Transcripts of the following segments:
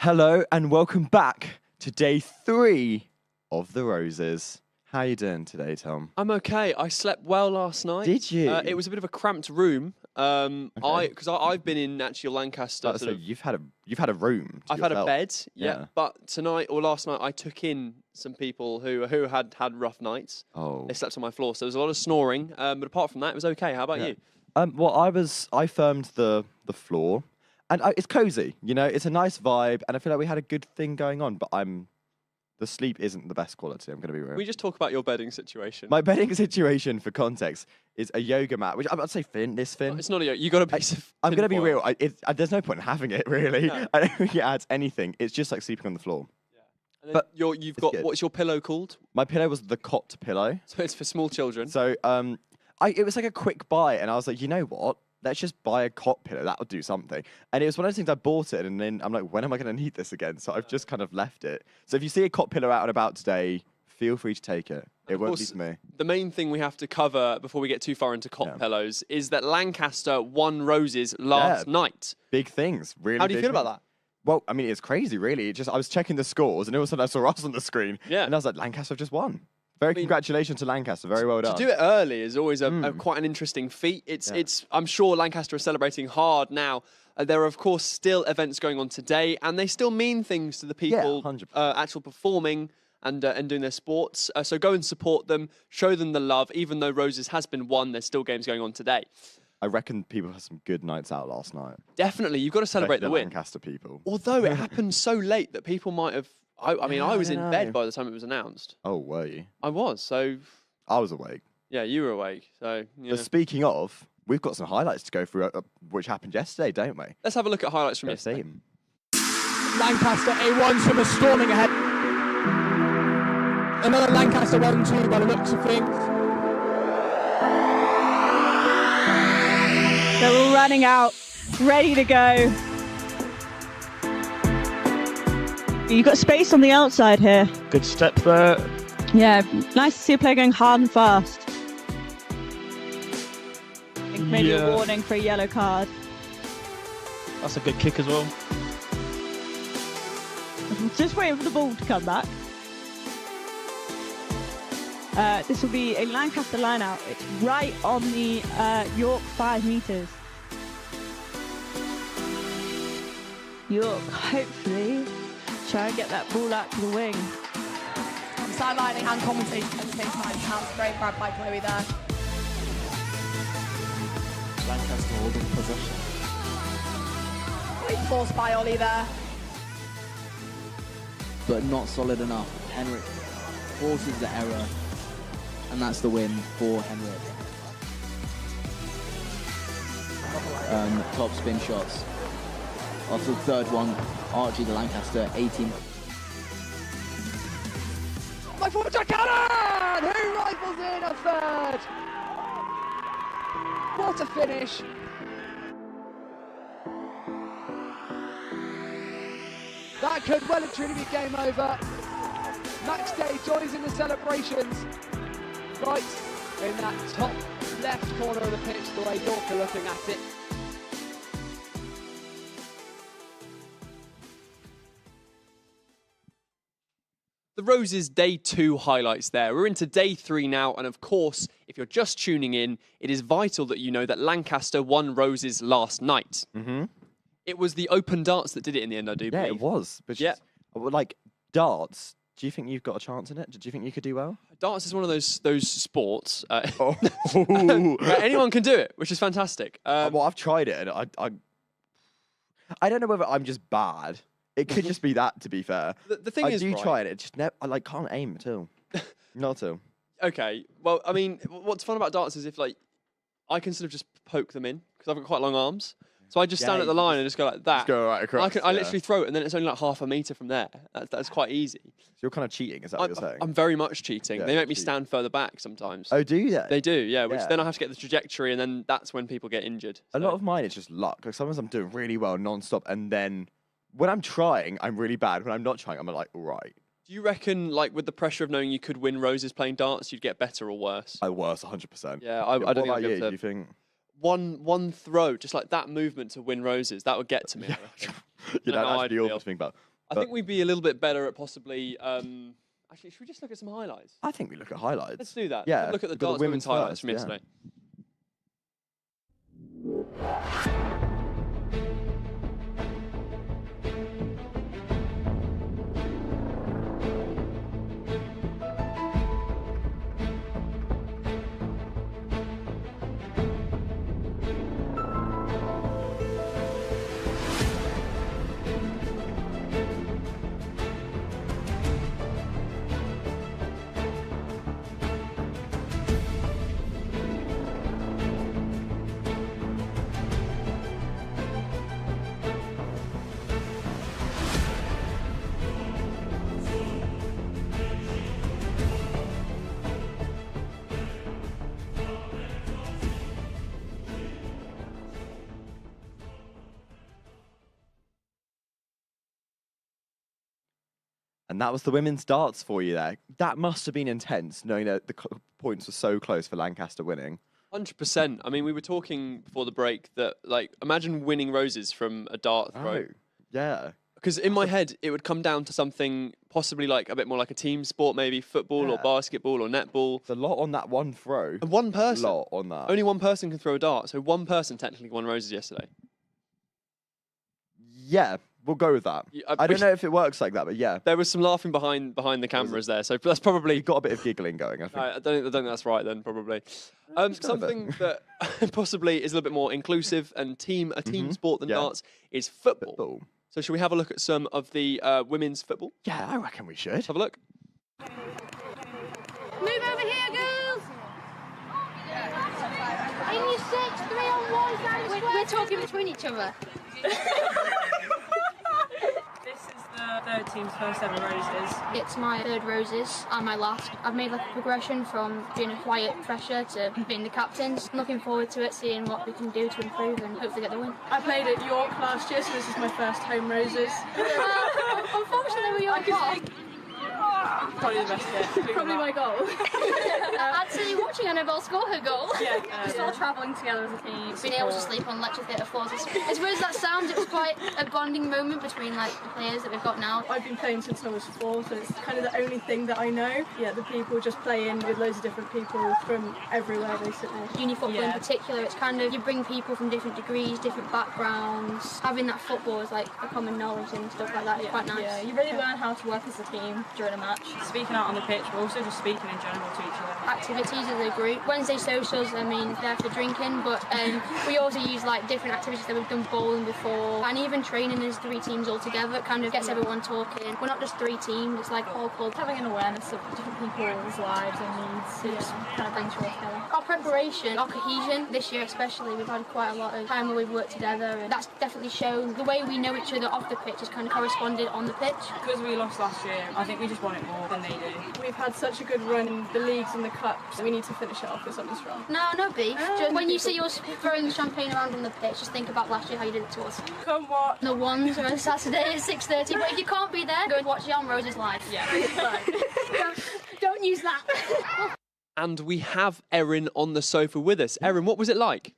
Hello and welcome back to day 3 of the Roses. How you doing today, Tom? I'm okay. I slept well last night. Did you? It was a bit of a cramped room. I've been in actually Lancaster. So you've had a room. I've had a bed, Yeah. But tonight or last night I took in some people who had rough nights. Oh. They slept on my floor, so there was a lot of snoring. But apart from that, it was okay. How about you? Well, I firmed the floor, and it's cozy. You know, it's a nice vibe, and I feel like we had a good thing going on. But the sleep isn't the best quality. I'm going to be real. We just talk about your bedding situation. My bedding situation, for context, is a yoga mat, which I'd say thin. It's not a yoga. You got a piece of. I'm going to be tinfoil. real. There's no point in having it, really. No. I don't think it adds anything. It's just like sleeping on the floor. And then But you've got good. what's your pillow called? My pillow was the cot pillow. So it's for small children. So it was like a quick buy, and I was like, you know what? Let's just buy a cot pillow. That'll do something. And it was one of those things I bought it, and then I'm like, when am I going to need this again? So I've just kind of left it. So if you see a cot pillow out and about today, feel free to take it. It won't be for me. The main thing we have to cover before we get too far into cot pillows is that Lancaster won Roses last night. Big things, really. How do you feel about that? Well, I mean, it's crazy, really. I was checking the scores, and all of a sudden I saw us on the screen. Yeah. And I was like, Lancaster have just won. Congratulations to Lancaster. Very well done. To do it early is always quite an interesting feat. I'm sure Lancaster are celebrating hard now. There are, of course, still events going on today, and they still mean things to the people 100%. actual performing and doing their sports. So go and support them, show them the love. Even though Roses has been won, there's still games going on today. I reckon people had some good nights out last night. Definitely, you've got to celebrate the win. Lancaster people. Although it happened so late that people might have. I was in know. bed by the time it was announced. Oh, were you? I was. So I was awake. yeah, you were awake. So yeah. But speaking of, we've got some highlights to go through, which happened yesterday, don't we? Let's have a look at highlights from Let's yesterday. see 'em. Lancaster A1 from a storming ahead. Another Lancaster 1-2 by the looks of things. They're all running out, ready to go. You've got space on the outside here. Good step there. Yeah, nice to see a player going hard and fast. I think maybe a warning for a yellow card. That's a good kick as well. Just waiting for the ball to come back. This will be a Lancaster line out. It's right on the York 5 metres. York, hopefully, try and get that ball out to the wing. Sidelining and commentating at the same time. Sounds great grab by Chloe there. Lancaster holding possession. Great force by Ollie there. But not solid enough. Henrik forces the error, and that's the win for Henrik. Top spin shots. After the third one, Archie the Lancaster 18. My forward cannon! Who rifles in a third? What a finish. That could well and truly be game over. Max Day joins in the celebrations. Right in that top left corner of the pitch, the way York are looking at it. The Roses Day 2 highlights there. We're into Day 3 now, and of course, if you're just tuning in, it is vital that you know that Lancaster won Roses last night. Mm-hmm. It was the open darts that did it in the end, I do Yeah, believe. it was. But like darts, do you think you've got a chance in it? Do you think you could do well? Darts is one of those sports. Oh. where anyone can do it, which is fantastic. Well, I've tried it, and I don't know whether I'm just bad. It could just be that, to be fair. The thing is, I do right, try it. It just I can't aim at all. Not at all. Okay, well, I mean, what's fun about darts is if I can sort of just poke them in because I've got quite long arms. So I just stand at the line and just go like that. Just go right across. I literally throw it, and then it's only like half a metre from there. That's quite easy. So you're kind of cheating, is that what you're saying? I'm very much cheating. Yeah, They make me cheat. stand further back sometimes. Oh, do they? They do, yeah. Which Yeah. then I have to get the trajectory, and then that's when people get injured. A lot of mine is just luck. Like sometimes I'm doing really well non-stop, and then when I'm trying, I'm really bad. When I'm not trying, I'm like, all right. Do you reckon, like, with the pressure of knowing you could win Roses playing darts, you'd get better or worse? Worse, 100%. Yeah, I don't What think about I'd be you? able Do to. you think? One throw, just like that movement to win Roses, that would get to me. I reckon. You know, know how that's I'd the awful feel. thing about. I think we'd be a little bit better at possibly. Actually, should we just look at some highlights? I think we look at highlights. Let's do that. Yeah. Look at the we've got darts women's highlights first, from yesterday. And that was the women's darts for you there. That must have been intense, knowing that the points were so close for Lancaster winning. 100%. I mean, we were talking before the break that, like, imagine winning roses from a dart throw. Oh, yeah. Because in my head, it would come down to something possibly like a bit more like a team sport, maybe football or basketball or netball. It's a lot on that one throw. And one A person. lot on that. Only one person can throw a dart. So one person technically won roses yesterday. Yeah, we'll go with that. I don't know if it works like that, but yeah. There was some laughing behind the cameras there. So that's probably... You've got a bit of giggling going, I think. I don't think that's right then, probably. Something that possibly is a little bit more inclusive and a team sport than darts is football. So should we have a look at some of the women's football? Yeah, I reckon we should. Have a look. Move over here, girls! In your 6, 3 on 1 side. We're talking between each other. This is the third team's first ever roses. It's my third roses and my last. I've made like a progression from being a quiet fresher to being the captains. I'm looking forward to it, seeing what we can do to improve and hopefully get the win. I played at York last year, so this is my first home roses. Unfortunately, we are not. Probably the best hit. Probably my goal. Actually, watching Annabelle score her goal. Yeah, just all travelling together as a team. Being able to sleep on lecture theatre floors. As weird as that sounds, it was quite a bonding moment between like the players that we've got now. I've been playing since I was 4, so it's kind of the only thing that I know. Yeah, the people just play in with loads of different people from everywhere, basically. Uni football in particular, it's kind of, you bring people from different degrees, different backgrounds. Having that football is like a common knowledge and stuff like that. It's quite nice. Yeah, you really learn how to work as a team during a match. Speaking out on the pitch, but also just speaking in general to each other. Activities as a group. Wednesday socials, I mean, they're for drinking, but we also use like different activities that we've done bowling before, and even training as 3 teams all together. It kind of gets everyone talking. We're not just 3 teams, it's like whole club. Having an awareness of different people's lives and needs, it just kind of brings you all together. Our preparation, our cohesion, this year especially, we've had quite a lot of time where we've worked together, and that's definitely shown. The way we know each other off the pitch has kind of corresponded on the pitch. Because we lost last year, I think we just want it more than they do. We've had such a good run in the leagues and the cups, we need to finish it off with something strong. No beef. Just when you see us throwing champagne around on the pitch, just think about last year, how you did it to us. Come watch. The ones on Saturday at 6:30, but if you can't be there, go and watch it on Rose's live. Yeah. Don't use that. And we have Erin on the sofa with us. Erin, what was it like?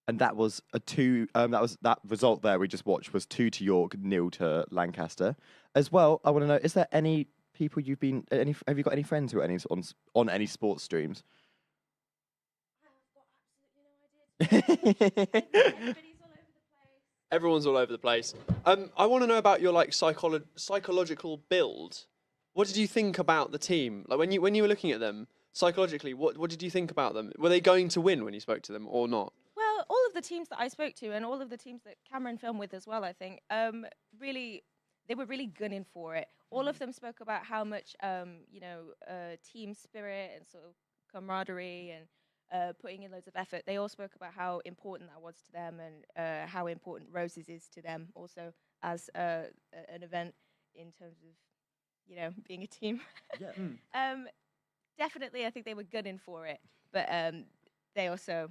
And that was a 2. That result there we just watched was 2 to York, 0 to Lancaster. As well, I want to know: is there any people you've been? Have you got any friends who are on any sports streams? Everyone's all over the place. I want to know about your like psychological build. What did you think about the team? Like when you were looking at them psychologically, what did you think about them? Were they going to win when you spoke to them or not? Well, all of the teams that I spoke to and all of the teams that Cameron filmed with as well, I think, really, they were really gunning for it. All of them spoke about how much, team spirit and sort of camaraderie and putting in loads of effort. They all spoke about how important that was to them and how important Roses is to them also as an event in terms of, being a team. Yeah. Definitely, I think they were gunning for it, but they also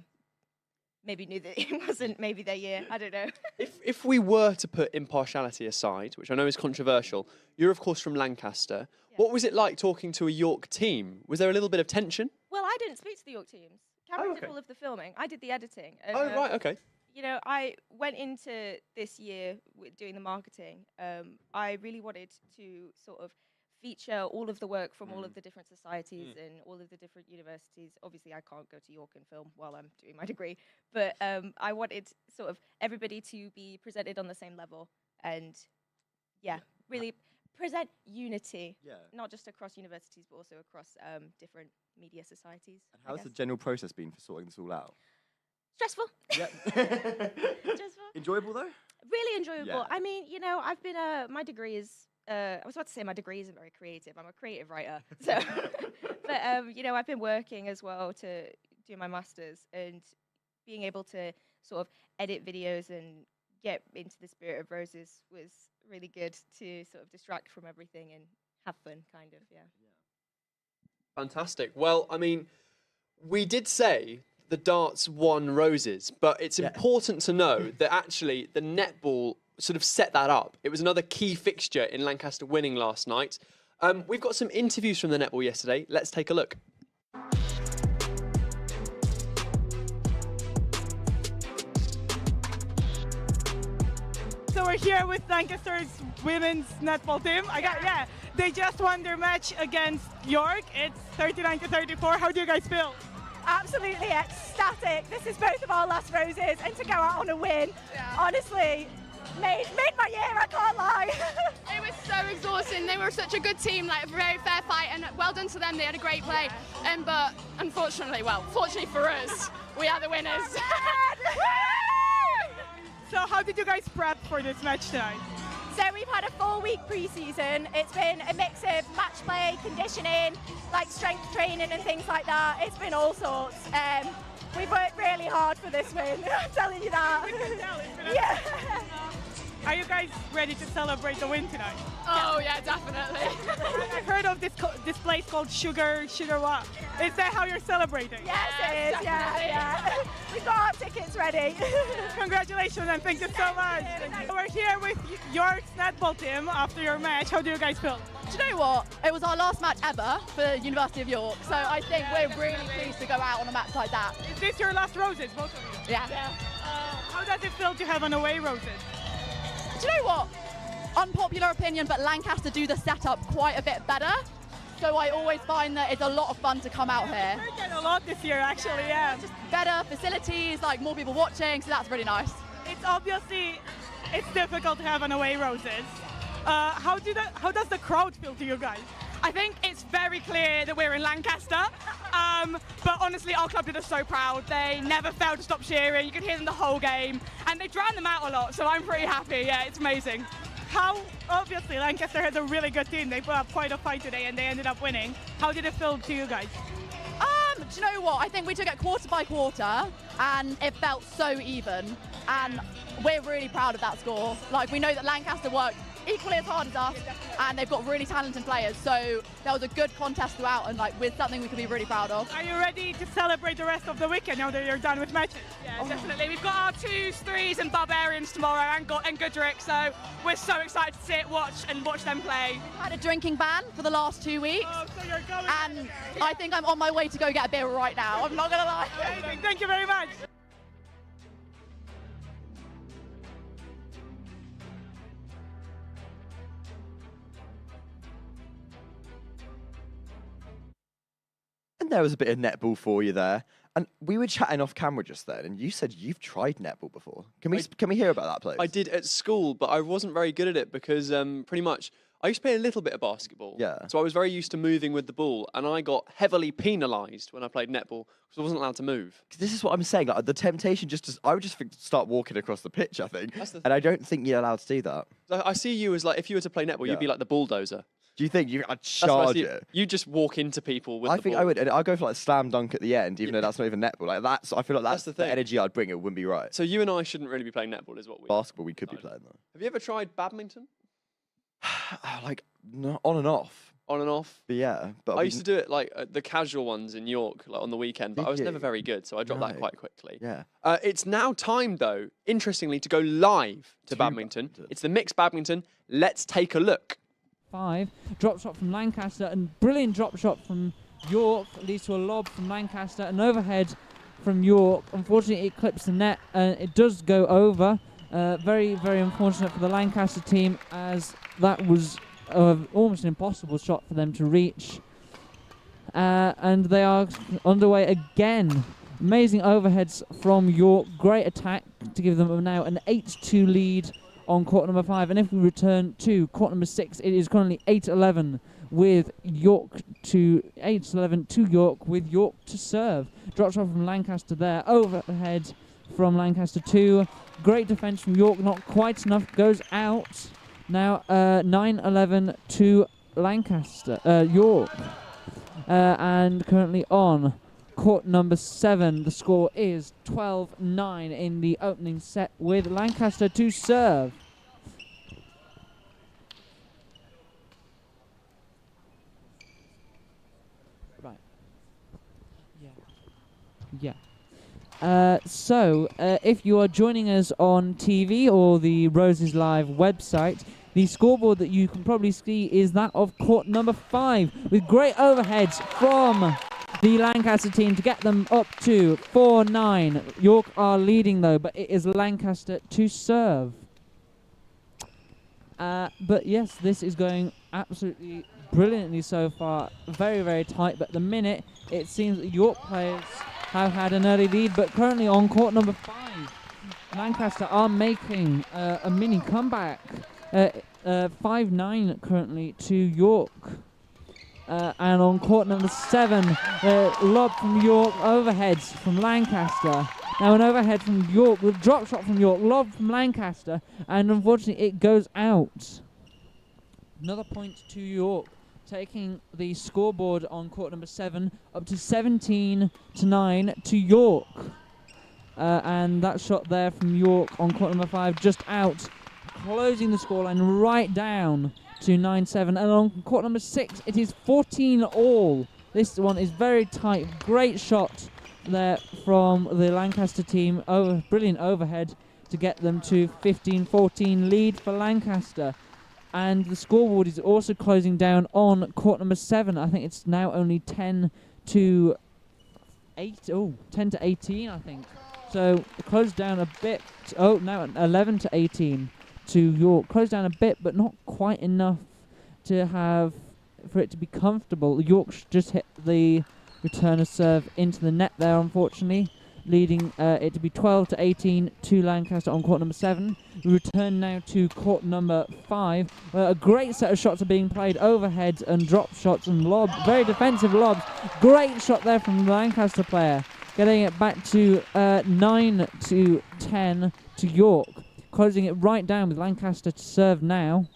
maybe knew that it wasn't maybe their year. I don't know. If we were to put impartiality aside, which I know is controversial, you're of course from Lancaster. Yeah. What was it like talking to a York team? Was there a little bit of tension? Well, I didn't speak to the York teams. Cameron okay. did all of the filming. I did the editing. And, Right, okay. You know, I went into this year with doing the marketing. I really wanted to sort of feature all of the work from all of the different societies and all of the different universities. Obviously, I can't go to York and film while I'm doing my degree, but I wanted sort of everybody to be presented on the same level and, really present unity, not just across universities, but also across different media societies. And how's the general process been for sorting this all out? Stressful. Yeah. Stressful. Enjoyable though? Really enjoyable. Yeah. I mean, you know, I've been my degree is. I was about to say my degree isn't very creative. I'm a creative writer, so. But you know, I've been working as well to do my masters, and being able to sort of edit videos and get into the spirit of Roses was really good to sort of distract from everything and have fun, kind of. Yeah. Fantastic. Well, I mean, we did say the darts won Roses, but it's important to know that actually the netball sort of set that up. It was another key fixture in Lancaster winning last night. We've got some interviews from the netball yesterday. Let's take a look. So we're here with Lancaster's women's netball team. They just won their match against York. It's 39-34. How do you guys feel? Absolutely ecstatic. This is both of our last Roses, and to go out on a win, honestly, made my year, I can't lie. It was so exhausting. They were such a good team, like a very fair fight, and well done to them. They had a great play. But unfortunately, fortunately for us, we are the winners. So how did you guys prep for this match tonight? So we've had a 4-week pre-season. It's been a mix of match play, conditioning, like strength training and things like that. It's been all sorts. We've worked really hard for this win, I'm telling you that. Yeah. Are you guys ready to celebrate the win tonight? Oh yeah, definitely. I've heard of this place called Sugar what? Is that how you're celebrating? Yes, it is. Yeah. We've got our tickets ready. Congratulations and thank you so much. We're here with York's netball team after your match. How do you guys feel? Do you know what? It was our last match ever for the University of York, so I think we're really pleased to go out on a match like that. Is this your last Roses, both of you? Yeah. How does it feel to have an away Roses? Do you know what? Unpopular opinion, but Lancaster do the setup quite a bit better. So I always find that it's a lot of fun to come out here. We're getting a lot this year, actually, yeah. Just better facilities, like more people watching, so that's really nice. It's difficult to have an away Roses. How does the crowd feel to you guys? I think it's very clear that we're in Lancaster, but honestly our club did us so proud. They never failed to stop cheering, you could hear them the whole game, and they drowned them out a lot, so I'm pretty happy, yeah, it's amazing. Obviously Lancaster has a really good team, they put up quite a fight today and they ended up winning. How did it feel to you guys? Do you know what? I think we took it quarter by quarter and it felt so even, and we're really proud of that score. Like, we know that Lancaster worked equally as hard as us, and they've got really talented players, so that was a good contest throughout, and like with something we can be really proud of. Are you ready to celebrate the rest of the weekend now that you're done with matches? Yeah, definitely. We've got our 2s, 3s and Barbarians tomorrow and Goodrick, so we're so excited to sit, watch them play. We've had a drinking ban for the last 2 weeks, so you're going and I think I'm on my way to go get a beer right now, I'm not gonna lie. Amazing. Thank you very much. And there was a bit of netball for you there. And we were chatting off camera just then, and you said you've tried netball before. Can we hear about that, please? I did at school, but I wasn't very good at it because pretty much I used to play a little bit of basketball. Yeah. So I was very used to moving with the ball, and I got heavily penalised when I played netball because I wasn't allowed to move. This is what I'm saying. Like, the temptation I would just start walking across the pitch, I think. And I don't think you're allowed to do that. I see you as like, if you were to play netball, you'd be like the bulldozer. Do you think I'd charge it? You just walk into people with the ball. I think I would. And I'd go for like slam dunk at the end, even though that's not even netball. Like I feel like that's the thing. Energy I'd bring. It wouldn't be right. So you and I shouldn't really be playing netball, is what we. Basketball, we could be playing though. Have you ever tried badminton? Like on and off. on and off. But yeah, but I used to do it like the casual ones in York, like on the weekend, but Did I was never you? very good, so I dropped that No. quite quickly. Yeah. It's now time, though, interestingly, to go live to badminton. It's the mixed badminton. Let's take a look. 5. Drop shot from Lancaster, and brilliant drop shot from York leads to a lob from Lancaster, an overhead from York. Unfortunately, it clips the net, and it does go over. Very, very unfortunate for the Lancaster team, as that was almost an impossible shot for them to reach. And they are underway again. Amazing overheads from York. Great attack to give them now an 8-2 lead on court number 5. And if we return to court number 6, it is currently 8-11 with York to 8-11 to York, with York to serve. Drop shot from Lancaster there. Overhead from Lancaster 2. Great defence from York, not quite enough. Goes out. Now 9-11 to Lancaster, York. And currently on court number 7, the score is 12-9 in the opening set, with Lancaster to serve. Right. Yeah. So, if you are joining us on TV or the Roses Live website, the scoreboard that you can probably see is that of court number 5, with great overheads from the Lancaster team to get them up to 4-9. York are leading though, but it is Lancaster to serve. But yes, this is going absolutely brilliantly so far. Very, very tight, but at the minute it seems that York players have had an early lead, but currently on court number 5, Lancaster are making a mini comeback. 5-9 currently to York. And on court number 7, lob from York, overheads from Lancaster. Now an overhead from York with drop shot from York, lob from Lancaster, and unfortunately it goes out. Another point to York, taking the scoreboard on court number 7 up to 17-9 to York. And that shot there from York on court number 5 just out, closing the scoreline right down to 9-7. And on court number 6, it is 14-all. This one is very tight. Great shot there from the Lancaster team. Brilliant overhead to get them to 15-14 lead for Lancaster. And the scoreboard is also closing down on court number 7. I think it's now only 10-8. Oh, 10-18, I think. So closed down a bit. Oh, now 11-18 to York. Closed down a bit, but not quite enough for it to be comfortable. York just hit the returner serve into the net there, unfortunately, leading it to be 12-18 to Lancaster on court number 7. We return now to court number 5, where a great set of shots are being played, overheads and drop shots and lobs, very defensive lobs. Great shot there from the Lancaster player, getting it back to 9-10 to York, closing it right down with Lancaster to serve now.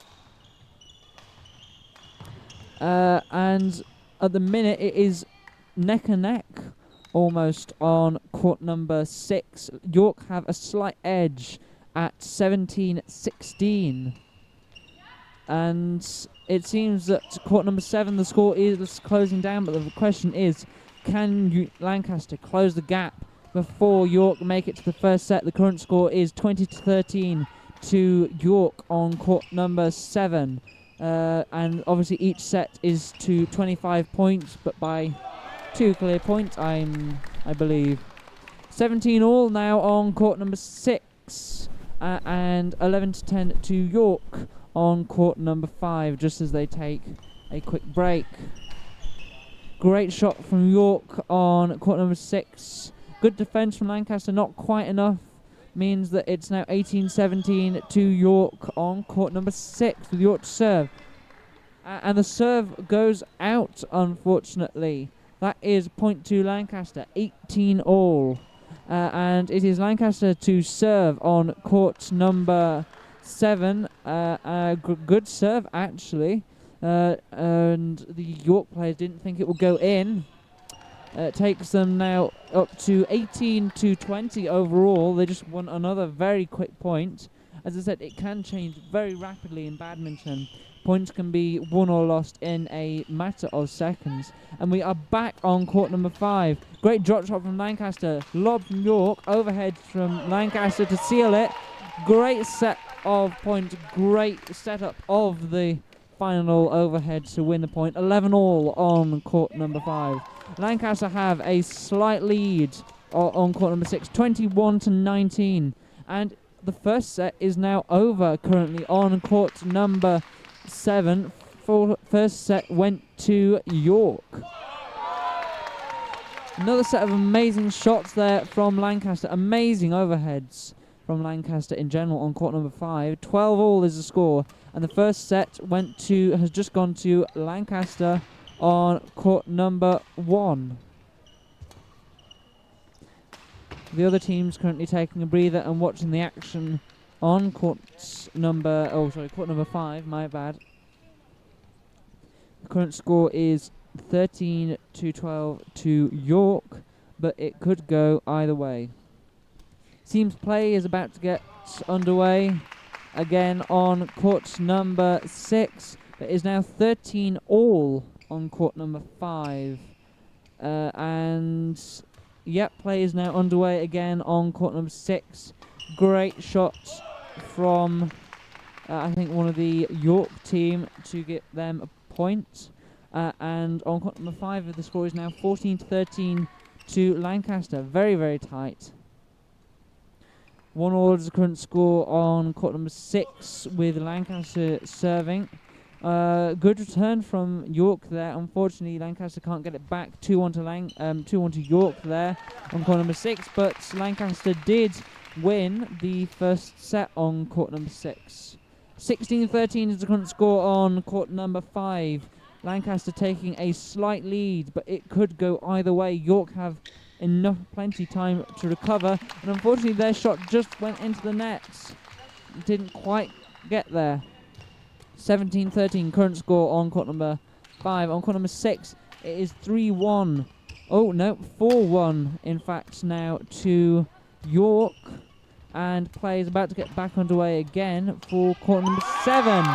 And at the minute it is neck and neck almost on court number 6. York have a slight edge at 17-16. And it seems that court number 7, the score is closing down, but the question is, can Lancaster close the gap before York make it to the first set? The current score is 20-13 to York on court number 7. And obviously each set is to 25 points, but by 2 clear points, I believe. 17-all now on court number 6, and 11-10 to York on court number 5, just as they take a quick break. Great shot from York on court number 6. Good defence from Lancaster, not quite enough. Means that it's now 18-17 to York on court number 6 with York to serve. And the serve goes out, unfortunately. That is point to Lancaster, 18-all. And it is Lancaster to serve on court number 7. Good serve, actually. And the York players didn't think it would go in. It takes them now up to 18-20 overall. They just want another very quick point. As I said, it can change very rapidly in badminton. Points can be won or lost in a matter of seconds. And we are back on court number 5. Great drop shot from Lancaster. Lob from York. Overhead from Lancaster to seal it. Great set of points. Great setup of the final overhead to win the point. 11-all on court number 5. Lancaster have a slight lead on court number 6. 21-19. And the first set is now over currently on court number 7. First set went to York. Another set of amazing shots there from Lancaster. Amazing overheads from Lancaster in general on court number 5. 12-all is the score. And the first set has just gone to Lancaster on court number 1. The other team's currently taking a breather and watching the action on court number 5, my bad. The current score is 13-12 to York, but it could go either way. Teams play is about to get underway again on court number 6. It is now 13-all on court number 5. Play is now underway again on court number 6. Great shots from, I think, one of the York team to get them a point. And on court number 5, the score is now 14-13 to Lancaster. Very, very tight. 1-all is the current score on court number 6 with Lancaster serving. Good return from York there. Unfortunately, Lancaster can't get it back. 2-1 to York there on court number 6. But Lancaster did win the first set on court number 6. 16-13 is the current score on court number 5. Lancaster taking a slight lead, but it could go either way. York have plenty time to recover, and unfortunately their shot just went into the net. Didn't quite get there. 17-13 current score on court number 5. On court number 6, it is 3-1. Oh no, 4-1 in fact now to York, and play is about to get back underway again for court number 7.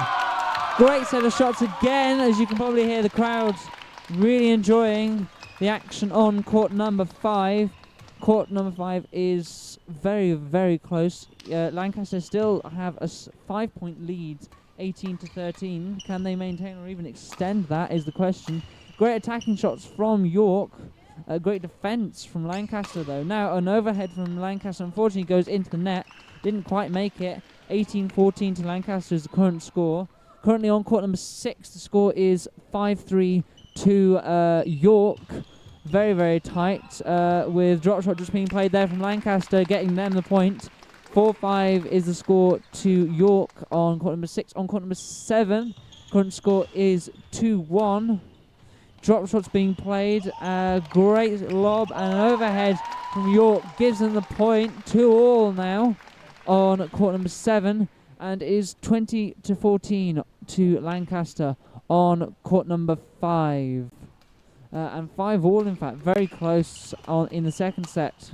Great set of shots again, as you can probably hear the crowds really enjoying the action on court number 5. Court number 5 is very, very close. Lancaster still have a 5-point lead, 18-13. Can they maintain or even extend that is the question. Great attacking shots from York. Great defence from Lancaster though. Now an overhead from Lancaster unfortunately goes into the net. Didn't quite make it. 18-14 to Lancaster is the current score. Currently on court number 6, the score is 5-3 to York. Very, very tight, with drop shot just being played there from Lancaster, getting them the point. 4-5 is the score to York on court number 6. On court number 7, current score is 2-1. Drop shots being played. Great lob and an overhead from York gives them the point. 2-all now on court number 7, and is 20-14 to Lancaster on court number 5. And 5-all, in fact, very close in the second set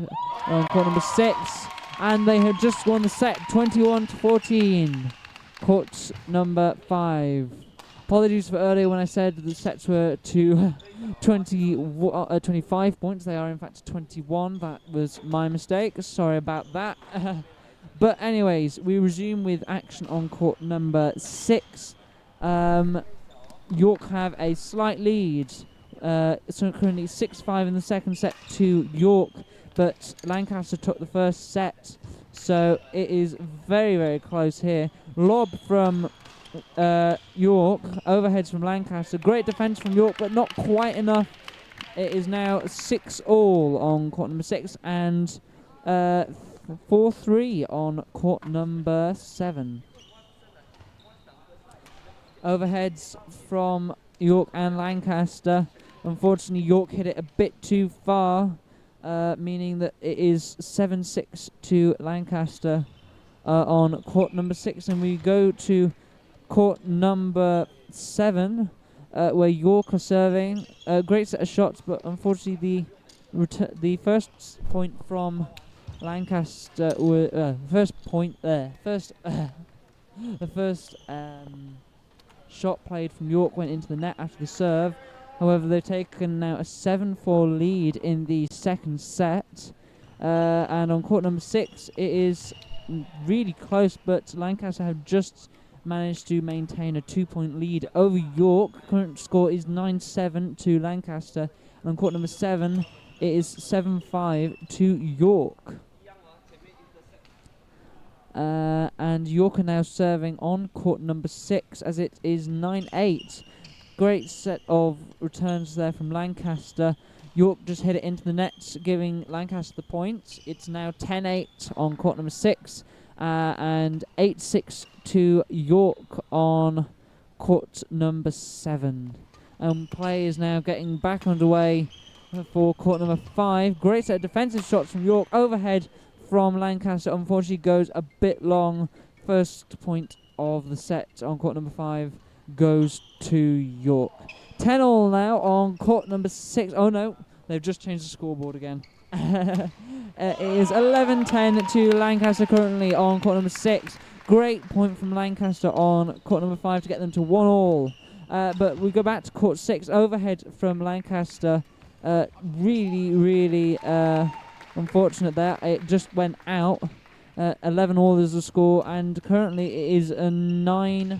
on court number 6. And they have just won the set, 21-14. Court number 5. Apologies for earlier when I said the sets were to 25 points. They are, in fact, 21. That was my mistake. Sorry about that. But anyways, we resume with action on court number 6. York have a slight lead. So currently 6-5 in the second set to York, but Lancaster took the first set, so it is very, very close here. Lob from York, overheads from Lancaster. Great defence from York, but not quite enough. It is now 6-all on court number 6 and 4-3 on court number 7. Overheads from York and Lancaster. Unfortunately, York hit it a bit too far, meaning that it is 7-6 to Lancaster on court number 6. And we go to court number 7, where York are serving. Great set of shots, but unfortunately the first point from Lancaster, the first shot played from York went into the net after the serve. However, they've taken now a 7-4 lead in the second set. And on court number 6, it is really close, but Lancaster have just managed to maintain a 2-point lead over York. Current score is 9-7 to Lancaster. And on court number 7, it is 7-5 to York. And York are now serving on court number 6 as it is 9-8. Great set of returns there from Lancaster. York just hit it into the net, giving Lancaster the points. It's now 10-8 on court number 6 and 8-6 to York on court number 7. Play is now getting back underway for court number 5. Great set of defensive shots from York. Overhead from Lancaster unfortunately goes a bit long. First point of the set on court number 5 goes to York. 10-all now on court number 6. Oh no, they've just changed the scoreboard again. It is 11-10 to Lancaster currently on court number 6. Great point from Lancaster on court number 5 to get them to 1-all. But we go back to court 6. Overhead from Lancaster. Really unfortunate there. It just went out. 11-all is the score, and currently it is a 9-8,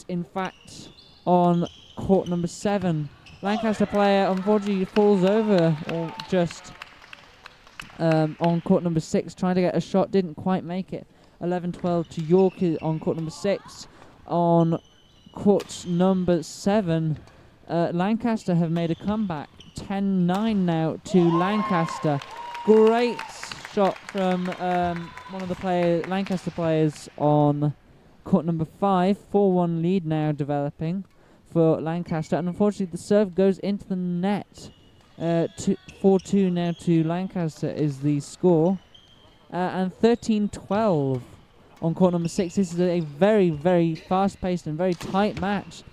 in fact, on court number 7. Lancaster player unfortunately falls over, or just on court number 6, trying to get a shot, didn't quite make it. 11-12 to York on court number 6. On court number 7, Lancaster have made a comeback. 10-9 now to Lancaster. Great shot from one of the Lancaster players on court number 5. 4-1 lead now developing for Lancaster, and unfortunately the serve goes into the net. 4-2 now to Lancaster is the score, and 13-12 on court number 6. This is a very fast-paced and very tight match.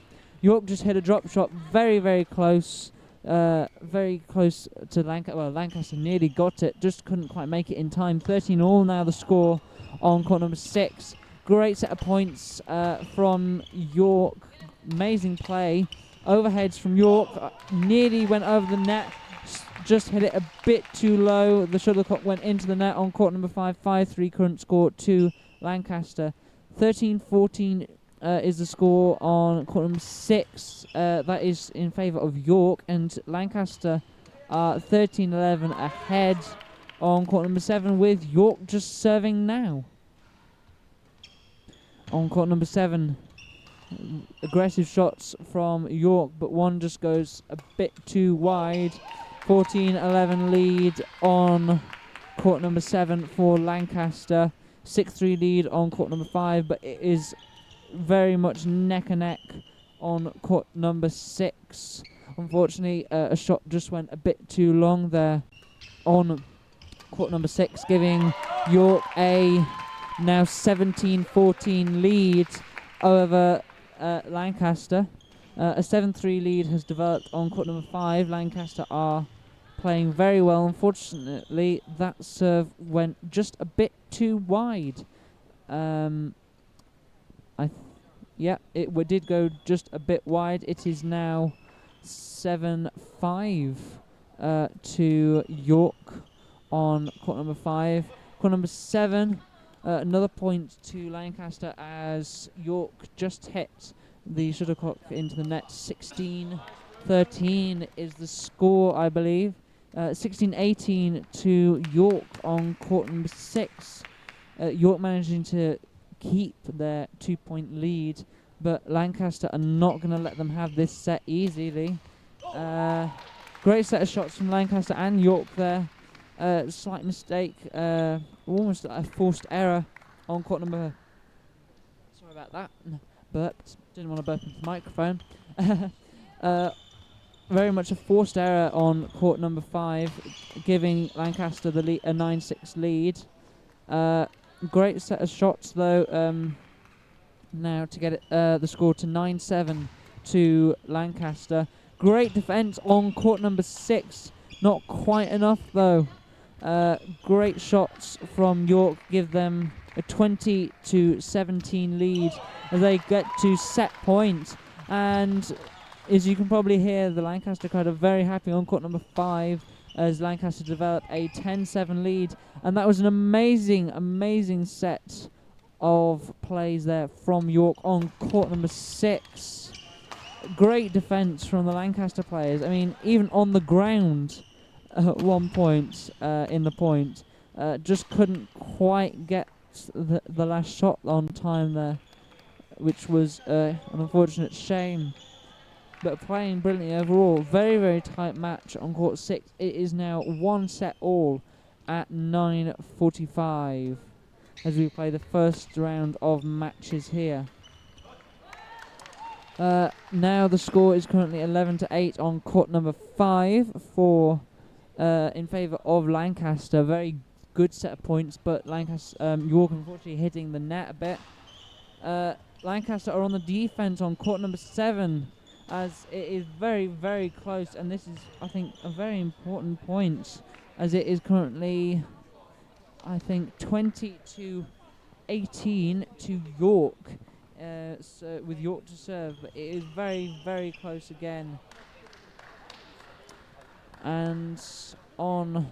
York just hit a drop shot very close. Very close to Lancaster. Well, Lancaster nearly got it, just couldn't quite make it in time. 13-all now the score on court number 6. Great set of points from York. Amazing play. Overheads from York. Nearly went over the net. Just hit it a bit too low. The shuttlecock went into the net on court number 5. 5-3 current score to Lancaster. 13-14 is the score on court number 6. That is in favour of York, and Lancaster are 13-11 ahead on court number 7, with York just serving now. On court number 7, aggressive shots from York, but one just goes a bit too wide. 14-11 lead on court number 7 for Lancaster. 6-3 lead on court number 5, but it is very much neck and neck on court number 6. Unfortunately, a shot just went a bit too long there on court number 6, giving York a now 17-14 lead over Lancaster. A 7-3 lead has developed on court number 5. Lancaster are playing very well. Unfortunately, that serve went just a bit too wide. It did go just a bit wide. It is now 7-5 to York on court number 5. Court number 7, another point to Lancaster as York just hit the shuttlecock into the net. 16-13 is the score, I believe. 16-18 to York on court number 6. York managing to keep their 2-point lead, but Lancaster are not going to let them have this set easily. Great set of shots from Lancaster and York there. Slight mistake, almost a forced error on court number... Sorry about that. Burped. Didn't want to burp into the microphone. Very much a forced error on court number 5, giving Lancaster the a 9-6 lead. Great set of shots though now to get it, the score to 9-7 to Lancaster. Great defence on court number 6. Not quite enough though Great shots from York give them a 20-17 lead as they get to set point. And as you can probably hear, the Lancaster crowd are very happy on court number 5 as Lancaster developed a 10-7 lead. And that was an amazing set of plays there from York on court number 6. Great defence from the Lancaster players. I mean, even on the ground at one point in the point, just couldn't quite get the last shot on time there, which was an unfortunate shame. But playing brilliantly overall. Very tight match on court 6. It is now 1-all at 9:45 as we play the first round of matches here. Now the score is currently 11-8 on court number 5 for in favour of Lancaster. Very good set of points, but Lancaster, York unfortunately hitting the net a bit. Lancaster are on the defence on court number 7 as it is very close, and this is, I think, a very important point as it is currently, I think, 20-18 to York. So with York to serve, but it is very close again. And on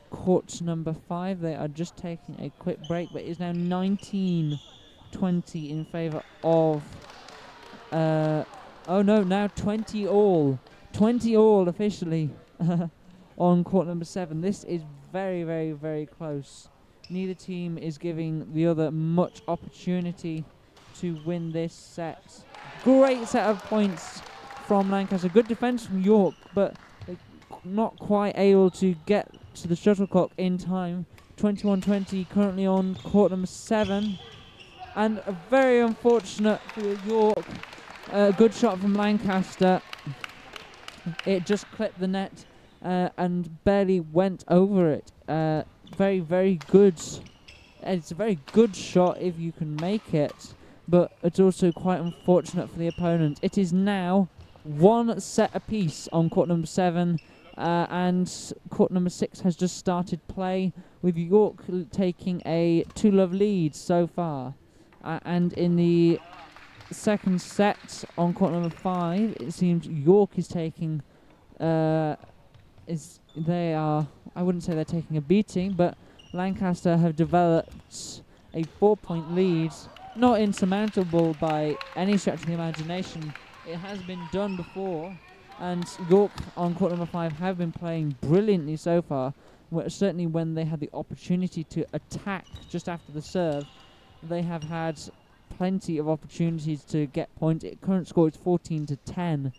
court number 5, they are just taking a quick break, but it is now 19-20 in favour of now 20-all. 20-all officially on court number 7. This is very close. Neither team is giving the other much opportunity to win this set. Great set of points from Lancaster. Good defence from York, but not quite able to get to the shuttlecock in time. 21-20 currently on court number 7. And a very unfortunate for York. Good shot from Lancaster. It just clipped the net and barely went over it. Very good. It's a very good shot if you can make it, but it's also quite unfortunate for the opponent. It is now 1 set apiece on court number 7, and court number 6 has just started play, with York taking a 2-love lead so far. And in the second set on court number 5, it seems York is taking, I wouldn't say they're taking a beating, but Lancaster have developed a 4-point lead, not insurmountable by any stretch of the imagination. It has been done before, and York on court number 5 have been playing brilliantly so far. Certainly when they had the opportunity to attack just after the serve, they have had plenty of opportunities to get points. Current score is 14-10,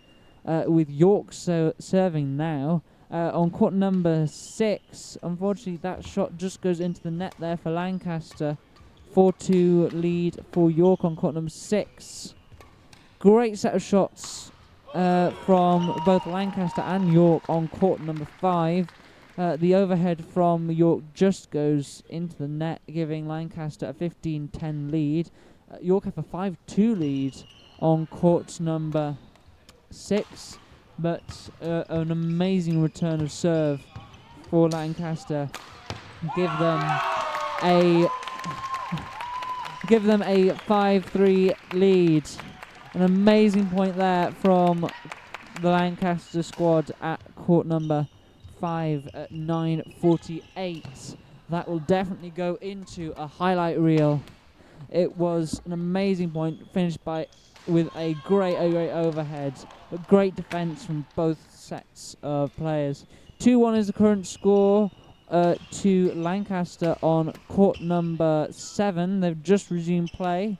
with York serving now. On court number 6, unfortunately that shot just goes into the net there for Lancaster. 4-2 lead for York on court number 6. Great set of shots from both Lancaster and York on court number 5. The overhead from York just goes into the net, giving Lancaster a 15-10 lead. York have a 5-2 lead on court number 6, but an amazing return of serve for Lancaster. Give them a 5-3 lead. An amazing point there from the Lancaster squad at court number 5 at 9:48. That will definitely go into a highlight reel. It was an amazing point, finished with a great overhead, but great defence from both sets of players. 2-1 is the current score to Lancaster on court number 7. They've just resumed play.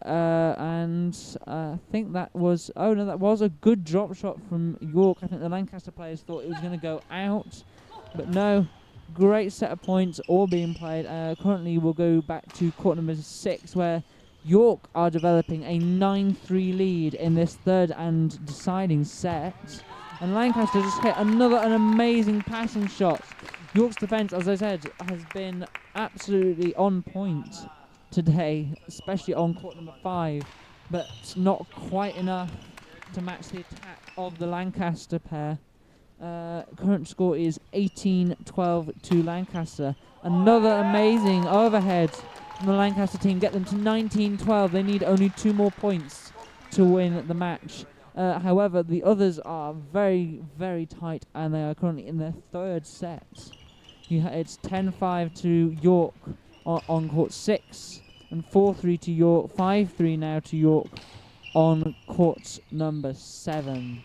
And I think that was a good drop shot from York. I think the Lancaster players thought it was going to go out, but no. Great set of points all being played. Currently we'll go back to court number 6, where York are developing a 9-3 lead in this third and deciding set, and Lancaster just hit an amazing passing shot. York's defence, as I said, has been absolutely on point today, especially on court number 5, but not quite enough to match the attack of the Lancaster pair. Current score is 18-12 to Lancaster. Another amazing overhead from the Lancaster team. Get them to 19-12. They need only 2 more points to win the match. However, the others are very, very tight, and they are currently in their 3rd set. It's 10-5 to York on court 6, and 4-3 to York, 5-3 now to York on court number 7.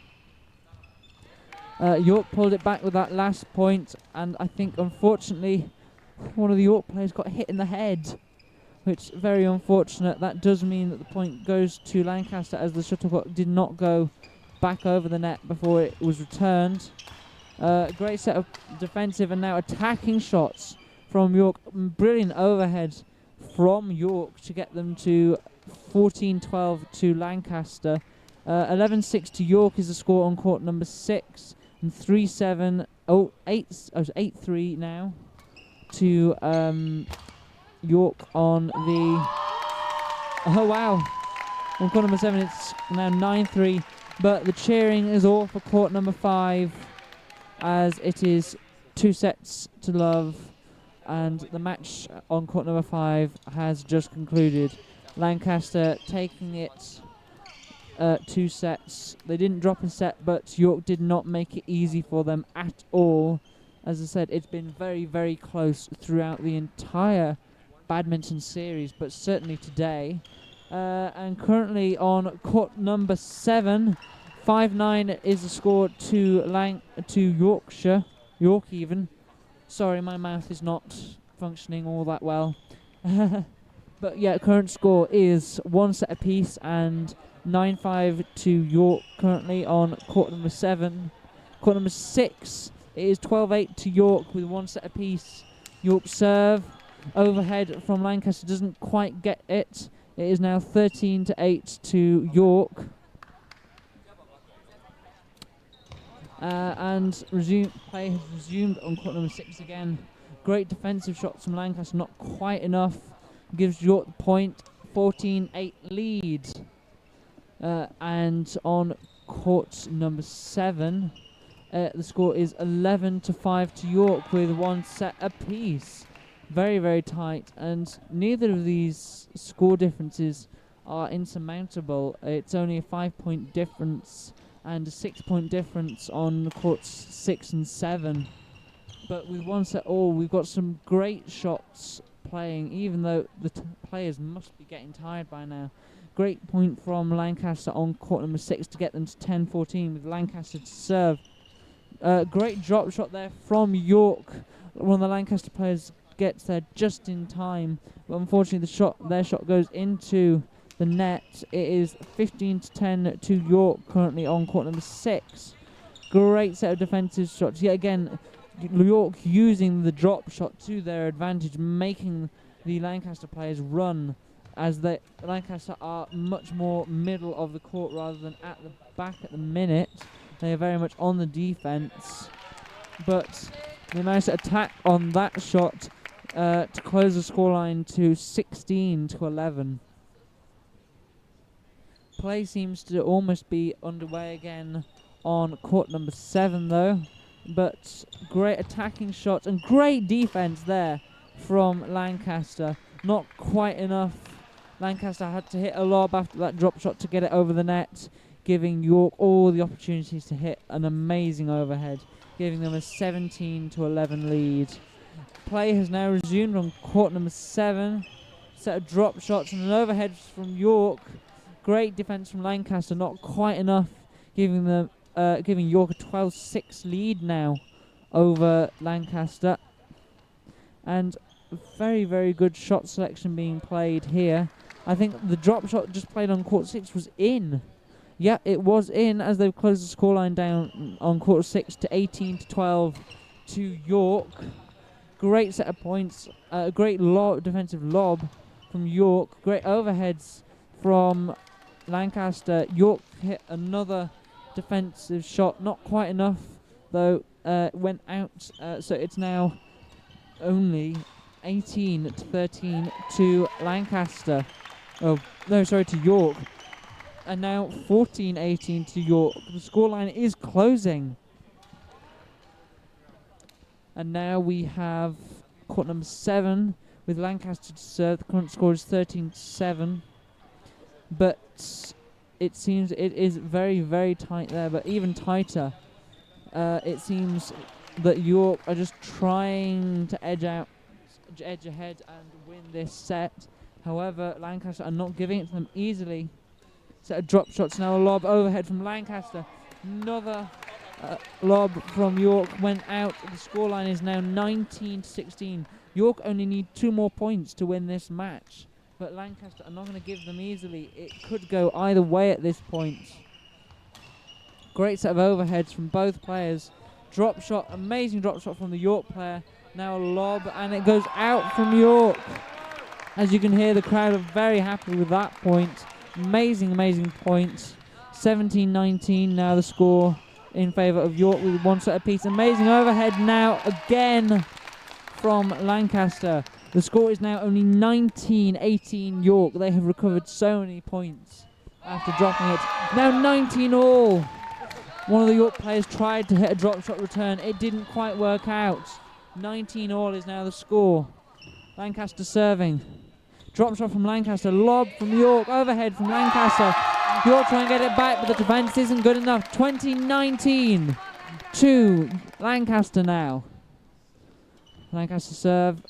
York pulled it back with that last point, and I think, unfortunately, one of the York players got hit in the head, which is very unfortunate. That does mean that the point goes to Lancaster, as the shuttlecock did not go back over the net before it was returned. Great set of defensive and now attacking shots from York. Brilliant overhead from York to get them to 14-12 to Lancaster. 11-6 to York is the score on court number 6. And 3-7, 8-3 now to York on the... Oh, wow. On court number 7, it's now 9-3. But the cheering is all for court number 5, as it is 2 sets to love. And the match on court number 5 has just concluded. Lancaster taking it 2 sets. They didn't drop a set, but York did not make it easy for them at all. As I said, it's been very, very close throughout the entire badminton series, but certainly today. And currently on court number 7, 5-9 is the score to Yorkshire. York even. Sorry, my mouth is not functioning all that well. But yeah, current score is 1 set apiece, and 9-5 to York currently on court number 7. Court number 6, it is 12-8 to York with 1 set apiece. York serve. Overhead from Lancaster doesn't quite get it. It is now 13-8 to York. And play has resumed on court number 6 again. Great defensive shots from Lancaster, not quite enough. Gives York the point. 14-8 lead. And on court number 7, the score is 11-5 to York with 1 set apiece. Very, very tight, and neither of these score differences are insurmountable. It's only a 5-point difference and a 6-point difference on courts 6 and 7. But with 1 set all, we've got some great shots playing, even though the players must be getting tired by now. Great point from Lancaster on court number 6 to get them to 10-14 with Lancaster to serve. Great drop shot there from York. One of the Lancaster players gets there just in time, but unfortunately their shot goes into the net. It is 15-10 to York currently on court number 6. Great set of defensive shots. Yet again, York using the drop shot to their advantage, making the Lancaster players run, as the Lancaster are much more middle of the court rather than at the back at the minute. They are very much on the defense, but they managed to attack on that shot to close the scoreline to 16-11. Play seems to almost be underway again on court number 7 though, but great attacking shots and great defense there from Lancaster. Not quite enough. Lancaster had to hit a lob after that drop shot to get it over the net, giving York all the opportunities to hit an amazing overhead, giving them a 17-11 lead. Play has now resumed on court number 7. Set of drop shots and an overhead from York. Great defense from Lancaster, not quite enough, giving York a 12-6 lead now over Lancaster. And very, very good shot selection being played here. I think the drop shot just played on court 6 was in. Yeah, it was in, as they've closed the scoreline down on court 6 to 18-12 to York. Great set of points. Great defensive lob from York. Great overheads from Lancaster. York hit another defensive shot. Not quite enough, though. Went out. So it's now only 18-13 to Lancaster. Oh, no, sorry, to York. And now 14-18 to York. The scoreline is closing. And now we have court number 7 with Lancaster to serve. The current score is 13-7. But it seems it is very, very tight there. But even tighter, it seems that York are just trying to edge ahead and win this set. However, Lancaster are not giving it to them easily. Set of drop shots now, a lob overhead from Lancaster. Another lob from York went out. The scoreline is now 19-16. York only need 2 more points to win this match, but Lancaster are not going to give them easily. It could go either way at this point. Great set of overheads from both players. Drop shot, amazing drop shot from the York player. Now a lob, and it goes out from York. As you can hear, the crowd are very happy with that point. Amazing, amazing point. 17-19 now the score in favour of York with 1 set apiece. Amazing overhead now again from Lancaster. The score is now only 19-18 York. They have recovered so many points after dropping it. Now 19 all. One of the York players tried to hit a drop shot return. It didn't quite work out. 19 all is now the score. Lancaster serving. Drop shot from Lancaster. Lob from York. Overhead from Lancaster. York trying to get it back, but the defence isn't good enough. 20-19 to Lancaster now. Lancaster serve.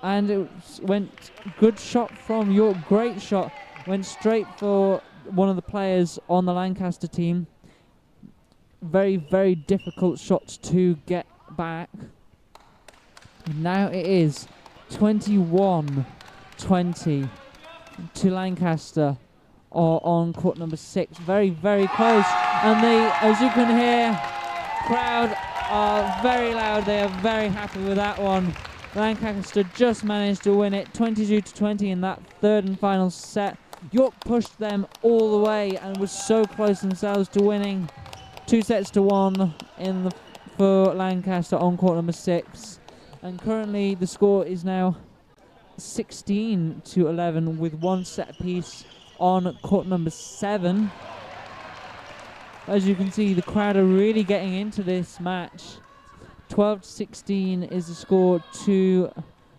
And it went good shot from York. Great shot. Went straight for one of the players on the Lancaster team. Very, very difficult shots to get back. Now it is 21-20 to Lancaster on court number 6. Very, very close. And they, as you can hear, crowd are very loud. They are very happy with that one. Lancaster just managed to win it 22-20 in that third and final set. York pushed them all the way and was so close themselves to winning 2-1 for Lancaster on court number 6. And currently the score is now 16-11 with 1 set apiece on court number 7. As you can see, the crowd are really getting into this match. 12-16 is the score to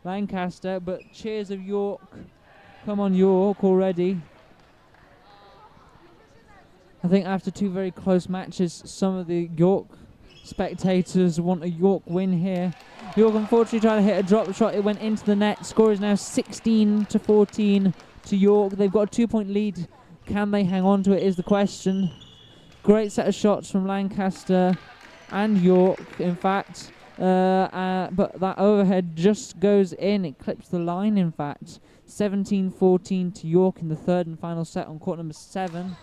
Lancaster, but cheers of York. Come on, York already. I think after 2 very close matches, some of the York spectators want a York win here. York unfortunately tried to hit a drop shot. It went into the net. Score is now 16-14 to York. They've got a 2-point lead. Can they hang on to it is the question. Great set of shots from Lancaster and York, in fact. But that overhead just goes in. It clips the line, in fact. 17-14 to York in the third and final set on court number 7.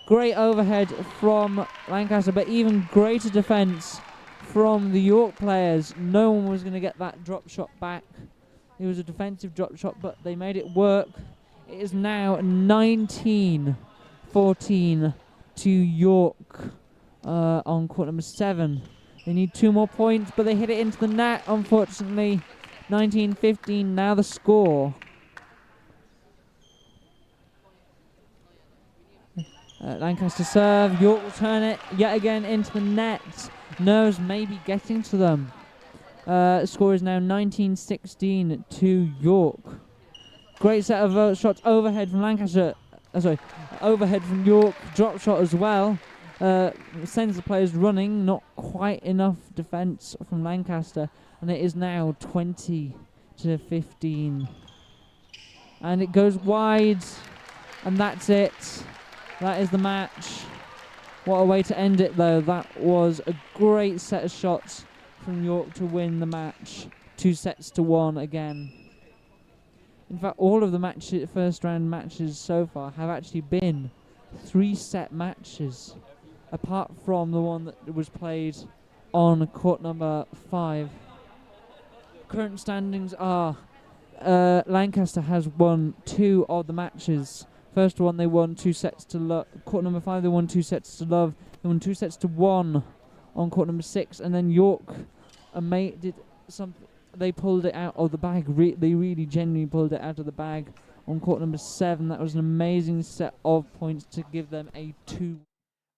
Great overhead from Lancaster, but even greater defence from the York players. No one was going to get that drop shot back. It was a defensive drop shot, but they made it work. It is now 19-14 to York on court number 7. They need 2 more points, but they hit it into the net, unfortunately. 19-15 now the score. Lancaster serve. York will turn it yet again into the net. Nerves maybe getting to them. Score is now 19-16 to York. Great set of shots overhead from Lancaster. Overhead from York. Drop shot as well. Sends the players running. Not quite enough defence from Lancaster. And it is now 20-15. And it goes wide. And that's it. That is the match. What a way to end it, though. That was a great set of shots from York to win the match. 2-1 again. In fact, all of the first round matches so far have actually been 3-set matches, apart from the one that was played on court number 5. Current standings are Lancaster has won 2 of the matches. First one, they won 2 sets to love. Court number 5, they won 2 sets to love. They won 2-1 on court number 6. And then York did something. They pulled it out of the bag. They really genuinely pulled it out of the bag on court number 7. That was an amazing set of points to give them a 2.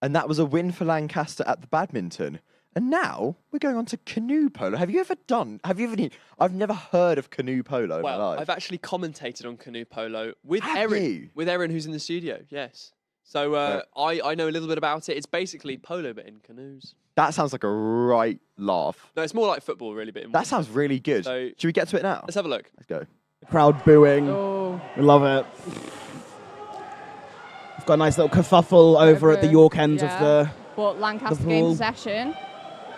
And that was a win for Lancaster at the Badminton. And now we're going on to canoe polo. Have you ever? I've never heard of canoe polo in my Well, life. I've actually commentated on canoe polo with Have Erin. you? With Erin, who's in the studio. Yes. So I know a little bit about it. It's basically polo but in canoes. That sounds like a right laugh. No, it's more like football, really. But That sounds really good. So, should we get to it now? let's have a look. Let's go. Crowd booing. Oh. We love it. We've got a nice little kerfuffle over at the York end of the. But Lancaster the gained pool. possession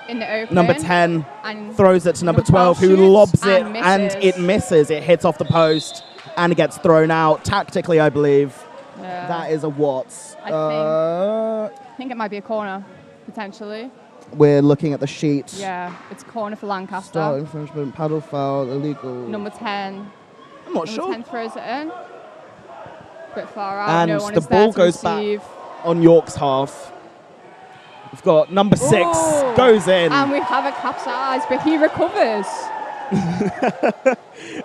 in the open. Number 10 and throws it to number 12, who shoots lobs it, and and misses. it misses. It hits off the post, and it gets thrown out tactically, I believe. Yeah. That is a what? I think it might be a corner, potentially. We're looking at the sheet. Yeah, it's corner for Lancaster. Start infringement, paddle foul, illegal. Number 10. I'm not Number sure. 10 throws it in. Bit far out. And no one the is there ball to goes back receive. on York's half. We've got number 6 Ooh. goes in. And we have a capsize, but he recovers.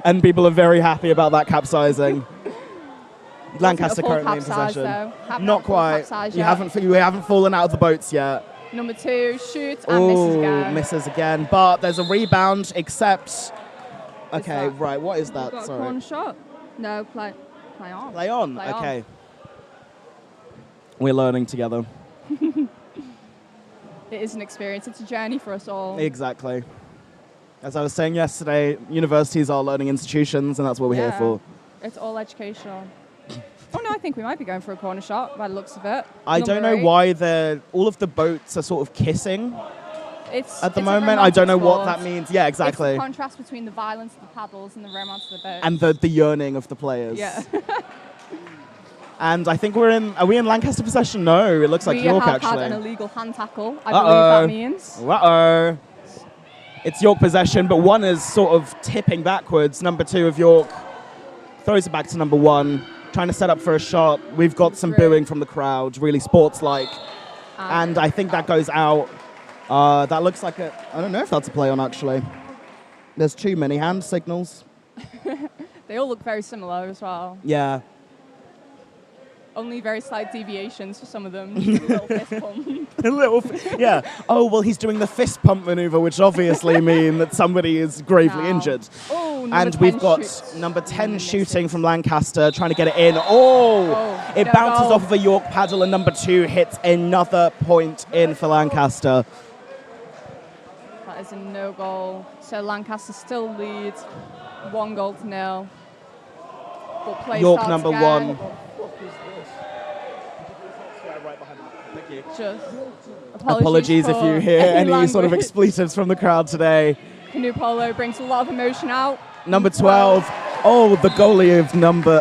And people are very happy about that capsizing. Lancaster a full currently in capsize, possession. though. Haven't Not got full quite. capsize You yet. haven't fallen out of the boats yet. Number 2 shoots and misses again. Misses again. But there's a rebound, except. Okay, that- right. What is We've that? got a Sorry. corner shot. No, play on. Play on. Play on. Okay. We're learning together. It is an experience. It's a journey for us all. Exactly. As I was saying yesterday, universities are learning institutions, and that's what we're here for. It's all educational. Oh no, I think we might be going for a corner shot by the looks of it. I don't know Number 8. why all of the boats are sort of kissing It's at the it's a moment. I don't know romantic what that sport. means. Yeah, exactly. It's the contrast between the violence of the paddles and the romance of the boat. And the yearning of the players. Yeah. And I think are we in Lancaster possession? No, it looks like we York have actually. had an illegal hand tackle. I Uh-oh. believe that means. Uh-oh. It's York possession, but one is sort of tipping backwards. Number 2 of York throws it back to number 1, trying to set up for a shot. We've got some booing from the crowd, really sports-like. And I think that goes out. That looks like I don't know if that's a play on, actually. There's too many hand signals. They all look very similar as well. Yeah. Only very slight deviations for some of them. Little fist pump. Yeah. Oh, well, he's doing the fist pump maneuver, which obviously mean that somebody is gravely injured. Oh, and number we've 10 got shoots. number 10 shooting from Lancaster, trying to get it in. Oh, it no bounces goal. off of a York paddle, and number 2 hits another point in for Lancaster. That is a no goal. So Lancaster still leads 1-0. But play York starts number again. 1. Just Apologies if for you hear any sort of language. expletives from the crowd today. Canoe polo brings a lot of emotion out. Number 12. Oh, the goalie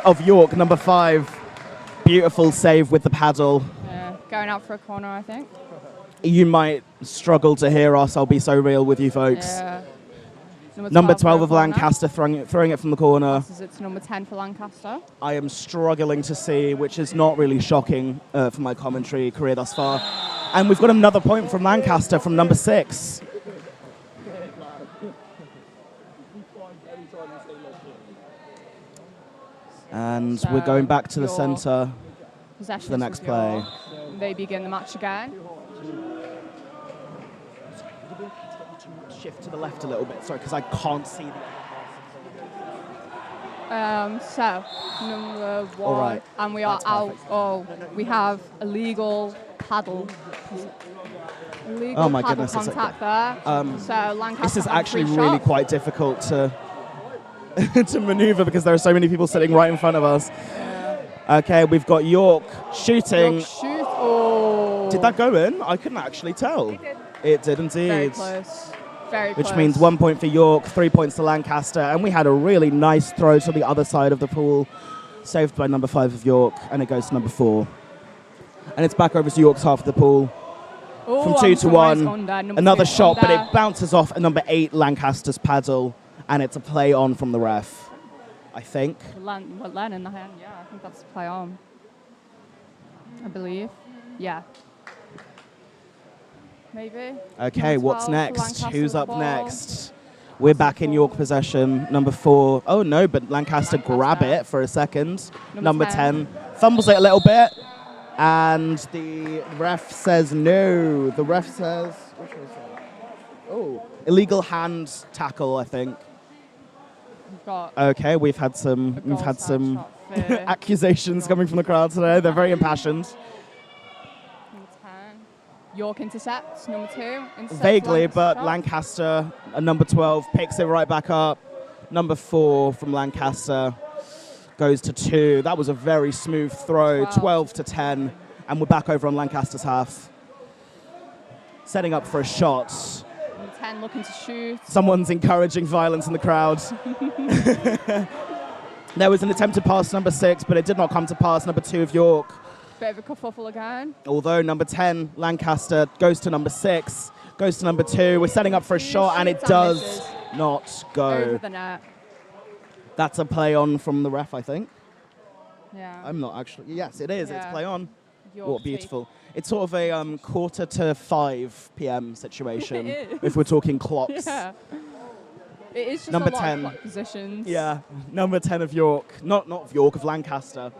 of York, number 5. Beautiful save with the paddle. Yeah, going out for a corner, I think. You might struggle to hear us. I'll be so real with you folks. Yeah. Number 12 for of a corner. Lancaster throwing it from the corner. Passes it to number 10 for Lancaster. I am struggling to see, which is not really shocking for my commentary career thus far. And we've got another point from Lancaster from number 6. And we're going back to the York centre Possession for the is next with play. York. They begin the match again. Shift to the left a little bit, sorry, because I can't see the So, number 1. All right. And we are That's out. perfect. Oh, we have illegal paddle. Illegal Oh my paddle goodness, it's contact there. So Lancaster This is have actually free really shot. quite difficult to to maneuver because there are so many people sitting right in front of us. Okay, we've got York shooting. York shoot. Oh. Did that go in? I couldn't actually tell. It did indeed. Very close. Very Which close. means 1 point for York, 3 points to Lancaster, and we had a really nice throw to the other side of the pool, saved by number 5 of York, and it goes to number 4. And it's back over to York's half of the pool. Oh, From 2 to Antoine's 1, under, number another 2's shot, but under. it bounces off at number 8, Lancaster's paddle, and it's a play on from the ref, I think. Len in the hand, yeah, I think that's play on. I believe. Yeah. Maybe. Okay, Number what's 12 for next? Lancaster Who's with up the ball. next? We're back in York possession. Number 4. Oh no, but Lancaster grab it for a second. Number 10 fumbles it a little bit, and the ref says no. The ref says, what should I say? Oh, illegal hand tackle, I think. We've got Okay, we've had some accusations coming from the crowd today. They're very impassioned. number 10. York intercepts. Number 2. Intercepts Vaguely, but shot. Lancaster, number 12, picks it right back up. Number 4 from Lancaster goes to 2. That was a very smooth throw, 12 to 10. And we're back over on Lancaster's half. Setting up for a shot. Number 10 looking to shoot. Someone's encouraging violence in the crowd. There was an attempted pass to number 6, but it did not come to pass. Number 2 of York. Bit of a kerfuffle again. Although number 10, Lancaster, goes to number 6, goes to number 2. We're setting up for a shot, and it does not go. Over the net. That's a play on from the ref, I think. Yeah. I'm not actually. Yes, it is. It's Yeah. play on. York What beautiful. It's sort of a quarter to 5 p.m. situation. It is. If we're talking clocks. Yeah. It is just Number a lot 10. of clock positions. Yeah, number 10 of York. Not of York, of Lancaster.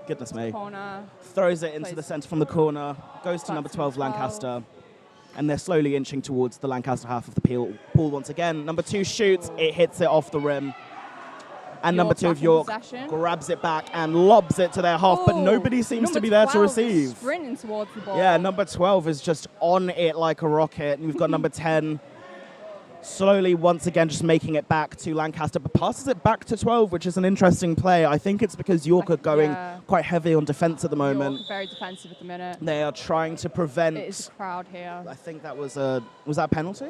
Goodness me. Corner. Throws it into the centre from the corner. Goes to number 12, Lancaster. And they're slowly inching towards the Lancaster half of the pool once again. Number 2 shoots. It hits it off the rim. And number 2 of York grabs it back and lobs it to their half, but nobody seems to be there to receive. Sprinting towards the ball. Yeah, number 12 is just on it like a rocket. And we've got number 10 slowly once again just making it back to Lancaster, but passes it back to 12, which is an interesting play. I think it's because York are going quite heavy on defence at the moment. York are very defensive at the minute. They are trying to prevent... It is a crowd here. I think that was a... Was that a penalty?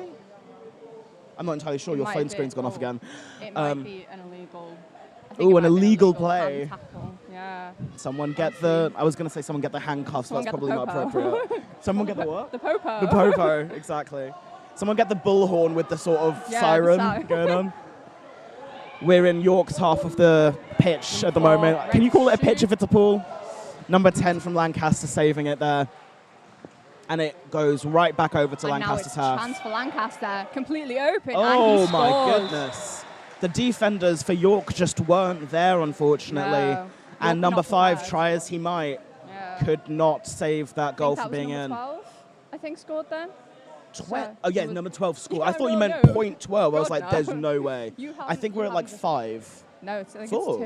I'm not entirely sure. Your phone screen's gone off again. It might be an illegal... Oh, an illegal play. Yeah. Someone get the... I was going to say someone get the handcuffs. Someone That's get the probably not popo. appropriate. Someone get the what? The popo. The popo, exactly. Someone get the bullhorn with the sort of Yeah, siren the siren. going on. We're in York's half of the pitch at the moment. Can you call it a pitch if it's a pool? Number 10 from Lancaster saving it there. And it goes right back over to And Lancaster's now half. it's chance for Lancaster. Completely open. Oh and he my scores. goodness. The defenders for York just weren't there, unfortunately. No. And York number not 5, prepared. try as he might, Yeah. could not save that goal I for think being that was in. number 12, I think, scored then. Oh yeah, number 12 score. Yeah, I thought you no, meant no. point 12. I was God, like, no. there's no way. You I think we're at like 5. No, I think 4.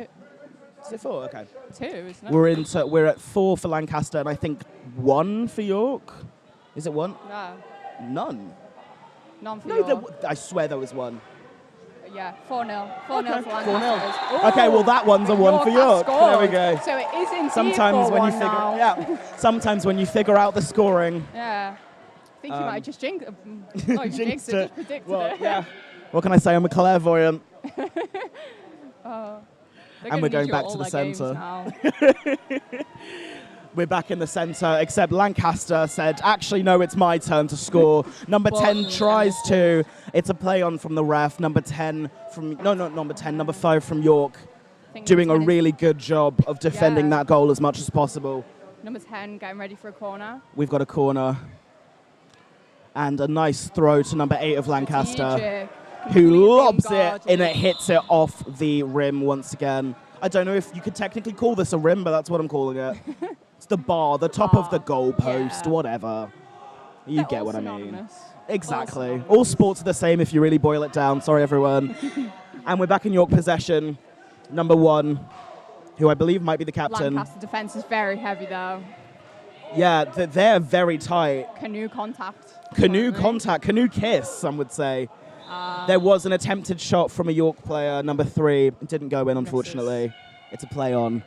it's Is it 4? Okay. 2, isn't it? We're at 4 for Lancaster, and I think 1 for York. Is it 1? No. None. None for No, York. I swear there was 1. Yeah, 4-0. 4-0 for 4-0. Lancaster. Okay, well that one's a 1 for York. There we go. So it is indeed Sometimes when you 4-1 figure, now. sometimes when you figure out the scoring. Yeah. I think you might have just jinxed it. Not even Jinxed jinxed it, it. just predicted Well, it. yeah. What can I say? I'm a clairvoyant. Oh. They're And gonna we're need going you back at to all the their games centre. now. We're back in the centre, except Lancaster said, actually, no, it's my turn to score. Number 10 tries to. It's a play on from the ref. Number 10 from, no, not number 10, number 5 from York, doing a really good job of defending that goal as much as possible. Number 10 getting ready for a corner. We've got a corner. And a nice throw to number 8 of Lancaster, Strategic, who lobs it unguarded. and it hits it off the rim once again. I don't know if you could technically call this a rim, but that's what I'm calling it. It's the bar, the top of the goal post, whatever. You They're get all what I mean. synonymous. Exactly. All sports are the same if you really boil it down. Sorry, everyone. And we're back in York possession. Number 1, who I believe might be the captain. Lancaster defence is very heavy though. Yeah, they're very tight. Canoe contact. Canoe contact, canoe kiss, some would say. There was an attempted shot from a York player, number 3. It didn't go in, unfortunately. It's a play on.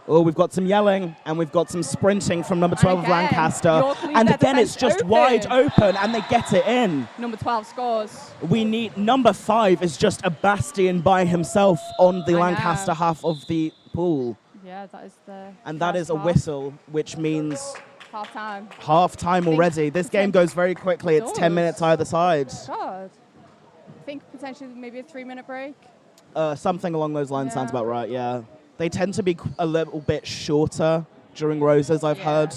Oh, we've got some yelling, and we've got some sprinting from number 12 of Lancaster. York leave And their again, it's defence just open. wide open, and they get it in. Number 12 scores. We need number 5 is just a bastion by himself on the I Lancaster know. half of the pool. Yeah, that is the. And that first is a half. whistle, which means Half time. half time already. This game goes very quickly. It's 10 minutes either side. God. I think potentially maybe a 3-minute break. Something along those lines sounds about right, yeah. They tend to be a little bit shorter during Roses, I've heard.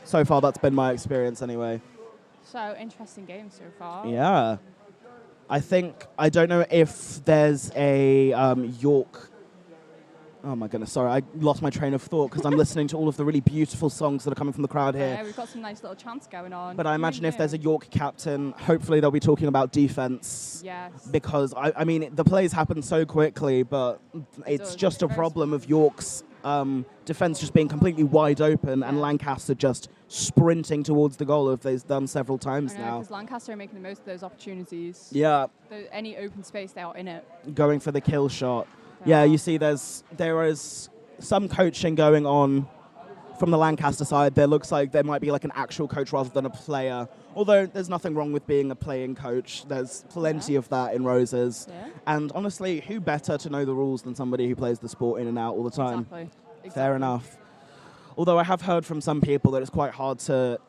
So far, that's been my experience anyway. So, interesting game so far. Yeah. I don't know if there's a York... Oh my goodness, sorry, I lost my train of thought because I'm listening to all of the really beautiful songs that are coming from the crowd here. Yeah, we've got some nice little chants going on. But I imagine if there's a York captain, hopefully they'll be talking about defence. Yes. Because, I mean, the plays happen so quickly, but it's just a problem of York's defence just being completely wide open and Lancaster just sprinting towards the goal, as they've done several times now. Because Lancaster are making the most of those opportunities. Yeah. Any open space, they are in it. Going for the kill shot. Yeah, you see there is some coaching going on from the Lancaster side. There looks like there might be like an actual coach rather than a player. Although there's nothing wrong with being a playing coach. There's plenty of that in Roses. Yeah. And honestly, who better to know the rules than somebody who plays the sport in and out all the time? Exactly. Fair enough. Although I have heard from some people that it's quite hard to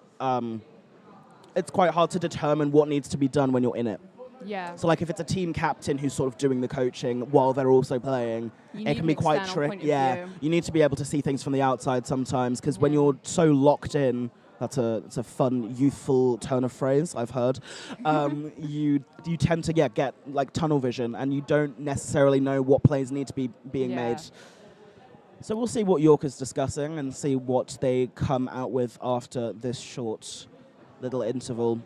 determine what needs to be done when you're in it. Yeah. So, like, if it's a team captain who's sort of doing the coaching while they're also playing, it can be quite tricky. Yeah, you need to be able to see things from the outside sometimes, because when you're so locked in, that's a fun, youthful turn of phrase I've heard. You tend to get like tunnel vision, and you don't necessarily know what plays need to be being made. So we'll see what York is discussing and see what they come out with after this short little interval.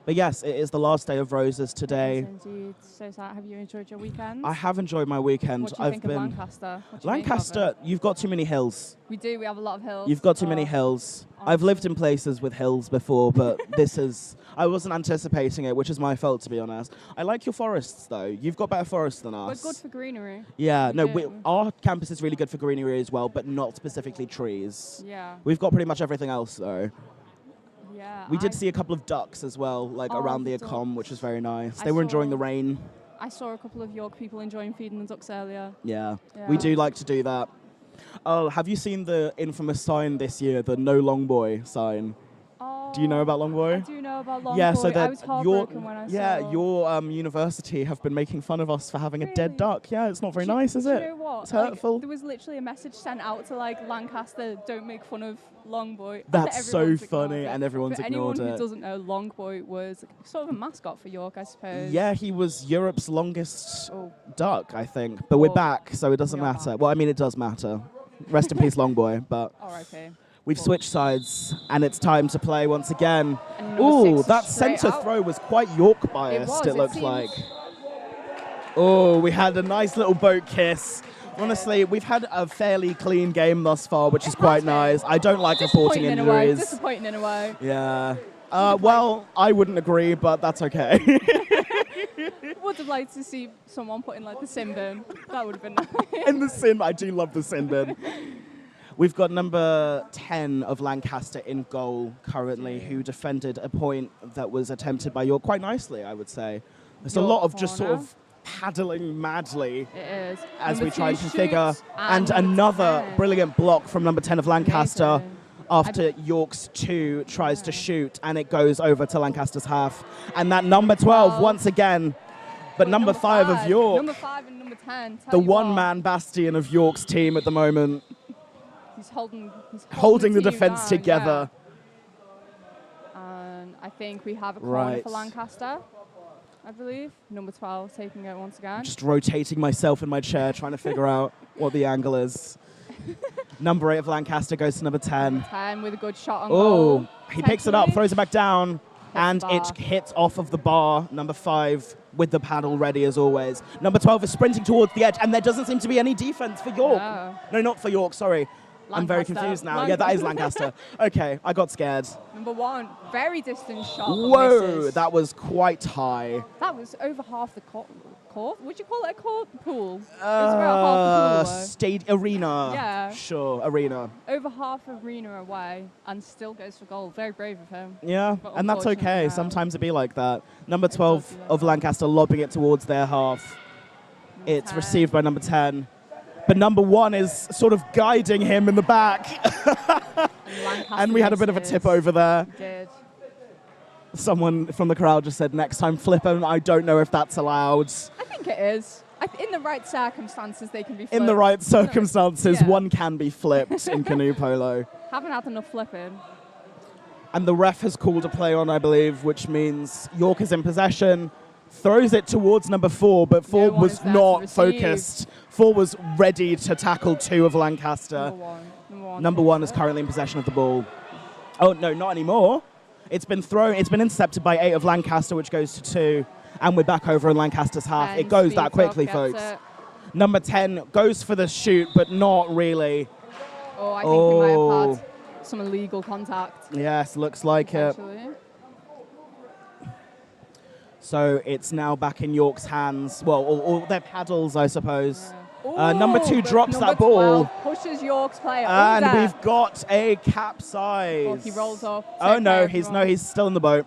But yes, it is the last day of Roses today. Yes, indeed. So sad. Have you enjoyed your weekend? I have enjoyed my weekend. What do you think of Lancaster? Lancaster, you've got too many hills. We do. We have a lot of hills. You've got too many hills. I've lived in places with hills before, but I wasn't anticipating it, which is my fault, to be honest. I like your forests, though. You've got better forests than us. We're good for greenery. Yeah, our campus is really good for greenery as well, but not specifically trees. Yeah. We've got pretty much everything else, though. Yeah. We did see a couple of ducks as well, like around the Ecom, which was very nice. They were enjoying the rain. I saw a couple of York people enjoying feeding the ducks earlier. Yeah, we do like to do that. Oh, have you seen the infamous sign this year, the No Long Boy sign? Do you know about Long Boy? I do know about Long Yeah, Boy. so that I was heartbroken when I saw. Yeah, your university have been making fun of us for having a dead duck. Yeah, it's not very nice, is it? Do you know what? It's hurtful. There was literally a message sent out to Lancaster, don't make fun of Long Boy. That's so funny, and everyone's For ignored anyone it. who doesn't know, Long Boy was sort of a mascot for York, I suppose. Yeah, he was Europe's longest duck, I think. But we're back, so it doesn't matter. Well, I mean, it does matter. Rest in peace, Long Boy. But R.I.P. We've switched sides, and it's time to play once again. Ooh, that centre throw was quite York biased, it looks like. Oh, we had a nice little boat kiss. Honestly, we've had a fairly clean game thus far, which is quite nice. I don't like reporting injuries. Disappointing in a way. Yeah. Well, I wouldn't agree, but that's okay. Would have liked to see someone put in the sin bin. That would have been nice. In the sin, I do love the sin bin. We've got number 10 of Lancaster in goal currently, who defended a point that was attempted by York quite nicely, I would say. There's a lot of just sort of paddling madly as we try and configure. And another brilliant block from number 10 of Lancaster after York's 2 tries to shoot, and it goes over to Lancaster's half. And that number 12 once again, but number 5 of York. Number 5 and number 10. The one-man bastion of York's team at the moment. He's holding the defence together. Yeah. And I think we have a corner for Lancaster, I believe. Number 12 taking it once again. Just rotating myself in my chair, trying to figure out what the angle is. Number 8 of Lancaster goes to number 10. 10 with a good shot on goal. He picks it up, throws it back down, and it hits off of the bar. Number 5 with the paddle ready as always. Number 12 is sprinting towards the edge, and there doesn't seem to be any defence for York. No, not for York, sorry. I'm very confused now. Yeah, that is Lancaster. Okay, I got scared. Number 1, very distant shot. Whoa, that was quite high. That was over half the court. Would you call it a court? Pool? It was about half the pool away. Arena. Yeah. Sure, arena. Over half arena away, and still goes for goal. Very brave of him. Yeah, and that's okay. Sometimes it be like that. Number 12 of Lancaster lobbing it towards their half. It's received by number 10. But number 1 is sort of guiding him in the back. And we had a bit of a tip over there. Did. Someone from the crowd just said, next time flip him. I don't know if that's allowed. I think it is. In the right circumstances, they can be flipped. In the right circumstances, one can be flipped in canoe polo. Haven't had enough flipping. And the ref has called a play on, I believe, which means York is in possession. throws it towards number 4, but 4 one is was there to not receive. focused. 4 was ready to tackle 2 of Lancaster. Number 1 is currently in possession of the ball. Oh, no, not anymore. It's been thrown. It's been intercepted by 8 of Lancaster, which goes to 2. And we're back over in Lancaster's half. And it goes that speeds quickly, up, folks. gets it. Number 10 goes for the shoot, but not really. Oh, I think he might have had some illegal contact. Yes, looks like it. Actually. So it's now back in York's hands. Well, or their paddles, I suppose. Number 2 drops number that ball. 12 pushes York's player. And under. we've got a capsize. Oh, he rolls off. Oh Take no, care, he's everyone. still in the boat.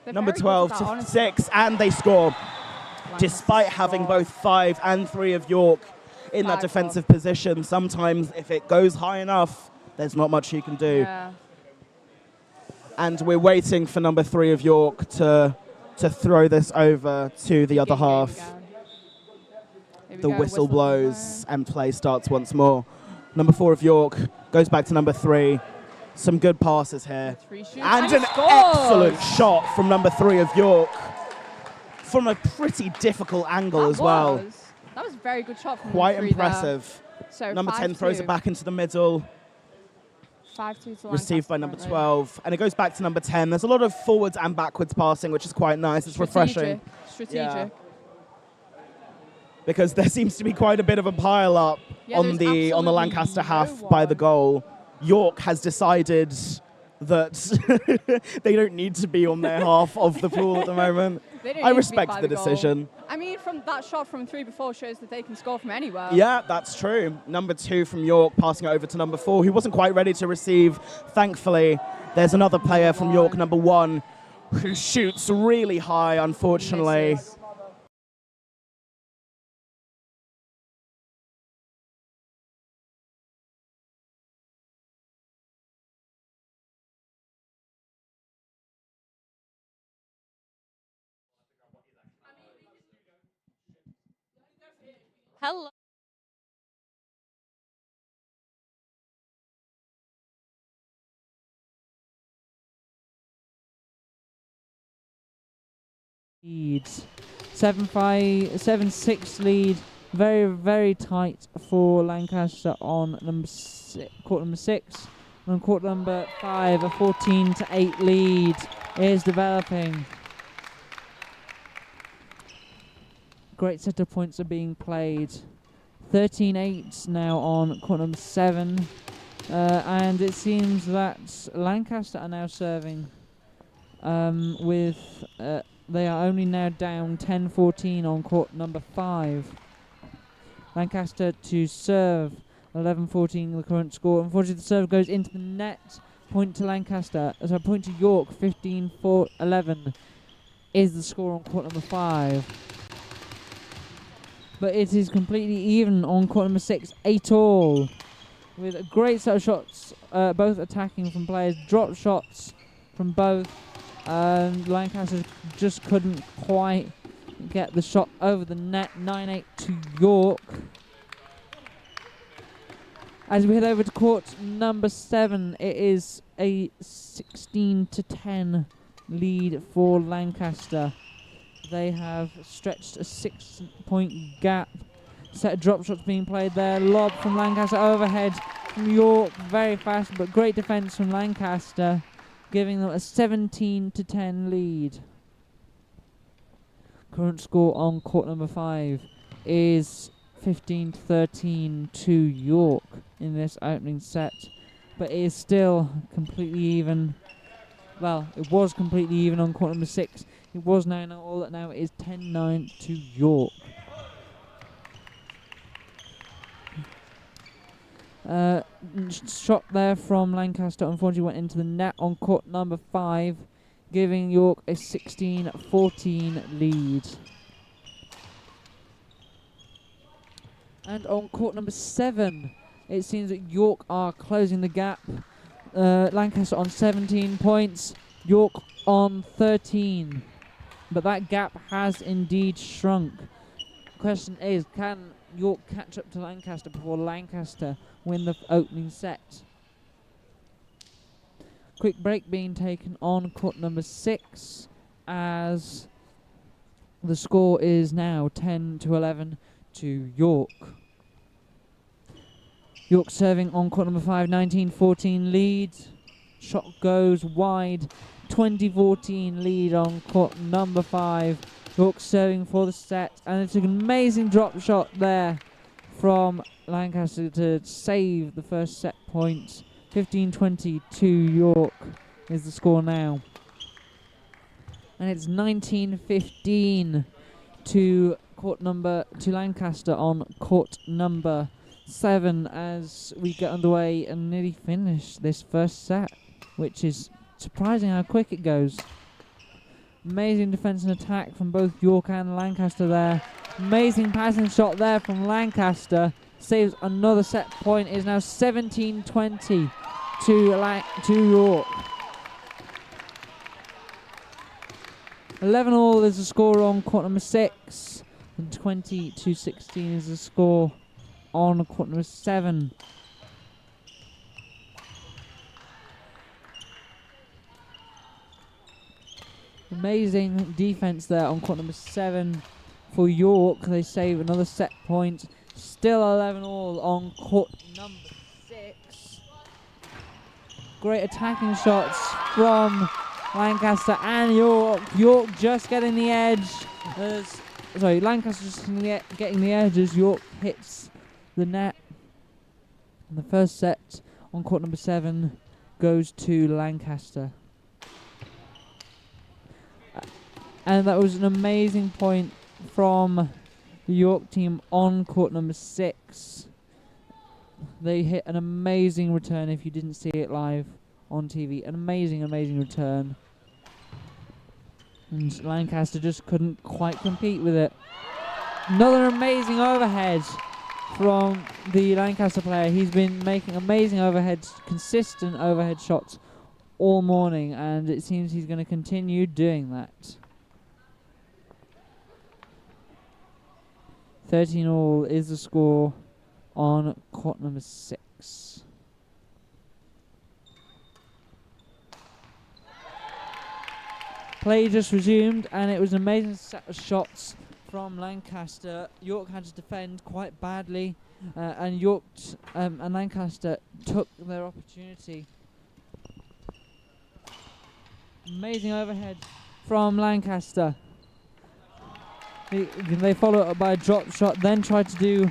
They're Number very good 12 at to that, honestly. 6, and they score. Despite having both 5 and 3 of York in that defensive position, sometimes if it goes high enough, there's not much you can do. Yeah. And we're waiting for number 3 of York to throw this over to the other half. The whistle blows and play starts once more. Number 4 of York goes back to number 3. Some good passes here. And an excellent shot from number 3 of York from a pretty difficult angle as well. That was a very good shot from Quite number 3 impressive. there. So Number 10 throws 5-2. it back into the middle. 5-2 to Received by Lancaster number currently. 12. And it goes back to number 10. There's a lot of forwards and backwards passing, which is quite nice. It's refreshing. Strategic. Yeah. Because there seems to be quite a bit of a pile up Yeah, on there's the absolutely Lancaster no half one. by the goal. York has decided that they don't need to be on their half of the pool at the moment. They don't I need to be respect by the goal. decision. I mean, from that shot from 3 before shows that they can score from anywhere. Yeah, that's true. Number 2 from York passing it over to number 4, who wasn't quite ready to receive. Thankfully, there's another player from York, number 1, who shoots really high, unfortunately. Misses. Hello. Leads 7-6 lead. Very, very tight for Lancaster on court number 6. On court number 5, a 14-8 lead is developing. Great set of points are being played. 13-8 now on court number 7. And it seems that Lancaster are now serving with... they are only now down 10-14 on court number 5. Lancaster to serve 11-14 the current score. Unfortunately, the serve goes into the net. Point to Lancaster. So point to York. 15-11 is the score on court number 5. But it is completely even on court number 6. 8-all. With a great set of shots, both attacking from players. Drop shots from both. Lancaster just couldn't quite get the shot over the net. 9-8 to York. As we head over to court number 7, it is a 16-10 lead for Lancaster. They have stretched a 6-point gap. Set of drop shots being played there. Lob from Lancaster overhead from York. Very fast, but great defence from Lancaster, giving them a 17-10 lead. Current score on court number 5 is 15-13 to York in this opening set, but it is still completely even. Well, it was completely even on court number 6. It was 9-0, all that now it is 10-9 to York. Shot there from Lancaster unfortunately went into the net on court number 5, giving York a 16-14 lead. And on court number 7, it seems that York are closing the gap. Lancaster on 17 points, York on 13. But that gap has indeed shrunk. Question is, can York catch up to Lancaster before Lancaster win the opening set? Quick break being taken on court number 6 as The score is now 10-11 to York. York serving on court number 5, 19-14 lead. Shot goes wide, 20-14 lead on court number 5. York serving for the set, and it's an amazing drop shot there from Lancaster to save the first set point. 15-20 to York is the score now. And it's 19-15 to Lancaster on court number 7 as we get underway and nearly finish this first set, which is surprising how quick it goes. Amazing defence and attack from both York and Lancaster there. Amazing passing shot there from Lancaster. Saves another set point. It is now 17-20 to York. 11-all is the score on court number 6. And 20-16 is the score on court number 7. Amazing defence there on court number 7 for York. They save another set point. Still 11-all on court number 6. Great attacking shots from Lancaster and York. York just getting the edge. Lancaster just getting the edge as York hits the net. And the first set on court number 7 goes to Lancaster. And that was an amazing point from the York team on court number 6. They hit an amazing return if you didn't see it live on TV. An amazing, amazing return. And Lancaster just couldn't quite compete with it. Another amazing overhead from the Lancaster player. He's been making amazing overheads, consistent overhead shots all morning, and it seems he's going to continue doing that. 13-all is the score on court number 6. Play just resumed, and it was an amazing set of shots from Lancaster. York had to defend quite badly, and Lancaster took their opportunity. Amazing overhead from Lancaster. They follow it up by a drop shot, then tried to do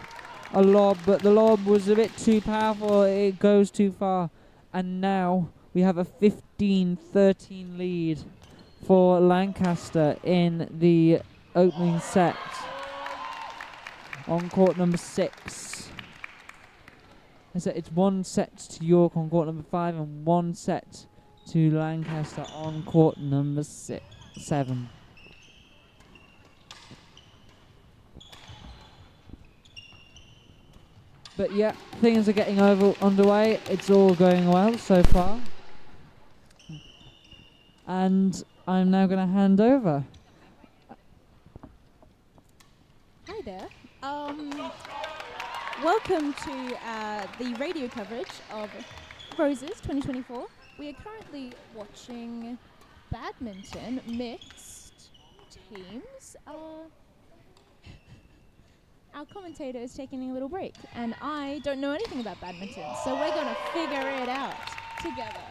a lob, but the lob was a bit too powerful. It goes too far, and now we have a 15-13 lead for Lancaster in the opening set on court number 6. It's one set to York on court number 5 and one set to Lancaster on court number 7. But yeah, things are getting underway. It's all going well so far. And I'm now going to hand over. Hi there. Welcome to the radio coverage of Roses 2024. We are currently watching badminton mixed teams. Our commentator is taking a little break, and I don't know anything about badminton, so we're going to figure it out together.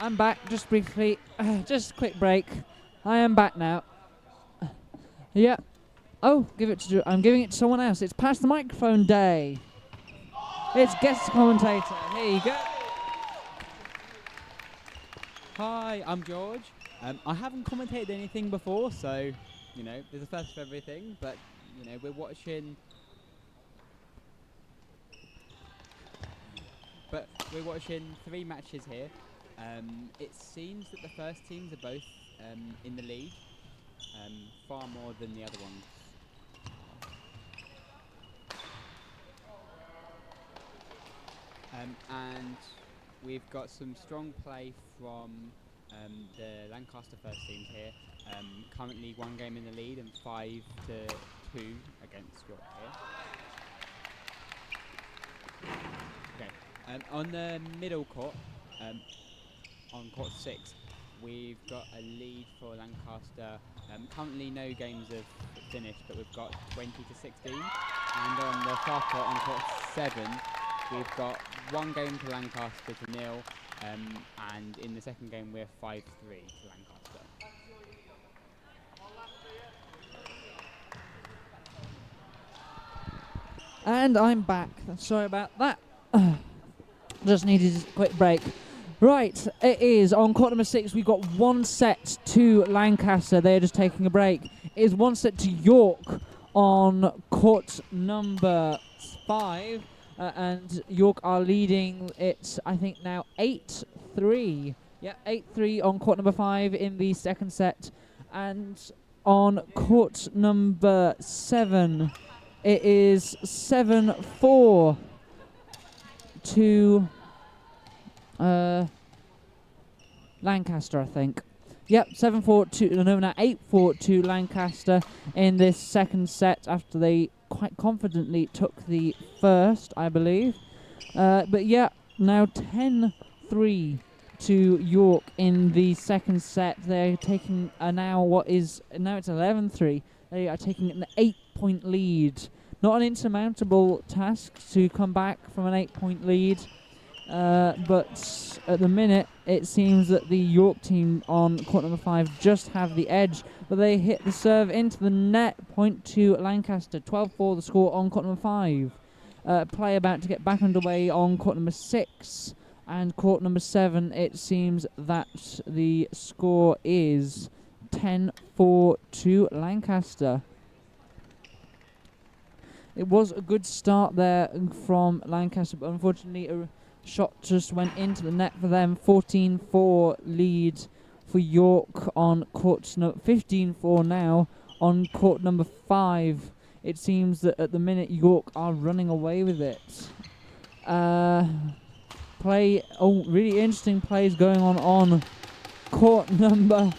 I'm back, just briefly. Just a quick break. I am back now. Yeah. Oh, I'm giving it to someone else. It's Pass the Microphone Day. It's guest commentator. Here you go. Hi, I'm George. I haven't commentated anything before, so, there's a first for everything, but, we're watching 3 matches here. It seems that the first teams are both in the lead, far more than the other ones. And we've got some strong play from the Lancaster first teams here. Currently 1 game in the lead and 5-2 against York here. Okay. On the middle court, on court 6, We've got a lead for Lancaster. Currently no games have finished, but we've got 20 to 16. And on the far court, on court 7, we've got one game to Lancaster to 0. And in the second game, we're 5-3 to Lancaster. And I'm back. Sorry about that. Just needed a quick break. Right, it is on court number 6. We've got 1 set to Lancaster. They're just taking a break. It is 1 set to York on court number 5. And York are leading it, I think, now 8-3. Yeah, 8-3 on court number 5 in the second set. And on court number 7, it is 7-4 to Lancaster, I think. Yep, 7-4 to, no, now 8-4 to Lancaster in this second set after they quite confidently took the first, I believe. But yeah, now 10-3 to York in the second set. They're taking now it's 11-3. They are taking an 8-point lead. Not an insurmountable task to come back from an 8-point lead. But at the minute, it seems that the York team on court number 5 just have the edge. But they hit the serve into the net. Point to Lancaster. 12-4 the score on court number 5. Play about to get back underway on court number 6. And court number 7, it seems that the score is 10-4 to Lancaster. It was a good start there from Lancaster, but unfortunately a shot just went into the net for them. 14-4 lead for York on court number 15-4 now on court number 5. It seems that at the minute York are running away with it. Really interesting plays going on court number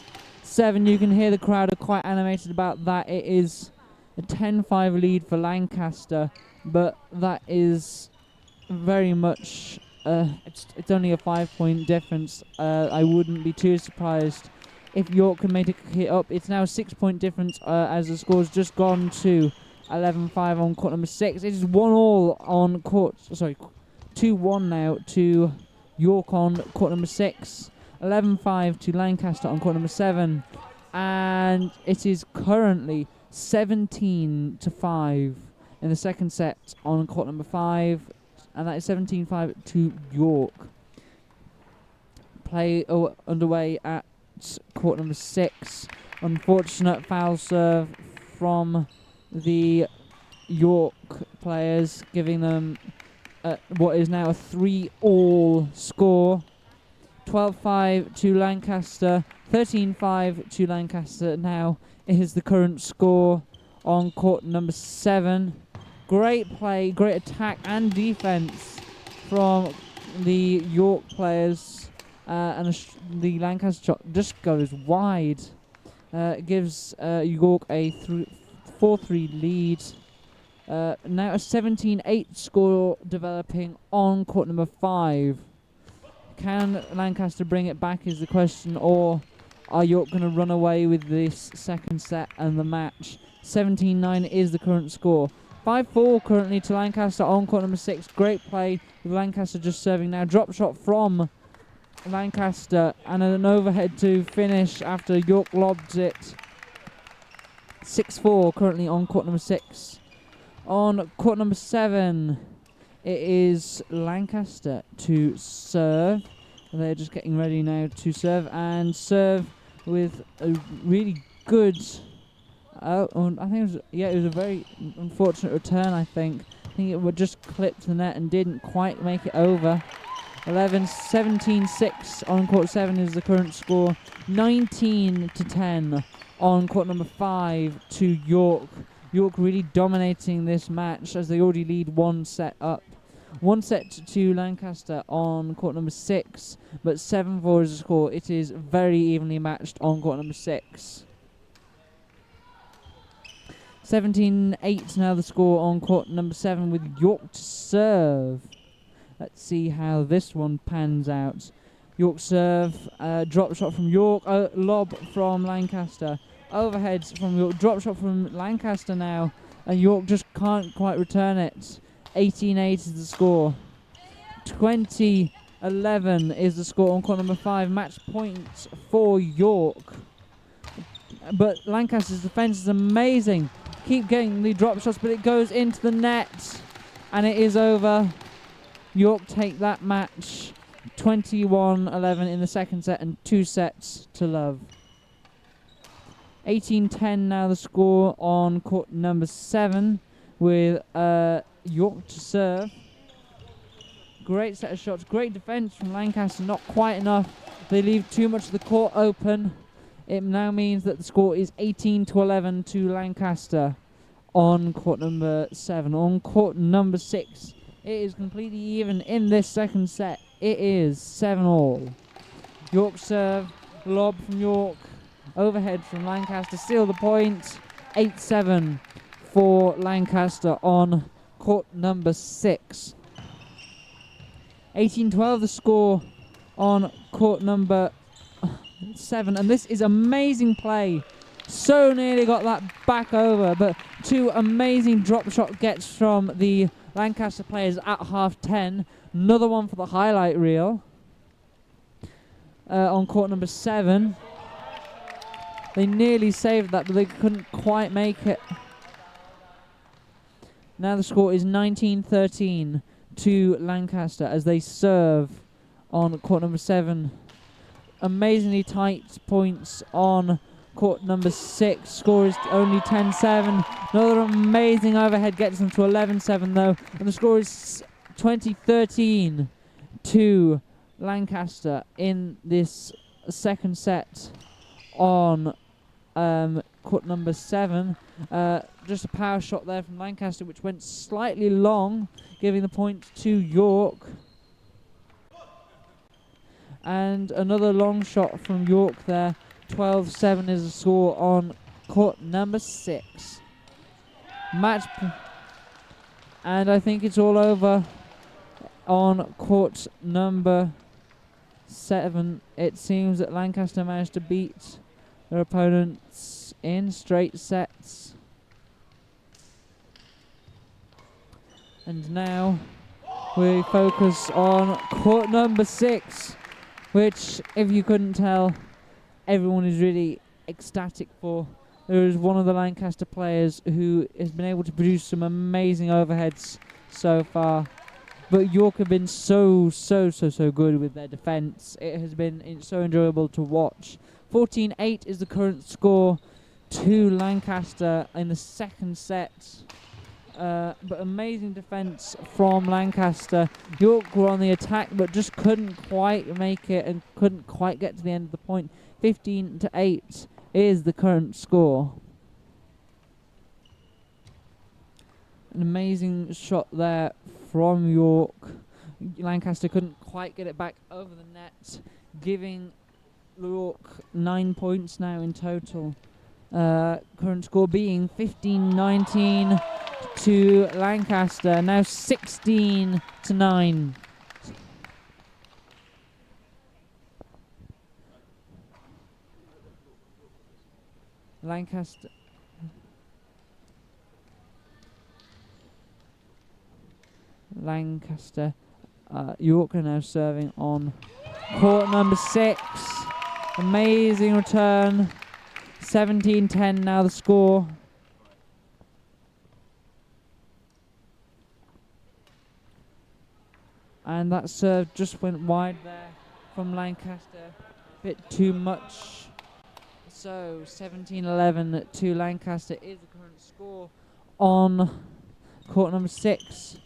7. You can hear the crowd are quite animated about that. It is a 10-5 lead for Lancaster, but that is very much it's only a 5-point difference. I wouldn't be too surprised if York can make it up. It's now a 6-point difference as the score's just gone to 11-5 on court number 6. It is 1-all on court, 2-1 now to York on court number 6. 11-5 to Lancaster on court number 7. And it is currently 17-5 in the second set on court number 5. And that is 17-5 to York. Play underway at court number 6. Unfortunate foul serve from the York players, giving them what is now a 3-all score. 12-5 to Lancaster. 13-5 to Lancaster now is the current score on court number 7. Great play, great attack and defense from the York players, and the Lancaster shot just goes wide. Gives York a 4-3 lead. Now a 17-8 score developing on court number 5. Can Lancaster bring it back is the question, or are York going to run away with this second set and the match? 17-9 is the current score. 5-4 currently to Lancaster on court number 6. Great play with Lancaster just serving now. Drop shot from Lancaster and an overhead to finish after York lobbed it. 6-4 currently on court number 6. On court number 7, it is Lancaster to serve. They're just getting ready now to serve, and serve with a really good... I think it was a very unfortunate return, I think. I think it would just clip the net and didn't quite make it over. 17-6 on court 7 is the current score. 19-10 on court number 5 to York. York really dominating this match as they already lead 1 set up. 1 set to Lancaster on court number 6, but 7-4 is the score. It is very evenly matched on court number 6. 17-8 now the score on court number 7 with York to serve. Let's see how this one pans out. York serve, drop shot from York, lob from Lancaster. Overheads from York, drop shot from Lancaster now, and York just can't quite return it. 18-8 is the score. 20-11 is the score on court number 5. Match points for York. But Lancaster's defence is amazing. Keep getting the drop shots, but it goes into the net, and it is over. York take that match 21-11 in the second set and 2 sets to love. 18-10 now the score on court number 7 with York to serve. Great set of shots, great defence from Lancaster, not quite enough. They leave too much of the court open. It now means that the score is 18-11 to Lancaster on court number 7. On court number 6, it is completely even in this second set. It is 7-all. York serve, lob from York, overhead from Lancaster, steal the point. 8-7 for Lancaster on court number 6. 18-12 the score on court number 7, and this is amazing play. So nearly got that back over, but 2 amazing drop shot gets from the Lancaster players at half 10. Another one for the highlight reel on court number 7. They nearly saved that, but they couldn't quite make it. Now the score is 19-13 to Lancaster as they serve on court number 7. Amazingly tight points on court number 6. Score is only 10-7. Another amazing overhead gets them to 11-7 though, and the score is 20-13 to Lancaster in this second set on court number 7. Just a power shot there from Lancaster which went slightly long, giving the point to York. And another long shot from York there. 12-7 is the score on court number 6. And I think it's all over on court number 7. It seems that Lancaster managed to beat their opponents in straight sets. And now we focus on court number 6, which, if you couldn't tell, everyone is really ecstatic for. There is one of the Lancaster players who has been able to produce some amazing overheads so far. But York have been so good with their defence. It has been so enjoyable to watch. 14-8 is the current score to Lancaster in the second set. But amazing defence from Lancaster. York were on the attack but just couldn't quite make it and couldn't quite get to the end of the point. 15-8 is the current score. An amazing shot there from York. Lancaster couldn't quite get it back over the net, giving York 9 points now in total. Current score being 15-19 to Lancaster, now 16-9. Lancaster. York are now serving on court number 6. Amazing return. 17-10 now the score. And that serve just went wide there from Lancaster. Bit too much. So 17-11 to Lancaster is the current score on court number 6.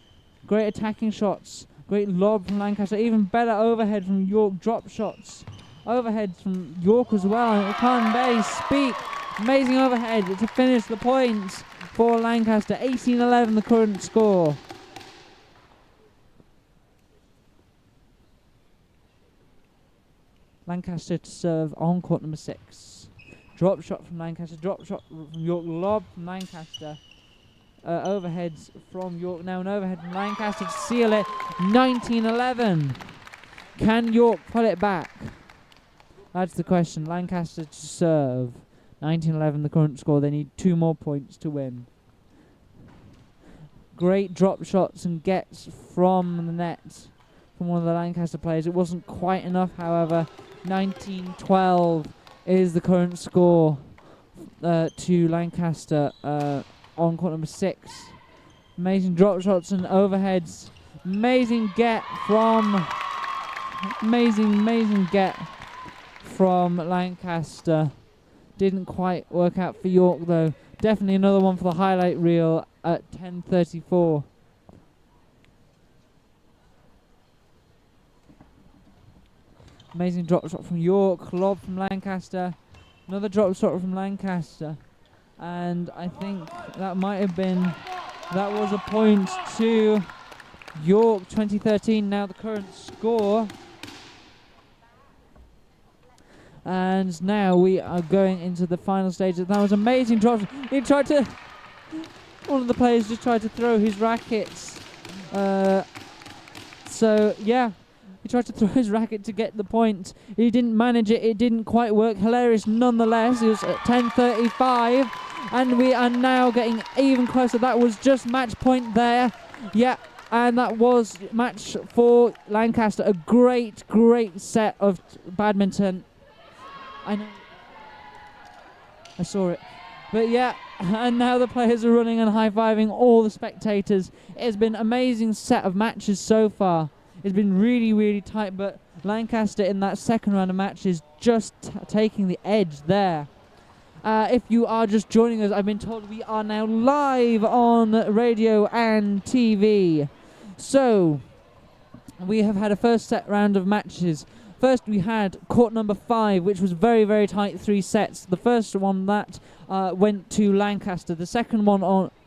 Great attacking shots. Great lob from Lancaster. Even better overhead from York. Drop shots. Overhead from York as well. I can't barely speak. Amazing overhead to finish the points for Lancaster. 18-11 the current score. Lancaster to serve on court number 6. Drop shot from Lancaster. Drop shot from York. Lob from Lancaster. Overheads from York. Now an overhead from Lancaster to seal it. 19-11. Can York pull it back? That's the question. Lancaster to serve. 19-11 the current score. They need 2 more points to win. Great drop shots and gets from the net from one of the Lancaster players. It wasn't quite enough, however. 19-12 is the current score to Lancaster on court number 6. Amazing drop shots and overheads. Amazing get from Lancaster. Didn't quite work out for York though. Definitely another one for the highlight reel at 10:34. Amazing drop shot from York, lob from Lancaster, another drop shot from Lancaster, and I think that was a point to York. 2013 now the current score. And now we are going into the final stages. That was amazing drop. One of the players just tried to throw his rackets. So yeah, he tried to throw his racket to get the point. He didn't manage it. It didn't quite work. Hilarious nonetheless. It was at 10:35, and we are now getting even closer. That was just match point there. Yeah. And that was match for Lancaster. A great set of badminton. I know. I saw it. But yeah, and now the players are running and high-fiving all the spectators. It's been an amazing set of matches so far. It's been really tight, but Lancaster in that second round of matches just taking the edge there. If you are just joining us, I've been told we are now live on radio and TV. So, we have had a first set round of matches. First, we had court number 5, which was very tight, 3 sets. The first one that went to Lancaster. The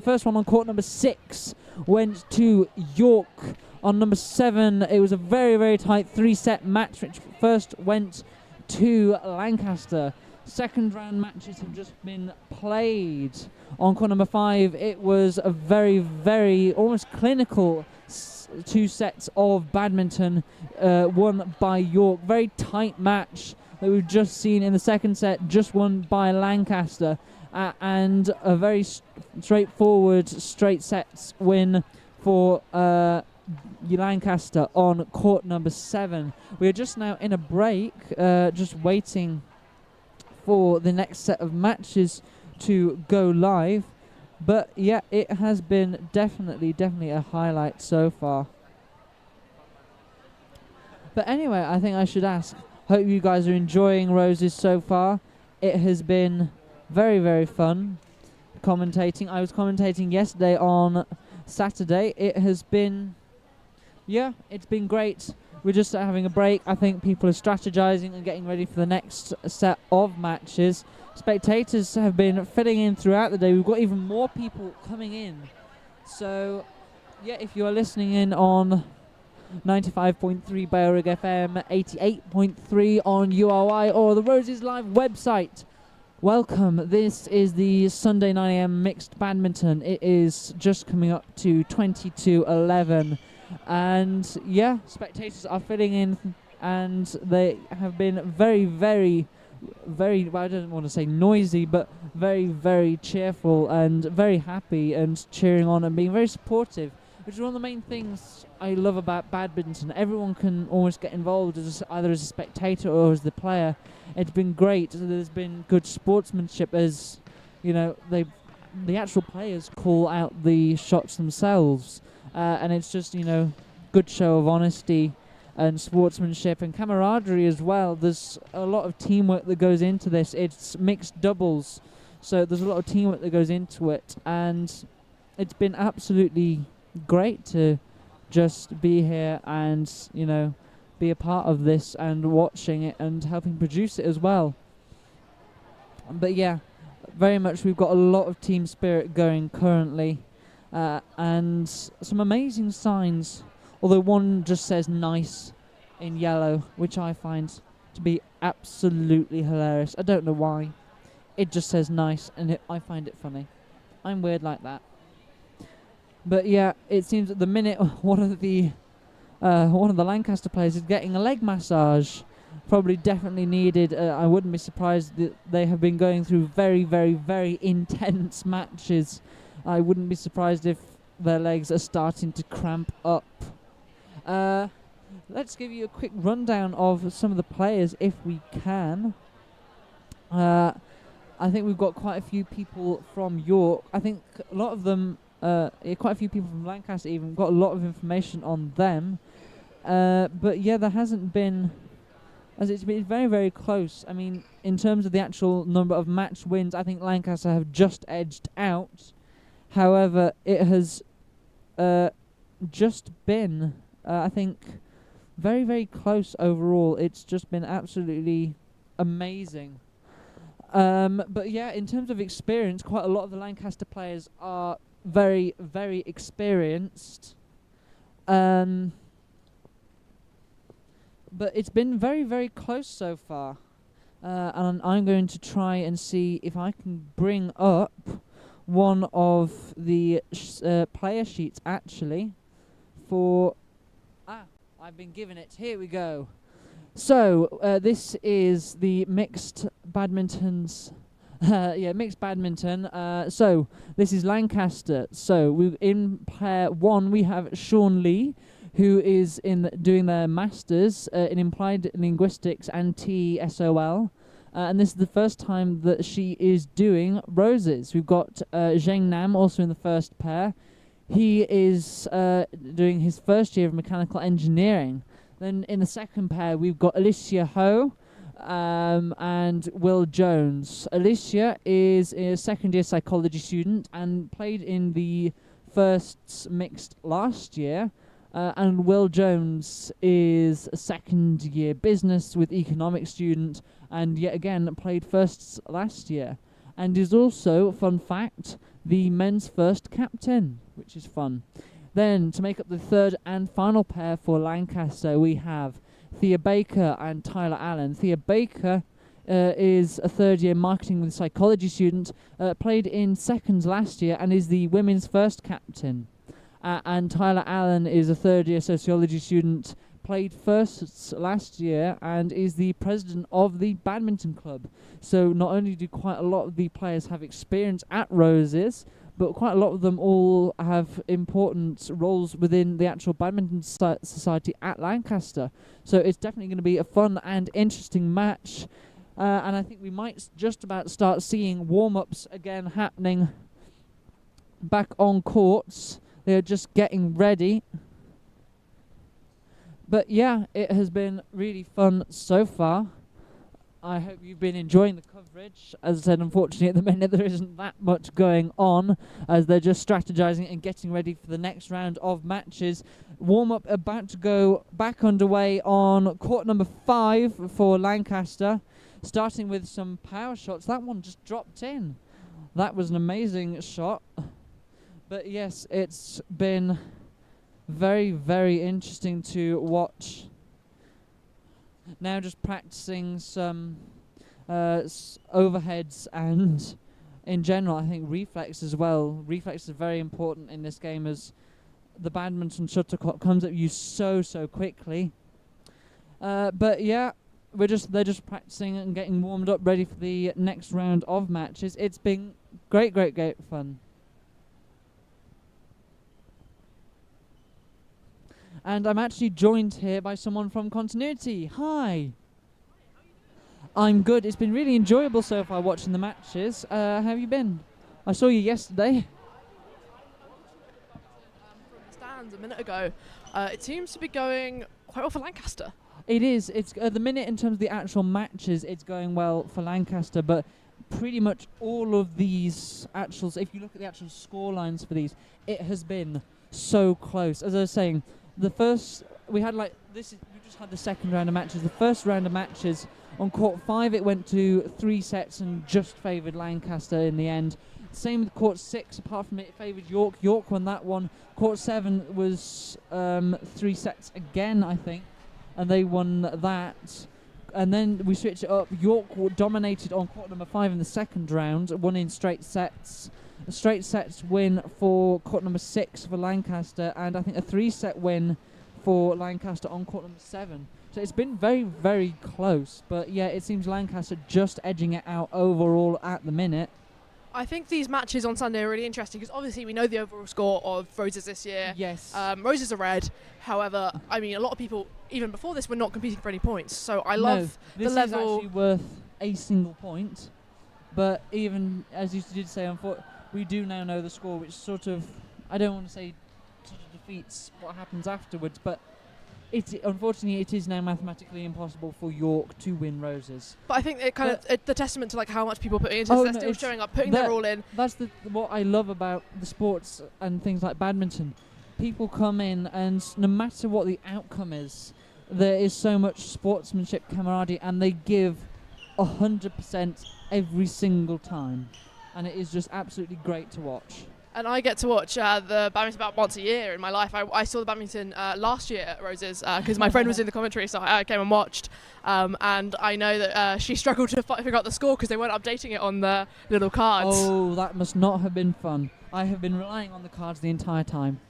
first one on court number 6 went to York. On number 7, it was a very tight 3-set match, which first went to Lancaster. Second round matches have just been played. On court number 5, it was a very almost clinical 2 sets of badminton won by York. Very tight match that we've just seen in the second set, just won by Lancaster, and a very straightforward straight sets win for Lancaster on court number 7. We are just now in a break, just waiting for the next set of matches to go live. But yeah, it has been definitely a highlight so far. But anyway, I think I should ask, hope you guys are enjoying Roses so far. It has been very fun commentating. I was commentating yesterday on Saturday. It has been, it's been great. We're just having a break. I think people are strategizing and getting ready for the next set of matches. Spectators have been filling in throughout the day. We've got even more people coming in. So, yeah, if you are listening in on 95.3 Ballroom FM, 88.3 on URI or the Roses Live website, welcome. This is the Sunday 9 a.m. mixed badminton. It is just coming up to 20:11. And yeah, spectators are filling in, and they have been very, well, I don't want to say noisy, but very cheerful and very happy and cheering on and being very supportive, which is one of the main things I love about badminton. Everyone can almost get involved either as a spectator or as the player. It's been great. There's been good sportsmanship, as you know, the actual players call out the shots themselves. And it's just, good show of honesty and sportsmanship and camaraderie as well. There's a lot of teamwork that goes into this. It's mixed doubles, so there's a lot of teamwork that goes into it. And it's been absolutely great to just be here and, be a part of this and watching it and helping produce it as well. But yeah, very much we've got a lot of team spirit going currently. And some amazing signs, although one just says nice in yellow, which I find to be absolutely hilarious. I don't know why. It just says nice, and I find it funny. I'm weird like that. But yeah, it seems at the minute one of the one of the Lancaster players is getting a leg massage. Probably definitely needed. I wouldn't be surprised that they have been going through very, very, very intense matches. I wouldn't be surprised if their legs are starting to cramp up. Let's give you a quick rundown of some of the players if we can. I think we've got quite a few people from York. I think a lot of them, quite a few people from Lancaster even, got a lot of information on them. But yeah, there hasn't been, as it's been very, very close. I mean, in terms of the actual number of match wins, I think Lancaster have just edged out. However, it has just been, I think, very, very close overall. It's just been absolutely amazing. But yeah, in terms of experience, quite a lot of the Lancaster players are very, very experienced. But it's been very, very close so far. And I'm going to try and see if I can bring up one of the player sheets, actually, for... I've been given it. Here we go. So, this is the mixed badmintons. Mixed badminton. So, this is Lancaster. So, in pair 1, we have Sean Lee, who is doing their Masters in Implied Linguistics and TESOL. And this is the first time that she is doing roses. We've got Zheng Nam also in the first pair. He is doing his first year of mechanical engineering. Then in the second pair, we've got Alicia Ho and Will Jones. Alicia is a second-year psychology student and played in the first mixed last year. And Will Jones is a second-year business with economics student and yet again played firsts last year. And is also, fun fact, the men's first captain, which is fun. Then, to make up the third and final pair for Lancaster, we have Thea Baker and Tyler Allen. Thea Baker is a third-year marketing with psychology student, played in seconds last year, and is the women's first captain. And Tyler Allen is a third-year sociology student, played firsts last year, and is the president of the badminton club. So not only do quite a lot of the players have experience at Roses, but quite a lot of them all have important roles within the actual badminton society at Lancaster. So it's definitely going to be a fun and interesting match. And I think we might just about start seeing warm-ups again happening back on courts. They're just getting ready. But yeah, it has been really fun so far. I hope you've been enjoying the coverage. As I said, unfortunately at the minute there isn't that much going on, as they're just strategizing and getting ready for the next round of matches. Warm-up about to go back underway on court number 5 for Lancaster, starting with some power shots. That one just dropped in. That was an amazing shot. But yes, it's been very, very interesting to watch. Now just practicing some overheads and in general I think reflex as well. Reflex is very important in this game as the badminton shuttlecock comes at you so quickly. But yeah, they're just practicing and getting warmed up ready for the next round of matches. It's been great fun. And I'm actually joined here by someone from Continuity. Hi. I'm good. It's been really enjoyable so far watching the matches. How have you been? I saw you yesterday. From the stands a minute ago. It seems to be going quite well for Lancaster. It is. It's at the minute in terms of the actual matches, it's going well for Lancaster, but pretty much all of these actuals, if you look at the actual score lines for these, it has been so close. As I was saying, we just had the second round of matches. The first round of matches on court 5, it went to 3 sets and just favoured Lancaster in the end. Same with court 6, apart from it favoured York. York won that one. Court 7 was 3 sets again, I think, and they won that. And then we switched it up. York dominated on court number 5 in the second round, won in straight sets. A straight sets win for court number 6 for Lancaster, and I think a 3-set win for Lancaster on court number 7. So it's been very, very close. But yeah, it seems Lancaster just edging it out overall at the minute. I think these matches on Sunday are really interesting because obviously we know the overall score of Roses this year. Yes. Roses are red. However, I mean, a lot of people, even before this, were not competing for any points. So I love the level. This is actually worth a single point. But even, as you did say, we do now know the score, which sort of, I don't want to say sort of defeats what happens afterwards, but unfortunately it is now mathematically impossible for York to win Roses. But I think it kind of the testament to like how much people put into this. They're still showing up, putting their all in. That's what I love about the sports and things like badminton. People come in, and no matter what the outcome is, there is so much sportsmanship, camaraderie, and they give 100% every single time, and it is just absolutely great to watch. And I get to watch the badminton about once a year in my life. I saw the badminton last year at Roses because my friend was in the commentary, so I came and watched. And I know that she struggled to figure out the score because they weren't updating it on the little cards. Oh, that must not have been fun. I have been relying on the cards the entire time.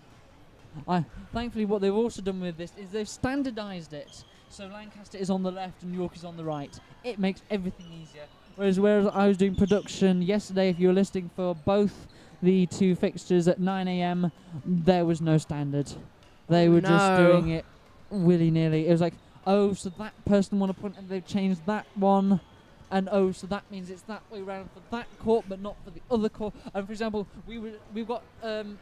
Thankfully, what they've also done with this is they've standardised it. So Lancaster is on the left and York is on the right. It makes everything easier. Whereas I was doing production yesterday, if you were listening for both the two fixtures at 9 a.m, there was no standard. They were just doing it willy-nilly. It was like, oh, so that person won a point and they've changed that one. And oh, so that means it's that way around for that court, but not for the other court. And for example, we've got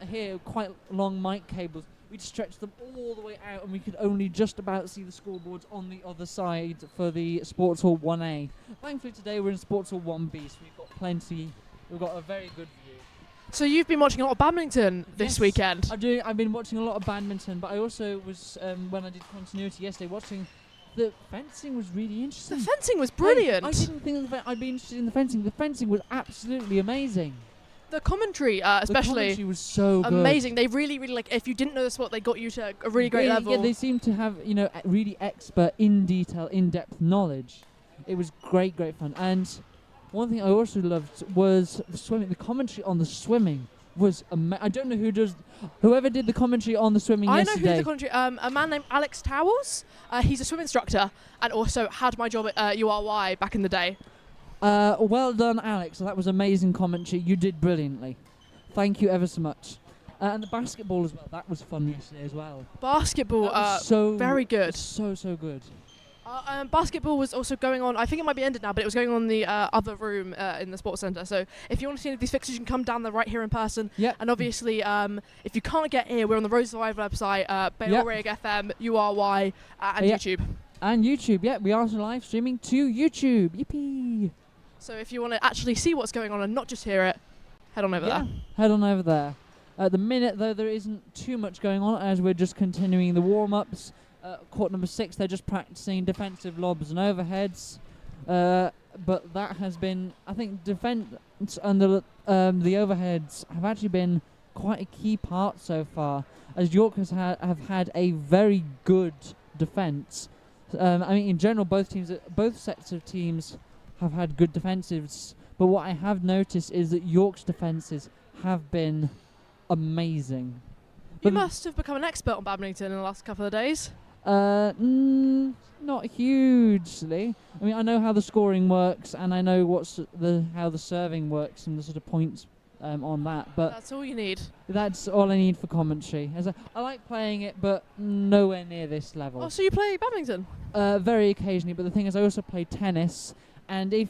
here quite long mic cables. We'd stretch them all the way out, and we could only just about see the scoreboards on the other side for the Sports Hall 1A. Thankfully, today we're in Sports Hall 1B, so we've got plenty. We've got a very good view. So you've been watching a lot of badminton this weekend? I've been watching a lot of badminton, but I also was, when I did continuity yesterday, watching the fencing was really interesting. The fencing was brilliant. I didn't think I'd be interested in the fencing. The fencing was absolutely amazing. The commentary, especially, the commentary was so good. Amazing. They really, really if you didn't know the sport, they got you to a really great level. Yeah, they seem to have, really expert, in detail, in-depth knowledge. It was great fun. And one thing I also loved was the swimming. The commentary on the swimming was I don't know whoever did the commentary on the swimming yesterday. I know who did the commentary. A man named Alex Towers. He's a swim instructor and also had my job at URY back in the day. Well done, Alex. That was amazing commentary. You did brilliantly. Thank you ever so much. And the basketball as well. That was fun yesterday as well. Basketball, very good. So good. Basketball was also going on. I think it might be ended now, but it was going on in the other room in the sports centre. So if you want to see any of these fixtures, you can come down there right here in person. Yeah. And obviously, if you can't get here, we're on the Rose Live website, Ballroom FM, URY, and YouTube. And YouTube, yeah. We are live streaming to YouTube. Yippee! So if you want to actually see what's going on and not just hear it, head on over there. Head on over there. At the minute, though, there isn't too much going on as we're just continuing the warm-ups. Court number 6, they're just practicing defensive lobs and overheads. But that has been, I think, defense and the overheads have actually been quite a key part so far, as York have had a very good defence. I mean, in general, both sets of teams have had good defensives, but what I have noticed is that York's defences have been amazing. You must have become an expert on badminton in the last couple of days. Not hugely. I mean, I know how the scoring works, and I know how the serving works and the sort of points on that. But that's all you need. That's all I need for commentary. I like playing it, but nowhere near this level. Oh, so you play badminton? Very occasionally, but the thing is, I also play tennis. And if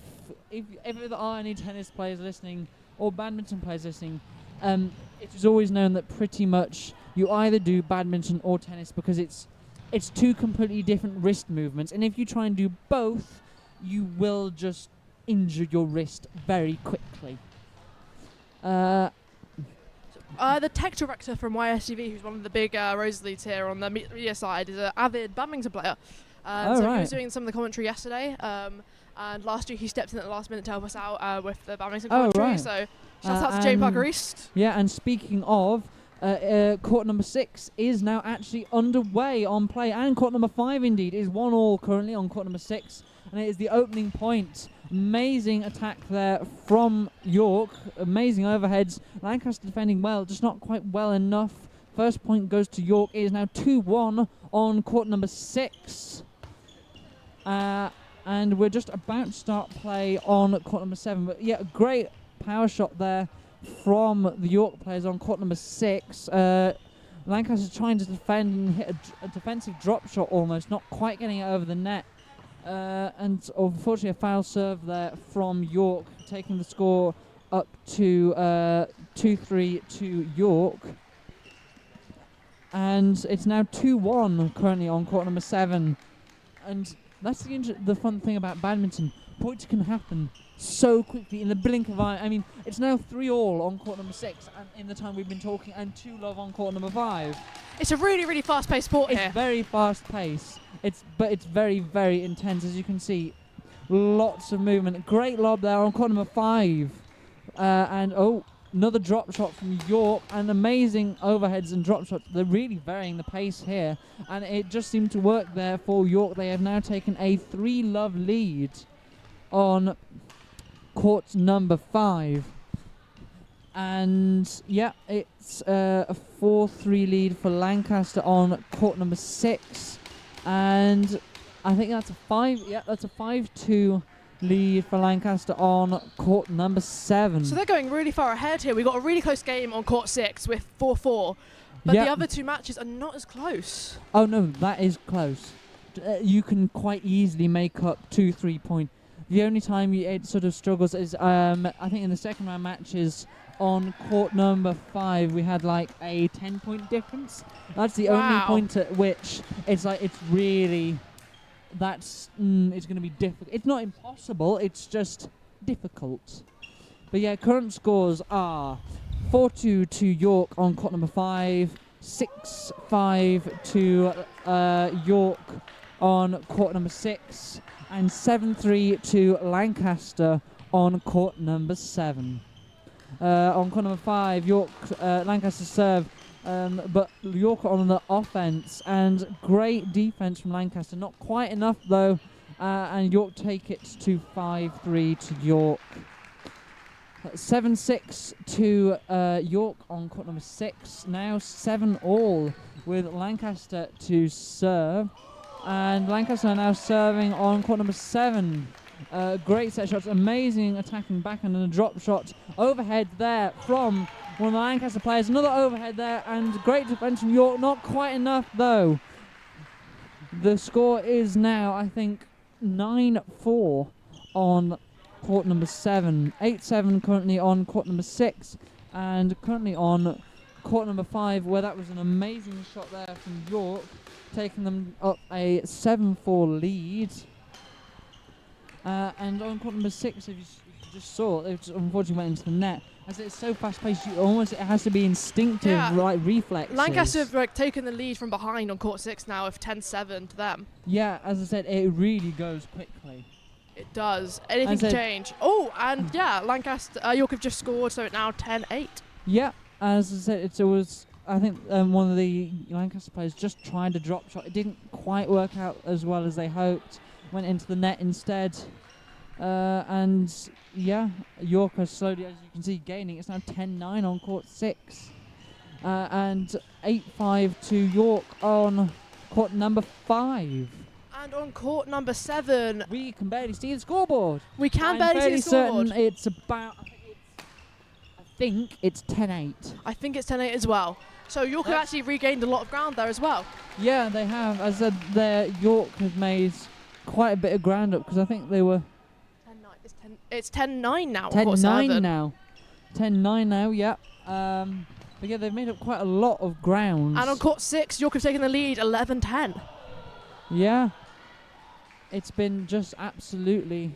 there are any tennis players listening or badminton players listening, it is always known that pretty much you either do badminton or tennis because it's two completely different wrist movements, and if you try and do both, you will just injure your wrist very quickly. The tech director from YSTV, who's one of the big Rose leads here on the media side, is an avid badminton player. He was doing some of the commentary yesterday, and last year he stepped in at the last minute to help us out with the badminton commentary. So shout out to Jay Parker East. Yeah, and speaking of, court number 6 is now actually underway on play, and court number 5 indeed is 1-1 currently on court number 6, and it is the opening point. Amazing attack there from York, amazing overheads. Lancaster defending well, just not quite well enough First point goes to York. It is now 2-1 on court number 6. And we're just about to start play on court number 7. But yeah, a great power shot there from the York players on court number 6. Lancaster trying to defend and hit a defensive drop shot almost, not quite getting it over the net. And unfortunately a foul serve there from York, taking the score up to 2-3 to York. And it's now 2-1 currently on court number 7. And that's the fun thing about badminton. Points can happen so quickly in the blink of an eye. I mean, it's now 3-all on court number 6 and in the time we've been talking, and 2-love on court number 5. It's a really, really fast-paced sport here. It's very fast-paced. But it's very, very intense, as you can see. Lots of movement. Great lob there on court number 5. Another drop shot from York, and amazing overheads and drop shots. They're really varying the pace here, and it just seemed to work there for York. They have now taken a 3-love lead on court number 5. And yeah, it's a 4-3 lead for Lancaster on court number 6. And I think that's a 5-2 lead for Lancaster on court number 7. So they're going really far ahead here. We've got a really close game on court 6 with 4-4. But the other 2 matches are not as close. Oh no, that is close. You can quite easily make up 2-3 points. The only time it sort of struggles is, I think in the second round matches on court number 5, we had like a 10-point difference. That's the only point at which it's like, it's really, it's going to be difficult. It's not impossible, it's just difficult. But yeah, current scores are 4-2 to York on court number 5, 6-5 to York on court number 6, and 7-3 to Lancaster on court number 7. On court number 5, York, Lancaster serve, but York on the offense, and great defense from Lancaster. Not quite enough though, and York take it to 5-3 to York. 7-6 to York on court number 6. Now 7-all with Lancaster to serve, and Lancaster are now serving on court number 7. Great set shots, amazing attacking backhand and a drop shot overhead there from one of the Lancaster players. Another overhead there, and great defense from York. Not quite enough though. The score is now, I think, 9-4 on court number 7. 8-7 currently on court number 6, and currently on court number 5, where that was an amazing shot there from York, taking them up a 7-4 lead. And on court number 6, if you just saw, it unfortunately went into the net. As it's so fast-paced, it has to be instinctive, like reflexes. Lancaster have taken the lead from behind on court 6 now of 10-7 to them. Yeah, as I said, it really goes quickly. It does. Anything can change. Oh, and yeah, Lancaster, York have just scored, so it's now 10-8. Yeah, as I said, it was, I think one of the Lancaster players just tried a drop shot. It didn't quite work out as well as they hoped. Went into the net instead. And yeah, York are slowly, as you can see, gaining. It's now 10-9 on court 6. And 8-5 to York on court number 5. And on court number 7, we can barely see the scoreboard. We can barely see the scoreboard. Certain it's about, I think it's 10-8. I think it's 10-8 as well. So York have actually regained a lot of ground there as well. Yeah, they have. As I said, York has made quite a bit of ground up, because I think they were... It's 10-9 now. 10-9 now. 10-9 now, yeah. But yeah, they've made up quite a lot of ground. And on court 6, York have taken the lead 11-10. Yeah. It's been just absolutely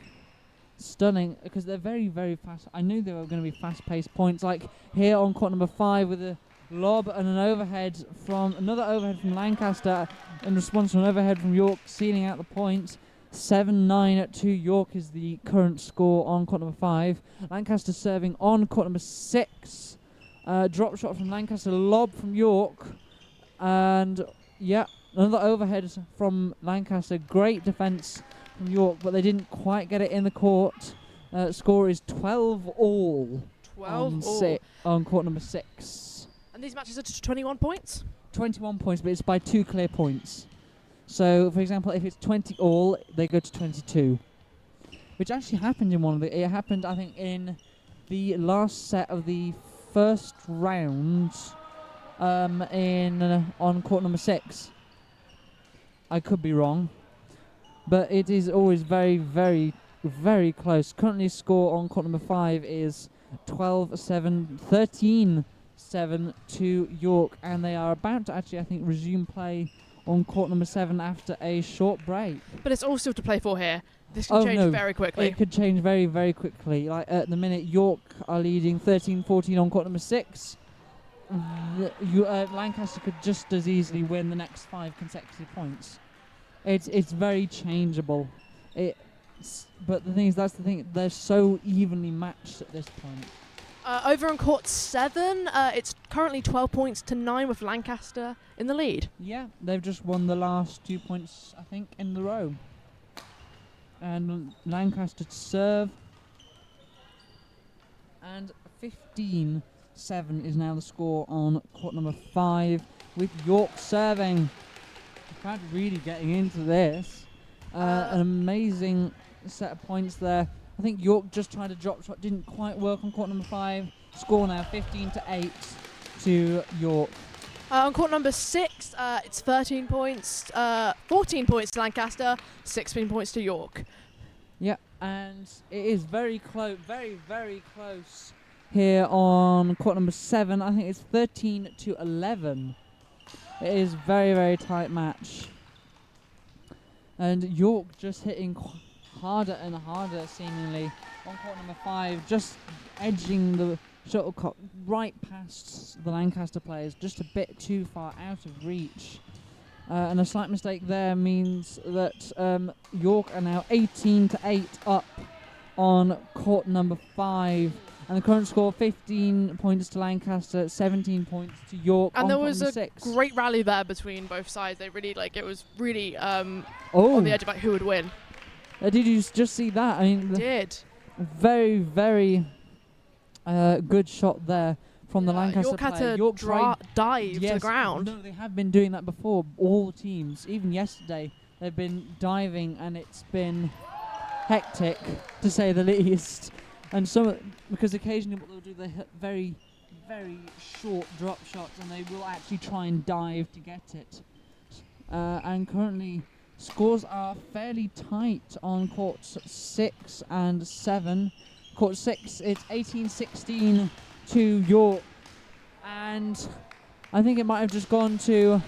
stunning, because they're very, very fast. I knew they were going to be fast-paced points. Like here on court number 5 with a lob and an overhead from... Another overhead from Lancaster in response to an overhead from York, sealing out the points. 7-9 to York is the current score on court number 5. Lancaster serving on court number 6. Drop shot from Lancaster, lob from York. And yeah, another overhead from Lancaster. Great defence from York, but they didn't quite get it in the court. Score is 12-all on court number 6. And these matches are 21 points? 21 points, but it's by 2 clear points. So, for example, if it's 20 all, they go to 22. Which actually happened in one of the... It happened, I think, in the last set of the first round on court number 6. I could be wrong. But it is always very, very, very close. Currently score on court number 5 is 12-7, 13-7 to York. And they are about to actually, I think, resume play on court number 7 after a short break. But it's all still to play for here. This can change very quickly. It could change very, very quickly. Like at the minute, York are leading 13-14 on court number 6. Lancaster could just as easily win the next 5 consecutive points. It's very changeable. But the thing is, that's the thing. They're so evenly matched at this point. Over on court 7, it's currently 12 points to 9 with Lancaster in the lead. Yeah, they've just won the last 2 points, I think, in the row. And Lancaster to serve. And 15-7 is now the score on court number 5 with York serving. The crowd really getting into this. An amazing set of points there. I think York just tried a drop shot, didn't quite work on court number 5. Score now 15-8 to York. On court number 6, it's 13 points, 14 points to Lancaster, 16 points to York. Yeah, and it is very close, very, very close here on court number 7. I think it's 13-11. It is very, very tight match. And York just hitting harder and harder, seemingly, on court number 5, just edging the shuttlecock right past the Lancaster players, just a bit too far out of reach. And a slight mistake there means that York are now 18-8 up on court number 5. And the current score, 15 points to Lancaster, 17 points to York. And on there court was number a 6. great rally there between both sides. They really, it was really on the edge of who would win. Did you just see that? I mean, did. Very, very good shot there from the Lancaster York had player. to York tried dive to the yes, ground. No, they have been doing that before. All teams, even yesterday, they've been diving, and it's been hectic, to say the least. And because occasionally what they'll do, they hit very, very short drop shots, and they will actually try and dive to get it. And currently, scores are fairly tight on courts 6 and 7. Court 6, it's 18-16 to York. And I think it might have just gone to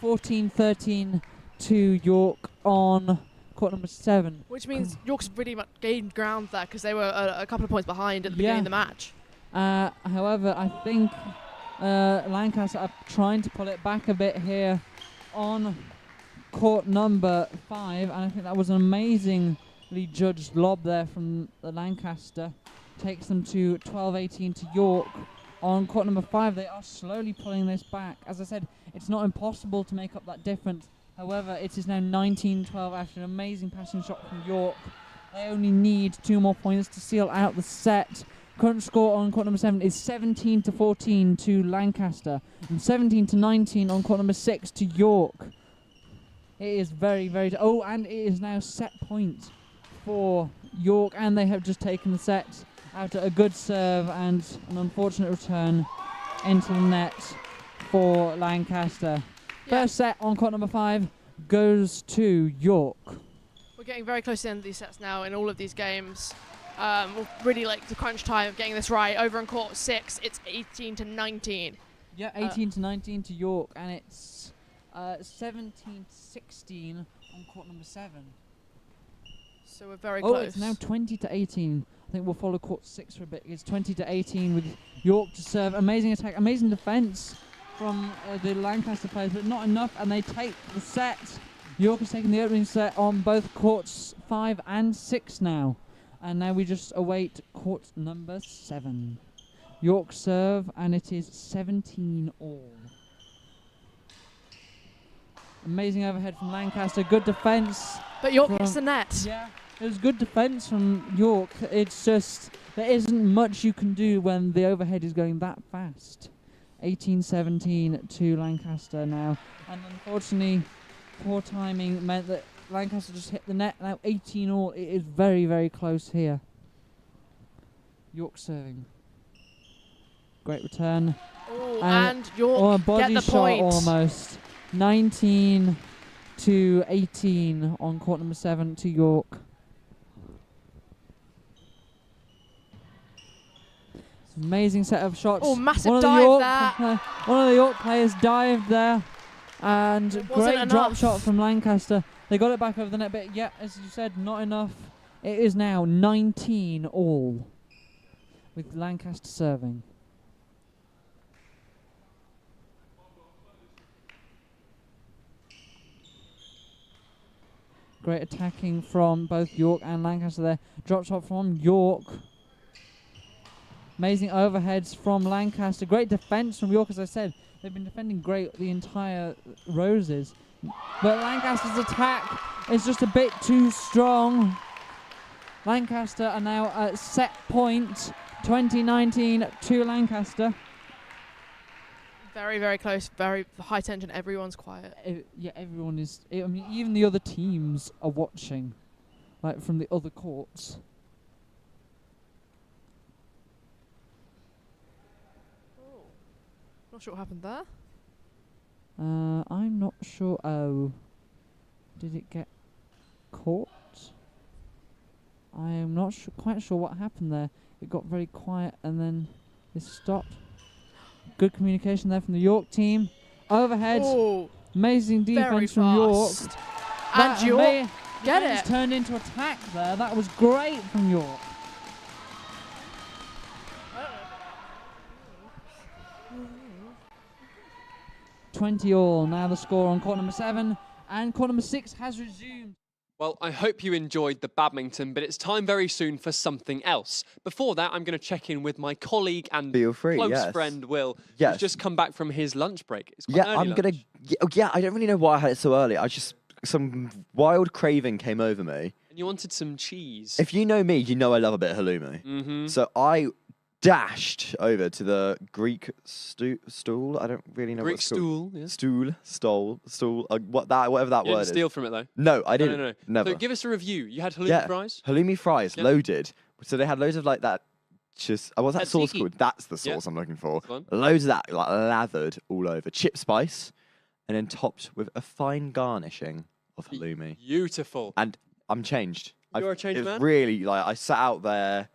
14-13 to York on court number 7. Which means York's really much gained ground there because they were a couple of points behind at the beginning of the match. However, I think Lancaster are trying to pull it back a bit here on court number 5, and I think that was an amazingly judged lob there from the Lancaster. Takes them to 12-18 to York. On court number 5, they are slowly pulling this back. As I said, it's not impossible to make up that difference. However, it is now 19-12 after an amazing passing shot from York. They only need 2 more points to seal out the set. Current score on court number 7 is 17-14 to Lancaster, and 17-19 on court number 6 to York. It is very, very... and it is now set point for York, and they have just taken the set after a good serve and an unfortunate return into the net for Lancaster. First set on court number 5 goes to York. We're getting very close to the end of these sets now in all of these games. We'll really like the crunch time of getting this right. Over in court 6, it's 18-19. Yeah, 18-19 to York, and it's 17-16 on court number 7. So we're very close. Oh, it's now 20-18. I think we'll follow court 6 for a bit. It's 20-18 with York to serve. Amazing attack, amazing defence from the Lancaster players, but not enough, and they take the set. York has taken the opening set on both courts 5 and 6 now. And now we just await court number 7. York serve, and it is 17 all. Amazing overhead from Lancaster, good defence. But York hits the net. Yeah, it was good defence from York. It's just, there isn't much you can do when the overhead is going that fast. 18-17 to Lancaster now. And unfortunately, poor timing meant that Lancaster just hit the net. Now 18 all. It is very, very close here. York serving. Great return. Ooh, and York a body get the shot point. almost. 19 to 18 on court number 7 to York. Amazing set of shots. Oh, massive one of dive York, there. one of the York players dived there. And great drop enough. shot from Lancaster. They got it back over the net, but yeah, as you said, not enough. It is now 19 all with Lancaster serving. Great attacking from both York and Lancaster there. Drop shot from York. Amazing overheads from Lancaster. Great defence from York, as I said. They've been defending great the entire Roses. But Lancaster's attack is just a bit too strong. Lancaster are now at set point. 2019 to Lancaster. Very, very close. Very high tension. Everyone's quiet. Yeah, everyone is. I mean, even the other teams are watching, like from the other courts. Not sure what happened there. I'm not sure. Oh, did it get caught? I am not quite sure what happened there. It got very quiet and then it stopped. Good communication there from the York team. Overhead. Ooh, amazing defense from York. And York get it. Turned into attack there. That was great from York. $20 now the score on court number 7, and court number 6 has resumed. Well, I hope you enjoyed the badminton, but it's time very soon for something else. Before that, I'm going to check in with my colleague and close friend, Will, who's just come back from his lunch break. It's quite early lunch. Yeah, I don't really know why I had it so early. Some wild craving came over me. And you wanted some cheese. If you know me, you know I love a bit of halloumi. Mm-hmm. So I dashed over to the Greek stool. I don't really know Greek what it's called. stool, yeah. Stool. Whatever that You word didn't is. steal from it though. No, I didn't. No. Never. So give us a review. You had halloumi fries. Halloumi fries, Yeah. loaded. So they had loads of like that. What's that sauce Tzatziki. called? That's the sauce I'm looking for. Loads of that, like lathered all over. Chip spice, and then topped with a fine garnishing of halloumi. Beautiful. And I'm changed. You're a changed man? Really, like, I sat out there,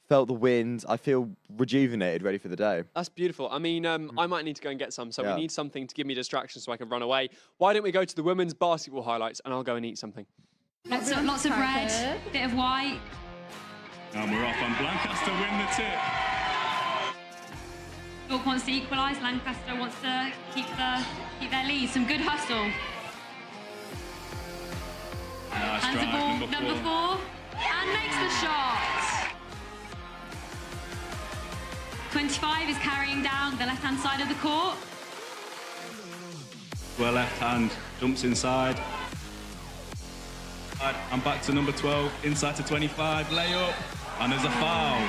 felt the wind. I feel rejuvenated, ready for the day. That's beautiful. I mean, I might need to go and get some, so Yeah. we need something to give me distraction so I can run away. Why don't we go to the women's basketball highlights and I'll go and eat something. Lots of red, bit of white. And we're off, and Lancaster win the tip. York wants to equalise, Lancaster wants to keep their lead. Some good hustle. Nice Hands the drive, ball, number 4, and makes the shot. 25 is carrying down the left-hand side of the court. Well, left hand, jumps inside. And back to number 12, inside to 25, layup, and there's a foul.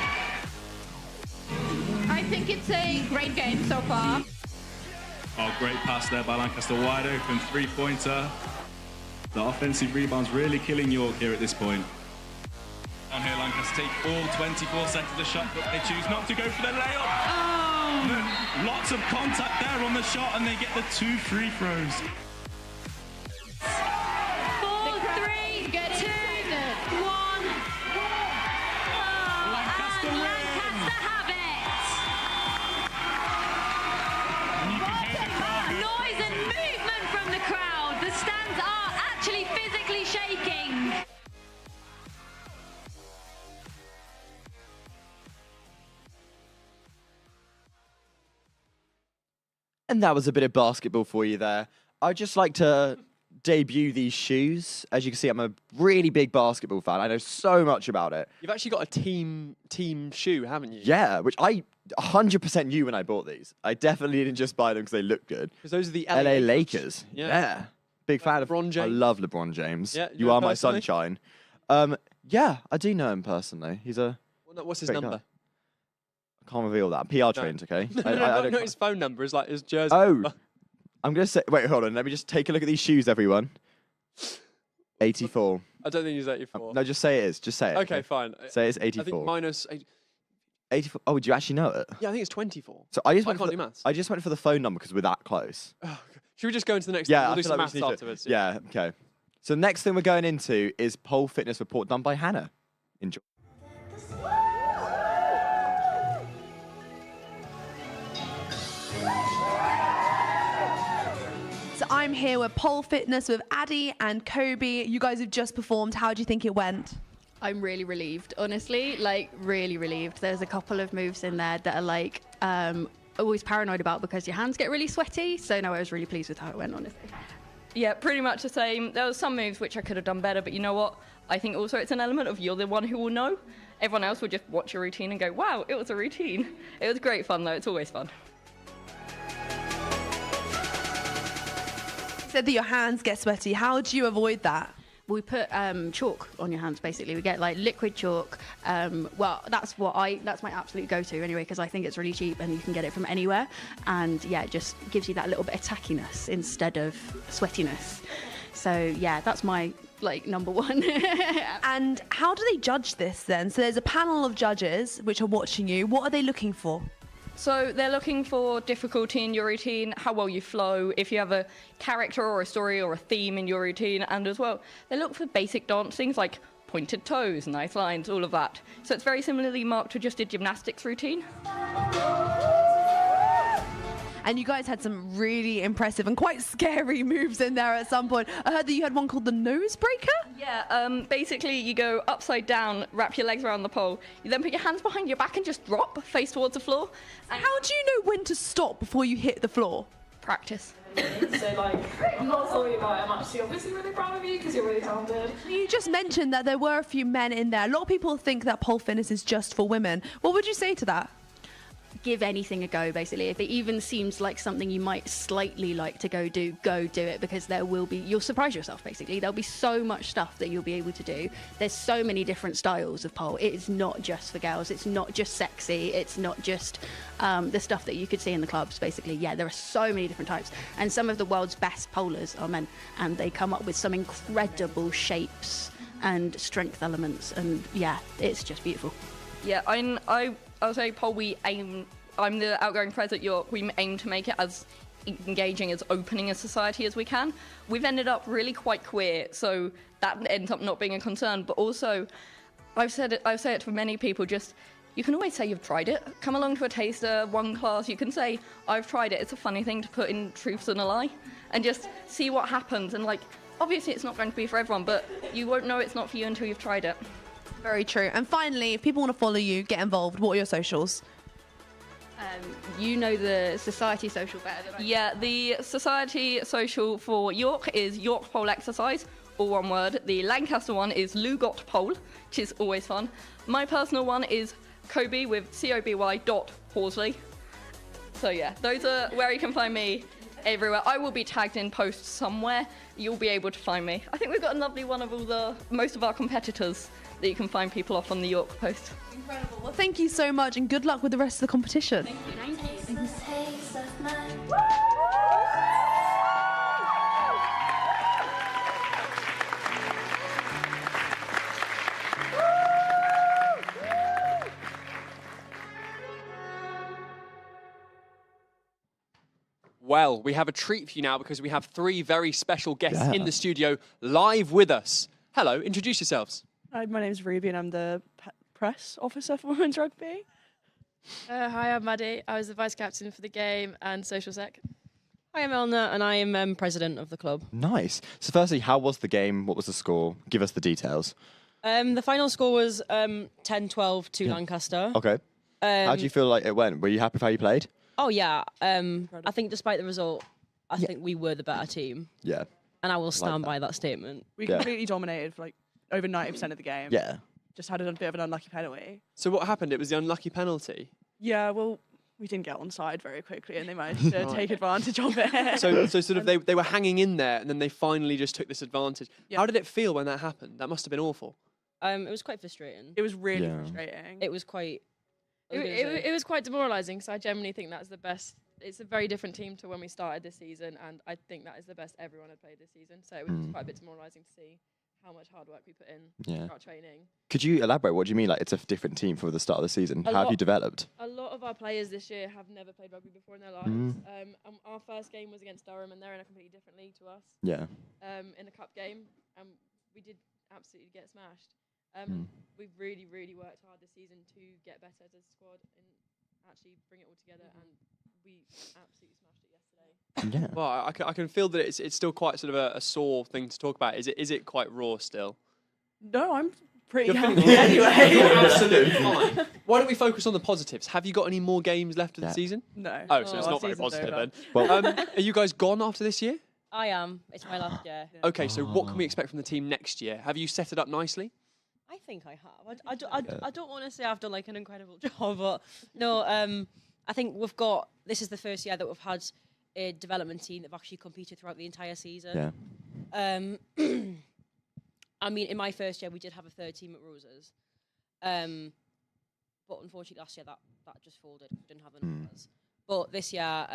I think it's a great game so far. Oh, great pass there by Lancaster, wide open, three-pointer. The offensive rebound's really killing York here at this point. On here, Lancaster take all 24 seconds of the shot, but they choose not to go for the layup. Oh! Lots of contact there on the shot, and they get the 2 free throws. 4, 3, 2, 1. Lancaster and Lancaster have it. Noise and movement from the crowd. The stands are actually physically shaking. And that was a bit of basketball for you there. I'd just like to debut these shoes. As you can see, I'm a really big basketball fan. I know so much about it. You've actually got a team shoe, haven't you? Yeah, which I 100% knew when I bought these. I definitely didn't just buy them because they look good. Because those are the LA Lakers. Yeah. Big fan of LeBron James. I love LeBron James. Yeah, you know are him my personally? sunshine. Yeah, I do know him personally. He's a What's his great number? guy. Can't reveal that. I'm PR trained, okay? I don't Not his phone number. Is like his jersey. Oh, number. I'm gonna say. Wait, hold on. Let me just take a look at these shoes, everyone. 84. I don't think he's 84. No, just say it is. Just say it. Okay, fine. Say it's I 84. think minus 84. Oh, do you actually know it? Yeah, I think it's 24. So I just I went can't for do maths. I just went for the phone number because we're that close. Should we just go into the next Yeah, thing? We'll I do feel some like we maths just need afterwards. to. Yeah. Okay. So the next thing we're going into is pole fitness report done by Hannah. Enjoy. So I'm here with pole fitness with Addie and Kobe. You guys have just performed. How do you think it went? I'm really relieved, honestly, like really relieved. There's a couple of moves in there that are like always paranoid about because your hands get really sweaty. So no, I was really pleased with how it went, honestly. Yeah, pretty much the same. There were some moves which I could have done better, but you know what? I think also it's an element of you're the one who will know. Everyone else will just watch your routine and go, wow, it was a routine. It was great fun though, it's always fun. You said that your hands get sweaty. How do you avoid that? We put chalk on your hands, basically. We get like liquid chalk. Well, that's my absolute go-to anyway, because I think it's really cheap and you can get it from anywhere. And yeah, it just gives you that little bit of tackiness instead of sweatiness. So yeah, that's my like number one. And how do they judge this then? So there's a panel of judges which are watching you. What are they looking for? So they're looking for difficulty in your routine, how well you flow, if you have a character or a story or a theme in your routine, and as well, they look for basic dance things like pointed toes, nice lines, all of that. So it's very similarly marked to just a gymnastics routine. And you guys had some really impressive and quite scary moves in there at some point. I heard that you had one called the nose breaker? Yeah, basically you go upside down, wrap your legs around the pole, you then put your hands behind your back and just drop face towards the floor. And how do you know when to stop before you hit the floor? Practice. So like, I'm not sorry about it. I'm actually obviously really proud of you because you're really talented. You just mentioned that there were a few men in there. A lot of people think that pole fitness is just for women. What would you say to that? Give anything a go, basically. If it even seems like something you might slightly like to go do it, because there will be, you'll surprise yourself, basically. There'll be so much stuff that you'll be able to do. There's so many different styles of pole. It is not just for girls. It's not just sexy. It's not just the stuff that you could see in the clubs, basically. Yeah, there are so many different types. And some of the world's best polers are men, and they come up with some incredible shapes and strength elements. And yeah, it's just beautiful. Yeah, I'll say pole, I'm the outgoing pres at York, we aim to make it as engaging, as opening a society as we can. We've ended up really quite queer, so that ends up not being a concern, but also, I've said it to many people, just, you can always say you've tried it. Come along to a taster, one class, you can say, I've tried it. It's a funny thing to put in truths and a lie, and just see what happens, and like, obviously it's not going to be for everyone, but you won't know it's not for you until you've tried it. Very true. And finally, if people want to follow you, get involved, what are your socials? You know the society social better than I do. Yeah, the society social for York is York Pole Exercise, all one word. The Lancaster one is Lugot Pole, which is always fun. My personal one is Kobe with COBY.Horsley. So yeah, those are where you can find me everywhere. I will be tagged in posts somewhere. You'll be able to find me. I think we've got a lovely one of most of our competitors that you can find people off on the York post. Incredible. Well, thank you so much and good luck with the rest of the competition. Thank you. Well, we have a treat for you now because we have three very special guests in the studio live with us. Hello, introduce yourselves. Hi, my name's Ruby and I'm the press officer for Women's Rugby. Hi, I'm Maddie. I was the vice captain for the game and social sec. Hi, I'm Elna and I am president of the club. Nice. So firstly, how was the game? What was the score? Give us the details. The final score was 10-12 to Lancaster. Okay. How do you feel like it went? Were you happy with how you played? Oh, yeah. I think despite the result, I think we were the better team. Yeah. And I will stand by that statement. We completely dominated for like over 90% of the game. Yeah. Just had a bit of an unlucky penalty. So what happened? It was the unlucky penalty? Yeah, well, we didn't get onside very quickly and they managed to take advantage of it. So sort of they were hanging in there and then they finally just took this advantage. Yeah. How did it feel when that happened? That must have been awful. It was quite frustrating. It was really frustrating. It was quite... It was quite demoralising, so I genuinely think that's the best. It's a very different team to when we started this season, and I think that is the best everyone had played this season. So it was quite a bit demoralising to see how much hard work we put in for our training. Could you elaborate? What do you mean? Like, it's a different team for the start of the season. How have you developed? A lot of our players this year have never played rugby before in their lives. Our first game was against Durham, and they're in a completely different league to us. Yeah. In a cup game, and we did absolutely get smashed. We've really, really worked hard this season to get better as a squad and actually bring it all together, and we absolutely smashed it yesterday. Yeah. Well, I can feel that it's still quite sort of a sore thing to talk about. Is it quite raw still? No, I'm pretty You're happy feeling anyway. absolutely fine. Why don't we focus on the positives? Have you got any more games left of the season? No. Oh, so it's our not very season's positive over. then. Well, are you guys gone after this year? I am. It's my last year. Okay, so what can we expect from the team next year? Have you set it up nicely? I think I have. I don't want to say I've done like an incredible job, but no. I think this is the first year that we've had a development team that have actually competed throughout the entire season. Yeah. I mean, in my first year, we did have a third team at Roses. But unfortunately, last year that just folded. We didn't have the numbers. But this year,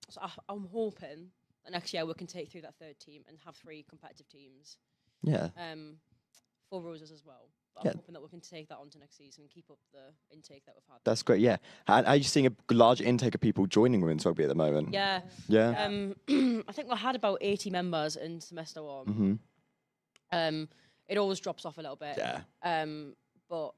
so I'm hoping that next year we can take through that third team and have 3 competitive teams. Yeah. For Roses as well. But Yeah. I'm hoping that we can take that on to next season and keep up the intake that we've had. That's great, yeah. And are you seeing a large intake of people joining women's rugby at the moment? Yeah. Yeah. I think we had about 80 members in semester 1. It always drops off a little bit. Yeah. But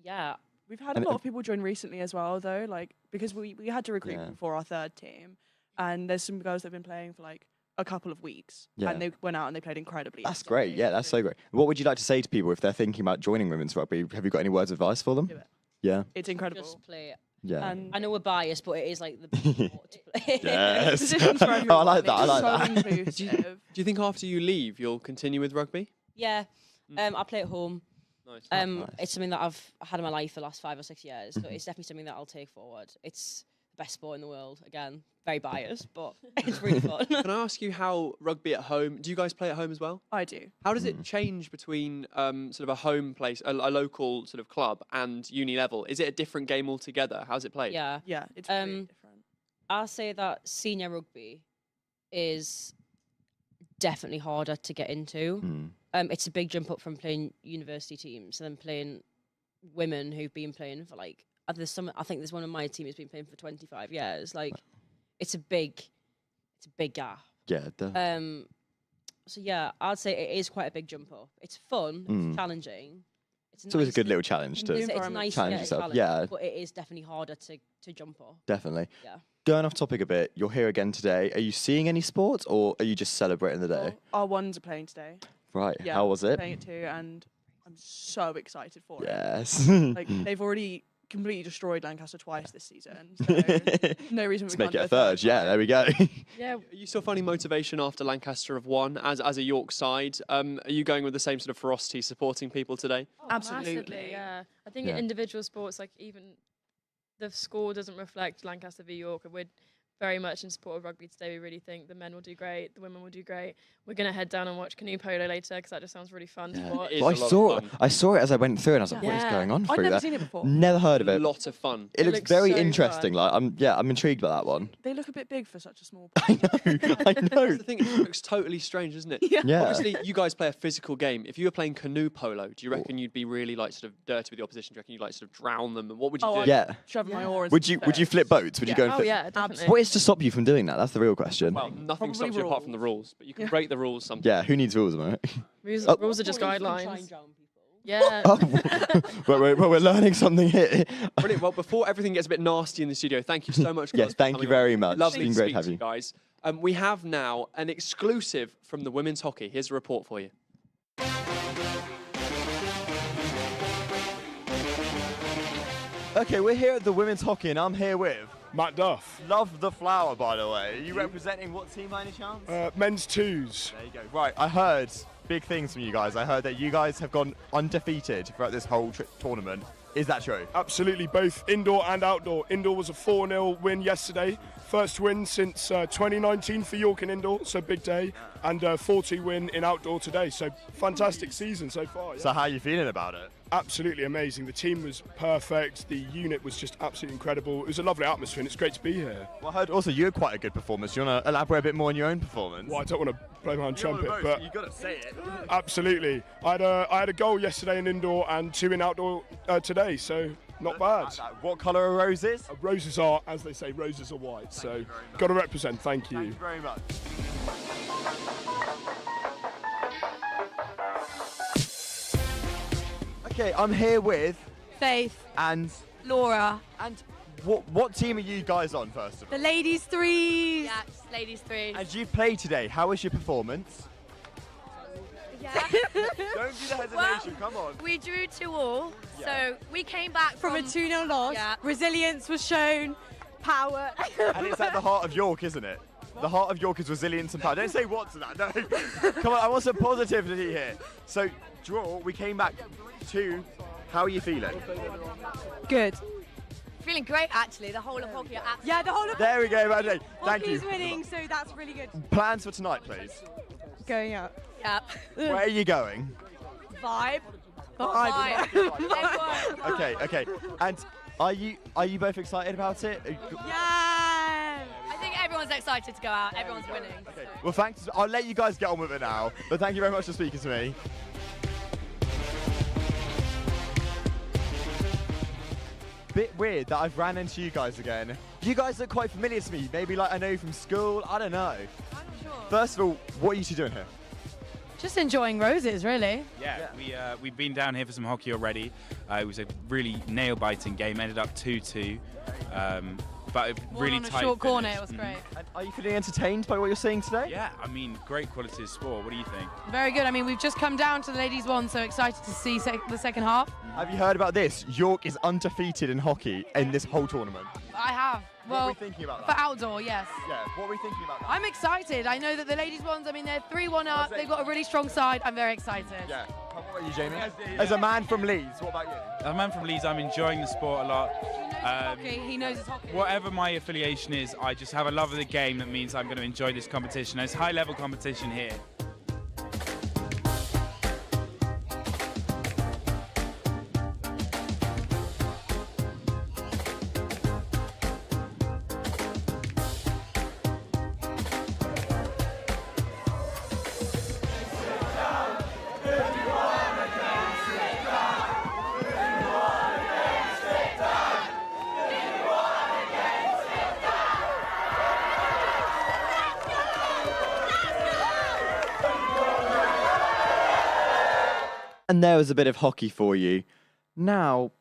yeah. We've had a lot of people join recently as well, though, like because we had to recruit people for our third team, and there's some girls that have been playing for like a couple of weeks, and they went out and they played incredibly. That's great. Yeah, that's so great. What would you like to say to people if they're thinking about joining women's rugby? Have you got any words of advice for them? Do it. Yeah. It's incredible. Just play it. Yeah. And I know we're biased, but it is like the best sport to play. Yes. Positions for everyone. Oh, I like that. I It's like so that. inclusive. Do you think after you leave, you'll continue with rugby? Yeah. I play at home. Nice. It's something that I've had in my life for the last 5 or 6 years, so it's definitely something that I'll take forward. It's the best sport in the world. Again, very biased, but it's really fun. Can I ask you how rugby at home? Do you guys play at home as well? I do. How does it change between sort of a home place, a local sort of club, and uni level? Is it a different game altogether? How's it played? Yeah. Yeah, it's really different. I'll say that senior rugby is definitely harder to get into. It's a big jump up from playing university teams and then playing women who've been playing for like I think there's one of my team who's been playing for 25 years. Like it's a big gap. Yeah. So yeah, I'd say it is quite a big jump up. It's fun, it's challenging. It's always a good little challenge to It's nice challenge to get yourself. challenge, Yeah. but it is definitely harder to jump up. Definitely. Yeah. Going off topic a bit, you're here again today. Are you seeing any sports or are you just celebrating the day? Our ones are playing today. Right. Yeah, How was it? Playing it too, and I'm so excited for Yes. it. Like they've already completely destroyed Lancaster twice this season. So no reason we Let's can't make do it a third. Yeah, there we go. Yeah. Are you still finding motivation after Lancaster have won as a York side? Are you going with the same sort of ferocity supporting people today? Absolutely. Massively, yeah. I think Yeah. in individual sports, like even the score doesn't reflect Lancaster v York, and we're very much in support of rugby today. We really think the men will do great, the women will do great. We're going to head down and watch Canoe polo later because that just sounds really fun to watch. Well, I saw it as I went through and I was like, what is going on I'd through never there? seen it before. Never heard of it. A lot of fun. It looks looks very so interesting. fun. Like I'm intrigued by that one. They look a bit big for such a small. I know. That's the thing, it looks totally strange, isn't it? Yeah. Obviously, you guys play a physical game. If you were playing canoe polo, do you reckon you'd be really like sort of dirty with the opposition? Do you reckon you'd like sort of drown them? And what would you do? Yeah. Shove my oar. Would you flip boats? Would you go and Oh flip? yeah, definitely. What is to stop you from doing that? That's the real question. Well, nothing Probably stops you apart from the rules, but you can break the rules sometimes. Yeah, who needs rules, mate? Rules are just guidelines. Yeah. Oh, we're learning something here. Brilliant. Well, before everything gets a bit nasty in the studio, thank you so much. Yes, girls, for thank you coming very on. much. Lovely It's been to great speak to have to you. guys. We have now an exclusive from the women's hockey. Here's a report for you. Okay, we're here at the women's hockey, and I'm here with Matt Duff. Love the Flower, by the way. Are you representing what team by any chance? Men's twos. There you go. Right, I heard big things from you guys. I heard that you guys have gone undefeated throughout this whole tournament. Is that true? Absolutely, both indoor and outdoor. Indoor was a 4-0 win yesterday. First win since 2019 for York in indoor, so big day. And a 4-2 win in outdoor today, so fantastic season so far. Yeah. So how are you feeling about it? absolutely amazing. The team was perfect. The unit was just absolutely incredible. It was a lovely atmosphere, and it's great to be here. Well, I heard also you had quite a good performance. Do you want to elaborate a bit more on your own performance? Well, I don't want to blow my own trumpet, but you've got to say it. Absolutely. I had a goal yesterday in indoor and 2 in outdoor today, so not bad. What colour are roses? Roses are, as they say, roses are white. So got to represent. Thank you. Thank you very much. Okay, I'm here with Faith and Laura. And what team are you guys on, first of all? The ladies threes. Yeah, ladies threes. And you played today. How was your performance? Yeah. Don't do the hesitation, come on. We drew 2-2, Yeah. so we came back From a 2-0 loss. Yeah. Resilience was shown. Power. And it's at the heart of York, isn't it? The heart of York is resilience and power. Don't say what to that, no. Come on, I want some positivity here. So, draw, we came back 2. How are you feeling? Good. Feeling great, actually. The whole of hockey are absolutely. Yeah, the whole of There we go, Badminton. Thank you. Hockey's winning, so that's really good. Plans for tonight, please. Going out. Yeah. Where are you going? Vibe. Okay. And are you both excited about it? Yeah. I think everyone's excited to go out. Everyone's winning. Okay. Well, thanks. I'll let you guys get on with it now. But thank you very much for speaking to me. Bit weird that I've ran into you guys again. You guys look quite familiar to me. Maybe like I know you from school. I don't know. I'm not sure. First of all, what are you two doing here? Just enjoying roses, really. Yeah, we've been down here for some hockey already. It was a really nail-biting game. Ended up 2-2, but a really on a tight short corner. finish. It was great. And are you feeling entertained by what you're seeing today? Yeah, I mean, great quality of sport. What do you think? Very good. I mean, we've just come down to the ladies' one, so excited to see the second half. Have you heard about this? York is undefeated in hockey in this whole tournament. I have. Well, what are we thinking about for that? outdoor, yes. Yeah, what are we thinking about that? I'm excited. I know that the ladies' ones, I mean, they're 3-1 up. They've got a really strong side. I'm very excited. Yeah. What about you, Jamie? As a man from Leeds, what about you? As a man from Leeds, I'm enjoying the sport a lot. Hockey. He knows his hockey. Whatever my affiliation is, I just have a love of the game. That means I'm going to enjoy this competition. It's high-level competition here. And there was a bit of hockey for you. Now,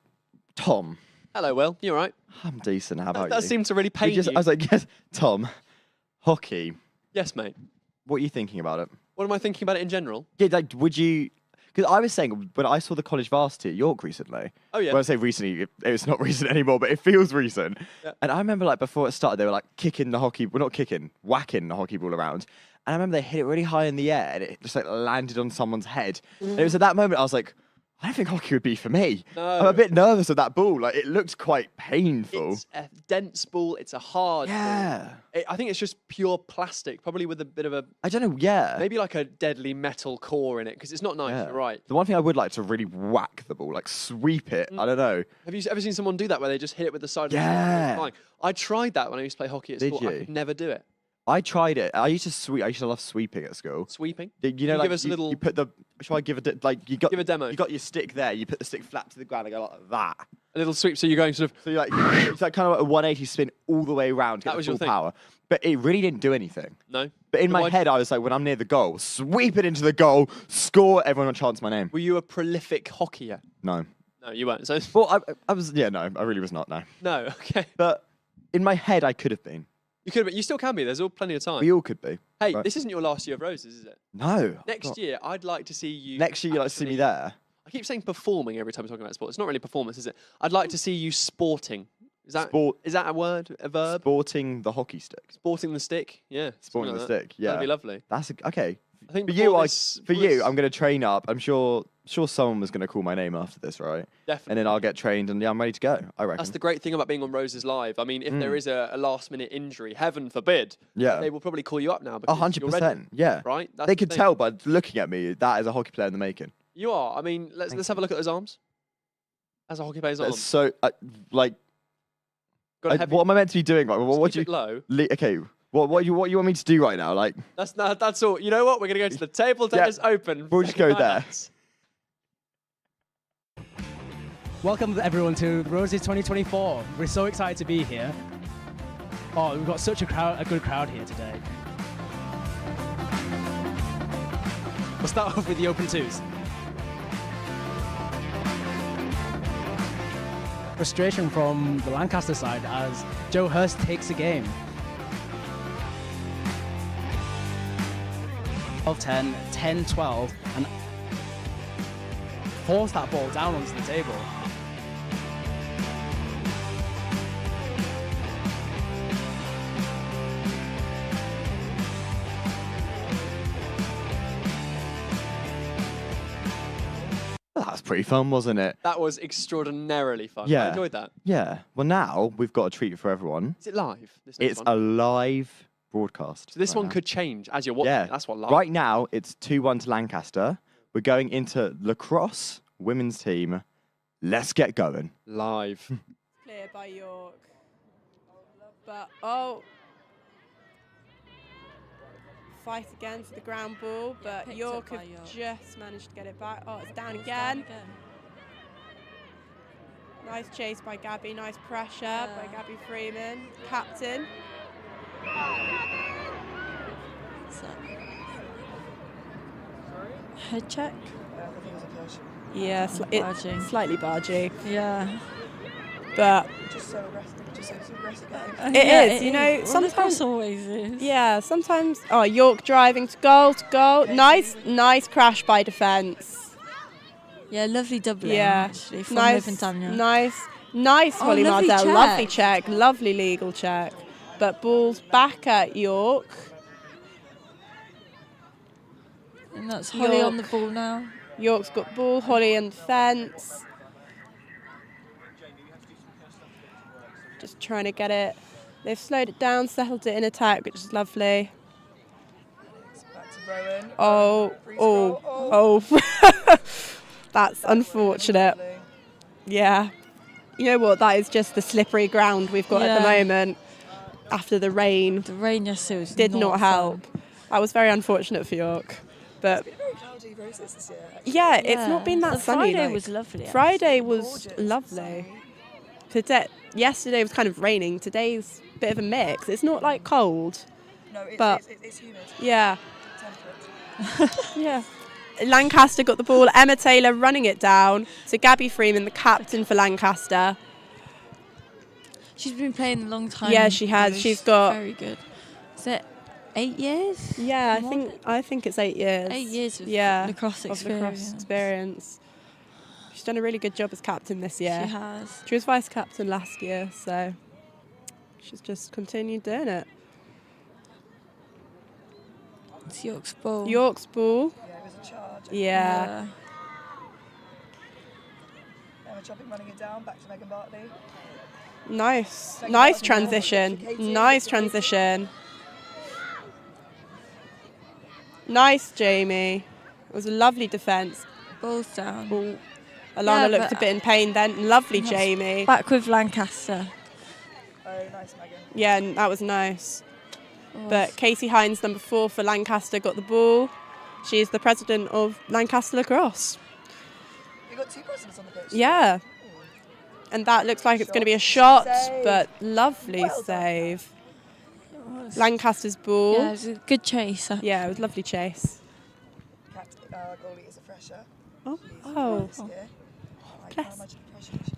Tom. Hello, Will. You all right? I'm decent. How about you? That seemed to really pain you. I was like, yes, Tom, hockey. Yes, mate. What are you thinking about it? What am I thinking about it in general? Yeah, like, would you... Because I was saying, when I saw the college varsity at York recently... Oh, yeah. When I say recently, it's not recent anymore, but it feels recent. Yeah. And I remember, like, before it started, they were, like, kicking the hockey... Well, not kicking, whacking the hockey ball around. And I remember they hit it really high in the air, and it just, like, landed on someone's head. And it was at that moment I was like... I don't think hockey would be for me. No. I'm a bit nervous of that ball. Like, it looked quite painful. It's a dense ball. It's a hard ball. I think it's just pure plastic, probably with a bit of a... I don't know, yeah. Maybe like a deadly metal core in it, because it's not nice, you're right. The one thing I would like to really whack the ball, like sweep it, I don't know. Have you ever seen someone do that where they just hit it with the side of the Yeah. ball? I tried that when I used to play hockey at Did school. you? I could never do it. I tried it. I used to love sweeping at school. Sweeping? You know, you like give us a little... you put the... Shall I give you got... Give a demo. You got your stick there. You put the stick flat to the ground and go like that. A little sweep, so you're going sort of... So you're like, it's like kind of like a 180 spin all the way around to get That was the your full thing? power. But it really didn't do anything. No? But in But my why- head, I was like, when I'm near the goal, sweep it into the goal, score, everyone will chant my name. Were you a prolific hockeyer? No. No, you weren't. So... Well, I was... Yeah, no, I really was not, no. No, okay. But in my head, I could have been. You could, but you still can be. There's all plenty of time. We all could be. Hey, right? this isn't your last year of Roses, is it? No. Next year, I'd like to see you... Next year, you'd like to see me there? I keep saying performing every time we're talking about sport. It's not really performance, is it? I'd like to see you sporting. Is that a word, a verb? Sporting the hockey stick. Sporting the stick, yeah. Sporting the something like stick, that. yeah. That'd be lovely. That's okay. I think for before you, this for you, was- I'm going to train up. I'm sure someone was going to call my name after this, right? Definitely. And then I'll get trained, and yeah, I'm ready to go. I reckon. That's the great thing about being on Roses Live. I mean, if there is a last-minute injury, heaven forbid, Yeah. they will probably call you up now. Because 100%. Yeah. Right? That's They the could thing. tell by looking at me that is a hockey player in the making. You are. I mean, let's have a look at those arms. As a hockey player's on. That's so like. Got a heavy- what am I meant to be doing? Right? What keep do it you? low. Okay. What you want me to do right now? Like. That's all. You know what? We're gonna go to the table tennis open. We'll just go there. Welcome everyone to Roses 2024. We're so excited to be here. Oh, we've got such a good crowd here today. We'll start off with the open twos. Frustration from the Lancaster side as Joe Hurst takes the game. 12-10, 10-12, and force that ball down onto the table. That was pretty fun, wasn't it? That was extraordinarily fun. Yeah. I enjoyed that. Yeah. Well, now we've got a treat for everyone. Is it live? This next It's one? a live broadcast. So this right one now. could change as you're watching. Yeah. It. That's what live. Right now, it's 2-1 to Lancaster. We're going into Lacrosse women's team. Let's get going. Live. Clear by York. But, fight again for the ground ball, but York have just managed to get it back. Oh, it's down again. Nice chase by Gabby, nice pressure by Gabby Freeman. Captain. Head check? Yeah, slightly bargy. Yeah. But Just so aggressive game. it is, you know, sometimes always is. Yeah, sometimes. Oh, York driving to goal. Nice crash by defence. Yeah, lovely doubling. Yeah, actually, from nice, Liv and Tanya. nice, Oh, Holly lovely Mardell. check. Lovely check, lovely legal check. But ball's back at York. And that's Holly on the ball now. York's got ball, Holly in defence. Just trying to get it. They've slowed it down, settled it in attack, which is lovely. Back to Rowan. Oh. That's unfortunate. Yeah. You know what? That is just the slippery ground we've got at the moment after the rain. The rain yesterday was did not help. That was very unfortunate for York. But yeah, it's not been that The sunny. Friday like. was lovely, Friday was lovely. Yesterday was kind of raining. Today's a bit of a mix. It's not like cold. No, but it's humid. Yeah. Yeah. Lancaster got the ball. Emma Taylor running it down to Gabby Freeman, the captain for Lancaster. She's been playing a long time. Yeah, she has. She's got very good. Is it 8 years? Yeah, I think it's 8 years. 8 years of lacrosse lacrosse experience. She's done a really good job as captain this year. She has. She was vice captain last year, so she's just continued doing it. It's York's ball. York's ball. Yeah, it was a charge. Yeah. Emma Chopping running it down, back to Megan Bartley. Nice transition. Nice transition. Nice, Jamie. It was a lovely defence. Ball's down. Alana looked a bit in pain then. Lovely, Jamie. Back with Lancaster. Oh, nice, Megan. Yeah, and that was nice. But Casey Hines, number 4 for Lancaster, got the ball. She is the president of Lancaster Lacrosse. We've got 2 presidents on the pitch. Yeah. And that looks like it's going to be a shot, but lovely save. Lancaster's ball. Yeah, it was a good chase. Yeah, it was a lovely chase. Goalie is a fresher. Oh.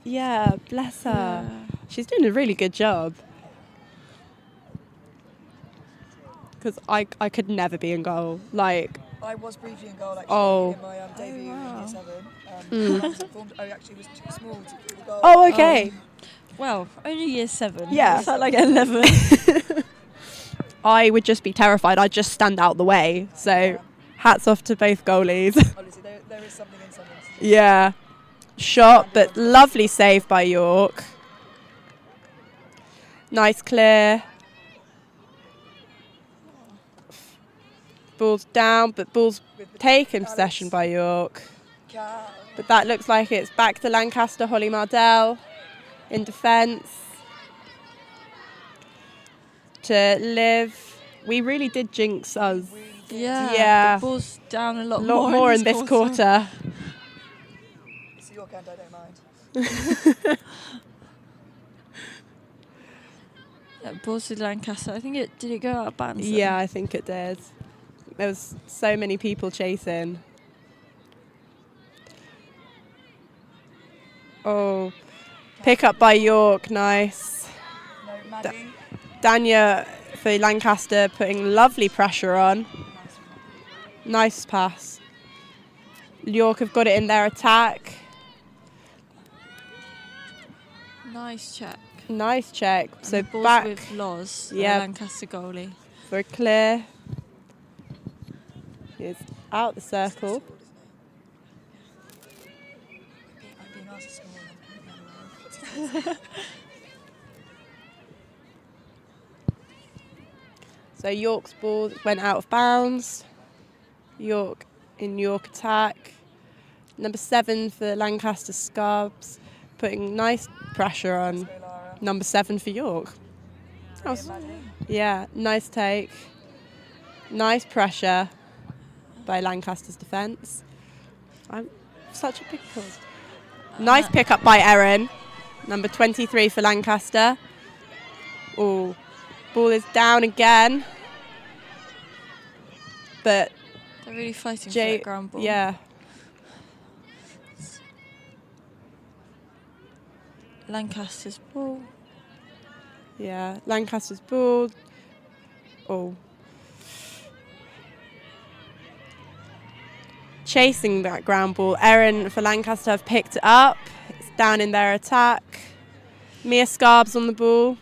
Yeah, bless her. She's doing a really good job. Because I could never be in goal. Like, I was briefly in goal actually in my debut in year 7. I actually was too small to do the goal. Oh, okay. Well, only year 7. Yeah. It's not like 11. I would just be terrified. I'd just stand out the way. So, hats off to both goalies. Honestly, there is something in someone. Yeah. Shot, but lovely save by York. Nice clear. Ball's down, but ball's taken possession by York. But that looks like it's back to Lancaster. Holly Mardell in defence. To Liv. We really did jinx us. Yeah. The ball's down a lot more in this quarter. It's your end, I don't mind. That ball's with Lancaster. I think did it go out of bounds? Yeah, I think it did. There was so many people chasing. Oh, pick up by York, nice. No, Dania for Lancaster putting lovely pressure on. Nice pass. York have got it in their attack. Nice check. Nice check. And so the ball's back with Loz, the yeah, Lancaster goalie. For a clear. He's out the circle. So York's ball went out of bounds. York in York attack. Number 7 for Lancaster Scarbs, putting nice pressure on number 7 for York. Yeah, nice take. Nice pressure by Lancaster's defence. I'm such a big pause. Nice pick up by Erin. Number 23 for Lancaster. Oh, ball is down again. But they're really fighting for that ground ball. Yeah. Lancaster's ball. Yeah, Lancaster's ball. Oh. Chasing that ground ball. Erin for Lancaster have picked it up. It's down in their attack. Mia Scarbs on the ball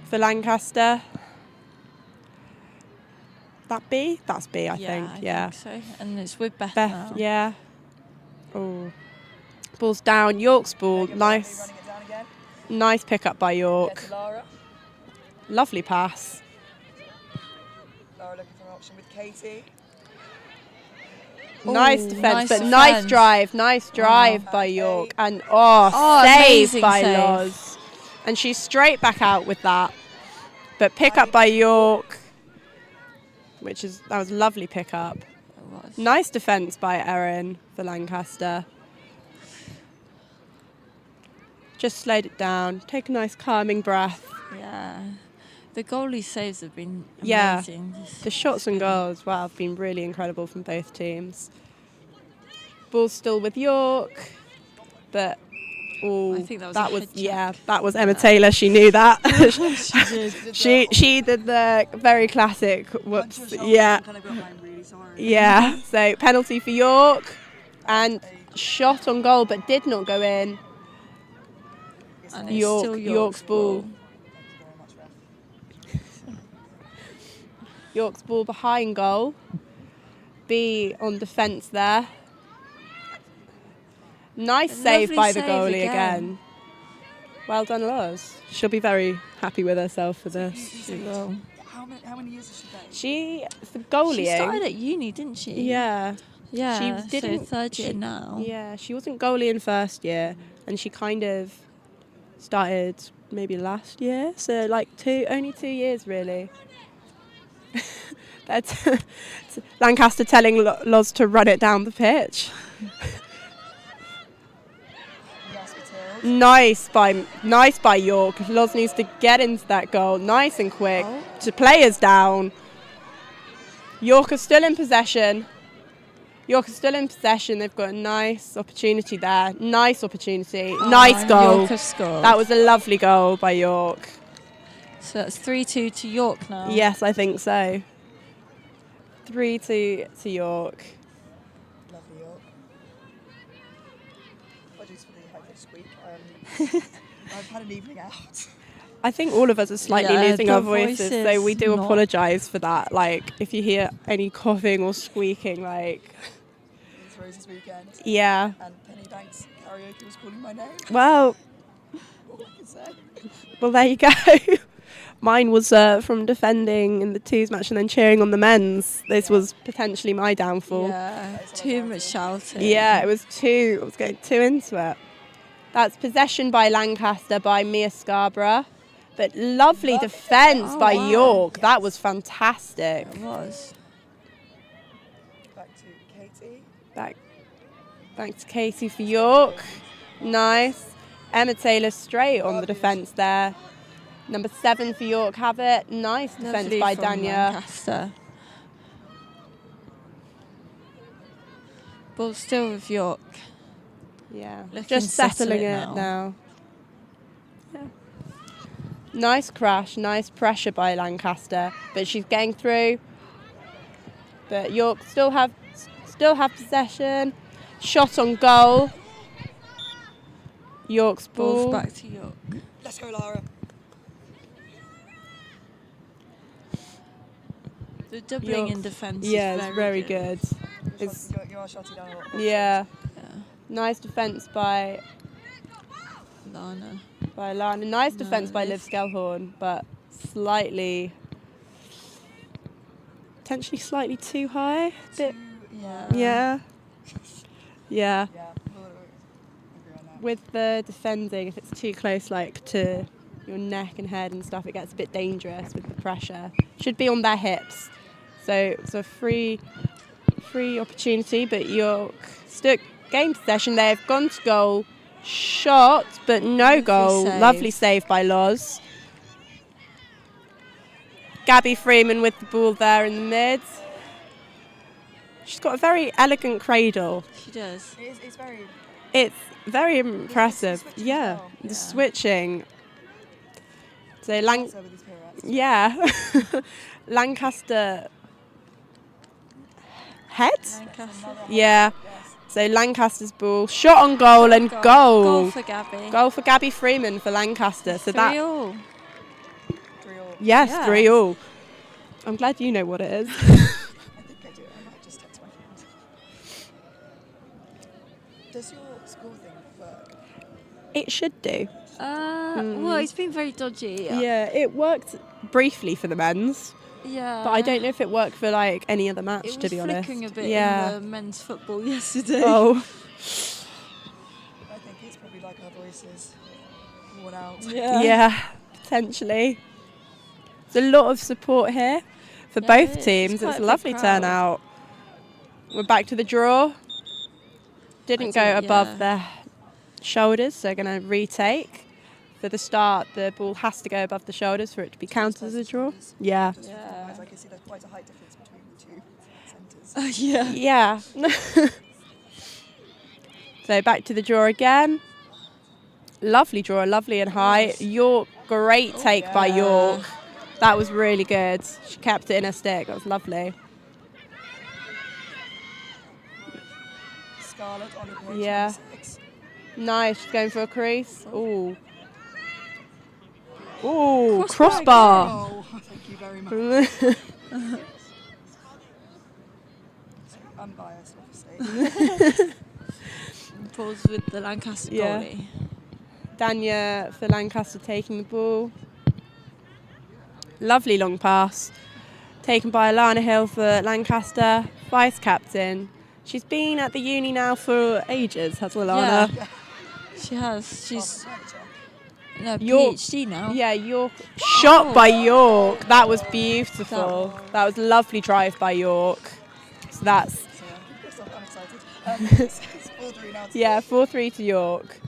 for Lancaster. That B? That's B, I think. Yeah. I think so. And it's with Beth now. Yeah. Oh. Ball's down. York's ball. Nice. Nice pick up by York. Lovely pass. Laura looking for an option with Katie. Nice defence, but nice drive. Nice drive by York. And save by Loz. And she's straight back out with that. But pick up by York, that was a lovely pick up. Nice defence by Erin for Lancaster. Just slowed it down. Take a nice calming breath. Yeah. The goalie saves have been Yeah, amazing. the shots and goals, wow, have been really incredible from both teams. Ball's still with York, but I think that was that was Emma Taylor. She knew that. She did. she did the very classic whoops. Yeah, yeah. So penalty for York, and shot on goal, but did not go in. And it's still York's ball. York's ball behind goal. B on defence there. Nice save by the goalie again. Well done, Loz. She'll be very happy with herself for this. How many years has she played? She, for goalie. She started at uni, didn't she? Yeah. Yeah, She didn't, so third year now. Yeah, she wasn't goalie in first year, and she kind of started maybe last year. So like only 2 years really. That's Lancaster telling Loz to run it down the pitch. Nice by York. Loz needs to get into that goal nice and quick. To players down. York are still in possession. They've got a nice opportunity there. Nice opportunity. Nice goal. York have scored. That was a lovely goal by York. So that's 3-2 to York now. Yes, I think so. 3-2 to York. Lovely York. Apologies for the high-pitched squeak. I've had an evening out. I think all of us are slightly losing our voices, so we do apologise for that. Like, if you hear any coughing or squeaking, like... It's Rose's weekend. Yeah. And Penny Banks karaoke was calling my name. Well... All I can say. Well, there you go. Mine was from defending in the twos match and then cheering on the men's. This was potentially my downfall. Yeah, too much shouting. Yeah, it was too. I was going too into it. That's possession by Lancaster by Mia Scarborough, but lovely defence by York. That was fantastic. It was. Back to Katie. Back to Katie for York. Nice. Emma Taylor straight on the defence there. Number 7 for York have it. Nice defence Lovely by from Dania. Lancaster. Ball still with York. Yeah, Looking just to settle settling it it now. Yeah. Nice crash, nice pressure by Lancaster, but she's getting through. But York still have possession. Shot on goal. York's ball. Ball's back to York. Let's go, Lara. The doubling in defence is it's very good. You are shotting down a lot. Yeah. Nice defence by Lana. Nice defence by Liv Skelhorn, but potentially slightly too high. Yeah. With the defending, if it's too close, like to your neck and head and stuff, it gets a bit dangerous with the pressure. Should be on their hips. So it's a free opportunity, but York still game possession. They've gone to goal, shot, but no goal. Lovely save by Loz. Gabby Freeman with the ball there in the mid. She's got a very elegant cradle. She does. It's very impressive. Yeah, the switching. So Lancaster head. Yeah. So Lancaster's ball, shot on goal and goal. Goal for Gabby. Goal for Gabby Freeman for Lancaster. So 3-3. Yes, Yeah. 3-3. I'm glad you know what it is. I think I do. I might just text my friend. Does your school thing work? It should do. Well, it's been very dodgy. Yeah, it worked briefly for the men's. Yeah. But I don't know if it worked for like any other match, It to be was honest. flickering a bit yeah. in the men's football yesterday. Oh. I think it's probably like our voices worn out. Yeah, potentially. There's a lot of support here for both teams. It's quite a a lovely big crowd. turnout. We're back to the draw. Didn't go above their shoulders, so going to retake. For the start, the ball has to go above the shoulders for it to be counted as a draw. Yeah. As I can see, there's quite a height difference between the two centres. Yeah. So back to the draw again. Lovely draw, lovely and high. York, great take by York. That was really good. She kept it in her stick. That was lovely. Scarlett on the Yeah. Nice. She's going for a crease. Ooh. Ooh, crossbar. Oh, thank you very much. Unbiased, obviously. Pause with the Lancaster goalie. Dania for Lancaster taking the ball. Lovely long pass. Taken by Alana Hill for Lancaster, vice captain. She's been at the uni now for ages, hasn't Alana? Yeah. She has. She's no York, PhD now. Yeah, York. Shot by York. That was beautiful. That was a lovely drive by York. So that's... It's 4-3 now. Yeah, 4-3 to York.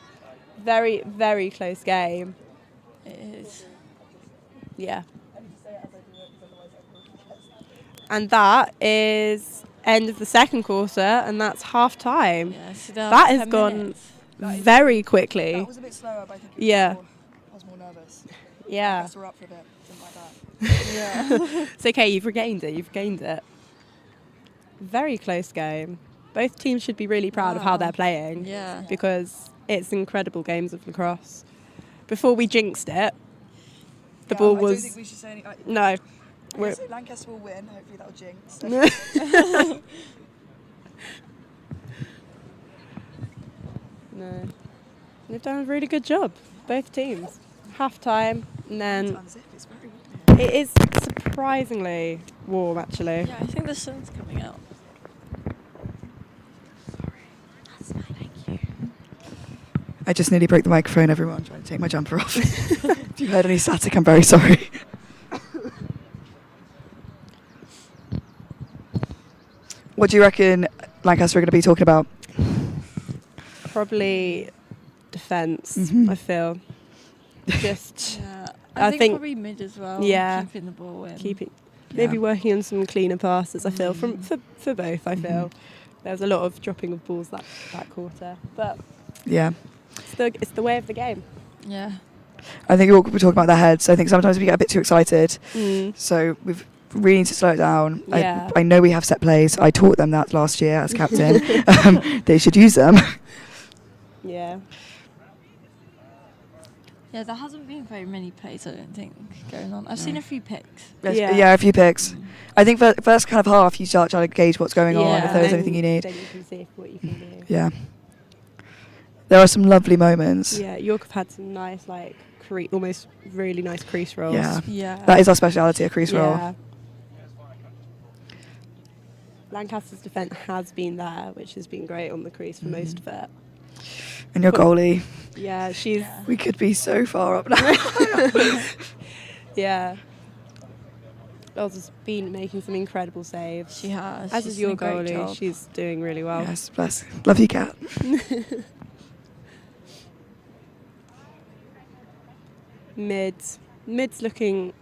Very, very close game. It is. Yeah. And that is end of the second quarter, and that's half time. Yeah, so that has gone very quickly. That was a bit slower, but I think it was yeah. I was more nervous. Yeah. I guess we're up for a bit. Didn't like that. Yeah. It's okay, you've regained it. You've gained it. Very close game. Both teams should be really proud of how they're playing. Yeah. Because it's incredible games of lacrosse. Before we jinxed it, the ball was... I don't think we should say anything. No. Lancaster will win. Hopefully that'll jinx. No. They've done a really good job, both teams. Half time, and then It is surprisingly warm, actually. Yeah, I think the sun's coming out. I just nearly broke the microphone, everyone, trying to take my jumper off. If you heard any static, I'm very sorry. What do you reckon Lancaster are going to be talking about? Probably defence, I feel. Just, I think probably mid as well. Yeah. Keeping the ball in. Maybe working on some cleaner passes, I feel, for both, I feel. There was a lot of dropping of balls that quarter. But Yeah. it's the way of the game. Yeah. I think we're talking about their heads. I think sometimes we get a bit too excited. So we've really need to slow it down. Yeah. I know we have set plays. I taught them that last year as captain. They should use them. Yeah. Yeah, there hasn't been very many plays, I don't think, going on. I've seen a few picks. Yeah, a few picks. I think for the first kind of half, you start trying to gauge what's going on, if there's anything you need. Then you can see what you can do. Yeah. There are some lovely moments. Yeah, York have had some nice, almost really nice crease rolls. Yeah. That is our speciality, a crease roll. Lancaster's defence has been there, which has been great on the crease for most of it. And your goalie. Yeah, she's... We could be so far up now. Yeah. Elsa's been making some incredible saves. She has. As She's is your done a great goalie. job. She's doing really well. Yes, bless. Love you, Kat. Mid's looking...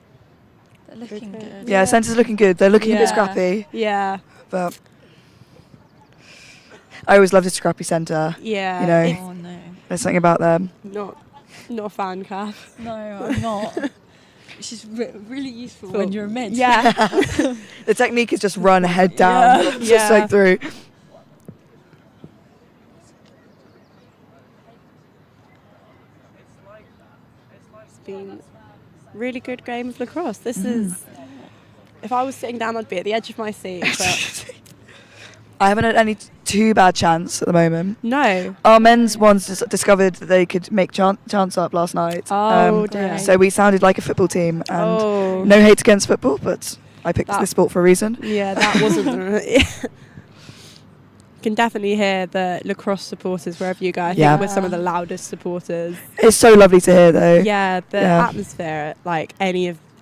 They're looking good. Yeah, centre's looking good. They're looking a bit scrappy. Yeah. But I always loved a scrappy centre. Yeah. You know, Oh, no. there's something about them. Not a fan, Kath. No, I'm not. Which is really useful when you're a mid. Yeah. The technique is just run head down, just like through. It's been a really good game of lacrosse. This is... If I was sitting down, I'd be at the edge of my seat. But I haven't had any too bad chance at the moment. No. Our men's ones discovered that they could make chance up last night. Oh, dear. So we sounded like a football team. And no hate against football, but I picked this sport for a reason. Yeah, that wasn't... You can definitely hear the lacrosse supporters wherever you go. I think we're some of the loudest supporters. It's so lovely to hear, though. Yeah, the atmosphere at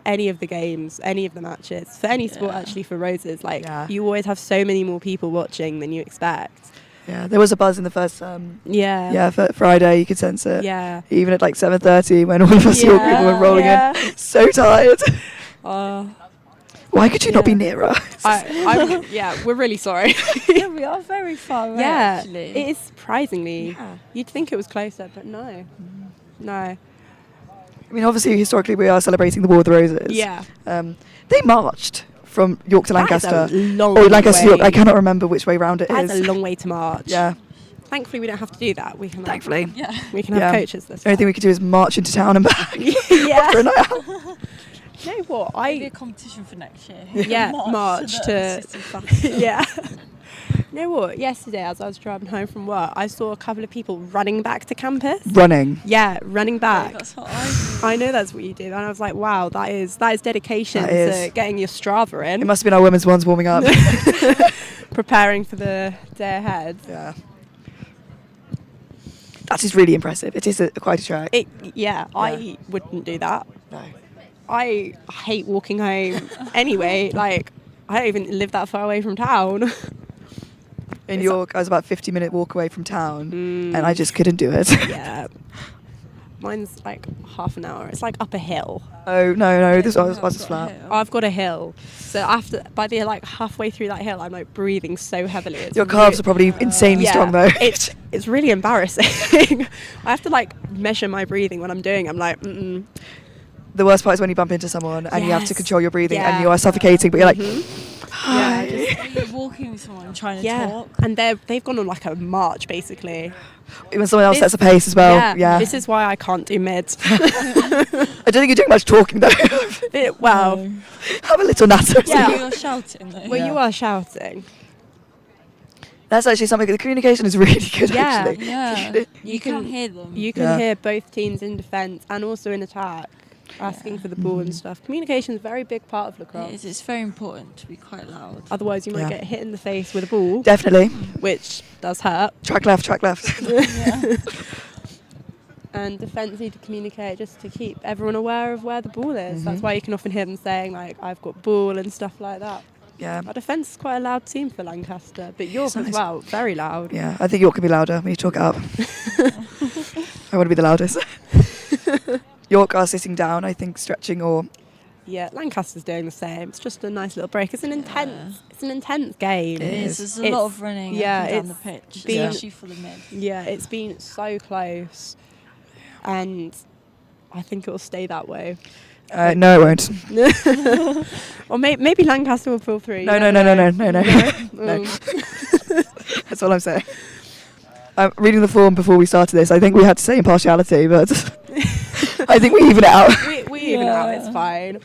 any of the games, any of the matches, for any sport actually, for Roses, you always have so many more people watching than you expect. Yeah, there was a buzz in the first for Friday, you could sense it. Yeah. Even at 7:30 when all of us York people were rolling in. So tired. Why could you not be nearer? We're really sorry. Yeah, we are very far away, actually. It is surprisingly. Yeah. You'd think it was closer, but no. No. I mean, obviously, historically, we are celebrating the War of the Roses. Yeah. They marched from York to Lancaster. That is a long or Lancaster way. to York. I cannot remember which way round it is. That's a long way to march. Yeah. Thankfully, we don't have to do that. We can. Thankfully. We can have coaches this The only thing we could do is march into town and back. Yeah. After a night out. You know what? Maybe a competition for next year. Yeah, March to City Faster. Yeah. You know what? Yesterday, as I was driving home from work, I saw a couple of people running back to campus. Running. Yeah, running back. That's what I do. I know that's what you do, and I was like, wow, that is dedication to getting your Strava in. It must have been our women's ones warming up. Preparing for the day ahead. Yeah. That is really impressive. It is quite a track. I wouldn't do that. No. I hate walking home anyway. I don't even live that far away from town. In York, I was about a 50-minute walk away from town, and I just couldn't do it. Yeah. Mine's half an hour. It's up a hill. Oh, no, this was just flat. I've got a hill. So by the halfway through that hill, I'm beathing so heavily. Your calves are probably insanely strong, though. It's really embarrassing. I have to measure my breathing when I'm doing. I'm like, mm-mm. The worst part is when you bump into someone and you have to control your breathing and you are suffocating, but you're like, yeah, you're walking with someone trying to talk. And they've gone on a march basically. When someone else sets a pace as well. Yeah. This is why I can't do mids. I don't think you're doing much talking though. Well, have a little natter. Yeah, you're shouting though. Well, you are shouting. That's actually something. The communication is really good. Actually. Yeah. You can hear them. You can hear both teams in defence and also in attack. asking for the ball and stuff. Communication is a very big part of lacrosse. It's very important to be quite loud. Otherwise, you might get hit in the face with a ball. Definitely. Which does hurt. Track left, track left. And defensively to communicate, just to keep everyone aware of where the ball is. That's why you can often hear them saying, like, I've got ball and stuff like that. Yeah. Our defence is quite a loud team for Lancaster, but York as nice. well, very loud. Yeah, I think York can be louder when you talk it up. I want to be the loudest. York are sitting down, I think, stretching or... Yeah, Lancaster's doing the same. It's just a nice little break. It's an intense game. It is. There's a lot of running up and down the pitch, especially for the mid. Yeah, it's been so close, and I think it will stay that way. No, it won't. Or maybe Lancaster will pull through. No. No. That's all I'm saying. Reading the form before we started this, I think we had to say impartiality, but I think we even it out. We even it out, it's fine.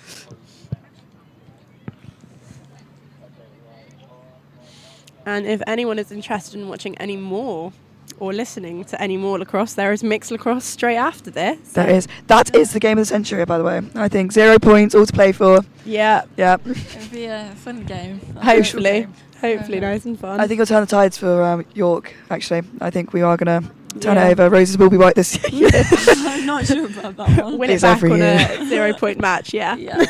And if anyone is interested in watching any more or listening to any more lacrosse, there is mixed lacrosse straight after this. There is. That is the game of the century, by the way. I think 0 points, all to play for. Yeah. Yeah. It'll be a fun game. Hopefully nice and fun. I think it'll turn the tides for York, actually. I think we are going to turn it over. Roses will be white this year. I'm not sure about that one. Win it back on a 0 point match, yeah. Yeah.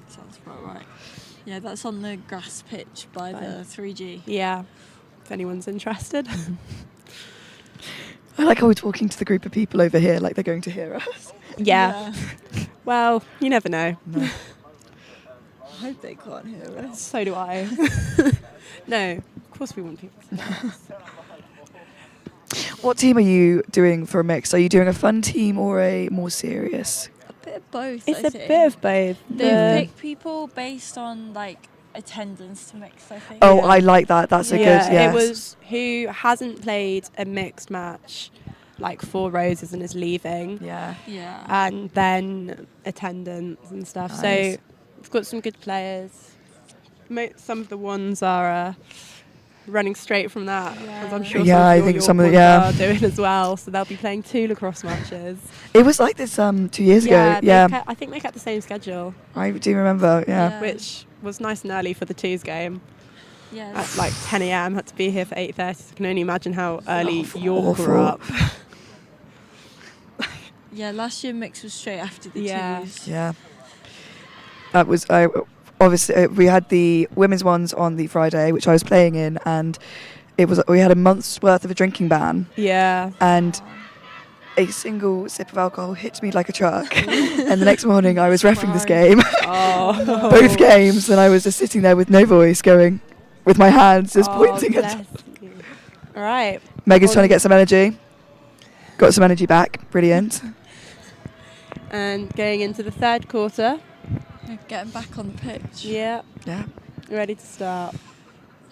Sounds about right. Yeah, that's on the grass pitch by the 3G. Yeah, if anyone's interested. I like how we're talking to the group of people over here like they're going to hear us. Yeah. Well, you never know. No. I hope they can't hear us. So do I. No, of course we want people to hear us. What team are you doing for a mix? Are you doing a fun team or a more serious? A bit of both. It's a bit of both. They pick people based on like attendance to mix, I think. Oh, I like that. That's a good, yes. It was who hasn't played a mixed match, like 4 Roses and is leaving. Yeah. And then attendance and stuff. Nice. So we've got some good players. Some of the ones are running straight from that, as I'm sure I think some of the are doing as well. So they'll be playing 2 lacrosse matches. It was like this 2 years ago. Yeah. I think they kept the same schedule. I do remember, Which was nice and early for the 2s game. Yeah. At like 10 a.m. Had to be here for 8:30. So I can only imagine how early York were up. Yeah, last year mix was straight after the 2s. Yeah. That was obviously we had the women's ones on the Friday, which I was playing in, and we had a month's worth of a drinking ban. Yeah. And a single sip of alcohol hit me like a truck. And the next morning I was reffing this game. Both games, and I was just sitting there with no voice going with my hands just pointing at you. All right. Megan's trying to get some energy. Got some energy back. Brilliant. And going into the 3rd quarter. Getting back on the pitch. Yeah. Yeah. Ready to start.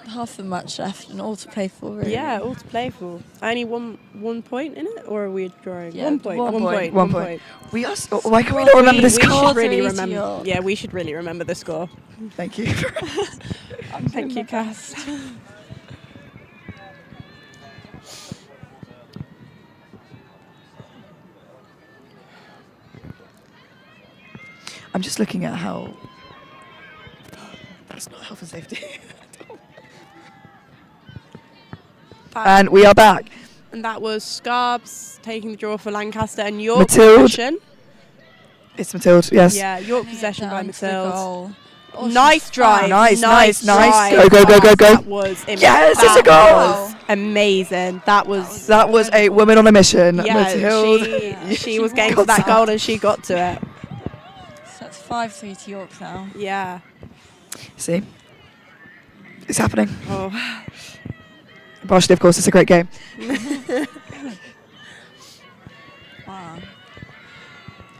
Half the match left and all to play for, really. Yeah, all to play for. Only one point in it, or are we drawing? Yeah, 1 point. One point. We are. Why can we not remember the score? Really remember. Yeah, we should really remember the score. Thank you. Thank you, Cass. I'm just looking at how. That's not health and safety. And we are back. And that was Scarbs taking the draw for Lancaster and York Matilde. possession. It's Matilde, yes. Yeah, York possession by Matilde. Nice drive. Nice. Drive. Go. That was yes, it's a goal. Amazing. That was a woman on a mission. Yeah, Matilde. she was going for that goal and she got to it. So that's 5-3 to York now. Yeah. See? It's happening. Oh. Partially, of course, it's a great game. Wow.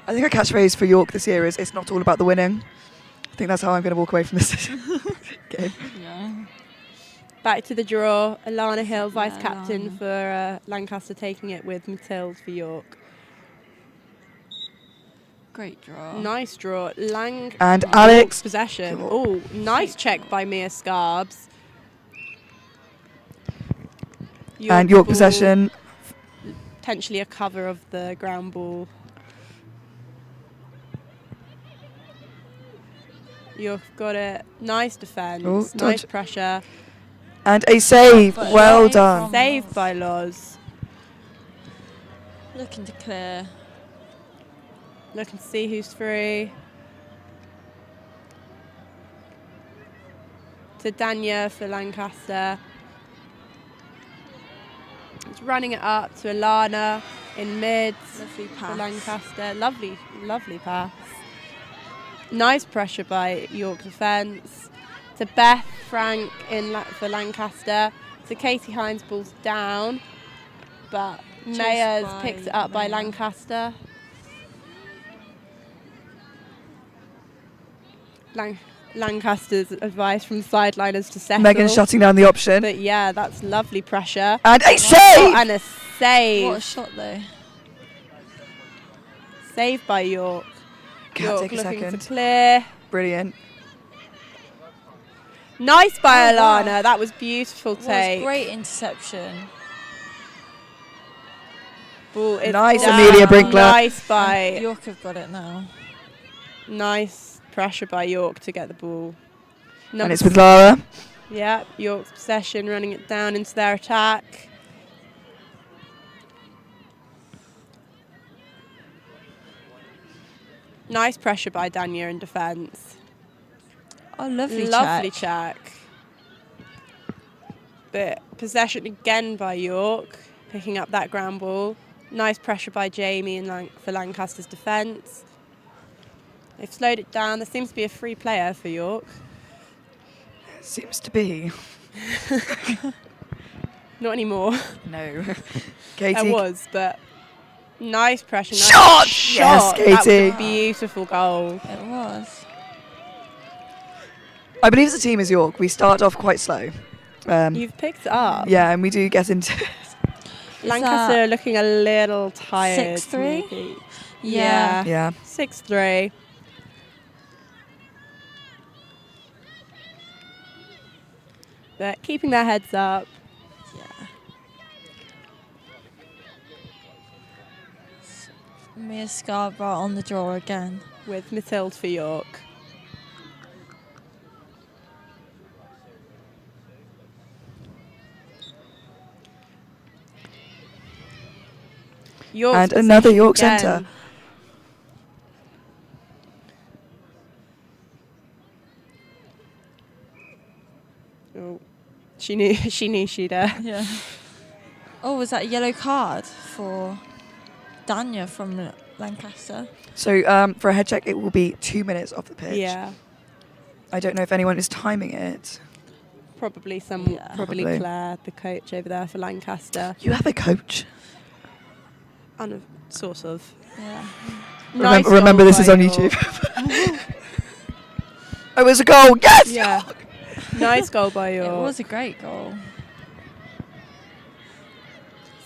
I think our catchphrase for York this year is, it's not all about the winning. I think that's how I'm going to walk away from this game. Yeah. Back to the draw. Alana Hill, vice-captain for Lancaster, taking it with Matilde for York. Great draw. Nice draw. And Alex. Possession. Oh, nice check by Mia Scarbs. And York possession. Potentially a cover of the ground ball. York have got it. Nice defence. Oh, Nice dodge. pressure. And a save. Well done. Saved by Loz. Looking to clear. Looking to see who's free. To Danya for Lancaster. It's running it up to Alana in mids. Lovely For pass. Lancaster. Lovely, lovely pass. Nice pressure by York defence. To Beth Frank for Lancaster. To Katie Hines, balls down. But Just Mayers by picks it up by Mayer. Lancaster. Lancaster's advice from sideliners to settle. Megan shutting down the option. But yeah, that's lovely pressure. And a save! And a save. What a shot though. Save by York. Can't York take a looking second. to clear. Brilliant. Nice by Oh, wow. Alana. That was beautiful It was take. great interception. Ball is Nice, down. Amelia Brinkler. Nice by York have got it now. Nice pressure by York to get the ball. And it's with Lara. Yeah, York's possession, running it down into their attack. Nice pressure by Danya in defence. Oh, lovely check. But possession again by York, picking up that ground ball. Nice pressure by Jamie for Lancaster's defence. They've slowed it down. There seems to be a free player for York. Seems to be. Not anymore. No. Katie. There was, but nice pressure. Nice Shot! Yes, That was Katie. a beautiful goal. It was. I believe the team is York. We start off quite slow. You've picked it up. Yeah, and we do get into Lancaster are looking a little tired. 6-3? maybe. Yeah. Yeah. 6-3. But keeping their heads up. Mia Scarborough on the draw again. With Mathilde for York. York's And another possession York again. centre. Oh, she knew she'd. Yeah. Oh, was that a yellow card for Danya from Lancaster? So for a head check, it will be 2 minutes off the pitch. Yeah. I don't know if anyone is timing it. Probably Probably. Claire, the coach over there for Lancaster. You have a coach. Sort of. Yeah. Nice Remember goal this is by on York. YouTube. Oh, it was a goal. Yes! Yeah. Nice goal by York. It was a great goal.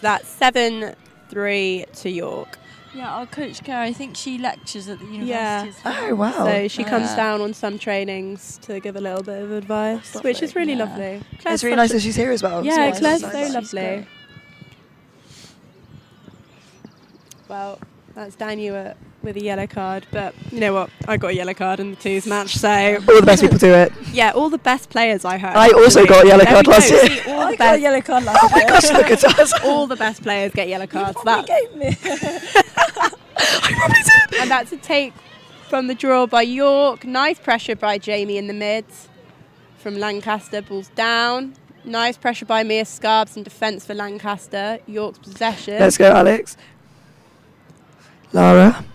That's 7-3 to York. Yeah, our coach Claire, I think she lectures at the university Yeah. as well. Oh, wow. So she comes down on some trainings to give a little bit of advice, which is really lovely. It's really nice that she's here as well. Yeah, So Claire's nice. so She's lovely. great. Well, that's Daniel with a yellow card, but you know what? I got a yellow card in the twos match, so All the best people do it. yeah, all the best players I heard. I also actually. got a yellow There card we go. last year. See, all I the got a best, yellow card last year. Gosh, look at us. all the best players get yellow cards. That's gave me. I probably did. and that's a take from the draw by York. Nice pressure by Jamie in the mids from Lancaster. Balls down. Nice pressure by Mia Scarbs in defence for Lancaster. York's possession. Let's go, Alex. Lara.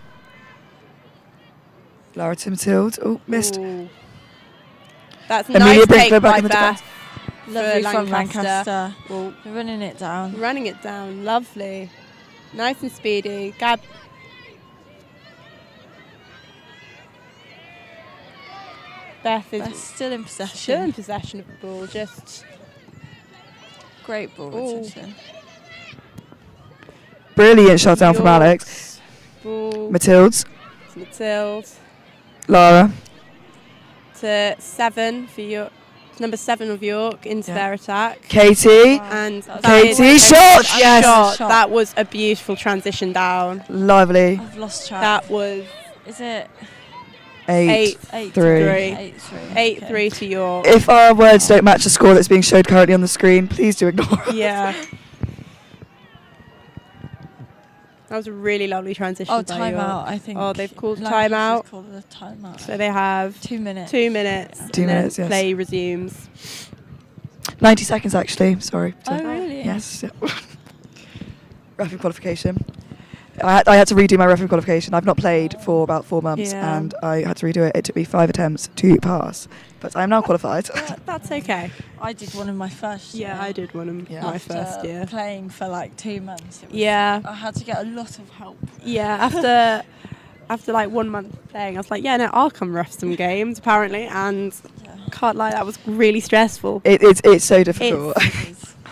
Lara to Mathilde. Oh, missed. Ooh. That's a Amelia nice take Brinkler back by in the Beth. Lovely for from Lancaster. Lancaster. Well, Running it down. running it down, lovely. Nice and speedy. Gab. Beth is Beth's still in possession. still in possession of the ball, just Great ball Ooh. retention. Brilliant shot down from Alex. ball Mathilde's. to Mathilde. Lara. To 7 for York. Number 7 of York into their attack. Katie. And Katie, is shot! a Yes! shot. That was a beautiful transition down. Lovely. I've lost track. That was Is it? 8-3. 8-3 to York. If our words don't match the score that's being showed currently on the screen, please do ignore us. Yeah. That was a really lovely transition. Oh, by York. timeout, I think. Oh, they've called Lancaster's timeout. called a timeout. So they have 2 minutes. 2 minutes. 2 and then minutes, yes. play resumes. 90 seconds, actually. Sorry. Oh, really? Yes. Referee qualification. I had to redo my referee qualification. I've not played for about 4 months, Yeah. and I had to redo it. It took me 5 attempts to pass, but I am now qualified. That's okay. I did one in my first year. Yeah, I did one in my After first year. playing for like 2 months. It was, Yeah. I had to get a lot of help. Yeah, after like 1 month playing, I was like, yeah, no, I'll come ref some games apparently, and can't lie, that was really stressful. It's so difficult.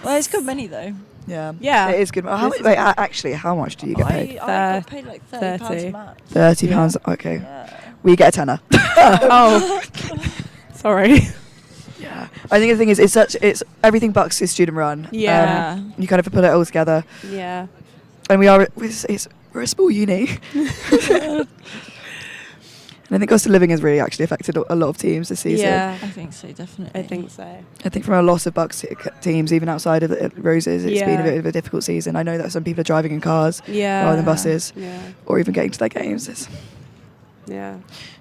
Well, it's good money though. Yeah. It is good. How much, wait, actually, how much do you get paid? I got paid like £30 a match. £30. Okay. We get a tenner. Oh, sorry. Yeah. I think the thing is, it's everything Bucks is student run. Yeah. You kind of put it all together. Yeah. And we're a small uni. And I think cost of living has really actually affected a lot of teams this season. Yeah, I think so, definitely. I think so. I think from a lot of Bucks teams, even outside of the Roses, it's been a Yeah. bit of a difficult season. I know that some people are driving in cars rather than buses, or even getting to their games. Yeah.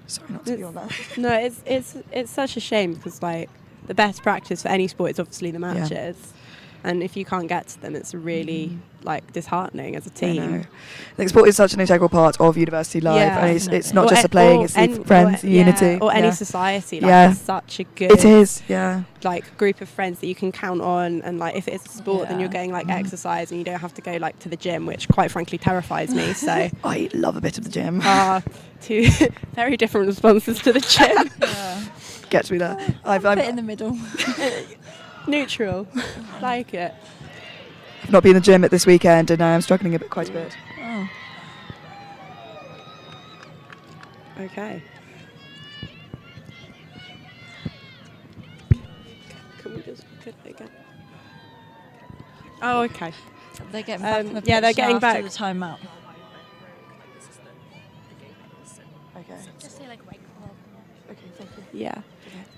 Sorry not to be on that. No, it's such a shame because like the best practice for any sport is obviously the matches, and if you can't get to them, it's really like disheartening as a I know. team. I think sport is such an integral part of university life, Yeah. and it's not Or just a- the playing; or it's the any- friends, or- unity, or any society. Like, Yeah. it's such a good. It is, yeah. Like group of friends that you can count on, and like if it's a sport, then Yeah. you're getting like exercise, and you don't have to go like to the gym, which quite frankly terrifies me. So I love a bit of the gym. Two very different responses to the gym. Gets me there. I'm a bit in the middle. Neutral, like it. I've not been in the gym at this weekend, and I'm struggling quite a bit. Oh. Okay. Can we just get it again? Oh, okay. They're getting back on the yeah, they're pitch getting after back. the timeout. Just say like right. Okay, thank you. Yeah.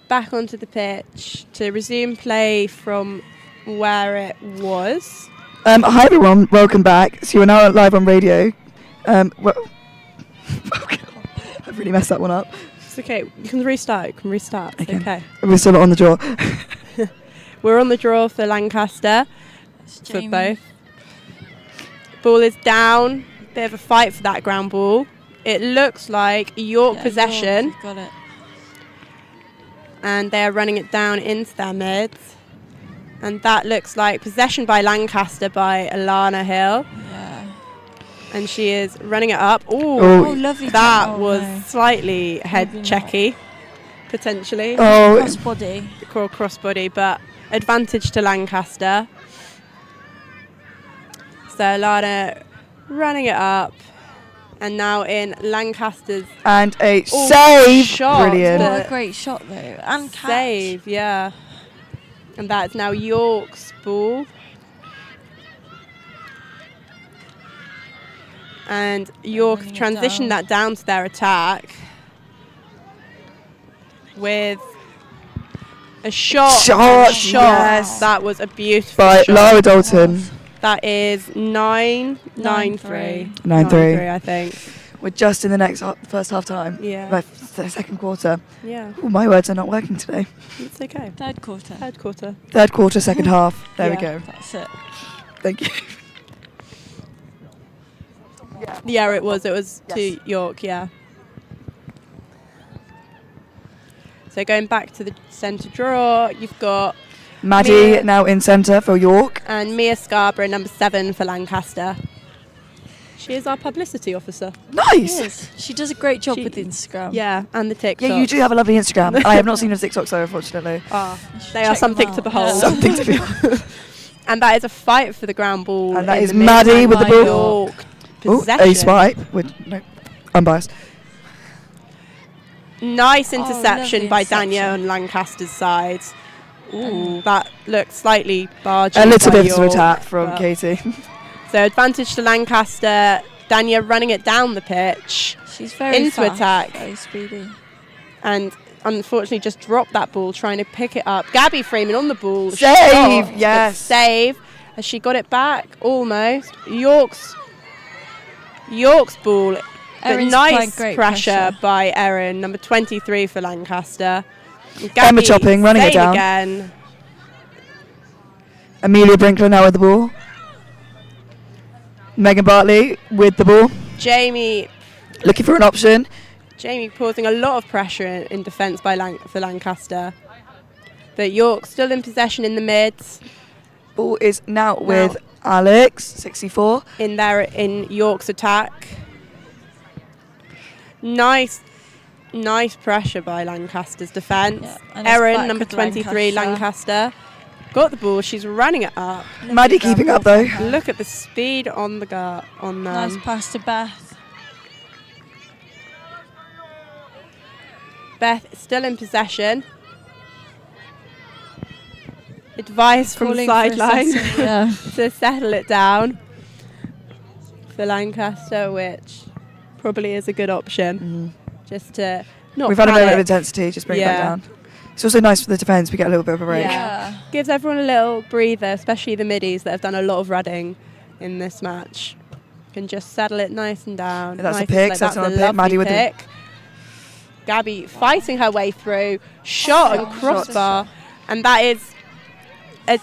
Back onto the pitch to resume play from where it was. Hi everyone, welcome back. So you're now live on radio. I've really messed that one up. It's okay. You can restart. It's okay. We're still not on the draw. We're on the draw for Lancaster. For Jamie. both. Ball is down. Bit of a fight for that ground ball. It looks like York possession. York, got it. And they're running it down into their mids. And that looks like possession by Lancaster by Alana Hill. Yeah. And she is running it up. Ooh, Oh, lovely. that was slightly head checky, potentially. Oh. Crossbody. Crossbody, but advantage to Lancaster. So Alana running it up. And now in Lancaster's And a save. shot. Brilliant. What a great shot though. And catch. Save, yeah. And that's now York's ball. And York running it transitioned down. that down to their attack with a shot. Shot, yes. That was a beautiful By shot. Lara Dalton. That is 9-3. 9-3. 9-3. I think. We're just in the first half time. Yeah. Like the second quarter. Yeah. Ooh, my words are not working today. It's okay. Third quarter. Third quarter. Third quarter, second half. There we Yeah. go. That's it. Thank you. Yeah, it was. It was to York, yeah. So going back to the centre draw, you've got Maddie Mia now in centre for York. and Mia Scarborough, number 7 for Lancaster. She is our publicity officer. Nice. Yes. She does a great job with Instagram. Yeah, and the TikTok. Yeah, you do have a lovely Instagram. I have not seen a TikTok, so unfortunately. They are Check something them to out. behold. Yeah. Something to be. And that is a fight for the ground ball. And that in is the mid Maddie and with the by ball. York. Oh, a Possession. swipe. No, unbiased. Nice interception lovely by interception. Danielle on Lancaster's side. Ooh, that looks slightly bargy. A little by bit of York, attack from but- Katie. So advantage to Lancaster. Dania running it down the pitch. She's very into fast, attack. very speedy. and unfortunately just dropped that ball trying to pick it up. Gabby Freeman on the ball. Save, Shot, yes. Save. Has she got it back? Almost. York's ball. But Erin's nice applying great pressure. by Erin, number 23 for Lancaster. Emma Gabby chopping, running it save down. Again. Amelia Brinkler now with the ball. Megan Bartley with the ball. Jamie Looking for an option. causing a lot of pressure in defence for Lancaster. But York still in possession in the mids. Ball is now with Alex, 64. In York's attack. Nice pressure by Lancaster's defence. Yeah, and it's Erin, back number with 23, Lancaster. Got the ball. She's running it up. Maddie keeping up though. Look at the speed on the on them. Nice pass to Beth. Beth is still in possession. Advice from Calling for a sideline settle, yeah. to settle it down for Lancaster, which probably is a good option. Just to not We've had a panic. moment of intensity, just bring it back down. It's also nice for the defence, we get a little bit of a break. Yeah. Gives everyone a little breather, especially the middies that have done a lot of running in this match. Can just settle it nice and down. That's a nice pick, and that's slow. on a That's pick. a Maddie lovely with the- pick. Gabby fighting her way through, shot and crossbar, and that is I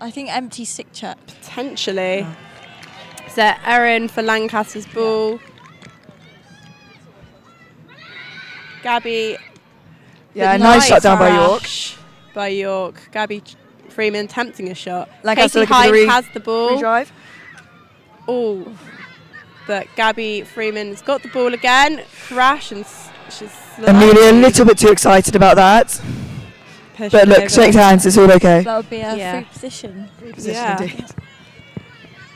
think empty sick chap. Potentially. So Erin for Lancaster's ball. Gabby. Yeah, the nice shot down by York. crash By York. Gabby Freeman attempting a shot. Lancaster Katie looking for the Hine has the ball. Redrive. Oh. But Gabby Freeman's got the ball again. Crash and she's Amelia a little bit too excited about that. But look, shake hands, it's all okay. That would be a Yeah. free position. Indeed.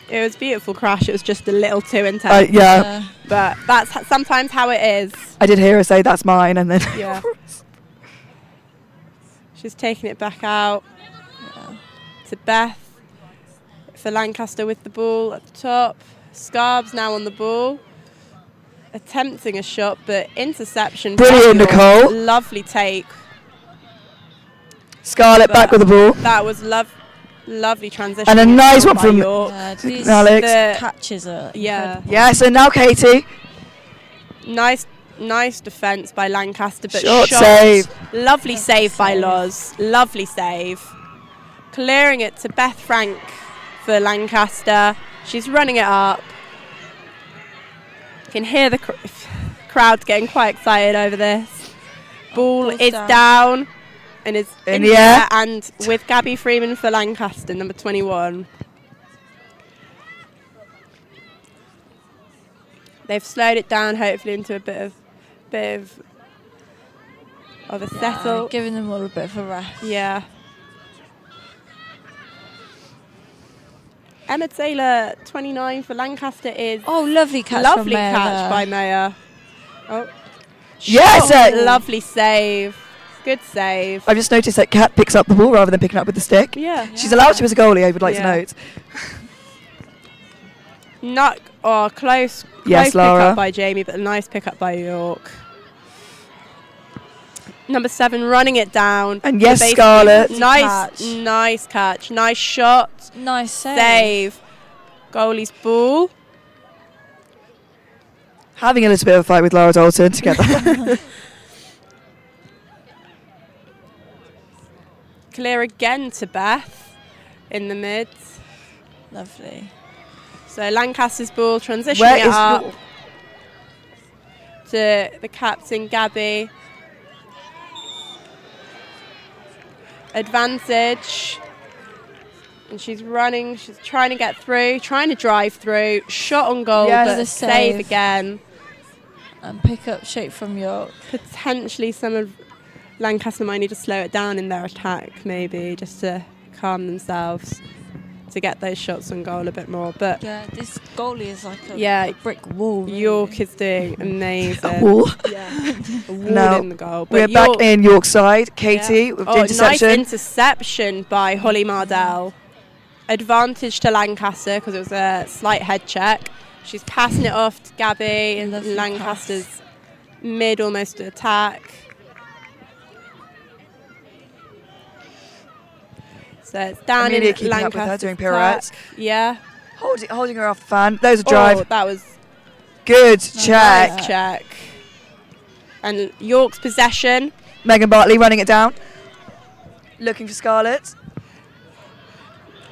It was a beautiful crash. It was just a little too intense. Yeah. But that's sometimes how it is. I did hear her say that's mine and then Yeah. She's taking it back out to Beth for Lancaster with the ball at the top. Scarb's now on the ball. Attempting a shot, but interception. Brilliant, by York. Nicole. Lovely take. Scarlett back with the ball. That was lovely transition. And a nice one by from York. These Alex. catches are Yeah. Yes, and now Katie. Nice defence by Lancaster, but Shot shot. save. Lovely save by Loz. Lovely save. Clearing it to Beth Frank for Lancaster. She's running it up. Can hear the crowd getting quite excited over this. Ball ball's is down and is In in the the air. air, and with Gabby Freeman for Lancaster, number 21. They've slowed it down, hopefully into a bit of a settle. Giving them all a bit of a rest. Yeah. Emma Taylor, 29 for Lancaster is. Oh, lovely catch. Lovely from Maya catch there. by Maya. Oh. Yes, Shot. Lovely save. Good save. I've just noticed that Kat picks up the ball rather than picking up with the stick. Yeah. She's allowed to as a goalie, I would like to note. Not close. Yes, close Lara. pickup by Jamie, but a nice pickup by York. Number 7 running it down. And yes, Basically, Scarlett. Nice catch. Nice shot. Nice Save. Goalie's ball. Having a little bit of a fight with Lara Dalton together. Clear again to Beth in the mid. Lovely. So Lancaster's ball transitioning Where it is up your- to the captain, Gabby. Advantage. And she's running, she's trying to get through, trying to drive through. Shot on goal, Yes. but The save save. again. And pick up shape from York. Potentially some of Lancaster might need to slow it down in their attack, maybe, just to calm themselves, to get those shots on goal a bit more. But Yeah, this goalie is like a yeah, brick wall. Really. York is doing amazing. A wall. Yeah, a wall Now, in the goal. we're But back York- in York side. Katie with the interception. Nice interception by Holly Mardell. Advantage to Lancaster because it was a slight head check. She's passing it off to Gabby, and Lovely Lancaster's mid almost to attack. So it's down Amelia in keeping up with her, Lancaster's doing pirouettes. attack. Yeah. Holding her off the fan. There's a drive. Oh, that was good check. nice check. And York's possession. Megan Bartley running it down. Looking for Scarlett.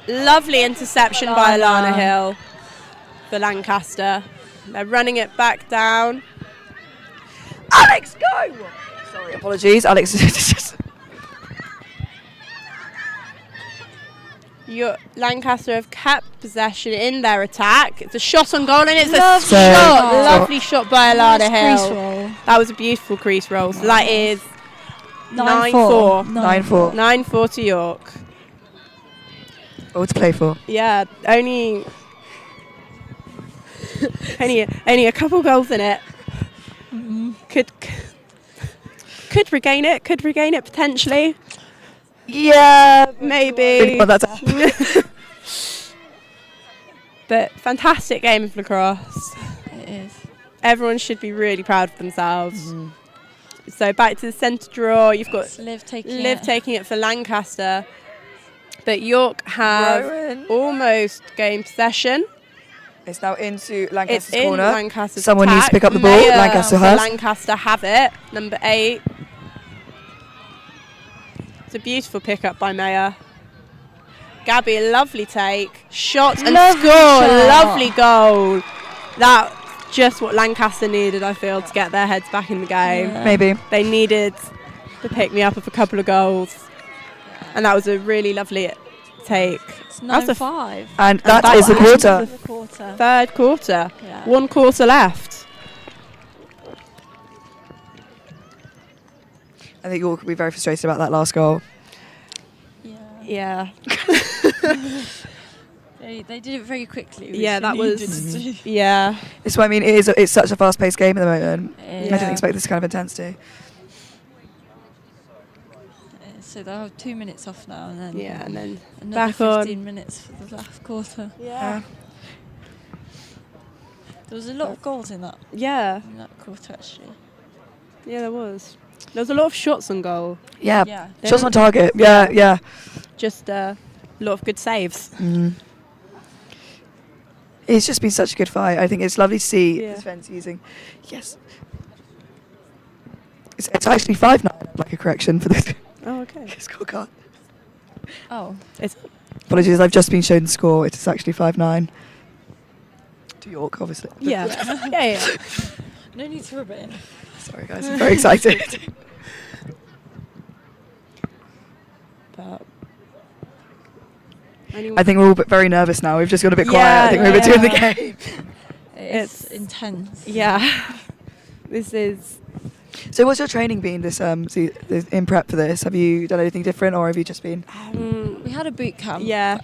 Lovely interception by Alana Hill for Lancaster. They're running it back down. Alex, go! Sorry, apologies. Alex is just... Lancaster have kept possession in their attack. It's a shot on goal and it's Lovely a shot. shot. Lovely shot by Alana Nice Hill. crease roll. That was a beautiful crease roll. So that is 9-4. 9-4. 9-4 to York. All to play for. Yeah, only a couple goals in it. Could regain it. Could regain it potentially. Yeah, maybe. Didn't want that to happen. But fantastic game of lacrosse. It is. Everyone should be really proud of themselves. So back to the centre draw. You've got Liv taking it for Lancaster. But York have almost gained possession. It's now into Lancaster's it's corner. In Lancaster's Someone needs to pick up the ball. Mayer Lancaster for has. Lancaster have it. Number 8. It's a beautiful pick-up by Mayer. Gabby, a lovely take. Shot and Lovely score. shot. Lovely goal. That's just what Lancaster needed, I feel, to get their heads back in the game. Yeah. Maybe. They needed the pick-me-up of a couple of goals. And that was a really lovely take. It's That's a 9-5. And that is the quarter. Third quarter. Yeah. 1 quarter left. I think York will be very frustrated about that last goal. Yeah. They did it very quickly. which Yeah, they that needed was. to do. Yeah. It's what I mean. It's such a fast-paced game at the moment. I Yeah. didn't expect this kind of intensity. So they'll have 2 minutes off now, and then and then another back on. 15 minutes for the last quarter. Yeah. There was a lot of goals in that. Yeah. In that quarter, actually. Yeah, there was. There was a lot of shots on goal. Yeah. Yeah. Shots on target. Yeah, yeah. Just a lot of good saves. It's just been such a good fight. I think it's lovely to see Yeah. this fence using. Yes. It's actually 5-9. Like a correction for the Oh, okay. scorecard. Oh. It's Apologies, I've just been shown the score. It is actually 5-9 to York, obviously. yeah. yeah. No need to rub it in. Sorry, guys. I'm very excited. But I think we're all very nervous now. We've just got a bit quiet. I think we're a bit too in the game. It's intense. Yeah. This is. So what's your training been this in prep for this? Have you done anything different, or have you just been? We had a boot camp. Yeah.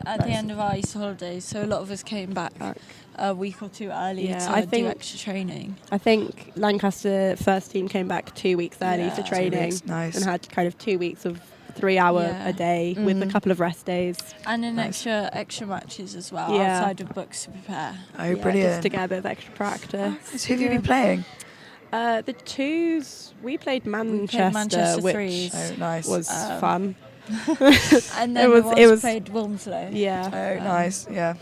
At the end of our Easter holidays, so a lot of us came back a week or two early Yeah, to I do think- extra training. I think Lancaster first team came back 2 weeks early Yeah. for 2 training. weeks, nice. And had kind of 2 weeks of 3 hour Yeah. a day with a couple of rest days. And then Nice. extra matches as well Yeah. outside of books to prepare. Oh, Yeah, brilliant. Just to get a bit of extra practice. So who have you been playing? The twos, we played Manchester, Manchester which threes. Oh, nice. was fun. And then it was played Wilmslow. Yeah. Oh, nice. Yeah.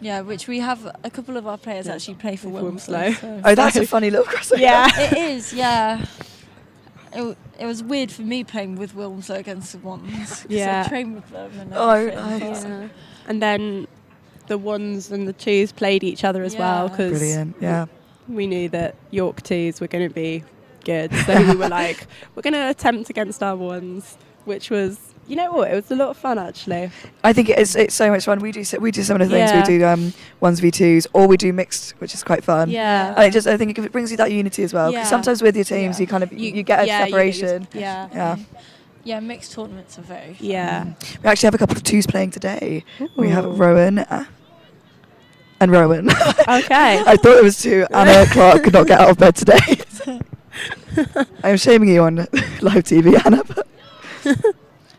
Yeah, which we have a couple of our players actually play for Wilmslow. Wilmslow. Oh, that's a funny little crossover. Yeah. It is, yeah. It was weird for me playing with Wilmslow against the ones. 'Cause Yeah. I trained with them. And Oh, everything, nice. but- Yeah. And then the ones and the twos played each other as well Yeah. because Brilliant. Yeah. we knew that York twos were going to be good. So we were like, we're going to attempt against our ones, which was, you know what, it was a lot of fun actually. I think it's so much fun. We do similar things. Yeah. We do 1v2s, or we do mixed, which is quite fun. Yeah. And I think it brings you that unity as well. 'Cause Yeah. sometimes with your teams, you kind of you get a yeah, you get separation. yeah. Yeah. Yeah, mixed tournaments are very fun. Yeah. We actually have a couple of twos playing today. We have Ooh. Rowan and Rowan. Okay. I thought it was two. Anna Clark could not get out of bed today. I'm shaming you on live TV, Anna. But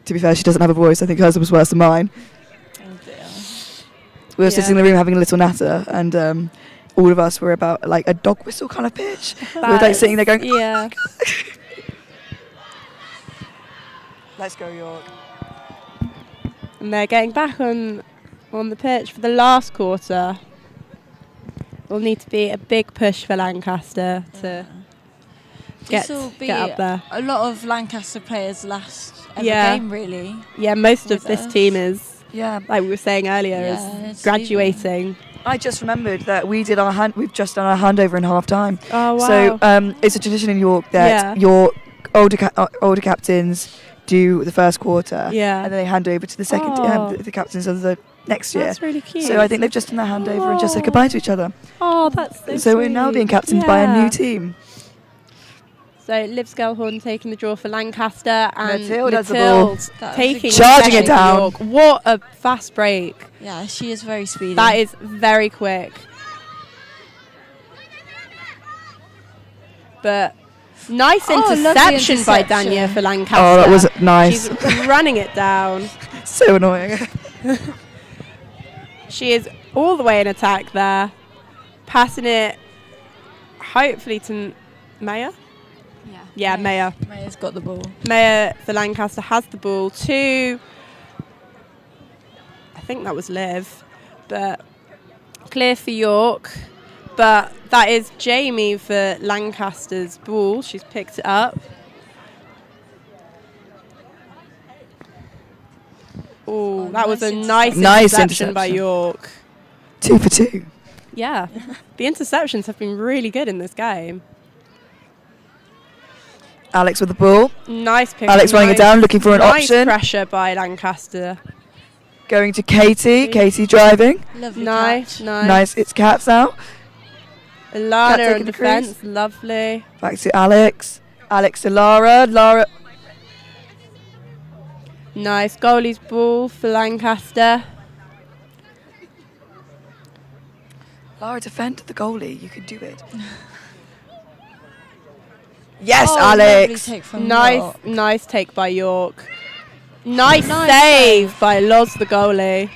to be fair, she doesn't have a voice. I think hers was worse than mine. Oh dear. We were sitting in the room having a little natter, and all of us were about like a dog whistle kind of pitch. We were like sitting there going, yeah. Let's go, York. And they're getting back on the pitch for the last quarter. Will need to be a big push for Lancaster to get up there. A lot of Lancaster players last ever game, really. Yeah, most of this us. team is, yeah, like we were saying earlier, is graduating. I just remembered that we've just done our handover in half time. Oh, wow. So it's a tradition in York that your older captains do the first quarter, and then they hand over to the second the captains of the next year. That's really cute. So I think they've just done their handover and just said goodbye to each other. Oh, that's so So we're now being captained by a new team. So Liv Skelhorn taking the draw for Lancaster and Mathilde has the ball. taking Charging it possession down. for York. What a fast break. Yeah, she is very speedy. That is very quick. But nice interception by Dania for Lancaster. Oh, that was nice. She's running it down. So annoying. She is all the way in attack there. Passing it hopefully to Maya. Yeah, Maya. Maya's got the ball. Maya for Lancaster has the ball to, I think that was Liv, but clear for York. But that is Jamie for Lancaster's ball. She's picked it up. Oh, that was a nice interception by York. 2 for 2. Yeah, the interceptions have been really good in this game. Alex with the ball. Nice pick. Alex running it down, looking for an option. Nice pressure by Lancaster. Going to Katie. Katie driving. Lovely Nice. Nice. It's Cats now. Alana in defence. Lovely. Back to Alex. Alex to Lara. Lara. Nice goalie's ball for Lancaster. Lara, defend the goalie. You can do it. Yes, Alex. Nice take by York. Nice save by Loz, the goalie.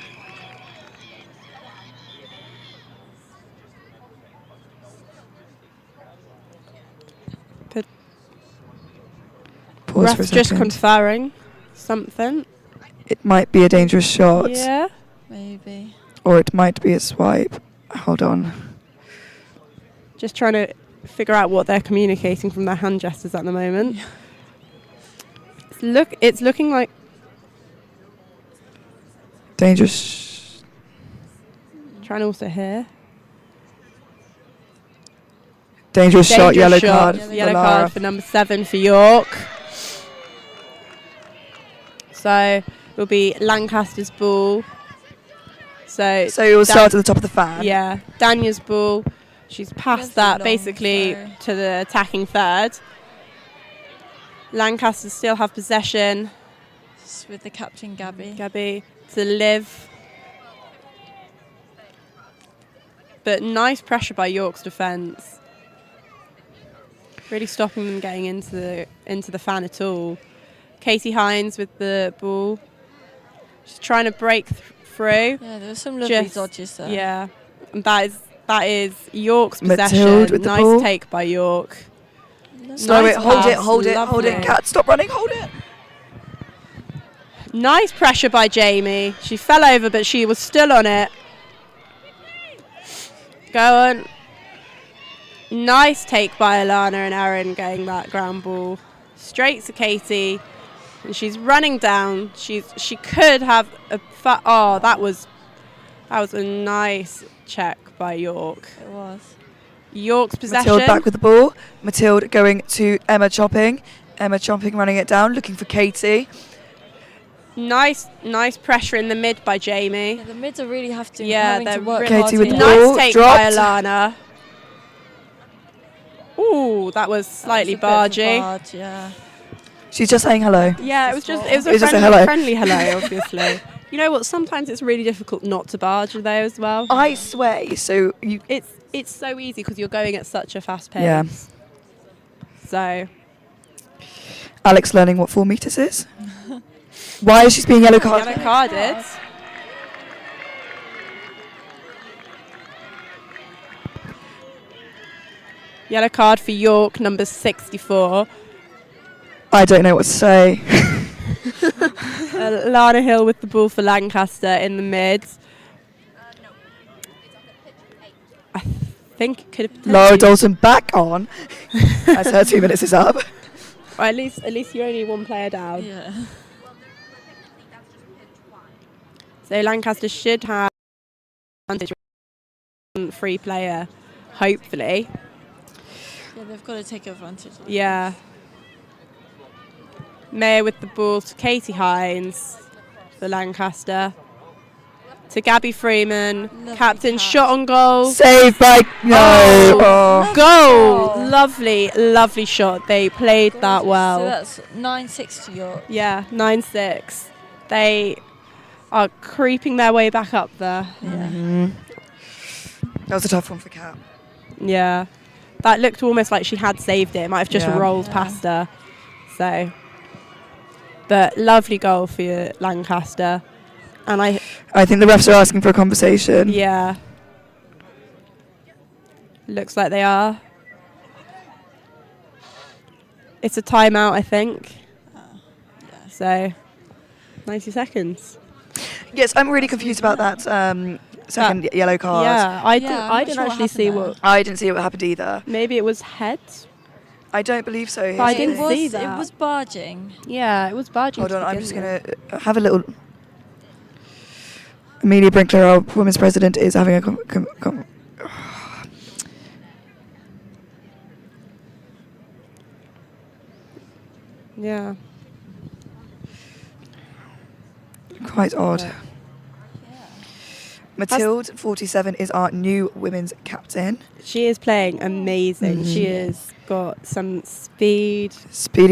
Pause for a Ref's just second. conferring something. It might be a dangerous shot. Yeah. Maybe. Or it might be a swipe. Hold on. Just trying to figure out what they're communicating from their hand gestures at the moment. It's looking like dangerous. Trying to also hear. Dangerous shot, yellow card. Yellow card for number 7 for York. So it'll be Lancaster's ball. So you'll start at the top of the fan. Yeah, Danya's ball. She's passed that basically to the attacking third. Lancaster still have possession. It's with the captain, Gabby. Gabby to Liv. But nice pressure by York's defence. Really stopping them getting into the fan at all. Katie Hines with the ball. She's trying to break through. Yeah, there were some lovely dodges there. Yeah, and that is York's Mathilde possession. with the Nice ball. take by York. Slow it, hold it, hold it, Lovely. Cat, stop running, hold it. Nice pressure by Jamie. She fell over, but she was still on it. Go on. Nice take by Alana and Erin getting that ground ball. Straight to Katie. And she's running down. She could have a that was a nice check by York. It was. York's possession. Mathilde back with the ball. Mathilde going to Emma Chopping. Emma Chopping running it down, looking for Katie. Nice pressure in the mid by Jamie. Yeah, the mids are really having they're to work Katie hard with here. the ball. Nice take dropped. by Alana. Ooh, that was slightly bargy. Barge, yeah. She's just saying hello. Yeah, it was Just a a hello. friendly hello, obviously. You know what? Sometimes it's really difficult not to barge there as well. I sway, so you. It's so easy because you're going at such a fast pace. Yeah. So. Alex learning what 4 meters is. Why is she being yellow carded? Yellow carded. Yellow card for York, number 64. I don't know what to say. Lana Hill with the ball for Lancaster in the mid. I think it could have Laura Dalton back on as her 2 minutes is up. Well, at least you're only one player down. Yeah. So Lancaster should have advantage on free player, hopefully. Yeah, they've got to take advantage of Yeah. Mayer with the ball to Katie Hines for Lancaster. To Gabby Freeman, captain, shot on goal. Saved by Goal! Lovely, lovely shot. They played that well. So that's 9-6 to York. Yeah, 9-6. They are creeping their way back up there. Yeah. That was a tough one for Kat. Yeah. That looked almost like she had saved it. It might have just rolled past her. So, but lovely goal for Lancaster. And I think the refs are asking for a conversation. Yeah. Looks like they are. It's a timeout, I think. So, 90 seconds. Yes, I'm really confused about that second yellow card. Yeah, I didn't actually see what. I didn't see what happened either. Maybe it was head. I don't believe so. But I didn't see that. It was barging. Yeah, it was barging. Hold on, I'm just going to have a little. Amelia Brinkler, our women's president, is having a Yeah. Quite odd. Mathilde, 47, is our new women's captain. She is playing amazing. She has got some speed. Speedy.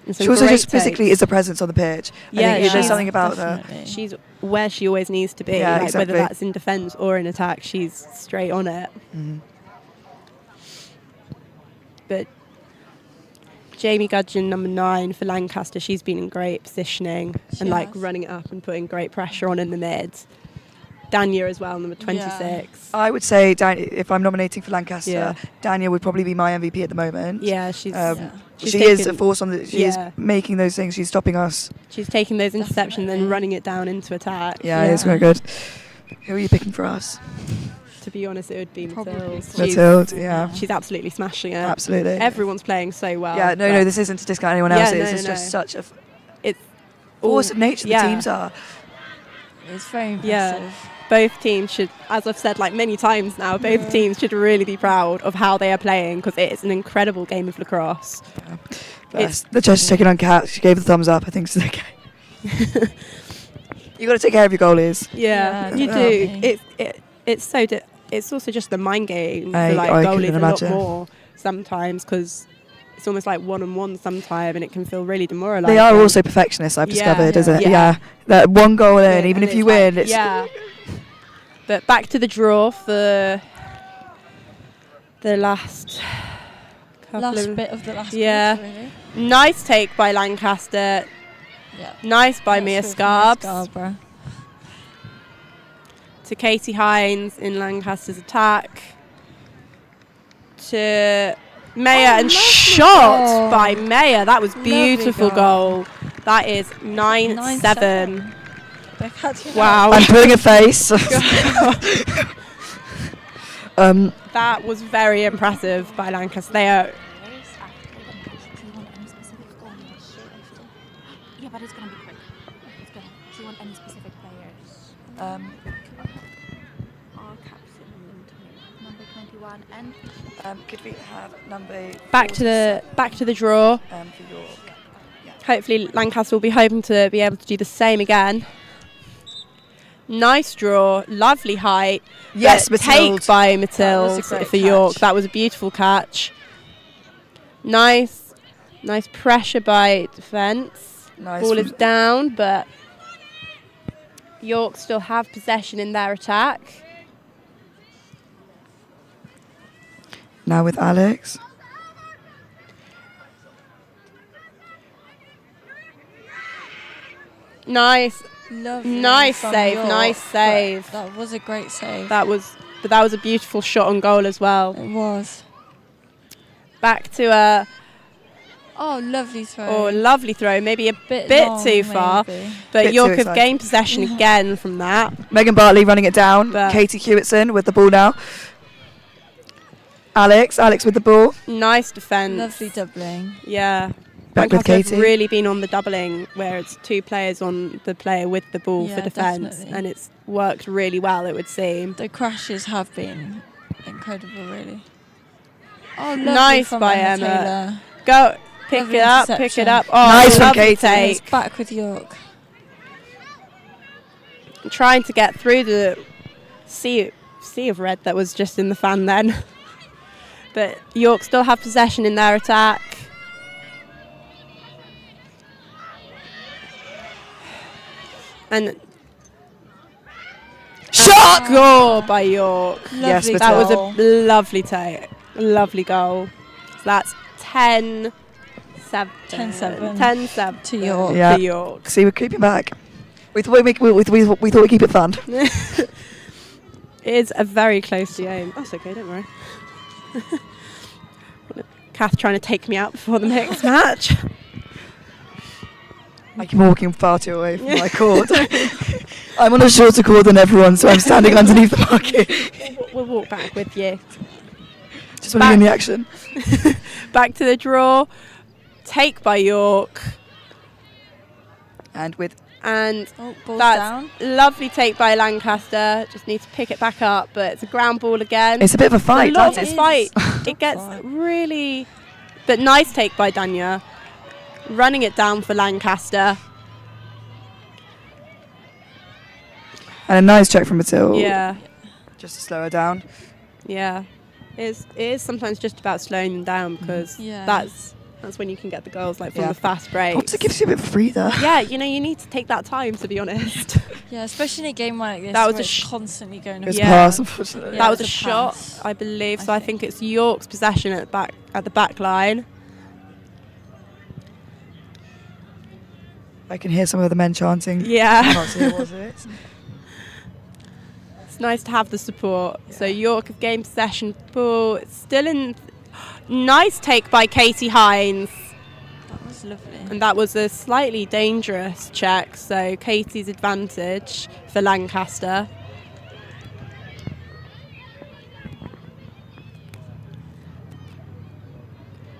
And She some also great just physically takes. is a presence on the pitch. Yeah, I think there's something about her. She's where she always needs to be. Yeah, like exactly. whether that's in defence or in attack, she's straight on it. But Jamie Gudgeon, number 9 for Lancaster, she's been in great positioning and like running it up and putting great pressure on in the mid. Dania as well, number 26. Yeah. I would say, if I'm nominating for Lancaster, Dania would probably be my MVP at the moment. Yeah, she's she is a force on the. She is making those things. She's stopping us. She's taking those interceptions and running it down into attack. Yeah, it's very good. Who are you picking for us? To be honest, it would be Mathilde. Mathilde, yeah. She's absolutely smashing it. Absolutely. Everyone's playing so well. Yeah, no, this isn't to discount anyone else. It's just such a force of nature the teams are. It's very impressive. Yeah. Both teams should, as I've said like many times now, both teams should really be proud of how they are playing because it is an incredible game of lacrosse. The judge is taking on Kat. She gave the thumbs up. I think it's okay. You got to take care of your goalies. Yeah, you do. It's so. It's also just the mind game for like goalies a lot more sometimes because it's almost like one-on-one sometimes and it can feel really demoralising. They are also perfectionists, I've discovered, isn't it? Yeah. That one goal in, even if you win, it's... Yeah. But back to the draw for the last bit of the last quarter, really. Nice take by Lancaster. Yeah. Nice by Mia Scarborough. To Katie Hines in Lancaster's attack. To Mayer and shot by Mayer. That was beautiful goal. That is 9-7. Wow. I'm putting a face. That was very impressive by Lancaster. They are. Yeah, but it's gonna be quick. Do you want any specific players? All captain number 21 and could we have number back to the draw. For York. Hopefully Lancaster will be hoping to be able to do the same again. Nice draw, lovely height. Yes, Mathilde. Take by Mathilde for York. That was a beautiful catch. Nice pressure by defence. Ball is down, but York still have possession in their attack. Now with Alex. Nice. Lovely Nice from save, York, nice save. That was a great save. That was but that was a beautiful shot on goal as well. It was. Back to Oh, lovely throw. Oh, lovely throw. Maybe a bit long, too far. maybe. But Bit York too have excited. gained possession again from that. Megan Bartley running it down. Katie Hewitson with the ball now. Alex with the ball. Nice defence. Lovely doubling. Yeah. Back with Lancaster have Katie. really been on the doubling where it's 2 players on the player with the ball Yeah, for defence. definitely. And it's worked really well, it would seem. The crashes have been incredible, really. Oh, lovely Nice from by Emma Emma. Taylor. Go, pick Lovely it up, pick interception. it up. Oh, Nice from lovely Katie. take. It's back with York. Trying to get through the sea of red that was just in the fan then. But York still have possession in their attack. And shot goal by York. Yes, that Patel. was a lovely take, lovely goal. So that's 10-7. 10-7. 10-7 To York. Yeah. To York. See, we're creeping back. We thought we'd keep it fun. It is a very close game. That's okay, don't worry. Kath trying to take me out before the next match. I keep walking far too away from my court. I'm on a shorter court than everyone, so I'm standing underneath the market. We'll walk back with you. Just want to be in the action. Back to the draw. Take by York. And ball's that's down. Lovely take by Lancaster. Just need to pick it back up, but it's a ground ball again. It's a bit of a fight. A lot of that a is. fight. It gets really, but nice take by Danya. Running it down for Lancaster. And a nice check from Matilda. Yeah. Just to slow her down. Yeah. It is sometimes just about slowing them down because Yeah. that's when you can get the goals like from Yeah. the fast breaks. Perhaps it gives you a bit of breather. Yeah, you need to take that time, to be honest. Yeah, especially in a game like this. That was where a it's constantly going. It's over. pass, unfortunately. That Yeah, was it a shot, pass. I believe. So I think it's York's possession at the back line. I can hear some of the men chanting. Yeah. I can't see who was it. It's nice to have the support. So York have gained possession. Ball. It's still in. Nice take by Katie Hines. That was lovely. And that was a slightly dangerous check. So Katie's advantage for Lancaster.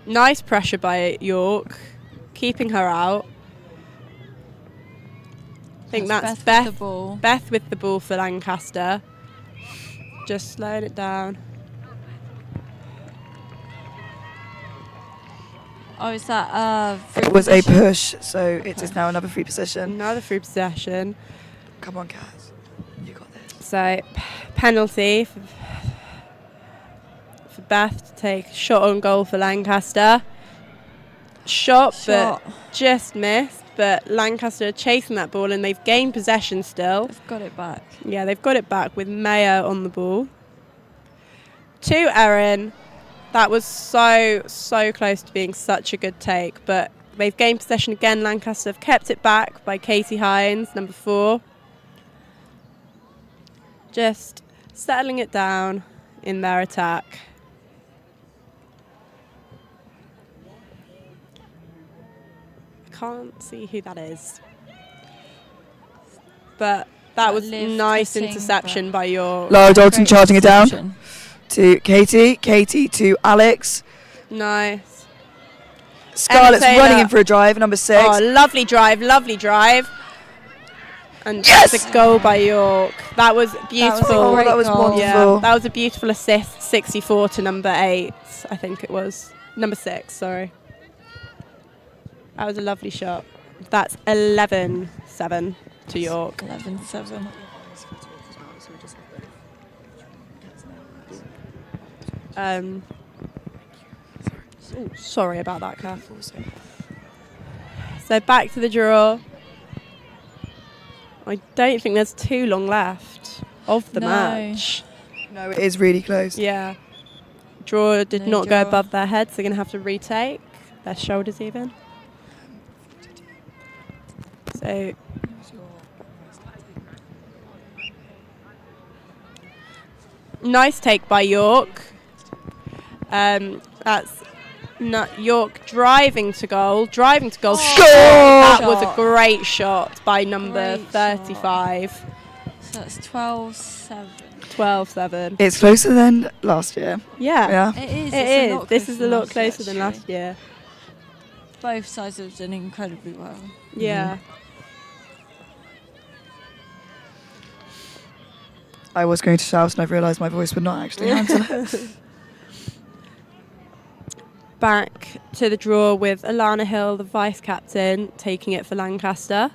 Nice pressure by York, keeping her out. I think that's Beth with the ball. Beth with the ball for Lancaster. Just slowing it down. Oh, is that free It was a position? push, so it is now another free possession. Another free possession. Come on, Kaz. You got this. So penalty for Beth to take shot on goal for Lancaster. Shot, but just missed. But Lancaster are chasing that ball and they've gained possession still. They've got it back. Yeah, they've got it back with Mayo on the ball. To Erin. That was so close to being such a good take, but they've gained possession again. Lancaster have kept it back by Katie Hines, number 4. Just settling it down in their attack. I can't see who that is. But that was Liv nice cutting interception by your... Laura Dalton Great charging it down interception. to Katie. Katie to Alex. Nice. Scarlett's Taylor. running in for a drive, number 6. Oh, lovely drive, lovely drive. And that's a goal by York. That was beautiful. That was wonderful. Yeah, that was a beautiful assist, 64 to number 8, I think it was. Number 6, sorry. That was a lovely shot. That's 11-7 to York. 11-7. Sorry about that, Kath. So back to the draw. I don't think there's too long left of the match. No, it is really close. Yeah. Draw did No not go draw. above their heads. They're going to have to retake. Their shoulders even. So... Nice take by York. That's York driving to goal. Score! That was a great shot by number 35. So that's 12-7. 12-7. It's closer than last year. Yeah. It is. It is. This is a lot closer than last year. Both sides have done incredibly well. Yeah. I was going to shout and I've realised my voice would not actually handle it. Back to the draw with Alana Hill, the vice captain, taking it for Lancaster.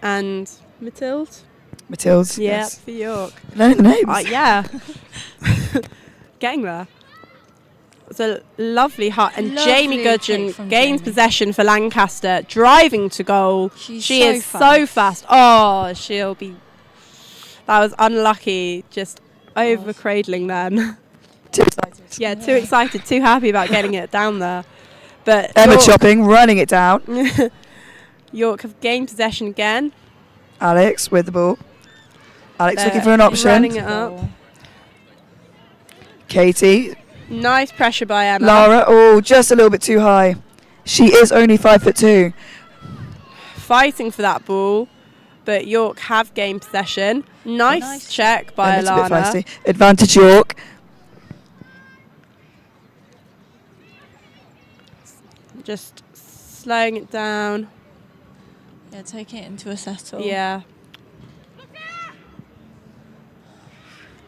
And Matilde. Matilde, Yeah, yes. for York. Learning the names. Yeah. Getting there. It's a lovely hut. And Lovely Jamie kick Gudgeon from gains Jamie. possession for Lancaster, driving to goal. She is so fast. Oh, she'll be... That was unlucky, just over cradling then. Too excited. Yeah, too excited, too happy about getting it down there. But Emma York- chopping, running it down. York have gained possession again. Alex with the ball. Alex They're looking for an option. running it up. Katie. Nice pressure by Emma. Lara, oh, just a little bit too high. She is only 5'2". Fighting for that ball, but York have gained possession. Nice check by And it's a bit Alana. feisty. Advantage York. Just slowing it down. Yeah, taking it into a settle. Yeah.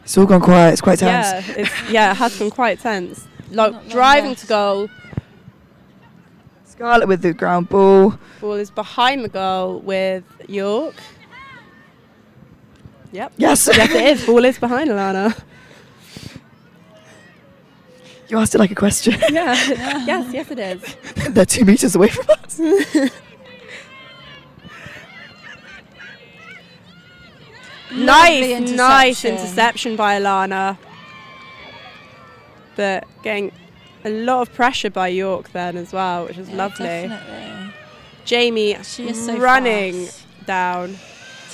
It's all gone quiet. It's quite tense. Yeah, it has been quite tense. Like driving to goal. Scarlett with the ground ball. Ball is behind the goal with York. Yep. Yes. Yes, it is. Ball is behind Alana. You asked it like a question. Yeah. Yes, it is. They're 2 meters away from us. Nice interception by Alana. But getting a lot of pressure by York then as well, which is lovely. Definitely. Jamie She is so running fast. down.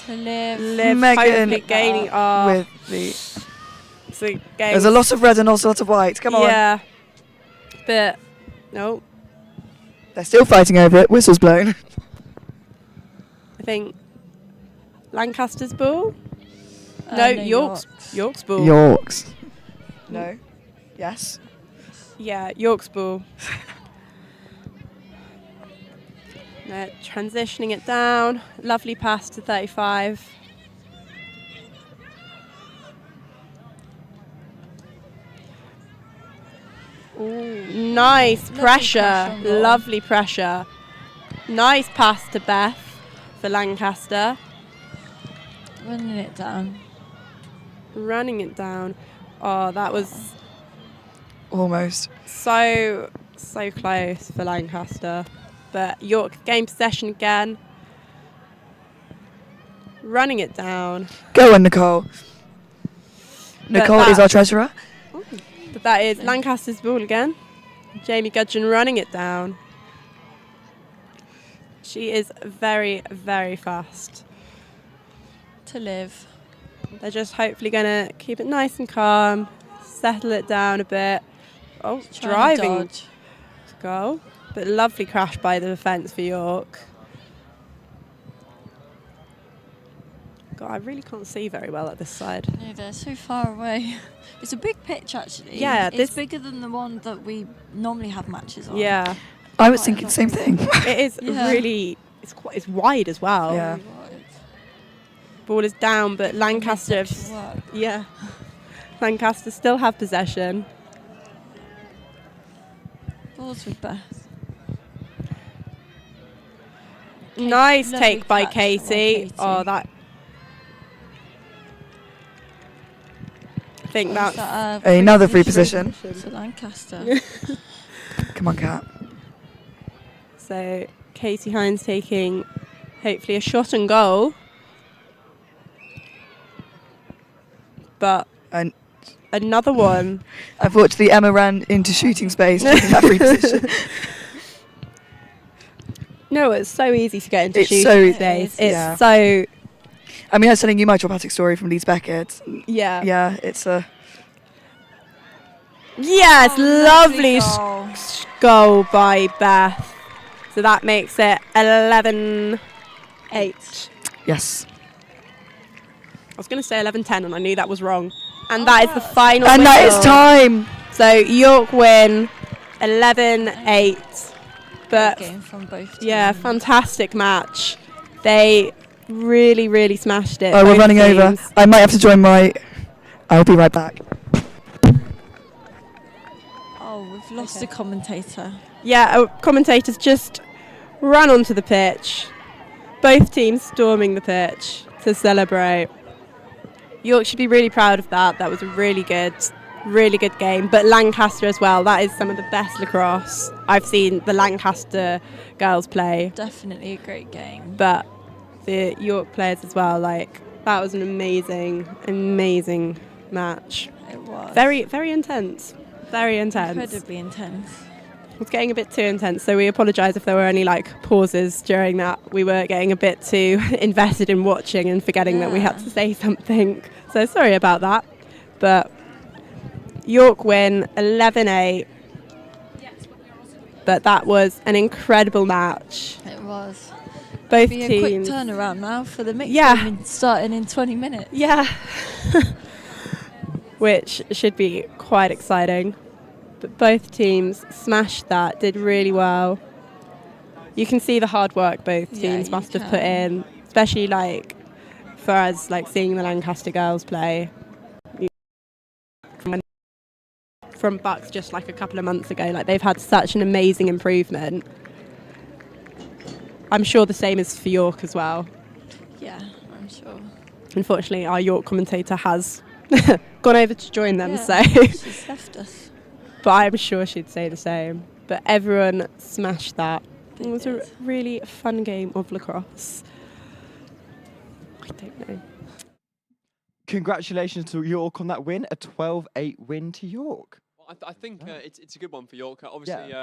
To live. Megan hopefully gaining with the... So There's a lot of red and also a lot of white. Come on. Yeah. But, no. They're still fighting over it. Whistle's blown. I think Lancaster's ball? No, No, York's ball. Yorks. No. Yes. Yeah, York's ball. They're transitioning it down. Lovely pass to 35. Ooh, nice pressure. Lovely pressure. Nice pass to Beth for Lancaster. Running it down. Running it down. Oh, that was almost so close for Lancaster. But York gained possession again. Running it down. Go on, Nicole. Nicole is our treasurer. But that is Lancaster's ball again. Jamie Gudgeon running it down. She is very, very fast. To live. They're just hopefully going to keep it nice and calm, settle it down a bit. Oh, driving to goal. But lovely crash by the defence for York. God, I really can't see very well at this side. No, they're so far away. It's a big pitch, actually. Yeah, it's bigger than the one that we normally have matches on. Yeah. I was thinking the same thing. It is Yeah. really, it's wide as well. Yeah. Ball is down, but Lancaster, yeah, Lancaster still have possession. Balls with Beth. Nice lovely take by catch by Katie. Katie. Oh, that. I think that's Another free position. To Lancaster. Come on, Kat. So Katie Hines taking hopefully a shot and goal. But another one. Unfortunately, Emma ran into shooting space taking that free position. No, it's so easy to get into It's shooting so space. easy. It's Yeah. so. I mean, I was telling you my dramatic story from Leeds Beckett. Yeah. Yeah, it's a... Yes, lovely goal by Beth. So that makes it 11-8. Yes. I was going to say 11-10 and I knew that was wrong. And that is the final And that is whistle. time. So York win 11-8. But game from both teams. yeah, fantastic match. They really, really smashed it. Oh, we're both running over. teams. I might have to join my... I'll be right back. Oh, we've lost a commentator. Yeah, commentators just ran onto the pitch. Both teams storming the pitch to celebrate. York should be really proud of that. That was a really good game. But Lancaster as well. That is some of the best lacrosse I've seen the Lancaster girls play. Definitely a great game. But the York players as well. Like, that was an amazing match. It was. Very, very intense. Very intense. Incredibly intense. It was getting a bit too intense, so we apologise if there were any pauses during that. We were getting a bit too invested in watching and forgetting that we had to say something. So sorry about that. But York win 11-8. But that was an incredible match. It was. Both Be teams. A quick turnaround now for the mixed Yeah. game starting in 20 minutes. Yeah. Which should be quite exciting. But both teams smashed that, did really well. You can see the hard work both teams must have put in, especially for us, seeing the Lancaster girls play. From Bucks just a couple of months ago, they've had such an amazing improvement. I'm sure the same is for York as well. Yeah, I'm sure. Unfortunately, our York commentator has gone over to join them, so she's left us. But I'm sure she'd say the same. But everyone smashed that. It was a really fun game of lacrosse. I don't know. Congratulations to York on that win, a 12-8 win to York. Well, I think it's a good one for York. Obviously,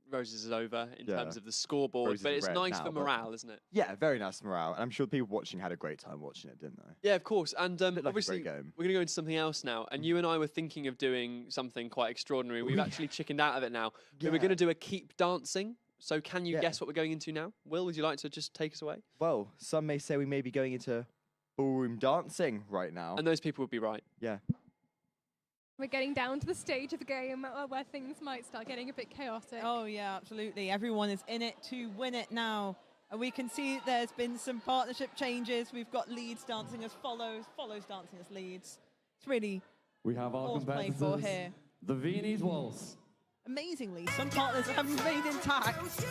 Roses is over in terms of the scoreboard, Roses but it's red nice now, for but- morale, isn't it? Yeah, very nice morale. And I'm sure people watching had a great time watching it, didn't they? Yeah, of course. And Looked like a obviously, great game. we're going to go into something else now. And you and I were thinking of doing something quite extraordinary. We've actually chickened out of it now. We were Yeah. going to do a keep dancing. So can you guess what we're going into now? Will, would you like to just take us away? Well, some may say we may be going into ballroom dancing right now. And those people would be right. Yeah. We're getting down to the stage of the game where things might start getting a bit chaotic. Oh, yeah, absolutely. Everyone is in it to win it now. And we can see there's been some partnership changes. We've got Leeds dancing as follows, follows dancing as Leeds. It's really We have our all to play for competitors, here. the Viennese Waltz. Amazingly, some partners have remained intact.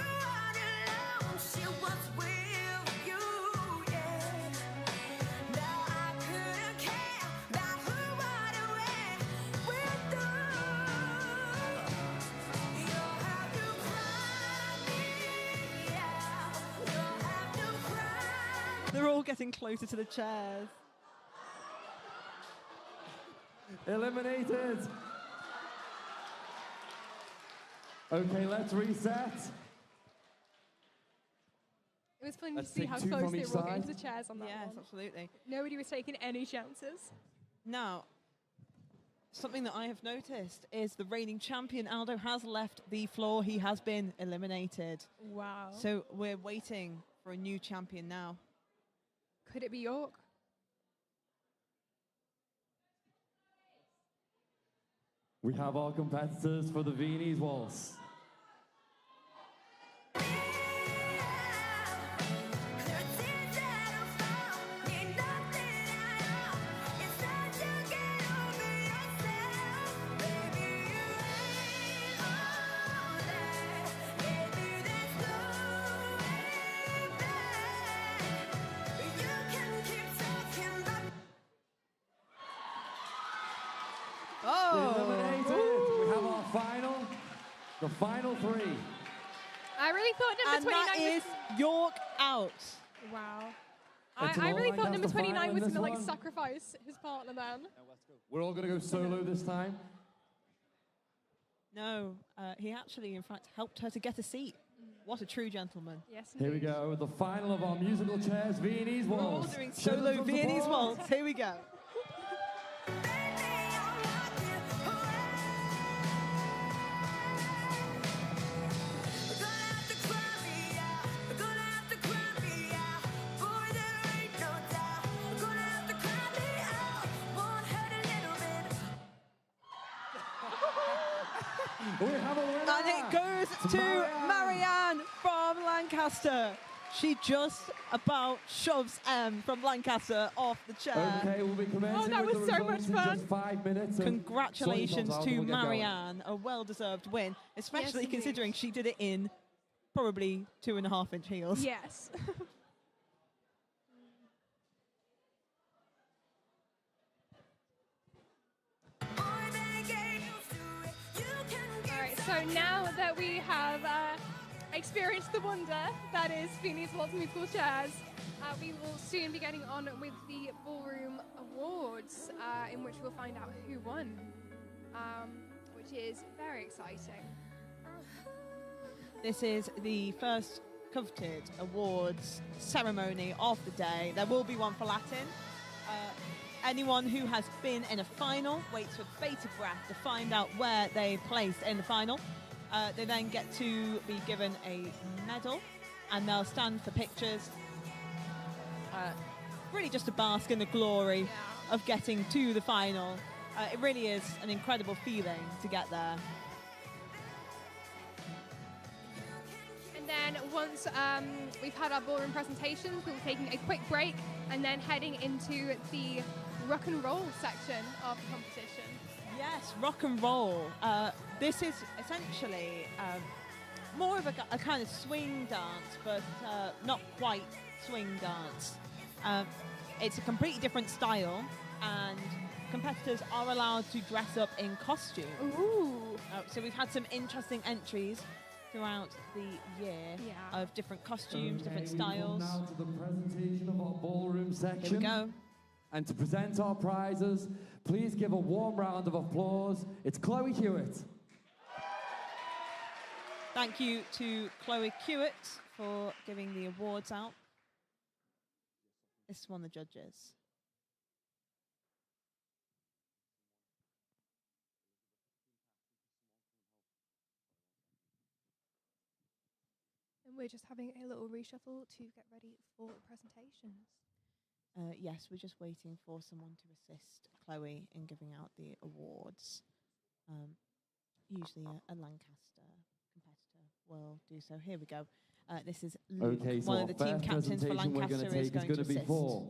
They're all getting closer to the chairs. Eliminated. Okay, let's reset. It was fun Let's to see take how two close from they each were all getting to side. the chairs on that Yes, one. absolutely. Nobody was taking any chances. Now, something that I have noticed is the reigning champion, Aldo, has left the floor. He has been eliminated. Wow. So we're waiting for a new champion now. Could it be York? We have our competitors for the Viennese Waltz. Eliminated. We have our the final three. I really thought number And 29 that was... is York out. Wow. It's I all really right, thought that's number the 29 final was in going to this one. sacrifice his partner then. We're all going to go solo this time. No, he actually, in fact, helped her to get a seat. What a true gentleman. Yes, Here we go, the final of our musical chairs, Viennese We're all Waltz. doing Show them solo some Viennese support. waltz. Here we go. We have a winner. And it goes to Marianne from Lancaster. She just about shoves M from Lancaster off the chair. Okay, we'll be commencing that with was the so much results in fun. just 5 minutes. Congratulations Sorry, to we'll get going. Marianne, a well-deserved win, especially Yes, considering she did it in probably 2.5-inch heels. Yes. Alright, so now that we have experienced the wonder that is Viennese Waltz musical chairs, we will soon be getting on with the Ballroom Awards, in which we'll find out who won, which is very exciting. This is the first coveted awards ceremony of the day. There will be one for Latin. Anyone who has been in a final waits with bated breath to find out where they placed in the final. They then get to be given a medal, and they'll stand for pictures. Really just to bask in the glory of getting to the final. It really is an incredible feeling to get there. And then once we've had our ballroom presentations, we'll be taking a quick break and then heading into the rock and roll section of the competition. Yes, rock and roll. This is essentially more of a kind of swing dance, but not quite swing dance. It's a completely different style, and competitors are allowed to dress up in costume. Ooh! So we've had some interesting entries throughout the year of different costumes, different styles. We come now to the presentation of our ballroom section. Here we go. And to present our prizes, please give a warm round of applause. It's Chloe Hewitt. Thank you to Chloe Hewitt for giving the awards out. This is one of the judges. And we're just having a little reshuffle to get ready for presentations. Yes, we're just waiting for someone to assist Chloe in giving out the awards. Usually a Lancaster competitor will do so. Here we go. This is Luke, Okay, so one our of the team first captains for presentation we're Lancaster going to take is going to be assist. for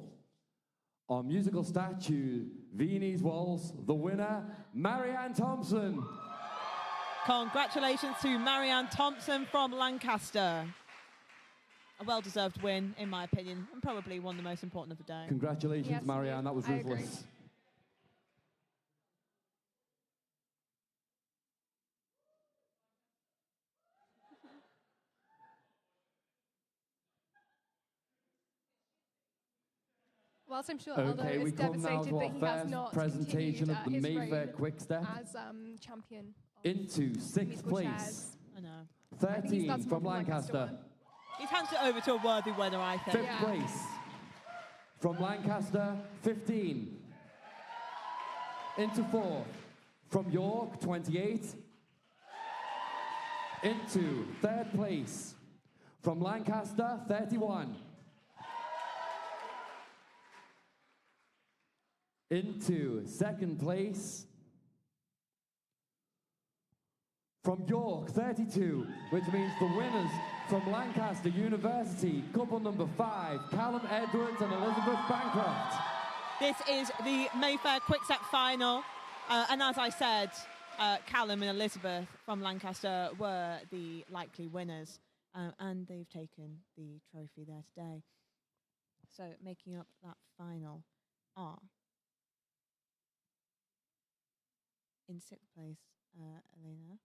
our musical statue, Viennese Waltz, the winner, Marianne Thompson. Congratulations to Marianne Thompson from Lancaster. A well-deserved win, in my opinion, and probably one of the most important of the day. Congratulations, Yes, Marianne. That was I agree. ruthless. Whilst I'm sure Aldo Okay, is we come now devastated to that our he has first not presentation of the his Mayfair reign Quick Step. as champion of Into sixth musical place, chairs. I know. I think he's got 13 some from more Lancaster. He's handed it over to a worthy winner, I think. Fifth place from Lancaster, 15. Into fourth from York, 28. Into third place from Lancaster, 31. Into second place from York, 32, which means the winners from Lancaster University, couple number 5, Callum Edwards and Elizabeth Bancroft. This is the Mayfair Quick Step final. And as I said, Callum and Elizabeth from Lancaster were the likely winners. And they've taken the trophy there today. So making up that final are in sixth place, Elena.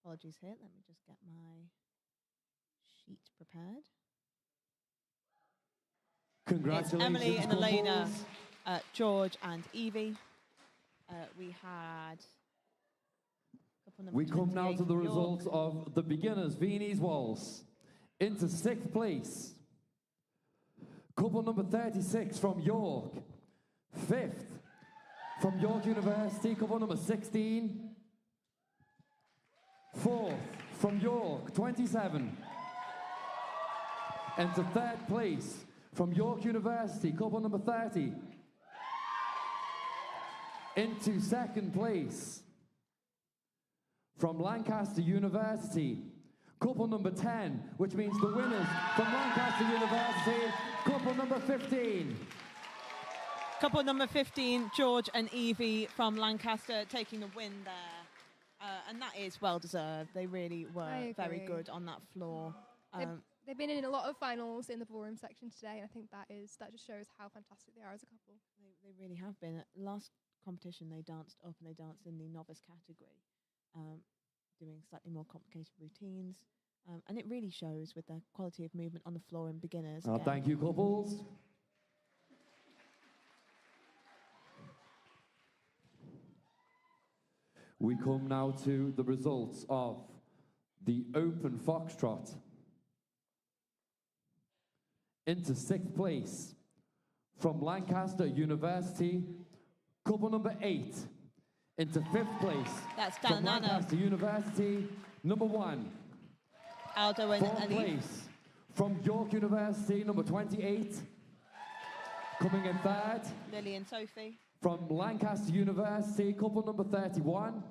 Apologies here. Let me just get my sheet prepared. Congratulations, It's Emily and Elena, couples. George and Evie. We had couple We come now to the results of the beginners Viennese waltz. Into 6th place, couple number 36 from York. 5th, from York University, couple number 16. 4th, from York, 27. Into 3rd place, from York University, couple number 30. Into 2nd place, from Lancaster University, couple number 10, which means the winners from Lancaster University, couple number 15. Couple number 15, George and Evie from Lancaster taking the win there. And that is well deserved. They really were very good on that floor. They've been in a lot of finals in the ballroom section today, and I think that just shows how fantastic they are as a couple. They really have been. Last competition, they danced up and they danced in the novice category, doing slightly more complicated routines. And it really shows with their quality of movement on the floor in beginners. Thank you, couples. We come now to the results of the Open Foxtrot. Into 6th place, from Lancaster University, couple number 8. Into 5th place, that's from Lancaster University, number 1. Aldo and 4th place, from York University, number 28. Coming in 3rd, Lily and Sophie. From Lancaster University, couple number 31.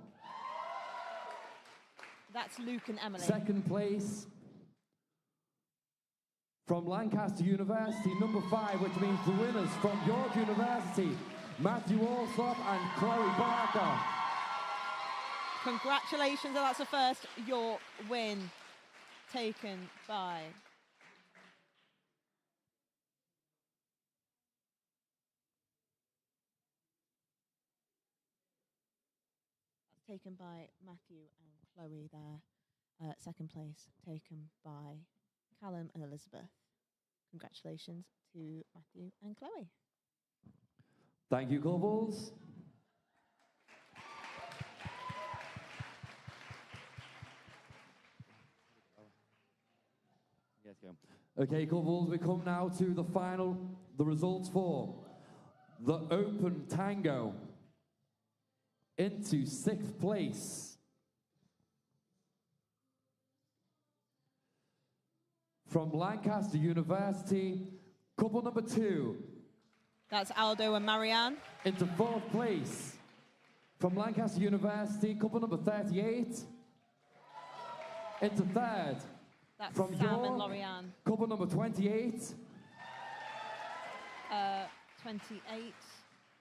That's Luke and Emily. 2nd place, from Lancaster University, number 5, which means the winners from York University, Matthew Alsop and Chloe Barker. Congratulations, that's the first York win taken by Matthew and Chloe there. 2nd place taken by Callum and Elizabeth. Congratulations to Matthew and Chloe. Thank you, couples. Yes, go. Okay, couples, we come now to the results for the Open Tango. Into 6th place, from Lancaster University, couple number 2. That's Aldo and Marianne. Into 4th place, from Lancaster University, couple number 38. Into 3rd, that's from Sam York, and Lorianne. couple number 28. 28.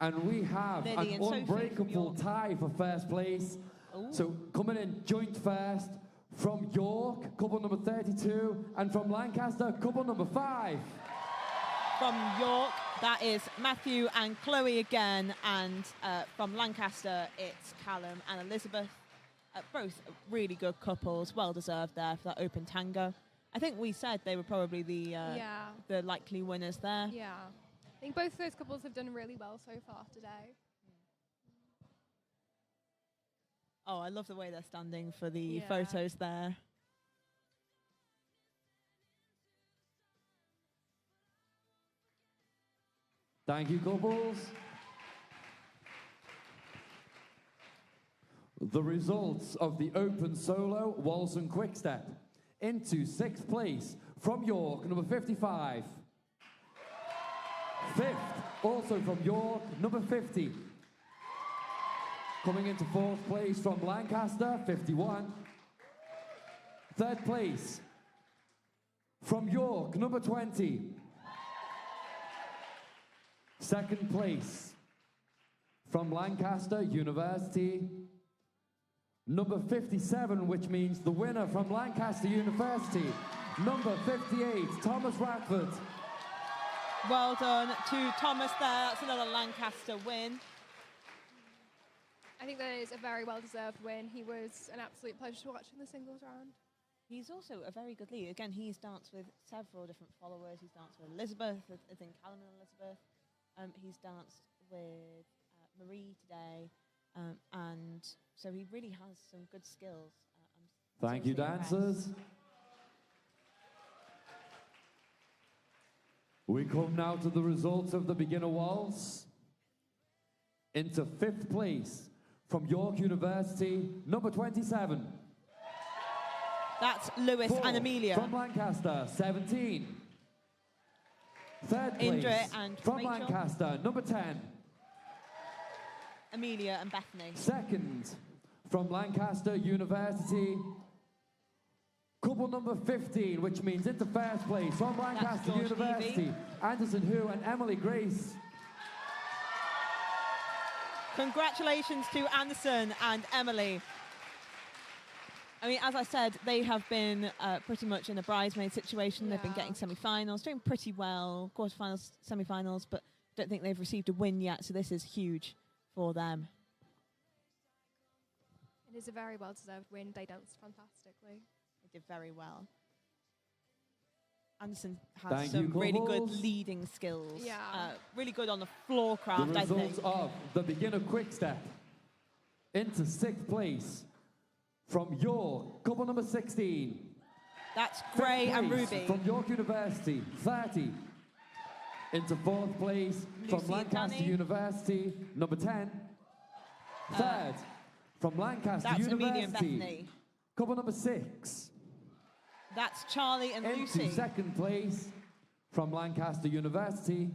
And we have Lily an and Sophie unbreakable tie for 1st place. Ooh. So coming in joint 1st, from York, couple number 32, and from Lancaster, couple number 5. From York, that is Matthew and Chloe again, and from Lancaster, it's Callum and Elizabeth. Both really good couples, well deserved there for that Open Tango. I think we said they were probably the likely winners there. Yeah. I think both those couples have done really well so far today. Oh, I love the way they're standing for the photos there. Thank you, couples. The results of the Open Solo Waltz and Quickstep. Into 6th place, from York, number 55. 5th, also from York, number 50. Coming into 4th place from Lancaster, 51. 3rd place, from York, number 20. 2nd place, from Lancaster University, number 57, which means the winner from Lancaster University, number 58, Thomas Radford. Well done to Thomas there. That's another Lancaster win. I think that is a very well-deserved win. He was an absolute pleasure to watch in the singles round. He's also a very good leader. Again, he's danced with several different followers. He's danced with Elizabeth, I think Callum and Elizabeth. He's danced with Marie today. And so he really has some good skills. Thank you, dancers. We come now to the results of the beginner waltz. Into 5th place from York University, number 27. That's Lewis 4 and Amelia. From Lancaster, 17. 3rd place Indra and from Rachel. Lancaster, number 10. Amelia and Bethany. 2nd from Lancaster University, couple number 15, which means into 1st place from Lancaster George University, Levy. Anderson Hu and Emily Grace. Congratulations to Anderson and Emily. I mean, as I said, they have been pretty much in a bridesmaid situation. They've been getting semi-finals, doing pretty well, quarterfinals, semi-finals, but don't think they've received a win yet, so this is huge for them. It is a very well-deserved win. They danced fantastically. They did very well. Anderson has Thank some you, really good couples. leading skills. Yeah. Really good on the floor craft, The I think. results of the beginner quick step. Into 6th place from York, couple number 16. That's 5th Gray and place Ruby. From York University, 30. Into 4th place from Lucy and Lancaster Danny. University, number 10. 3rd from Lancaster That's Amelia and University, Bethany. couple number 6. That's Charlie and Into Lucy. 2nd place from Lancaster University,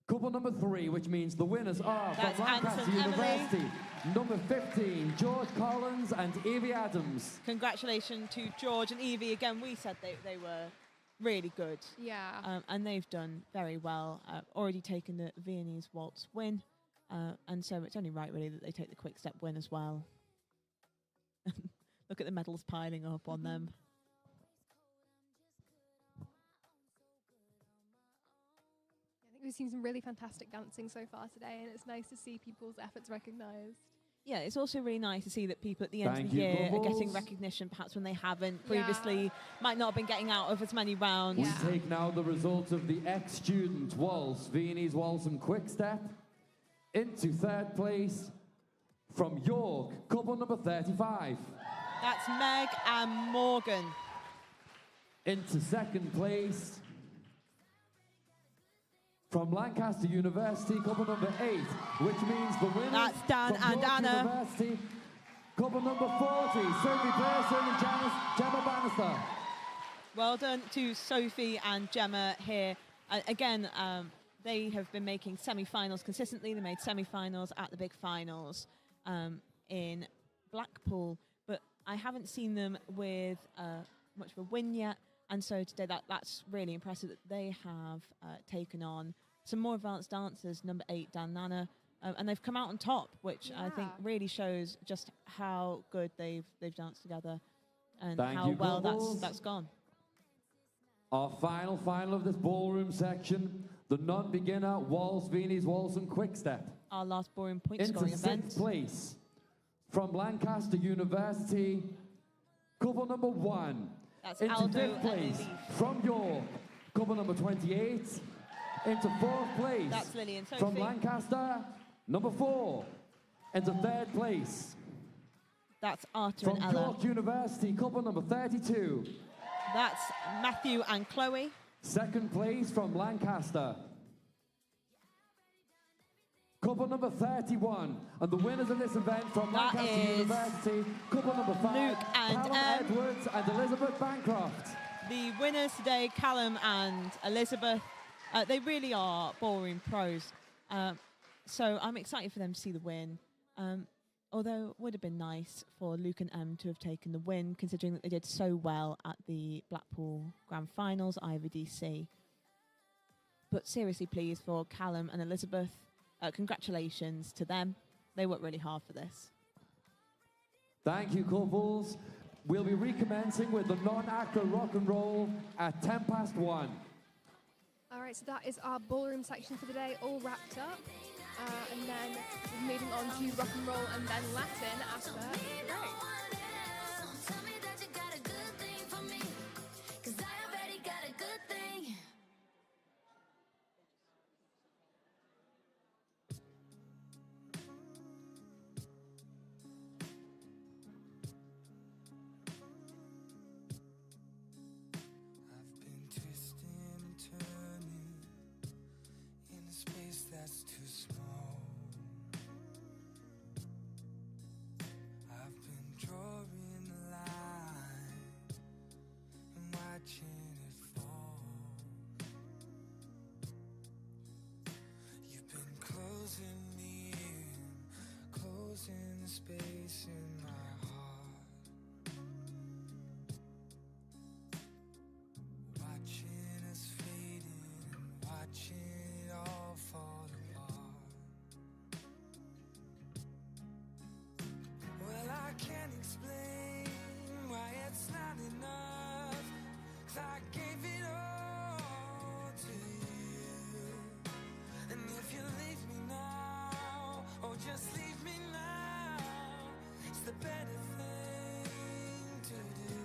couple number 3, which means the winners are That's from Lancaster Anderson, Emily. University, number 15, George Collins and Evie Adams. Congratulations to George and Evie. Again, we said they were really good. Yeah. And they've done very well. Already taken the Viennese waltz win. And so it's only right, really, that they take the quick step win as well. Look at the medals piling up on them. I think we've seen some really fantastic dancing so far today, and it's nice to see people's efforts recognised. Yeah, it's also really nice to see that people at the end Thank of the you, year are getting couples. recognition, perhaps when they haven't previously, might not have been getting out of as many rounds. We take now the results of the ex-student waltz, Viennese waltz and quick step. Into 3rd place from York, couple number 35. That's Meg and Morgan. Into 2nd place from Lancaster University, couple number 8, which means the winners That's Dan from and York Anna. University, couple number 40, Sophie Pearson and Gemma Bannister. Well done to Sophie and Gemma here. Again, they have been making semi-finals consistently. They made semi-finals at the big finals in Blackpool, but I haven't seen them with much of a win yet. And so today, that's really impressive that they have taken on some more advanced dancers, number 8, Dan Nana, and they've come out on top, which I think really shows just how good they've danced together and Thank how you, well couples. that's gone. Our final of this ballroom section, the non-beginner waltz, Viennese waltz and quick step. Our last ballroom point Into scoring 6th event. place from Lancaster University, couple number 1. That's Into Aldo 5th and place Elise. from York, couple number 28. Into 4th place That's Lily and from Sophie. Lancaster, number 4. Into 3rd place That's Arthur from and Ella. York University, couple number 32. That's Matthew and Chloe. 2nd place from Lancaster, couple number 31. And the winners of this event from That Lancaster is University, couple number 5, Luke and Callum Edwards and Elizabeth Bancroft. The winners today, Callum and Elizabeth, they really are ballroom pros. So I'm excited for them to see the win. Although it would have been nice for Luke and Em to have taken the win, considering that they did so well at the Blackpool Grand Finals, IVDC. But seriously pleased for Callum and Elizabeth. Congratulations to them. They worked really hard for this. Thank you, couples. We'll be recommencing with the non-acro rock and roll at 1:10. All right, so that is our ballroom section for the day, all wrapped up. And then we're moving on to rock and roll and then Latin after the break. space in my heart. Watching us fading and watching it all fall apart. Well, I can't explain why it's not enough, 'cause I gave it all to you. And if you leave me now, or just leave me now, it's the better thing to do.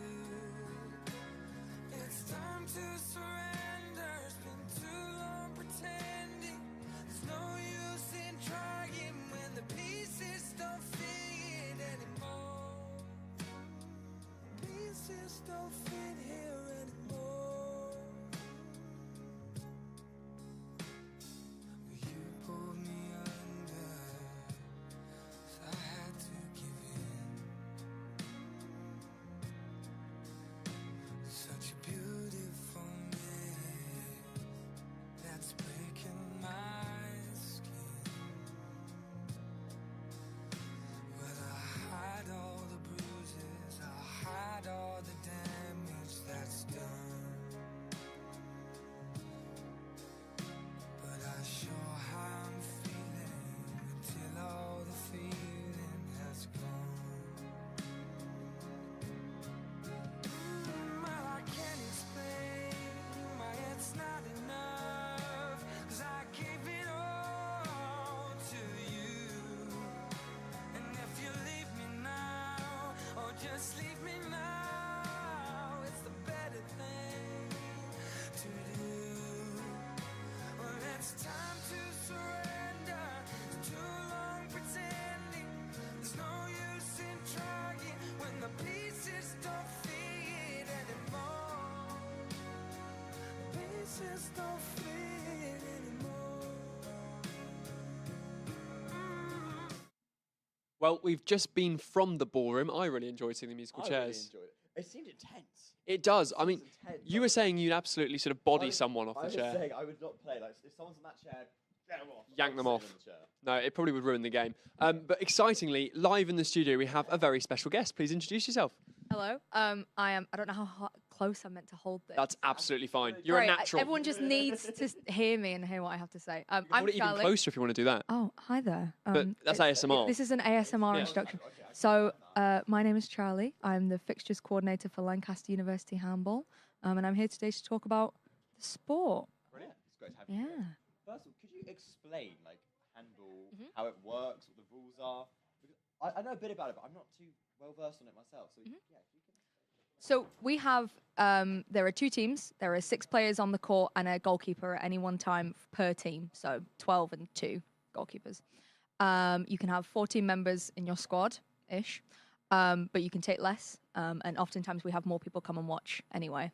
It's time to surrender. It's been too long pretending. There's no use in trying when the pieces don't fit anymore. Pieces don't fit here anymore. You pulled me under, so I had to give in. Such a beautiful mess that's breaking my skin. Well, I hide all the bruises, I hide all the damage that's done. But I sure how I'm feeling until all the feeling has gone. Well, I can't explain why it's not enough, 'cause I gave it all to you. And if you leave me now, or just leave me now, it's the better thing to do. Well, it's time to surrender. It's too long pretending. There's no use in trying when the pieces don't fit anymore. Pieces don't fit anymore. Well, we've just been from the ballroom. I really enjoyed seeing the musical chairs. Really enjoyed it. It seemed intense. It does. I mean, intense. you were saying you'd absolutely sort of body someone off I the was chair. saying I would not play. Like, if someone's on that chair, get them off. Yank I'm them sitting off. on the chair. No, it probably would ruin the game. But excitingly, live in the studio, we have a very special guest. Please introduce yourself. Hello. I don't know how close I'm meant to hold this. That's absolutely fine. You're a Great, natural. Everyone just needs to hear me and hear what I have to say. I'm Hold it even Charlie. closer if you want to do that. Oh, hi there. But that's ASMR. This is an ASMR Yeah. introduction. So, my name is Charlie. I'm the fixtures coordinator for Lancaster University Handball, and I'm here today to talk about the sport. Brilliant. It's great to have you Yeah. here. First of all, could you explain like handball, how it works, what the rules are? Because I know a bit about it, but I'm not too well versed on it myself. So yeah, if you can. So we have, there are 2 teams. There are 6 players on the court and a goalkeeper at any one time per team. So 12 and 2 goalkeepers. You can have 14 members in your squad-ish, but you can take less. And oftentimes we have more people come and watch anyway.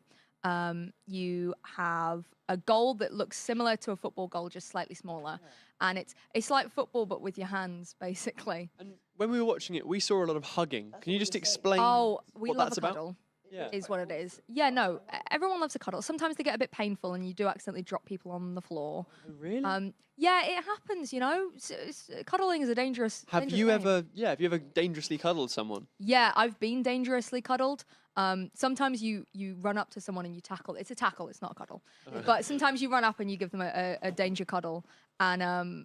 You have a goal that looks similar to a football goal, just slightly smaller. And it's like football, but with your hands, basically. And when we were watching it, we saw a lot of hugging. Can you just explain Oh, we what love that's a about? cuddle. Yeah. Is what it is. Yeah, no, everyone loves a cuddle. Sometimes they get a bit painful and you do accidentally drop people on the floor. Oh, really? Yeah, it happens, you know. Cuddling is a dangerous Have dangerous you game. ever dangerously cuddled someone? Yeah, I've been dangerously cuddled. Sometimes you run up to someone and you tackle. It's a tackle, it's not a cuddle. Okay. But sometimes you run up and you give them a danger cuddle. And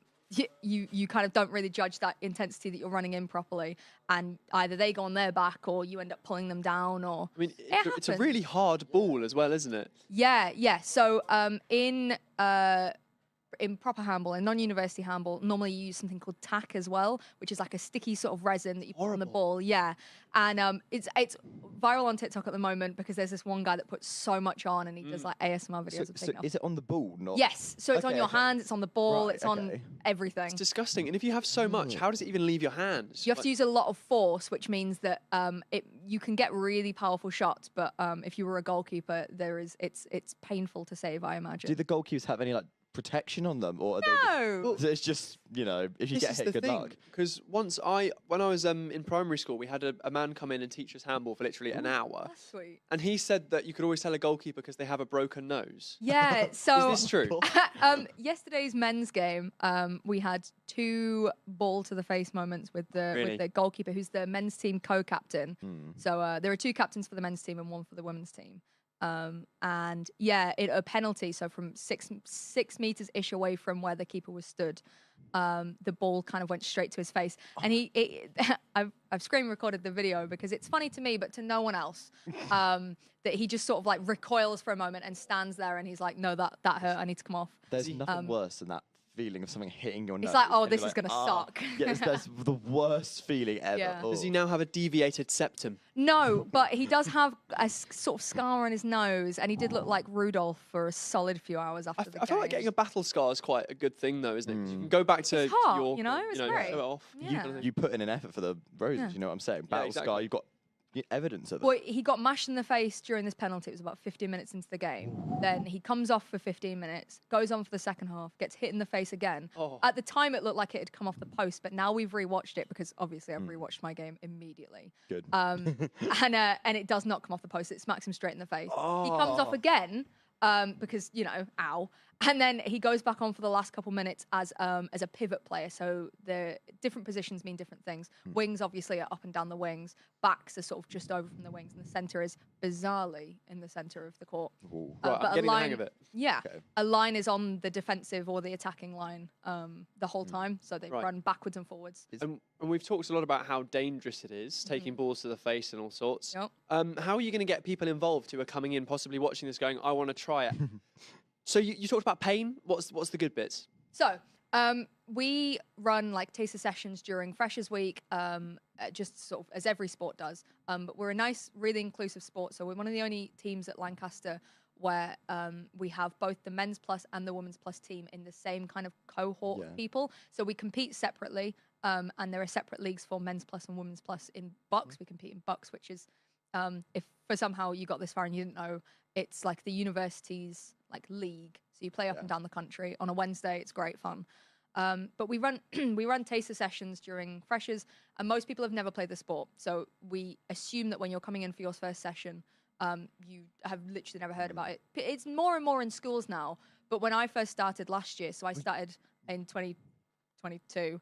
you kind of don't really judge that intensity that you're running in properly, and either they go on their back or you end up pulling them down, or I mean, it's a really hard ball as well, isn't it? yeah. So in proper handball, in non-university handball, normally you use something called tack as well, which is like a sticky sort of resin that you put on the ball. Yeah, and it's viral on TikTok at the moment because there's this one guy that puts so much on and he does like ASMR videos of taking off. Is it on the ball? Not. Yes, so it's on your hands, it's on the ball, Right, it's on everything. It's disgusting. And if you have so much, how does it even leave your hands? You have to use a lot of force, which means that you can get really powerful shots, but if you were a goalkeeper, it's painful to save, I imagine. Do the goalkeepers have any like protection on them, or are No. they? So it's just if you get hit, good luck. Because when I was in primary school, we had a man come in and teach us handball for literally an hour. That's sweet. And he said that you could always tell a goalkeeper because they have a broken nose. Yeah. So is this true? Yesterday's men's game, we had 2 ball to the face moments with the goalkeeper, who's the men's team co-captain. So there are 2 captains for the men's team and 1 for the women's team. And yeah, a penalty. So from 6 meters ish away from where the keeper was stood, the ball kind of went straight to his face. And I've screen recorded the video because it's funny to me, but to no one else, that he just sort of like recoils for a moment and stands there, and he's like, "No, that hurt. I need to come off." There's nothing worse than that feeling of something hitting your nose. It's like, oh, and this you're is gonna "Ah." suck. Yeah, that's the worst feeling ever. Yeah. Oh. Does he now have a deviated septum? No, but he does have a sort of scar on his nose, and he did look like Rudolph for a solid few hours after the game. I feel like getting a battle scar is quite a good thing, though, isn't it? 'Cause you can go back to It's hot, your, it's great. show it off. Yeah. You put in an effort for the roses. Yeah. You know what I'm saying? Battle exactly. scar. You've got evidence of it. Well, he got mashed in the face during this penalty. It was about 15 minutes into the game. Then he comes off for 15 minutes, goes on for the second half, gets hit in the face again. Oh. At the time, it looked like it had come off the post, but now we've rewatched it because obviously I've rewatched my game immediately. Good. And it does not come off the post. It smacks him straight in the face. He comes off again because, ow. And then he goes back on for the last couple minutes as a pivot player. So the different positions mean different things. Wings obviously are up and down the wings. Backs are sort of just over from the wings, and the centre is bizarrely in the centre of the court. Right, but I'm getting the hang of it. Yeah, Okay. a line is on the defensive or the attacking line the whole time, so they Right. run backwards and forwards. And we've talked a lot about how dangerous it is, taking balls to the face and all sorts. Yep. How are you going to get people involved who are coming in, possibly watching this, going, "I want to try it"? So you talked about pain. What's the good bits? So we run like taster sessions during Freshers Week, just sort of as every sport does. But we're a nice, really inclusive sport. So we're one of the only teams at Lancaster where we have both the men's plus and the women's plus team in the same kind of cohort of people. So we compete separately, and there are separate leagues for men's plus and women's plus in Bucks. We compete in Bucks, which is, if for somehow you got this far and you didn't know, it's like the university's like league. So you play up and down the country on a Wednesday. It's great fun. But we run we run taster sessions during Freshers, and most people have never played the sport. So we assume that when you're coming in for your first session, you have literally never heard about it. It's more and more in schools now. But when I first started last year, so I started in 2022,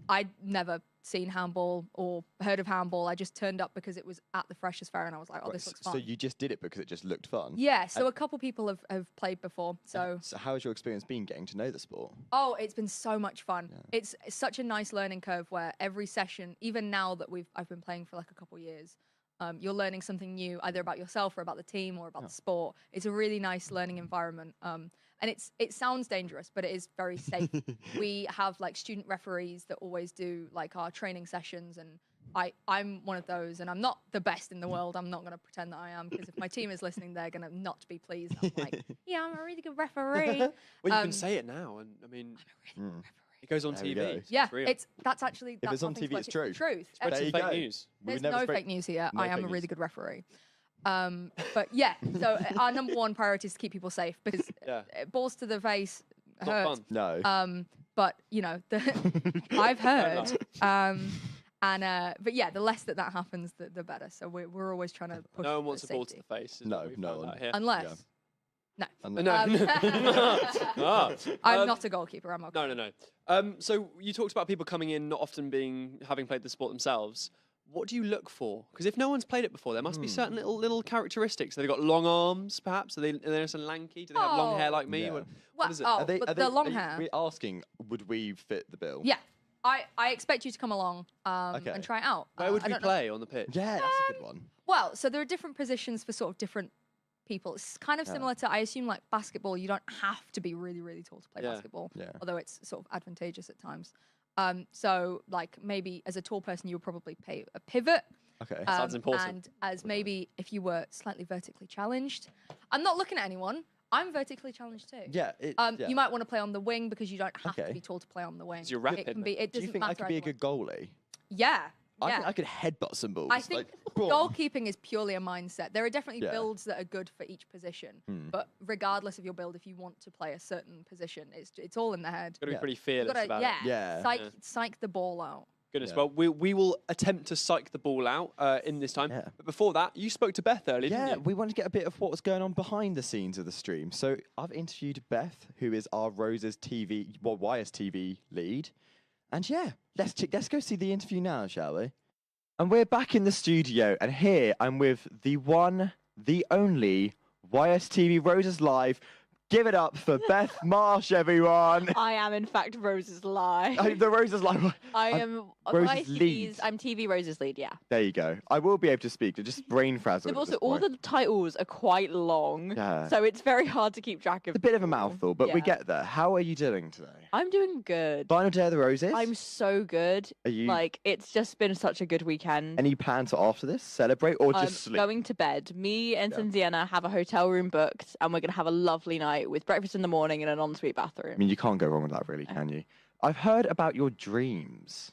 I'd never seen handball or heard of handball. I just turned up because it was at the Freshers Fair, and I was like, oh, this looks fun. So you just did it because it just looked fun? Yeah, so a couple people have played before. So how has your experience been getting to know the sport? Oh, it's been so much fun. Yeah. It's such a nice learning curve where every session, even now that I've been playing for like a couple years, you're learning something new, either about yourself or about the team or about the sport. It's a really nice learning environment. And it sounds dangerous, but it is very safe. We have like student referees that always do like our training sessions, and I'm one of those, and I'm not the best in the world. I'm not going to pretend that I am, because if my team is listening, they're going to not be pleased. I'm like, yeah, I'm a really good referee. Well, you can say it now, and I mean, it goes on TV. Yeah, so it's real. that's actually if it's on TV, it's true. Truth. Spread some fake news. There's no fake news here. I am a really good referee. But yeah, so our number one priority is to keep people safe, because balls to the face hurt. No. But I've heard. But yeah, the less that happens, the better. So we're always trying to push. No one wants a ball to safety. the face. No one. Unless. No. I'm not a goalkeeper. I'm okay. No. So you talked about people coming in not often having played the sport themselves. What do you look for? Because if no one's played it before, there must be certain little characteristics. Have they got long arms, perhaps? Are they nice and lanky? Do they have long hair like me? Yeah. What is it? The long hair. We're asking, would we fit the bill? Yeah. I expect you to come along and try it out. Where would we play on the pitch? Yeah, that's a good one. Well, so there are different positions for sort of different people. It's kind of similar to, I assume, like basketball. You don't have to be really, really tall to play basketball, although it's sort of advantageous at times. So, like, maybe as a tall person, you would probably play a pivot. Okay. Sounds important. And as maybe if you were slightly vertically challenged. I'm not looking at anyone. I'm vertically challenged too. Yeah. You might want to play on the wing, because you don't have to be tall to play on the wing. 'Cause you're rapid. It doesn't Do you think I could be a good goalie? Yeah. I think I could headbutt some balls. I think goalkeeping is purely a mindset. There are definitely Yeah. builds that are good for each position, but regardless of your build, if you want to play a certain position, it's all in the head. Got to be pretty You've fearless gotta- about yeah, it. psych the ball out. Goodness. Yeah. Well, we will attempt to psych the ball out in this time. But before that, you spoke to Beth earlier, didn't Yeah, you? we wanted to get a bit of what was going on behind the scenes of the stream. So I've interviewed Beth, who is our Rose's TV, YSTV lead. And yeah, let's go see the interview now, shall we? And we're back in the studio, and here I'm with the one, the only YSTV Roses Live. Give it up for Beth Marsh, everyone. I am, in fact, Rose's Live. The Roses Live. I am Rose's YSTV's lead. I'm TV Rose's lead, yeah. There you go. I will be able to speak. Just brain frazzled. But at also, this all point. the titles are quite long, Yeah. so it's very hard to keep track of. It's a bit of a mouthful, but we Yeah. get there. How are you doing today? I'm doing good. Final day of the Roses? I'm so good. Are you- Like, it's just been such a good weekend. Any plans for after this? Celebrate or I'm just sleep? going to bed. Me and Yeah. Cinziana have a hotel room booked, and we're going to have a lovely night with breakfast in the morning and an ensuite bathroom. I mean, you can't go wrong with that, really, can you? I've heard about your dreams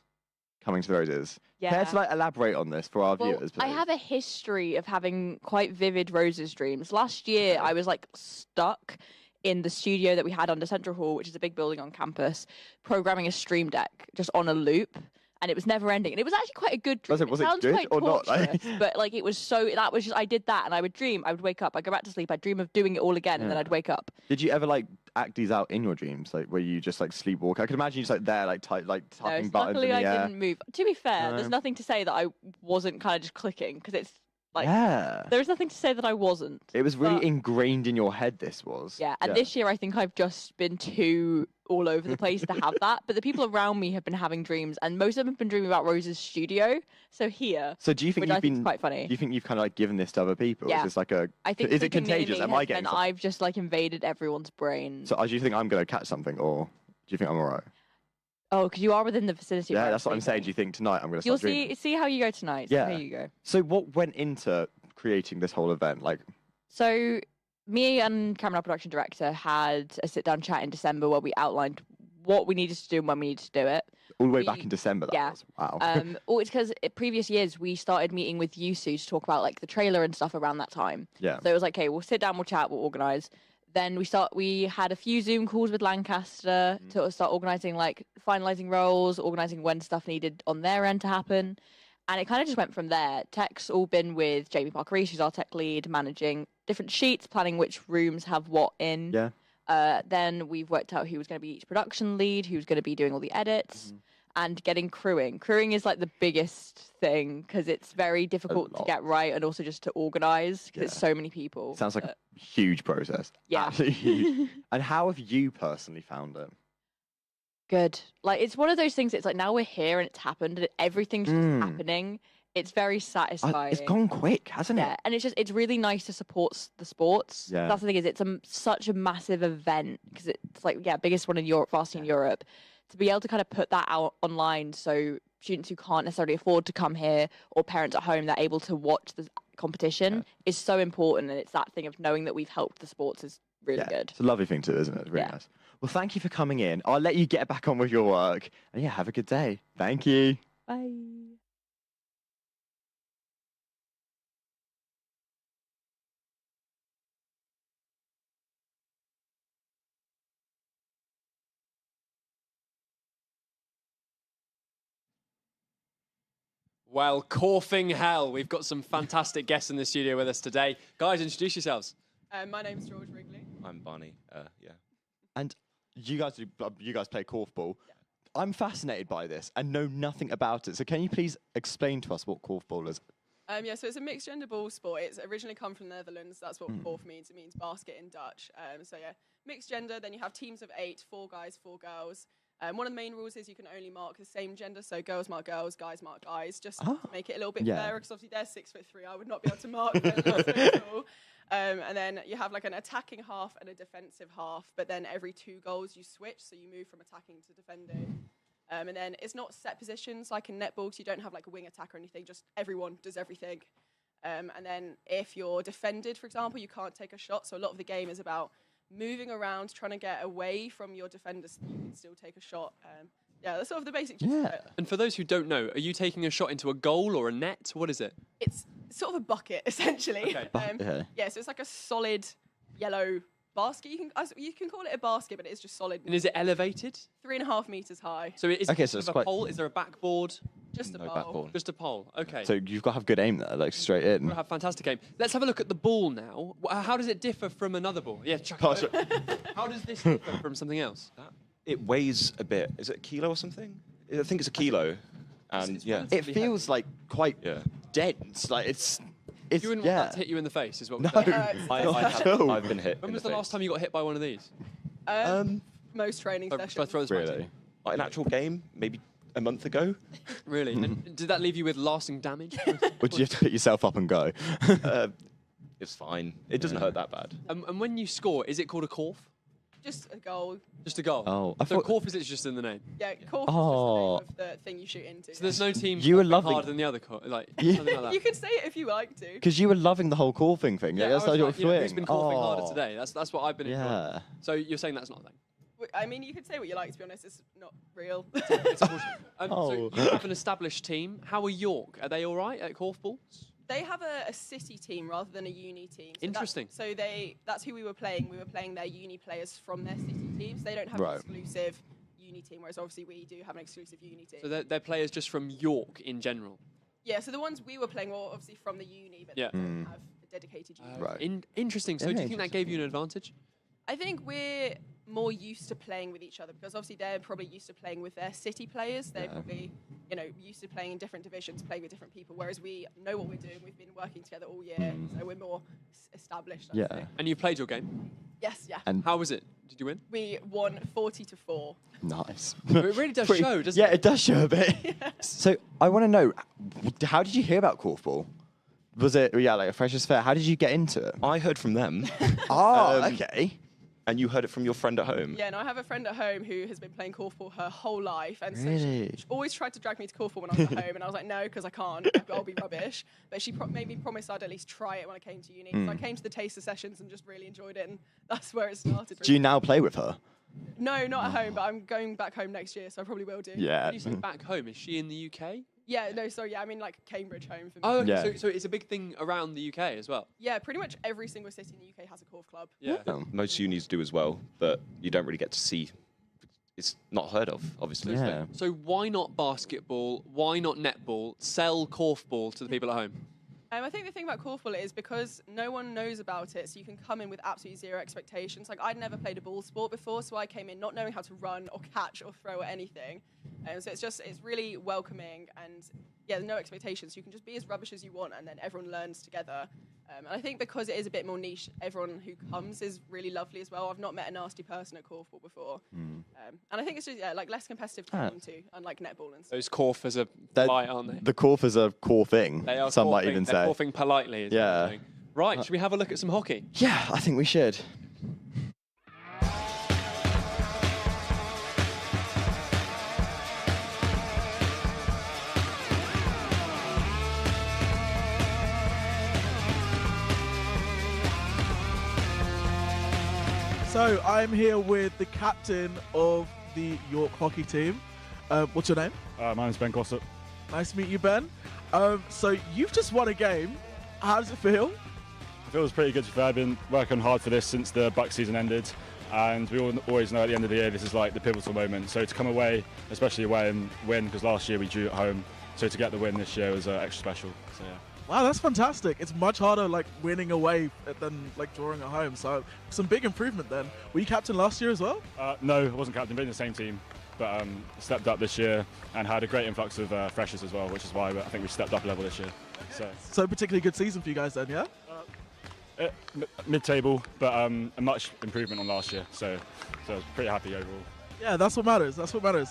coming to the Roses. Care Yeah. to elaborate on this for our Well, viewers, please? I have a history of having quite vivid Roses dreams. Last year, I was stuck in the studio that we had under Central Hall, which is a big building on campus, programming a stream deck just on a loop. And it was never ending. And it was actually quite a good dream. Was it sounds good quite or not? torturous, but it was that was just, I did that and I would dream. I would wake up, I'd go back to sleep, I'd dream of doing it all again, and then Yeah. I'd wake up. Did you ever act these out in your dreams, where you just sleepwalk? I could imagine you just there, No, tapping buttons in luckily the I air. didn't move. To be fair, No. there's nothing to say that I wasn't kind of just clicking, because it's Yeah. there's nothing to say that I wasn't. It was really But- ingrained in your head. This was. Yeah, and this year I think I've just been too all over the place to have that. But the people around me have been having dreams, and most of them have been dreaming about Rose's studio. So here, So do you think which you've I think is been quite funny? Do you think you've kind of given this to other people? Yeah. Is this I think is it sleeping near contagious? me Am I has getting? meant I've just invaded everyone's brain. So do you think I'm going to catch something, or do you think I'm alright? Oh, because you are within the vicinity. Yeah, where that's what I'm sleeping. saying. Do you think tonight I'm going to You'll start dreaming? see how you go tonight. See Yeah. how you go. So what went into creating this whole event? So me and Cameron, our production director, had a sit-down chat in December where we outlined what we needed to do and when we needed to do it. All the way back in December. That Yeah. was. Wow. It's because previous years we started meeting with Yusu to talk about the trailer and stuff around that time. Yeah. So it was okay, we'll sit down, we'll chat, we'll organise. Then we had a few Zoom calls with Lancaster to start organising, finalising roles, organising when stuff needed on their end to happen. And it kind of just went from there. Tech's all been with Jamie Parker-Reese, who's our tech lead, managing different sheets, planning which rooms have what in. Yeah. Then we've worked out who was going to be each production lead, who's going to be doing all the edits, and getting crewing. Crewing is the biggest thing because it's very difficult to get right and also just to organise because it's so many people. Sounds like a huge process. Yeah. Absolutely huge. And how have you personally found it? Good. It's one of those things. It's now we're here and it's happened and everything's just happening. It's very satisfying. It's gone quick, hasn't Yeah, it? and it's really nice to support the sports. Yeah. That's the thing is it's such a massive event because it's biggest one in Europe, varsity in Europe. To be able to kind of put that out online so students who can't necessarily afford to come here or parents at home, they're able to watch the competition is so important. And it's that thing of knowing that we've helped the sports is really good. It's a lovely thing too, isn't it? It's really nice. Well, thank you for coming in. I'll let you get back on with your work. And yeah, have a good day. Thank you. Bye. Well, coughing hell. We've got some fantastic guests in the studio with us today. Guys, introduce yourselves. My name's George Wrigley. I'm Barney. Yeah. And you guys play korfball. I'm fascinated by this and know nothing about it. So can you please explain to us what korfball is? So it's a mixed gender ball sport. It's originally come from the Netherlands. That's what korf means. It means basket in Dutch. Mixed gender. Then you have teams of 8, 4 guys, 4 girls. One of the main rules is you can only mark the same gender. So girls mark girls, guys mark guys, just to make it a little bit fairer. Because obviously they're 6'3". I would not be able to mark them. At all. And then you have an attacking half and a defensive half. But then every 2 goals you switch, so you move from attacking to defending. And then it's not set positions like in netball, because you don't have a wing attack or anything. Just everyone does everything. And then if you're defended, for example, you can't take a shot. So a lot of the game is about moving around, trying to get away from your defenders so you can still take a shot. That's sort of the basic gist of it. And for those who don't know, are you taking a shot into a goal or a net? What is it? It's sort of a bucket, essentially. Okay. Okay. Yeah, so it's like a solid yellow basket. You can call it a basket, but it's just solid. And is it elevated? 3.5 meters high. So is Okay, it so it's a quite- pole? Is there a backboard? Just a No pole. backboard. Just a pole. Okay. So you've got to have good aim there, like straight in. We'll have fantastic aim. Let's have a look at the ball now. How does it differ from another ball? Yeah, chuck Pass it. How does this differ from something else? It weighs a bit. Is it a kilo or something? I think it's a kilo. And yeah. It feels like quite Yeah. dense. Like it's You wouldn't want yeah. that to hit you in the face, is what No. we're saying. I've been hit. When in was the the face. last time you got hit by one of these? Most training Shall I sessions. throw this back to you? Really. Like an actual game, maybe a month ago. Really? And did that leave you with lasting damage? Or do you have to pick yourself up and go? It's fine. It doesn't hurt that bad. And when you score, is it called a korf? Just a goal. Just a goal? Oh, I so thought- korf is literally just in the name? Yeah, course Oh. is just the name of the thing you shoot into. So there's no team You were korfing loving- harder than the other korf? Like, Yeah. something like that? You can say it if you like to. Because you were loving the whole corfing thing. Yeah, That's I was your like, you know, who's thing. been korfing harder Oh. today? That's what I've been enjoying. Yeah. So you're saying that's not a thing? I mean, you can say what you like, to be honest. It's not real. So Oh. you have an established team. How are York? Are they all right at korfballs? They have a city team rather than a uni team. So Interesting. That's who we were playing. We were playing their uni players from their city teams. They don't have Right. an exclusive uni team, whereas obviously we do have an exclusive uni team. So they're players just from York in general? Yeah, so the ones we were playing were obviously from the uni, but Yeah. they don't have a dedicated uni. Right. Interesting. So Yeah, do you think that gave you an advantage? I think we're more used to playing with each other because obviously they're probably used to playing with their city players. They're probably, used to playing in different divisions, playing with different people, whereas we know what we're doing. We've been working together all year, so we're more established. I'd Yeah. say. And you played your game? Yes, yeah. And How was it? Did you win? We won 40-4. nice. It really does Pretty- show, doesn't yeah, it? it does show a bit. So I want to know, how did you hear about korfball? Was it like a freshers fair? How did you get into it? I heard from them. Oh, okay. And you heard it from your friend at home. Yeah, and I have a friend at home who has been playing korfball her whole life, and so Really? she always tried to drag me to korfball when I was at home, and I was like, no, because I can't. I'll be rubbish. But she made me promise I'd at least try it when I came to uni. So I came to the taster sessions and just really enjoyed it, and that's where it started. Do you now play with her? No, not at home, but I'm going back home next year, so I probably will do. Yeah. When you say back home, is she in the UK? Yeah, no, sorry, yeah, I mean like Cambridge home for me. Oh, okay. Yeah. So it's a big thing around the UK as well? Yeah, pretty much every single city in the UK has a korf club. Yeah. Most unis do as well, but you don't really get to see. It's not heard of, obviously. Yeah. So why not basketball? Why not netball? Sell korfball to the people at home? I think the thing about korfball is because no one knows about it, so you can come in with absolutely zero expectations. Like, I'd never played a ball sport before, so I came in not knowing how to run or catch or throw or anything. So it's really welcoming, and yeah, no expectations. You can just be as rubbish as you want, and then everyone learns together. And I think because it is a bit more niche, everyone who comes is really lovely as well. I've not met a nasty person at korfball before. And I think it's just like less competitive to come to, unlike netball and stuff. Those korfers are They're- polite, aren't they? The korfers are korfing. They are Some might korfing. even They're say. korfing politely. Is what Yeah. they're doing. Right, should we have a look at some hockey? Yeah, I think we should. So I'm here with the captain of the York hockey team. What's your name? My name's Ben Gossett. Nice to meet you, Ben. So you've just won a game. How does it feel? It feels pretty good. I've been working hard for this since the Buck season ended, and we all always know at the end of the year this is like the pivotal moment. So to come away, especially away and win, because last year we drew at home, so to get the win this year was extra special. So yeah. Wow, that's fantastic. It's much harder like winning away than like drawing at home. So some big improvement then. Were you captain last year as well? No, I wasn't captain, but in the same team. But stepped up this year and had a great influx of freshers as well, which is why I think we stepped up a level this year. So particularly good season for you guys then, yeah? Mid-table, but a much improvement on last year. So I was pretty happy overall. Yeah, that's what matters. That's what matters.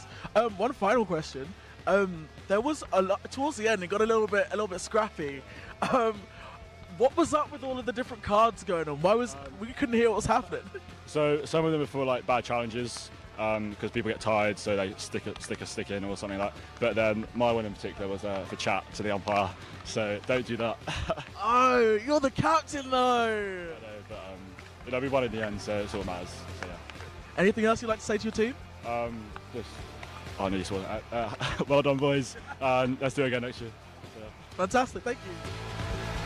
One final question. There was a lot towards the end. It got a little bit scrappy. What was up with all of the different cards going on? Why was we couldn't hear what was happening? So some of them are for like bad challenges because people get tired, so they stick a stick in or something like that. But then my one in particular was for chat to the umpire. So don't do that. Oh, you're the captain though. But we won in the end, so it's all matters. So, yeah. Anything else you'd like to say to your team? I know you saw that. Well done, boys. Let's do it again next year. So. Fantastic, thank you.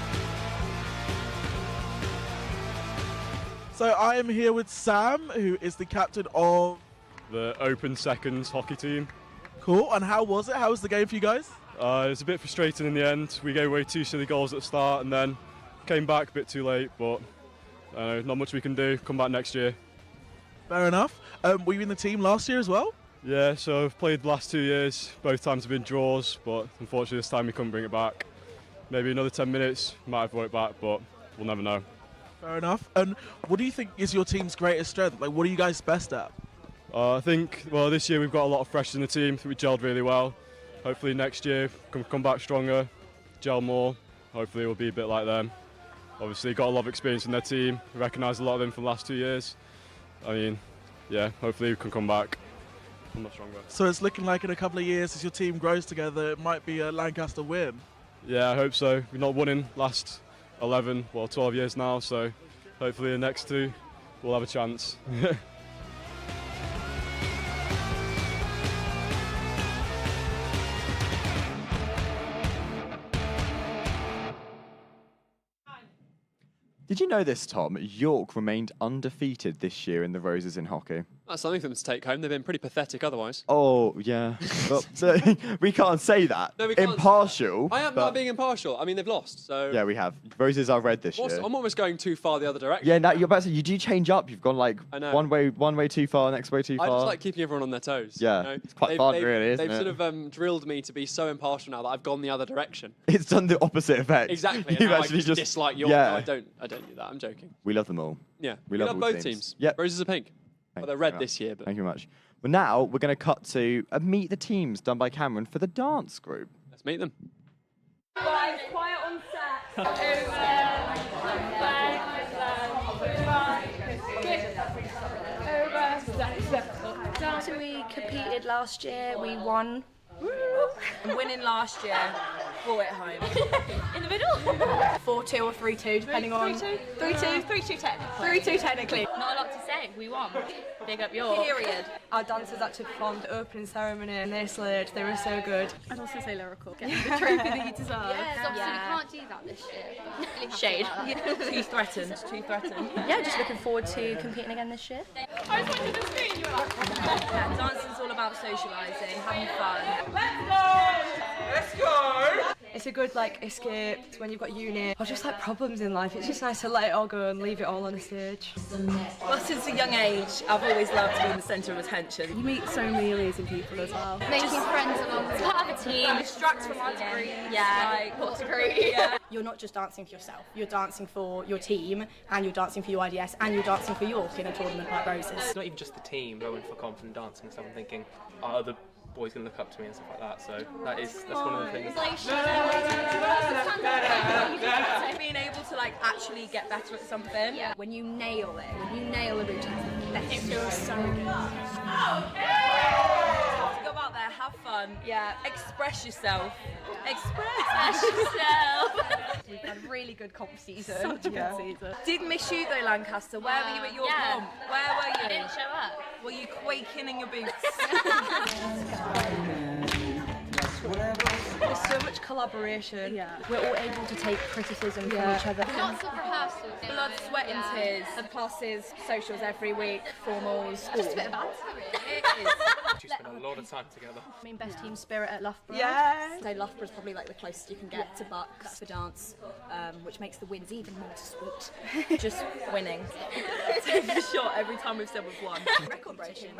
So I am here with Sam, who is the captain of the Open Seconds hockey team. Cool. And how was it? How was the game for you guys? It was a bit frustrating in the end. We gave away 2 silly goals at the start and then came back a bit too late, but not much we can do. Come back next year. Fair enough. Were you in the team last year as well? Yeah, so I've played the last 2 years. Both times have been draws, but unfortunately this time we couldn't bring it back. Maybe another 10 minutes, might have brought it back, but we'll never know. Fair enough. And what do you think is your team's greatest strength? Like, what are you guys best at? I think, well, this year we've got a lot of freshers in the team. I think we gelled really well. Hopefully next year come back stronger, gel more. Hopefully we'll be a bit like them. Obviously got a lot of experience in their team. We recognise a lot of them from the last 2 years. I mean, yeah, hopefully we can come back much stronger. So it's looking like in a couple of years, as your team grows together, it might be a Lancaster win. Yeah, I hope so. We've not won in last 11, well, 12 years now, so hopefully the next 2 we'll have a chance. Did you know this, Tom? York remained undefeated this year in the Roses in hockey. That's something for them to take home. They've been pretty pathetic otherwise. Oh, yeah. Well, we can't say that. No, we can't. Impartial. I am but- not being impartial. I mean, they've lost, so... Yeah, we have. Roses are red this year. I'm almost going too far the other direction. Yeah, now you're about to say, you do change up. You've gone like I know. one way too far, next way too I far. just like keeping everyone on their toes. Yeah, you know? it's quite fun, really, isn't They've it? sort of drilled me to be so impartial now that I've gone the other direction. It's done the opposite effect. Exactly. and You've now actually I just dislike York. Yeah. No, I don't do that. I'm joking. We love them all. Yeah. We love all both teams. Yep. Roses are pink. Well, they're red this year, but Thank you very much. Well, now we're going to cut to a Meet the Teams done by Cameron for the dance group. let's meet them. Guys, quiet on set. So we competed last year, we won. Winning last year, brought it home. In the middle? 4-2 or 3-2, depending on... 3-2. 3-2 technically. 3-2 technically. Not a lot to say, we won. Big up York. Period. Our dancers actually performed the opening ceremony and they slid. They were so good. I'd also say lyrical. Get the trophy that you deserve. Yes, obviously Yeah. we can't do that this year. Shade. Too threatened, too threatened. Yeah, just looking forward to competing again this year. I just wanted to screen you up. Yeah, dancing's all about socialising, having fun. Let's go! It's a good like escape when you've got uni or just like problems in life. It's just nice to let it all go and leave it all on a stage. Well, since a young age, I've always loved being the centre of attention. You meet so many amazing people as well. Making friends along the part of a team. Distract from our degree. Yeah, Like, what degree? Yeah. You're not just dancing for yourself, you're dancing for your team and you're dancing for your IDS and you're dancing for York in a tournament like Roses. It's not even just the team going for confident dancing and stuff. I'm thinking, are other boys going to look up to me and stuff like that? So that's one of the things. Being able to like actually get better at something. Yeah. When you nail it, when you nail a routine, it feels so good. Go out there, have fun. Yeah. Express yourself. Express yourself. We've had a really good comp season. Such a good season. Did miss you though, Lancaster. Where were you at your comp? Where were you? I didn't show up. Were you quaking in your boots? There's so much collaboration. Yeah. We're all able to take criticism from each other. Lots of rehearsals. Blood, sweat and tears. The classes, socials every week, formals. Just a bit of banter. It is. We spend a lot of time together. I mean, best team spirit at Loughborough. Yeah. So Loughborough's probably like the closest you can get to Bucks for dance, which makes the wins even more sweet. Just winning. Take a shot every time we've said we've won. Record breaking.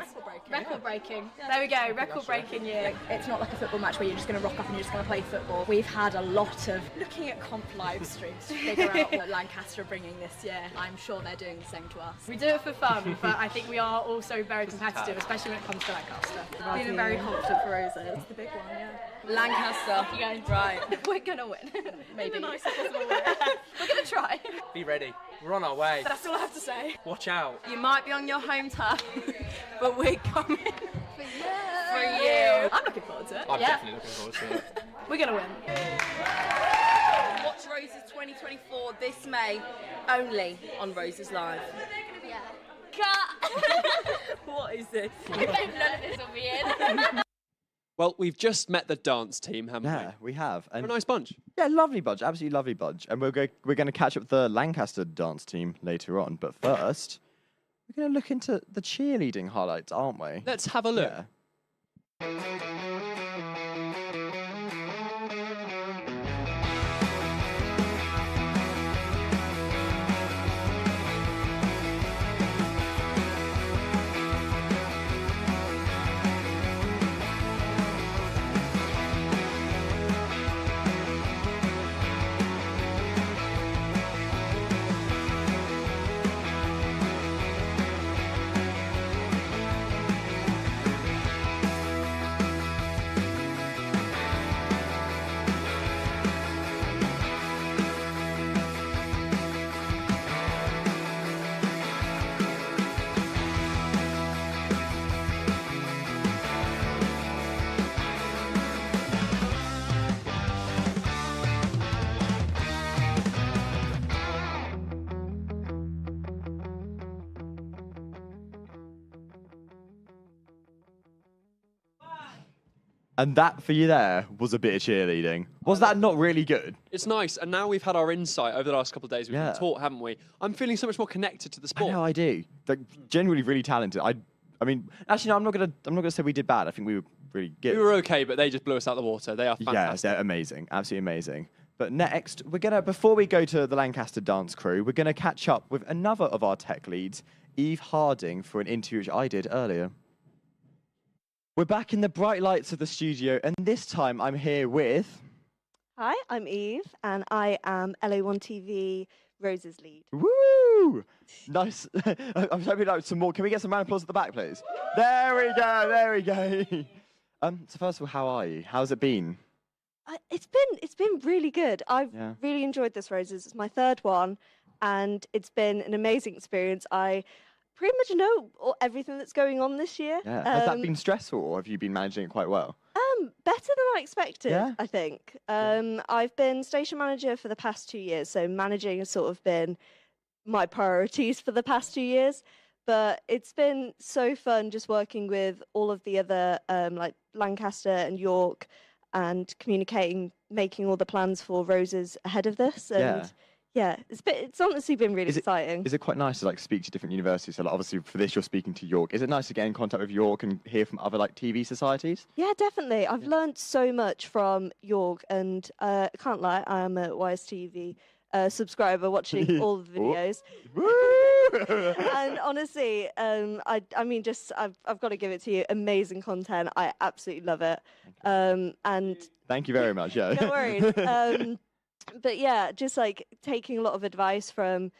Record breaking. There we go. Record breaking year. It's not like a football match where you're just going to rock up and you're just going to play football. We've had a lot of looking at comp live streams to figure out what Lancaster are bringing this year. I'm sure they're doing the same to us. We do it for fun, but I think we are also very competitive, especially when it comes to Lancaster. Feeling very confident for Roses. It's the big one, yeah. Lancaster. You guys, right. We're gonna win. Maybe. In the nicest possible way. We're gonna try. Be ready. We're on our way. That's all I have to say. Watch out. You might be on your home turf, but we're coming For you. I'm looking forward to it. I'm definitely looking forward to it. We're gonna win. Watch Roses 2024 this May, only on Roses Live. Yeah. Cut! What is this? I bet none of this will be in. Well, we've just met the dance team, haven't Yeah, we have. we? A nice bunch. Yeah, lovely bunch, absolutely lovely bunch. And we're going to catch up with the Lancaster dance team later on. But first, we're going to look into the cheerleading highlights, aren't we? Let's have a look. Yeah. And that for you there was a bit of cheerleading. Was that not really good? It's nice, and now we've had our insight over the last couple of days. We've Yeah. been taught, haven't we? I'm feeling so much more connected to the sport. I know I do. Like genuinely really talented. I mean, actually no, I'm not gonna say we did bad. I think we were really good. We were okay, but they just blew us out of the water. They are Yeah, fantastic. they're amazing. Absolutely amazing. But next, before we go to the Lancaster dance crew, we're gonna catch up with another of our tech leads, Eve Harding, for an interview which I did earlier. We're back in the bright lights of the studio, and this time I'm here with... Hi, I'm Eve, and I am LA1 TV Rose's lead. Woo! Nice. I'm hoping like some more. Can we get some round of applause at the back, please? There we go. There we go. So first of all, how are you? How's it been? It's been really good. I've Yeah. really enjoyed this Roses. It's my third one, and it's been an amazing experience. I pretty much know everything that's going on this year. Yeah. Has that been stressful, or have you been managing it quite well? Better than I expected, Yeah? I think. I've been station manager for the past 2 years, so managing has sort of been my priorities for the past 2 years. But it's been so fun just working with all of the other, like Lancaster and York, and communicating, making all the plans for Roses ahead of this. And yeah, it's honestly been really exciting. Is it quite nice to like speak to different universities? So like, obviously for this you're speaking to York. Is it nice to get in contact with York and hear from other like TV societies? Yeah, definitely. I've learned so much from York, and I can't lie, I am a YSTV subscriber, watching all the videos. And honestly, I mean, just I've got to give it to you. Amazing content. I absolutely love it. And Thank you very much. Yeah. no worries. But yeah, just like taking a lot of advice from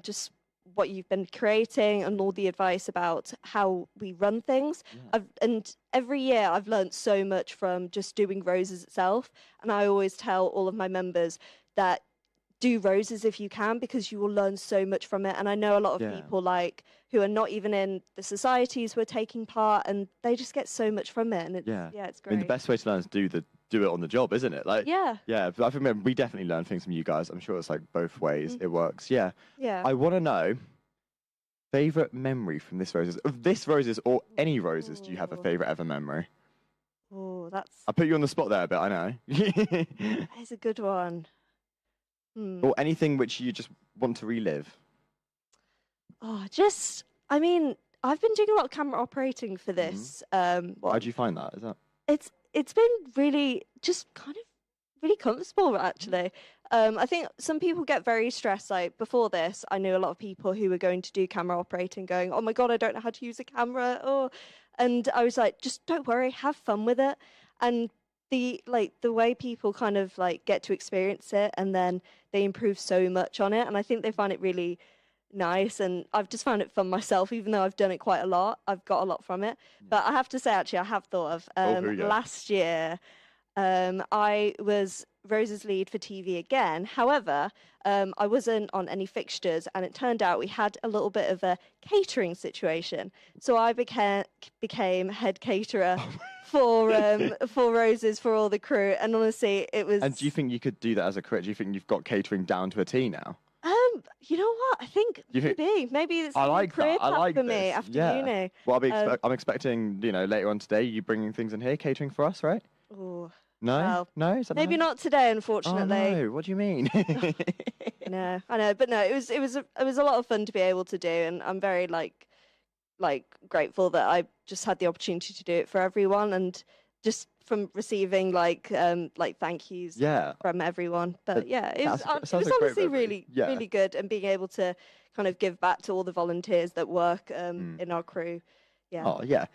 just what you've been creating and all the advice about how we run things. And every year I've learned so much from just doing Roses itself. And I always tell all of my members that do Roses if you can, because you will learn so much from it. And I know a lot of people like who are not even in the societies who are taking part, and they just get so much from it. And it's, it's great. I mean, the best way to learn is do it on the job, isn't it? Like, Yeah. But I think we definitely learn things from you guys. I'm sure it's like both ways. It works. Yeah. Yeah. I want to know favorite memory from this Roses, of this Roses or any Roses. Do you have a favorite ever memory? Oh, that's I put you on the spot there a bit. I know. that's a good one. Or anything which you just want to relive. Oh, I mean, I've been doing a lot of camera operating for this. How do you find that? Is that? It's been really just kind of really comfortable, actually. I think some people get very stressed. Like before this, I knew a lot of people who were going to do camera operating going, oh my God, I don't know how to use a camera. And I was like, just don't worry, have fun with it. And the way people kind of like get to experience it, and then they improve so much on it. And I think they find it really nice, and I've just found it fun myself, even though I've done it quite a lot. I've got a lot from it. But I have to say, actually, I have thought of here we go. last year, I was Rose's lead for TV again. However, I wasn't on any fixtures, and it turned out we had a little bit of a catering situation. So I became head caterer for Roses, for all the crew. And honestly, it was... And do you think you could do that as a career? Do you think you've got catering down to a T now? You know what? I think You think- maybe it's I a like career that. I path like for this. me after yeah. uni. Well, Um, I'm expecting, later on today, you bringing things in here, catering for us, right? Ooh, No, well, no, is that maybe not? not today, Oh unfortunately. no! What do you mean? No, I know, but no, it was a lot of fun to be able to do, and I'm very like grateful that I just had the opportunity to do it for everyone, and just from receiving like thank yous Yeah. from everyone. But It- yeah, it was sounds it was like great honestly memory. really Yeah. really good, and being able to kind of give back to all the volunteers that work in our crew. Yeah. Oh yeah.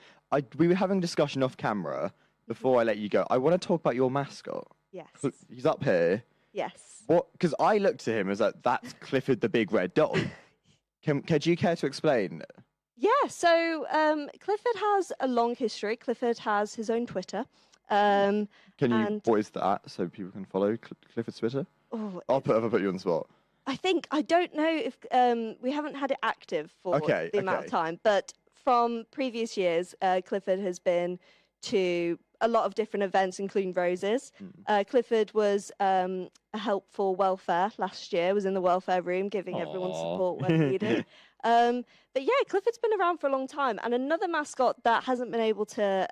We were having a discussion off camera before I let you go. I want to talk about your mascot. Yes. He's up here. Yes. What? Because I looked at him as like, that's Clifford the big red dog. Could you care to explain? Yeah, so Clifford has a long history. Clifford has his own Twitter. Can you? And What is that? So people can follow Clifford's Twitter. oh, I'll put you on the spot. I don't know if we haven't had it active for Okay, the amount of okay. time, but from previous years, Clifford has been to a lot of different events, including Roses. Clifford was a help for welfare last year, was in the welfare room giving everyone Aw. support when needed. But yeah, Clifford's been around for a long time. And another mascot that hasn't been able to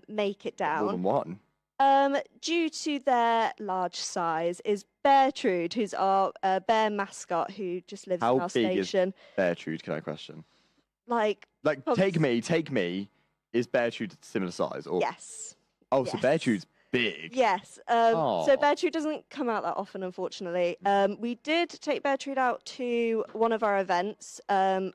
make it down. More than one. Due to their large size, is Beartrude, who's our bear mascot who just lives How in our big station. is Beartrude? Can I question? Like Take me. Is Beartrude similar size? Or yes. Oh, so Yes. Beartrude's big. Yes. Aw. So Beartrude doesn't come out that often, unfortunately. We did take Beartrude out to one of our events on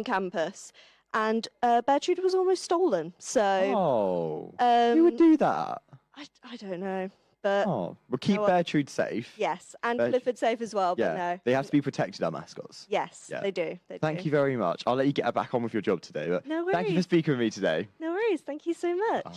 campus, and Beartrude was almost stolen. So Who would do that? I don't know, but Oh, we'll keep know what? Beartrude safe. yes, and Beartrude- Clifford safe as well. Yeah, But no, they have to be protected, our mascots. yes, Yeah. they do. They Thank do. you very much. I'll let you get back on with your job today. But No thank you for worries. speaking with me today. No worries. Thank you so much. Oh.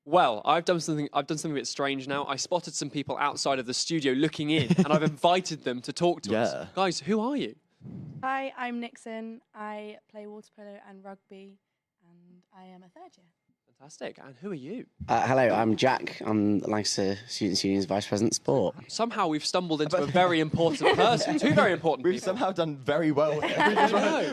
Well, I've done something a bit strange now. I spotted some people outside of the studio looking in, and I've invited them to talk to us. Yeah. Guys, who are you? Hi, I'm Nixon. I play water polo and rugby, and I am a third year. Fantastic. And who are you? Hello, I'm Jack. I'm the Lancaster Students' Union's Vice President Sport. Somehow we've stumbled into a very important person. Two very important We've people. somehow done very well.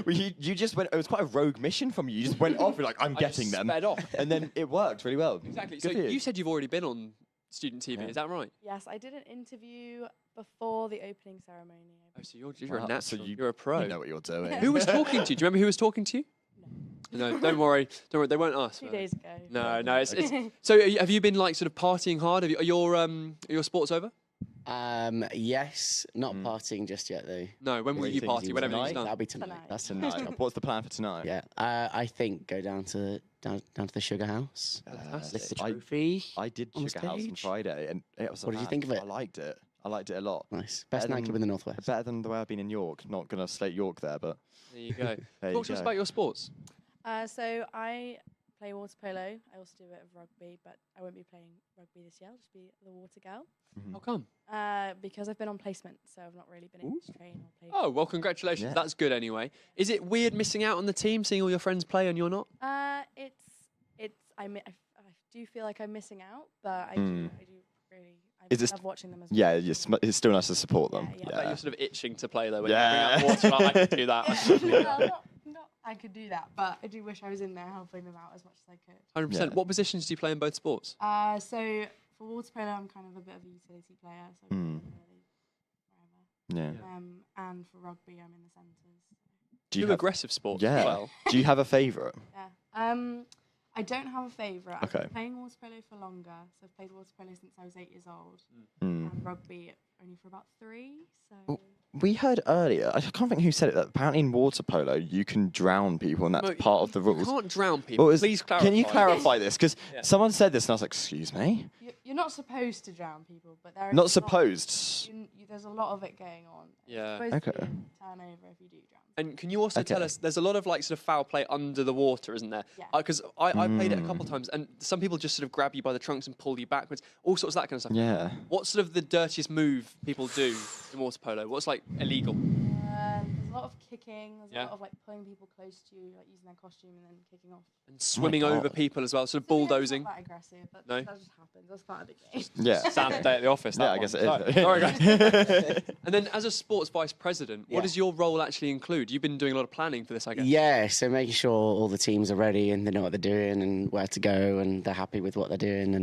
You just went. It was quite a rogue mission from you. You just went off. You're like, I'm getting them. sped off. And then it worked really well. Exactly. Good So for you. you said you've already been on student TV. Yeah. Is that right? Yes, I did an interview before the opening ceremony. Oh, so you're Wow, a so natural. You're a pro. You know what you're doing. Who was talking to you? Do you remember who was talking to you? No, don't worry. Don't worry. They weren't us. 2 days ago. No. It's so have you been like sort of partying hard? Are your sports over? Yes, not partying just yet though. No, when will you party? When everything's done? That'll be tonight. That's tonight. What's the plan for tonight? Yeah, I think go down to the Sugar House. Lift the trophy. I did on the Sugar House on stage. Friday, and it was. What did you think of it? I liked it. I liked it a lot. Nice. Best nightclub in the Northwest. Better than the way I've been in York. Not gonna slate York there, but There you go. There Talk you to us go. about your sports. So I play water polo. I also do a bit of rugby, but I won't be playing rugby this year. I'll just be the water girl. How come? Because I've been on placement, so I've not really been able to train or play. Oh well, congratulations. Yeah. That's good anyway. Is it weird missing out on the team, seeing all your friends play and you're not? I do feel like I'm missing out, but I Mm. do really. I Is this- love watching them as well. yeah, it's still nice to support them. I bet you're sort of itching to play though. When Yeah. you bring out water, like, I could do that. Well, not I could do that, but I do wish I was in there helping them out as much as I could. 100%. What positions do you play in both sports? So for water polo, I'm kind of a bit of a utility player, so I Mm. can really Yeah. and for rugby, I'm in the centres. Do you Two have- aggressive sports Yeah. as well. Do you have a favourite? Yeah. I don't have a favourite. I've Okay. been playing water polo for longer, so I've played water polo since I was 8 years old, Mm. and rugby only for about 3. So We heard earlier, I can't think who said it, that apparently in water polo you can drown people and that's No, part of the rules. You can't drown people. What was- Please clarify. Can you clarify this? Because Yeah. someone said this and I was like, excuse me? you're not supposed to drown people, but there is Not supposed. there's a lot of it going on. Yeah. It's supposed to Okay. be a turnover if you do drown. And can you also tell Okay. us, there's a lot of like sort of foul play under the water, isn't there? Yeah. Because I played it a couple Mm. times, and some people just sort of grab you by the trunks and pull you backwards, all sorts of that kind of stuff. Yeah. What's sort of the dirtiest move people do in water polo? What's like illegal? There's a lot of kicking. There's a Yeah. lot of like pulling people close to you, like using their costume and then kicking off. And swimming over people as well, sort of bulldozing. Not that aggressive, but No? that just happens. That's part of the game. Yeah. Standard day at the office. Yeah, that I guess one. it is. Sorry, guys. And then, as a sports vice president, what Yeah. does your role actually include? You've been doing a lot of planning for this, I guess. Yeah, so making sure all the teams are ready and they know what they're doing and where to go and they're happy with what they're doing.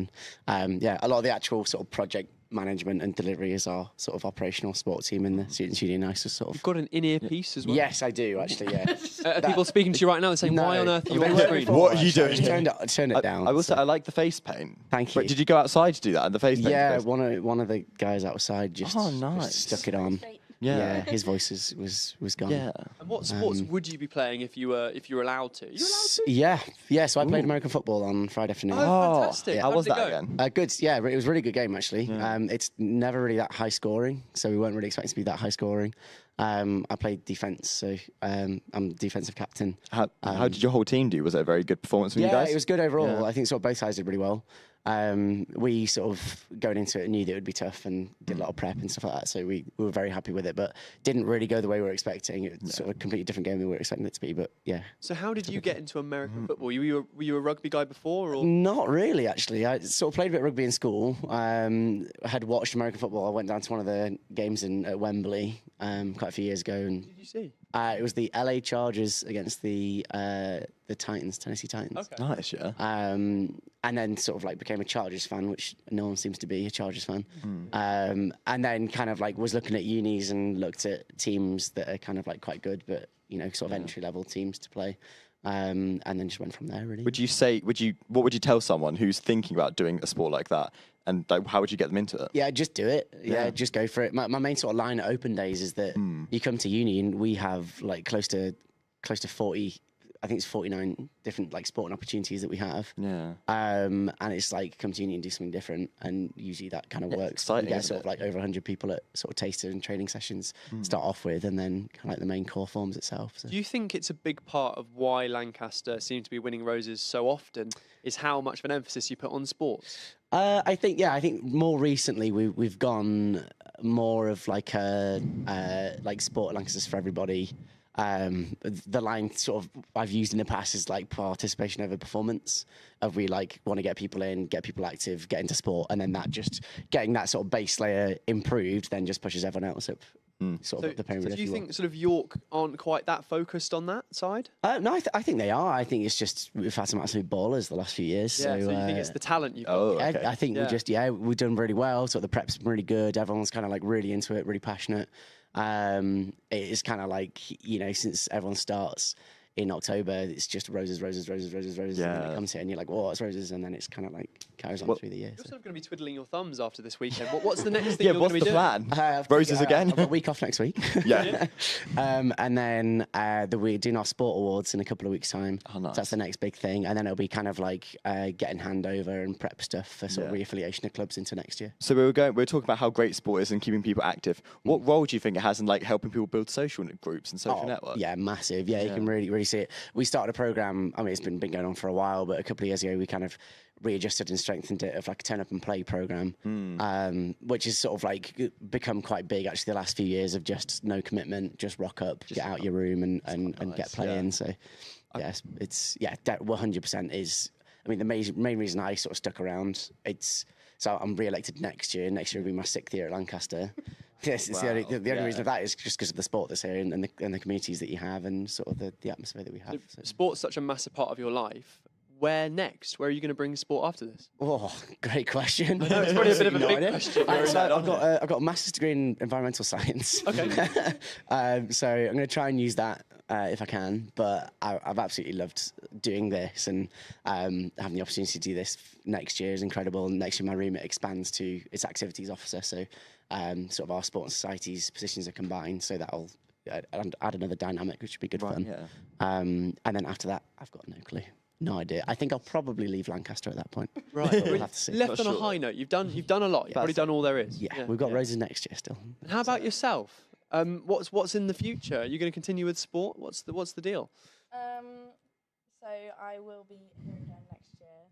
And yeah, a lot of the actual sort of project management and delivery is our sort of operational sport team in the Students' Union ISA sort of. You've got an in-ear piece as well. Yes, I do actually. Yeah. Are people speaking to you right now? They're saying, "Why on earth are you on the screen?" What are you doing? I turned it down. I will say I like the face paint. Thank you. But did you go outside to do that? And the face paint? Yeah, one of the guys outside just, nice. just stuck it on. Yeah. His voice was gone. Yeah. And what sports would you be playing if you were allowed to? You allowed to? Yeah. So I played American football on Friday afternoon. Oh, fantastic! How was did it that go? again? Good. Yeah, it was a really good game actually. It's never really that high scoring, so we weren't really expecting to be that high scoring. I played defence, so I'm defensive captain. How did your whole team do? Was it a very good performance from you guys? Yeah, it was good overall. Yeah. I think sort of both sides did really well. We sort of going into it knew that it would be tough and did a lot of prep and stuff like that. So we were very happy with it, but didn't really go the way we were expecting. It was sort of a completely different game than we were expecting it to be. But yeah. So how did you get into American football? Were you a rugby guy before, or Not really, actually. I sort of played a bit of rugby in school. Had watched American football. I went down to one of the games at Wembley quite a few years ago. And did you see? it was the LA Chargers against the Titans, Tennessee Titans. Okay. Nice, yeah. And then sort of like became a Chargers fan, which no one seems to be a Chargers fan. And then kind of like was looking at unis and looked at teams that are kind of like quite good, but sort of entry level teams to play. And then just went from there really. What would you tell someone who's thinking about doing a sport like that? And like, how would you get them into it? Yeah, just do it. Yeah, just go for it. My main sort of line at open days is that you come to uni and we have like close to 40, I think it's 49 different like sporting opportunities that we have. Yeah. And it's like come to uni and do something different, and usually that kind of works. Exciting, you get isn't sort of like over 100 people at sort of taster and training sessions start off with, and then kind of like the main core forms itself. So. Do you think it's a big part of why Lancaster seem to be winning roses so often is how much of an emphasis you put on sports? I think more recently we've gone more of like a like sport Lancaster's for everybody. The line sort of I've used in the past is like participation over performance. Of we like want to get people in, get people active, get into sport, and then that just getting that sort of base layer improved, then just pushes everyone else up. Sort of up the pyramid. So do you if will. think sort of York aren't quite that focused on that side? No, I think they are. I think it's just we've had some absolute ballers the last few years. Yeah, so you think it's the talent you've got? I think we've done really well. So the prep's been really good. Everyone's kind of like really into it, really passionate. It is kind of like since everyone starts in October, it's just roses, and then it comes here and you're like, whoa, it's roses, and then it's kind of like carries on through the year. You're sort of going to be twiddling your thumbs after this weekend. What's the next thing Yeah, you're what's going to the be doing? plan? Roses again? I've got a week off next week. Yeah. And then we're doing our sport awards in a couple of weeks' time. Oh, nice. So that's the next big thing. And then it'll be kind of like getting handover and prep stuff for sort of reaffiliation of clubs into next year. So we were talking about how great sport is in keeping people active. What role do you think it has in like helping people build social groups and social networks? Yeah, massive. Yeah, you can really see it. We started a program. I mean, it's been going on for a while, but a couple of years ago we kind of readjusted and strengthened it of like a turn up and play program, which is sort of like become quite big actually the last few years of just no commitment, just rock up, get out your room and get playing. So yes, it's 100% is. I mean, the main reason I sort of stuck around, so I'm re-elected next year. Next year will be my 6th year at Lancaster. Yes, it's the only reason of that is just because of the sport that's here and the communities that you have and sort of the atmosphere that we have. So sport's such a massive part of your life. Where next? Where are you going to bring sport after this? Oh, great question. I know, it's probably a bit of a big question. I've got a master's degree in environmental science. Okay. So I'm going to try and use that if I can. But I've absolutely loved doing this, and having the opportunity to do this next year is incredible. And next year my remit expands to its activities officer. So sort of our sport and society's positions are combined. So that'll add another dynamic, which would be good fun. Yeah. And then after that, I've got no clue. No idea. I think I'll probably leave Lancaster at that point. Right. But we'll have to see. Left on a high note. You've done a lot. You've already done all there is. Yeah, we've got roses next year still. And how about yourself? What's in the future? Are you going to continue with sport? What's the deal? So I will be here again next year.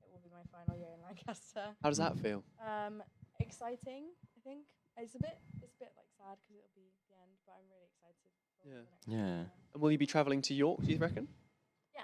It will be my final year in Lancaster. How does that feel? Exciting, I think. It's a bit like sad because it'll be the end, but I'm really excited for Yeah. Yeah. And will you be travelling to York, do you reckon? Yeah.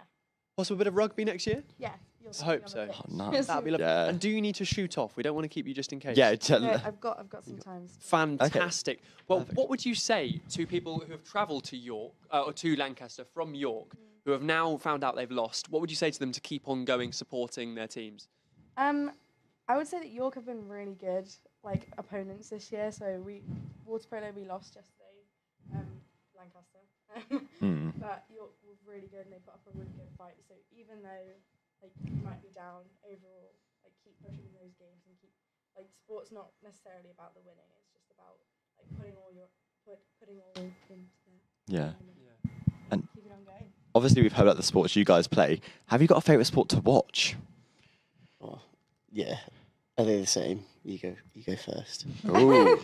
Possible bit of rugby next year? Yeah. You'll I see hope on so. the pitch. Oh, nice. That'd be lovely. Yeah. And do you need to shoot off? We don't want to keep you just in case. Yeah, No, I've got some times. Fantastic. Well, what would you say to people who have travelled to York or to Lancaster from York, who have now found out they've lost? What would you say to them to keep on going, supporting their teams? I would say that York have been really good, like opponents this year. So water polo we lost yesterday, Lancaster, but York were really good and they put up a really good fight. So even though like you might be down overall, like keep pushing those games and keep like sport's not necessarily about the winning. It's just about like putting all into there. Yeah. And keep it on going. obviously, we've heard about the sports you guys play. Have you got a favourite sport to watch? Oh, yeah. Are they the same? You go first. Ooh.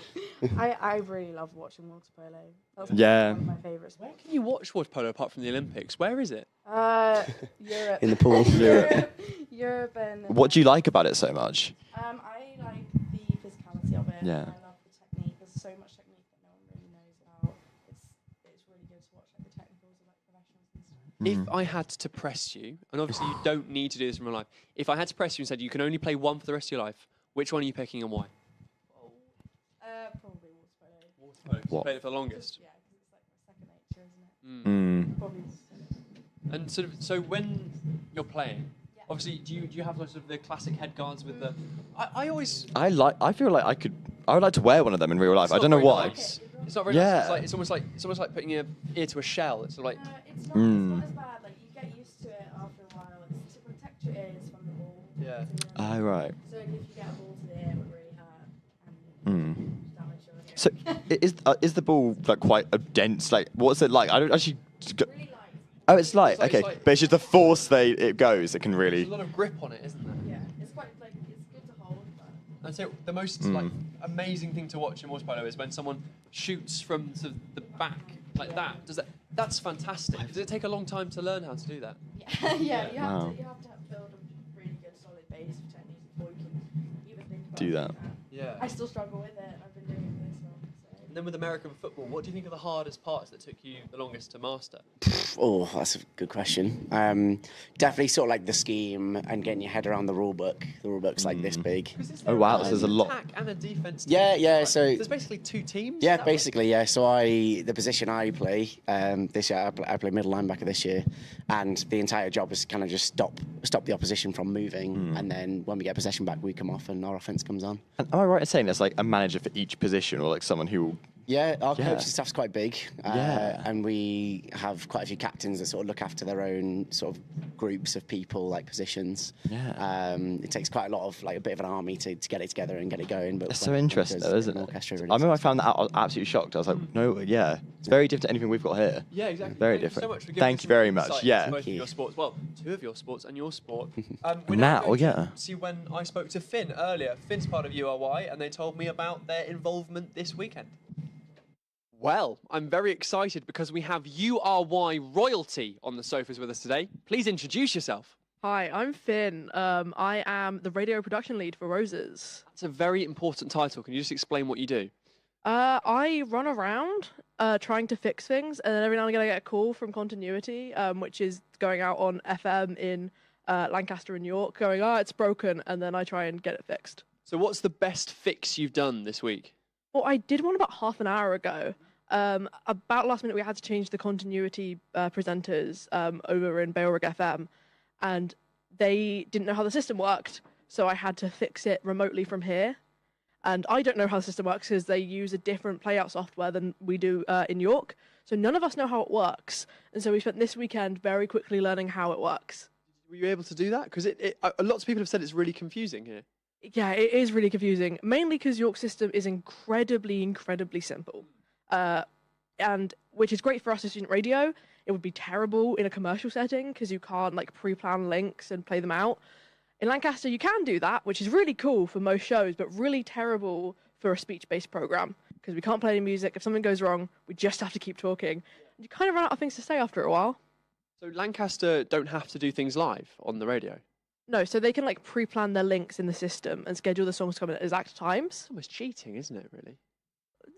I really love watching water polo. That's Yeah. one of my favourites. Where can you watch water polo apart from the Olympics? Where is it? Europe. In the pool. Europe and. What do you like about it so much? I like the physicality of it. Yeah. I love the technique. There's so much technique that no one really knows about. It's really good to watch like the technicals of like professionals and stuff. If I had to press you, and obviously you don't need to do this in real life, if I had to press you and said you can only play one for the rest of your life, which one are you picking and why? Probably water polo. Water polo. 'Cause you played it for the longest. Yeah, because it's like my second nature, isn't it? Probably. And sort of, so when you're playing, obviously, do you have sort of the classic head guards with the? I always. I feel like I would like to wear one of them in real life. I don't know why. Nice. It's not very Yeah. nice. It's almost like putting your ear to a shell. It's sort of like. It's not as bad. Like you get used to it after a while. It's to protect your ears from the ball. Yeah. Ah, right. So if you get a ball to the ear, it would really hurt. Damage your ear. So is the ball like quite a dense? Like, what's it like? I don't actually. Oh, it's light. It's Okay, like- but it's just the force it goes. It can really. There's a lot of grip on it, isn't there? Yeah, it's quite like it's good to hold. But I'd say the most like amazing thing to watch in water polo is when someone shoots from sort of the back like that. That's fantastic. Does it take a long time to learn how to do that? yeah, you have Wow. to build a really good solid base of technique before you can even think about Do that. Yeah. I still struggle with it. I've been doing it this long. So. And then with American football, what do you think are the hardest parts that took you the longest to master? Oh, that's a good question. Definitely sort of like the scheme and getting your head around the rule book. The rule book's like this big. Oh wow, so there's a lot. Attack and a defense. Yeah, yeah. Right. So there's basically two teams. yeah, Is that right? basically, yeah. So the position I play this year, I play middle linebacker this year, and the entire job is kind of just stop the opposition from moving, and then when we get possession back, we come off and our offense comes on. And am I right in saying there's like a manager for each position, or like someone who will? Yeah, our Yeah. coaching staff's quite big, and we have quite a few captains that sort of look after their own sort of groups of people, like positions. Yeah. It takes quite a lot of like a bit of an army to get it together and get it going. But It's so interesting, though, isn't it? Orchestra, really I remember I found that out. I was absolutely shocked. I was like, no, yeah, it's very different to anything we've got here. Yeah, exactly. Very Thank you different. so much for giving Thank us you some very insight much. into Yeah. both of your sports. Well, two of your sports and your sport. Now, We're now going yeah. to see when I spoke to Finn earlier. Finn's part of URY, and they told me about their involvement this weekend. Well, I'm very excited because we have URY royalty on the sofas with us today. Please introduce yourself. Hi, I'm Finn. I am the radio production lead for Roses. That's a very important title. Can you just explain what you do? I run around trying to fix things, and then every now and again I get a call from Continuity, which is going out on FM in Lancaster and York, going, it's broken, and then I try and get it fixed. So what's the best fix you've done this week? Well, I did one about half an hour ago. About last minute, we had to change the Continuity presenters over in Ballroom FM, and they didn't know how the system worked, so I had to fix it remotely from here. And I don't know how the system works because they use a different playout software than we do in York, so none of us know how it works. And so we spent this weekend very quickly learning how it works. Were you able to do that? Because lots of people have said it's really confusing here. Yeah, it is really confusing, mainly because York's system is incredibly simple. And which is great for us as student radio. It would be terrible in a commercial setting because you can't like pre-plan links and play them out. In Lancaster, you can do that, which is really cool for most shows, but really terrible for a speech-based program because we can't play any music. If something goes wrong, we just have to keep talking. You kind of run out of things to say after a while. So Lancaster don't have to do things live on the radio? No, so they can like pre-plan their links in the system and schedule the songs to come in at exact times. It's almost cheating, isn't it, really?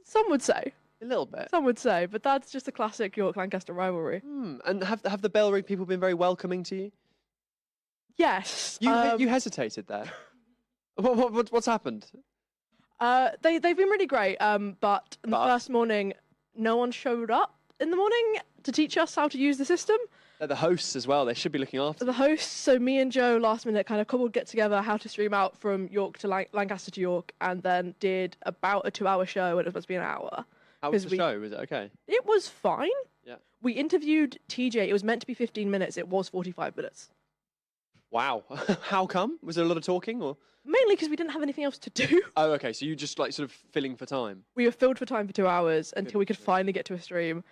Some would say. A little bit. Some would say, but that's just a classic York-Lancaster rivalry. And have the Bellring people been very welcoming to you? Yes. You hesitated there. What's happened? They've been really great, but the first morning, no one showed up in the morning to teach us how to use the system. They're the hosts as well. They should be looking after The hosts, so me and Joe last minute kind of cobbled get together how to stream out from York to Lancaster to York, and then did about a 2-hour show, and it was supposed to be an hour. How was the show? Was it okay? It was fine. Yeah. We interviewed TJ. It was meant to be 15 minutes. It was 45 minutes. Wow. How come? Was there a lot of talking or? Mainly because we didn't have anything else to do. Oh, okay. So you just like sort of filling for time. We were filled for time for 2 hours until we could finally get to a stream.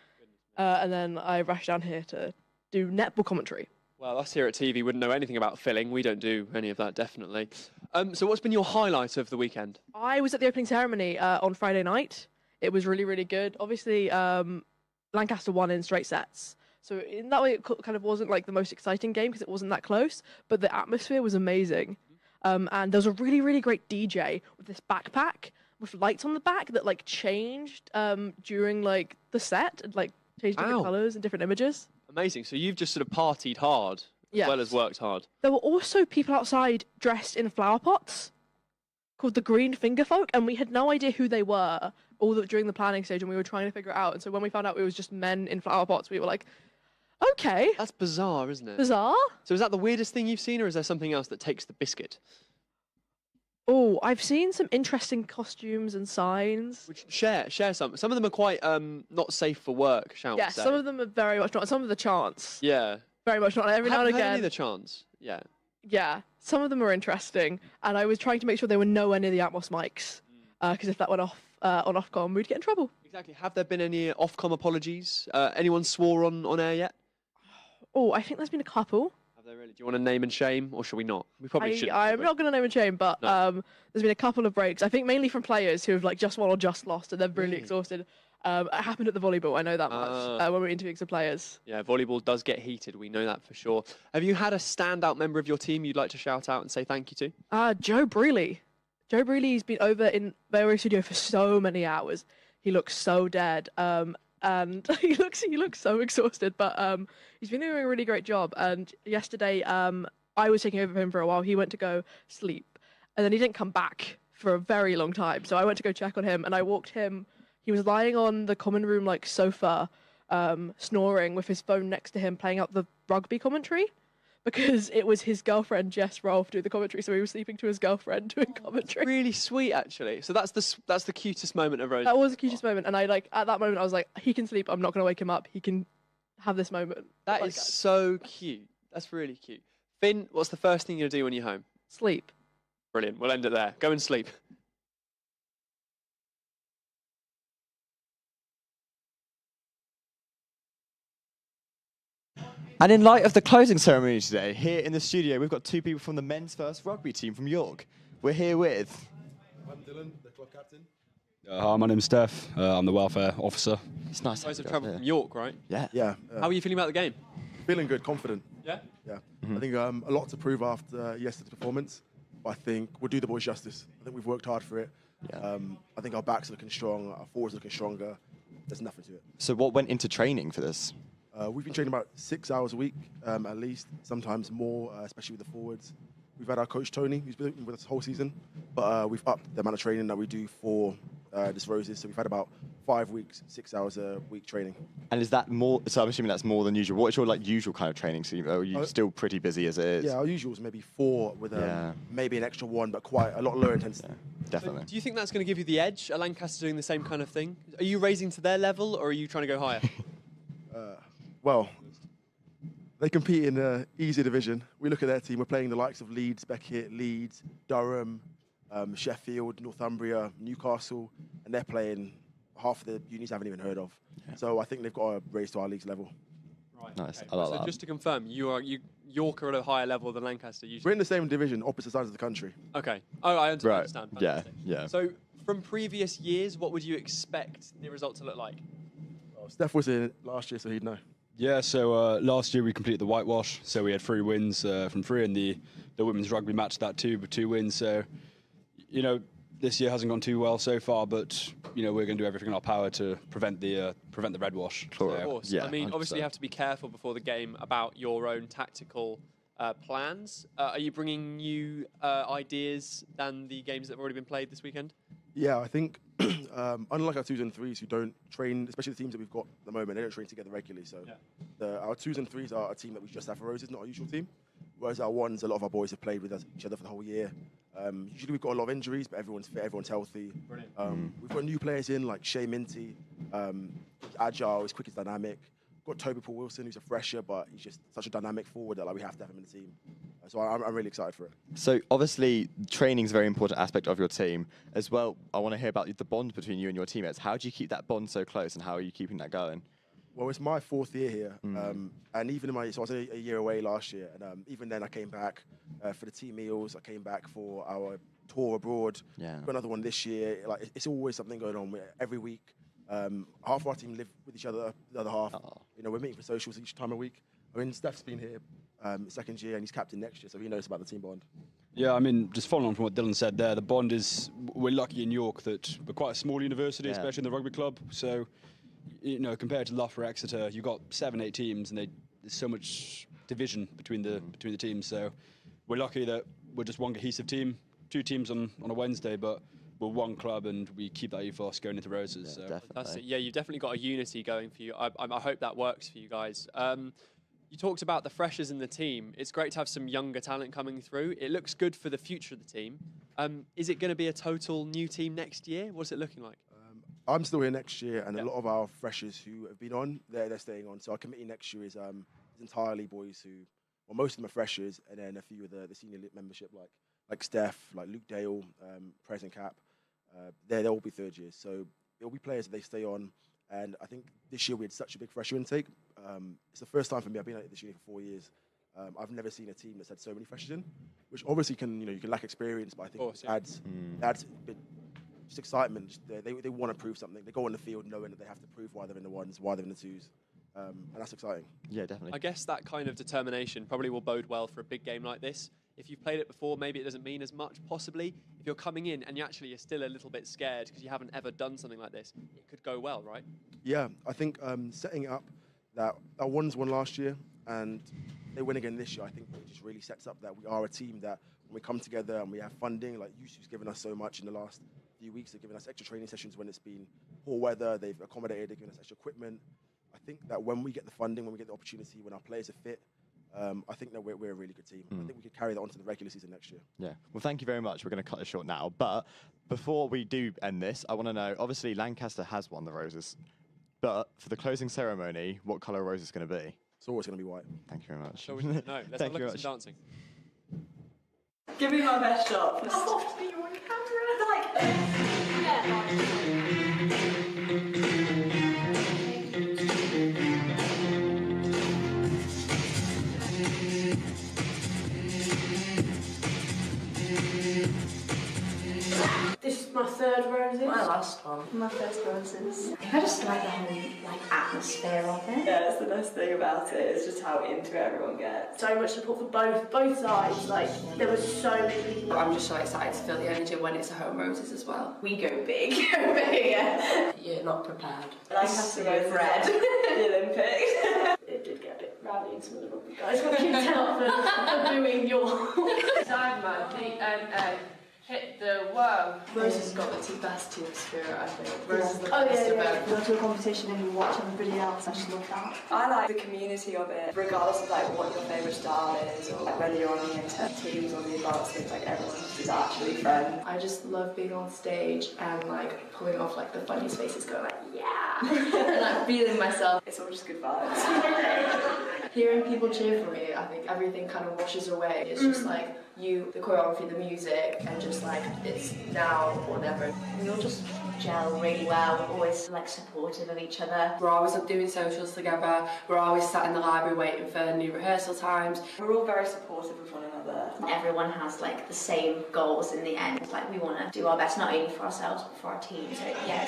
And then I rushed down here to do netball commentary. Well, us here at TV wouldn't know anything about filling. We don't do any of that, definitely. So what's been your highlight of the weekend? I was at the opening ceremony on Friday night. It was really, really good. Obviously, Lancaster won in straight sets. So in that way, it kind of wasn't like the most exciting game because it wasn't that close, but the atmosphere was amazing. And there was a really, really great DJ with this backpack with lights on the back that like changed during like the set and like changed different colours and different images. Amazing. So you've just sort of partied hard as well as worked hard. There were also people outside dressed in flower pots called the Green Finger Folk, and we had no idea who they were during the planning stage, and we were trying to figure it out. And so when we found out it was just men in flower pots, we were like, okay. That's bizarre, isn't it? Bizarre? So is that the weirdest thing you've seen, or is there something else that takes the biscuit? Oh, I've seen some interesting costumes and signs. Share some. Some of them are quite not safe for work, shall we say? Some of them are very much not. Some of the chants. Yeah. Very much not. Every now and again. The chants. Yeah. Yeah. Some of them are interesting, and I was trying to make sure they were nowhere near the Atmos mics, because if that went off on Ofcom, we'd get in trouble. Exactly. Have there been any Ofcom apologies? Anyone swore on air yet? Oh, I think there's been a couple. Have there really? Do you want to name and shame, or should we not? We probably should. I'm not going to name and shame, but there's been a couple of breaks. I think mainly from players who have like just won or just lost, and they're really exhausted. It happened at the volleyball. I know that much when we were interviewing some players. Yeah, volleyball does get heated. We know that for sure. Have you had a standout member of your team you'd like to shout out and say thank you to? Joe Brealey. Joe Brealey's been over in Ballroom studio for so many hours. He looks so dead. And he looks so exhausted, but he's been doing a really great job. And yesterday, I was taking over for him for a while. He went to go sleep, and then he didn't come back for a very long time. So I went to go check on him, and I walked him. He was lying on the common room like sofa, snoring with his phone next to him, playing out the rugby commentary, because it was his girlfriend Jess Rolfe doing the commentary. So he was sleeping to his girlfriend doing commentary. Really sweet, actually. So that's the cutest moment of Rose. That was the cutest moment, and I at that moment I was like, he can sleep. I'm not going to wake him up. He can have this moment. That is so cute. That's really cute. Finn, what's the first thing you're gonna do when you're home? Sleep. Brilliant. We'll end it there. Go and sleep. And in light of the closing ceremony today, here in the studio, we've got two people from the men's first rugby team from York. We're here with... I'm Dylan, the club captain. Hi, my name's Steph. I'm the welfare officer. It's nice. You guys have travelled from York, right? Yeah. Yeah. How are you feeling about the game? Feeling good, confident. Yeah? Yeah. I think a lot to prove after yesterday's performance, but I think we'll do the boys justice. I think we've worked hard for it. Yeah. I think our backs are looking strong, our forwards are looking stronger. There's nothing to it. So what went into training for this? We've been training about 6 hours a week, at least, sometimes more, especially with the forwards. We've had our coach, Tony, who's been with us the whole season, but we've upped the amount of training that we do for this Roses. So we've had about 5 weeks, 6 hours a week training. And is that more, so I'm assuming that's more than usual. What's your usual kind of training scheme? Are you still pretty busy as it is? Yeah, our usual is maybe 4 with maybe an extra 1, but quite a lot lower intensity. Yeah, definitely. So do you think that's going to give you the edge? Are Lancaster doing the same kind of thing? Are you raising to their level, or are you trying to go higher? Well, they compete in an easier division. We look at their team. We're playing the likes of Leeds, Beckett, Leeds, Durham, Sheffield, Northumbria, Newcastle, and they're playing half of the unis I haven't even heard of. Yeah. So I think they've got to raise to our league's level. Right. Nice. Okay. I like so that. just to confirm, York are at a higher level than Lancaster usually? We're in the same division, opposite sides of the country. Okay. Oh, I understand. Right. Understand. Yeah. Fantastic. Yeah. So from previous years, what would you expect the result to look like? Oh, Steph was in it last year, so he'd know. Yeah, so last year we completed the whitewash, so we had 3 wins from 3, and the women's rugby matched that too with 2 wins. So, this year hasn't gone too well so far, but we're going to do everything in our power to prevent the red wash. Of course. I mean, obviously you have to be careful before the game about your own tactical plans. Are you bringing new ideas than the games that have already been played this weekend? Yeah, I think unlike our 2s and 3s who don't train, especially the teams that we've got at the moment, they don't train together regularly. So our 2s and 3s are a team that we just have for Roses, not our usual team. Whereas our 1s, a lot of our boys have played with each other for the whole year. Usually we've got a lot of injuries, but everyone's fit, everyone's healthy. We've got new players in like Shea Minty, agile, he's quick, he's dynamic. We've got Toby Paul Wilson, who's a fresher, but he's just such a dynamic forward that we have to have him in the team. So I'm really excited for it. So obviously training is a very important aspect of your team as well. I want to hear about the bond between you and your teammates. How do you keep that bond so close, and how are you keeping that going? Well, it's my 4th year here, and even so I was a year away last year, and even then I came back for the team meals. I came back for our tour abroad. Yeah. Got another one this year. Like it's always something going on every week. Half of our team live with each other, the other half. We're meeting for socials each time a week. I mean, Steph's been here 2nd year, and he's captain next year, so he knows about the team bond. Yeah, I mean, just following on from what Dylan said there, the bond is, we're lucky in York that we're quite a small university, especially in the rugby club. So, compared to Loughborough, Exeter, you've got 7-8 teams, and there's so much division between the teams. So we're lucky that we're just one cohesive team, 2 teams on a Wednesday, but we're one club, and we keep that ethos going into Roses. Yeah, That's it. Yeah, you've definitely got a unity going for you. I hope that works for you guys. You talked about the freshers in the team. It's great to have some younger talent coming through. It looks good for the future of the team. Is it going to be a total new team next year? What's it looking like? I'm still here next year, and a lot of our freshers who have been on, they're staying on. So our committee next year is entirely boys who, well, most of them are freshers, and then a few of the senior membership, like Steph, like Luke Dale, Prez and Cap. They'll all be 3rd years. So it'll be players that they stay on. And I think this year we had such a big fresher intake. It's the first time for me. I've been at this uni for 4 years. I've never seen a team that's had so many freshers in, which obviously you can lack experience, but I think it adds a bit just excitement. They want to prove something. They go on the field knowing that they have to prove why they're in the 1s, why they're in the 2s. And that's exciting. Yeah, definitely. I guess that kind of determination probably will bode well for a big game like this. If you've played it before, maybe it doesn't mean as much, possibly. If you're coming in and you're still a little bit scared because you haven't ever done something like this, it could go well, right? Yeah, I think setting it up that our 1s won last year and they win again this year, I think it just really sets up that we are a team that when we come together and we have funding, like Yusuf's given us so much in the last few weeks. They've given us extra training sessions when it's been poor weather. They've accommodated, they've given us extra equipment. I think that when we get the funding, when we get the opportunity, when our players are fit, I think that we're a really good team. I think we could carry that on to the regular season next year. Yeah. Well, thank you very much. We're going to cut it short now. But before we do end this, I want to know, obviously Lancaster has won the Roses, but for the closing ceremony, what colour rose is going to be? It's always going to be white. Thank you very much. So we don't know. Let's have a look at some dancing. Give me my best shot. I have to be on This is my 3rd Roses. My last one. My first Roses. I just like the whole atmosphere of it. Yeah, it's the best thing about it. It's just how into it everyone gets. So much support for both sides. Like there was so many people. I'm just so excited to feel the energy when it's a home Roses as well. We go big. Yeah. You're not prepared. Lancaster goes red. The Olympics. It did get a bit rowdy in some of the rugby guys. Got kicked out for doing your Sideman, DNA. Hit the world. Roses got the best team spirit, I think. Roses the Oh best yeah, event. you go to a competition and you watch everybody else. I just love that. I like the community of it, regardless of like what your favourite style is, or like whether you're on the inter teams or the advanced teams. Like everyone is actually friends. I just love being on stage and like pulling off like the funniest faces, going like yeah, and like feeling myself. It's all just good vibes. Hearing people cheer for me, I think everything kind of washes away. It's just like you, the choreography, the music, and just like it's now or never. We all just gel really well. We're always like supportive of each other. We're always doing socials together. We're always sat in the library waiting for new rehearsal times. We're all very supportive of one another. Everyone has like the same goals in the end. Like we want to do our best not only for ourselves but for our team. So yeah.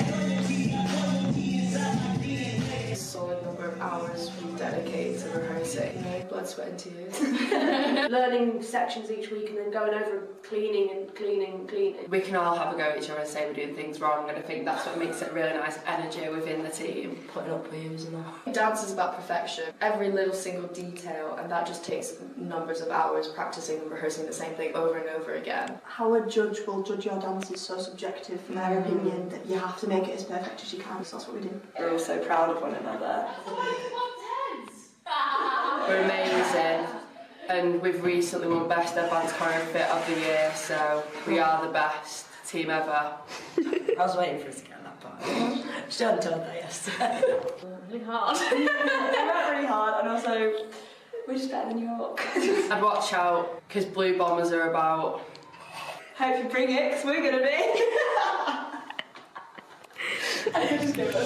A solid number of hours from day dedicated to rehearsing. Blood, sweat and tears. Learning sections each week and then going over and cleaning and cleaning and cleaning. We can all have a go at each other and say we're doing things wrong, and I think that's what makes it really nice energy within the team. Putting up with you, isn't it? Dance is about perfection. Every little single detail, and that just takes numbers of hours practicing and rehearsing the same thing over and over again. How a judge will judge your dance is so subjective from their opinion that you have to make it as perfect as you can, so that's what we do. We're all so proud of one another. We're amazing, and we've recently won Best Advanced Choreography of the Year, so we are the best team ever. I was waiting for us to get that part. She hadn't told that yesterday. Really hard. It went really hard, and also we're just better than York. I'd watch out, because Blue Bombers are about. Hope you bring it, because we're going to be. I could just give it a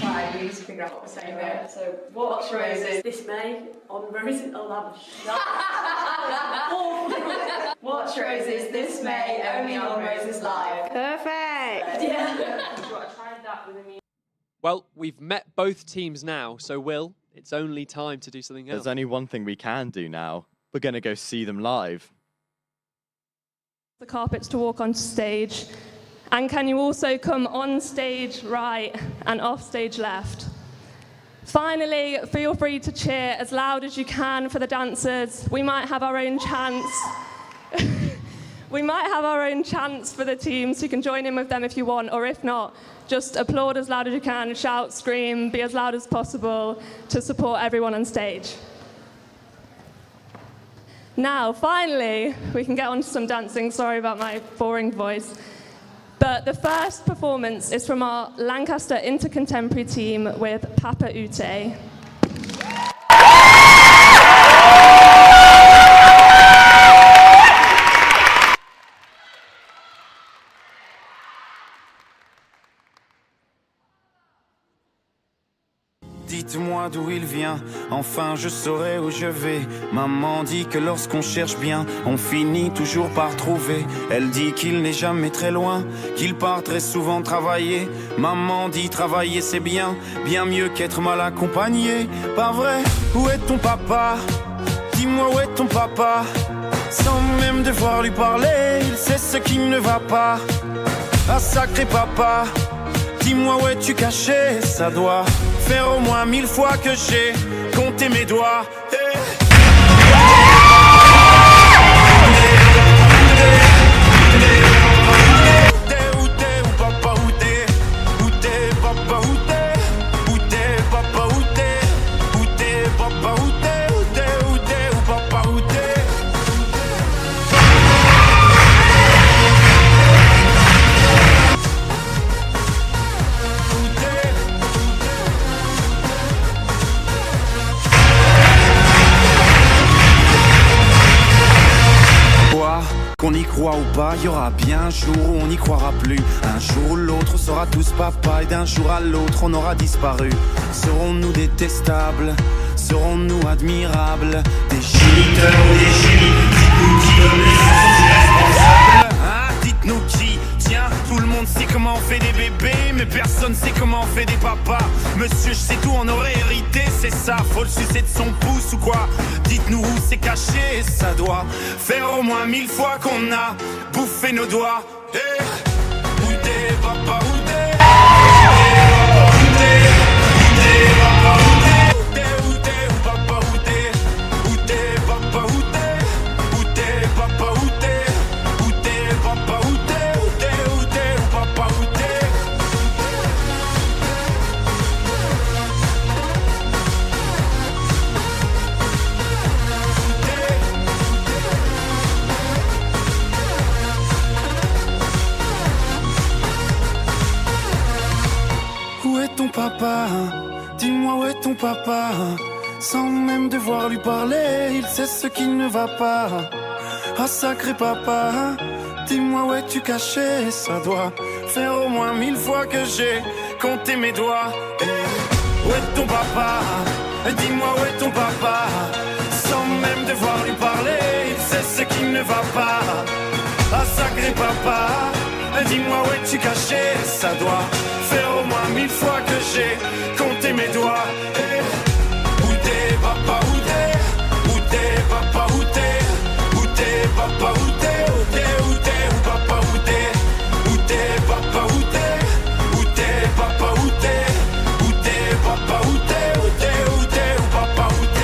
Fine, we need to figure out what we're saying there. So, watch Roses this May on Roses. Oh, Watch Roses this May only on Roses Live. Perfect. Yeah. I tried that with a music. Well, we've met both teams now, so Will, it's only time to do something else. There's only one thing we can do now. We're going to go see them live. The carpets to walk on stage. And can you also come on stage right and off stage left? Finally, feel free to cheer as loud as you can for the dancers. We might have our own chants. We might have our own chants for the teams, so you can join in with them if you want, or if not, just applaud as loud as you can, shout, scream, be as loud as possible to support everyone on stage. Now, finally, we can get on to some dancing. Sorry about my boring voice. But the first performance is from our Lancaster intercontemporary team with Papa Ute. Dites-moi d'où il vient, enfin je saurai où je vais. Maman dit que lorsqu'on cherche bien, on finit toujours par trouver. Elle dit qu'il n'est jamais très loin, qu'il part très souvent travailler. Maman dit travailler c'est bien, bien mieux qu'être mal accompagné. Pas vrai, où est ton papa? Dis-moi où est ton papa? Sans même devoir lui parler, il sait ce qui ne va pas. Ah sacré papa, dis-moi où es-tu caché? Ça doit faire au moins 1000 fois que j'ai compté mes doigts. Qu'on y croit ou pas, y aura bien un jour où on n'y croira plus. Un jour ou l'autre, on sera tous papa, et d'un jour à l'autre, on aura disparu. Serons-nous détestables? Serons-nous admirables? Des géniteurs ou des génies? Dites-nous qui? Tiens, tout le monde sait comment on fait des bébés, mais personne sait comment on fait des papas. Monsieur, je sais tout, on aurait hérité, c'est ça. Faut le sucer de son pouce ou quoi? Dites-nous où c'est caché, ça doit faire au moins 1000 fois qu'on a bouffé nos doigts. Hey, où t'es, papa, où t'es? Où t'es, papa, où t'es? Où t'es, papa, où t'es? Où t'es, papa, où t'es? Où t'es, papa, où t'es? Où t'es, papa, où t'es? Où t'es, papa, où t'es? Où est ton papa? Dis-moi où est ton papa? Sans même devoir lui parler, il sait ce qui ne va pas. Ah sacré papa, dis-moi où es-tu caché? Ça doit faire au moins 1000 fois que j'ai compté mes doigts. Où est ton papa? Dis-moi où est ton papa? Sans même devoir lui parler, il sait ce qui ne va pas. Ah sacré papa, dis-moi où es-tu caché? Ça doit faire au moins 1000 fois que marcher, compter mes doigts. Et où t'es, papa, où t'es? Où t'es, papa, où t'es? Où t'es, papa, où t'es? Où t'es, où t'es, où papa, où t'es? Où t'es, papa, où t'es? Où t'es, papa, où t'es? Où t'es, papa, où t'es? Où t'es, où t'es, où papa, où t'es?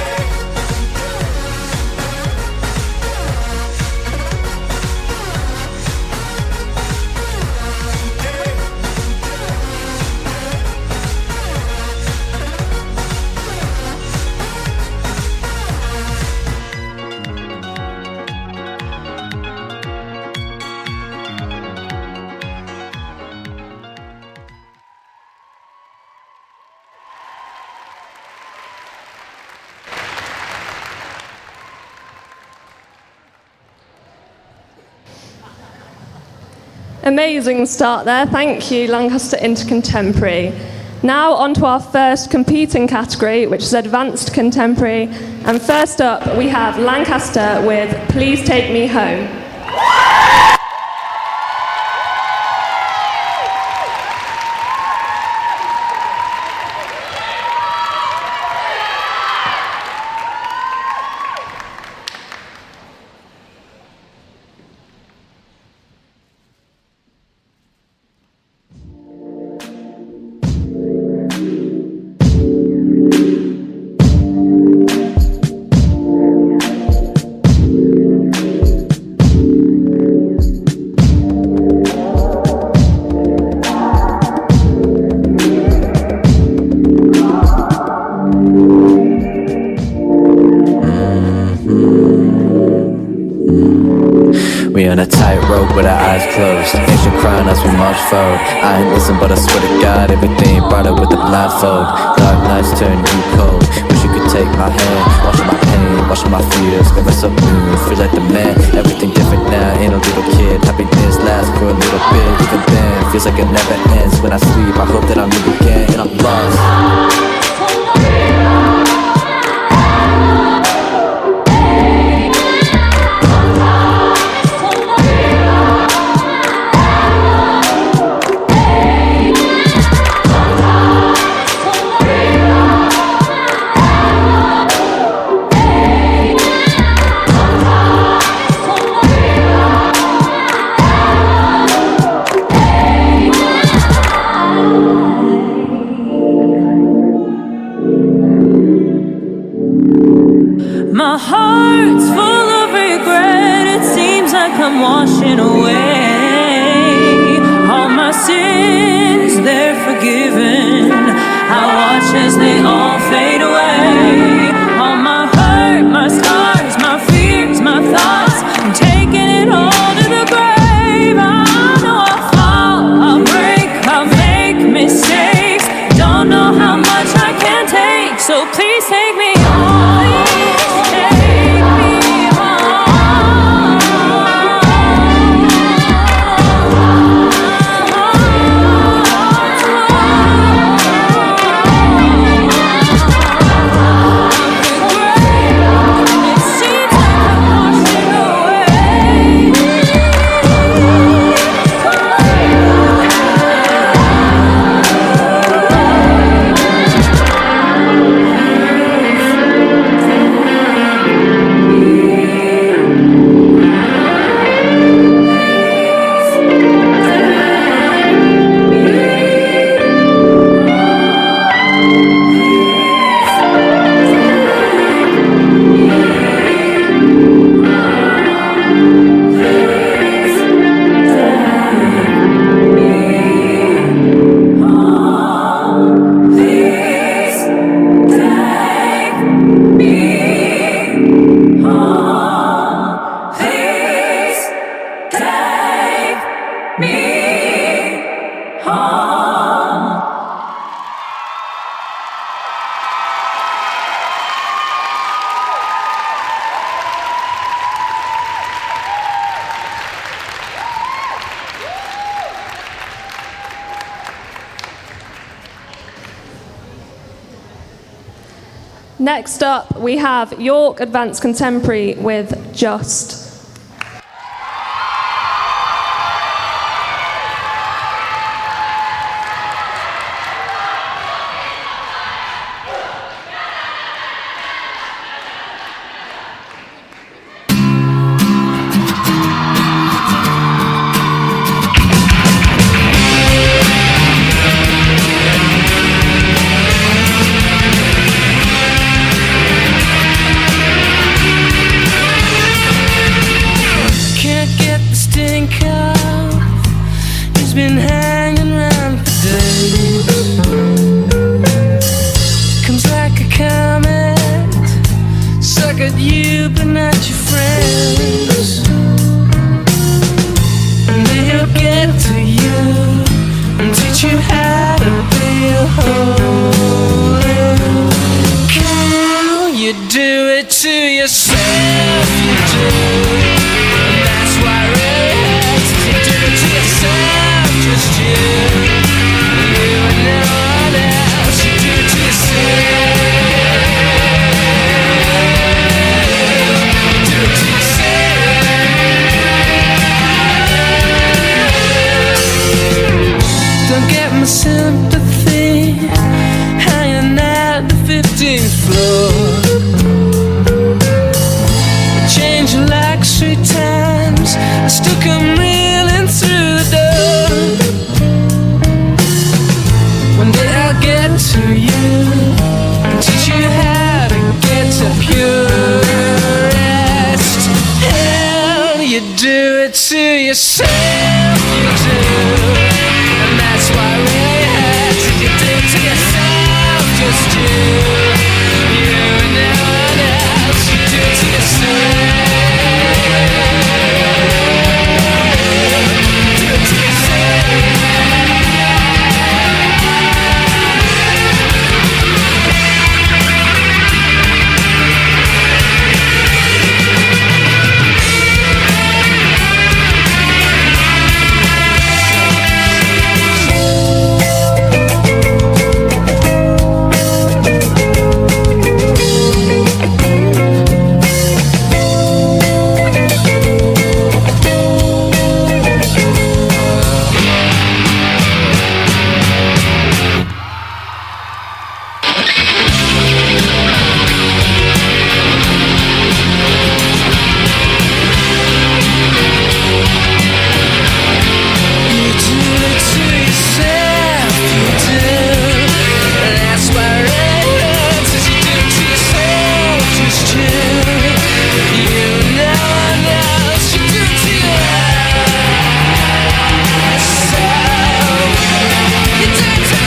Amazing start there. Thank you, Lancaster Intercontemporary. Now on to our first competing category, which is Advanced Contemporary. And first up, we have Lancaster with Please Take Me Home. We on a tightrope with our eyes closed. Ancient crying as we march forward. I ain't listen, but I swear to God, everything brought up with the blindfold. Dark nights turn you cold. Wish you could take my hand, washing my pain, washing my fears, make myself new, feel like the man. Everything different now, ain't a little kid. Happiness lasts for a little bit, even then feels like it never ends. When I sleep, I hope that I'm new again, and I'm lost. My heart's full of regret. It seems like I'm washing away all my sins, they're forgiven. I watch as they all fade away. All my hurt, my scars, my fears, my thoughts, I'm taking it all to the grave. I know I'll fall, I'll break, I'll make mistakes. Don't know how much I can take, so please take me home. Next up, we have York Advanced Contemporary with Just. yourself, you do. And that's why it really hurts. If you do to yourself, just you. You and no one else. You do to yourself. Do it to yourself.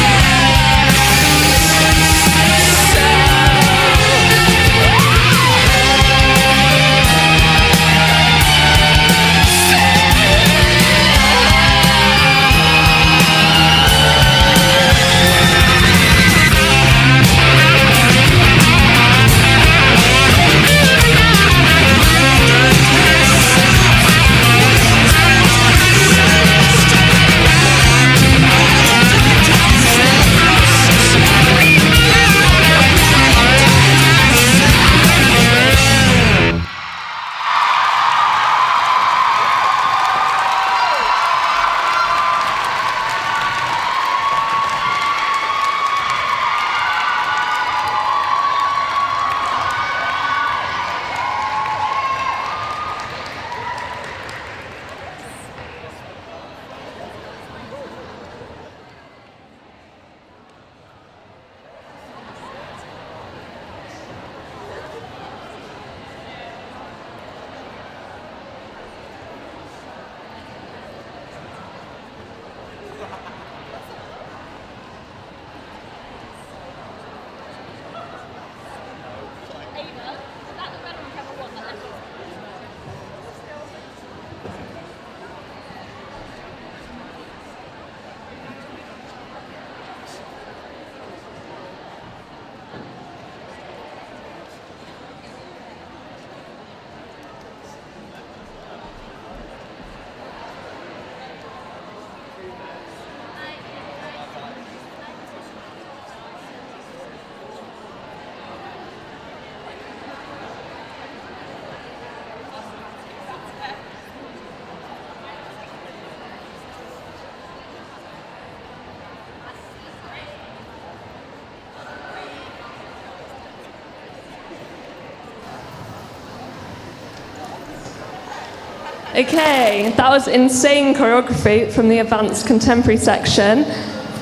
Okay, that was insane choreography from the advanced contemporary section.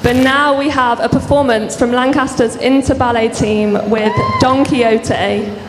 But now we have a performance from Lancaster's inter-ballet team with Don Quixote.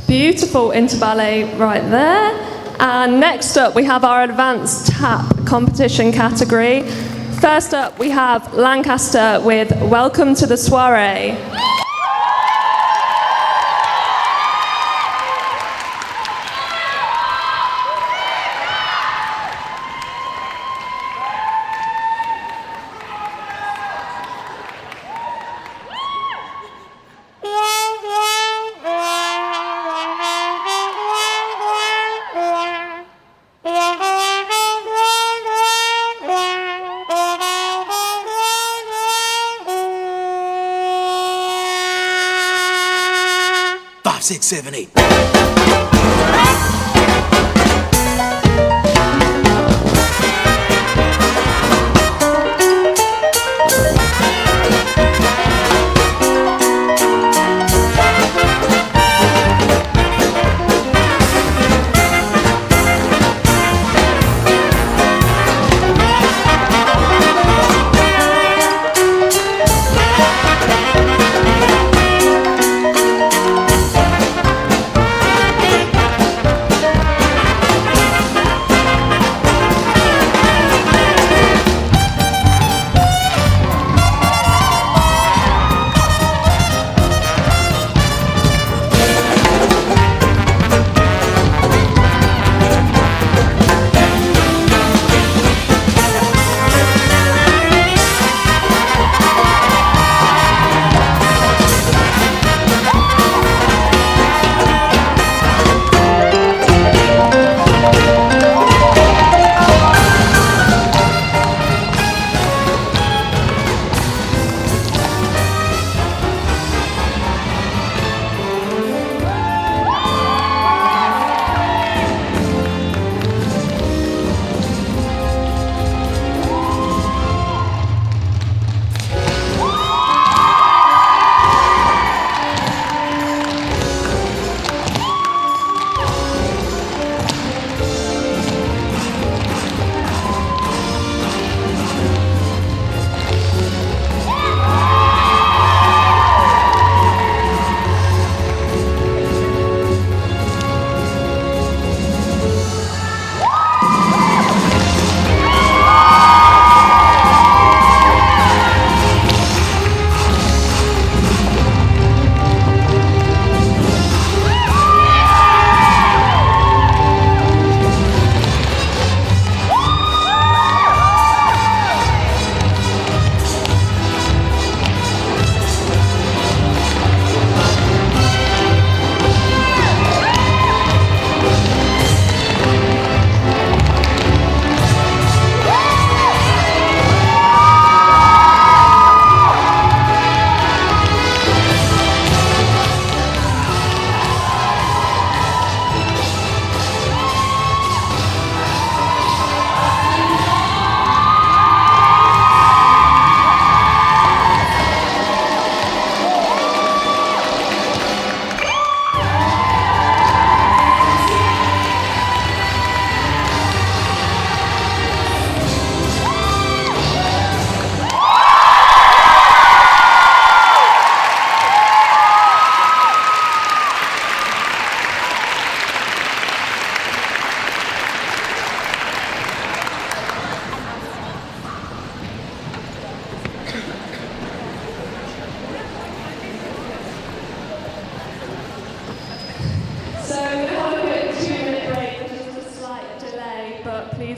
Beautiful into ballet right there. And next up, we have our advanced tap competition category. First up, we have Lancaster with Welcome to the Soiree. Five, six, seven, eight.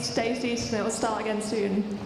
Stay seated and it will start again soon.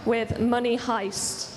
with Money Heist.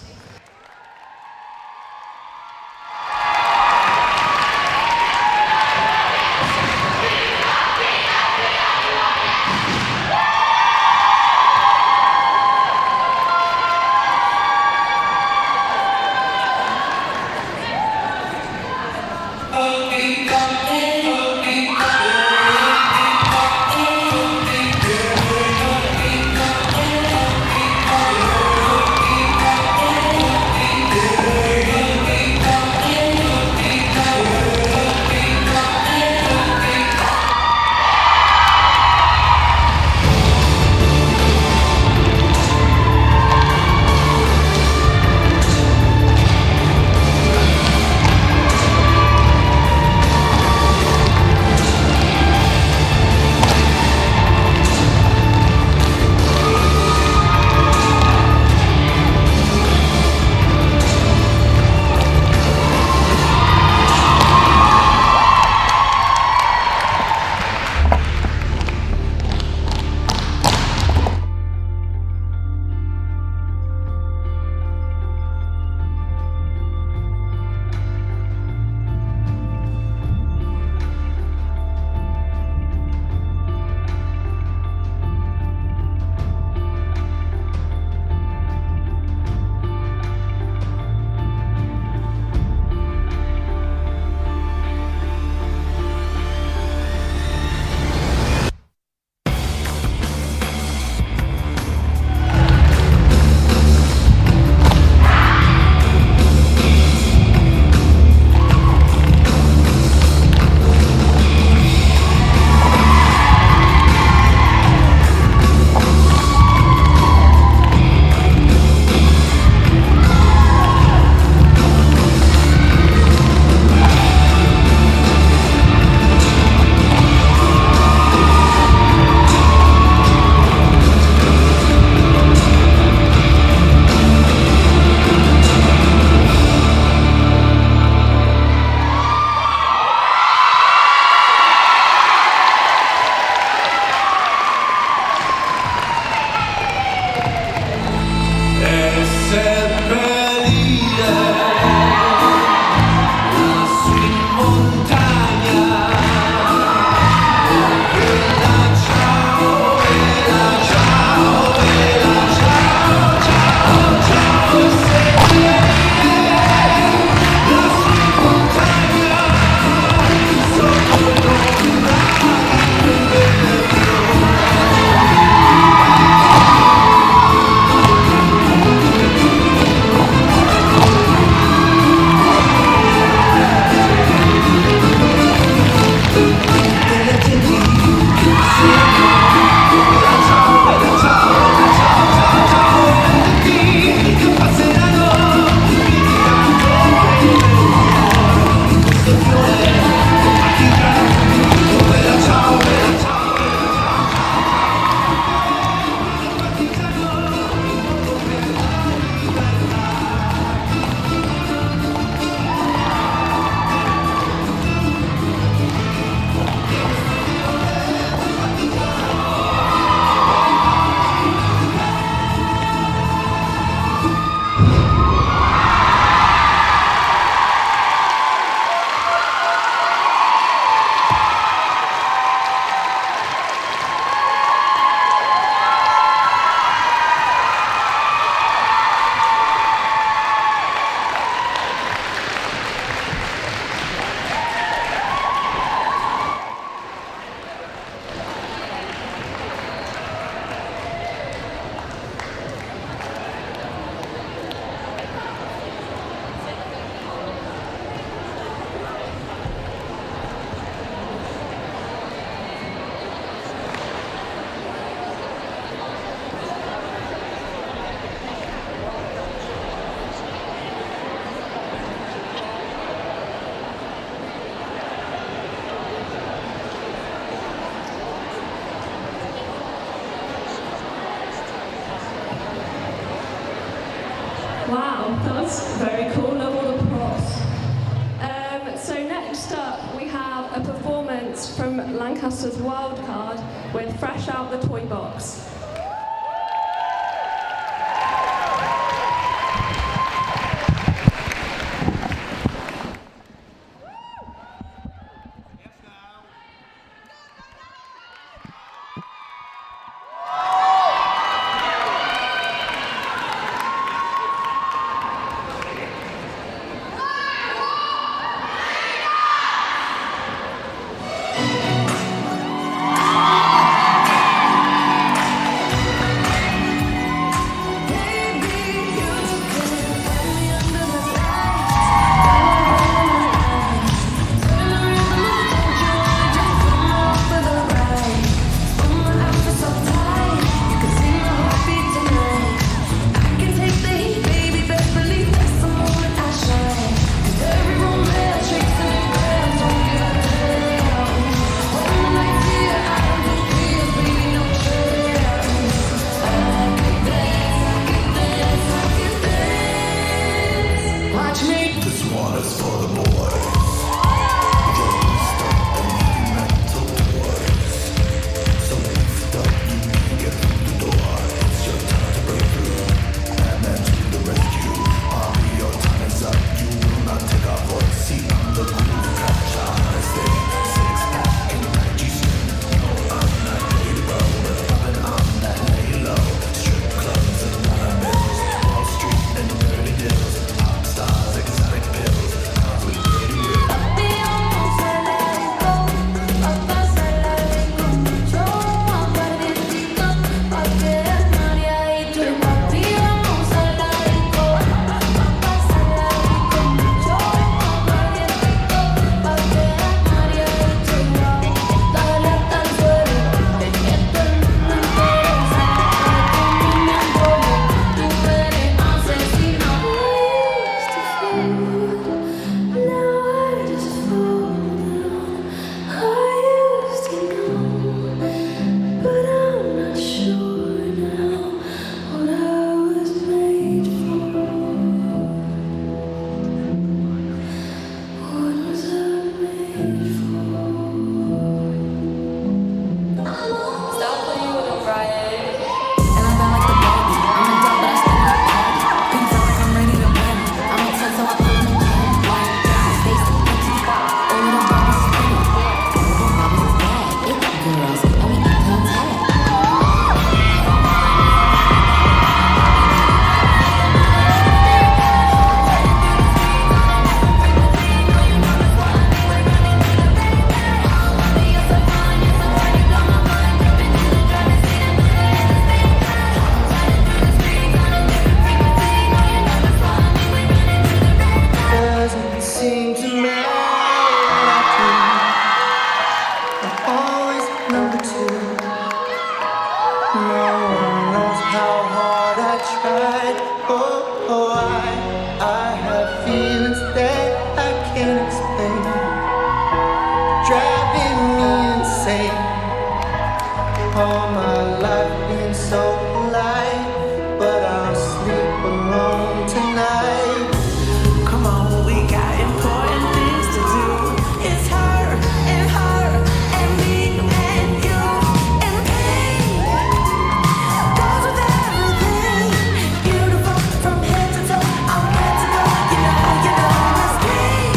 Wow, that's very cool. Love all the props. So next up, we have a performance from Lancaster's Wildcard with Fresh Out the Toy Box. number 2. No one knows how hard I tried. Oh, I have feelings that I can't explain, driving me insane. All my life been so polite, but I'll sleep alone tonight. Come on, we got important things to do. It's her and me and you and pain. Goes with everything. Beautiful from head to toe. I'm ready to go. You know, let's speak.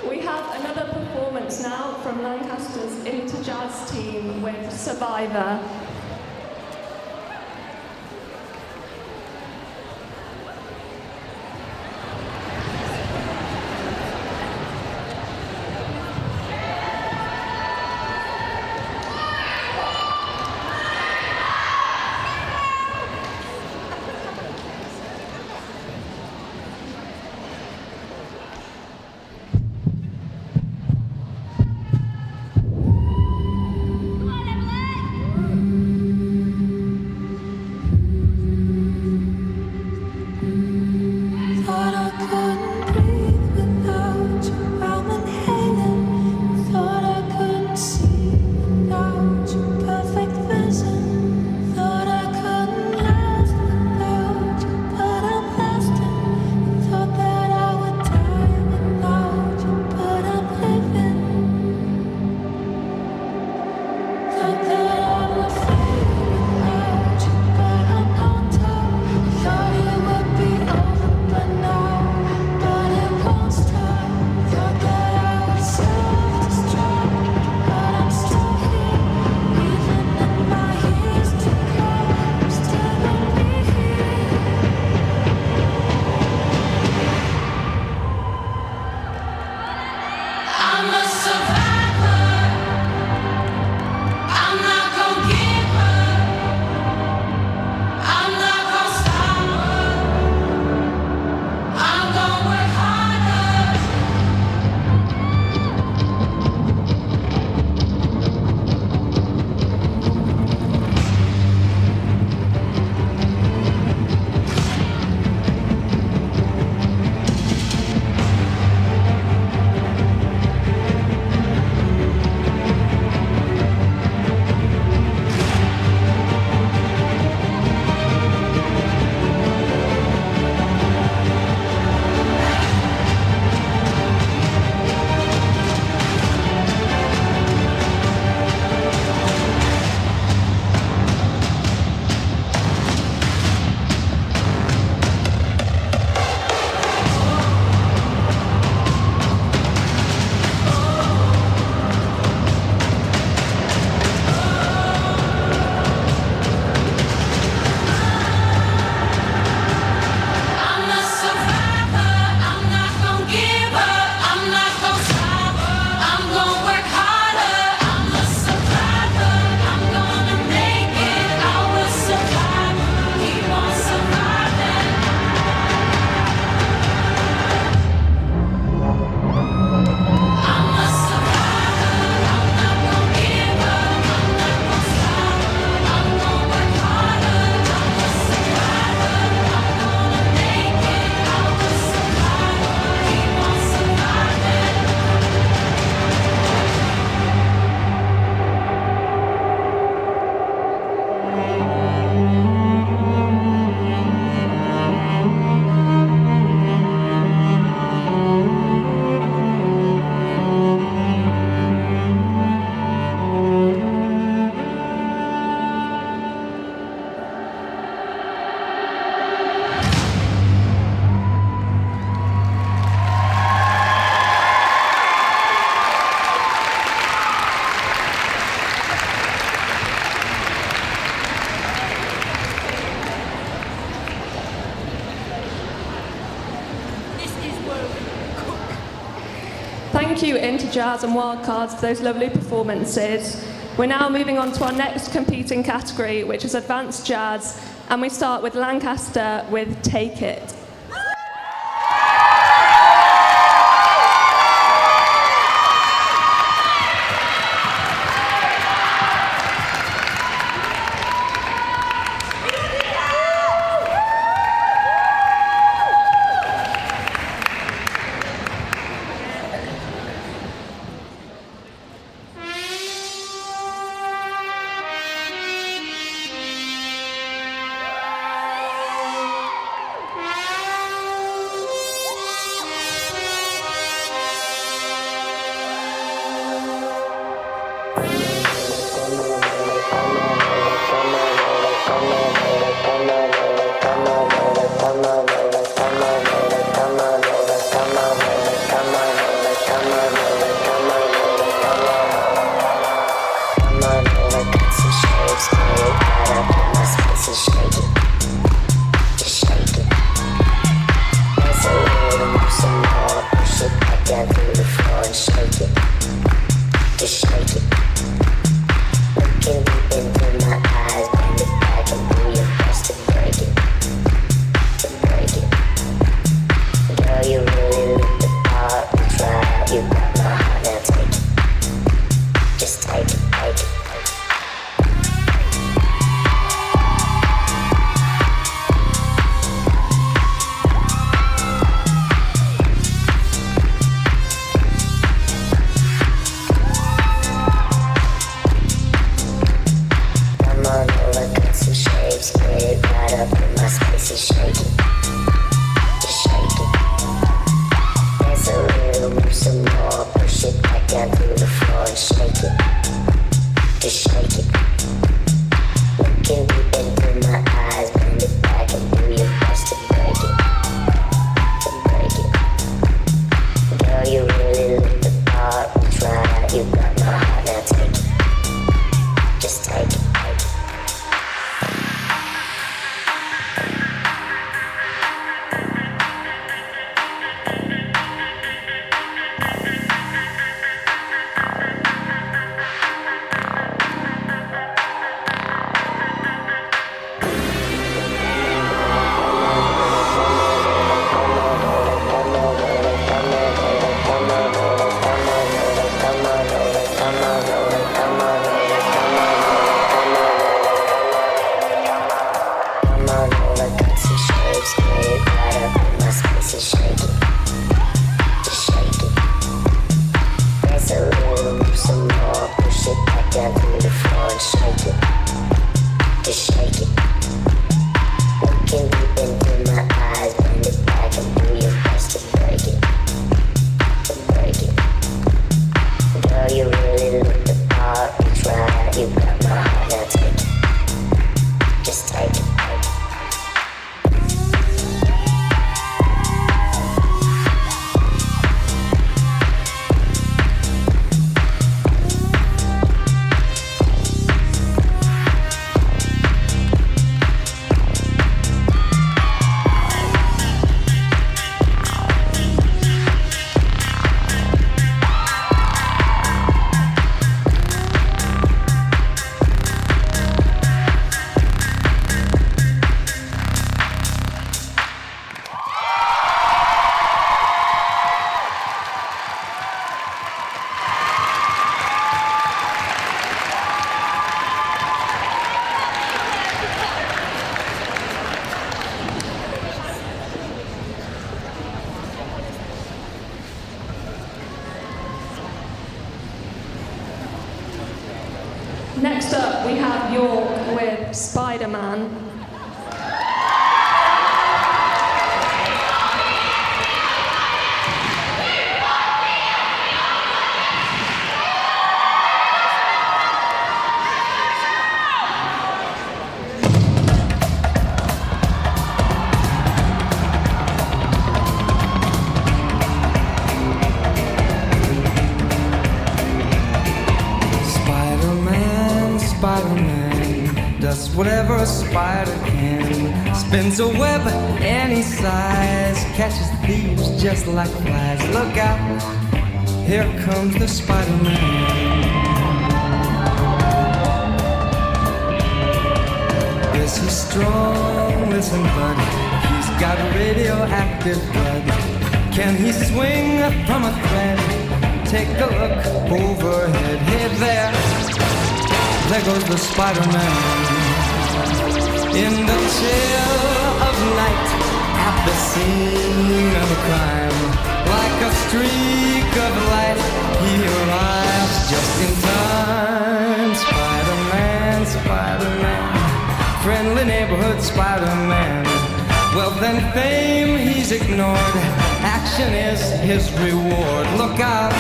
We have another performance now from Lancaster's Into Jazz team with Survivor. thank you Inter Jazz and Wildcards for those lovely performances. We're now moving on to our next competing category, which is Advanced Jazz, and we start with Lancaster with Take It. Next up, we have York with Spider-Man. Spider-Man does whatever a spider can. Spins a web any size, catches thieves just like flies. Look out, Here comes the Spider-Man. Is he strong? Listen, bud, he's got radioactive blood. Can he swing from a thread? Take a look overhead. Hey there goes the Spider-Man. In the chill of night, at the scene of a crime, like a streak of light, he arrives just in time. Spider-Man, Spider-Man, friendly neighborhood Spider-Man. Wealth and fame he's ignored, action is his reward. Look out,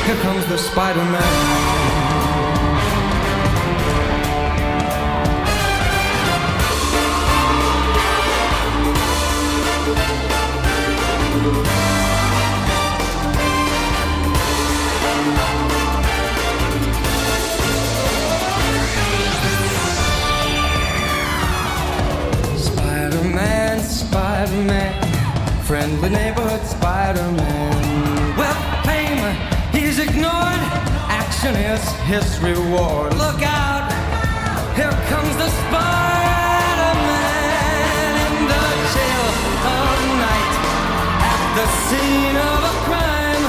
here comes the Spider-Man. Spider-Man, Spider-Man, friendly neighborhood Spider-Man. Well, fame, he's ignored, action is his reward. Look out, here comes the Spider-Man. In the chill of night, at the scene of a crime,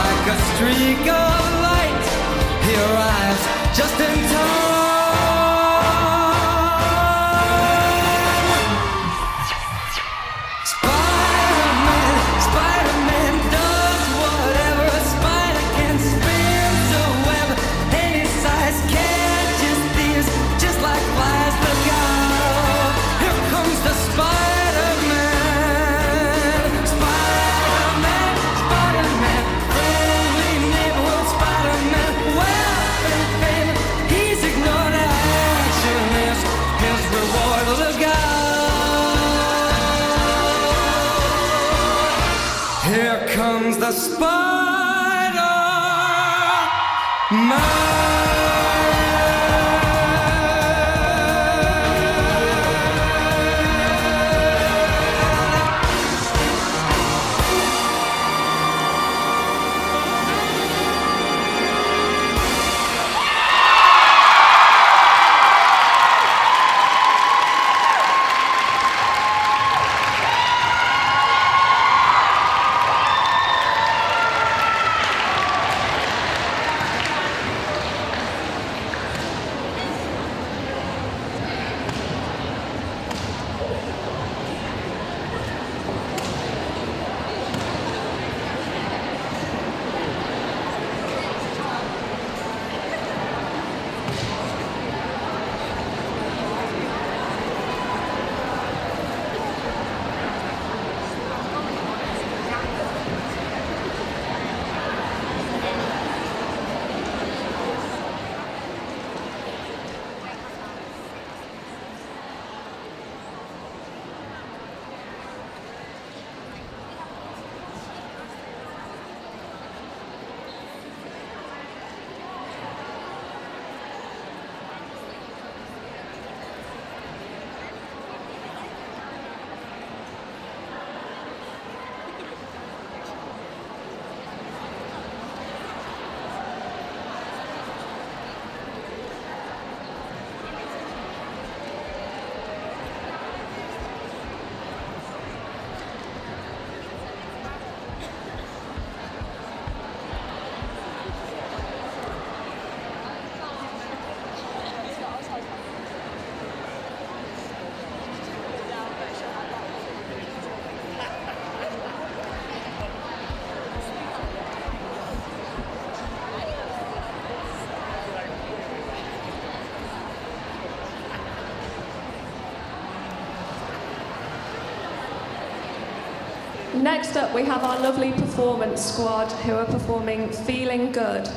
like a streak of light, he arrives just in time. The Spider-Man. Next up, we have our lovely performance squad who are performing Feeling Good.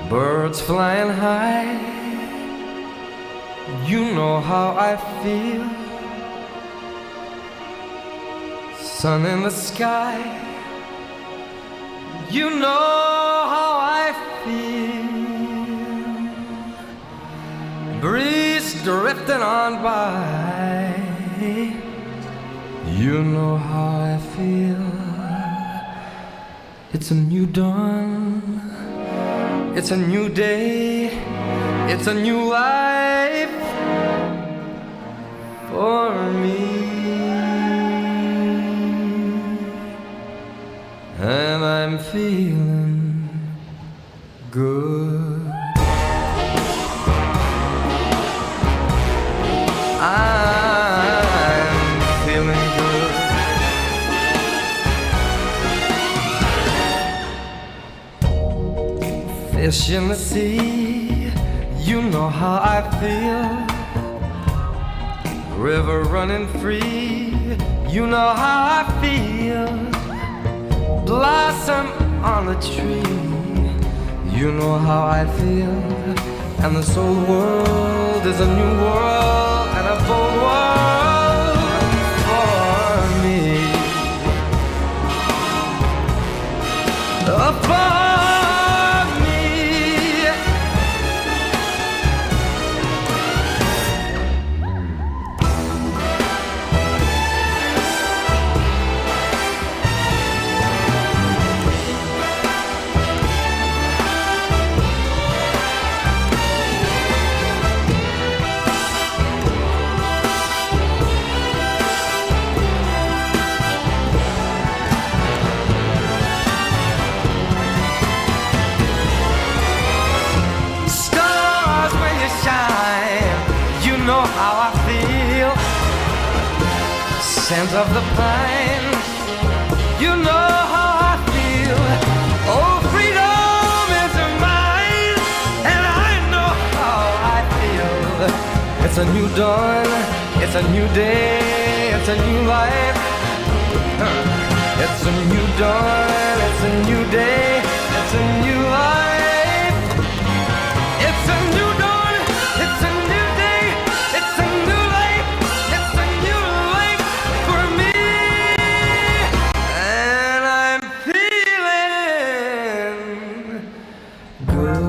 Birds flying high, you know how I feel. sun in the sky. You know how I feel. Breeze drifting on by. You know how I feel. It's a new dawn. It's a new day. It's a new life for me. And I'm feeling good. I'm feeling good. Fish in the sea, you know how I feel. River running free, you know how I feel. Blossom on the tree, you know how I feel. And this old world is a new world and a bold world for me. For me. Scent of the pine, you know how I feel. Oh, freedom is mine, and I know how I feel. It's a new dawn, it's a new day, it's a new life. It's a new dawn, it's a new day, it's a new life. It's a new dawn, it's a new day, it's a new life. It's a new life for me, and I'm feeling good.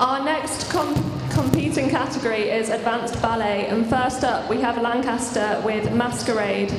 Our next competing category is Advanced Ballet, and first up we have Lancaster with Masquerade.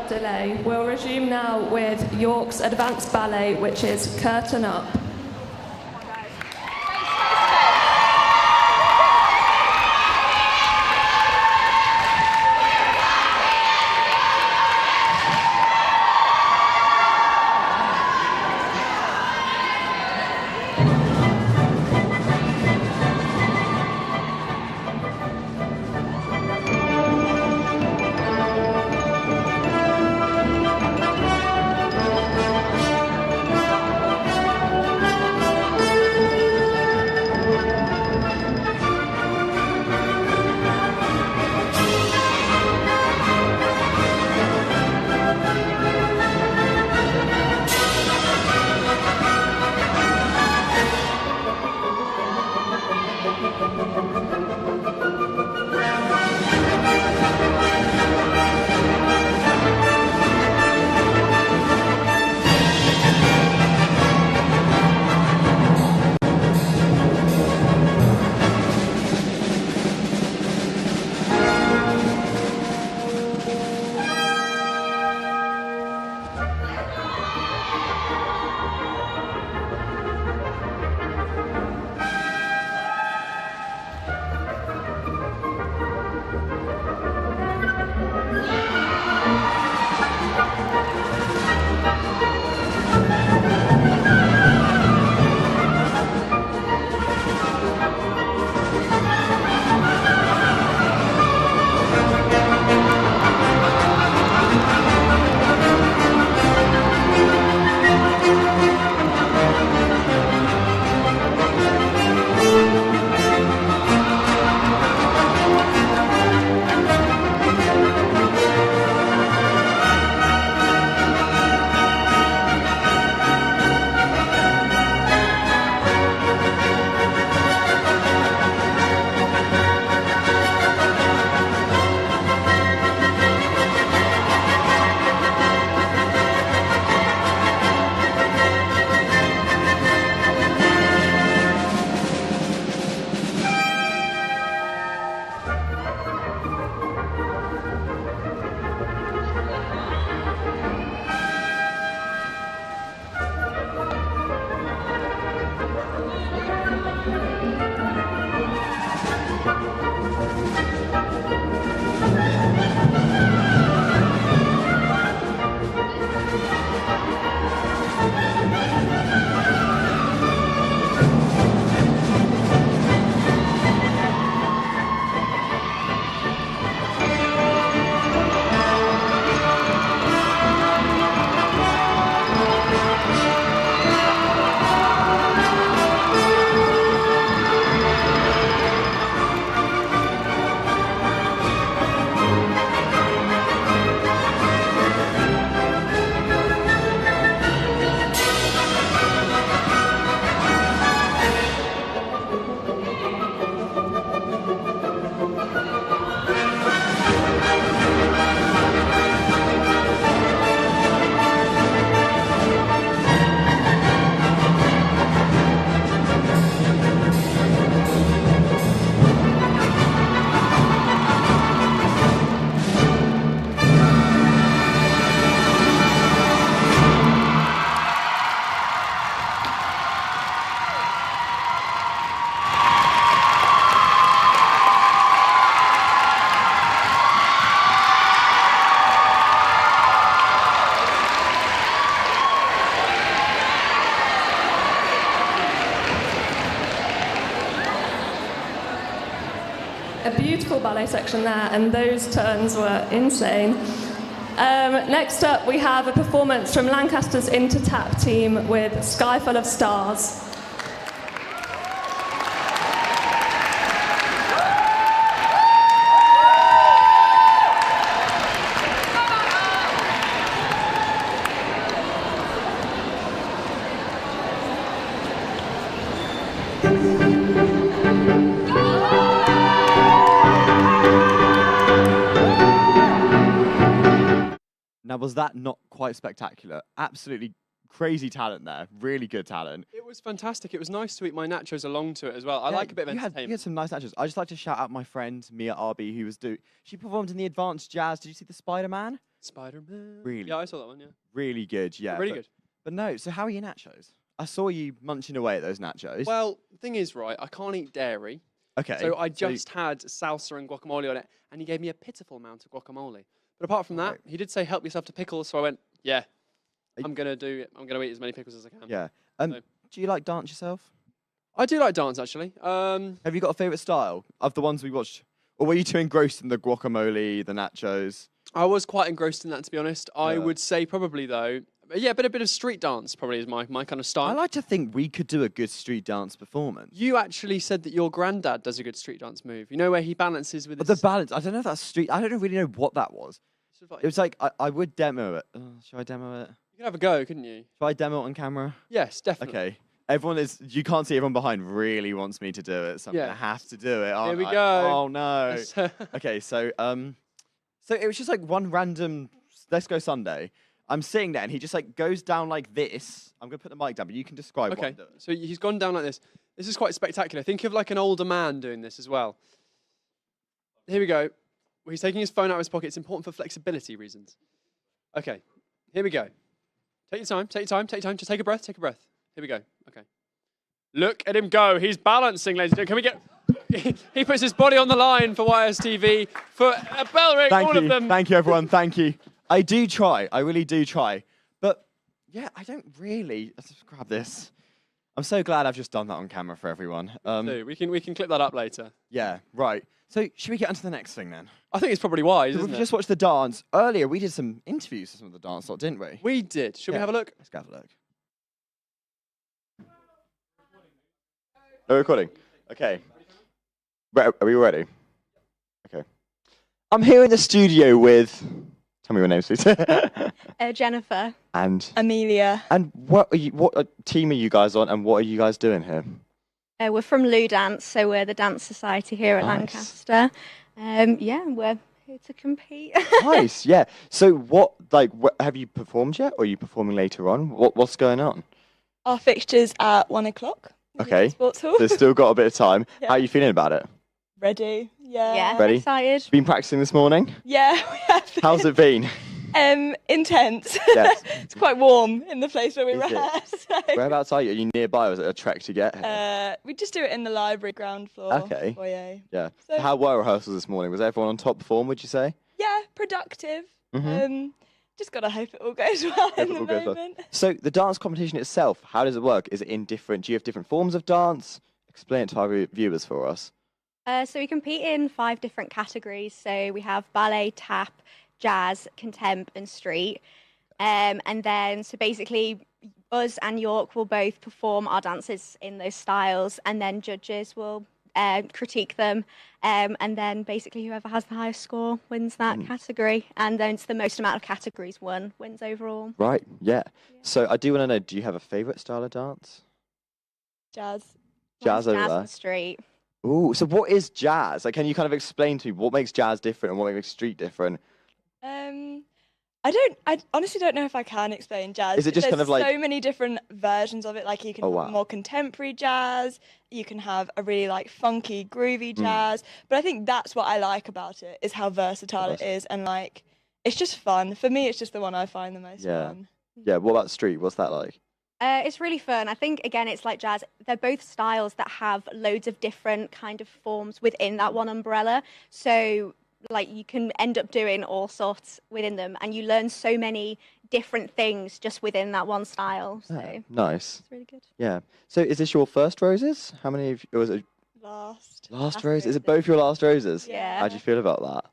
without delay. We'll resume now with York's Advanced Ballet, which is Curtain Up. A beautiful ballet section there, and those turns were insane. Next up, we have a performance from Lancaster's Inter-Tap team with Sky Full of Stars. Now, was that not quite spectacular? Absolutely crazy talent there. Really good talent. It was fantastic. It was nice to eat my nachos along to it as well. I like a bit of entertainment. You had some nice nachos. I just like to shout out my friend Mia Arby, who was she performed in the Advanced Jazz. Did you see the Spider-Man? Spider-Man. Really? Yeah, I saw that one, yeah. Really good, yeah. Really but, good. But no, so how are your nachos? I saw you munching away at those nachos. Well, the thing is, right, I can't eat dairy. Okay. So I just had salsa and guacamole on it, and he gave me a pitiful amount of guacamole. But apart from that, he did say help yourself to pickles, so I went, yeah, I'm going to do it. I'm going to eat as many pickles as I can. Yeah. So- Do you like dance yourself? I do like dance, actually. Have you got a favourite style of the ones we watched? Or were you too engrossed in the guacamole, the nachos? I was quite engrossed in that, to be honest. I Yeah. would say probably, though, yeah, but a bit of street dance probably is my kind of style. I like to think we could do a good street dance performance. You actually said that your granddad does a good street dance move. You know where he balances with But his... the balance, I don't know if that's street. I don't really know what that was. Sort of like- It was like, I would demo it. Should I demo it? You could have a go, couldn't you? Should I demo it on camera? Yes, definitely. Okay. Everyone is, you can't see everyone behind really wants me to do it, so I'm Yeah. going to have to do it. Here aren't we I? go. Oh no. Let's- Okay, so it was just like one random, let's go Sunday. I'm sitting there and he just like goes down like this. I'm going to put the mic down, but you can describe what I'm Okay, doing. so he's gone down like this. This is quite spectacular. Think of like an older man doing this as well. Here we go. Well, he's taking his phone out of his pocket. It's important for flexibility reasons. Okay, here we go. Take your time, take your time, take your time. Just take a breath, take a breath. Here we go. Okay. Look at him go. He's balancing, ladies and gentlemen. Can we get... He puts his body on the line for YSTV, for a bell ring, Thank all you. of them. Thank you, everyone. Thank you. I do try. I really do try. But yeah, I don't really. Let's just grab this. I'm so glad I've just done that on camera for everyone. We can clip that up later. Yeah, right. So should we get on to the next thing then? I think it's probably wise, So isn't we've it? just watched the dance. Earlier, we did some interviews for some of the dance lot, didn't we? We did. Should we Yeah. have a look? Let's go have a look. No recording. Okay. Are we ready? Okay. I'm here in the studio with. Tell me your names, please. Jennifer. And Amelia. And what are you? What team are you guys on? And what are you guys doing here? We're from Lou Dance, so we're the dance society here at Nice. Lancaster. Yeah, we're here to compete. Nice. Yeah. So what? Like, have you performed yet, or are you performing later on? What's going on? Our fixture's at 1 o'clock. Okay. Sports hall. There's still got a bit of time. Yeah. How are you feeling about it? Ready? Yeah. Ready? Excited. Been practicing this morning? Yeah, we have. How's it been? Intense. Yes. It's quite warm in the place where we Is it? rehearse. Whereabouts are you? Are you nearby, or is it a trek to get here? We just do it in the library ground floor. Okay. Foyer. Yeah. So- How were rehearsals this morning? Was everyone on top form, would you say? Yeah, productive. Mhm. Just gotta hope it all goes well in the All goes well. moment. So the dance competition itself, how does it work? Is it in different, do you have different forms of dance? Explain it to our viewers for us. So we compete in 5 different categories. So we have ballet, tap, jazz, contempt, and street. And then, so basically, us and York will both perform our dances in those styles, and then judges will critique them. And then basically, whoever has the highest score wins that category. And then it's the most amount of categories won wins overall. Right, yeah. So I do want to know, do you have a favourite style of dance? Jazz. Jazz over Jazz there. and street. Ooh, so what is jazz? Like, can you kind of explain to me what makes jazz different and what makes street different? I honestly don't know if I can explain jazz. Is it just There's kind of like- so many different versions of it. Like you can Oh, have wow. more contemporary jazz, you can have a really like funky, groovy Mm. jazz. But I think that's what I like about it is how versatile it is, and like it's just fun. For me, it's just the one I find the most Yeah. fun. Yeah, what about street? What's that like? It's really fun. I think, again, it's like jazz. They're both styles that have loads of different kind of forms within that one umbrella. So, like, you can end up doing all sorts within them, and you learn so many different things just within that one style. So, Yeah, nice. it's really good. Yeah. So is this your first roses? How many of you, or was it Last. last rose? Is it both your last roses? Yeah. How do you feel about that?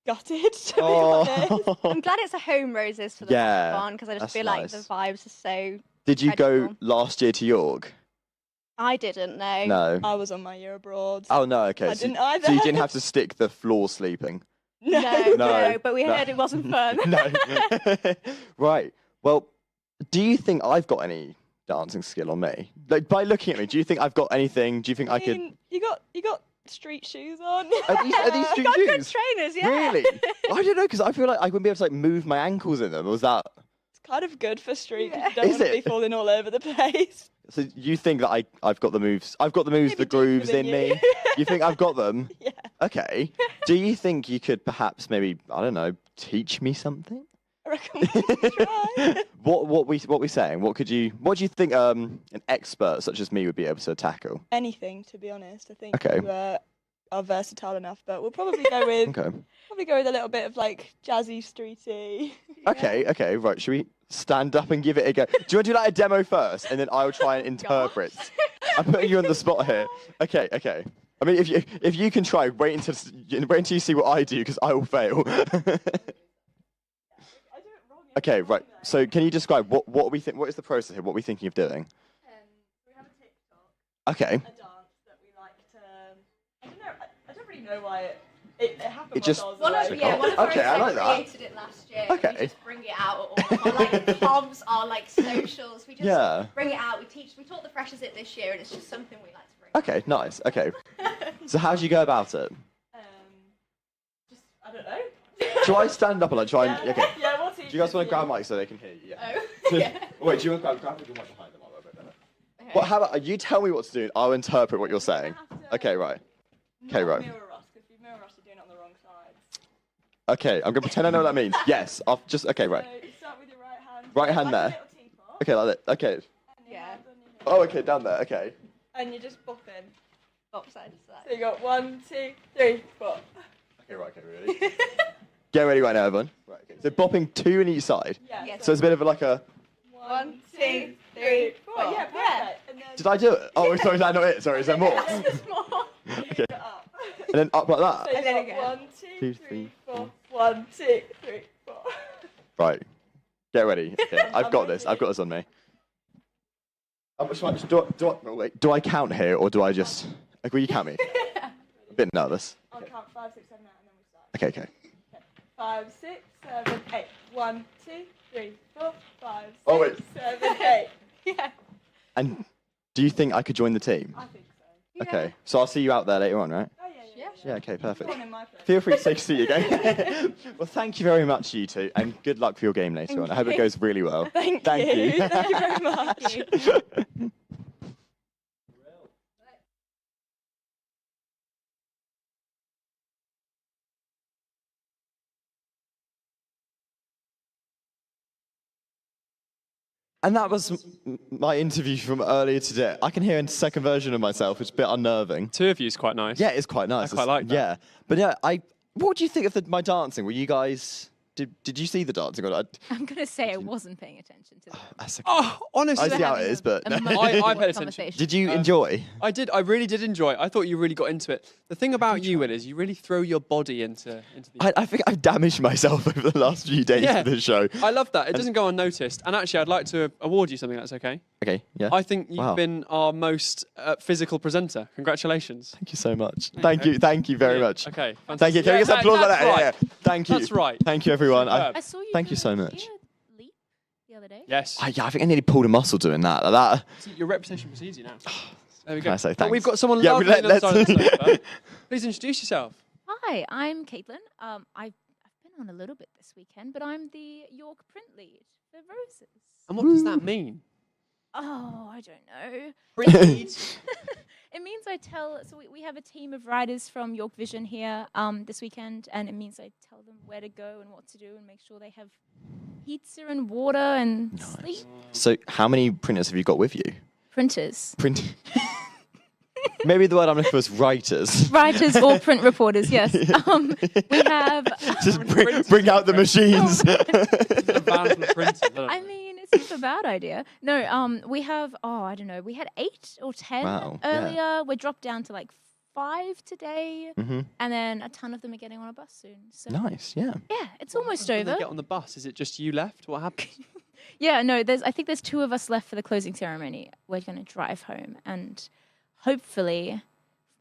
Gutted, to be Oh. honest. I'm glad it's a home roses for the Yeah, one, because I just that's feel like nice. the vibes are so. Did you go incredible. last year to York? I didn't know. No. I was on my year abroad. Oh no, okay. I so, didn't either. so you didn't have to stick the floor sleeping. No, No, no, but we no. heard it wasn't fun. No. Right. Well, do you think I've got any dancing skill on me? Like by looking at me, do you think I've got anything? Do you think I could? You got street shoes on. Are these street got good shoes? trainers, yeah. Really? I don't know because I feel like I wouldn't be able to like move my ankles in them. Was that? It's kind of good for street. 'Cause you don't Is want to be it? falling all over the place. So you think that I've got the moves? I've got the moves, the grooves in than me. you. You think I've got them? Yeah. Okay. Do you think you could perhaps maybe I don't know teach me something? I reckon we can try. What we saying? What do you think an expert such as me would be able to tackle? Anything, to be honest. I think Okay. you are versatile enough, but we'll probably go with probably go with a little bit of like jazzy, streety. Okay, right. Should we stand up and give it a go? Do you want to do like a demo first, and then I'll try and interpret? I'm putting you on the spot here. Okay. I mean, if you can try, wait until you see what I do, because I will fail. Okay, right. So can you describe what we think? What is the process here? What are we thinking of doing? We have a TikTok. Okay. A dance that we like to. I don't know. I don't really know why it happened. It just- whilst One I was of, away. yeah, one of our Okay, I like that. created it last year. Okay. We just bring it out at all of our like comms, our like socials. We just Yeah. bring it out. We taught the freshers it this year, and it's just something we like to bring. Okay, nice. Okay. So how do you go about it? Just I don't know. Do I stand up and like try and? Okay. Yeah, we'll see. Do you guys want to grab mic so they can hear you? Yeah. Oh, yeah. Wait, do you want to grab the mic behind them? I'll go a bit better. What? How about you tell me what to do? I'll interpret what you're saying. Okay, right. Okay, right. Mirror us, because if you mirror us, you're doing it on the wrong side. Okay, I'm gonna pretend I know what that means. Yes, I'll just. Okay, right. So you start with your right hand. Right hand like there. A little teapot, Okay, like that. Okay. yeah. Oh, okay, down there. Okay. And you're just bopping. Bop side to side. So you got 1, 2, 3, 4. Okay, right. Okay, really. Get ready right now, everyone. Right. Okay. So bopping 2 on each side. Yeah. So it's a bit of like a. 1, 2, 3, 4. Yeah, perfect. And then Did I do it? Oh, sorry, is that not it? Sorry, is there more? there's more. Okay. And then up like that. So you got 1, 2, 3, 4. 1, 2, 3, 4. Right. Get ready. Okay, I've got this. I've got this on me. Do I count here or do I just? Like, will you count me? A bit nervous. I'll count 5, 6, 7, 8, and then we start. Okay. 5, 6, 7, 8. 1, 2, 3, 4, 5, 6, Oh, wait. 7, 8. Yeah. And do you think I could join the team? I think so. Okay. So I'll see you out there later on, right? Oh, yeah. Yeah. Okay. Perfect. Go on in my place. Feel free to take a seat again. Well, thank you very much, you two, and good luck for your game later on. I hope it goes really well. Thank you. you. Thank you very much. And that was my interview from earlier today. I can hear a second version of myself, which is a bit unnerving. 2 of you is quite nice. Yeah, it's quite nice. I quite like that. Yeah, but yeah, what do you think of my dancing? Were you guys? Did you see the dancing? Or I'm going to say I wasn't paying attention to that. That's okay. Oh, honestly, I see how it is, but I paid attention. Did you enjoy? I did. I really did enjoy it. I thought you really got into it. The thing about you, Will, is you really throw your body into the. I think I've damaged myself over the last few days Yeah. for this show. I love that. It doesn't go unnoticed. And actually, I'd like to award you something that's okay. Okay, yeah. I think you've Wow. been our most physical presenter. Congratulations. Thank you so much. Thank you very much. Okay. Thank you. Can we get some applause for that? Right. Yeah. Thank you. That's right. Thank you, everyone. I saw you. Thank you so much. Leap the other day. Yes. Yeah, I think I nearly pulled a muscle doing that. Like that. See, your reputation precedes you now. There we go. Can I say But we've thanks? got someone Yeah, lovely let- on the other side of the let's- sofa. Please introduce yourself. Hi, I'm Caitlin. I've been on a little bit this weekend, but I'm the York print lead for Roses. And what does that mean? Oh, I don't know. Print lead? It means I tell. So we have a team of riders from York Vision here this weekend, and it means I tell them where to go and what to do, and make sure they have pizza and water and sleep. So, how many printers have you got with you? Printers. Maybe the word I'm looking for is writers. Writers or print reporters, yes. We have. Just bring out the machines. I mean, it's not a bad idea. No, we have. Oh, I don't know. We had 8 or 10 Wow, yeah. earlier. We're dropped down to like 5 today, Mhm. and then a ton of them are getting on a bus soon. So Nice, yeah. yeah, it's almost When over. they get on the bus, is it just you left? What happened? Yeah, no, I think there's 2 of us left for the closing ceremony. We're going to drive home, and hopefully,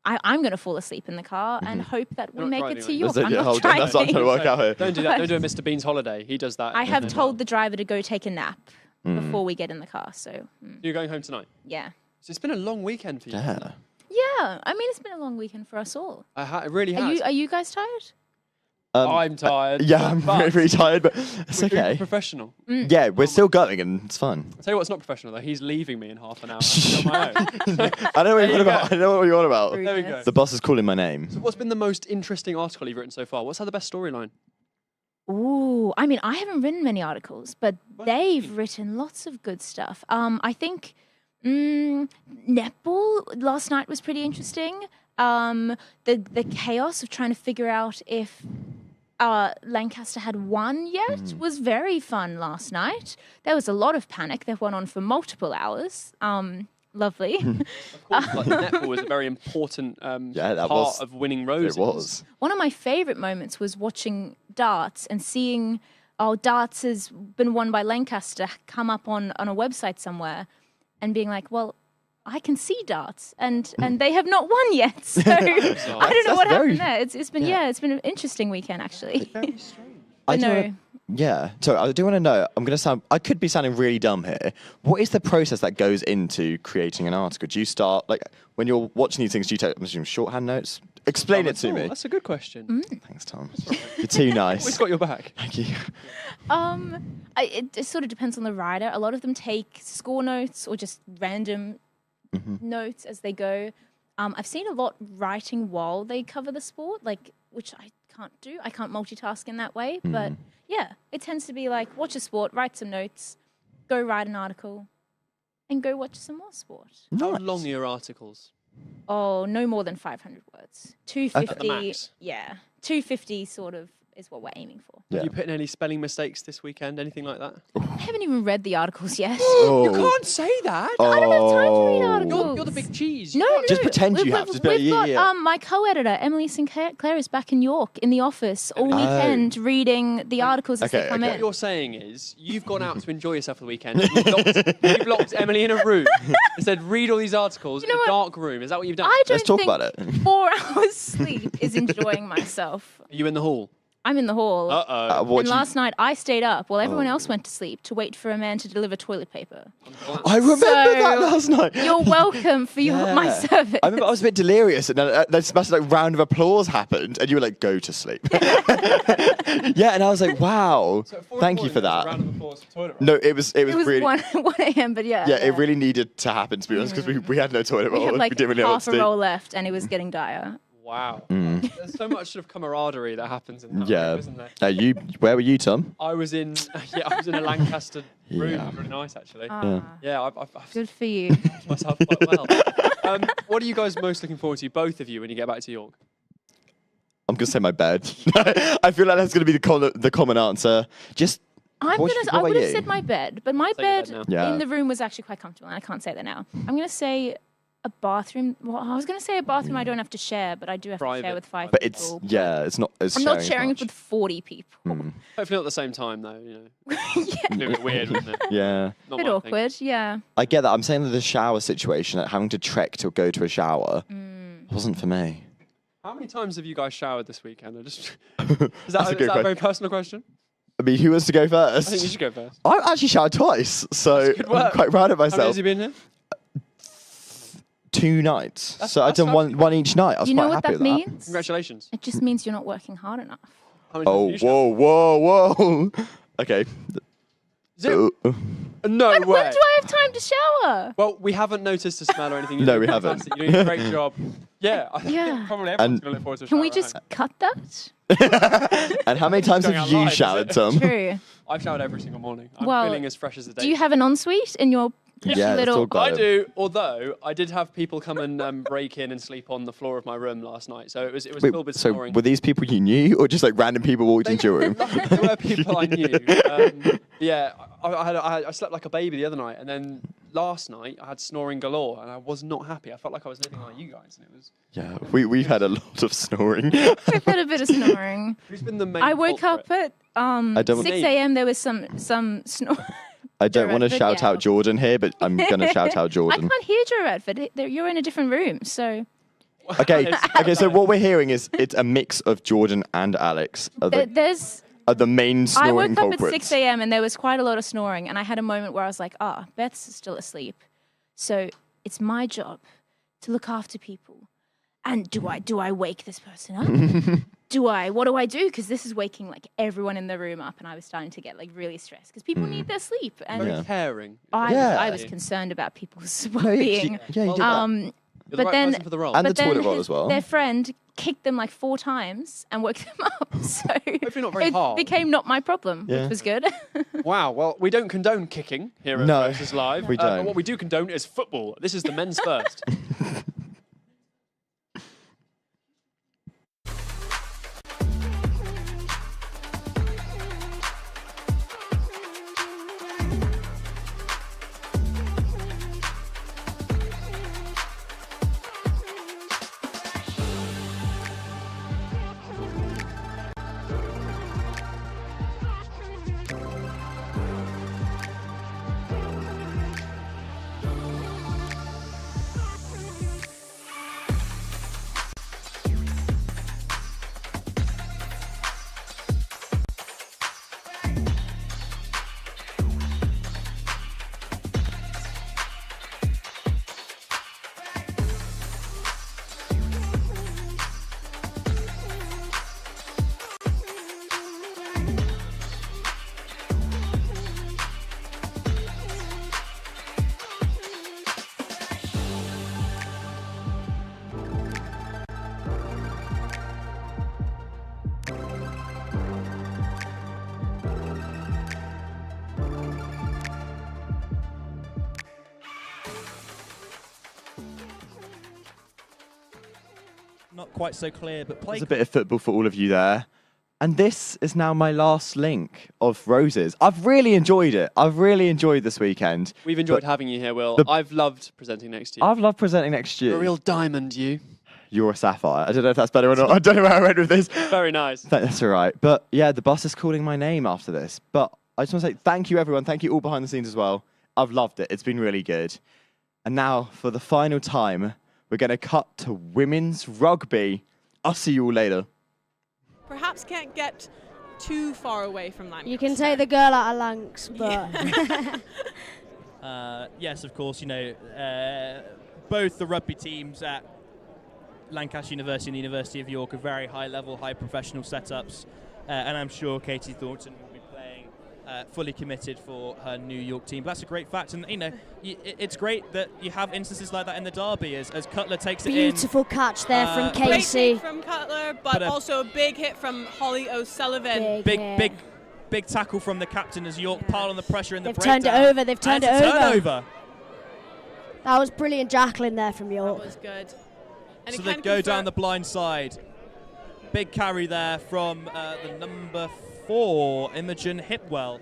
I'm going to fall asleep in the car and hope that we You're not make driving, it are to you? York. That's it, I'm yeah, not hold on, that's what I'm trying to driving. work out here. Don't do that. Don't do a Mr. Bean's holiday. He does that. I and have then- told the driver to go take a nap before we get in the car. So You're going home tonight? yeah, So it's been a long weekend for you. hasn't it? yeah. I mean, it's been a long weekend for us all. It really Are has. you guys tired? I'm tired. Yeah, I'm but very tired, but it's we're doing okay. professional. Yeah, we're still going and it's fun. I'll tell you what's not professional though. He's leaving me in half an hour. I'm on my own. I know what There you're you on about. go. I know what you're on about. There we go. The boss is calling my name. So what's been the most interesting article you've written so far? What's had the best storyline? Ooh, I mean, I haven't written many articles, but they've written lots of good stuff. I think netball last night was pretty interesting. The chaos of trying to figure out if Lancaster had won yet was very fun last night. There was a lot of panic that went on for multiple hours. Lovely. Of course, like, netball was a very important part of winning roses. It was. One of my favourite moments was watching darts and seeing, darts has been won by Lancaster, come up on a website somewhere and being like, well, I can see darts and they have not won yet. So I don't know what happened there. It's been it's been an interesting weekend actually. Very strange. So I do want to know, I could be sounding really dumb here. What is the process that goes into creating an article? Do you start, like, when you're watching these things, do you take, I'm assuming, shorthand notes? Explain it to me. That's a good question. Thanks, Tom. You're too nice. Always got your back. Thank you. It sort of depends on the rider. A lot of them take score notes or just random notes as they go. I've seen a lot writing while they cover the sport, which I can't do. I can't multitask in that way, but yeah, it tends to be like, watch a sport, write some notes, go write an article, and go watch some more sport. How long are your articles? Oh, no more than 500 words. 250. At the max. Yeah, 250 sort of is what we're aiming for. Have you put in any spelling mistakes this weekend? Anything like that? I haven't even read the articles yet. You can't say that. I don't have time to read articles. You're the big cheese. No, Just pretend you have to. We've got my co-editor, Emily Sinclair, is back in York in the office all weekend reading the articles as they come in. What you're saying is you've gone out to enjoy yourself for the weekend. You've locked Emily in a room and said, read all these articles in a dark room. Is that what you've done? I don't Let's talk think about it. 4 hours sleep is enjoying myself. Are you in the hall? I'm in the hall. Uh-oh. And last night I stayed up while everyone else went to sleep to wait for a man to deliver toilet paper. I remember that last night. You're welcome for my service. I remember I was a bit delirious, and then this massive round of applause happened, and you were like, "Go to sleep." Yeah, and I was like, "Wow, thank you for that." Round of applause for toilet No, it was really 1 a.m., but yeah. Yeah, it really needed to happen, to be honest, because we had no toilet We roll. had like we didn't really know what half to a do. roll left, and it was getting dire. Wow. There's so much sort of camaraderie that happens in that room, isn't there? Where were you, Tom? I was in a Lancaster room. It was really nice, actually. I've Good for you. myself quite well. What are you guys most looking forward to, both of you, when you get back to York? I'm gonna say my bed. I feel like that's gonna be the common answer. Just. I would have you? said my bed, but my Say your bed bed now. in the room was actually quite comfortable, and I can't say that now. I'm going to say a bathroom. Well, I was going to say a bathroom I don't have to share, but I do have to share with 5 But people. it's not. I'm not sharing it with 40 people. Hopefully not at the same time, though. It'd be a bit weird, wouldn't it? Yeah. Not A bit my thing. awkward, yeah. I get that. I'm saying that the shower situation, like having to trek to go to a shower, wasn't for me. How many times have you guys showered this weekend? Is That's a that good a very personal question? I mean, who wants to go first? I think you should go first. I've actually showered twice, so I'm quite proud of How many myself. has you been here? 2 nights. So I've done one each night. I was You know quite what happy that with means? Congratulations. It just means you're not working hard enough. Oh, whoa. Okay. No When do way. I have time to shower? Well, we haven't noticed a smell or anything. No, we haven't. You're doing a great job. Yeah, I Yeah. think probably everyone's And- going to look forward to a Can we shower at just home. cut that? And how many times Going have out you live, is showered, it? Tom? True. I've showered every single morning. I'm Well, feeling as fresh as a day. Do you have an ensuite in your Yeah, let's little... talk about I it. do, although I did have people come and break in and sleep on the floor of my room last night, so it was Wait, filled with so snoring. were these people you knew, or just like random people walked into your room? There were people I knew. Yeah, I slept like a baby the other night, and then last night I had snoring galore, and I was not happy. I felt like I was living like you guys, and it was. Yeah, we've had a lot of snoring. We've had a bit of snoring. Who's been the main? I woke up at I don't- 6 a.m. There was some snore. I don't want to But shout yeah. out Jordan here, but I'm going to shout out I Jordan. can't hear Joe Radford. You're in a different room, so Okay, so what we're hearing is it's a mix of Jordan and Alex are there's. the main I snoring woke up culprits. at 6 a.m. and there was quite a lot of snoring, and I had a moment where I was like, Beth's still asleep, so it's my job to look after people. And do I wake this person up? What do I do? Because this is waking like everyone in the room up, and I was starting to get like really stressed because people need their sleep. And Very caring. I was concerned about people's well-being. Yeah, you did that. You're the right person for the role. And but the toilet then roll as well. Their friend kicked them like 4 times and woke them up. So hopefully not very it hard. became not my problem, Yeah. which was good. Wow. Well, we don't condone kicking here at No, Versus Live. we But don't. what we do condone is football. This is the men's first. Not quite so clear, but play. There's a bit of football for all of you there. And this is now my last link of Roses. I've really enjoyed it. I've really enjoyed this weekend. We've enjoyed having you here, Will. I've loved presenting next to you. I've loved presenting next to you. You're a real diamond, you. You're a sapphire. I don't know if that's better or not. I don't know where I went with this. Very nice. That's all right. But yeah, the bus is calling my name after this. But I just want to say thank you, everyone. Thank you all behind the scenes as well. I've loved it. It's been really good. And now, for the final time, we're going to cut to women's rugby. I'll see you all later. Perhaps can't get too far away from Lancaster. You can take the girl out of Lancs, but... Yes, of course, you know, both the rugby teams at Lancaster University and the University of York are very high-level, high-professional setups, and I'm sure Katie Thornton will be playing fully committed for her New York team. But that's a great fact, and you know, it's great that you have instances like that in the derby as Cutler takes it in. Beautiful catch there from Great Casey. hit from Cutler, but also a big hit from Holly O'Sullivan. Big tackle from the captain as York pile on the pressure in the They've breakdown. turned it over. They've turned it And it's a over. turnover. That was brilliant Jacqueline there from York. That was good. And So it they can go confirm- down the blind side. Big carry there from the number 4, Imogen Hipwell,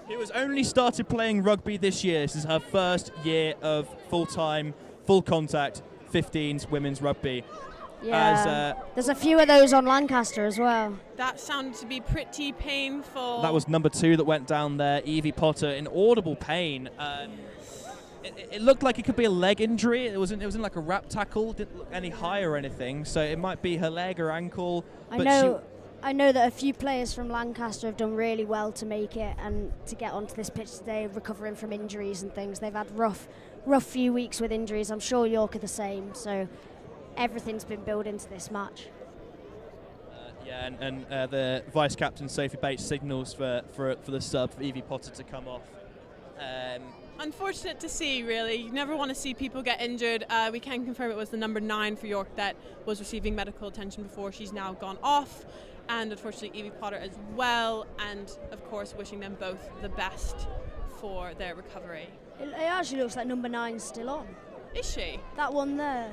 who has only started playing rugby this year. This is her first year of full-time, full-contact 15s women's rugby. Yeah. There's a few of those on Lancaster as well. That sounded to be pretty painful. That was number 2 that went down there, Evie Potter, in audible pain. It looked like it could be a leg injury. It was in like a wrap tackle. Didn't look any high or anything. So it might be her leg or ankle. I but know that a few players from Lancaster have done really well to make it and to get onto this pitch today, recovering from injuries and things. They've had rough few weeks with injuries. I'm sure York are the same. So everything's been built into this match. And the vice captain Sophie Bates signals for the sub for Evie Potter to come off. Unfortunate to see, really. You never want to see people get injured. We can confirm it was the number 9 for York that was receiving medical attention before. She's now gone off. And unfortunately, Evie Potter as well. And of course, wishing them both the best for their recovery. It actually looks like number 9's still on. Is she? That one there.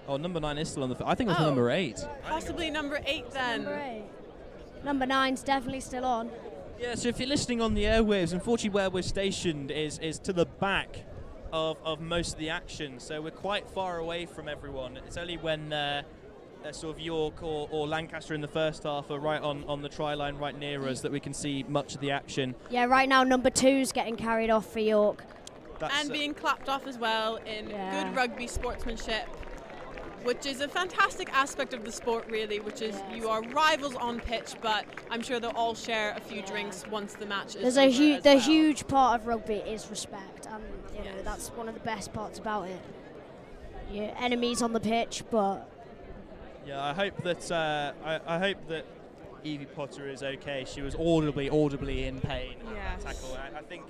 Oh, number 9 is still on the field. I think it was number 8. Possibly number 8 then. Number 8. Number 9's definitely still on. Yeah, so if you're listening on the airwaves, unfortunately where we're stationed is to the back of most of the action, so we're quite far away from everyone. It's only when sort of York or Lancaster in the first half are right on the try line right near us that we can see much of the action. Yeah, right now number 2's getting carried off for York. And being clapped off as well in good rugby sportsmanship, which is a fantastic aspect of the sport, really, which is you are rivals on pitch, but I'm sure they'll all share a few drinks once the match is over as well. Huge part of rugby is respect, and you know that's one of the best parts about it. Yeah, enemies on the pitch, but yeah, I hope that Evie Potter is okay. She was audibly in pain in that tackle. I think,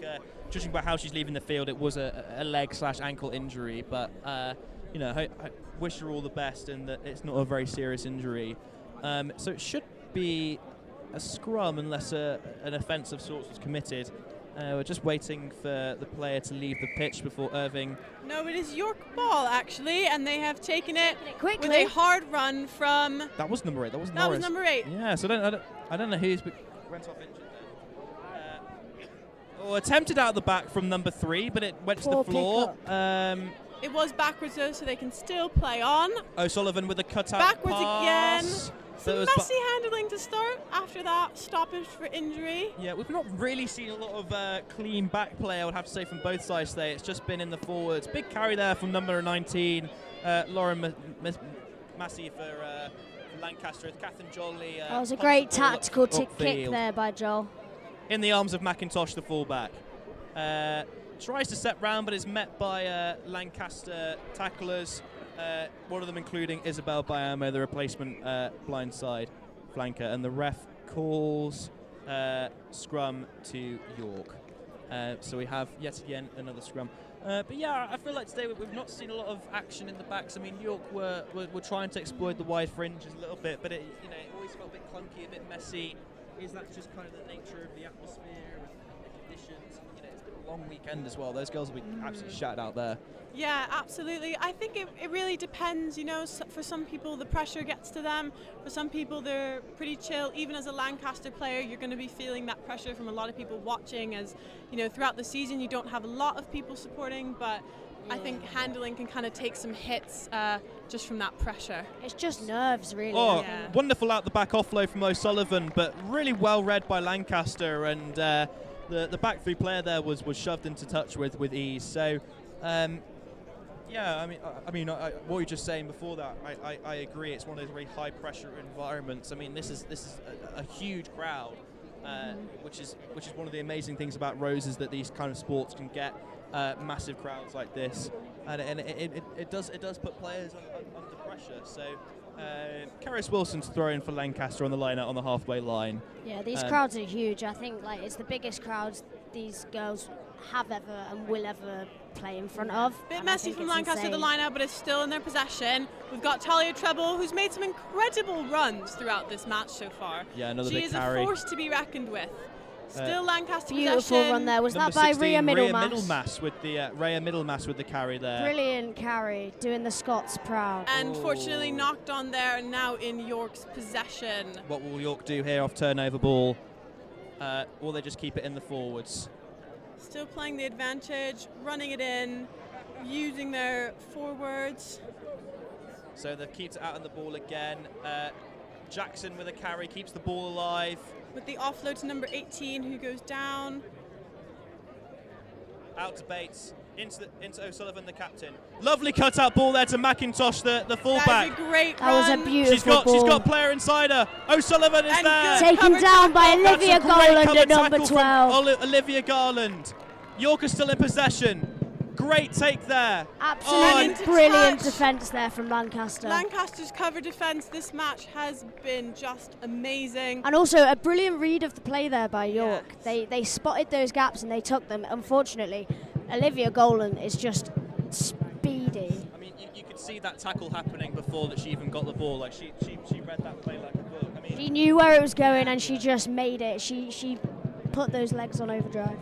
judging by how she's leaving the field, it was a leg/ankle injury, but I wish her all the best and that it's not a very serious injury. So it should be a scrum unless an offence of sorts was committed. We're just waiting for the player to leave the pitch before Irving. No, it is York ball actually, and they have taken it quickly with a hard run from. That was number 8. That was That was number 8. Yeah, so I don't know who's went off injured there. Attempted out the back from number 3, but it went to the floor. It was backwards though, so they can still play on. O'Sullivan with a cutout Backwards pass. again. Some messy handling to start after that stoppage for injury. Yeah, we've not really seen a lot of clean back play, I would have to say, from both sides today. It's just been in the forwards. Big carry there from number 19, Lauren Massey for Lancaster. Catherine Jolly. That was a great tactical kick there by Joel. In the arms of McIntosh, the fullback. Tries to step round, but is met by Lancaster tacklers. One of them including Isabel Bayamo, the replacement blindside flanker, and the ref calls scrum to York. So we have yet again another scrum. But yeah, I feel like today we've not seen a lot of action in the backs. I mean, York were trying to exploit the wide fringes a little bit, but it always felt a bit clunky, a bit messy. Is that just kind of the nature of the atmosphere and the conditions? It's been a long weekend as well. Those girls will be absolutely shattered out there. Yeah, absolutely. I think it really depends, for some people the pressure gets to them. For some people they're pretty chill. Even as a Lancaster player, you're going to be feeling that pressure from a lot of people watching, as throughout the season you don't have a lot of people supporting, but I think handling can kind of take some hits just from that pressure. It's just nerves, really. Oh, wonderful out the back offload from O'Sullivan, but really well read by Lancaster, and the back 3 player there was shoved into touch with ease. So yeah, I mean, what you were just saying before that, I agree. It's one of those very high pressure environments. I mean, this is a huge crowd, which is one of the amazing things about Rose, is that these kind of sports can get massive crowds like this, and it does put players under pressure. So Karis Wilson's throwing for Lancaster on the line out on the halfway line. Yeah, these crowds are huge. I think it's the biggest crowds these girls have ever and will ever play in front of. Bit messy from Lancaster, the line out, but it's still in their possession. We've got Talia Treble, who's made some incredible runs throughout this match so far. Yeah, another she big is carry. a force to be reckoned with. Still Lancaster beautiful possession. run there. Was that Number by 16, Rhea Middlemass? Rhea Middlemass with the carry there. Brilliant carry, doing the Scots proud. And fortunately knocked on there, and now in York's possession. What will York do here off turnover ball? Or they just keep it in the forwards? Still playing the advantage, running it in, using their forwards. So they've kept it out on the ball again. Jackson with a carry keeps the ball alive. With the offload to number 18, who goes down. Out to Bates, into O'Sullivan, the captain. Lovely cutout ball there to McIntosh, the fullback. That was a great run. That was a beautiful ball. She's got a player inside her. O'Sullivan is there. Taken down by Olivia Garland at number 12. Olivia Garland. York is still in possession. Great take there. Absolutely brilliant defence there from Lancaster. Lancaster's cover defence this match has been just amazing. And also a brilliant read of the play there by York. Yes. They spotted those gaps and they took them. Unfortunately, Olivia Garland is just speedy. I mean, you could see that tackle happening before that she even got the ball. Like she read that play like a book. I mean, she knew where it was going and she just made it. She put those legs on overdrive.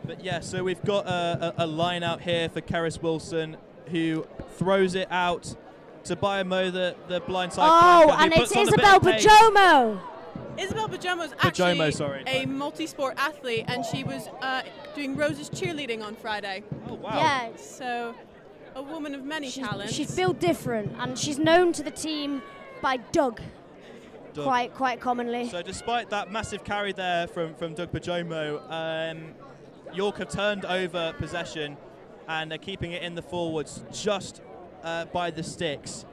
But yeah, so we've got a line out here for Karis Wilson, who throws it out to Bayamo, the blindside. Oh, and it's Isabel Bajomo. Isabel Bajomo is actually a multi-sport athlete, and she was doing Rose's cheerleading on Friday. Oh, wow. Yeah. So a woman of many talents. She's built different, and she's known to the team by Doug. Quite commonly. So despite that massive carry there from Doug Bajomo, York have turned over possession and are keeping it in the forwards just by the sticks.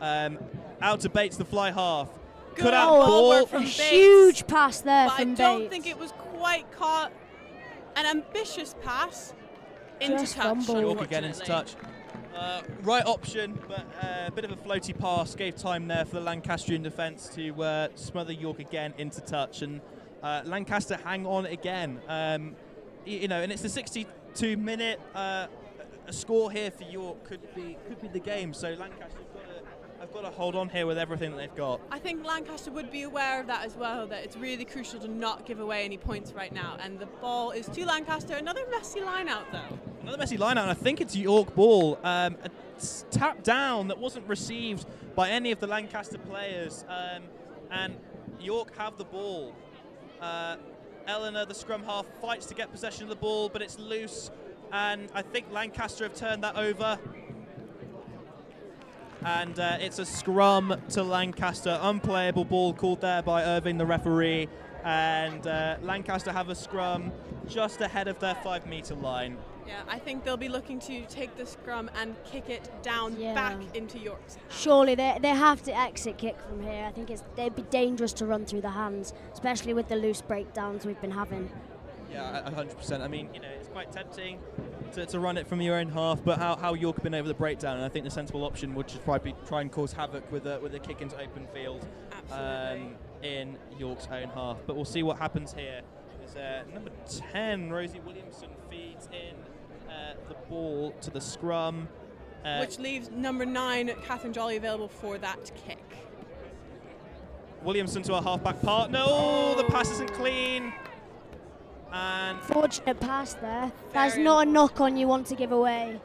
Out to Bates, the fly half. Good ball from a Bates, huge pass there from Bates. I don't think it was quite caught. An ambitious pass into just touch. York again into touch. Right option, but a bit of a floaty pass gave time there for the Lancastrian defence to smother York again into touch, and Lancaster hang on again. And it's the 62-minute a score here for York could be the game. So Lancaster have got to hold on here with everything that they've got. I think Lancaster would be aware of that as well, that it's really crucial to not give away any points right now. And the ball is to Lancaster. Another messy line out, though. Another messy line out, and I think it's York ball. A tap down that wasn't received by any of the Lancaster players. And York have the ball. Eleanor, the scrum half, fights to get possession of the ball, but it's loose. And I think Lancaster have turned that over. And it's a scrum to Lancaster. Unplayable ball called there by Irving, the referee. And Lancaster have a scrum just ahead of their 5-metre line. Yeah, I think they'll be looking to take the scrum and kick it down back into York's hands. Surely they have to exit kick from here. I think they'd be dangerous to run through the hands, especially with the loose breakdowns we've been having. Yeah, 100%. I mean, it's quite tempting to run it from your own half, but how York have been over the breakdown, and I think the sensible option would just probably try and cause havoc with a kick into open field in York's own half. But we'll see what happens here. There's number 10, Rosie Williamson, feeds in the ball to the scrum. Which leaves number 9, Catherine Jolly, available for that kick. Williamson to her half-back partner. Oh, the pass isn't clean. And fortunate pass there. That's not a knock on you want to give away.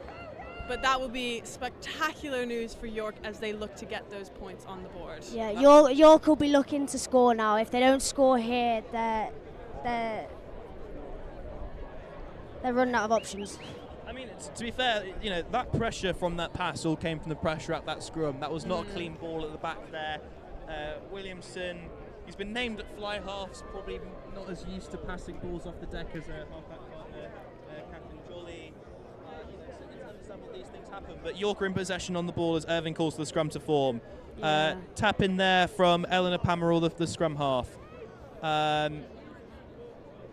But that will be spectacular news for York as they look to get those points on the board. Yeah, York will be looking to score now. If they don't score here, they're running out of options. I mean, to be fair, that pressure from that pass all came from the pressure at that scrum. That was not a clean ball at the back there. Williamson, he's been named at fly halves, probably not as used to passing balls off the deck as a half-back partner, Catherine Jolly. It's understandable these things happen, but York are in possession on the ball as Irving calls for the scrum to form. Tap in there from Eleanor Pamerall, the scrum half. And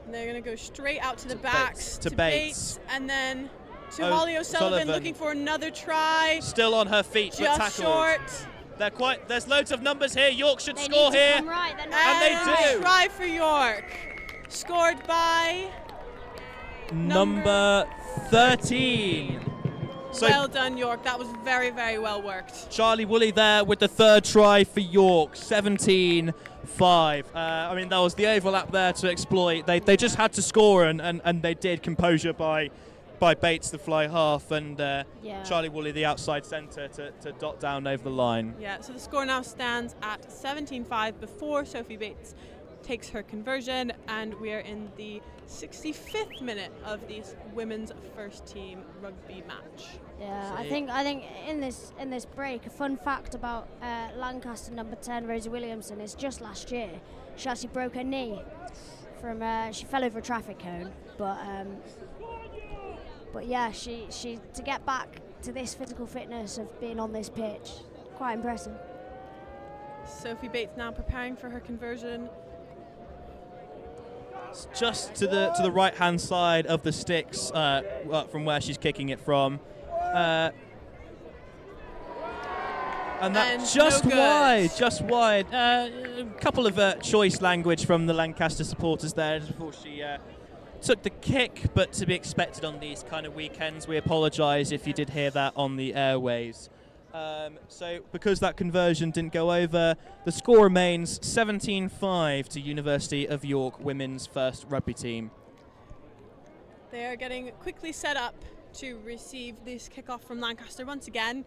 they're going to go straight out to the backs, to Bates, and then to Holly O'Sullivan, looking for another try. Still on her feet, but tackled. Short. There's loads of numbers here. York should score here. And they do. Try for York. Scored by number 13. So well done, York. That was very, very well worked. Charlie Woolley there with the third try for York. 17-5. I mean, that was the overlap there to exploit. They just had to score, and they did. Composure by Bates, the fly half, and Charlie Woolley, the outside centre, to dot down over the line. Yeah, so the score now stands at 17-5 before Sophie Bates takes her conversion, and we are in the 65th minute of this women's first team rugby match. Yeah, I think in this break, a fun fact about Lancaster number 10, Rosie Williamson, is just last year she actually broke her knee from she fell over a traffic cone, but yeah, she to get back to this physical fitness of being on this pitch, quite impressive. Sophie Bates now preparing for her conversion. It's just to the right hand side of the sticks from where she's kicking it from. And that's just wide. A couple of choice language from the Lancaster supporters there before she took the kick, but to be expected on these kind of weekends. We apologise if you did hear that on the airways. So because that conversion didn't go over, the score remains 17-5 to University of York women's first rugby team. They are getting quickly set up to receive this kickoff from Lancaster once again.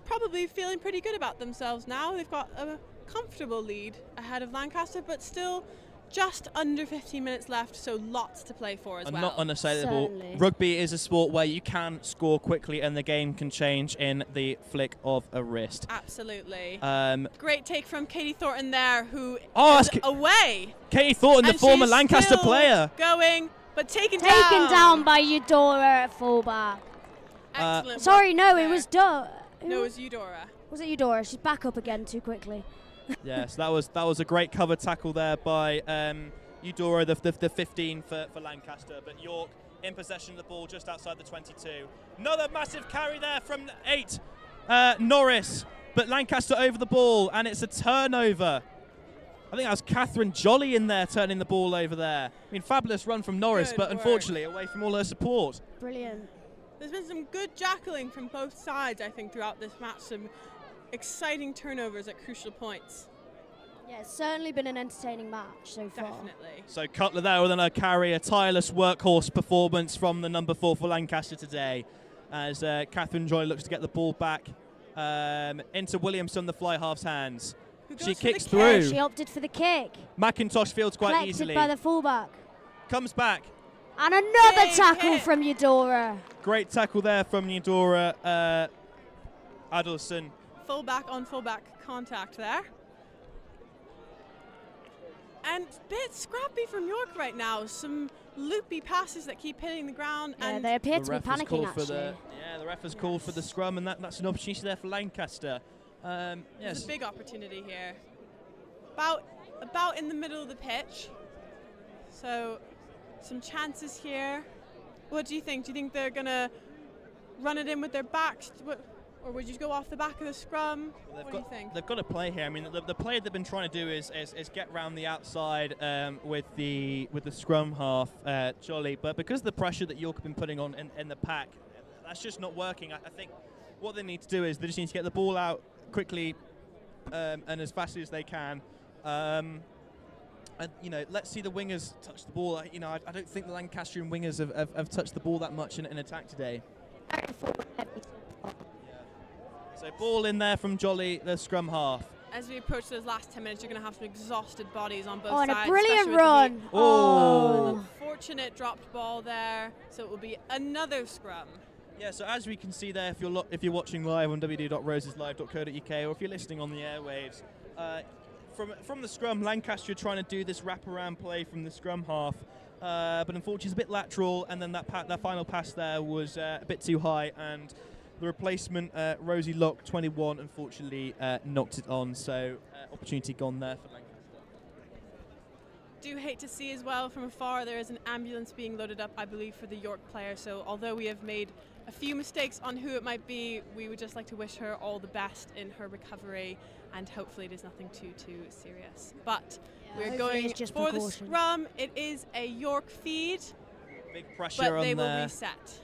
Probably feeling pretty good about themselves now. They've got a comfortable lead ahead of Lancaster, but still just under 15 minutes left, so lots to play for as well. Not unassailable. Rugby is a sport where you can score quickly and the game can change in the flick of a wrist. Absolutely. Great take from Katie Thornton there, who is away. Katie Thornton, the former Lancaster player. Going, but taken down by Eudora at fullback. Excellent. Sorry, no, it was No, it was Eudora. Was it Eudora? She's back up again too quickly. Yes, that was a great cover tackle there by Eudora, the 15 for Lancaster. But York in possession of the ball just outside the 22. Another massive carry there from 8, Norris. But Lancaster over the ball, and it's a turnover. I think that was Catherine Jolly in there turning the ball over there. I mean, fabulous run from Norris, but unfortunately away from all her support. Brilliant. There's been some good jackling from both sides, I think, throughout this match. Some exciting turnovers at crucial points. Yeah, it's certainly been an entertaining match so far. Definitely. So Cutler there with a carry, a tireless workhorse performance from the number 4 for Lancaster today, as Catherine Joy looks to get the ball back into Williamson, the fly half's hands. She kicks through. She opted for the kick. McIntosh fields quite Collected easily. by the fullback. Comes back. And another tackle from Eudora. Great tackle there from Eudora Adelson. Fullback on fullback contact there. And a bit scrappy from York right now. Some loopy passes that keep hitting the ground. Yeah, and they appear to be panicking, actually. The ref has called for the scrum, and that's an opportunity there for Lancaster. There's Yes. a big opportunity here. About in the middle of the pitch. So some chances here. What do you think? Do you think they're going to run it in with their backs? Or would you go off the back of the scrum? What do you think? They've got to play here. I mean, the play they've been trying to do is get round the outside with the scrum half, Jolly. But because of the pressure that York have been putting on in the pack, that's just not working. I think what they need to do is they just need to get the ball out quickly and as fast as they can. And let's see the wingers touch the ball. I don't think the Lancastrian wingers have touched the ball that much in attack today. So ball in there from Jolly, the scrum half. As we approach those last 10 minutes, you're going to have some exhausted bodies on both Oh, sides. and a brilliant especially with the run. heat. Oh. An unfortunate dropped ball there. So it will be another scrum. Yeah, so as we can see there, if you're watching live on www.roseslive.co.uk or if you're listening on the airwaves, from the scrum, Lancaster are trying to do this wraparound play from the scrum half, but unfortunately it's a bit lateral, and then that final pass there was a bit too high, and the replacement, Rosie Locke, 21, unfortunately knocked it on, so opportunity gone there for Lancaster. Do hate to see as well from afar there is an ambulance being loaded up, I believe, for the York player. So although we have made a few mistakes on who it might be, we would just like to wish her all the best in her recovery, and hopefully it is nothing too serious. But we're going for the scrum. It is a York feed. Big pressure but on they there. will reset.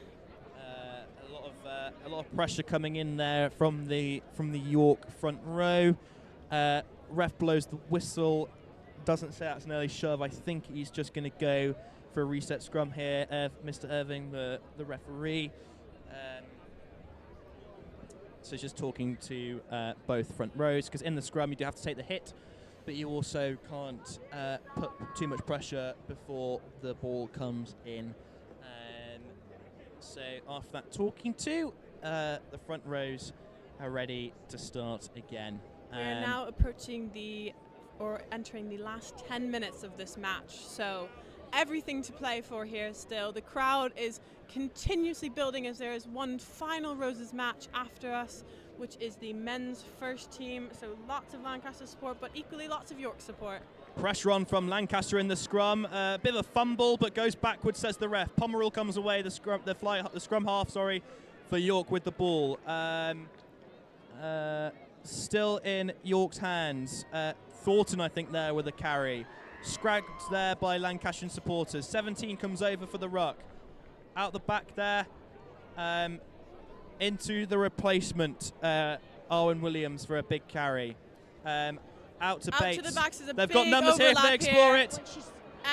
A lot of pressure coming in there from the York front row. Ref blows the whistle. Doesn't say that's an early shove. I think he's just going to go for a reset scrum here. Mr. Irving, the referee. So just talking to both front rows, because in the scrum you do have to take the hit, but you also can't put too much pressure before the ball comes in. So after that talking to, the front rows are ready to start again. We're now approaching entering the last 10 minutes of this match. So everything to play for here still. The crowd is continuously building as there is one final Roses match after us, which is the men's first team. So lots of Lancaster support, but equally lots of York support. Pressure on from Lancaster in the scrum. Bit of a fumble, but goes backwards, says the ref. Pomerol comes away, the scrum half, for York with the ball. Still in York's hands. Thornton, I think, there with a carry. Scragged there by Lancastrian supporters. 17 comes over for the ruck. Out the back there, into the replacement, Owen Williams for a big carry. Out to Bates. To the backs is a They've big got numbers here if they explore it.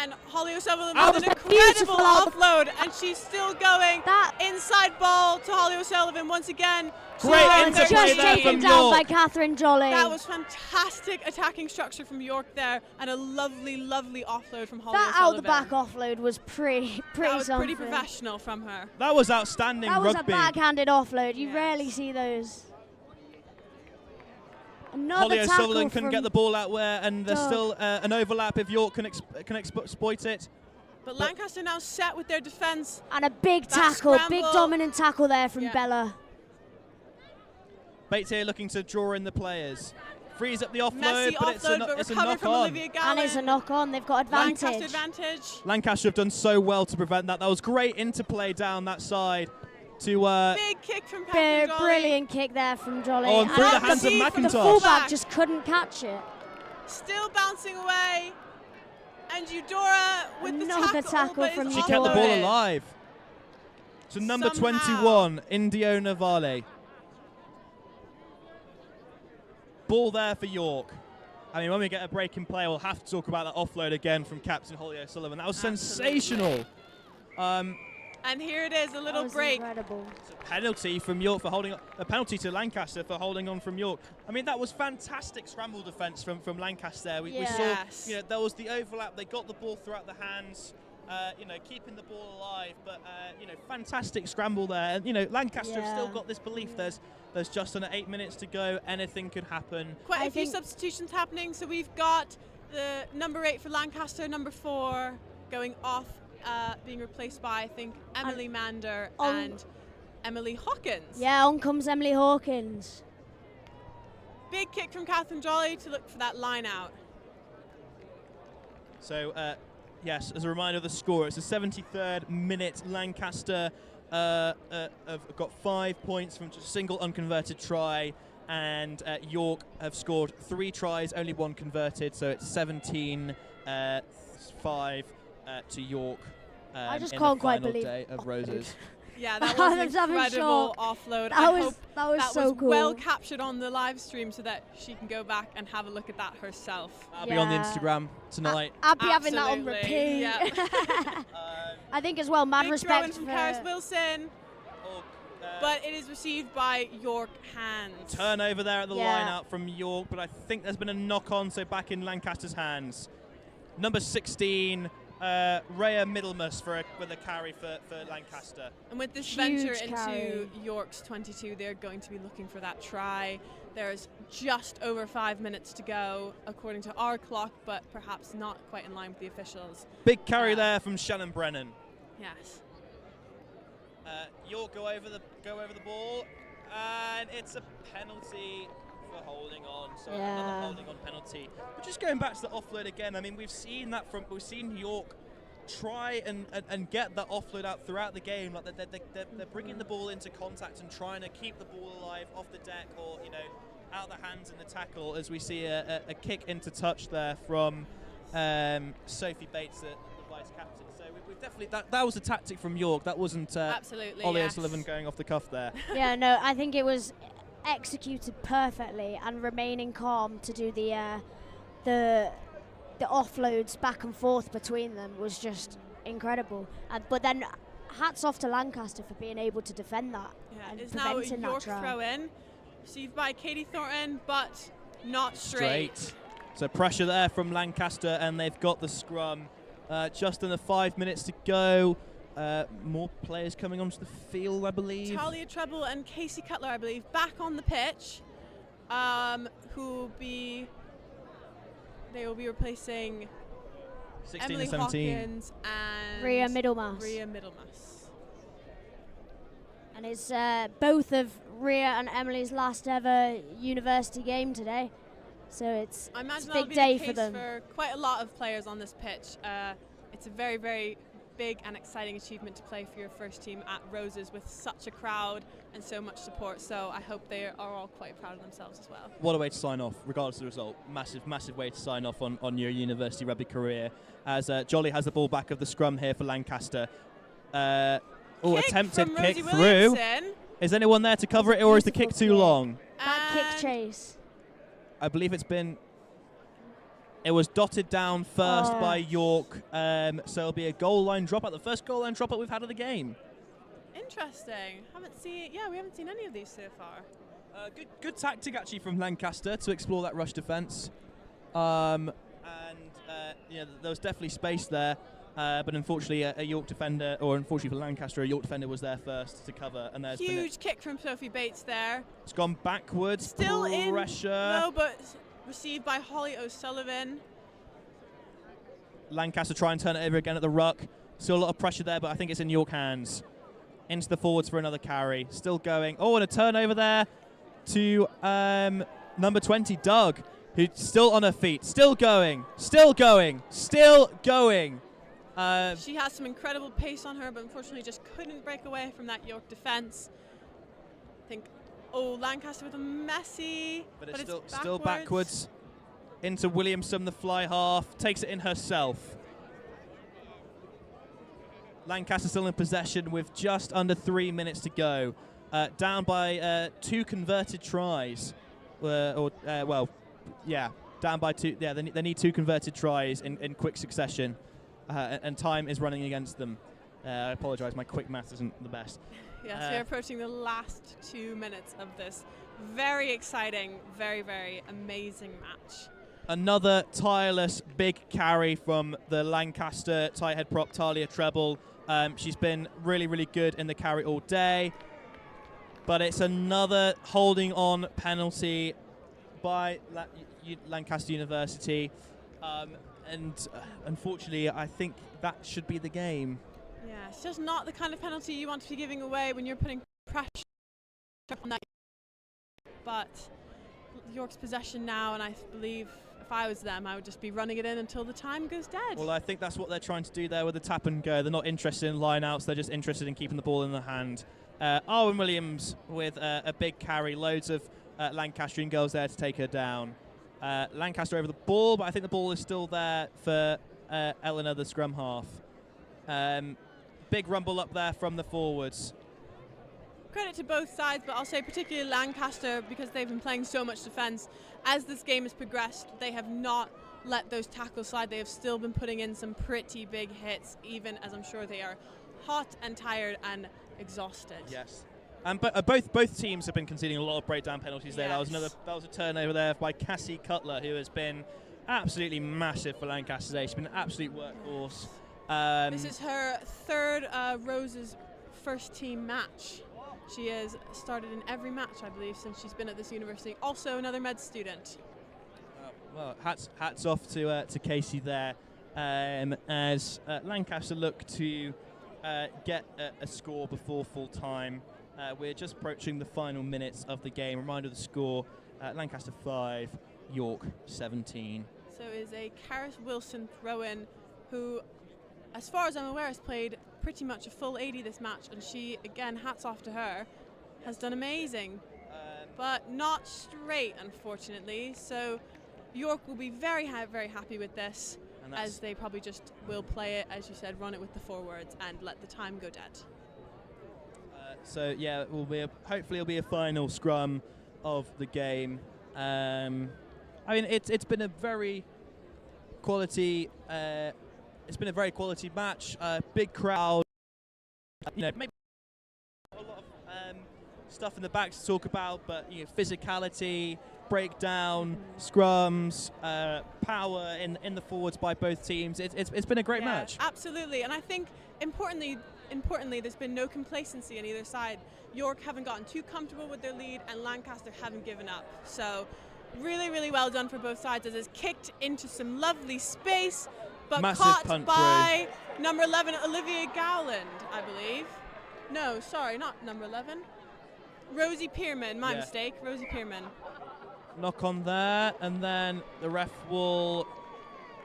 And Holly O'Sullivan with an incredible offload, and she's still going. Inside ball to Holly O'Sullivan once again. Great interplay just there taken from down York. by Catherine Jolly. That was fantastic attacking structure from York there, and a lovely, lovely offload from Holly That O'Sullivan. out the back offload was pretty That was something. pretty professional from her. That was outstanding That was rugby. a backhanded offload. You rarely see those. Another Holly tackle O'Sullivan couldn't from get the ball out where, and there's Doug. still an overlap if York can exploit it. But Lancaster now set with their defence. And a big That tackle, big scramble. dominant tackle there from Bella. Bates here looking to draw in the players. Frees up the offload, Messy but it's a offload, but recovered knock from on. Olivia Gallen. And it's a knock on. They've got advantage. Lancaster advantage. Lancaster have done so well to prevent that. That was great interplay down that side. To big kick from Catherine Jolly. Brilliant kick there from Jolly. Oh, and through the hands of The McIntosh. fullback just couldn't catch it. Still bouncing away. And Eudora with Another the tackle tackle but from is She kept the ball offloaded. alive. So number Somehow. 21, Indiona Vale. Ball there for York. I mean, when we get a break in play, we'll have to talk about that offload again from Captain Holly O'Sullivan. That was sensational. And here it is, a little break. It's a penalty from York for holding on, a penalty to Lancaster for holding on from York. I mean, that was fantastic scramble defence from Lancaster. We saw, there was the overlap. They got the ball throughout the hands. Keeping the ball alive, but fantastic scramble there. And Lancaster have still got this belief. There's just under 8 minutes to go. Anything could happen. Quite a few substitutions happening. So we've got the number 8 for Lancaster, number 4 going off, being replaced by, I think, Emily Mander and Emily Hawkins. Yeah, on comes Emily Hawkins. Big kick from Catherine Jolly to look for that line out. So, yes, as a reminder of the score, it's the 73rd minute. Lancaster have got 5 points from just a single unconverted try, and York have scored 3 tries, only 1 converted, so it's 17-5 to York. I just in can't the quite final believe day of Roses. Yeah, that was an incredible offload. That was so cool. Well captured on the live stream so that she can go back and have a look at that herself. I'll be on the Instagram tonight. I'll be having that on repeat. Yeah. I think as well, mad Big respect throw-in from for Paris Wilson. But it is received by York hands. Turnover there at the line out from York, but I think there's been a knock-on, so back in Lancaster's hands. Number 16, Rhea Middlemas with a carry for Lancaster. And with this Huge venture into carry. York's 22, they're going to be looking for that try. There's just over 5 minutes to go, according to our clock, but perhaps not quite in line with the officials. Big carry there from Shannon Brennan. Yes. York go over the ball, and it's a penalty for holding on. So another holding on penalty. But just going back to the offload again, I mean, we've seen York try and get that offload out throughout the game. Like they're bringing the ball into contact and trying to keep the ball alive off the deck, or out the hands in the tackle. As we see a kick into touch there from Sophie Bates, the vice captain. So we've definitely that was a tactic from York. That wasn't absolutely Ollie O'Sullivan going off the cuff there. Yeah, no, I think it was executed perfectly, and remaining calm to do the offloads back and forth between them was just incredible. But then hats off to Lancaster for being able to defend that. Yeah, and it's now a preventing that York try. throw-in, received by Katie Thornton, but not straight. So pressure there from Lancaster, and they've got the scrum. Just under 5 minutes to go. More players coming onto the field, I believe. Talia Treble and Casey Cutler, I believe, back on the pitch. They will be replacing 16 Emily and 17. Hawkins and Rhea Middlemas. And it's both of Rhea and Emily's last ever university game today. So it's I imagine a that'll big be day the for case them. for quite a lot of players on this pitch. It's a very, very big and exciting achievement to play for your first team at Roses with such a crowd and so much support. So I hope they are all quite proud of themselves as well. What a way to sign off, regardless of the result. Massive way to sign off on your university rugby career. As Jolly has the ball back of the scrum here for Lancaster. Attempted kick through. Is anyone there to cover it, or is the kick too long? That kick chase. I believe it was dotted down first by York, so it'll be a goal line dropout. The first goal line dropout we've had of the game. Interesting. We haven't seen any of these so far. Good tactic actually from Lancaster to explore that rush defence. There was definitely space there, but unfortunately a York defender, or unfortunately for Lancaster, a York defender was there first to cover, and there's Huge kick from Sophie Bates there. It's gone backwards. Still pressure. No, but received by Holly O'Sullivan. Lancaster try and turn it over again at the ruck. Still a lot of pressure there, but I think it's in York hands. Into the forwards for another carry. Still going. Oh, and a turnover there to number 20, Doug, who's still on her feet. Still going. Still going. Still going. She has some incredible pace on her, but unfortunately just couldn't break away from that York defence. I think, Lancaster with a messy, but it's still backwards. Into Williamson, the fly half, takes it in herself. Lancaster still in possession with just under 3 minutes to go. Down by 2 converted tries. Down by 2. Yeah, they need 2 converted tries in quick succession. And time is running against them. I apologise, my quick math isn't the best. Yes, we are approaching the last 2 minutes of this very exciting, very, very amazing match. Another tireless big carry from the Lancaster tight head prop, Talia Treble. She's been really, really good in the carry all day. But it's another holding on penalty by Lancaster University. Unfortunately, I think that should be the game. Yeah, it's just not the kind of penalty you want to be giving away when you're putting pressure on that. But York's possession now, and I believe if I was them, I would just be running it in until the time goes dead. Well, I think that's what they're trying to do there with the tap and go. They're not interested in line-outs. They're just interested in keeping the ball in the hand. Arwen Williams with a big carry. Loads of Lancastrian girls there to take her down. Lancaster over the ball, but I think the ball is still there for Eleanor, the scrum half. Big rumble up there from the forwards. Credit to both sides, but I'll say particularly Lancaster, because they've been playing so much defence. As this game has progressed, they have not let those tackles slide. They have still been putting in some pretty big hits, even as I'm sure they are hot and tired and exhausted. Yes. And both teams have been conceding a lot of breakdown penalties there. Yes. That was a turnover there by Cassie Cutler, who has been absolutely massive for Lancaster today. She's been an absolute workhorse. This is her third Rose's first team match. She has started in every match, I believe, since she's been at this university. Also another med student. Well, hats off to Casey there, as Lancaster look to get a score before full time. We're just approaching the final minutes of the game. Reminder of the score: Lancaster 5, York 17. So is a Karis Wilson throw-in, who, as far as I'm aware, has played pretty much a full 80 this match, and she, again, hats off to her, has done amazing, but not straight, unfortunately. So York will be very happy with this, as they probably just will play it, as you said, run it with the forwards and let the time go dead. So yeah, hopefully it'll be a final scrum of the game. I mean, it's been a very quality. It's been a very quality match. Big crowd. Maybe a lot of stuff in the back to talk about, but physicality, breakdown, scrums, power in the forwards by both teams. It's been a great match. Absolutely, and I think importantly, there's been no complacency on either side. York haven't gotten too comfortable with their lead, and Lancaster haven't given up. So really, really well done for both sides, as it's kicked into some lovely space, but Massive caught by number 11, Olivia Gowland, I believe. No, sorry, not number 11. Rosie Pearman, my mistake, Rosie Pearman. Knock on there, and then the ref will.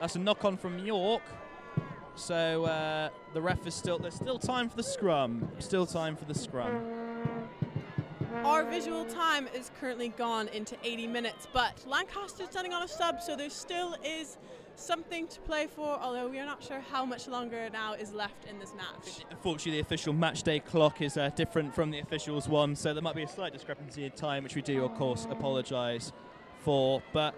That's a knock on from York. So the ref is still. There's still time for the scrum. Still time for the scrum. Our visual time is currently gone into 80 minutes, but Lancaster's standing on a sub, so there still is something to play for, although we are not sure how much longer now is left in this match. Unfortunately, the official match day clock is different from the officials one, so there might be a slight discrepancy in time, which we do, of course, apologise for. But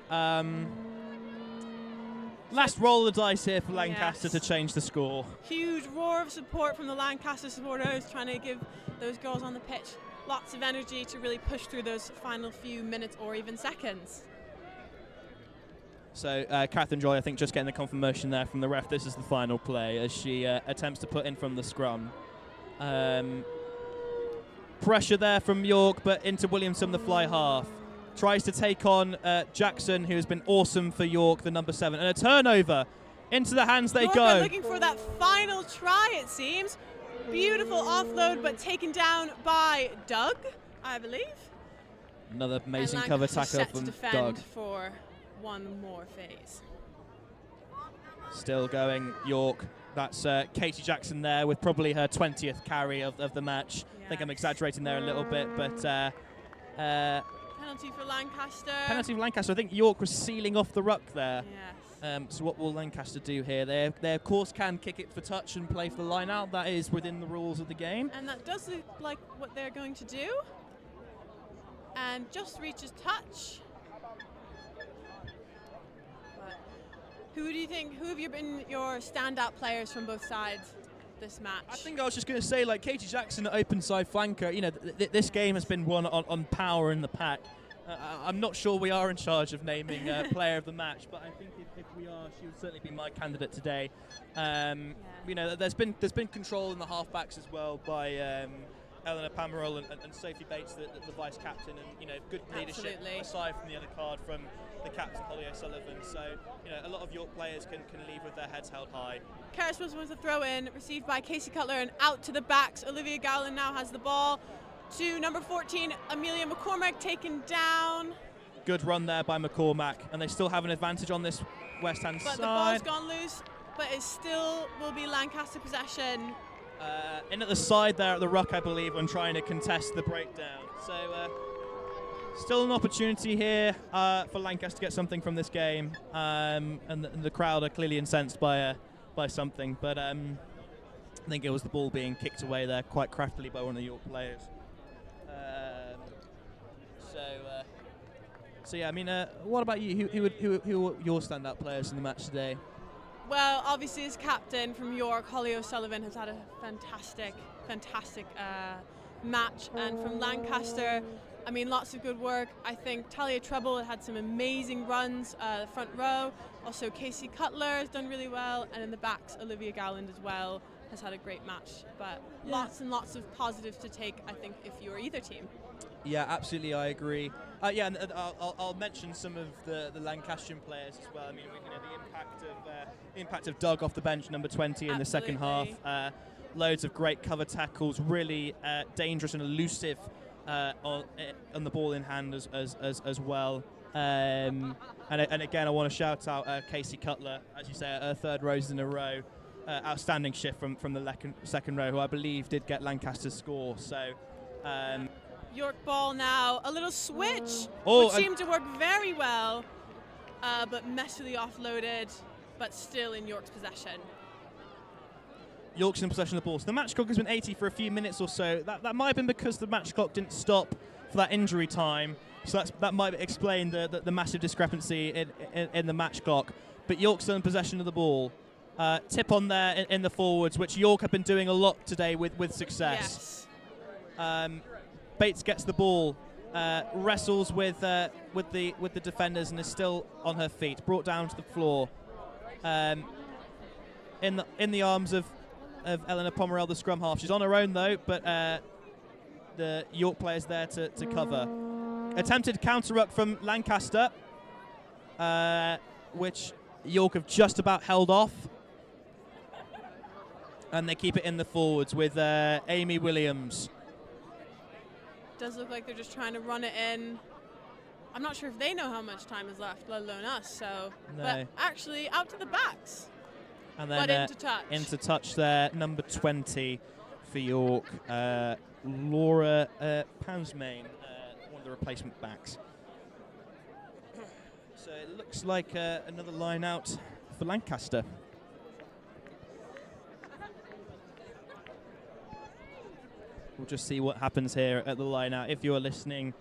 last roll of the dice here for Lancaster to change the score. Huge roar of support from the Lancaster supporters, trying to give those girls on the pitch lots of energy to really push through those final few minutes or even seconds. So Catherine Joy, I think, just getting the confirmation there from the ref. This is the final play as she attempts to put in from the scrum. Pressure there from York, but into Williamson, the fly half. Tries to take on Jackson, who has been awesome for York, the number 7. And a turnover. Into the hands they York go. are looking for that final try, it seems. Beautiful offload, but taken down by Doug, I believe. Another amazing cover tackle from Doug. For one more phase. Still going, York. That's Katie Jackson there with probably her 20th carry of the match. I think I'm exaggerating there a little bit, but penalty for Lancaster. Penalty for Lancaster. I think York was sealing off the ruck there. Yes. So what will Lancaster do here? They of course can kick it for touch and play for the line out. That is within the rules of the game. And that does look like what they're going to do. And just reaches touch. But who do you think, who have you been your standout players from both sides this match? I think I was just going to say, like, Katie Jackson, open side flanker, you know, this game has been won on power in the pack. I'm not sure we are in charge of naming player of the match, but I think if we are, she would certainly be my candidate today. You know, there's been control in the halfbacks as well by Eleanor Pamerol and Sophie Bates, the vice captain, and you know, good leadership aside from the other card from the captain Holly O'Sullivan. So you know, a lot of York players can leave with their heads held high. Karis Wilson was a throw in, received by Casey Cutler and out to the backs. Olivia Gowland now has the ball. To number 14, Amelia McCormack, taken down. Good run there by McCormack, and they still have an advantage on this west-hand side. But the ball's gone loose, but it still will be Lancaster possession. In at the side there at the ruck, I believe, when trying to contest the breakdown. So still an opportunity here for Lancaster to get something from this game, and the crowd are clearly incensed by something. But I think it was the ball being kicked away there quite craftily by one of the York players. So yeah, I mean, what about you? Who are your standout players in the match today? Well, obviously as captain from York, Holly O'Sullivan has had a fantastic match, and from Lancaster, I mean, lots of good work. I think Talia Treble had some amazing runs, the front row. Also, Casey Cutler has done really well, and in the backs, Olivia Gowland as well has had a great match. But lots and lots of positives to take, I think, if you're either team. Yeah, absolutely, I agree. Yeah, and I'll mention some of the Lancastrian players as well. I mean, you know, the impact of Doug off the bench, number 20 in the second half. Loads of great cover tackles, really dangerous and elusive on the ball in hand as well. And again, I want to shout out Casey Cutler, as you say, her third roses in a row. Outstanding shift from the second row, who I believe did get Lancaster's score. So. York ball now, a little switch, which seemed to work very well, but messily offloaded, but still in York's possession. York's in possession of the ball. So the match clock has been 80 for a few minutes or so. That might have been because the match clock didn't stop for that injury time. So that might explain the massive discrepancy in the match clock. But York's still in possession of the ball. Tip on there in the forwards, which York have been doing a lot today with success. Yes. Bates gets the ball, wrestles with the defenders, and is still on her feet. Brought down to the floor, in the arms of Eleanor Pomerel, the scrum half. She's on her own though, but the York player's there to cover. Attempted counter ruck from Lancaster, which York have just about held off, and they keep it in the forwards with Amy Williams. Does look like they're just trying to run it in. I'm not sure if they know how much time is left, let alone us. So, no. But actually, out to the backs. And then but into touch. Into touch there, number 20 for York, Laura Poundsmain, one of the replacement backs. So it looks like another line out for Lancaster. We'll just see what happens here at the line out. If you're listening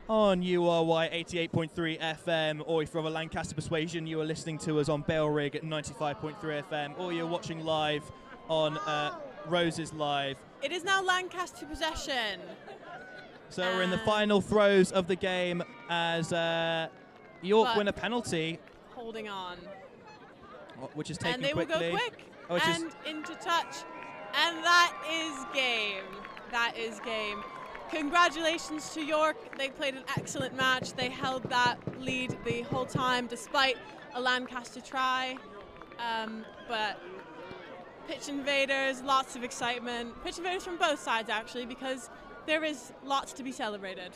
on URY 88.3 FM, or if you're of a Lancaster persuasion, you are listening to us on Bellrig at 95.3 FM, or you're watching live on Roses Live. It is now Lancaster possession. So we're in the final throws of the game as York win a penalty. Holding on. Which is taken and they quickly. will go quick. And into touch. And that is game. That is game. Congratulations to York. They played an excellent match. They held that lead the whole time despite a Lancaster try. But pitch invaders, lots of excitement. Pitch invaders from both sides actually, because there is lots to be celebrated.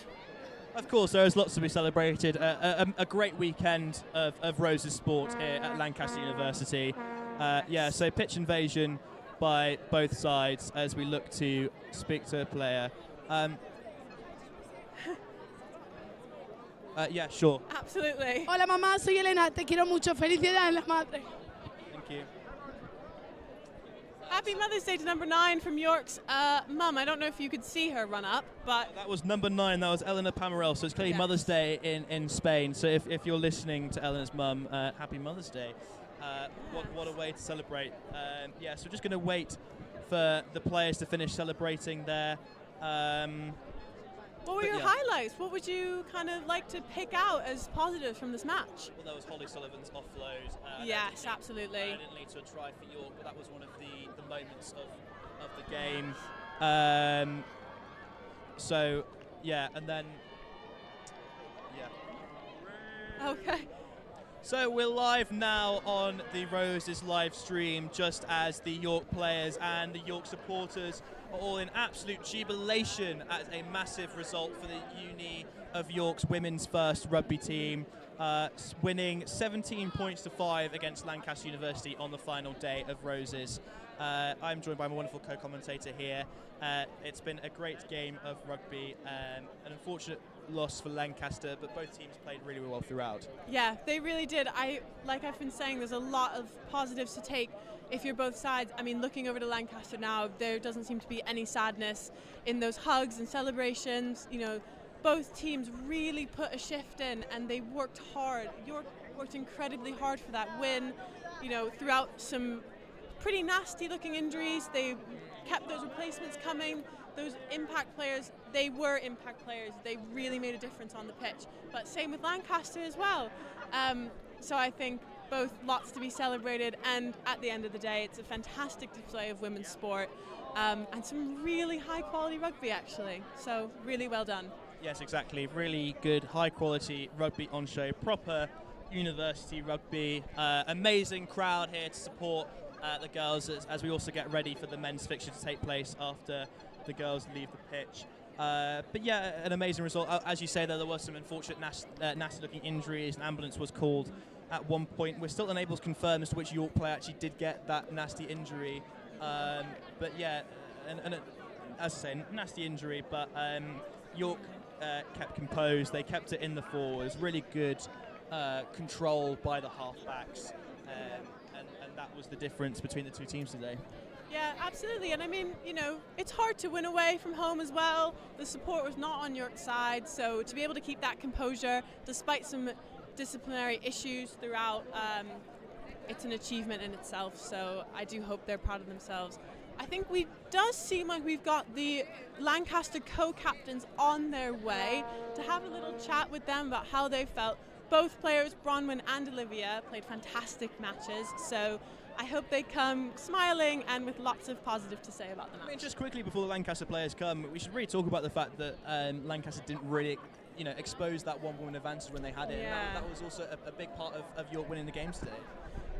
Of course, there is lots to be celebrated. A great weekend of Roses sport here at Lancaster University. Yeah, so pitch invasion by both sides as we look to speak to a player. Yeah, sure. Absolutely. Hola mamá, soy Elena, te quiero mucho, felicidades las madres. Thank you. Happy Mother's Day to number 9 from York's mum. I don't know if you could see her run up, but That was number 9. That was Elena Pamarel. So it's clearly Mother's Day in Spain. So if you're listening to Elena's mum, happy Mother's Day. What a way to celebrate. Yeah, so we're just going to wait for the players to finish celebrating there. what were your highlights? What would you kind of like to pick out as positives from this match? Well, there was Holly Sullivan's offload. Yes, absolutely. It didn't lead to a try for York, but that was one of the moments of the game. So, yeah, and then, yeah. Okay. So we're live now on the Roses live stream, just as the York players and the York supporters are all in absolute jubilation at a massive result for the Uni of York's women's first rugby team, winning 17 points to 5 against Lancaster University on the final day of Roses. I'm joined by my wonderful co-commentator here. It's been a great game of rugby, an unfortunate loss for Lancaster, but both teams played really well throughout. Yeah, they really did. Like I've been saying, there's a lot of positives to take if you're both sides. I mean, looking over to Lancaster now, there doesn't seem to be any sadness in those hugs and celebrations. You know, both teams really put a shift in, and they worked hard. York worked incredibly hard for that win. You know, throughout some pretty nasty-looking injuries, they kept those replacements coming. Those impact players, they were impact players. They really made a difference on the pitch. But same with Lancaster as well. So I think both lots to be celebrated, and at the end of the day, it's a fantastic display of women's sport and some really high-quality rugby, actually. So really well done. Yes, exactly. Really good, high-quality rugby on show. Proper university rugby. Amazing crowd here to support the girls as we also get ready for the men's fixture to take place after the girls leave the pitch. But yeah, an amazing result. As you say, there were some unfortunate nasty-looking injuries. An ambulance was called at one point. We're still unable to confirm as to which York player actually did get that nasty injury. But yeah, and as I say, nasty injury, but York kept composed. They kept it in the forwards. Really good control by the halfbacks. And that was the difference between the two teams today. Yeah, absolutely. And I mean, you know, it's hard to win away from home as well. The support was not on York's side, so to be able to keep that composure despite some disciplinary issues throughout, it's an achievement in itself. So I do hope they're proud of themselves. I think we does seem like we've got the Lancaster co-captains on their way to have a little chat with them about how they felt. Both players, Bronwyn and Olivia, played fantastic matches, so I hope they come smiling and with lots of positive to say about the match. I mean, just quickly before the Lancaster players come, we should really talk about the fact that Lancaster didn't really, expose that one-woman advantage when they had it. Yeah. And that was also a big part of York winning the games today.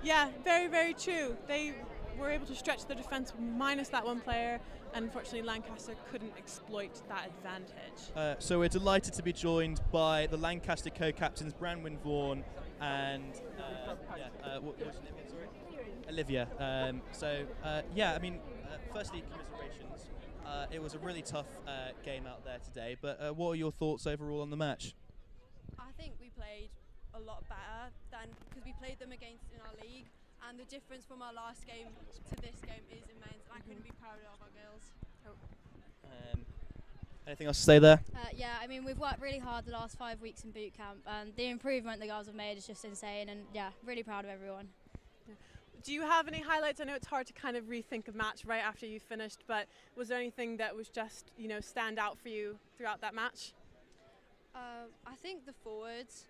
Yeah, very, very true. They were able to stretch the defence minus that one player, and unfortunately Lancaster couldn't exploit that advantage. So we're delighted to be joined by the Lancaster co-captains Branwyn Vaughan and what's your name again, sorry? Olivia. Firstly, commiserations. It was a really tough game out there today, but what are your thoughts overall on the match? I think we played a lot better than because we played them against in our league, and the difference from our last game to this game is immense, and I couldn't be prouder of our girls. Anything else to say there? Yeah, I mean, we've worked really hard the last 5 weeks in boot camp, and the improvement the girls have made is just insane, and yeah, really proud of everyone. Do you have any highlights? I know it's hard to kind of rethink a match right after you finished, but was there anything that was just, stand out for you throughout that match? I think the forwards,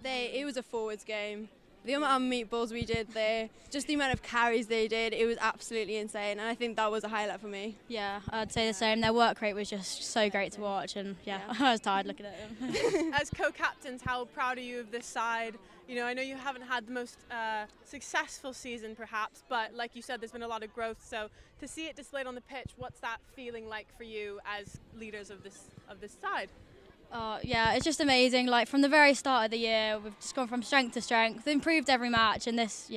it was a forwards game. The amount of meatballs we did there, just the amount of carries they did, it was absolutely insane, and I think that was a highlight for me. Yeah, I'd say the same. Their work rate was just so great to watch, and yeah. I was tired looking at them. As co-captains, how proud are you of this side? I know you haven't had the most successful season perhaps, but like you said, there's been a lot of growth, so to see it displayed on the pitch, what's that feeling like for you as leaders of this side? Yeah, it's just amazing. Like from the very start of the year, we've just gone from strength to strength, improved every match, and it's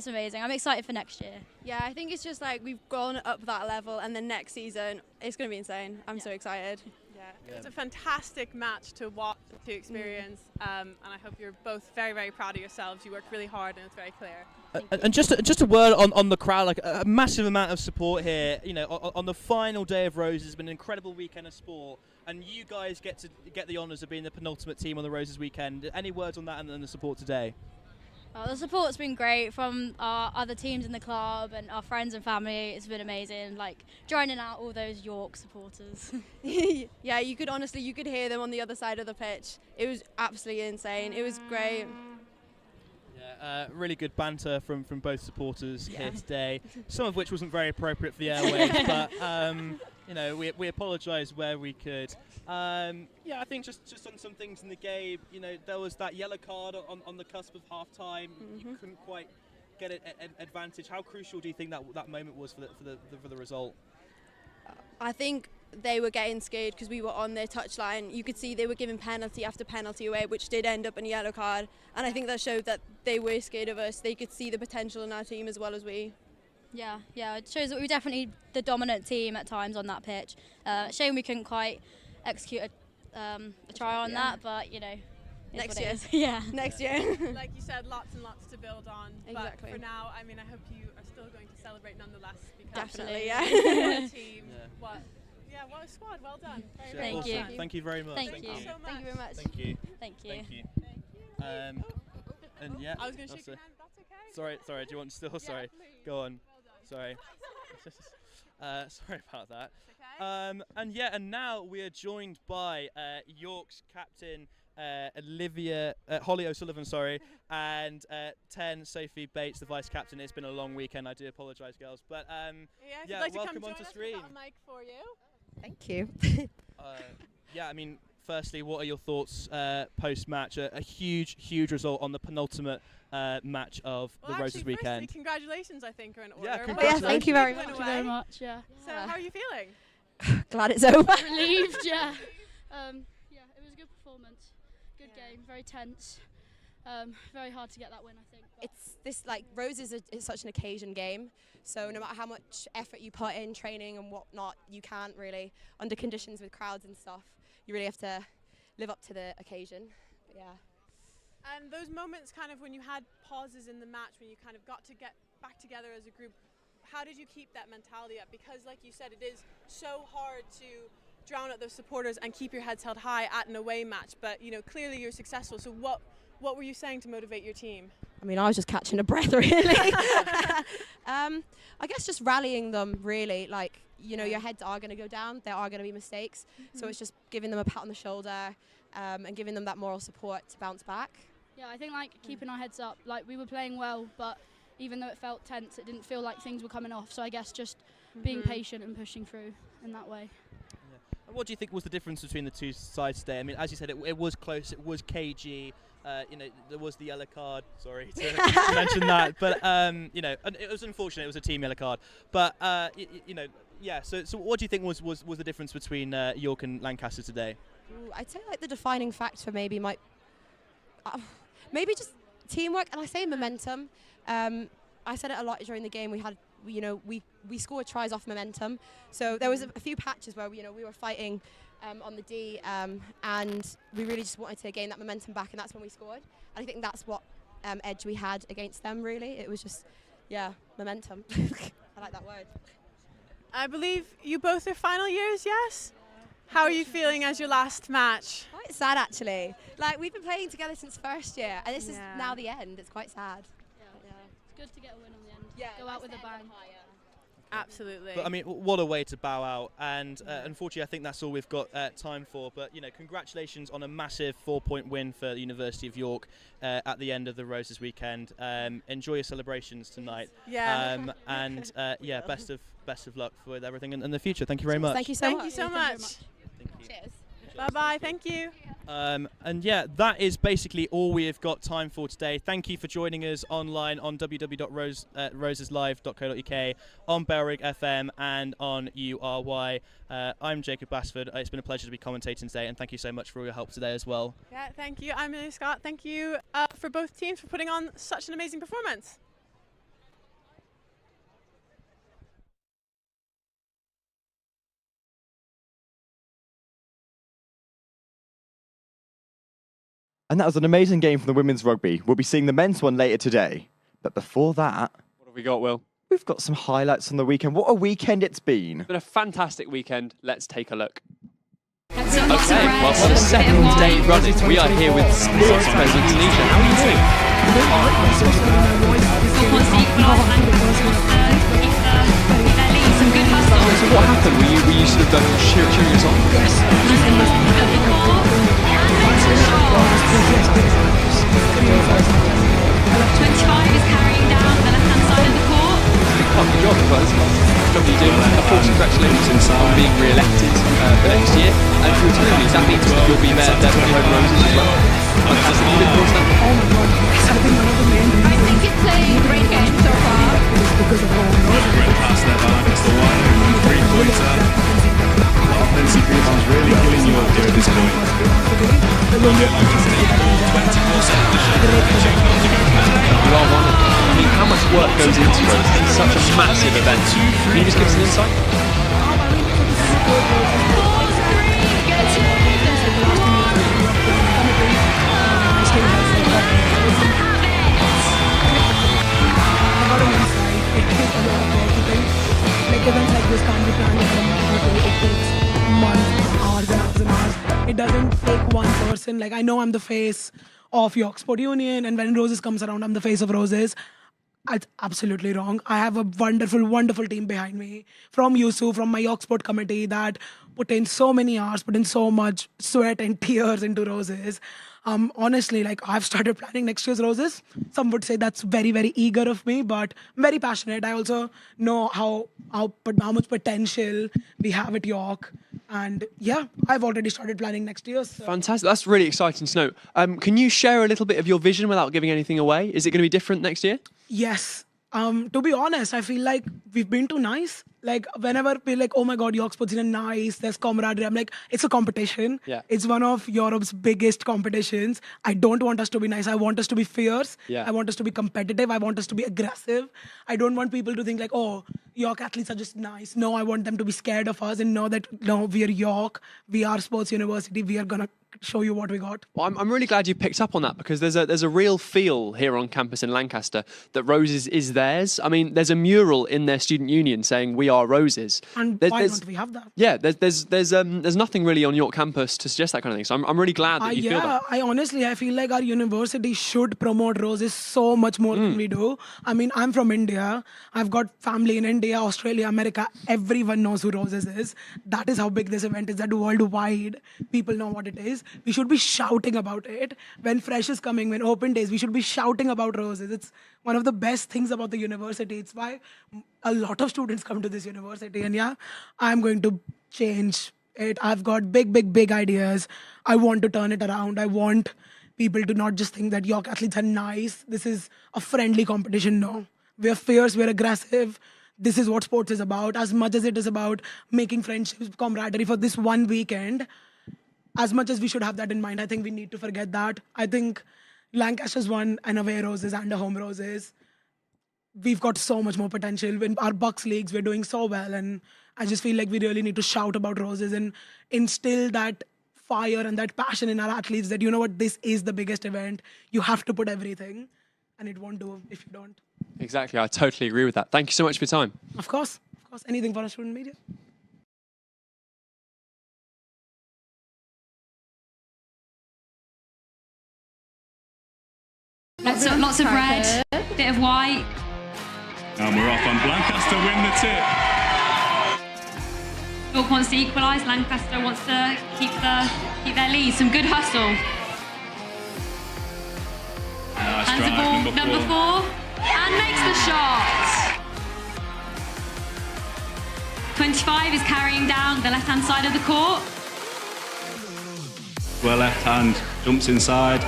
amazing. I'm excited for next year. Yeah, I think it's just like we've gone up that level, and then next season it's going to be insane. I'm so excited. It was a fantastic match to watch, to experience, and I hope you're both very, very proud of yourselves. You worked really hard, and it's very clear. And just a word on the crowd, like a massive amount of support here. You know, on the final day of Roses, it's been an incredible weekend of sport, and you guys get the honours of being the penultimate team on the Roses weekend. Any words on that and the support today? The support's been great from our other teams in the club and our friends and family. It's been amazing, like joining out all those York supporters. Yeah, you could hear them on the other side of the pitch. It was absolutely insane. It was great. Yeah, really good banter from both supporters here today. Some of which wasn't very appropriate for the airwaves, but you know, we apologise where we could. Yeah, I think just on some things in the game, you know, there was that yellow card on the cusp of half time. You couldn't quite get an advantage. How crucial do you think that moment was for the result? I think they were getting scared because we were on their touchline. You could see they were giving penalty after penalty away, which did end up in a yellow card. And I think that showed that they were scared of us. They could see the potential in our team as well as we. Yeah, it shows that we were definitely the dominant team at times on that pitch. Shame we couldn't quite execute a try on that, but you know, Next year. Yeah. Next year. Like you said, lots and lots to build on. Exactly. But for now, I mean, I hope you are still going to celebrate nonetheless. Because Definitely, yeah. What a team. What a squad. Well done. Very Thank well you. done. Thank you very much. Thank you. So Thank you very much. Thank you. Thank you. Thank you. And yeah. I was going to shake your hand. That's okay. Sorry. Do you want still? Sorry. Please. Go on. Sorry. Sorry about that. And now we are joined by York's captain Holly O'Sullivan, and 10 Sophie Bates, the vice captain. It's been a long weekend. I do apologise, girls, but if you'd like welcome to come onto join us, stream. we've got a mic for you. Thank you. Yeah, I mean, firstly, what are your thoughts post-match? A huge result on the penultimate match of the Roses weekend. Firstly, congratulations, I think, are in order. Yeah, congratulations. Thank you very Went much. away. Very much. Yeah. So, how are you feeling? Glad it's over. Relieved, yeah. Yeah, it was a good performance. Good game, very tense. Very hard to get that win, I think. It's this, like, Roses is such an occasion game, so no matter how much effort you put in training and whatnot, you can't really, under conditions with crowds and stuff, you really have to live up to the occasion. But yeah. And those moments kind of when you had pauses in the match, when you kind of got to get back together as a group, how did you keep that mentality up? Because like you said, it is so hard to drown out those supporters and keep your heads held high at an away match, but you know, clearly you're successful. So what were you saying to motivate your team? I mean, I was just catching a breath, really. I guess just rallying them, really. Like, you know, your heads are going to go down. There are going to be mistakes. So it's just giving them a pat on the shoulder and giving them that moral support to bounce back. Yeah, I think like keeping our heads up. Like we were playing well, but even though it felt tense, it didn't feel like things were coming off. So I guess just being patient and pushing through in that way. What do you think was the difference between the two sides today? I mean, as you said, it was close. It was cagey. You know, there was the yellow card. Sorry to mention that, but you know, and it was unfortunate. It was a team yellow card. But you know, yeah. So what do you think was the difference between York and Lancaster today? Ooh, I'd say like the defining factor maybe maybe just teamwork, and I say momentum. I said it a lot during the game. We scored tries off momentum. So there was a few patches where we were fighting on the D, and we really just wanted to gain that momentum back, and that's when we scored. And I think that's what edge we had against them. Really, it was just momentum. I like that word. I believe you both are final years, yes? How are you feeling as your last match? Quite sad, actually. Like, we've been playing together since first year, and this is now the end. It's quite sad. Yeah. It's good to get a win on the end. Yeah, go out with a bang. Absolutely. But I mean, what a way to bow out. And unfortunately, I think that's all we've got time for. But you know, congratulations on a massive 4-point win for the University of York at the end of the Roses weekend. Enjoy your celebrations tonight. Yeah. And yeah, best of luck with everything in the future. Thank you very much. Thank you so much. Thank you so much. Cheers. Bye-bye. Thank you. And yeah, that is basically all we have got time for today. Thank you for joining us online on www.roseslive.co.uk, on Bellrig FM and on URY. I'm Jacob Basford. It's been a pleasure to be commentating today, and thank you so much for all your help today as well. Yeah, thank you. I'm Mascot. Thank you for both teams for putting on such an amazing performance. And that was an amazing game from the women's rugby. We'll be seeing the men's one later today. But before that... What have we got, Will? We've got some highlights from the weekend. What a weekend it's been. It's been a fantastic weekend. Let's take a look. Okay, well, for the second day running, we are here with sports president Tanisha. How are you doing? So what happened? Were you sort of cheering us on? Yes. 25 is carrying down the left-hand side of the court. Quite a good job as well. It's a job you do. Of course, congratulations on being re-elected for next year. And if you're telling me, that means that you'll be there for the Home Roses as well. Fantastic. You look forward to that? I think it's a great game so far. Great pass there by Lancaster, one three-pointer. Offensive rebounds really killing you up here at this point. You are one. I mean, how much work goes into it? It's such a massive event. Can you just give us an insight? Like events like this can't be planned in a day. It takes months, hours and hours and hours. It doesn't take one person. Like I know I'm the face of York Sport Union, and when Roses comes around, I'm the face of Roses. It's absolutely wrong. I have a wonderful, wonderful team behind me from Yusuf, from my York Sport committee that put in so many hours, put in so much sweat and tears into Roses. Honestly, like I've started planning next year's Roses. Some would say that's very, very eager of me, but I'm very passionate. I also know how much potential we have at York. And yeah, I've already started planning next year. So. Fantastic. That's really exciting to know. Can you share a little bit of your vision without giving anything away? Is it going to be different next year? Yes. To be honest, I feel like we've been too nice. Like whenever we're like, oh my God, York Sports is nice, there's camaraderie. I'm like, it's a competition. Yeah. It's one of Europe's biggest competitions. I don't want us to be nice. I want us to be fierce. Yeah. I want us to be competitive. I want us to be aggressive. I don't want people to think like, oh, York athletes are just nice. No, I want them to be scared of us and know that no, we are York. We are Sports University. We are gonna show you what we got. Well, I'm really glad you picked up on that because there's a real feel here on campus in Lancaster that Roses is theirs. I mean, there's a mural in their student union saying "We are Roses." And why don't we have that? Yeah, there's nothing really on York campus to suggest that kind of thing. So I'm really glad that you feel that. I feel like our university should promote Roses so much more than we do. I mean, I'm from India. I've got family in India, Australia, America. Everyone knows who Roses is. That is how big this event is. That worldwide people know what it is. We should be shouting about it. When Fresh is coming, when Open Days, we should be shouting about Roses. It's one of the best things about the university. It's why a lot of students come to this university. And yeah, I'm going to change it. I've got big ideas. I want to turn it around. I want people to not just think that York athletes are nice. This is a friendly competition. No, we're fierce, we're aggressive. This is what sports is about. As much as it is about making friendships, camaraderie for this one weekend, as much as we should have that in mind, I think we need to forget that. I think Lancaster's won an away Roses and a home Roses. We've got so much more potential. In our Bucks leagues, we're doing so well. And I just feel like we really need to shout about Roses and instill that fire and that passion in our athletes that, you know what, this is the biggest event. You have to put everything. And it won't do if you don't. Exactly. I totally agree with that. Thank you so much for your time. Of course. Anything for a student media. Lots of red, bit of white. And we're off on Lancaster win the tip. York wants to equalise. Lancaster wants to keep their lead. Some good hustle. Nice Hands the drive, ball, number four, and makes the shot. 25 is carrying down the left-hand side of the court. Well, left hand jumps inside.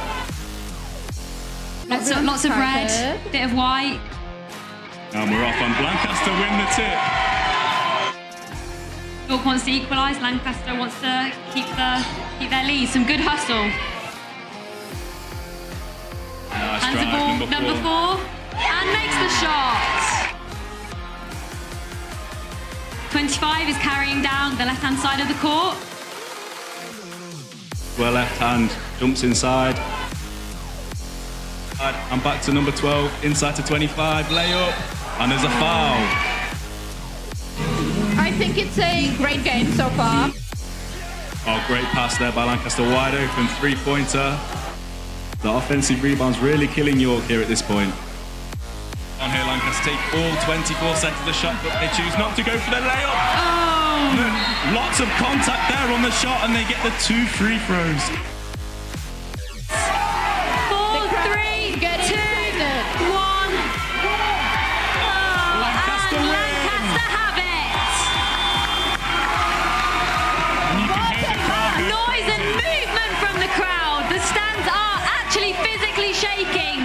Lots of red, bit of white. And we're off on Lancaster win the tip. York wants to equalise. Lancaster wants to keep their lead. Some good hustle. Nice Hands the drive, ball, number four, and makes the shot. 25 is carrying down the left-hand side of the court. Well, left hand jumps inside. I'm back to number 12, inside to 25, layup, and there's a foul. I think it's a great game so far. Oh, great pass there by Lancaster, wide open, three-pointer. The offensive rebound's really killing York here at this point. On here, Lancaster take all 24 seconds of the shot, but they choose not to go for the layup. Oh! Lots of contact there on the shot, and they get the 2 free throws. 4, 3, 2, 1. Lancaster win. Lancaster have it. And you can hear the crowd. Noise and movement from the crowd. The stands are actually physically shaking.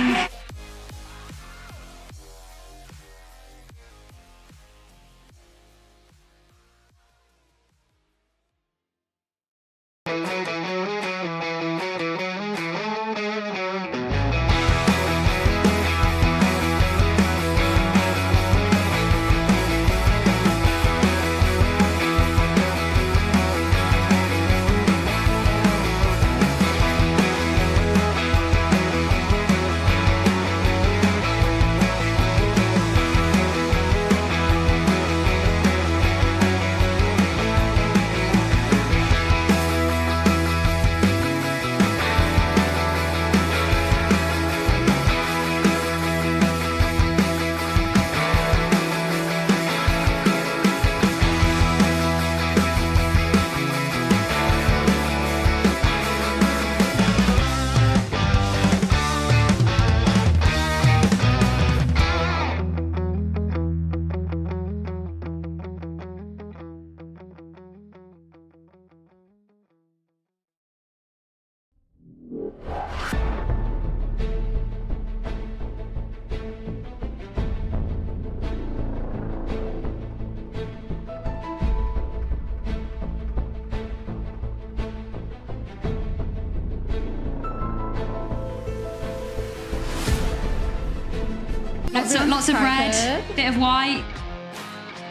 Lots of red, bit of white.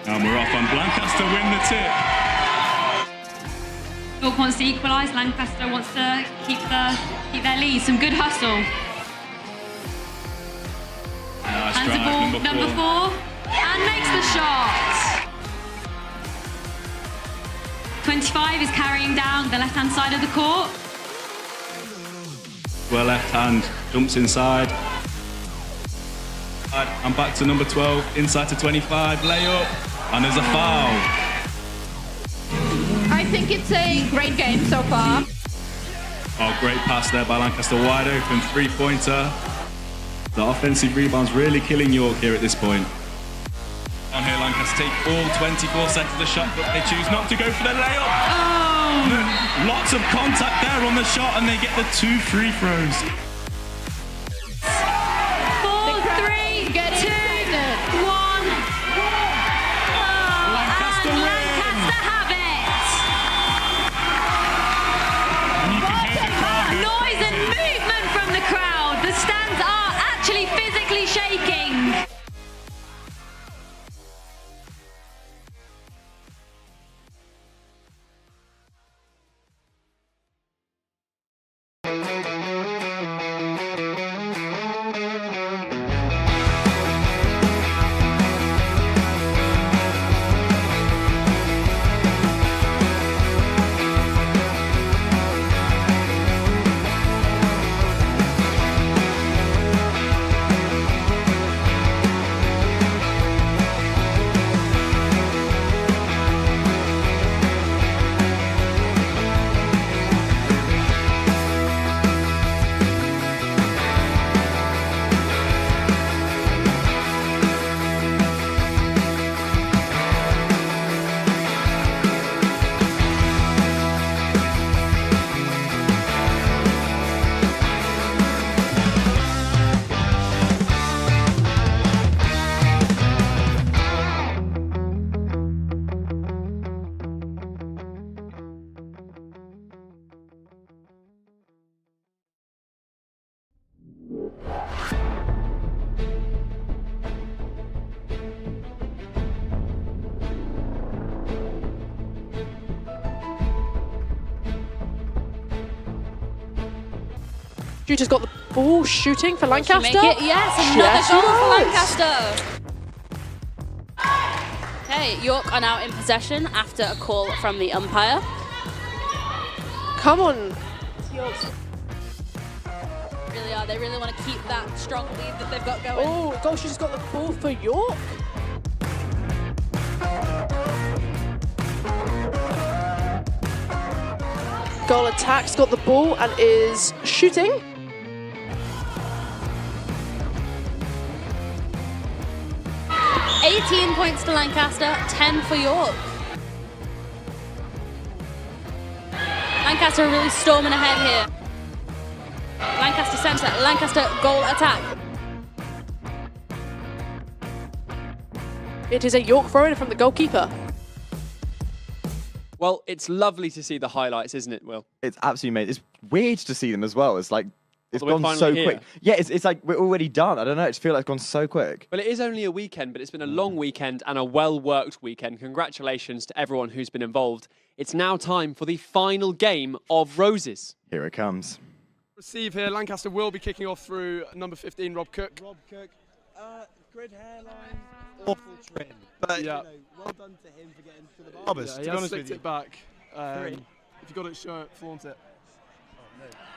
And we're off on Lancaster win the tip. York wants to equalise. Lancaster wants to keep their lead. Some good hustle. Nice Hands the drive, ball, number 4, and makes the shot. 25 is carrying down the left-hand side of the court. Well, left hand jumps inside. I'm back to number 12, inside to 25, layup, and there's a foul. I think it's a great game so far. Oh, great pass there by Lancaster, wide open, three-pointer. The offensive rebound's really killing York here at this point. On here, Lancaster take all 24 seconds of the shot, but they choose not to go for the layup. Oh! Lots of contact there on the shot, and they get the 2 free throws. 4, 3, 2, 1. Lancaster win. Lancaster have it. And you can hear the crowd. Noise and movement from the crowd. The stands are actually physically shaking. Juta's got the ball, shooting for Lancaster. Make it? Yes, another goal for Lancaster. Okay, York are now in possession after a call from the umpire. Come on. Really are. They really want to keep that strong lead that they've got going. Oh, gosh, she's got the ball for York. Goal attack's got the ball and is shooting. $18 points to Lancaster, 10 for York. Lancaster are really storming ahead here. Lancaster centre, Lancaster goal attack. It is a York throw-in from the goalkeeper. Well, it's lovely to see the highlights, isn't it, Will? It's absolutely amazing. It's weird to see them as well. It's like, it's Although we're gone so finally quick. here. Yeah, it's like we're already done. I don't know. I just feel like it's gone so quick. Well, it is only a weekend, but it's been a long weekend and a well-worked weekend. Congratulations to everyone who's been involved. It's now time for the final game of Roses. Here it comes. Receive here. Lancaster will be kicking off through number 15, Rob Cook. Rob Cook, grid hairline, awful trim. But yeah. you know, well done to him for getting to the barbers. Yeah, to he be has honest slicked with you. it back. Three. If you got it, show it, flaunt it.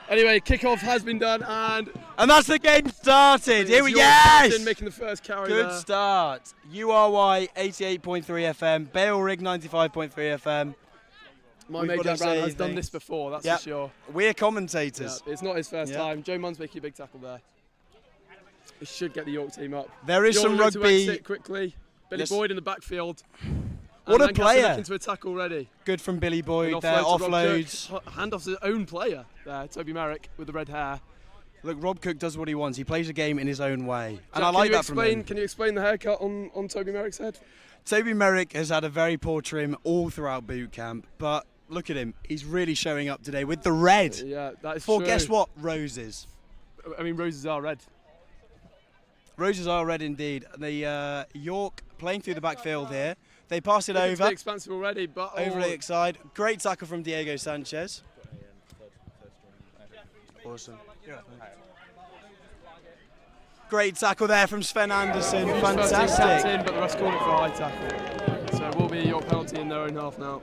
Anyway, kickoff has been done, and that's the game started. Here we yes! Making the first carry. Good there. start. URY 88.3 FM, Bale Rig 95.3 FM. My We've mate got to Jack Brown say has done things. this before, that's Yep. for sure. We're commentators. Yeah, it's not his first Yep. time. Joe Munn's making a big tackle there. He should get the York team up. There is York some look to rugby- exit quickly. Billy Yes. Boyd in the backfield. What And a Lancaster player. looking to attack already. Good from Billy An Boyd there, offload to Rob offloads. Cook. Handoff's his own player there, Toby Merrick with the red hair. Look, Rob Cook does what he wants. He plays the game in his own way. And Jack, I like can that from you him. Can you explain the haircut on Toby Merrick's head? Toby Merrick has had a very poor trim all throughout boot camp, but look at him. He's really showing up today with the red. Yeah, that is For true. guess what? Roses. I mean, roses are red. Roses are red indeed. The York playing through the backfield here. They pass it Looking to be over. expansive already, but Over the side. Great tackle from Diego Sanchez. Awesome. Great tackle there from Sven Anderson. Fantastic. Captain, but the rest called it for a high tackle. So it will be your penalty in their own half now.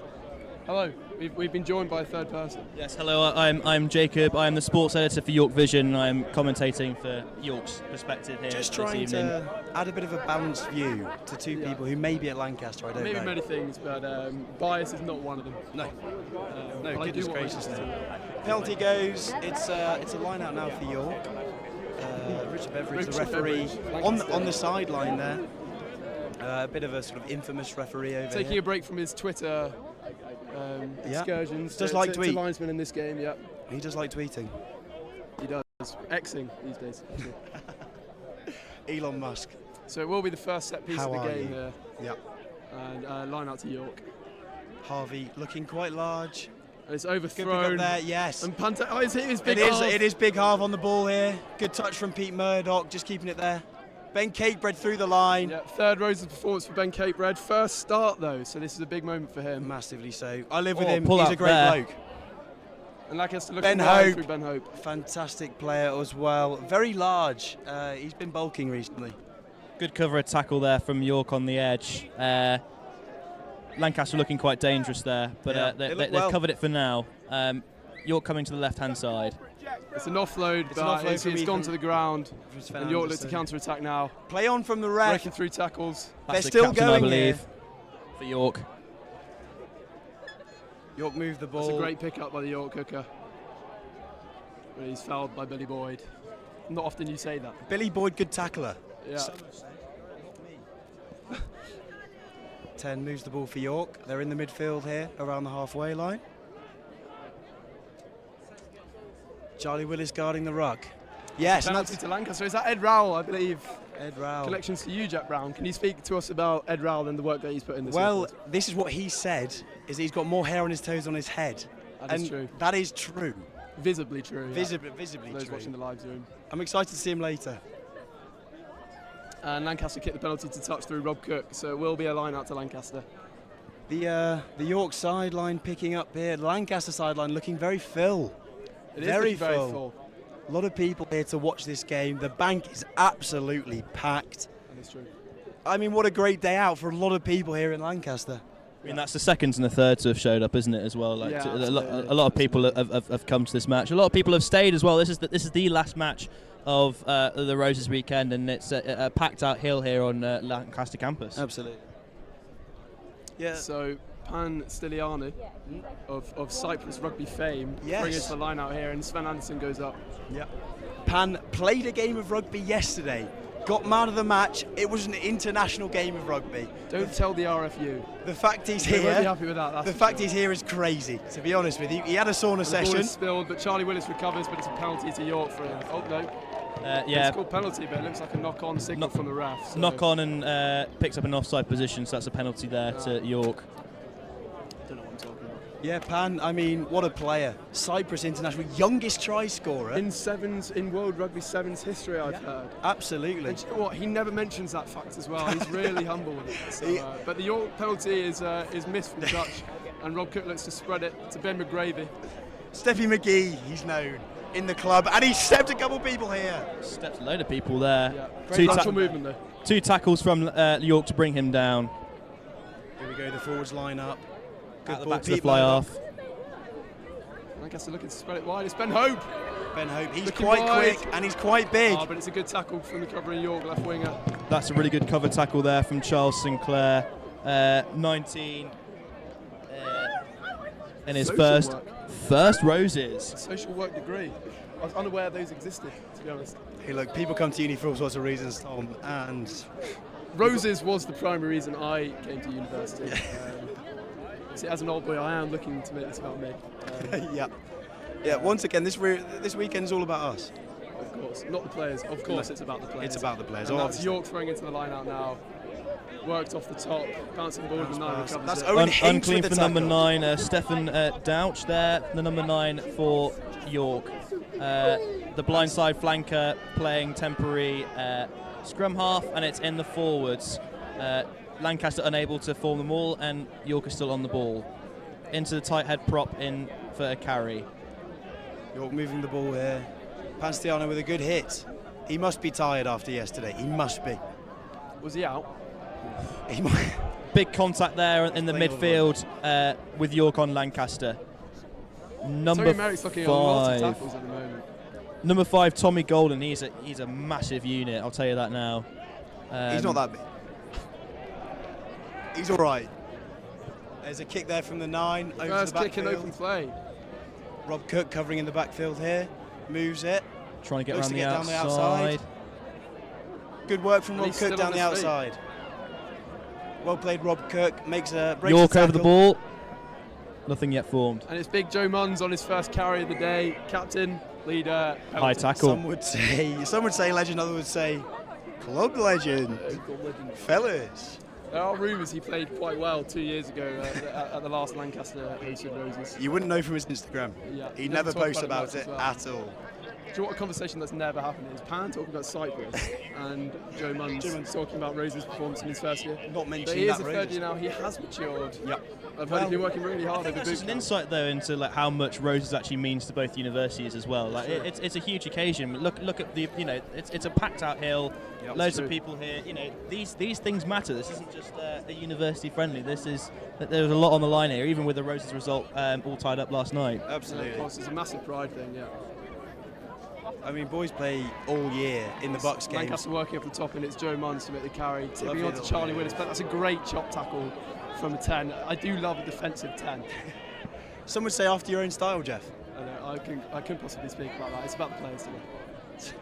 Hello, we've been joined by a third person. Yes, hello, I'm Jacob. I'm the sports editor for York Vision. I'm commentating for York's perspective here Just this trying evening. to add a bit of a balanced view to two people who may be at Lancaster, I don't Maybe know. many things, but bias is not one of them. No. But I No, do goodness want gracious. to- Penalty goes. It's a line out now for York. Richard Beveridge, the Richard referee, Beveridge, on the sideline there. A bit of a sort of infamous referee over Taking here. a break from his Twitter excursions. Does to, like to tweet. linesmen in this game, yeah. He does like tweeting. He does. Xing these days. Elon Musk. So it will be the first set piece How of the are game you? here. Yep. And line out to York. Harvey looking quite large. And it's Good pick up overthrown. there, yes. And Panta, oh, it's hit his big It is. half. It is big half on the ball here. Good touch from Pete Murdoch, just keeping it there. Ben Catebread through the line. Yeah, third Roses performance for Ben Catebread. First start though, so this is a big moment for him. Massively so. I live with Oh, him. pull He's up a great there. bloke. And Lancaster looking Ben wide Hope. through Ben Hope. Fantastic player as well. Very large. He's been bulking recently. Good cover tackle there from York on the edge. Lancaster looking quite dangerous there, but Yeah, they, they look they've well. covered it for now. York coming to the left-hand side. It's an offload, It's an but offload it's from gone Ethan- to the ground. from Sven And York looks to Anderson. counter-attack now. Play on from the ref. Breaking through tackles. They're That's the still captain, I going believe, here. for York. York moved the ball. That's a great pick-up by the York hooker. Where he's fouled by Billy Boyd. Not often you say that. Billy Boyd, good tackler. Yeah. 10 moves the ball for York. They're in the midfield here, around the halfway line. Charlie Willis guarding the ruck. Yes, and Penalty that's to Lancaster. Is that Ed Rowell, I believe? Ed Rowell. Collections to you, Jack Brown. Can you speak to us about Ed Rowell and the work that he's put in this Well, weekend? this is what he said, is he's got more hair on his toes on his head. That and is true. That is true. Visibly true. Yeah. Visibly For those true. watching the live Zoom. I'm excited to see him later. And Lancaster kicked the penalty to touch through Rob Cook, so it will be a line out to Lancaster. The York sideline picking up here. Lancaster sideline looking very full. It is very looking very full. A lot of people here to watch this game. The bank is absolutely packed. That is true. I mean, what a great day out for a lot of people here in Lancaster. I mean, that's the seconds and the thirds who have showed up, isn't it, as well? Like, Yeah, a lot of people have come to this match. A lot of people have stayed as well. This is the last match of the Roses weekend, and it's a packed out hill here on Lancaster campus. Absolutely. Yeah. So Pan Styliani of Cyprus rugby fame bring us the line out here, and Sven Anderson goes up. Yeah. Pan played a game of rugby yesterday. Got man of the match. It was an international game of rugby. Don't tell the RFU. The fact he's They here. won't be happy with that. The fact he's here is crazy. To be honest with you, he had a sauna The ball session. is spilled, but Charlie Willis recovers, but it's a penalty to York for him. Oh no. Yeah. It's called penalty, but it looks like a knock-on signal from the ref. So. Knock on and picks up an offside position, so that's a penalty there to York. Don't know what I'm talking about. Yeah, Pan. I mean, what a player. Cyprus international, youngest try scorer in World Rugby Sevens history, I've heard. Absolutely. And you know what? He never mentions that fact as well. He's really humble with it. So, but the York penalty is missed from touch, and Rob Cook looks to spread it to Ben McGravy. Steffi McGee, he's known in the club, and he stepped a couple people here. Stepped a load of people there. Yeah. Great lateral movement though. 2 tackles from York to bring him down. Here we go, the forwards line up. At the back to the fly off. Lancaster looking to spread it wide. It's Ben Hope. Ben Hope, he's Looking quite wide. quick and he's quite big. Oh, but it's a good tackle from the covering York left winger. That's a really good cover tackle there from Charles Sinclair. 19 in his Social first Roses. Social work degree. I was unaware those existed, to be honest. Hey, look, people come to uni for all sorts of reasons, Tom, and Roses was the primary reason I came to university. See, as an old boy, I am looking to make this about me. yeah. Once again, this weekend's all about us. Of course, not the players. Of course, it's about the players. It's about the players. And that's obviously. York throwing into the line out now. Worked off the top, bouncing the ball with the 9, recovers That's it. Owen Hinks Unclean with the for number tackle. 9, Stefan Douch there, the number 9 for York. The blindside flanker playing temporary scrum half, and it's in the forwards. Lancaster unable to form them all, and York is still on the ball. Into the tight head prop in for a carry. York moving the ball here. Panstiano with a good hit. He must be tired after yesterday. He must be. Was he out? He might. Big contact there in the midfield with York on Lancaster. Number Tony Merrick's looking at a lot of 5. tackles at the moment. Number 5, Tommy Golden. He's a massive unit. I'll tell you that now. He's not that big. He's all right. There's a kick there from the 9 over First to the kick in backfield. open play. Rob Cook covering in the backfield here. Moves it. Trying to get Looks around to the get down the outside. outside. Good work from And Rob he's Cook still down on the his feet. outside. Well played, Rob Cook. Makes a breaks York the over the tackle. ball. Nothing yet formed. And it's big Joe Munns on his first carry of the day. Captain, leader. High penalty. tackle. Some would say legend, others would say club legend. Fellas. There are rumours he played quite well 2 years ago at the last Lancaster hosted Roses. You wouldn't know from his Instagram. Yeah, He'd never talk post about about it it much at all. Do you know what a conversation that's never happened is? Pan talking about Cyprus and Joe Munns talking about Roses' performance in his first year. Not But mentioning he is that a third Roses. year now. He has matured. Yep. I've heard he's been working really hard I think over that's just an boot camp. insight though into like how much Roses actually means to both universities as well. Like Sure. it's a huge occasion. Look at the it's a packed out hill, loads of true. people here. These things matter. This isn't just a university friendly. There's a lot on the line here, even with the Roses result all tied up last night. Absolutely. Of course, it's a massive pride thing, yeah. I mean, boys play all year in the Bucks games. Lancaster working up the top, and it's Joe Munns to make the carry, tipping Lovely on to little Charlie play. Willis. But that's a great chop tackle from a 10. I do love a defensive 10. Some would say after your own style, Jeff. I know, I couldn't possibly speak about that. It's about the players today.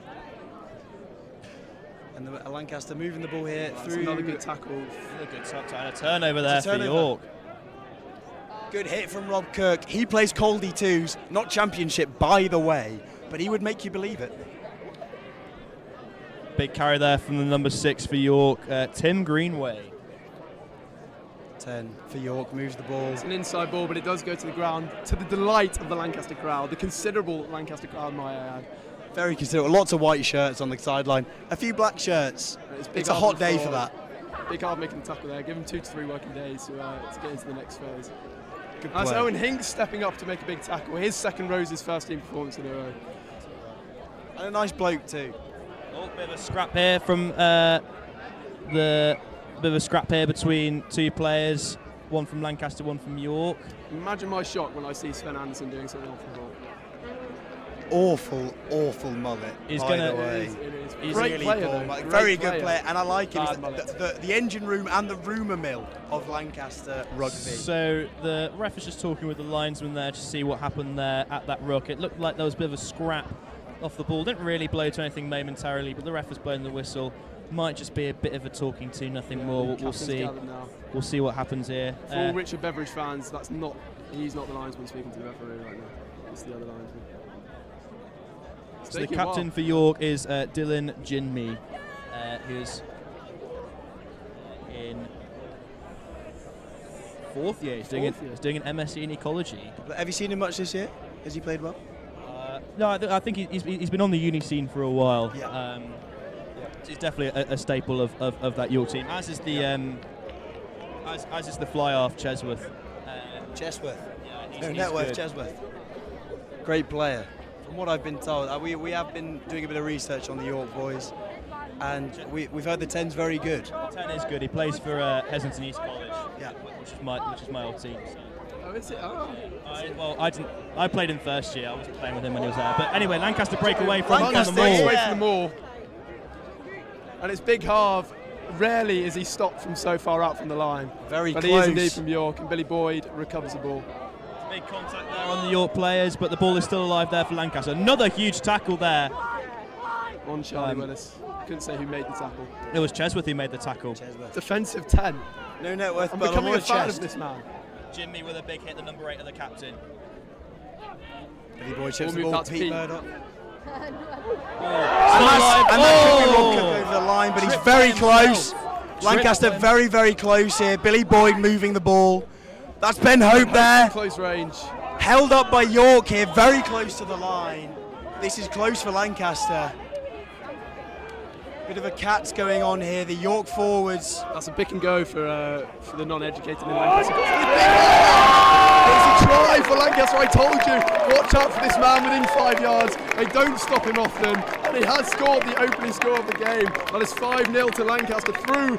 And Lancaster moving the ball here That's through. another good tackle. A good touch and a turnover there It's a for turnover. York. Good hit from Rob Cook. He plays Coldy 2s, not championship, by the way, but he would make you believe it. Big carry there from the number 6 for York, Tim Greenway. 10 for York, moves the ball. It's an inside ball, but it does go to the ground, to the delight of the Lancaster crowd, the considerable Lancaster crowd, might I add. Very considerable. Lots of white shirts on the sideline. A few black shirts. It's a hot day for that. Big hard making the tackle there. Give him 2 to 3 working days to get into the next phase. Good That's play. Owen Hinks stepping up to make a big tackle. His second Roses first team performance in a row. And a nice bloke too. Oh, bit of a scrap here from between two players. One from Lancaster, one from York. Imagine my shock when I see Sven Anderson doing something off the ball. Awful mullet. He's by gonna. the way. He's Great really player, poor. though. Very good player. player, and I like him. Bad He's mullet. the engine room and the rumour mill of Lancaster rugby. So the ref is just talking with the linesman there to see what happened there at that ruck. It looked like there was a bit of a scrap off the ball. Didn't really blow to anything momentarily, but the ref was blowing the whistle. Might just be a bit of a talking to, nothing more. We'll see. We'll see what happens here. For all Richard Beveridge fans, he's not the linesman speaking to the referee right now. It's the other linesman. So the captain for York is Dylan Jinmi, who's in fourth year. He's doing an MSc in ecology. Have you seen him much this year? Has he played well? No, I think he's been on the uni scene for a while. Yeah. He's definitely a staple of that York team, as is the as is the fly-half Chesworth. Chesworth. Yeah, he's Networth good. Chesworth. Great player. From what I've been told, we have been doing a bit of research on the York boys, and we've heard the 10's very good. The 10 is good. He plays for Heslington East College, which is my old team. So. Oh, is it? Oh. I played him first year. I wasn't playing with him when he was there. But anyway, Lancaster break away from the Lancaster maul. away from the maul. And it's Big Harv. Rarely is he stopped from so far out from the line. Very but close. He is indeed from York, and Billy Boyd recovers the ball. Big contact there on the York players, but the ball is still alive there for Lancaster. Another huge tackle there. On Charlie Willis. Couldn't say who made the tackle. It was Chesworth who made the tackle. Defensive 10. No Networth, I'm but becoming on a fan chest. of this man. Jimmy with a big hit, the number 8 of the captain. Billy Boyd chips the We'll move ball, that to Pete Pete. Murdoch. And that could be Rob Cook over the line, but he's very close. Lancaster very, very close here. Billy Boyd moving the ball. That's Ben Hope there. Close range. Held up by York here, very close to the line. This is close for Lancaster. Bit of a catch going on here. The York forwards. That's a pick and go for the non-educated in Lancaster. It's a try for Lancaster. I told you, watch out for this man within 5 yards. They don't stop him often, and he has scored the opening score of the game. That is 5-0 to Lancaster through.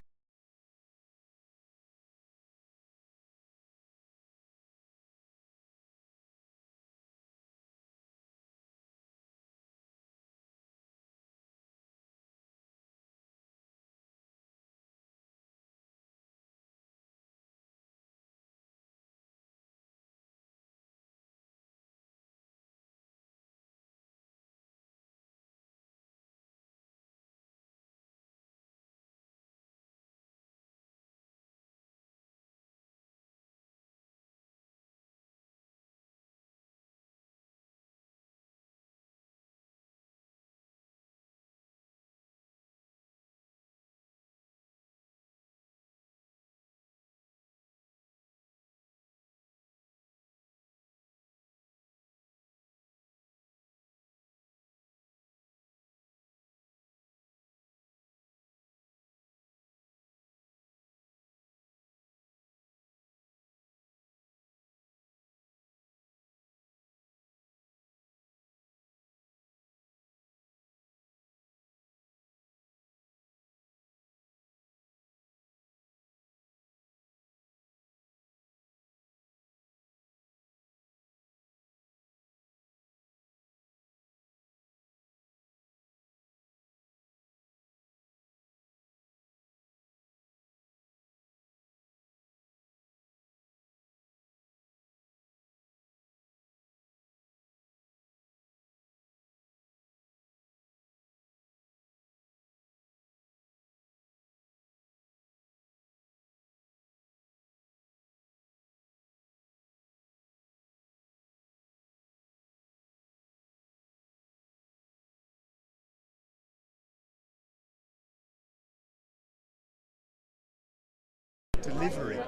Delivery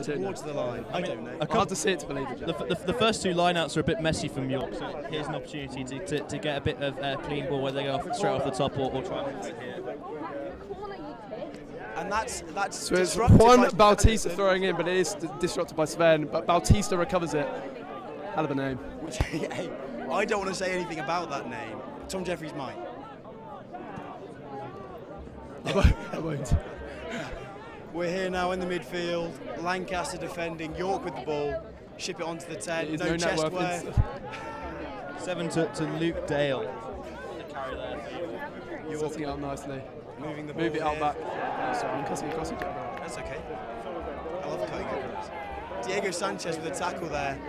towards the line. I don't know. I'll have to see it to believe it. The first two lineouts are a bit messy from York, so here's an opportunity to get a bit of clean ball where they go straight off the top or try and hit here. And that's So it's disrupted Juan by Bautista throwing in, but it is disrupted by Sven. But Bautista recovers it. Hell of a name. Hey, I don't want to say anything about that name. Tom Jeffries might. I won't. We're here now in the midfield. Lancaster defending. York with the ball. Ship it onto the 10. No chest wear. 7 to Luke Dale. The carry there. You're setting it up nicely. Moving the ball. Move it out here. back. Sorry, I'm cutting across it. That's okay. I love cutting across. Diego Sanchez with a tackle there.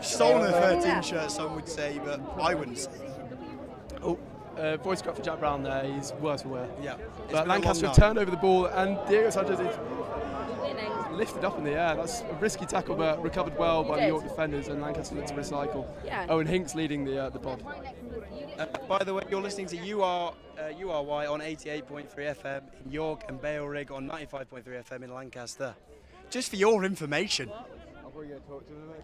Stolen a 13 shirt, some would say, but I wouldn't say. Oh, voice cut for Jack Brown there. He's worse for wear. Yeah. But Lancaster have turned over the ball, and Diego Sanchez is lifted up in the air. That's a risky tackle, but recovered well by the York defenders, and Lancaster looked to recycle. Yeah. Owen Hinks leading the pod. By the way, you're listening to URY on 88.3 FM in York and Ballroom on 95.3 FM in Lancaster. Just for your information.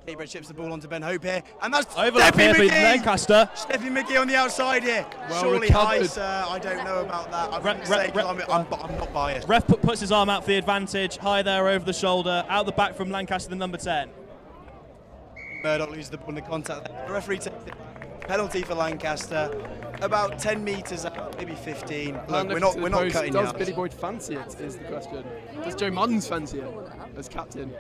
Gabriel chips the ball onto Ben Hope here, and that's overlap here for Lancaster. Steffi McGee on the outside here. Well surely recovered. high, sir. I don't know about that. I'm not biased. Ref puts his arm out for the advantage. High there over the shoulder. Out the back from Lancaster, the number 10. Murdoch loses the ball in the contact there. The referee takes it. Penalty for Lancaster. About 10 metres out, maybe 15. Look, we're not cutting Does out. Billy Boyd fancy it, is the question. Does Joe Muns fancy it as captain?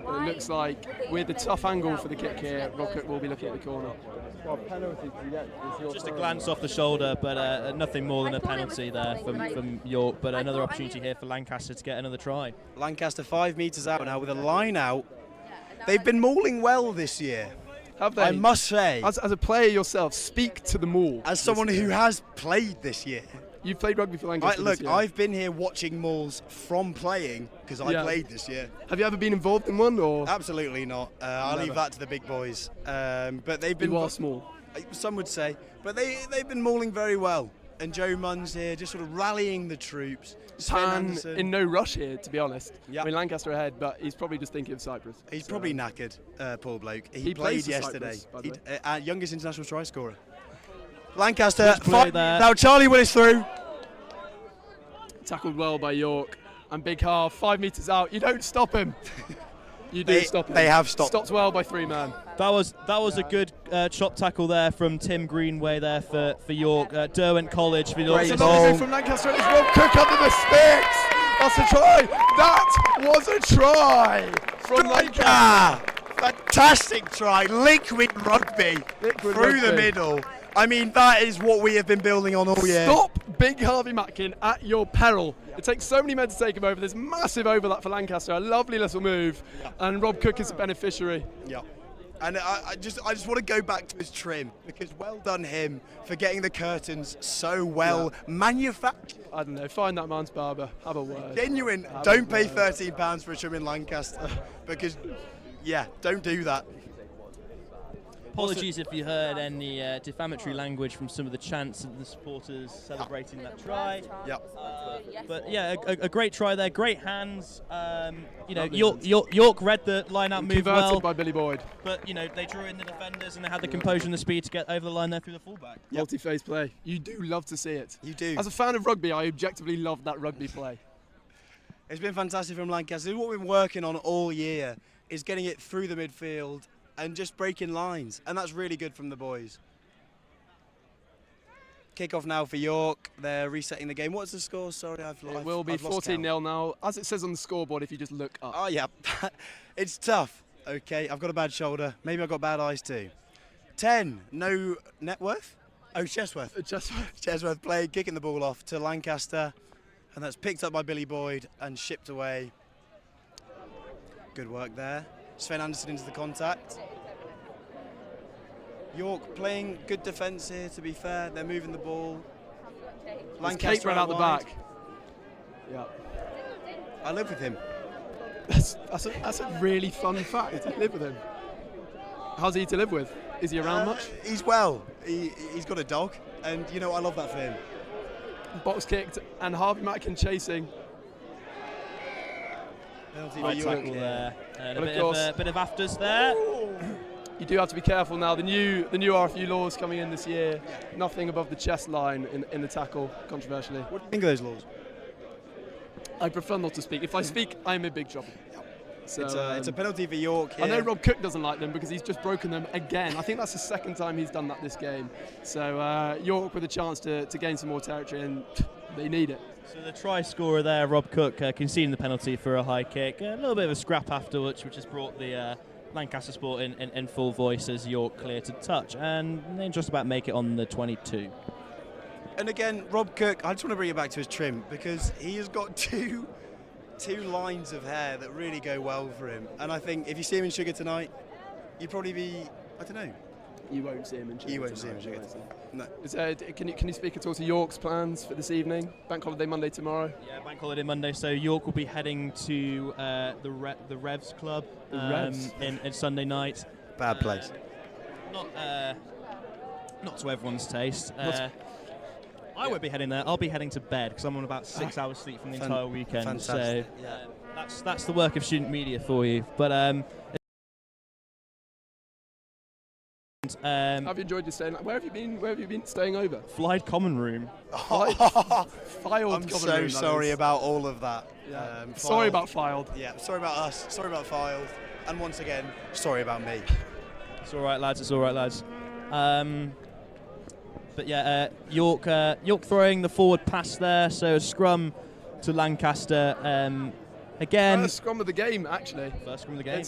But it looks like with the tough angle for the kick here, Rob Cook will be looking at the corner. Just a glance off the shoulder, but nothing more than a penalty there from York. But another opportunity here for Lancaster to get another try. Lancaster 5 metres out now with a line out. They've been mauling well this year. Have they? I must say. As a player yourself, speak to the maul. As someone who has played this year. You've played rugby for Lancaster Look, this year. I've been here watching mauls from playing because I played this year. Have you ever been involved in one? Or Absolutely not. I'll leave that to the big boys. But they've been. You are small. Some would say, but they've been mauling very well. And Joe Muns here, just sort of rallying the troops. Pan in no rush here, to be honest. Yep. I mean, Lancaster ahead, but he's probably just thinking of Cyprus. He's probably knackered, poor bloke. He plays played yesterday. Cyprus, youngest international try scorer. Lancaster, there. now Charlie Willis through. Tackled well by York. And Big Half, 5 metres out. You don't stop him. You do stop him. They have stopped. Stopped well by 3 men. That was a good chop tackle there from Tim Greenway there for York. Derwent College for York. It's another from Lancaster, and it's Rob Cook under the sticks. That's a try. That was a try from Lancaster. Fantastic try. Liquid rugby through the middle. I mean, that is what we have been building on all year. Stop Big Harvey Matkin at your peril. It takes so many men to take him over. There's massive overlap for Lancaster. A lovely little move. And Rob Cook is the beneficiary. Yeah. And I just want to go back to his trim, because well done him for getting the curtains so well manufactured. I don't know, find that man's barber, have a word. Genuine, don't pay £13 for a trim in Lancaster, because, don't do that. Apologies if you heard any defamatory language from some of the chants of the supporters celebrating that try. But a great try there, great hands. York read the line-out move well. Converted by Billy Boyd. But they drew in the defenders and they had the composure and the speed to get over the line there through the fullback. Multi-phase play. You do love to see it. You do. As a fan of rugby, I objectively love that rugby play. It's been fantastic from Lancaster. This is what we've been working on all year, is getting it through the midfield and just breaking lines, and that's really good from the boys. Kick-off now for York. They're resetting the game. What's the score? Sorry, It will be 14-0 now, as it says on the scoreboard if you just look up. Oh, yeah. It's tough. Okay, I've got a bad shoulder. Maybe I've got bad eyes too. 10, no net worth? Oh, Chesworth. Chesworth playing, kicking the ball off to Lancaster, and that's picked up by Billy Boyd and shipped away. Good work there. Sven Anderson into the contact. York playing good defence here, to be fair. They're moving the ball. Lancaster ran out the back. Yeah. I live with him. That's a really fun fact. I live with him. How's he to live with? Is he around much? He's well. He's got a dog, and I love that for him. Box kicked, and Harvey Matkin chasing. High tackle there. And a bit of afters there. You do have to be careful now. The new RFU laws coming in this year. Nothing above the chest line in the tackle, controversially. What do you think of those laws? I prefer not to speak. If I speak, I'm in big trouble. So, it's a penalty for York here. I know Rob Cook doesn't like them because he's just broken them again. I think that's the second time he's done that this game. So York with a chance to gain some more territory, and they need it. So the try scorer there, Rob Cook, conceding the penalty for a high kick. A little bit of a scrap afterwards, which has brought the Lancaster Sport in full voice as York clear to touch, and they just about make it on the 22. And again, Rob Cook, I just want to bring it back to his trim because he has got two lines of hair that really go well for him. And I think if you see him in Sugar tonight, you'd probably be, I don't know. You won't see him in Sugar. You won't see him in Sugar. No. Can you speak at all to York's plans for this evening? Bank holiday Monday tomorrow. Yeah, Bank holiday Monday. So York will be heading to the Revs Club in Sunday night. Bad place. Not to everyone's taste. I won't be heading there. I'll be heading to bed because I'm on about 6 hours sleep from the entire weekend. Fantastic. So that's the work of student media for you. But have you enjoyed your stay? Where have you been? Where have you been staying over? Flied Common Room. Filed I'm Common so Room, sorry about all of that. Yeah. Sorry about Filed. Yeah, sorry about us. Sorry about Filed. And once again, sorry about me. It's all right, lads. It's all right, lads. But yeah, York throwing the forward pass there. So a scrum to Lancaster. Again. First scrum of the game, actually. First scrum of the game.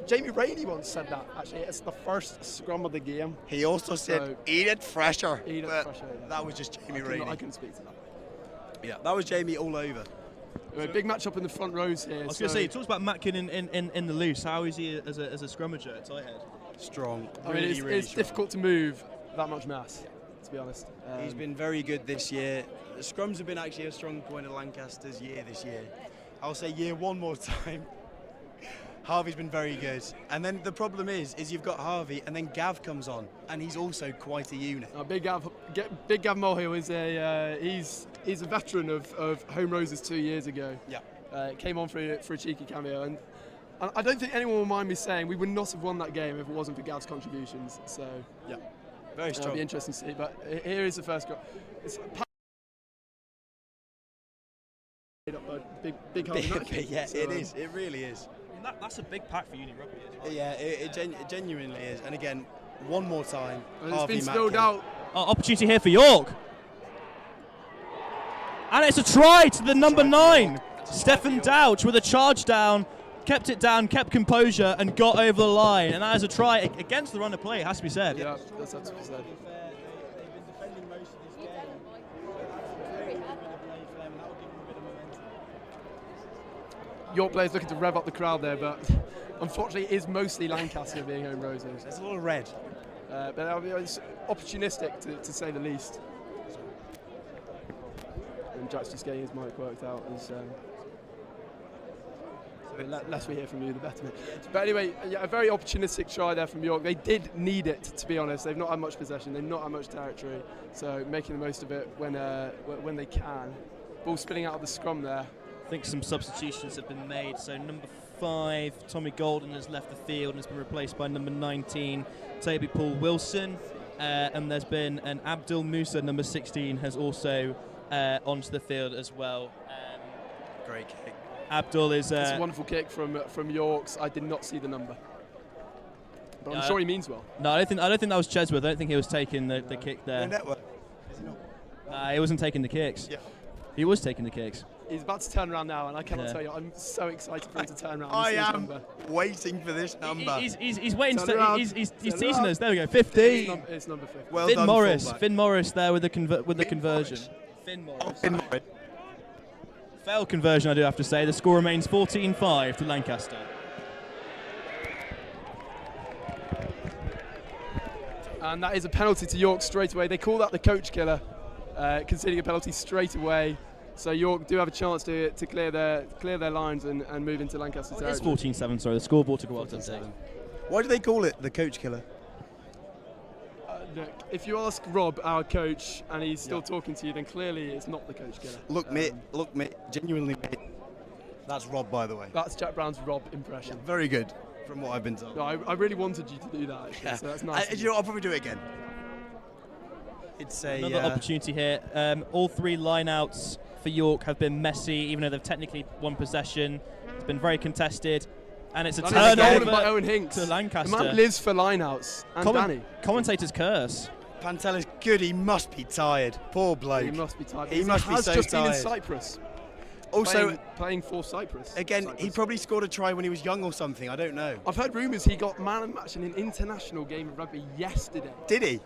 Jamie Rainey once said that, actually. It's the first scrum of the game. He also said, eat it fresher. Eat it fresher. That was just Jamie Rainey. I couldn't speak to that. Yeah, that was Jamie all over. Big match up in the front rows here. I was going to say, he talks about Matkin in the loose. How is he as a scrummager at tight head? Strong. I mean, it's difficult to move that much mass, to be honest. He's been very good this year. The scrums have been actually a strong point of Lancaster's year this year. I'll say year one more time. Harvey's been very good, and then the problem is you've got Harvey, and then Gav comes on, and he's also quite a unit. Big Gav Mulhill is he's a veteran of Home Roses 2 years ago. Yeah, came on for a cheeky cameo, and I don't think anyone will mind me saying we would not have won that game if it wasn't for Gav's contributions. So yeah, very strong. It'll be interesting to see. But here is the first goal. It's big Harvey. Yeah, it is. It really is. That's a big pack for Uni Rugby as well. Yeah, it genuinely is. And again, one more time. And it's been spilled out. Opportunity here for York. And it's a try to the number 9. Stefan Douch with a charge down. Kept it down, kept composure, and got over the line. And that is a try against the run of play, it has to be said. Yeah, that's absolutely said. York players looking to rev up the crowd there, but unfortunately it is mostly Lancaster being Home Roses. There's a lot of red. But it's opportunistic to say the least. And Jack's just getting his mic worked out. The less we hear from you, the better. But anyway, yeah, a very opportunistic try there from York. They did need it, to be honest. They've not had much possession. They've not had much territory. So making the most of it when they can. Ball spilling out of the scrum there. I think some substitutions have been made. So number 5, Tommy Golden, has left the field and has been replaced by number 19, Toby Paul Wilson. And there's been an Abdul Musa, number 16, has also onto the field as well. Great kick. Abdul is... It's a wonderful kick from York's. I did not see the number. But I'm sure he means well. No, I don't think that was Chesworth. I don't think he was taking the kick there. He wasn't taking the kicks. Yeah. He was taking the kicks. He's about to turn around now, and I cannot tell you, I'm so excited for him to turn around. I am waiting for this number. He's waiting. He's teasing us. There we go. 15. It's number 15. Well Finn done, Morris. fullback. Finn Morris there with the conversion. Finn Morris. Failed conversion, I do have to say. The score remains 14-5 to Lancaster. And that is a penalty to York straight away. They call that the coach killer, conceding a penalty straight away. So York do have a chance to clear their lines and move into Lancaster territory. It's 14-7, sorry. The scoreboard to go up to 14-7. Why do they call it the coach killer? Look, if you ask Rob, our coach, and he's still talking to you, then clearly it's not the coach killer. Look, mate, genuinely, mate. That's Rob, by the way. That's Jack Brown's Rob impression. Yeah, very good, from what I've been told. No, I really wanted you to do that, actually, so that's nice. You know what, I'll probably do it again. It's another opportunity here. All 3 lineouts for York have been messy, even though they've technically won possession. It's been very contested. And it's a That is turnover stolen by Owen Hinks. to Lancaster. The man lives for lineouts. And Danny. Commentator's curse. Pantella's good. He must be tired. Poor bloke. He must be tired. He must be has so just tired. been in Cyprus. Also, playing for Cyprus. Again, he probably scored a try when he was young or something. I don't know. I've heard rumours he got man of the match in an international game of rugby yesterday. Did he?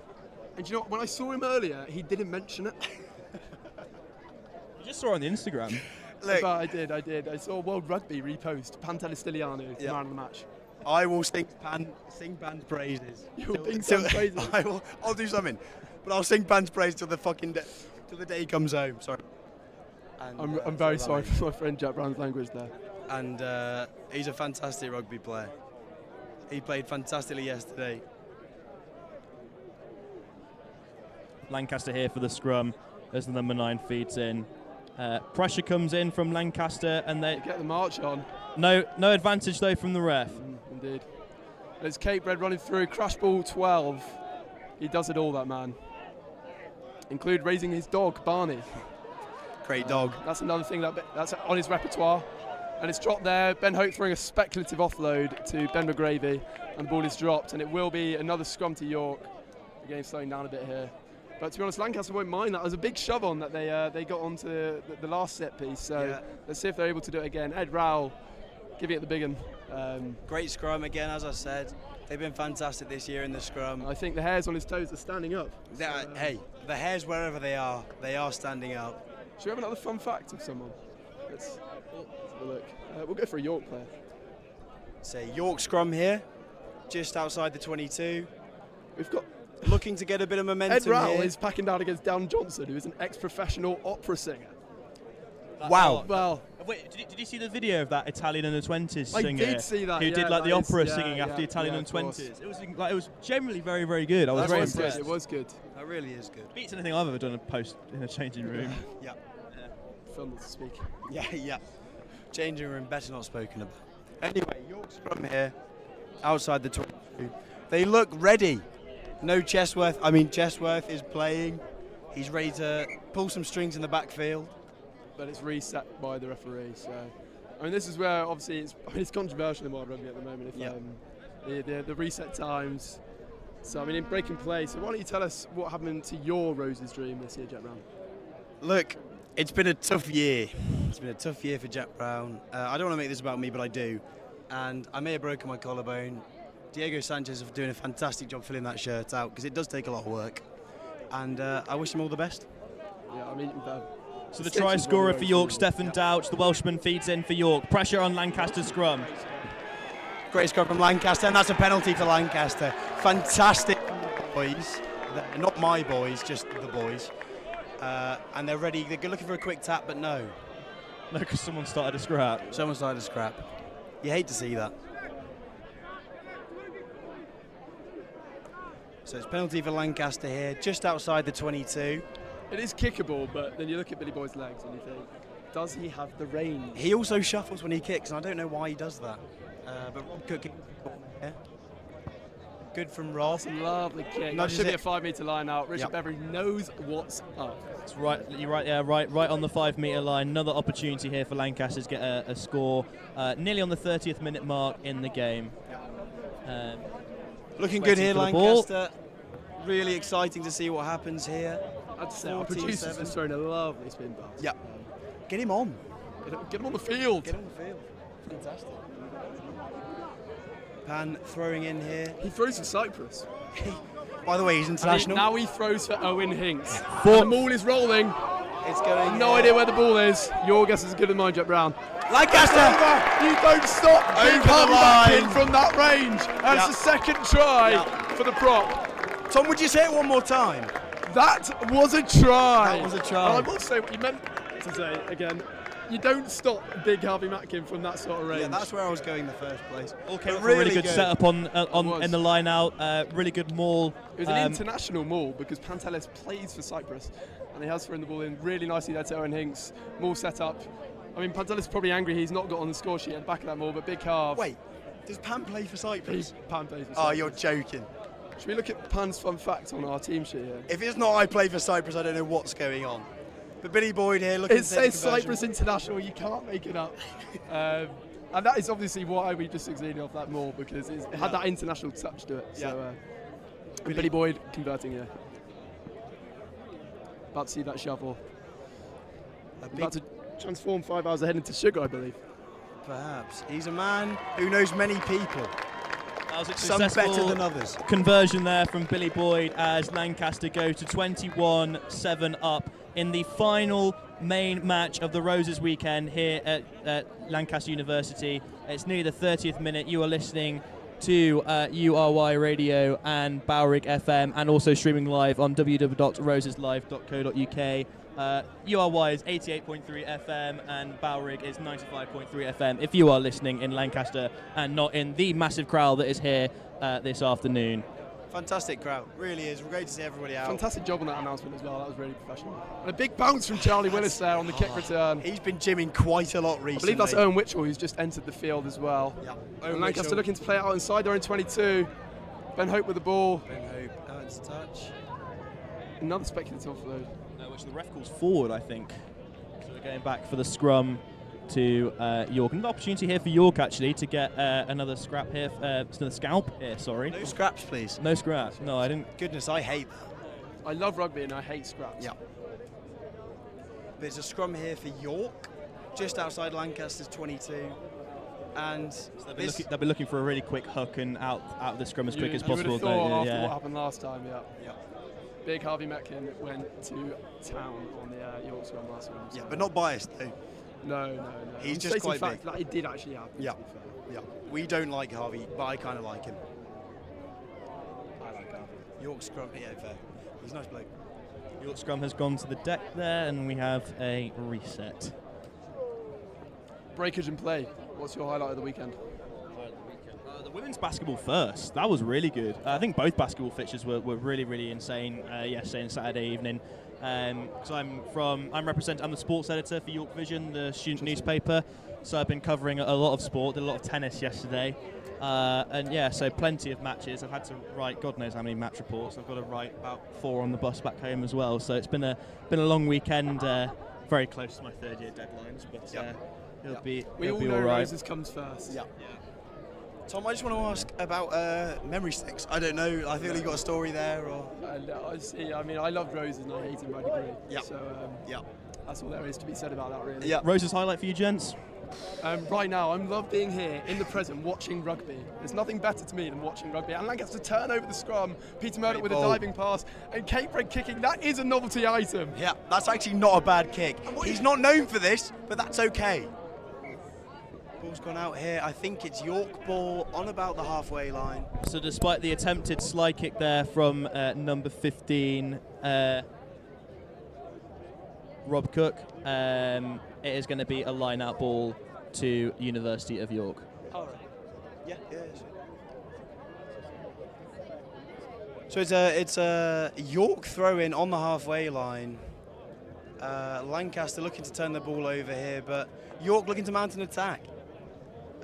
And you know what? When I saw him earlier, he didn't mention it. You just saw it on the Instagram. Look, but I did. I saw World Rugby repost Pantella Stiliano, man of the match. I will sing Pan's praises. You'll sing Pan's praises. I'll do something, but I'll sing Pan's praises till the fucking till the day he comes home. Sorry. And, I'm very sorry for my friend Jack Brown's language there. And he's a fantastic rugby player. He played fantastically yesterday. Lancaster here for the scrum as the number 9 feeds in. Pressure comes in from Lancaster, and they get the march on. No advantage though from the ref. Indeed. There's Cape Red running through. Crash ball 12. He does it all, that man. Include raising his dog, Barney. Great dog. That's another thing that's on his repertoire. And it's dropped there. Ben Hope throwing a speculative offload to Ben McGravy, and the ball is dropped, and it will be another scrum to York. The game's slowing down a bit here. But to be honest, Lancaster won't mind that. There was a big shove on that they got onto the last set piece. So let's see if they're able to do it again. Ed Rowell giving it the big one. Great scrum again, as I said. They've been fantastic this year in the scrum. I think the hairs on his toes are standing up. Hey, the hairs wherever they are standing up. Should we have another fun fact of someone? Let's have a look. We'll go for a York player. Say York scrum here, just outside the 22. We've got looking to get a bit of momentum. Ed Rowell here. is packing down against Dan Johnson, who is an ex-professional opera singer. Wow. Well, wait, did you see the video of that Italian under 20s I singer? did see that. Who yeah, did like the that is- opera yeah, singing yeah, after the Italian yeah, under of course. 20s. It was generally very, very good. I was very impressed. It was good. That really is good. Beats anything I've ever done in a changing room. Yeah. Fun to speak. Yeah. Changing room better not spoken about. Anyway, York scrum here, outside the 22. They look ready. No Chesworth. Chesworth is playing. He's ready to pull some strings in the backfield. But it's reset by the referee. So, this is where obviously it's controversial in world rugby at the moment. The reset times. So in breaking play. So why don't you tell us what happened to your Rose's dream this year, Jack Brown? Look, it's been a tough year. It's been a tough year for Jack Brown. I don't want to make this about me, but I do. And I may have broken my collarbone. Diego Sanchez is doing a fantastic job filling that shirt out because it does take a lot of work. And I wish him all the best. Yeah, So the try scorer for York, Stefan Douch, the Welshman feeds in for York. Pressure on Lancaster's scrum. Great scrum from Lancaster, and that's a penalty for Lancaster. Fantastic boys. They're not my boys, just the boys. And they're ready. They're looking for a quick tap, but no. No, because someone started a scrap. Someone started a scrap. You hate to see that. So it's penalty for Lancaster here, just outside the 22. It is kickable, but then you look at Billy Boy's legs and you think, does he have the range? He also shuffles when he kicks, and I don't know why he does that. But Rob Cook, yeah. Good from Rob. That's a lovely kick. That should be a 5 metre line out. Richard Bevery knows what's up. It's right. You're right. Yeah, right on the 5 metre line. Another opportunity here for Lancaster to get a score, nearly on the 30th minute mark in the game. Looking good here, Lancaster. Really exciting to see what happens here. I'd say our producer's just throwing a lovely spin pass. Yeah. Get him on. Get him on the field. Get him on the field. Fantastic. Pan throwing in here. He throws for Cyprus. By the way, he's international. Now he throws for Owen Hinks. The ball is rolling. It's going. No idea where the ball is. Your guess is as good as mine, Jack Brown. Lancaster! You don't stop. Over the line. From that range. That's the second try for the prop. Tom, would you say it one more time? That was a try. That was a try. And I will say what you meant to say again. You don't stop big Harvey Matkin from that sort of range. Yeah, that's where I was going in the first place. Okay, really good setup on in the line out. Really good maul. It was an international maul because Pantelis plays for Cyprus, and he has thrown the ball in really nicely there to Owen Hinks. Maul set up. Pantelis is probably angry he's not got on the score sheet at the back of that maul, but big half. Wait, does Pan play for Cyprus? Pan plays for Cyprus. Oh, you're joking. Should we look at Pan's fun fact on our team sheet here? If it's not I play for Cyprus, I don't know what's going on. But Billy Boyd here looking It says Cyprus International, you can't make it up. And that is obviously why we just succeeded off that more, because it had that international touch to it. Yeah. So Billy Boyd converting here. About to see that shovel. About to transform 5 hours ahead into sugar, I believe. Perhaps. He's a man who knows many people. That was a Some successful better than others. conversion there from Billy Boyd as Lancaster go to 21-7 up in the final main match of the Roses weekend here at Lancaster University. It's nearly the 30th minute. You are listening to URY Radio and Ballroom FM, and also streaming live on www.roseslive.co.uk. URY is 88.3 FM and Ballroom is 95.3 FM if you are listening in Lancaster and not in the massive crowd that is here this afternoon. Fantastic crowd, really is. We're great to see everybody out. Fantastic job on that announcement as well. That was really professional. And a big bounce from Charlie Willis there on the kick return. He's been gymming quite a lot recently. I believe that's Owen Witchell who's just entered the field as well. Yeah. And Lancaster looking to play it out inside their own 22. Ben Hope with the ball. Ben Hope out into touch. Another speculative offload. Which the ref calls forward, I think. So we're going back for the scrum to York. Another opportunity here for York, actually, to get another scrap here, another scalp here, sorry. No scraps, please. No scraps. No, I didn't. Goodness, I hate that. I love rugby and I hate scraps. Yeah. But it's a scrum here for York, just outside Lancaster's 22. And so they'll be looking for a really quick hook and out of the scrum as quick as possible. You would have thought after what happened last time, yeah. Big Harvey Metkin went to town on the York scrum last week. Yeah, but not biased though. No. He's just quite big. That it did actually happen. Yeah, yeah. We don't like Harvey, but I kind of like him. I like Harvey. York scrum, yeah, fair. He's a nice bloke. York scrum has gone to the deck there, and we have a reset. Breakage and play. What's your highlight of the weekend? The women's basketball first. That was really good. I think both basketball fixtures were really, really insane yesterday and Saturday evening. Because I'm the sports editor for York Vision, the student newspaper. So I've been covering a lot of sport. Did a lot of tennis yesterday. And yeah, so plenty of matches. I've had to write God knows how many match reports. I've got to write about 4 on the bus back home as well. So it's been a long weekend. Very close to my third year deadlines, but it'll be we all know Roses comes first. Yeah. Tom, I just want to ask about memory sticks. I don't know. I feel you got a story there, or I see. I mean, I loved Roses and I hate him by degree. Yeah. So that's all there is to be said about that, really. Yeah. Roses highlight for you, gents. Right now, I love being here in the present watching rugby. There's nothing better to me than watching rugby. And Lancaster turn over the scrum, Peter Murdoch with a diving pass, and Kate Brent kicking. That is a novelty item. Yeah, that's actually not a bad kick. He's not known for this, but that's okay. Ball's gone out here. I think it's York ball on about the halfway line. So despite the attempted slide kick there from number 15, Rob Cook, it is going to be a line-out ball to University of York. All right. Yeah. So it's a York throw-in on the halfway line. Lancaster looking to turn the ball over here, but York looking to mount an attack.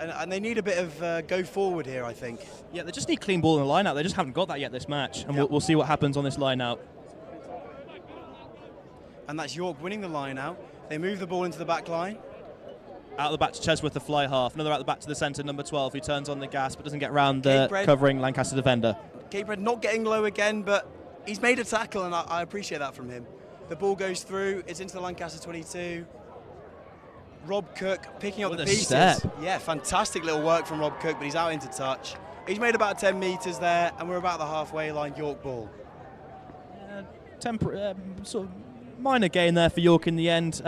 And they need a bit of go forward here, I think. Yeah, they just need clean ball in the line-out. They just haven't got that yet this match, and we'll see what happens on this line-out. And that's York winning the line-out. They move the ball into the back line. Out the back to Chesworth, the fly half. Another out the back to the centre, number 12, who turns on the gas but doesn't get round the covering Lancaster defender. Gatebred not getting low again, but he's made a tackle, and I appreciate that from him. The ball goes through. It's into the Lancaster 22. Rob Cook picking up the pieces. Step. Yeah, fantastic little work from Rob Cook, but he's out into touch. He's made about 10 metres there, and we're about the halfway line, York ball. Sort of minor gain there for York in the end.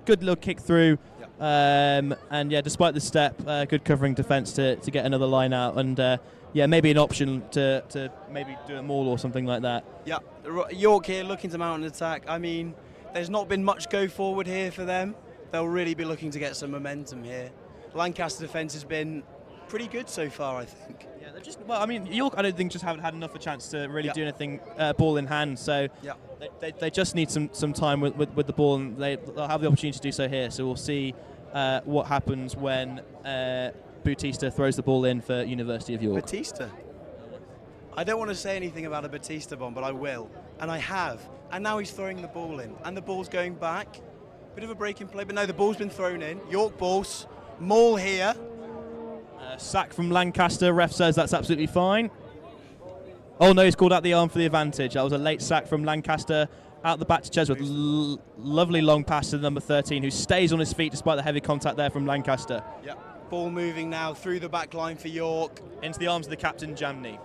Good little kick through. And yeah, despite the step, good covering defence to get another line out. And yeah, maybe an option to maybe do a maul or something like that. Yeah, York here looking to mount an attack. I mean, there's not been much go forward here for them. They'll really be looking to get some momentum here. Lancaster defence has been pretty good so far, I think. Yeah, they're just, well, I mean, York, I don't think just haven't had enough of a chance to really do anything ball in hand. So they just need some time with the ball, and they'll have the opportunity to do so here. So we'll see what happens when Bautista throws the ball in for University of York. Bautista? I don't want to say anything about a Bautista bomb, but I will. And I have. And now he's throwing the ball in. And the ball's going back. Bit of a break in play, but no, the ball's been thrown in. York balls. Maul here. Sack from Lancaster. Ref says that's absolutely fine. Oh no, he's called out the arm for the advantage. That was a late sack from Lancaster. Out the back to Chesworth. Lovely long pass to the number 13, who stays on his feet despite the heavy contact there from Lancaster. Yep. Ball moving now through the back line for York. Into the arms of the captain, Jamney.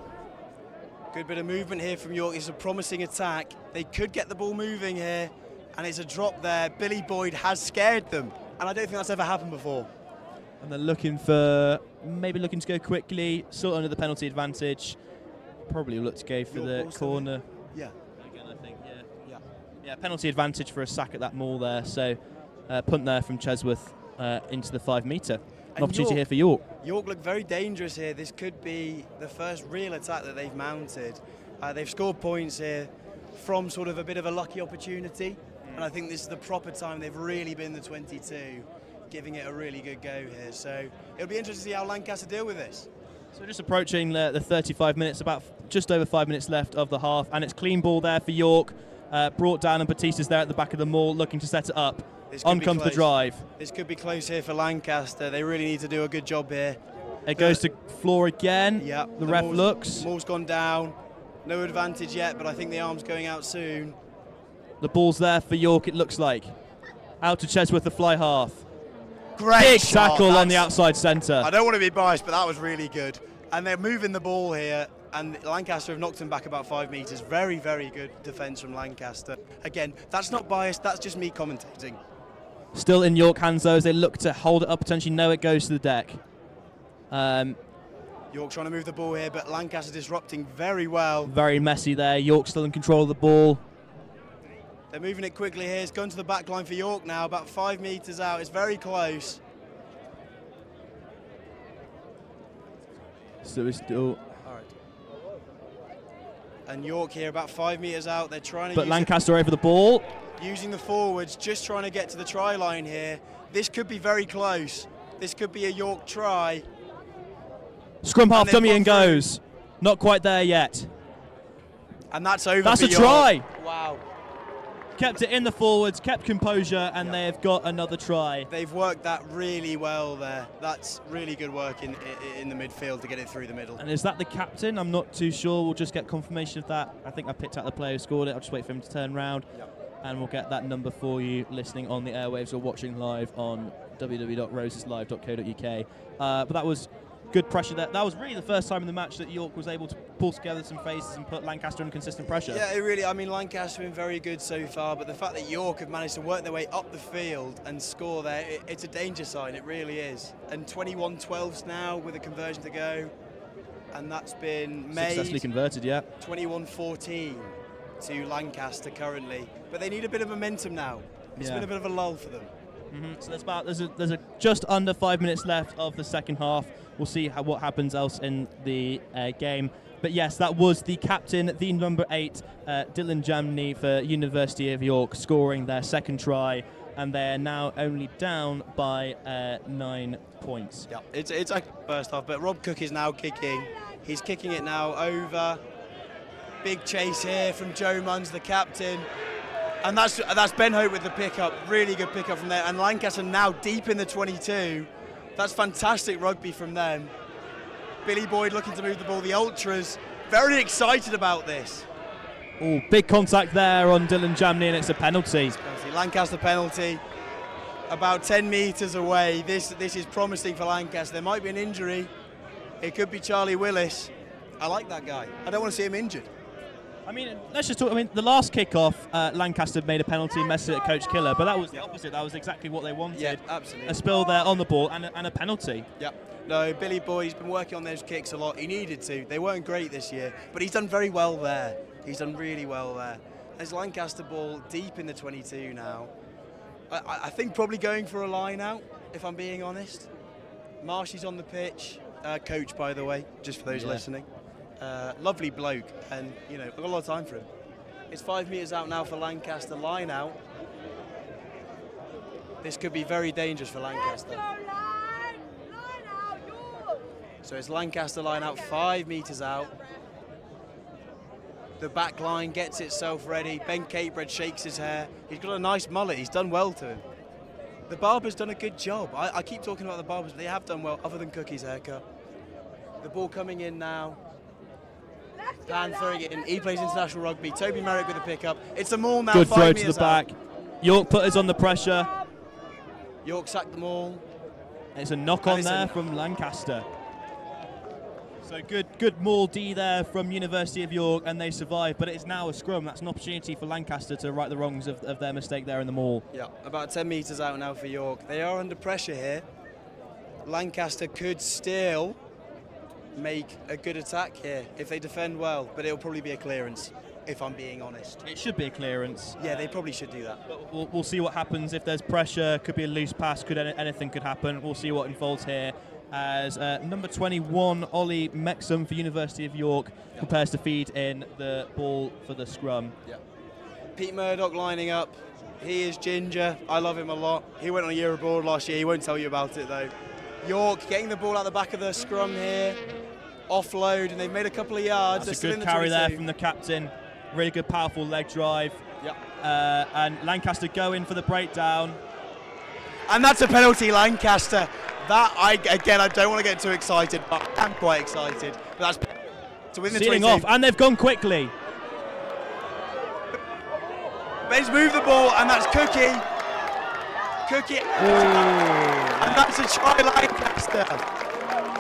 Good bit of movement here from York. It's a promising attack. They could get the ball moving here, and it's a drop there. Billy Boyd has scared them, and I don't think that's ever happened before. And they're looking to go quickly, sort of under the penalty advantage. Probably look to go for the corner. Yeah. Again, I think, yeah, penalty advantage for a sack at that maul there. So punt there from Chesworth into the 5 metre. An opportunity here for York. York look very dangerous here. This could be the first real attack that they've mounted. They've scored points here from sort of a bit of a lucky opportunity, and I think this is the proper time they've really been the 22, giving it a really good go here. So it'll be interesting to see how Lancaster deal with this. So just approaching the 35 minutes, about just over 5 minutes left of the half, and it's clean ball there for York. Brought down, and Batista's there at the back of the maul looking to set it up. On comes the drive. This could be close here for Lancaster. They really need to do a good job here. It goes to floor again. Yeah, the ref looks. Maul's gone down. No advantage yet, but I think the arm's going out soon. The ball's there for York, it looks like. Out to Chesworth, the fly half. Great Big shot. tackle on the outside centre. I don't want to be biased, but that was really good. And they're moving the ball here, and Lancaster have knocked him back about 5 metres. Very, very good defence from Lancaster. Again, that's not biased, that's just me commentating. Still in York hands though, as they look to hold it up, potentially. No, it goes to the deck. York trying to move the ball here, but Lancaster disrupting very well. Very messy there. York still in control of the ball. They're moving it quickly here. It's gone to the back line for York now, about 5 metres out. It's very close. So it's still... All right. And York here about 5 metres out. They're trying to But Lancaster over the ball. Using the forwards, just trying to get to the try line here. This could be very close. This could be a York try. Scrum half dummy and goes. Not quite there yet. And that's over. That's for a York. try. Wow. Kept it in the forwards, kept composure, and they've got another try. They've worked that really well there. That's really good work in the midfield to get it through the middle. And is that the captain? I'm not too sure. We'll just get confirmation of that. I think I picked out the player who scored it. I'll just wait for him to turn round. Yep. And we'll get that number for you listening on the airwaves or watching live on www.roseslive.co.uk. But that was good pressure there. That was really the first time in the match that York was able to pull together some phases and put Lancaster under consistent pressure. Yeah, I mean, Lancaster have been very good so far, but the fact that York have managed to work their way up the field and score there, it's a danger sign, it really is. And 21-12s now with a conversion to go, and that's been made. Successfully converted, yeah. 21-14 to Lancaster currently, but they need a bit of momentum now. It's been a bit of a lull for them. So there's just under 5 minutes left of the second half. We'll see what happens else in the game. But yes, that was the captain, the number 8, Dylan Jamney for University of York, scoring their second try, and they're now only down by 9 points. Yeah, it's a first half, but Rob Cook is now kicking. He's kicking it now over. Big chase here from Joe Munns, the captain. And that's Ben Hope with the pickup. Really good pickup from there. And Lancaster now deep in the 22. That's fantastic rugby from them. Billy Boyd looking to move the ball. The Ultras very excited about this. Oh, big contact there on Dylan Jamney, and it's a penalty. Lancaster penalty. About 10 metres away. This is promising for Lancaster. There might be an injury. It could be Charlie Willis. I like that guy. I don't want to see him injured. I mean, let's just talk. I mean, the last kick-off, Lancaster made a penalty, messed it at Coach Killer, but that was the opposite. That was exactly what they wanted. Yeah, absolutely. A spill there on the ball and a penalty. Yeah. No, Billy Boyd, he's been working on those kicks a lot. He needed to. They weren't great this year, but he's done very well there. He's done really well there. There's Lancaster ball deep in the 22 now. I think probably going for a line out, if I'm being honest. Marshy's on the pitch. Coach, by the way, just for those listening. Lovely bloke, and I've got a lot of time for him. It's 5 metres out now for Lancaster, line out. This could be very dangerous for Lancaster. So it's Lancaster line out, 5 metres out. The back line gets itself ready. Ben Capebread shakes his hair. He's got a nice mullet, he's done well to him. The Barbers done a good job. I keep talking about the Barbers, but they have done well, other than Cookie's haircut. The ball coming in now. Dan throwing it in. He plays international rugby. Toby Merrick with the pickup. It's a maul now. Good 5 throw to the metres back. out. York put us under pressure. York sacked the maul. It's a knock on there from Lancaster. So good maul D there from University of York, and they survive. But it is now a scrum. That's an opportunity for Lancaster to right the wrongs of their mistake there in the maul. Yeah, about 10 metres out now for York. They are under pressure here. Lancaster could still make a good attack here if they defend well, but it'll probably be a clearance, if I'm being honest. It should be a clearance. Yeah, they probably should do that. But we'll see what happens if there's pressure. Could be a loose pass. Anything could happen. We'll see what unfolds here as number 21 Ollie Mexham for University of York prepares to feed in the ball for the scrum. Yeah. Pete Murdoch lining up. He is ginger. I love him a lot. He went on a year abroad last year. He won't tell you about it though. York getting the ball out the back of the scrum here. Offload, and they've made a couple of yards. That's a good carry there from the captain. Really good, powerful leg drive. And Lancaster go in for the breakdown. And that's a penalty, Lancaster. That, I don't want to get too excited, but I'm quite excited. But that's to win the Sealing 22. off, and they've gone quickly. He's moved the ball, and that's Cookie. And that's a try, Lancaster.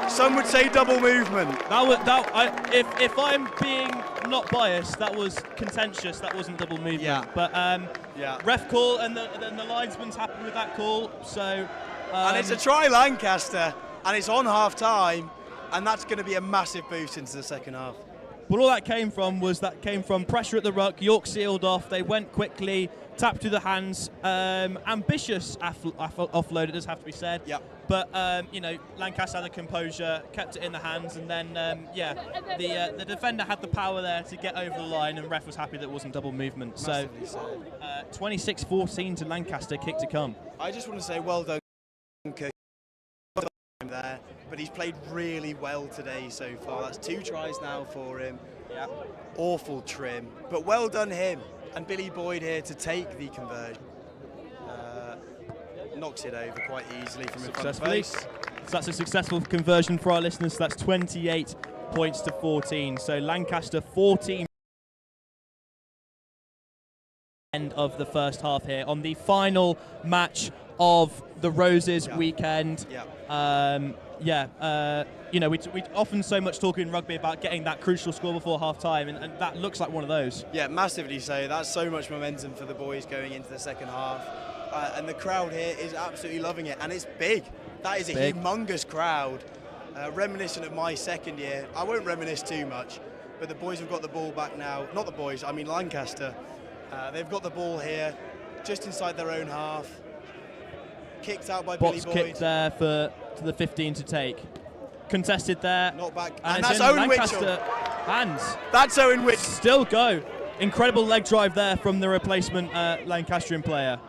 Some would say double movement. If I'm being not biased, that was contentious. That wasn't double movement. Yeah. But ref call, and the linesman's happy with that call. So. And it's a try, Lancaster, and it's on half time, and that's going to be a massive boost into the second half. But all that came from pressure at the ruck. York sealed off. They went quickly, tapped through the hands. Ambitious offload, it does have to be said. Yeah. But Lancaster had the composure, kept it in the hands, and then the defender had the power there to get over the line, and ref was happy that it wasn't double movement. Massively so. 26-14 to Lancaster, kick to come. I just want to say well done, Cookie. Well done there, but he's played really well today so far. That's 2 tries now for him. Yeah. Awful trim, but well done him. And Billy Boyd here to take the conversion. Knocks it over quite easily from in front of the post. So that's a successful conversion for our listeners. So that's 28 points to 14. So Lancaster 14. End of the first half here on the final match of the Roses weekend. We often so much talk in rugby about getting that crucial score before half time, and that looks like one of those. Yeah, massively so. That's so much momentum for the boys going into the second half. And the crowd here is absolutely loving it, and it's big. That is a humongous crowd, reminiscent of my second year. I won't reminisce too much, but the boys have got the ball back now. Not the boys, I mean Lancaster. They've got the ball here, just inside their own half. Kicked out by Billy Boyd. Box kick there to the 15 to take. Contested there. Not back. And that's it's in Owen Lancaster Mitchell. Hands. That's Owen Mitchell. Still go. Incredible leg drive there from the replacement Lancastrian player.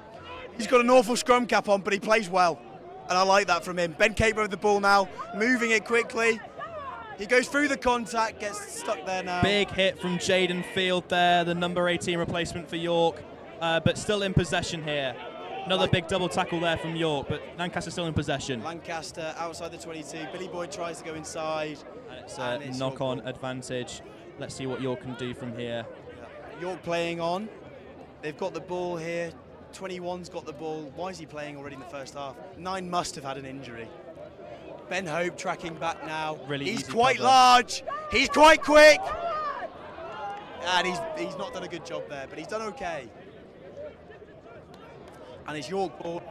He's got an awful scrum cap on, but he plays well. And I like that from him. Ben Caper with the ball now, moving it quickly. He goes through the contact, gets stuck there now. Big hit from Jaden Field there, the number 18 replacement for York, but still in possession here. Another big double tackle there from York, but Lancaster still in possession. Lancaster outside the 22. Billy Boyd tries to go inside. And it's a knock-on advantage. Let's see what York can do from here. York playing on. They've got the ball here. 21's got the ball. Why is he playing already in the first half? 9 must have had an injury. Ben Hope tracking back now. Really he's easy quite cover. large. He's quite quick. And he's not done a good job there, but he's done okay. And it's York ball.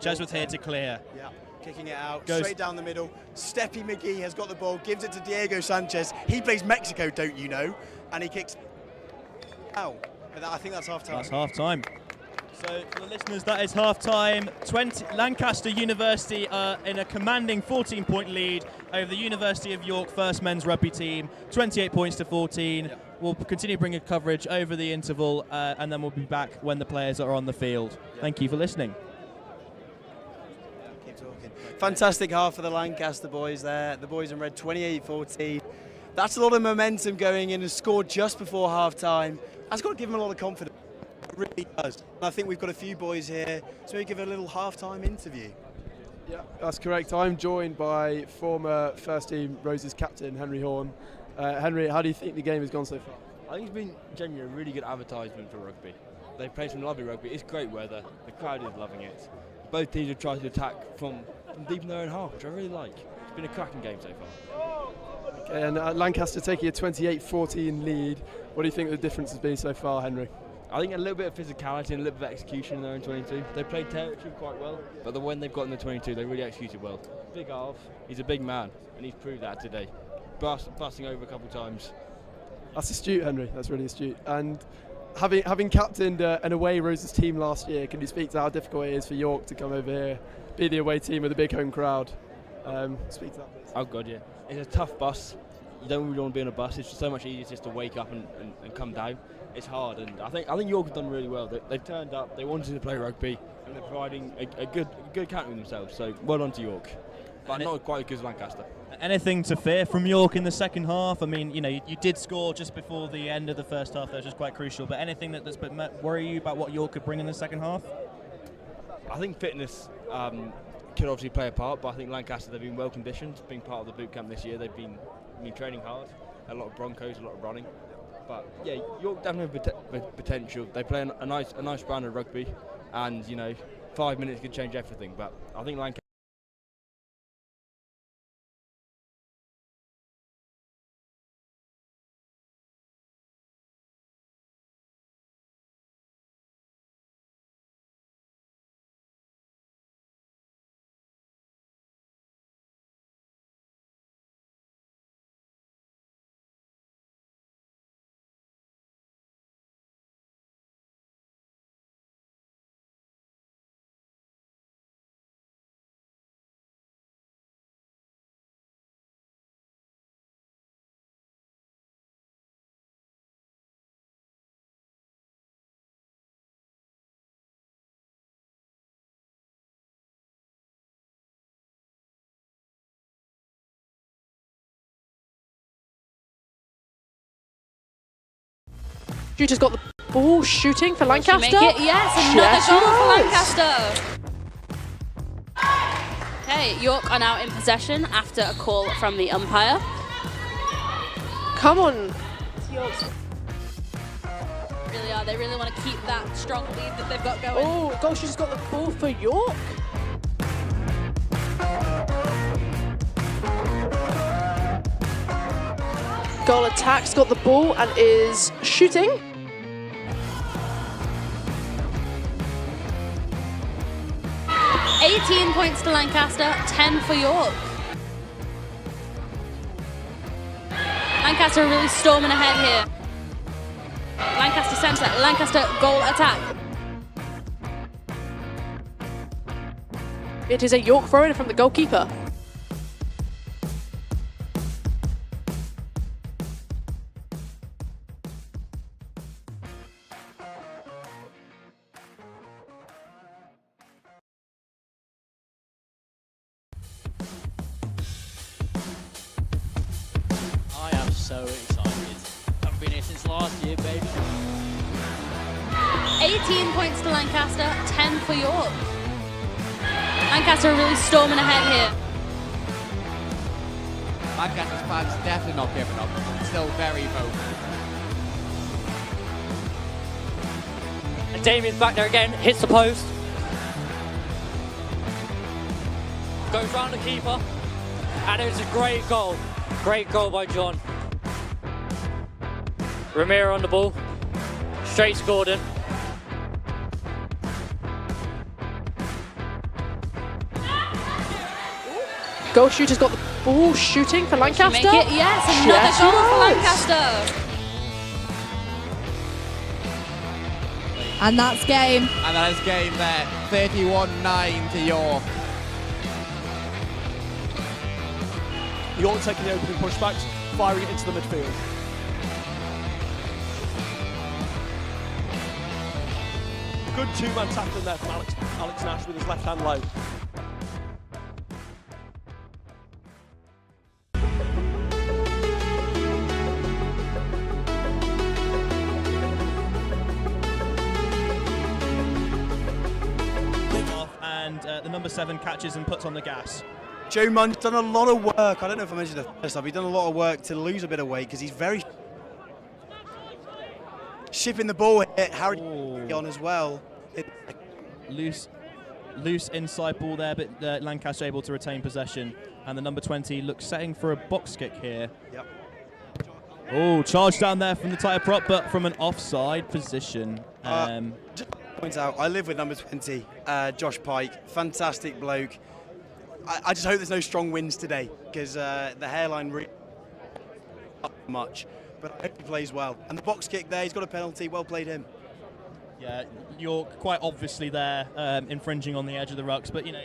Jesworth here to clear. Yeah, kicking it out, Goes straight down the middle. Steppy McGee has got the ball, gives it to Diego Sanchez. He plays Mexico, don't you know? And he kicks out. But I think that's half time. That's half time. So for the listeners, that is half time. Lancaster University in a commanding 14-point lead over the University of York first men's rugby team. 28 points to 14. Yeah. We'll continue bringing coverage over the interval, and then we'll be back when the players are on the field. Yeah. Thank you for listening. Keep talking. Fantastic half for the Lancaster boys there. The boys in red 28-14. That's a lot of momentum going in and scored just before half time. That's got to give them a lot of confidence. It really does. And I think we've got a few boys here, so we give a little half-time interview. Yeah, that's correct. I'm joined by former first team Roses captain Henry Horn. Henry, how do you think the game has gone so far? I think it's been genuinely a really good advertisement for rugby. They've played some lovely rugby. It's great weather. The crowd is loving it. Both teams have tried to attack from deep in their own half, which I really like. It's been a cracking game so far. Okay, and Lancaster taking a 28-14 lead. What do you think the difference has been so far, Henry? I think a little bit of physicality and a little bit of execution in their own 22. They played territory quite well, but when they've got in the 22, they really executed well. Big Arv, he's a big man, and he's proved that today. Busting over a couple of times. That's astute, Henry. That's really astute. And having captained an away Roses team last year, can you speak to how difficult it is for York to come over here, be the away team with a big home crowd? Speak to that, please. Oh God, yeah. It's a tough bus. You don't really want to be on a bus. It's just so much easier just to wake up and come down. It's hard, and I think York have done really well. They've turned up. They wanted to play rugby, and they're providing a good account with themselves. So well done to York, but not quite as good as Lancaster. Anything to fear from York in the second half? I mean, you did score just before the end of the first half. That was just quite crucial. But anything that's worry you about what York could bring in the second half? I think fitness could obviously play a part, but I think Lancaster, they've been well conditioned, being part of the boot camp this year. They've been training hard, a lot of Broncos, a lot of running. But yeah, York definitely have potential. They play a nice brand of rugby, and 5 minutes could change everything. But I think Lancaster. Shooter's got the ball, shooting for Lancaster. Make it? Yes, another goal for Lancaster. Okay, York are now in possession after a call from the umpire. Come on. Really are. They really want to keep that strong lead that they've got going. Oh, goal shooter's got the ball for York. Goal attack's got the ball and is shooting. $18 points to Lancaster, 10 for York. Lancaster are really storming ahead here. Lancaster centre, Lancaster goal attack. It is a York throw-in from the goalkeeper. I am so excited. I've been here since last year, baby. 18 points to Lancaster, 10 for York. Lancaster are really storming ahead here. Lancaster's fans definitely not giving up. Still very vocal. And Damien's back there again, hits the post. Goes round the keeper. And it's a great goal. Great goal by John. Ramiro on the ball. Straight to Gordon. Goal shooter's got the ball, shooting for Lancaster. Make it? Yes, another goal for Lancaster. And that's game. And that is game there. 31-9 to York. York taking the opening pushbacks, firing it into the midfield. Good two-man tackling there from Alex Nash with his left hand low. number 7 catches and puts on the gas. Joe Munn's done a lot of work. I don't know if I mentioned it first time. He's done a lot of work to lose a bit of weight because he's very shipping the ball here. Harry on as well. Loose inside ball there, but Lancaster able to retain possession. And the number 20 looks setting for a box kick here. Yep. Oh, charge down there from the tighter prop, but from an offside position. Just point out, I live with number 20, Josh Pike. Fantastic bloke. I just hope there's no strong winds today because the hairline really not much. But I hope he plays well. And the box kick there, he's got a penalty. Well played him. Yeah, York quite obviously there, infringing on the edge of the rucks. But you know,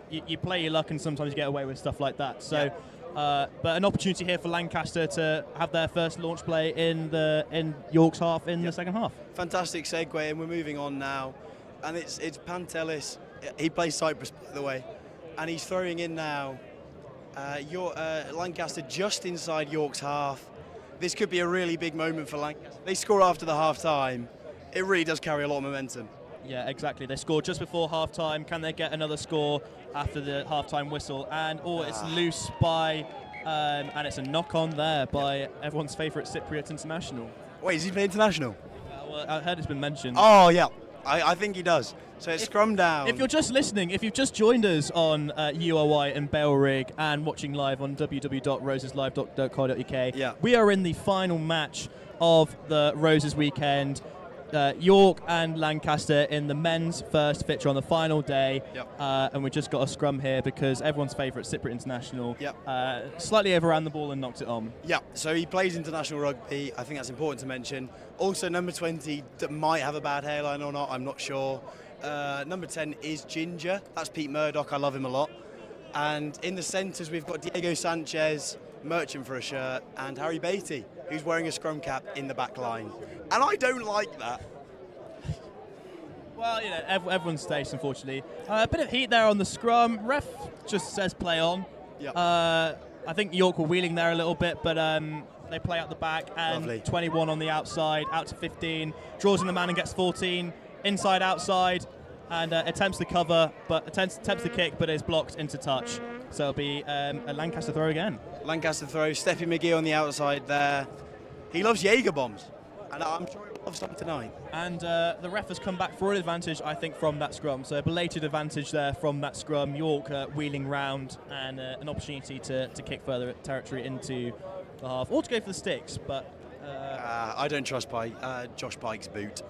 you play your luck, and sometimes you get away with stuff like that. So, but an opportunity here for Lancaster to have their first launch play in York's half in the second half. Fantastic segue, and we're moving on now. And it's Pantelis. He plays Cyprus, by the way, and he's throwing in now. Lancaster just inside York's half. This could be a really big moment for Lancaster. They score after the half time. It really does carry a lot of momentum. Yeah, exactly. They scored just before half time. Can they get another score after the half time whistle? And it's loose by, and it's a knock on there by everyone's favourite Cypriot international. Wait, is he playing international? Well, I heard it's been mentioned. Oh, yeah. I think he does. So it's scrum down. If you're just listening, if you've just joined us on UOI and Bell Rig and watching live on www.roseslive.co.uk, we are in the final match of the Roses weekend. York and Lancaster in the men's first fixture on the final day, and we just got a scrum here because everyone's favourite Cypriot international slightly overran the ball and knocked it on. Yeah, so he plays international rugby. I think that's important to mention. Also, number 20 might have a bad hairline or not, I'm not sure. Number 10 is Ginger. That's Pete Murdoch. I love him a lot. And in the centres, we've got Diego Sanchez, Merchant for a shirt, and Harry Beatty, who's wearing a scrum cap in the back line. And I don't like that. Well, you know, everyone's staged, unfortunately. A bit of heat there on the scrum. Ref just says play on. I think York were wheeling there a little bit, but they play out the back, and Lovely. 21 on the outside, out to 15, draws in the man and gets 14, inside, outside, and attempts the cover, but attempts the kick, but is blocked into touch. So it'll be a Lancaster throw again. Lancaster throw, Steffi McGee on the outside there. He loves Jaeger bombs, and I'm sure he'll love some tonight. And the ref has come back for an advantage, I think, from that scrum. So a belated advantage there from that scrum. York wheeling round, and an opportunity to kick further territory into the half, or to go for the sticks. But I don't trust Josh Pike's boot.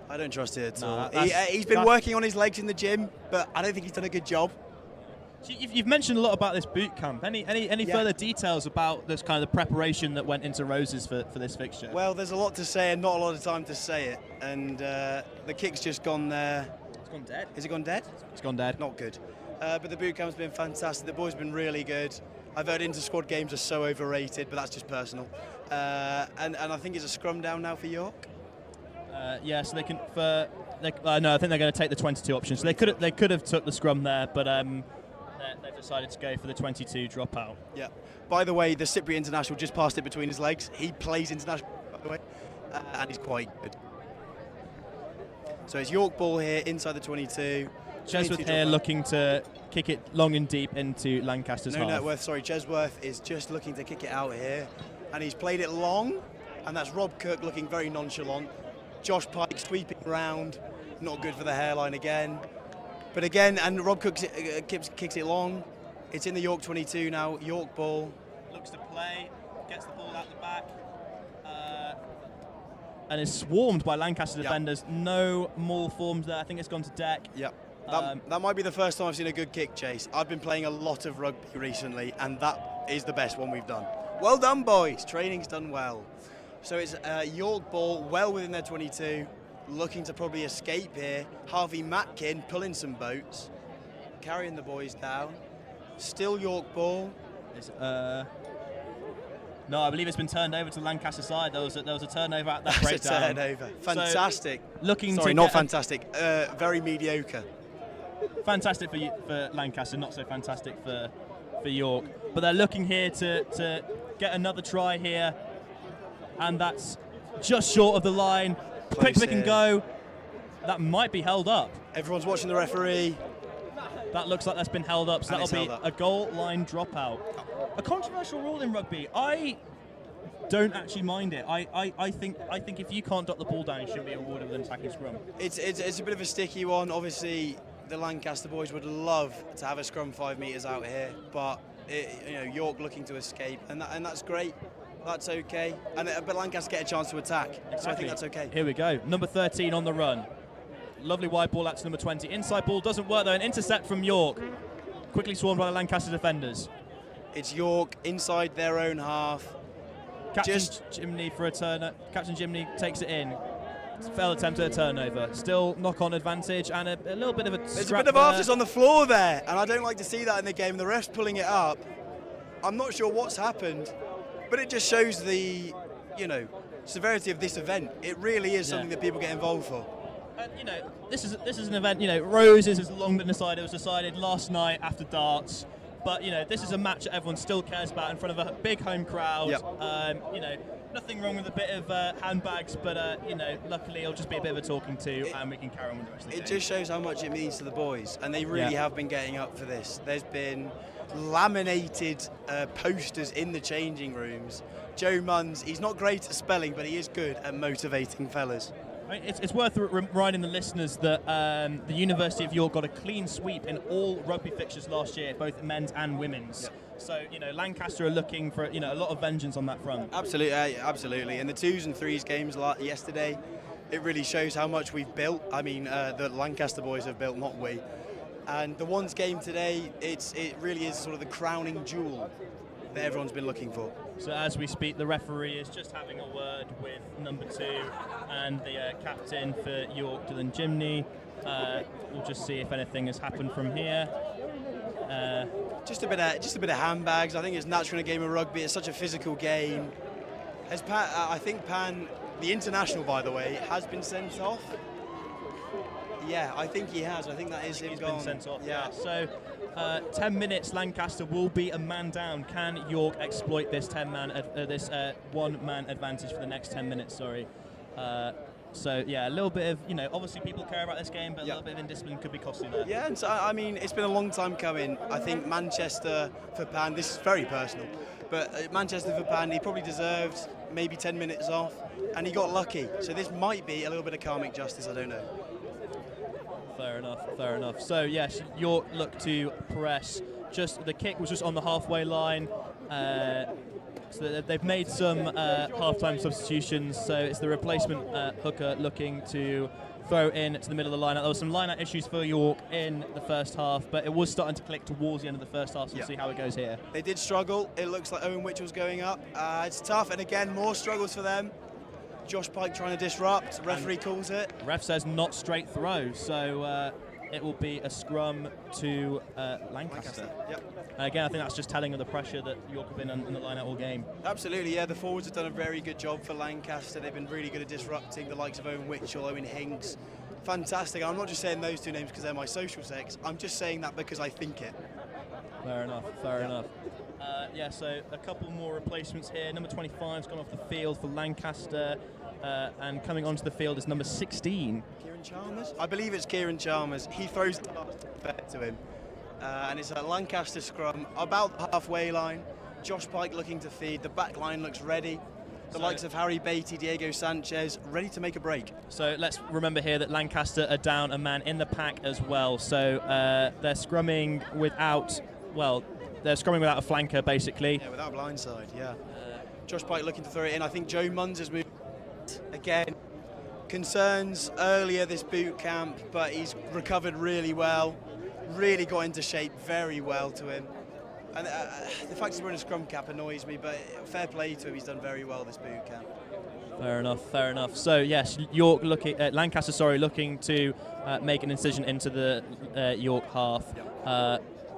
I don't trust it at all. That's- He's been working on his legs in the gym, but I don't think he's done a good job. So you've mentioned a lot about this boot camp. Any further details about this kind of the preparation that went into Roses for this fixture? Well, there's a lot to say and not a lot of time to say it. And the kick's just gone there. It's gone dead. Is it gone dead? It's gone dead. Not good. But the boot camp's been fantastic. The boys have been really good. I've heard inter-squad games are so overrated, but that's just personal. And I think it's a scrum down now for York. Yeah, so they can. No, I think they're going to take the 22 option. So they could have took the scrum there, but they've decided to go for the 22 dropout. Yeah. By the way, the Cypriot international just passed it between his legs. He plays international, by the way, and he's quite good. So it's York ball here inside the 22. Chesworth here looking to kick it long and deep into Lancaster's half. Networth, sorry, Chesworth is just looking to kick it out here, and he's played it long, and that's Rob Cook looking very nonchalant. Josh Pike sweeping around, not good for the hairline again. But again, and Rob Cook kicks it long. It's in the York 22 now, York ball. Looks to play, gets the ball out the back, and is swarmed by Lancaster defenders. No more forms there. I think it's gone to deck. Yep. That might be the first time I've seen a good kick, Chase. I've been playing a lot of rugby recently, and that is the best one we've done. Well done, boys. Training's done well. So it's York ball, well within their 22, looking to probably escape here. Harvey Matkin pulling some boats, carrying the boys down. Still York ball. No, I believe it's been turned over to the Lancaster side. There was a turnover at that breakdown. That's a turnover. Fantastic. So Sorry, not fantastic. Very mediocre. Fantastic for Lancaster, not so fantastic for York. But they're looking here to get another try here, and that's just short of the line. Quick pick and go. That might be held up. Everyone's watching the referee. That looks like that's been held up, so And that'll it's be held up. a goal line dropout. A controversial rule in rugby. I don't actually mind it. I think if you can't dot the ball down, you shouldn't be awarded with an attacking scrum. It's a bit of a sticky one. Obviously, the Lancaster boys would love to have a scrum 5 metres out here, but York looking to escape, and that's great. That's okay. But Lancaster get a chance to attack, so I think that's okay. Here we go. Number 13 on the run. Lovely wide ball out to number 20. Inside ball doesn't work though. An intercept from York. Quickly swarmed by the Lancaster defenders. It's York inside their own half. Captain Jimny for a turn. Captain Jimny takes it in. Failed attempt at a turnover. Still knock-on advantage and a little bit of a There's a bit of artists on the floor there, and I don't like to see that in the game. The ref's pulling it up. I'm not sure what's happened, but it just shows the, severity of this event. It really is something that people get involved for. This is an event. Roses has long been decided. It was decided last night after darts. But this is a match that everyone still cares about in front of a big home crowd. Yep. Nothing wrong with a bit of handbags, but luckily it'll just be a bit of a talking to, and we can carry on with the rest of the game. It just shows how much it means to the boys, and they really have been getting up for this. There's been laminated posters in the changing rooms. Joe Munns, he's not great at spelling, but he is good at motivating fellas. It's worth reminding the listeners that the University of York got a clean sweep in all rugby fixtures last year, both men's and women's. Yep. So Lancaster are looking for a lot of vengeance on that front. Absolutely, absolutely. And the 2s and 3s games yesterday, it really shows how much we've built. I mean, the Lancaster boys have built, not we. And the 1s game today, it really is sort of the crowning jewel that everyone's been looking for. So as we speak, the referee is just having a word with number 2 and the captain for York, Dylan Jimny. We'll just see if anything has happened from here. Just a bit of handbags. I think it's natural in a game of rugby. It's such a physical game. I think Pan, the international, by the way, has been sent off. Yeah, I think he has. I think that is him gone. He's been sent off. Yeah. So 10 minutes. Lancaster will be a man down. Can York exploit this 10-man, one-man advantage for the next 10 minutes? Sorry. So yeah, a little bit of obviously people care about this game, but a little bit of indiscipline could be costly there. Yeah, and so, I mean it's been a long time coming. I think Manchester for Pan. This is very personal, but Manchester for Pan. He probably deserved maybe 10 minutes off, and he got lucky. So this might be a little bit of karmic justice. I don't know. Fair enough. So yes, York look to press. Just the kick was just on the halfway line. So they've made some half-time substitutions. So it's the replacement hooker looking to throw in to the middle of the lineup. There were some line-out issues for York in the first half, but it was starting to click towards the end of the first half. So we'll see how it goes here. They did struggle. It looks like Owen Mitchell's going up. It's tough, and again more struggles for them. Josh Pike trying to disrupt. Referee calls it. Ref says not straight throw. So it will be a scrum to Lancaster. Yep. Again, I think that's just telling of the pressure that York have been in the line-out all game. Absolutely, yeah. The forwards have done a very good job for Lancaster. They've been really good at disrupting the likes of Owen Mitchell, Owen Hinks. Fantastic. I'm not just saying those two names because they're my social sex. I'm just saying that because I think it. Fair enough. Yeah, so a couple more replacements here. Number 25's gone off the field for Lancaster, and coming onto the field is number 16. Kieran Chalmers? I believe it's Kieran Chalmers. He throws the back to him. And it's a Lancaster scrum, about the halfway line. Josh Pike looking to feed. The back line looks ready. The likes of Harry Beattie, Diego Sanchez, ready to make a break. So let's remember here that Lancaster are down a man in the pack as well. So they're scrumming without a flanker, basically. Yeah, without a blindside, yeah. Josh Pike looking to throw it in. I think Joe Munns has moved. Again, concerns earlier this boot camp, but he's recovered really well. Really got into shape very well to him. And the fact he's wearing a scrum cap annoys me, but fair play to him, he's done very well this boot camp. Fair enough. So yes, Lancaster looking to make an incision into the York half.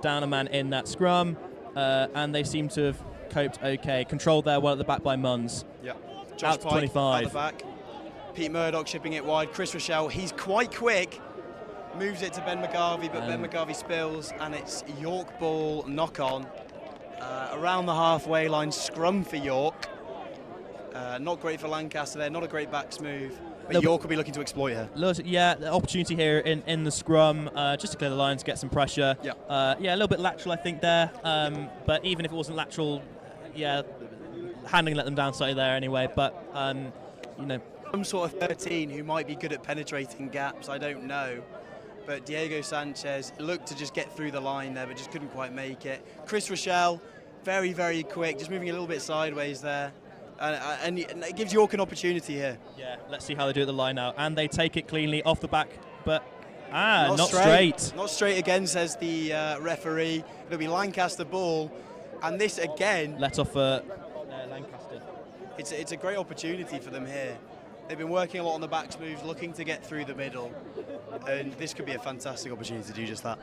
Down a man in that scrum, and they seem to have coped okay. Controlled there well at the back by Munns. Yeah. Josh Out to Pike 25. at the back. Pete Murdoch shipping it wide. Chris Rochelle, he's quite quick. Moves it to Ben McGarvey, but Ben McGarvey spills, and it's York ball knock on. Around the halfway line, scrum for York. Not great for Lancaster there, not a great backs move. But York will be looking to exploit her. Yeah, the opportunity here in the scrum, just to clear the lines, get some pressure. Yeah. A little bit lateral, I think, there. But even if it wasn't lateral, handling let them down slightly there anyway. But, Some sort of 13 who might be good at penetrating gaps, I don't know. But Diego Sanchez looked to just get through the line there, but just couldn't quite make it. Chris Rochelle, very, very quick, just moving a little bit sideways there. And it gives York an opportunity here. Yeah, let's see how they do at the line out. And they take it cleanly off the back, but not straight. Not straight again, says the referee. It'll be Lancaster ball. And this again... Let off Lancaster. It's a great opportunity for them here. They've been working a lot on the backs moves, looking to get through the middle. And this could be a fantastic opportunity to do just that.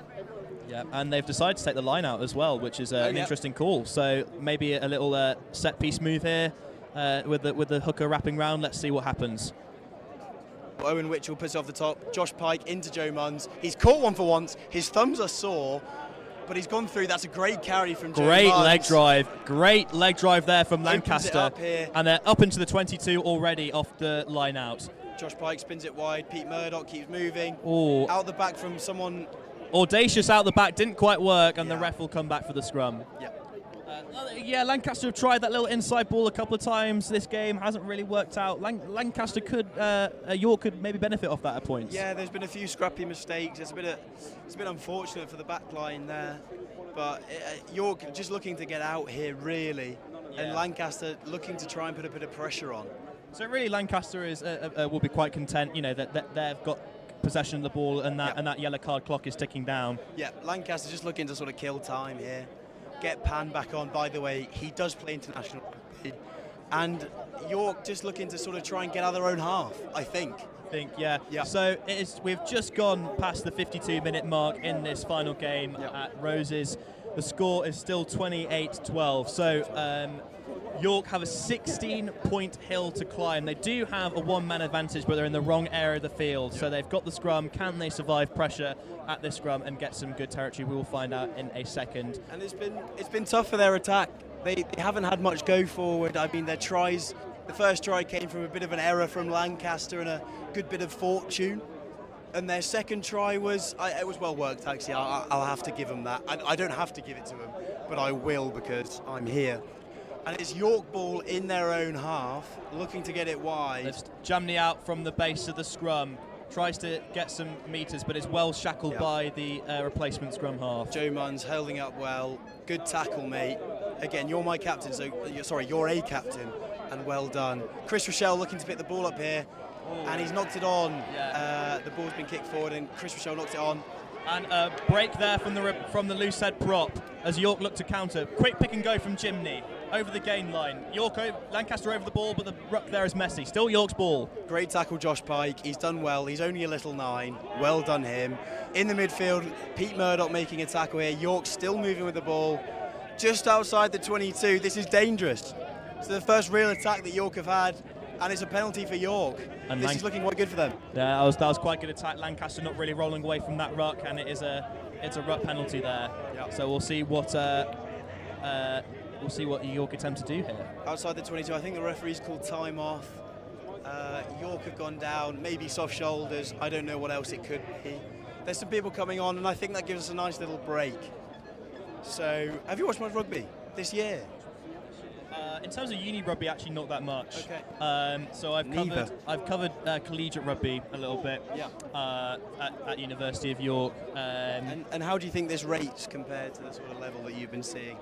Yeah, and they've decided to take the line out as well, which is an interesting call. So maybe a little set piece move here. With the hooker wrapping round. Let's see what happens. Owen Witchell puts it off the top. Josh Pike into Joe Munns. He's caught one for once. His thumbs are sore, but he's gone through. That's a great carry from Joe Munns. Great leg drive there from Lancaster. Up here. And they're up into the 22 already off the line out. Josh Pike spins it wide. Pete Murdoch keeps moving. Ooh. Out the back from someone. Audacious out the back, didn't quite work, and the ref will come back for the scrum. Yeah. Lancaster have tried that little inside ball a couple of times this game, hasn't really worked out. Lancaster York could maybe benefit off that at points. Yeah, there's been a few scrappy mistakes. It's a bit unfortunate for the back line there, but York just looking to get out here really, and Lancaster looking to try and put a bit of pressure on. So really, Lancaster will be quite content, that they've got possession of the ball and that yellow card clock is ticking down. Yeah, Lancaster just looking to sort of kill time here. Get Pan back on. By the way, he does play international rugby. And York just looking to sort of try and get out of their own half, I think. Yeah. So we've just gone past the 52-minute mark in this final game at Roses. The score is still 28-12. So York have a 16-point hill to climb. They do have a one-man advantage, but they're in the wrong area of the field. So they've got the scrum. Can they survive pressure at this scrum and get some good territory? We will find out in a second. And it's been tough for their attack. They haven't had much go forward. I mean, their tries, the first try came from a bit of an error from Lancaster and a good bit of fortune. And their second try was well worked, actually. I'll have to give them that. I don't have to give it to them, but I will because I'm here. And it's York ball in their own half, looking to get it wide. There's Jamney out from the base of the scrum. Tries to get some metres, but is well shackled by the replacement scrum half. Joe Munns holding up well. Good tackle, mate. Again, you're my captain, so you're a captain, and well done. Chris Rochelle looking to pick the ball up here, and he's knocked it on. The ball's been kicked forward, and Chris Rochelle knocked it on. And a break there from the loose head prop as York looked to counter. Quick pick and go from Jimney over the gain line. Lancaster over the ball, but the ruck there is messy. Still York's ball. Great tackle, Josh Pike. He's done well. He's only a little 9. Well done him. In the midfield, Pete Murdoch making a tackle here. York still moving with the ball. Just outside the 22. This is dangerous. It's the first real attack that York have had, and it's a penalty for York. And this is looking quite good for them. Yeah, that was quite good attack. Lancaster not really rolling away from that ruck, and it's a ruck penalty there. Yep. So we'll see what York attempt to do here. Outside the 22, I think the referee's called time off. York have gone down, maybe soft shoulders. I don't know what else it could be. There's some people coming on, and I think that gives us a nice little break. So, have you watched much rugby this year? In terms of uni rugby, actually not that much. Okay. So I've covered collegiate rugby a little bit. At University of York. And how do you think this rates compared to the sort of level that you've been seeing?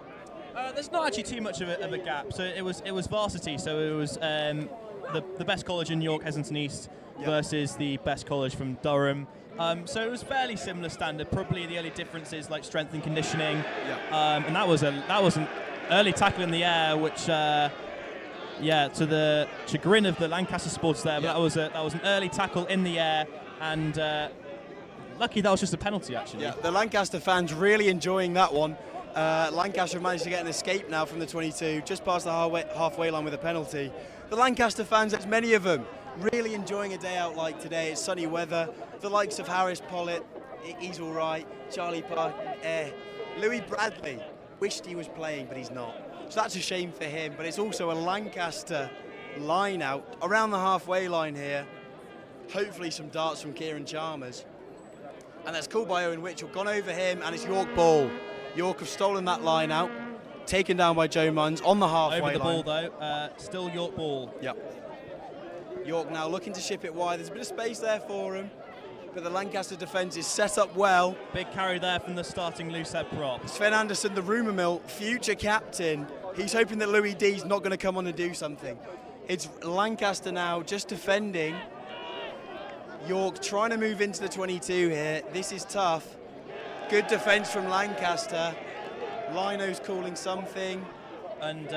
There's not actually too much of a gap. So it was varsity. So it was the best college in York, Heslington East, versus the best college from Durham. So it was fairly similar standard. Probably the only difference is like strength and conditioning. And that was an early tackle in the air, which, to the chagrin of the Lancaster supporters there, but that was an early tackle in the air, and lucky that was just a penalty, actually. Yeah, the Lancaster fans really enjoying that one. Lancaster have managed to get an escape now from the 22, just past the halfway line with a penalty. The Lancaster fans, there's many of them, really enjoying a day out like today. It's sunny weather. The likes of Harris Pollitt, he's all right. Charlie Park, Louis Bradley. Wished he was playing, but he's not. So that's a shame for him, but it's also a Lancaster line out around the halfway line here. hopefully some darts from Kieran Chalmers. And that's called by Owen Witchell. Gone over him, and it's York ball. York have stolen that line out. Taken down by Joe Munns on the halfway line. Over the ball, though. Still York ball. Yep. York now looking to ship it wide. There's a bit of space there for him. But the Lancaster defence is set up well. Big carry there from the starting loose head prop. Sven Anderson, the rumour mill, future captain. He's hoping that Louis D's not going to come on and do something. It's Lancaster now just defending. York trying to move into the 22 here. This is tough. Good defence from Lancaster. Lino's calling something. And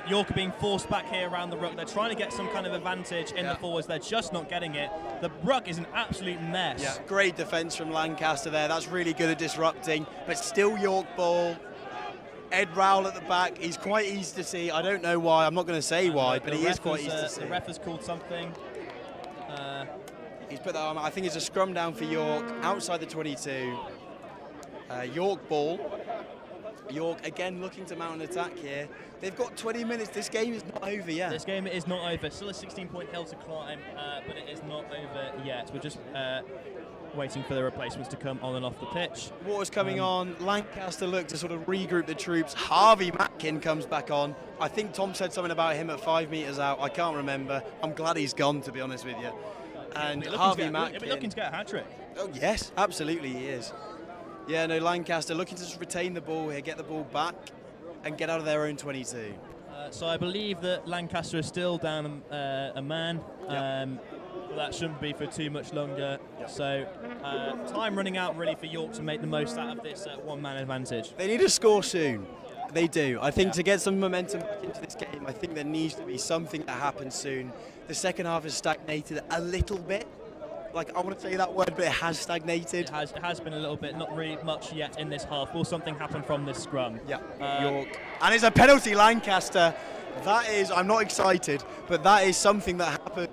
York are being forced back here around the ruck. They're trying to get some kind of advantage in the forwards. They're just not getting it. The ruck is an absolute mess. Yeah, great defence from Lancaster there. That's really good at disrupting. But still York ball. Ed Rowell at the back. He's quite easy to see. I don't know why. I'm not going to say why, but he is quite easy to see. The ref has called something. He's put that on. I think it's a scrum down for York outside the 22. York ball. York again looking to mount an attack here. They've got 20 minutes. This game is not over yet. This game is not over. Still a 16-point hill to climb, but it is not over yet. We're just waiting for the replacements to come on and off the pitch. Water's coming on. Lancaster look to sort of regroup the troops. Harvey Matkin comes back on. I think Tom said something about him at 5 metres out. I can't remember. I'm glad he's gone, to be honest with you. And Harvey Matkin. He'll be looking to get a hat-trick. Oh, yes, absolutely he is. Yeah, no, Lancaster looking to just retain the ball here, get the ball back and get out of their own 22. So I believe that Lancaster is still down a man. But that shouldn't be for too much longer. So time running out really for York to make the most out of this one-man advantage. They need to score soon. They do. I think to get some momentum back into this game, I think there needs to be something that happens soon. The second half has stagnated a little bit. Like, I want to say that word, but it has stagnated. It has been a little bit, not really much yet in this half. Will something happen from this scrum? Yeah, York. And it's a penalty, Lancaster. That is, I'm not excited, but that is something that happened.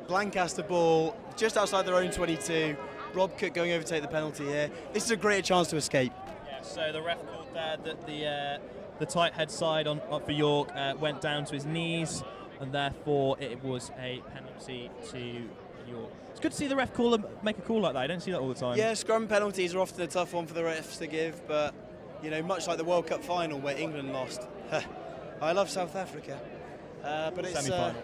Lancaster ball just outside their own 22. Rob Cook going over to take the penalty here. This is a great chance to escape. Yeah, so the ref called there that the tight head side on for York went down to his knees, and therefore it was a penalty to York. It's good to see the ref make a call like that. I don't see that all the time. Yeah, scrum penalties are often a tough one for the refs to give, but you know, much like the World Cup final where England lost. I love South Africa, but it's semi-final.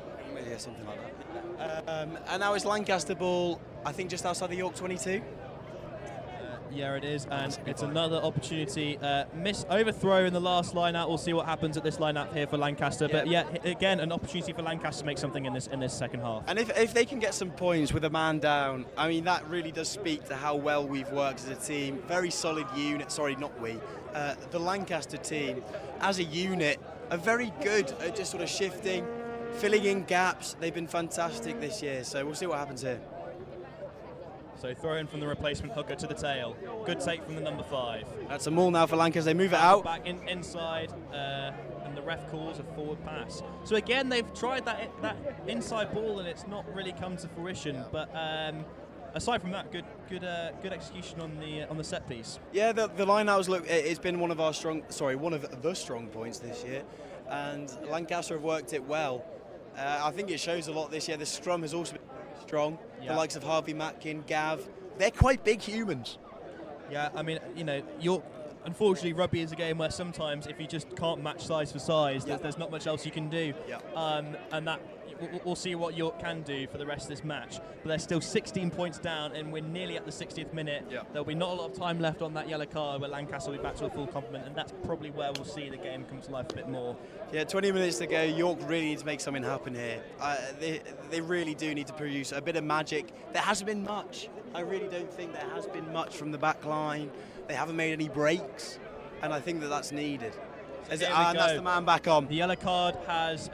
Yeah, something like that. And now it's Lancaster ball. I think just outside the York 22. Yeah, it is, and it's another opportunity. Overthrow in the last line-out. We'll see what happens at this line-out here for Lancaster. Yeah. But yeah, again, an opportunity for Lancaster to make something in this second half. And if they can get some points with a man down, I mean, that really does speak to how well we've worked as a team. Very solid unit. Sorry, not we. The Lancaster team, as a unit, are very good at just sort of shifting, filling in gaps. They've been fantastic this year. So we'll see what happens here. So throw in from the replacement hooker to the tail. Good take from the number 5. That's a maul now for Lancaster. They move it out. Back inside, and the ref calls a forward pass. So again, they've tried that inside ball, and it's not really come to fruition. Yeah. But aside from that, good execution on the set piece. Yeah, the line-outs look. It's been one of the strong points this year, and Lancaster have worked it well. I think it shows a lot this year. The scrum has also been strong. Yeah. The likes of Harvey Matkin, Gav, they're quite big humans. Yeah, I mean, you know, unfortunately, rugby is a game where sometimes if you just can't match size for size, there's not much else you can do. Yeah. And that we'll see what York can do for the rest of this match. But they're still 16 points down, and we're nearly at the 60th minute. Yeah. There'll be not a lot of time left on that yellow card where Lancaster will be back to a full complement, and that's probably where we'll see the game come to life a bit more. Yeah, 20 minutes to go. York really needs to make something happen here. They really do need to produce a bit of magic. There hasn't been much. I really don't think there has been much from the back line. They haven't made any breaks, and I think that's needed. And that's the man back on. The yellow card has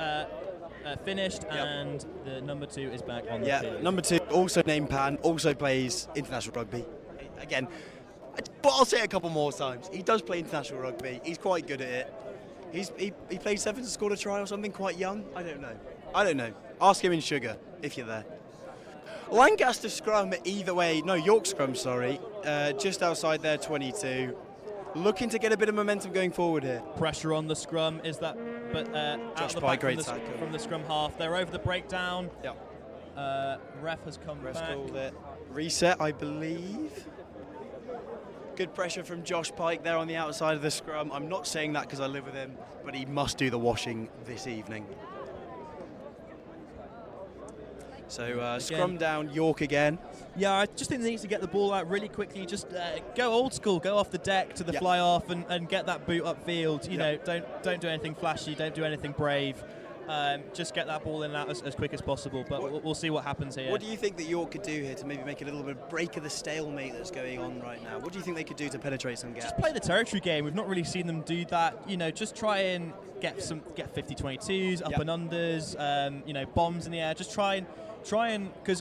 finished, and the number 2 is back on the field. Number 2, also named Pan, also plays international rugby. Again, but I'll say it a couple more times. He does play international rugby. He's quite good at it. He played 7 to score a try or something quite young. I don't know. Ask him in Sugar if you're there. Lancaster scrum either way. No, York scrum, sorry. Just outside their 22. Looking to get a bit of momentum going forward here. Pressure on the scrum is that, but out of the back from the scrum half. They're over the breakdown. Yeah. Ref has come Ref's back. called it. Reset, I believe. Good pressure from Josh Pike there on the outside of the scrum. I'm not saying that because I live with him, but he must do the washing this evening. So scrum down, York again. Yeah, I just think they need to get the ball out really quickly. Just go old school, go off the deck to the fly off and get that boot upfield. You know, don't do anything flashy, don't do anything brave. Just get that ball in and out as quick as possible. But we'll see what happens here. What do you think that York could do here to maybe make a little bit of break of the stalemate that's going on right now? What do you think they could do to penetrate some gaps? Just play the territory game. We've not really seen them do that. You know, just try and get 50-22s, up and unders. You know, bombs in the air. Just try and because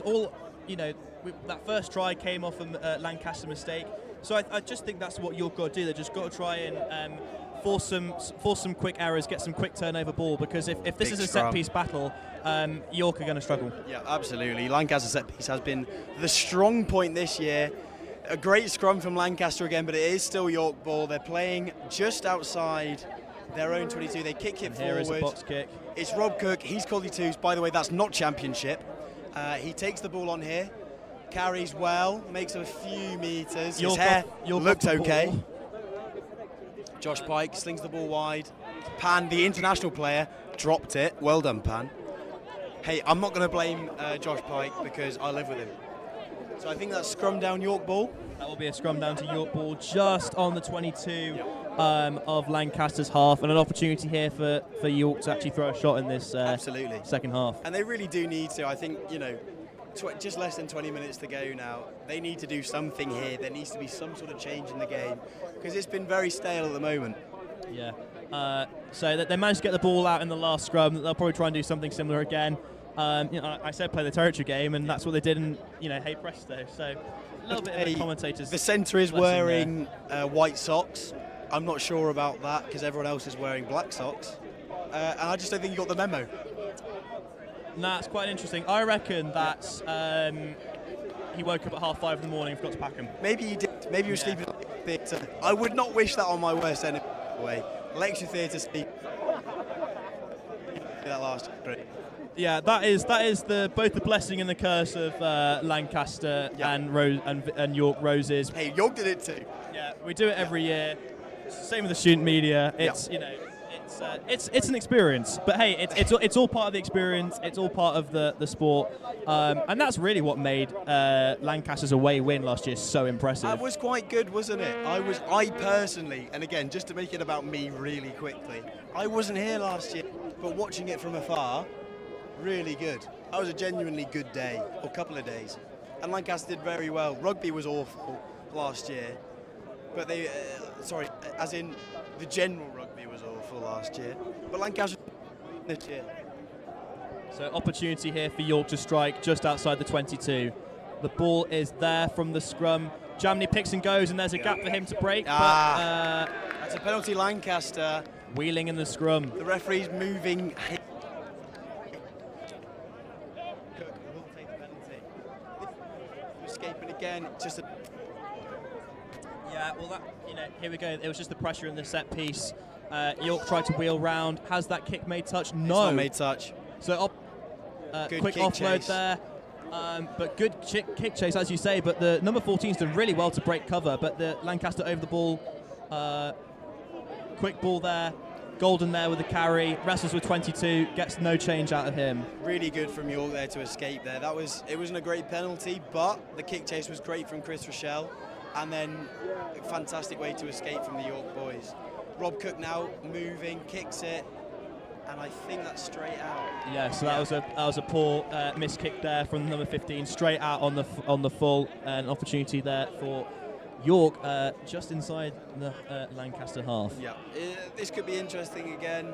that first try came off a Lancaster mistake. So I just think that's what York got to do. They just got to try and force some quick errors, get some quick turnover ball, because if this is a set-piece battle, York are going to struggle. Yeah, absolutely. Lancaster set-piece has been the strong point this year. A great scrum from Lancaster again, but it is still York ball. They're playing just outside their own 22. They kick it forward. Here is a box kick. It's Rob Cook. He's called the twos. By the way, that's not championship. He takes the ball on here, carries well, makes a few meters. His hair looked okay. Josh Pike slings the ball wide. Pan, the international player, dropped it. Well done, Pan. Hey, I'm not going to blame Josh Pike because I live with him. So I think that's scrum down York ball. That will be a scrum down to York ball just on the 22 of Lancaster's half, and an opportunity here for York to actually throw a shot in this absolutely second half. And they really do need to. I think, just less than 20 minutes to go now. They need to do something here. There needs to be some sort of change in the game because it's been very stale at the moment. Yeah. So they managed to get the ball out in the last scrum. They'll probably try and do something similar again. I said play the territory game, and that's what they did in, hey presto. So a little bit of the commentators. The centre is wearing white socks. I'm not sure about that because everyone else is wearing black socks. And I just don't think you got the memo. That's quite interesting. I reckon that's he woke up at 5:30 in the morning and forgot to pack him. Maybe he did. Maybe he was sleeping at the theatre. I would not wish that on my worst enemy. Lecture theatre sleep. That last great. Yeah, that is both the blessing and the curse of Lancaster and York Roses. Hey, York did it too. Yeah, we do it every year. Same with the student media. It's it's an experience, but hey, it's all part of the experience. It's all part of the sport, and that's really what made Lancaster's away win last year so impressive. That was quite good, wasn't it? I personally, and again, just to make it about me really quickly, I wasn't here last year, but watching it from afar, really good. That was a genuinely good day, or couple of days, and Lancaster did very well. Rugby was awful last year, but they, as in the general rugby was awful last year, but Lancaster this year. So opportunity here for York to strike just outside the 22. The ball is there from the scrum. Jamney picks and goes, and there's a gap for him to break. That's a penalty, Lancaster. Wheeling in the scrum. The referee's moving. Escaping again. Just a. Yeah, well, here we go. It was just the pressure in the set piece. York tried to wheel round. Has that kick made touch? No. It's not made touch. So quick offload chase there. But good kick chase, as you say. But the number 14's done really well to break cover. But the Lancaster over the ball. Quick ball there. Golden there with the carry. Wrestles with 22. Gets no change out of him. Really good from York there to escape there. It wasn't a great penalty, but the kick chase was great from Chris Rochelle. And then a fantastic way to escape from the York boys. Rob Cook now moving, kicks it, and I think that's straight out. Yeah, so that was a poor miss kick there from number 15, straight out on the full. An opportunity there for York, just inside the Lancaster half. Yeah, this could be interesting again.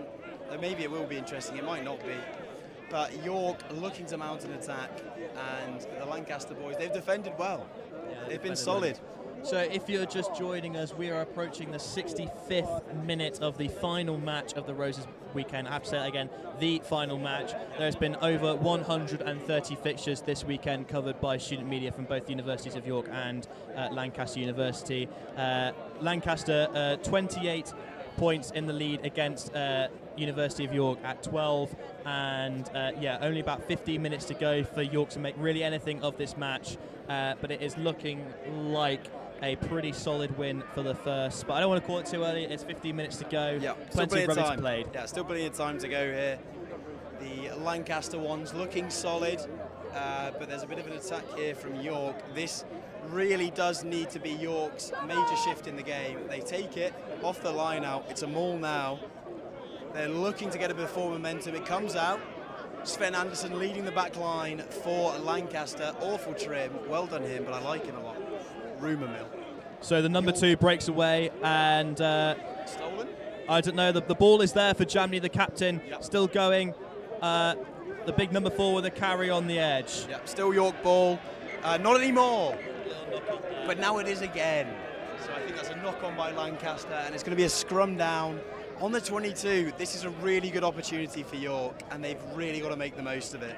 Maybe it will be interesting. It might not be. But York looking to mount an attack, and the Lancaster boys, they've defended well. Yeah, they've been solid. Well. So if you're just joining us, we are approaching the 65th minute of the final match of the Roses weekend. I have to say that again, the final match. There's been over 130 fixtures this weekend covered by student media from both the Universities of York and Lancaster University. Lancaster 28 points in the lead against University of York at 12, and yeah, only about 15 minutes to go for York to make really anything of this match, but it is looking like a pretty solid win for the first. But I don't want to call it too early. It's 15 minutes to go. Yeah, plenty of rugby to play. Yeah, still plenty of time to go here. The Lancaster one's looking solid, but there's a bit of an attack here from York. This really does need to be York's major shift in the game. They take it off the line out. It's a maul now. They're looking to get a bit of forward momentum. It comes out. Sven Anderson leading the back line for Lancaster. Awful trim. Well done him, but I like him a lot. Rumour mill. So the number 2 breaks away, and stolen? I don't know. The ball is there for Jamni, the captain. Yep. Still going. The big number 4 with a carry on the edge. Yep, still York ball. Not anymore. But now it is again. So I think that's a knock on by Lancaster, and it's going to be a scrum down on the 22. This is a really good opportunity for York, and they've really got to make the most of it.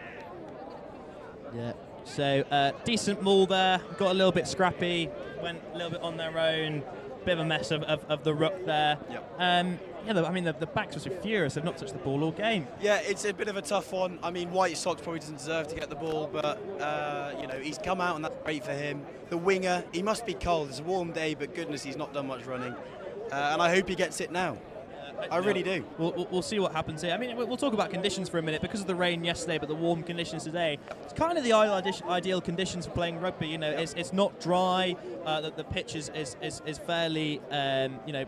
Yeah. So decent maul there. Got a little bit scrappy. Went a little bit on their own. Bit of a mess of the ruck there. Yep. Yeah, I mean, the backs were furious. They've not touched the ball all game. Yeah, it's a bit of a tough one. I mean, White Sox probably doesn't deserve to get the ball, but, you know, he's come out and that's great for him. The winger, he must be cold. It's a warm day, but goodness, he's not done much running. And I hope he gets it now. I really do. We'll see what happens here. I mean, we'll talk about conditions for a minute. Because of the rain yesterday, but the warm conditions today, it's kind of the ideal conditions for playing rugby. You know, it's not dry. The pitch is fairly, you know,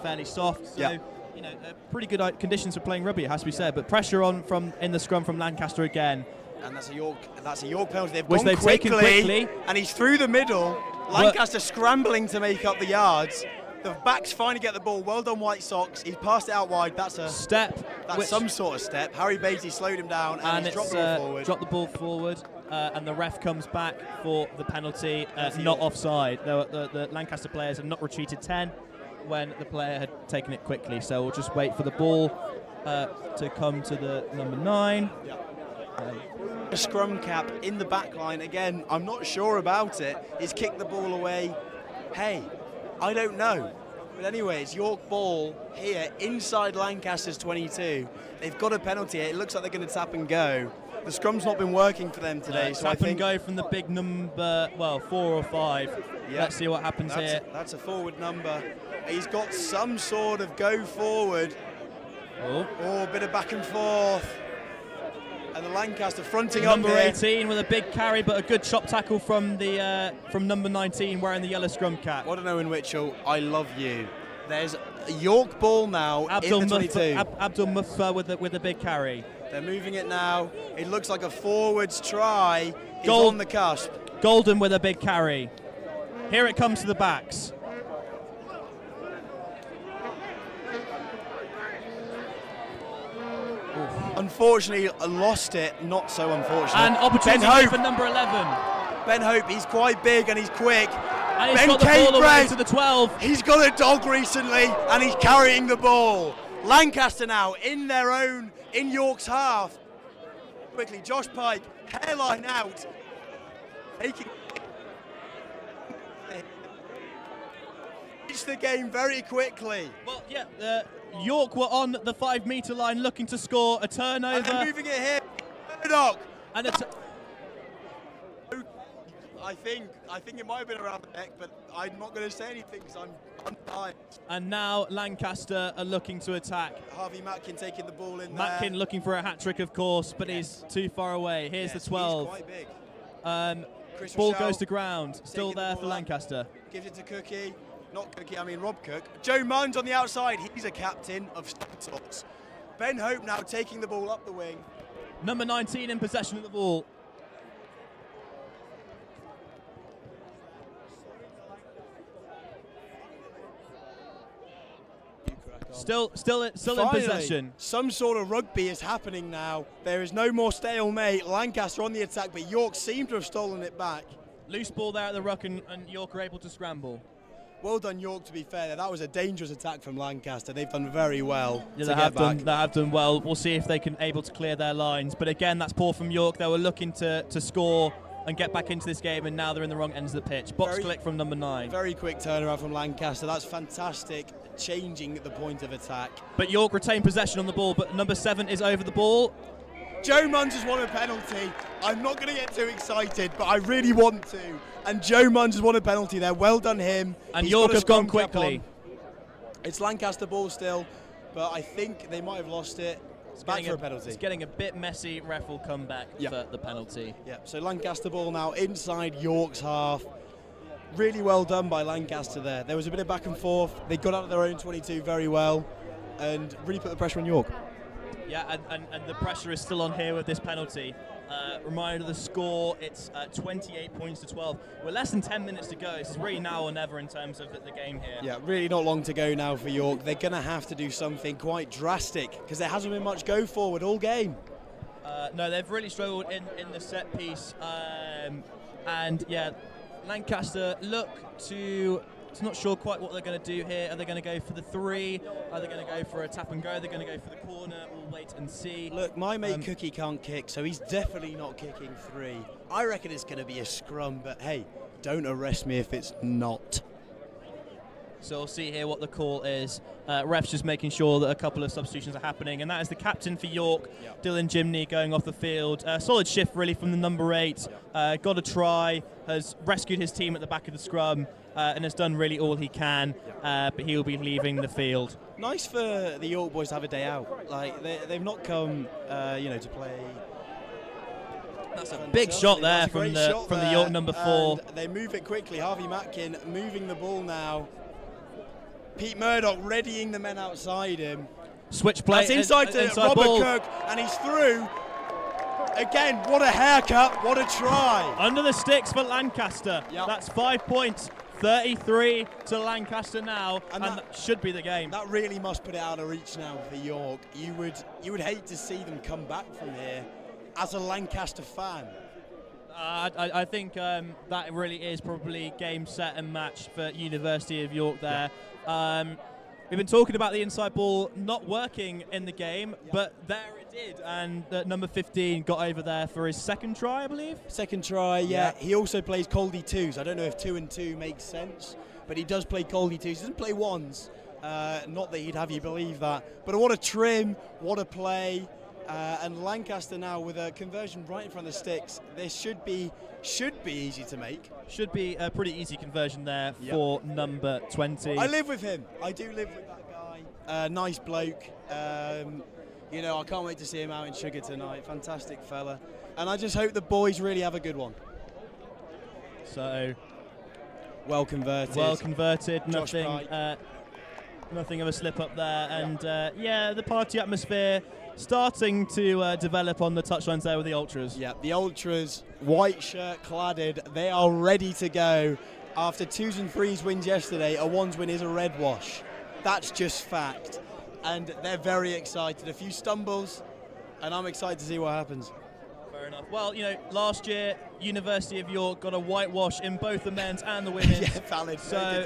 fairly soft. So, you know, pretty good conditions for playing rugby, it has to be said. But pressure on in the scrum from Lancaster again. And that's a York penalty. They've Which gone they've taken quickly. And he's through the middle. Lancaster scrambling to make up the yards. The backs finally get the ball. Well done, White Sox. He's passed it out wide. That's a step. That's some sort of step. Harry Beatty slowed him down and he's dropped the ball forward. Dropped the ball forward, and the ref comes back for the penalty. Not offside. The Lancaster players have not retreated 10 when the player had taken it quickly. So we'll just wait for the ball to come to the number 9. A scrum cap in the back line again. I'm not sure about it. He's kicked the ball away. Hey, I don't know. But anyway, it's York ball here inside Lancaster's 22. They've got a penalty here. It looks like they're going to tap and go. The scrum's not been working for them today. So tap and go from the big number, 4 or 5. Yep. Let's see what happens here. That's a forward number. He's got some sort of go forward. Oh, a bit of back and forth. And the Lancaster fronting number up here. 18 with a big carry, but a good chop tackle from the from number 19 wearing the yellow scrum cap. What an Owen Mitchell, I love you. There's a York ball now in the 22. Abdul Muffa with the big carry. They're moving it now. It looks like a forwards try. It's on the cusp. Golden with a big carry. Here it comes to the backs. Unfortunately, I lost it. Not so unfortunate. And opportunity for number 11. Ben Hope, he's quite big and he's quick. And he's got the ball away to the 12. He's got a dog recently and he's carrying the ball. Lancaster now in their own, in York's half. Quickly, Josh Pike, hairline out. Taking the game very quickly. Well, yeah, York were on the 5-metre line looking to score a turnover. And they're moving it here. Murdoch. And I think it might have been around the neck, but I'm not going to say anything because I'm tired. And now Lancaster are looking to attack. Harvey Matkin taking the ball in Matkin there. looking for a hat-trick, of course, but he's too far away. Here's the 12. He's quite big. Ball goes to ground. Still there for Lancaster. Gives it to Cookie. Not Cookie, I mean Rob Cook. Joe Munns on the outside. He's a captain of sorts. Ben Hope now taking the ball up the wing. Number 19 in possession of the ball. Still in possession. Some sort of rugby is happening now. There is no more stalemate. Lancaster on the attack, but York seem to have stolen it back. Loose ball there at the ruck, and York are able to scramble. Well done, York, to be fair. That was a dangerous attack from Lancaster. They've done very well yeah, to get back. They have done well. We'll see if they can able to clear their lines. But again, that's poor from York. They were looking to score and get back into this game, and now they're in the wrong ends of the pitch. Box click from number 9. Very quick turnaround from Lancaster. That's fantastic, changing the point of attack. But York retain possession on the ball, but number 7 is over the ball. Joe Munns has won a penalty. I'm not going to get too excited, but I really want to. And Joe Munns has won a penalty there. Well done him. And He's York got a have gone scrum cap quickly. on. It's Lancaster ball still, but I think they might have lost it. It's back for a penalty. It's getting a bit messy. Ref will come back for the penalty. Yeah, so Lancaster ball now inside York's half. Really well done by Lancaster there. There was a bit of back and forth. They got out of their own 22 very well and really put the pressure on York. Yeah, and the pressure is still on here with this penalty. Reminder of the score, it's 28 points to 12. We're less than 10 minutes to go. This is really now or never in terms of the game here. Yeah, really not long to go now for York. They're going to have to do something quite drastic because there hasn't been much go forward all game. No, they've really struggled in the set piece. And yeah, Lancaster look to... It's not sure quite what they're going to do here. Are they going to go for the 3? Are they going to go for a tap and go? Are they going to go for the corner? We'll wait and see. Look, my mate Cookie can't kick, so he's definitely not kicking 3. I reckon it's going to be a scrum, but hey, don't arrest me if it's not. So we'll see here what the call is. Ref's just making sure that a couple of substitutions are happening, and that is the captain for York, Dylan Jimney, going off the field. Solid shift really from the number 8. Got a try, has rescued his team at the back of the scrum, and has done really all he can, but he'll be leaving the field. Nice for the York boys to have a day out. Like they've not come, to play. That's a big shot there from the York number 4. And they move it quickly. Harvey Matkin moving the ball now. Pete Murdoch readying the men outside him. Switch play. That's inside to Robert ball. Cook, and he's through. Again, what a haircut, what a try. Under the sticks for Lancaster. That's 5 points. 33 to Lancaster now, and that should be the game. That really must put it out of reach now for York. You would hate to see them come back from here as a Lancaster fan. I think that really is probably game, set and match for University of York there. We've been talking about the inside ball not working in the game, but there it did, and number 15 got over there for his second try, I believe. Second try, yeah. He also plays Coldy 2s. I don't know if 2 and 2 makes sense, but he does play Coldy 2s. He doesn't play 1s. Not that he'd have you believe that. But what a trim, what a play. And Lancaster now with a conversion right in front of the sticks. This should be easy to make. Should be a pretty easy conversion there for number 20. I live with him. I do live with that guy. Nice bloke. I can't wait to see him out in Sugar tonight. Fantastic fella. And I just hope the boys really have a good one. So, well converted. Nothing of a slip up there. And the party atmosphere starting to develop on the touchlines there with the Ultras. Yeah, the Ultras, white shirt cladded, they are ready to go. After 2s and 3s wins yesterday, a 1s win is a red wash. That's just fact. And they're very excited. A few stumbles, and I'm excited to see what happens. Fair enough. Well, last year, University of York got a whitewash in both the men's and the women's. Yeah, valid. So,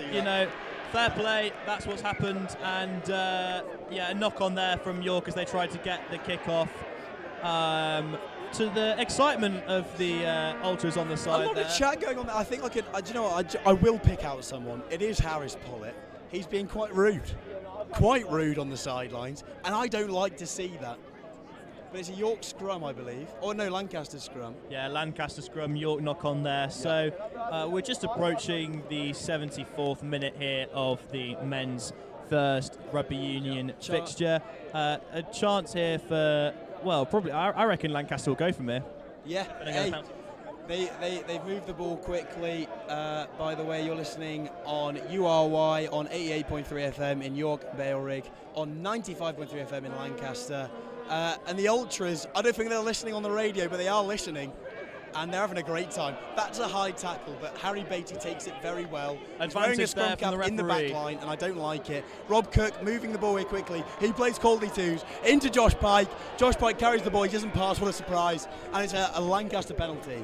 fair play, that's what's happened, and a knock on there from York as they tried to get the kick-off. To the excitement of the Ultras on the side. A lot of chat going on there. I think I will pick out someone. It is Harris Pollitt. He's being quite rude on the sidelines, and I don't like to see that. But it's a York scrum, I believe. Or no, Lancaster scrum. Yeah, Lancaster scrum, York knock on there. So we're just approaching the 74th minute here of the men's first rugby union fixture. A chance here for, probably, I reckon Lancaster will go from here. Yeah, they've moved the ball quickly. By the way, you're listening on URY on 88.3 FM in York, Ballroom, on 95.3 FM in Lancaster. And the Ultras, I don't think they're listening on the radio, but they are listening, and they're having a great time. That's a high tackle, but Harry Beatty takes it very well. He's wearing a scrum cap in the back line, and I don't like it. Rob Cook moving the ball here quickly. He plays Coldy 2s into Josh Pike. Josh Pike carries the ball. He doesn't pass. What a surprise. And it's a Lancaster penalty.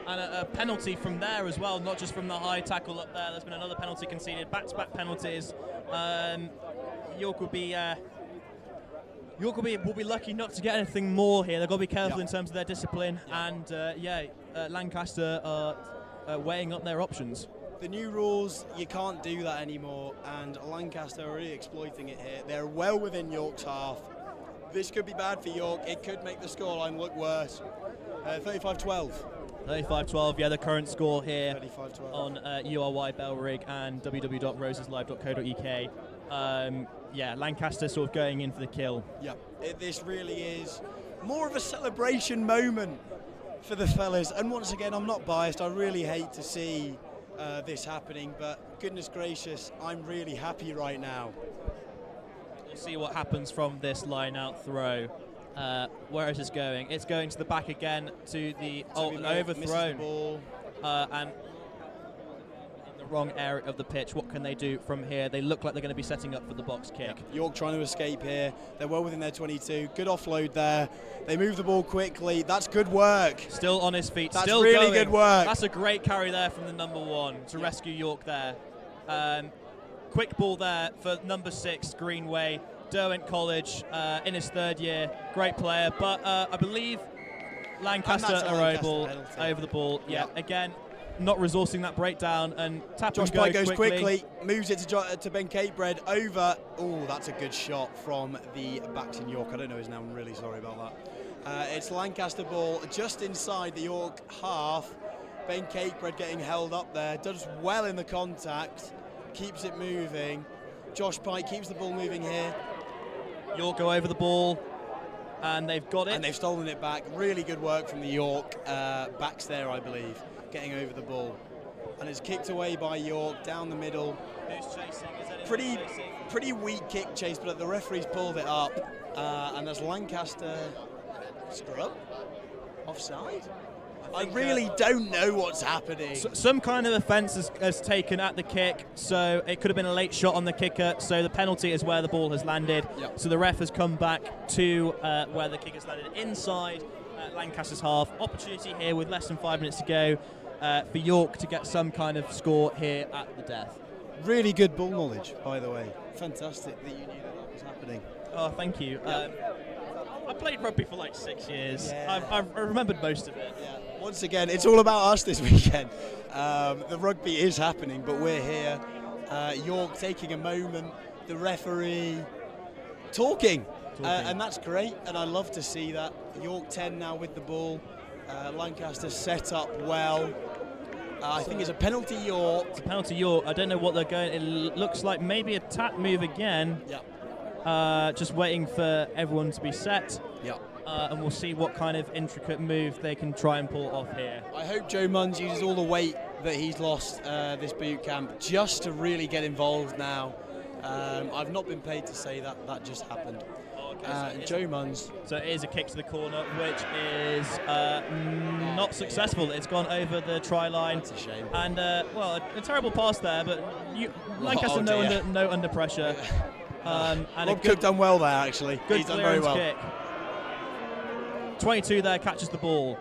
And a penalty from there as well, not just from the high tackle up there. There's been another penalty conceded, back-to-back penalties. York will be York will be lucky not to get anything more here. They've got to be careful in terms of their discipline, and Lancaster are weighing up their options. The new rules, you can't do that anymore, and Lancaster are really exploiting it here. They're well within York's half. This could be bad for York. It could make the scoreline look worse. 35-12. 35-12, yeah, the current score here on URY Bell Rig and www.roseslive.co.uk. Lancaster sort of going in for the kill. Yeah, this really is more of a celebration moment for the fellas. And once again, I'm not biased. I really hate to see this happening, but goodness gracious, I'm really happy right now. We'll see what happens from this line-out throw. Where is this going? It's going to the back again, to the overthrown, and in the wrong area of the pitch. What can they do from here? They look like they're going to be setting up for the box kick. Yeah. York trying to escape here. They're well within their 22. Good offload there. They move the ball quickly. That's good work. Still on his feet. That's still really going. good work. That's a great carry there from the number 1 to rescue York there. Quick ball there for number 6, Greenway. Derwent College in his 3rd year, great player, but I believe Lancaster are able over the ball. Yeah, again, not resourcing that breakdown, and tap Josh and go Pike goes quickly, moves it to Ben Catebread over. Oh, that's a good shot from the backs in York. I don't know his name, I'm really sorry about that. It's Lancaster ball just inside the York half. Ben Catebread getting held up there, does well in the contact, keeps it moving. Josh Pike keeps the ball moving here. York go over the ball, and they've got it. And they've stolen it back. Really good work from the York backs there, I believe, getting over the ball. And it's kicked away by York down the middle. Who's chasing? Is anyone chasing? Pretty weak kick chase, but the referee's pulled it up. And there's Lancaster scrub offside. I really don't know what's happening. Some kind of offence has taken at the kick, so it could have been a late shot on the kicker, so the penalty is where the ball has landed. Yep. So the ref has come back to where the kick has landed inside Lancaster's half. Opportunity here with less than 5 minutes to go for York to get some kind of score here at the death. Really good ball knowledge, by the way. Fantastic that you knew that was happening. Oh, thank you. I played rugby for like 6 years. Yeah. I've remembered most of it. Yeah. Once again, it's all about us this weekend. The rugby is happening, but we're here. York taking a moment, the referee talking. And that's great, and I love to see that. York 10 now with the ball. Lancaster set up well. I think it's a penalty York. It's a penalty York. I don't know what they're going. It looks like maybe a tap move again. Yeah. Just waiting for everyone to be set. Yeah. And we'll see what kind of intricate move they can try and pull off here. I hope Joe Munns uses all the weight that he's lost this boot camp just to really get involved now. I've not been paid to say that. That just happened. Joe Munns. So it is a kick to the corner, which is not successful. It's gone over the try line. That's a shame. And well, a terrible pass there, but Lancaster no under pressure. And Rob Cook done well there, actually. Good He's done very well. kick. 22 there catches the ball.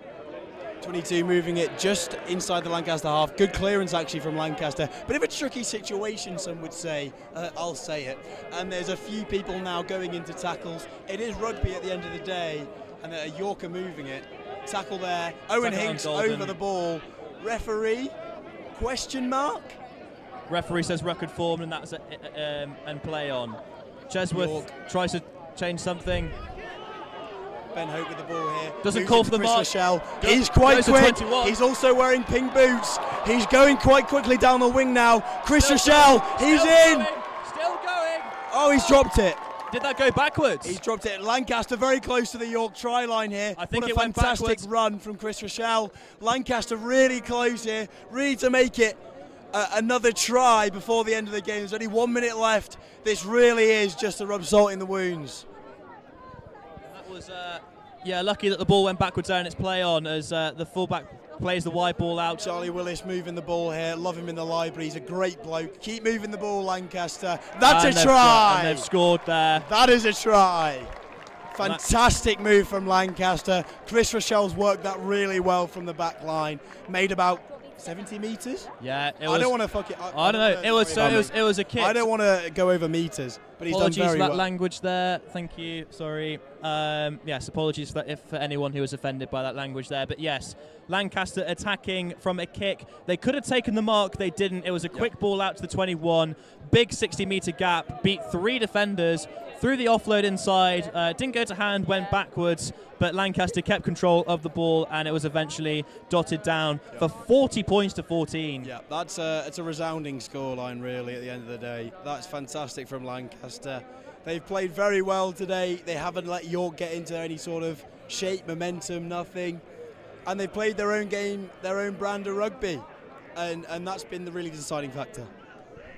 22 moving it just inside the Lancaster half. Good clearance actually from Lancaster. Bit of a tricky situation, some would say. I'll say it. And there's a few people now going into tackles. It is rugby at the end of the day, and York are moving it. Tackle there. Owen Hinks over the ball. Referee? Question mark? Referee says record form, and that's and play on. Chesworth tries to change something. Ben Hope with the ball here. Doesn't call for the mark. He's quite quick. He's also wearing pink boots. He's going quite quickly down the wing now. Chris Rochelle, he's in. Still going. Oh, he's dropped it. Did that go backwards? He's dropped it. Lancaster very close to the York try line here. I think what it a went fantastic backwards. run from Chris Rochelle. Lancaster really close here, really to make it another try before the end of the game. There's only 1 minute left. This really is just to rub salt in the wounds. That was lucky that the ball went backwards there and it's play on as the fullback plays the wide ball out. Charlie Willis moving the ball here. Love him in the library. He's a great bloke. Keep moving the ball, Lancaster. That's a try. And they've scored there. That is a try. Fantastic move from Lancaster. Chris Rochelle's worked that really well from the back line. Made about 70 metres. Yeah, I don't want to fuck it. I don't know. It was a kick. I don't want to go over metres. But he's apologies done very for that well. language there. Thank you. Sorry. Yes, apologies for that, for anyone who was offended by that language there. But yes, Lancaster attacking from a kick. They could have taken the mark. They didn't. It was a quick ball out to the 21. Big 60-meter gap. Beat 3 defenders. Threw the offload inside. Didn't go to hand. Went backwards. But Lancaster kept control of the ball, and it was eventually dotted down for 40 points to 14. Yeah, it's a resounding scoreline, really, at the end of the day. That's fantastic from Lancaster. They've played very well today. They haven't let York get into any sort of shape, momentum, nothing. And they played their own game, their own brand of rugby. And that's been the really deciding factor.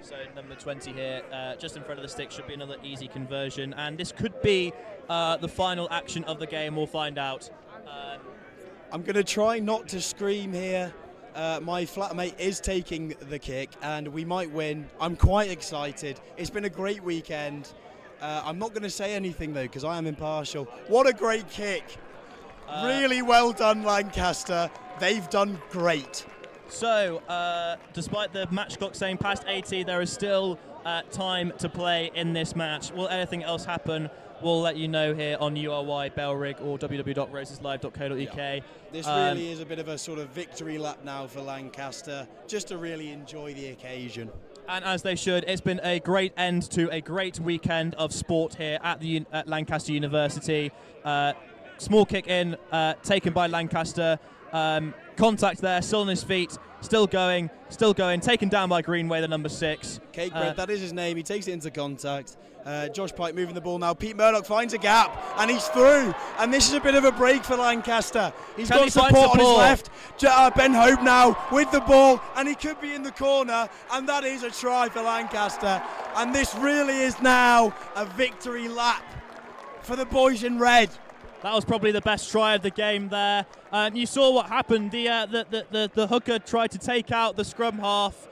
So number 20 here, just in front of the stick, should be another easy conversion. And this could be the final action of the game. We'll find out. I'm going to try not to scream here. My flatmate is taking the kick, and we might win. I'm quite excited. It's been a great weekend. I'm not going to say anything, though, because I am impartial. What a great kick. Really well done, Lancaster. They've done great. So, despite the match clock saying past 80, there is still time to play in this match. Will anything else happen? We'll let you know here on URY, Bellrig, or www.roseslive.co.uk. Yeah. This really is a bit of a sort of victory lap now for Lancaster, just to really enjoy the occasion. And as they should, it's been a great end to a great weekend of sport here at Lancaster University. Small kick in, taken by Lancaster. Contact there, still on his feet, still going, taken down by Greenway, the number 6. Cakebread, that is his name. He takes it into contact. Josh Pike moving the ball now. Pete Murdoch finds a gap, and he's through. And this is a bit of a break for Lancaster. He's got support on his left. Ben Hope now with the ball, and he could be in the corner, and that is a try for Lancaster. And this really is now a victory lap for the boys in red. That was probably the best try of the game there. You saw what happened. The hooker tried to take out the scrum half,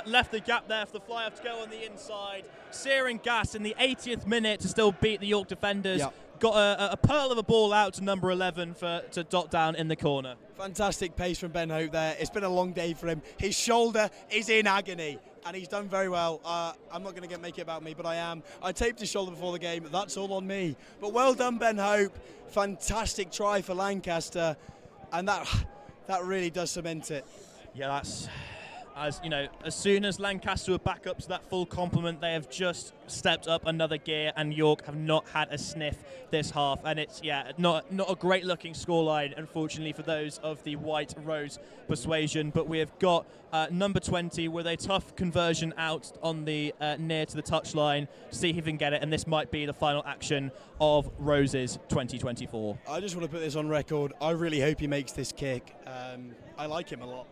left the gap there for the fly-off to go on the inside. Searing gas in the 80th minute to still beat the York defenders. Yep. Got a pearl of a ball out to number 11 to dot down in the corner. Fantastic pace from Ben Hope there. It's been a long day for him. His shoulder is in agony, and he's done very well. I'm not going to make it about me, but I am. I taped his shoulder before the game. That's all on me. But well done, Ben Hope. Fantastic try for Lancaster, and that really does cement it. Yeah, that's... As you know, as soon as Lancaster were back up to that full complement, they have just stepped up another gear, and York have not had a sniff this half. And it's not a great looking scoreline, unfortunately, for those of the White Rose persuasion. But we have got number 20 with a tough conversion out on the near to the touchline to see if he can get it. And this might be the final action of Roses 2024. I just want to put this on record. I really hope he makes this kick. I like him a lot.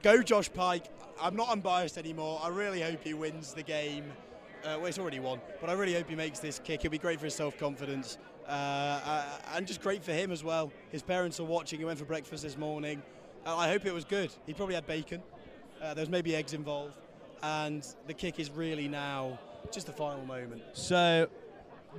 Go Josh Pike. I'm not unbiased anymore. I really hope he wins the game. Well, it's already won, but I really hope he makes this kick. It'll be great for his self-confidence and just great for him as well. His parents are watching. He went for breakfast this morning. I hope it was good. He probably had bacon. There's maybe eggs involved. And the kick is really now just the final moment. So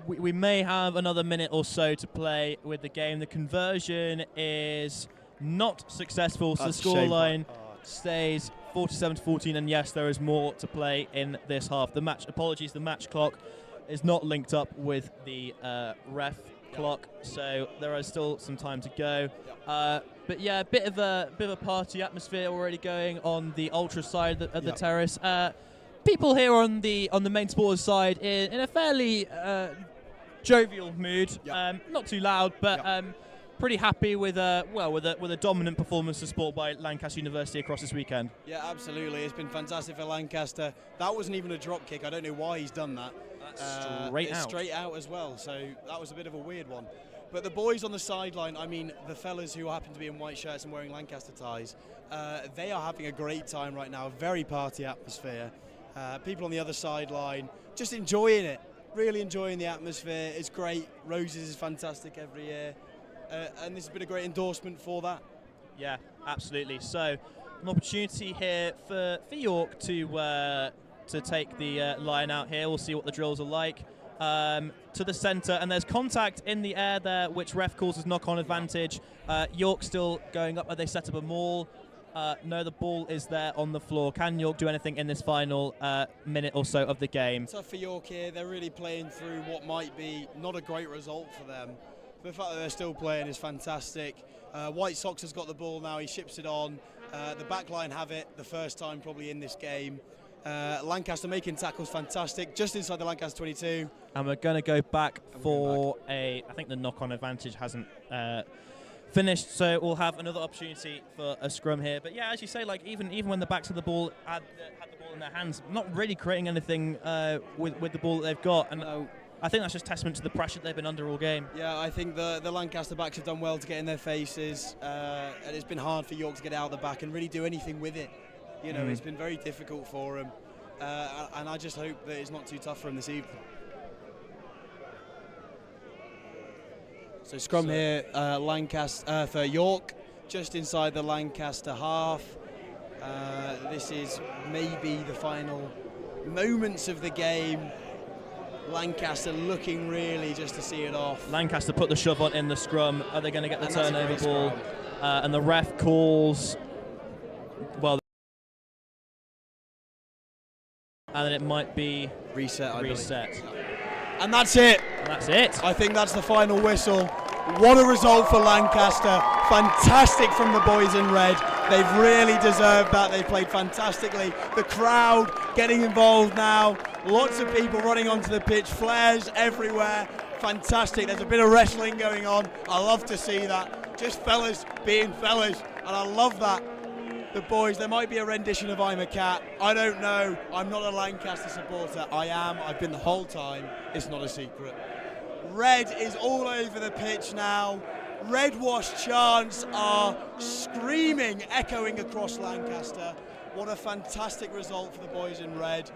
we may have another minute or so to play with the game. The conversion is not successful, so the scoreline stays 47-14, and yes, there is more to play in this half. The match clock is not linked up with the ref clock, so there is still some time to go. But yeah, a bit of a party atmosphere already going on the ultra side of the terrace. People here on the main supporters side in a fairly jovial mood. Not too loud, but pretty happy with a dominant performance of sport by Lancaster University across this weekend. Yeah, absolutely. It's been fantastic for Lancaster. That wasn't even a drop kick. I don't know why he's done that. That's straight out as well. So that was a bit of a weird one. But the boys on the sideline, I mean, the fellas who happen to be in white shirts and wearing Lancaster ties, they are having a great time right now. A very party atmosphere. People on the other sideline just enjoying it. Really enjoying the atmosphere. It's great. Roses is fantastic every year. And this has been a great endorsement for that. Yeah, absolutely. So, an opportunity here for York to take the line out here. We'll see what the drills are like. To the centre, and there's contact in the air there, which ref calls as knock-on advantage. York still going up, they set up a maul. No, the ball is there on the floor. Can York do anything in this final minute or so of the game? Tough for York here. They're really playing through what might be not a great result for them. But the fact that they're still playing is fantastic. White Sox has got the ball now. He ships it on. The back line have it the first time probably in this game. Lancaster making tackles fantastic, just inside the Lancaster 22. And we're going to go back for I think the knock-on advantage hasn't finished, so we'll have another opportunity for a scrum here. But yeah, as you say, like even when the backs of the ball had the ball in their hands, not really creating anything with the ball that they've got. And I think that's just testament to the pressure they've been under all game. Yeah, I think the Lancaster backs have done well to get in their faces, and it's been hard for York to get out the back and really do anything with it. You know, it's been very difficult for them, and I just hope that it's not too tough for them this evening. So scrum here, Lancaster for York, just inside the Lancaster half. This is maybe the final moments of the game. Lancaster looking really just to see it off. Lancaster put the shove on in the scrum. Are they going to get the turnover ball? And the ref calls, well, and then it might be reset. And that's it. That's it. I think that's the final whistle. What a result for Lancaster. Fantastic from the boys in red. They've really deserved that. They played fantastically. The crowd getting involved now. Lots of people running onto the pitch. Flares everywhere. Fantastic. There's a bit of wrestling going on. I love to see that. Just fellas being fellas. And I love that. The boys, there might be a rendition of I'm a Cat. I don't know. I'm not a Lancaster supporter. I am. I've been the whole time. It's not a secret. Red is all over the pitch now. Red wash chants are screaming, echoing across Lancaster. What a fantastic result for the boys in red.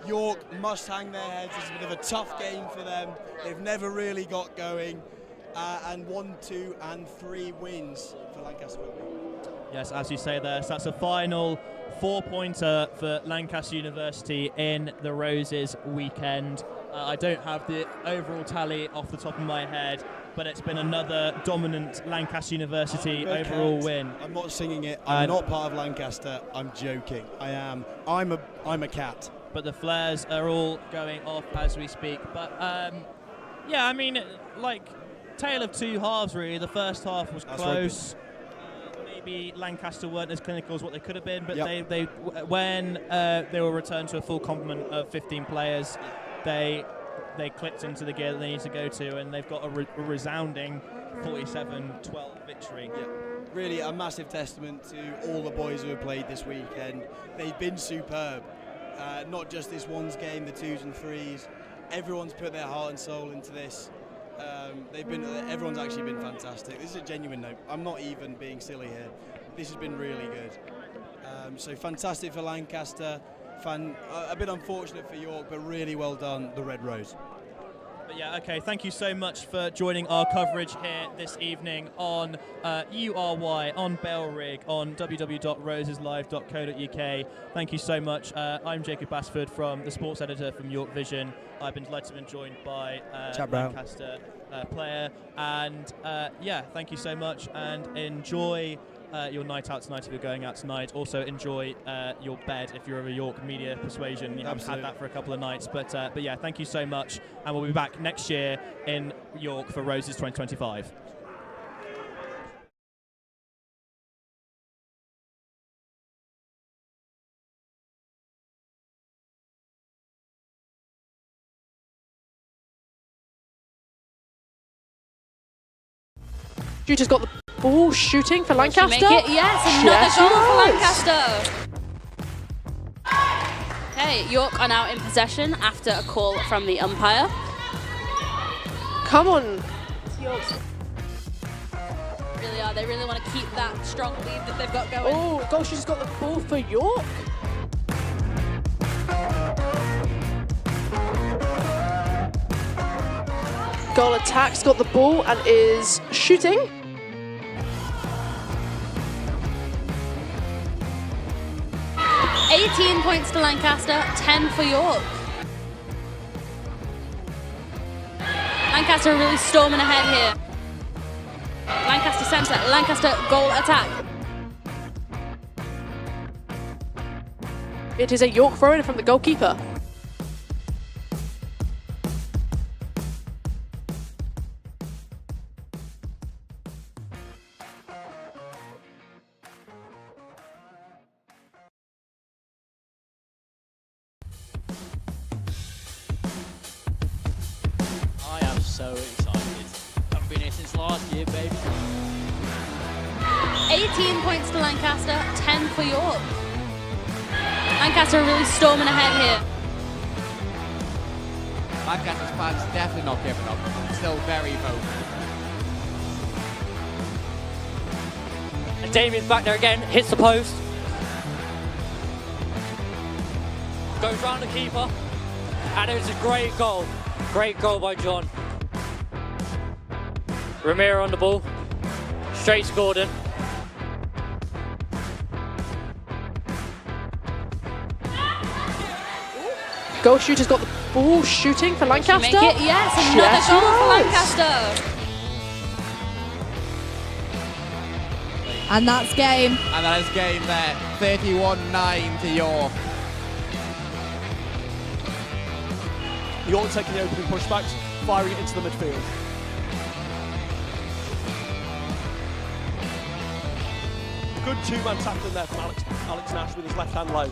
York must hang their heads. It's a bit of a tough game for them. They've never really got going. And 1, 2 and 3 wins for Lancaster Rugby. Yes, as you say there, so that's a final 4-pointer for Lancaster University in the Roses weekend. I don't have the overall tally off the top of my head, but it's been another dominant Lancaster University overall win. I'm not singing it. I'm not part of Lancaster. I'm joking. I am. I'm a cat. But the flares are all going off as we speak. But yeah, I mean, like, tale of two halves really. The first half was close. Maybe Lancaster weren't as clinical as what they could have been, but they when they were returned to a full complement of 15 players, they clicked into the gear that they need to go to, and they've got a resounding 47-12 victory. Yeah. Really a massive testament to all the boys who have played this weekend. They've been superb. Not just this one's game, the 2s and 3s. Everyone's put their heart and soul into this. Everyone's actually been fantastic. This is a genuine note. I'm not even being silly here. This has been really good. So fantastic for Lancaster. A bit unfortunate for York, but really well done, the Red Rose. But yeah, okay, thank you so much for joining our coverage here this evening on URY, on Bellrig, on www.roseslive.co.uk. Thank you so much. I'm Jacob Basford, from the sports editor from York Vision. I've been delighted to be joined by Lancaster player. And yeah, thank you so much, and enjoy your night out tonight if you're going out tonight. Also enjoy your bed if you're of a York media persuasion. You haven't had that for a couple of nights. But yeah, thank you so much, and we'll be back next year in York for Roses 2025. Shooter's got the ball, shooting for Lancaster. Make it? Yes, another goal for Lancaster. Okay, York are now in possession after a call from the umpire. Come on. Really are. They really want to keep that strong lead that they've got going. Oh, goal shooter's got the ball for York. Goal attack's got the ball and is shooting. $18 points to Lancaster, 10 for York. Lancaster are really storming ahead here. Lancaster centre, Lancaster goal attack. It is a York throw-in from the goalkeeper. I am so excited. I've been here since last year, baby. 18 points to Lancaster, 10 for York. Lancaster are really storming ahead here. Lancaster's fans definitely not giving up. Still very vocal. And Damien's back there again, hits the post. Goes round the keeper. And it was a great goal. Great goal by John. Ramiro on the ball. Straight to Gordon. Goal shooter's got the ball shooting for Lancaster. Make it? Yes, another goal for Lancaster. And that's game. And that is game there. 31-9 to York. York taking the opening pushbacks, firing it into the midfield. Good two-man tackling there from Alex Nash with his left hand low.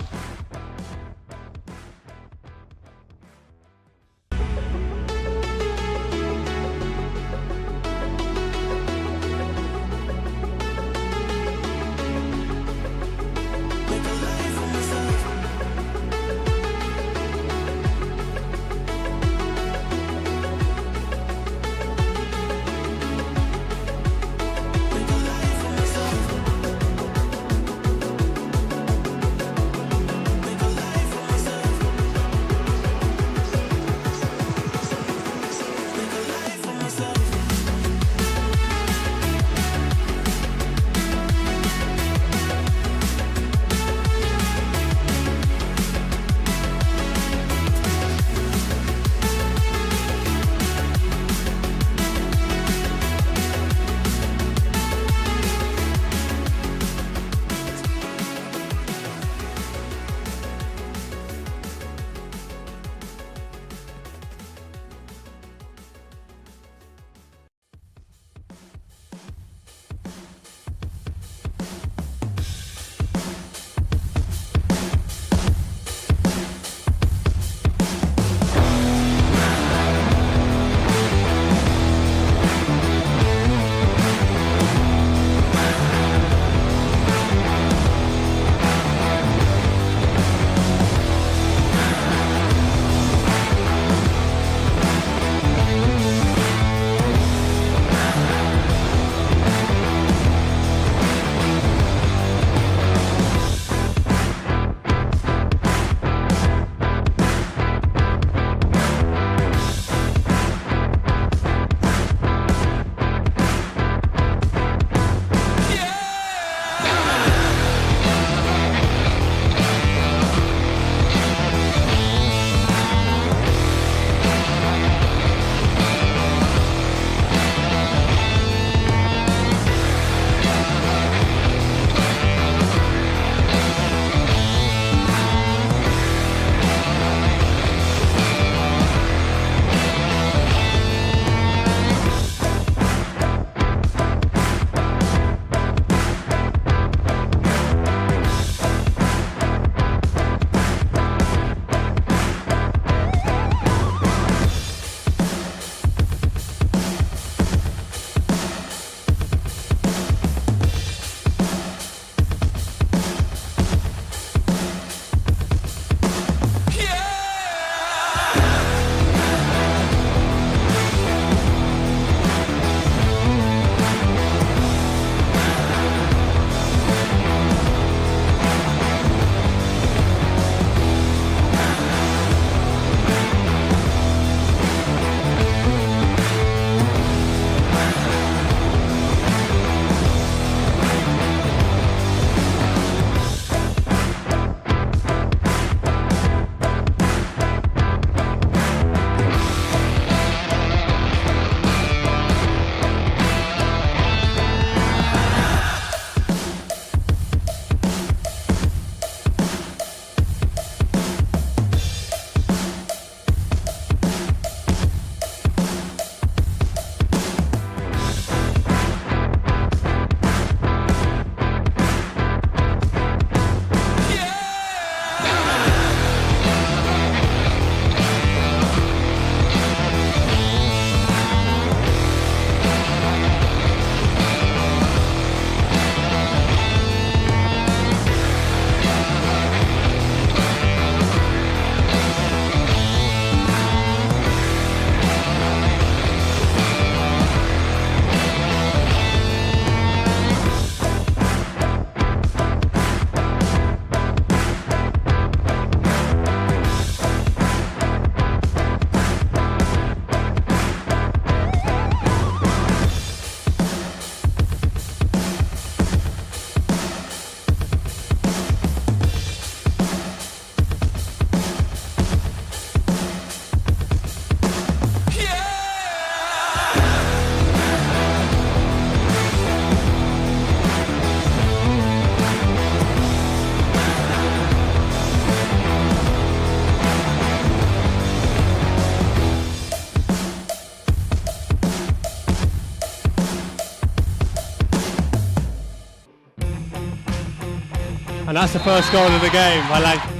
And that's the first goal of the game by Lancaster.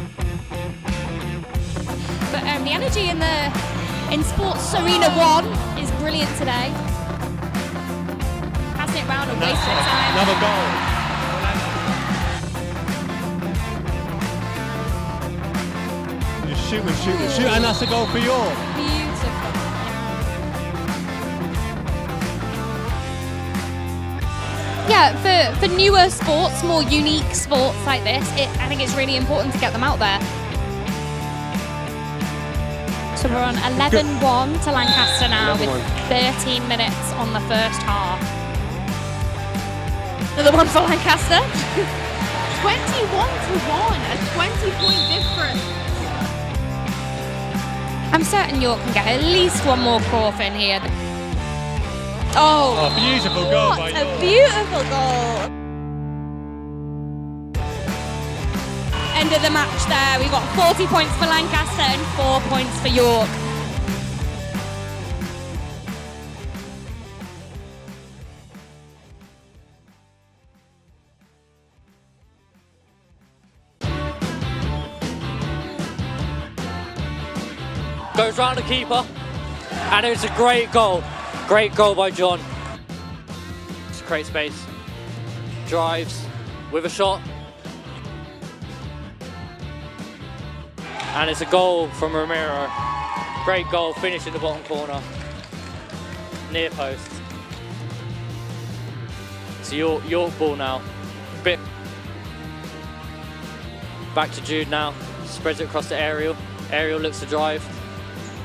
But the energy in Sports Arena 1 is brilliant today. Passing it round and wasting time. Another goal. Just shoot, and that's a goal for York. Beautiful. Yeah, for newer sports, more unique sports like this, I think it's really important to get them out there. So we're on 11-1 to Lancaster now with 13 minutes on the first half. Another one for Lancaster. 21-1, a 20-point difference. I'm certain York can get at least one more quarter in here. Oh, beautiful goal by York. A beautiful goal. End of the match there. We've got 40 points for Lancaster and 4 points for York. Goes round the keeper, and it's a great goal. Great goal by John. Just create space. Drives with a shot. And it's a goal from Romero. Great goal, finish in the bottom corner. Near post. It's York ball now. Bit. Back to Jude now. Spreads it across to Ariel. Ariel looks to drive.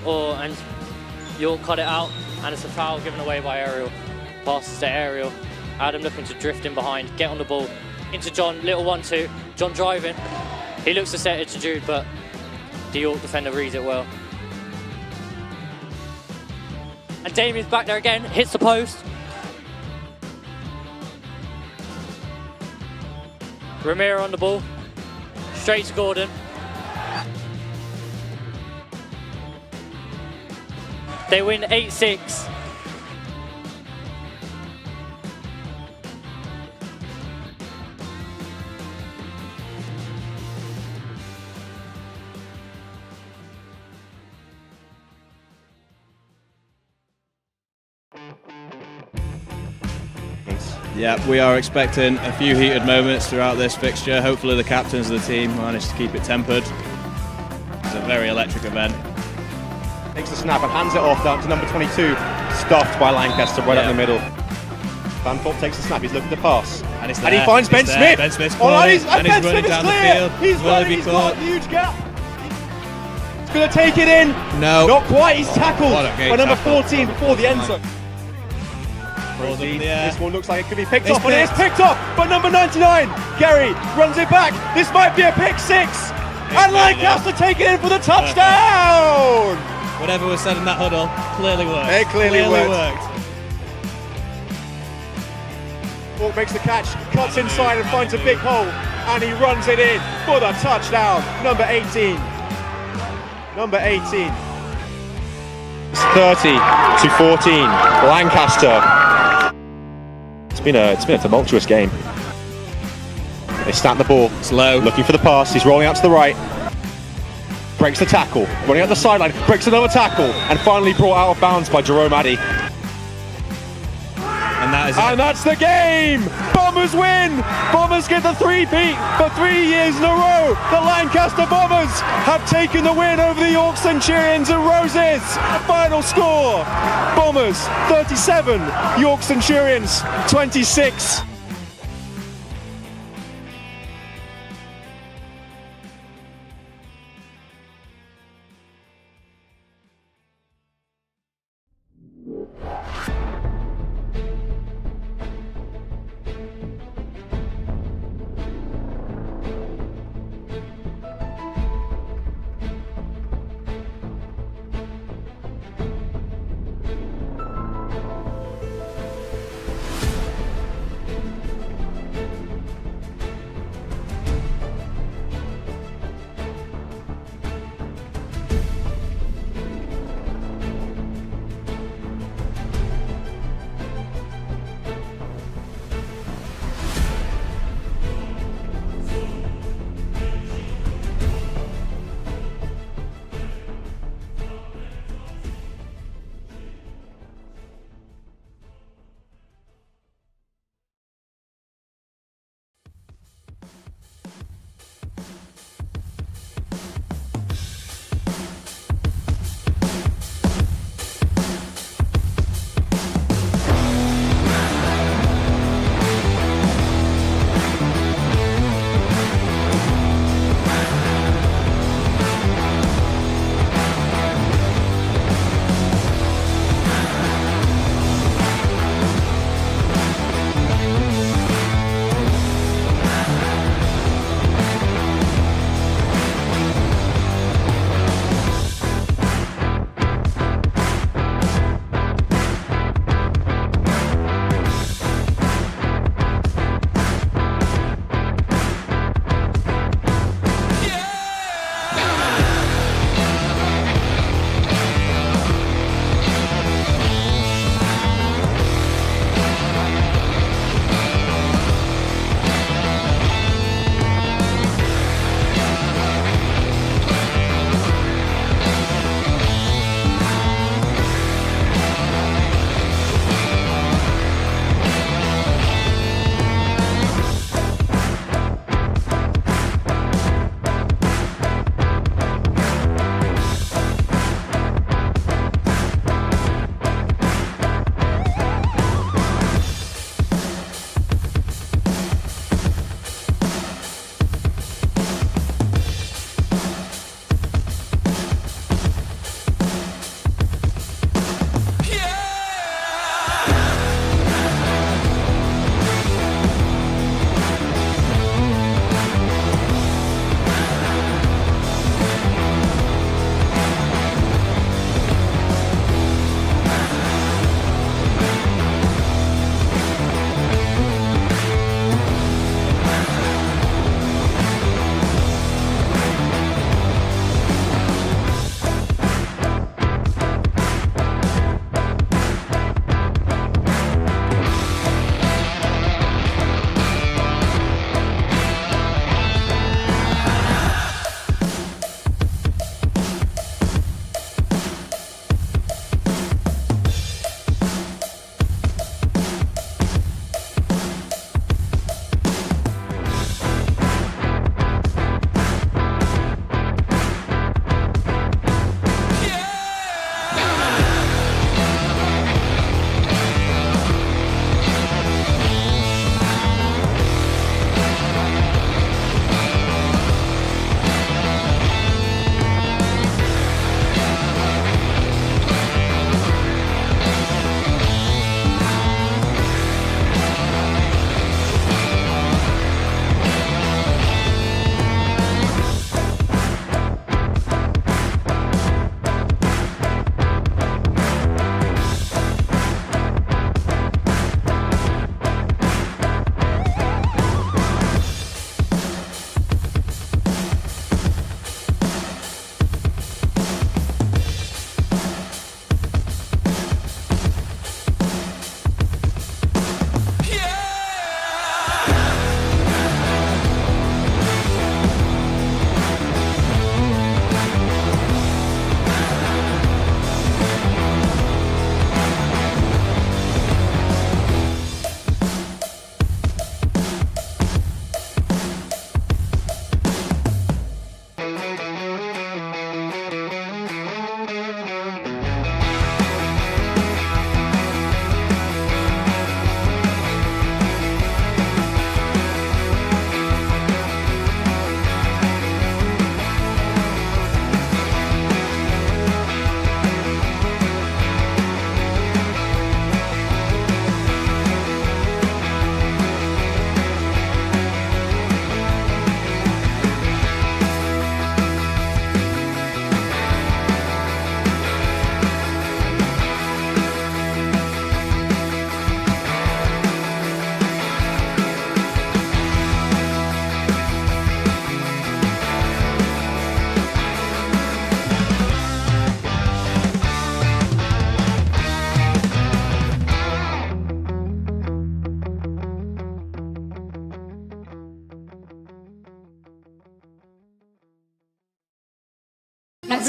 And York cut it out. And it's a foul given away by Ariel. Passes to Ariel. Adam looking to drift in behind. Get on the ball. Into John. Little 1-2. John driving. He looks to set it to Jude, but the York defender reads it well. And Damien's back there again, hits the post. Romero on the ball, straight to Gordon. They win 8-6. Yeah, we are expecting a few heated moments throughout this fixture. Hopefully the captains of the team manage to keep it tempered. It's a very electric event. Takes the snap and hands it off down to number 22. Stuffed by Lancaster right up the middle. Van Thorpe takes the snap, he's looking to pass. And he finds Ben Smith. Ben Smith's Ben running Smith is down clear. the field. He's running, he's got a huge gap. He's going to take it in. No. Not quite, he's tackled What a great by number tackle. 14 before the end zone. This one looks like it could be picked off, and it is picked off by number 99. Gary runs it back. This might be a pick six. And Lancaster take it in for the touchdown. Whatever was said in that huddle clearly worked. It clearly worked. Thorpe makes the catch, cuts inside and finds a big hole, and he runs it in for the touchdown. Number 18. Number 18. It's 30-14. Lancaster. It's been a tumultuous game. They snap the ball. It's low. Looking for the pass. He's rolling out to the right. Breaks the tackle. Running out the sideline. Breaks another tackle. And finally brought out of bounds by Jerome Addy. And that's the game! Bombers win! Bombers get the three-peat for 3 years in a row! The Lancaster Bombers have taken the win over the York Centurions and Roses! Final score, Bombers 37, York Centurions 26.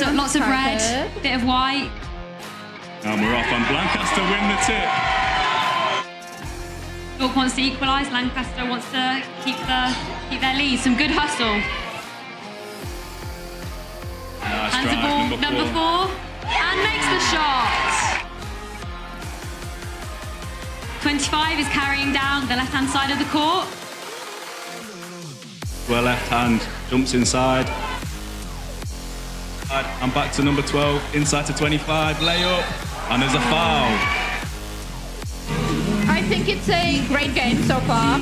lots of red, bit of white. And we're off, and Lancaster win the tip. York wants to equalise. Lancaster wants to keep their lead. Some good hustle. Nice Hands the drive, ball, number four, and makes the shot. 25 is carrying down the left-hand side of the court. Well, left hand jumps inside. And back to number 12, inside to 25, layup, and there's a foul. I think it's a great game so far.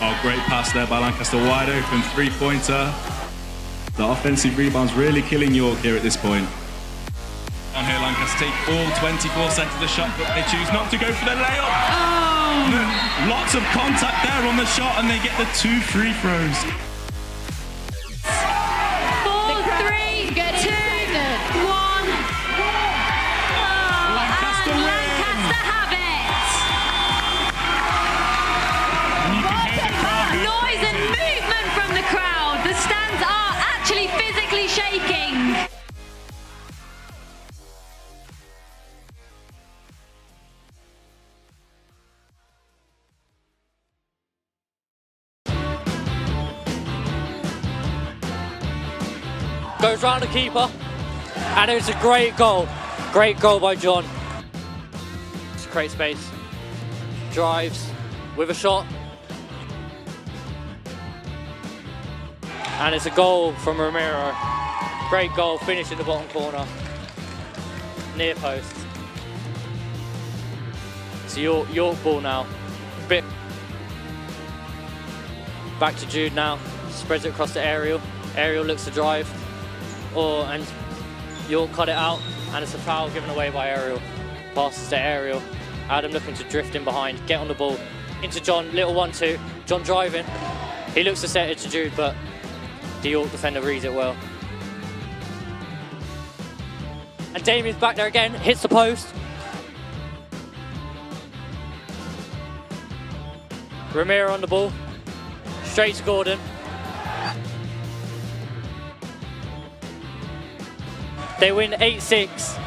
Oh, great pass there by Lancaster, wide open, three-pointer. The offensive rebound's really killing York here at this point. On here, Lancaster take all 24 seconds of the shot, but they choose not to go for the layup. Oh! Lots of contact there on the shot, and they get the 2 free throws. 4, 3, 2, 1. Lancaster and win. Lancaster have And you can hear the crowd. it. Noise and movement from the crowd. The stands are actually physically shaking. Goes round the keeper, and it's a great goal. Great goal by John. It's a great space. Drives with a shot. And it's a goal from Ramiro. Great goal, finish in the bottom corner. Near post. It's a York ball now. Bit. Back to Jude now. Spreads it across to Ariel. Ariel looks to drive. And York cut it out, and it's a foul given away by Ariel. Passes to Ariel. Adam looking to drift in behind, get on the ball. Into John, little 1-2. John driving. He looks to set it to Jude, but the York defender reads it well. And Damien's back there again, hits the post. Ramiro on the ball. Straight to Gordon. They win 8-6.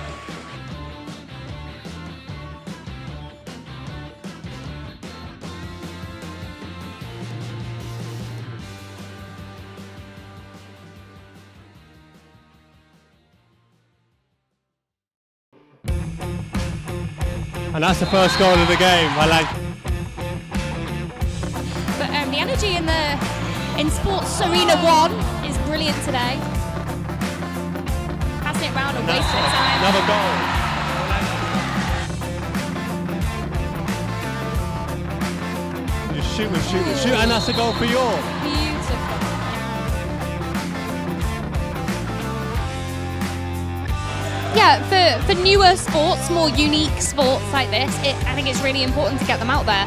And that's the first goal of the game. I like. But the energy in Sports Arena 1 is brilliant today. Passing it round and wasting time. Another goal. Just shoot, and that's a goal for York. Beautiful. Yeah, for newer sports, more unique sports like this, I think it's really important to get them out there.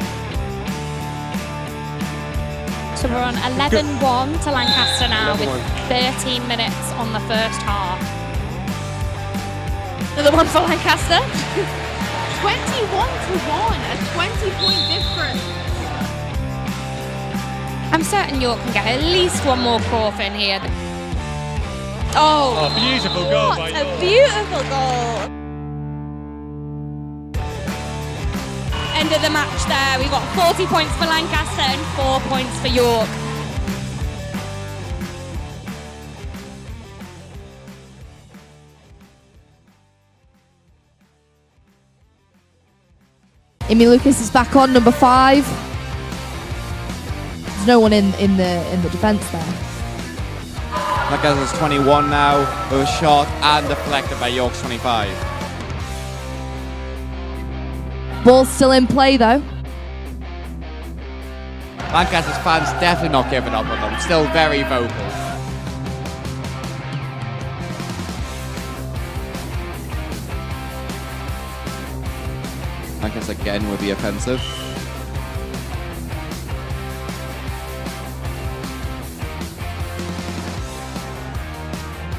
So we're on 11-1 to Lancaster now with 13 minutes on the first half. Another one for Lancaster. 21-1, a 20-point difference. I'm certain York can get at least one more quarter in here. Oh, beautiful goal by York. A beautiful goal. End of the match there. We've got 40 points for Lancaster and 4 points for York. Amy Lucas is back on, number 5. There's no one in the defence there. Lancaster's 21 now, with a shot and deflected by York's 25. Ball's still in play though. Lancaster's fans definitely not giving up on them, still very vocal. Lancaster again with the offensive.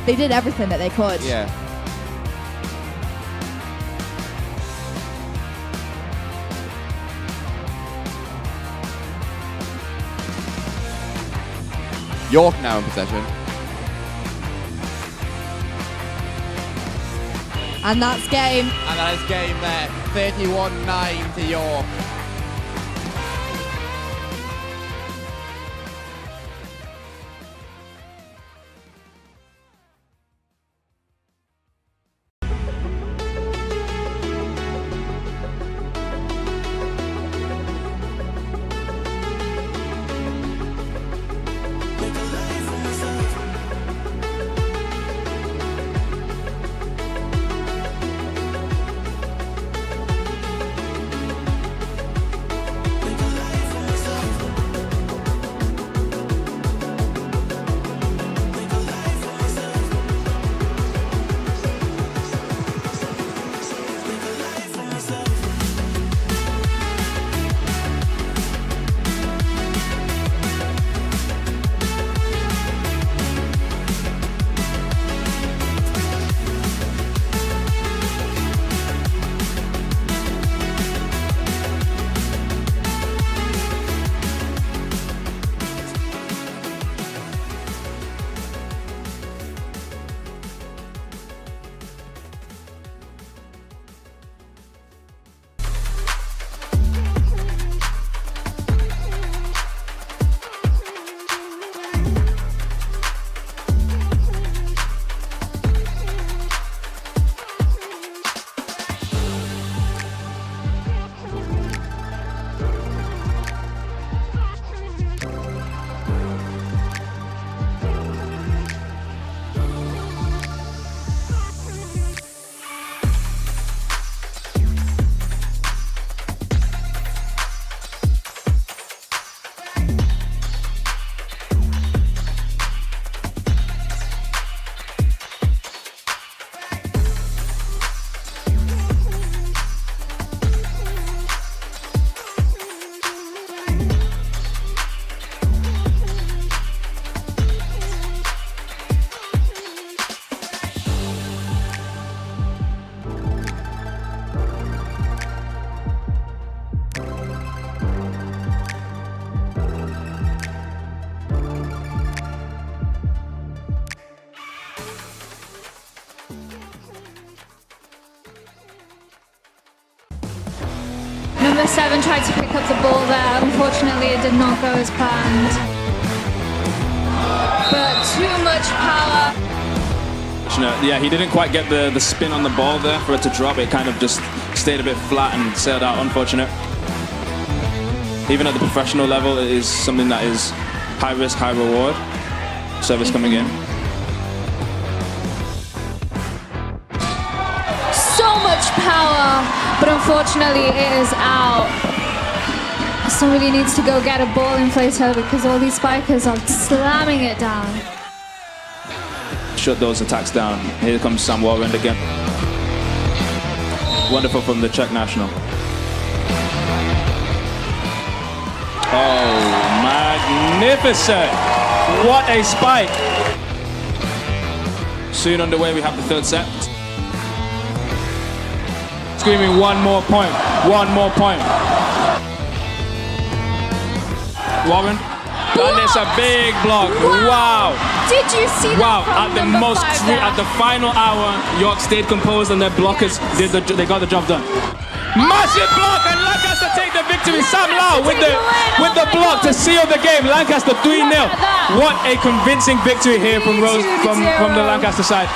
They did everything that they could. Yeah. York now in possession. And that's game. And that is game there. 31-9 to York. Number 7 tried to pick up the ball there. Unfortunately, it did not go as planned. But too much power. Yeah, he didn't quite get the spin on the ball there for it to drop. It kind of just stayed a bit flat and sailed out. Unfortunate. Even at the professional level, it is something that is high risk, high reward. Service coming in. So much power, but unfortunately it is out. Somebody needs to go get a ball inflator because all these spikers are slamming it down. Shut those attacks down. Here comes Sam Warren again. Wonderful from the Czech national. Oh, magnificent! What a spike! Soon underway, we have the third set. Screaming 1 more point, 1 more point. Warren, and it's a big block. Wow! Did you see that? Wow! From At the final hour, York stayed composed and their blockers they got the job done. Massive block and Lancaster take the victory. Sam Lau with the block to seal the game. Lancaster 3-0. What a convincing victory here from the Lancaster side.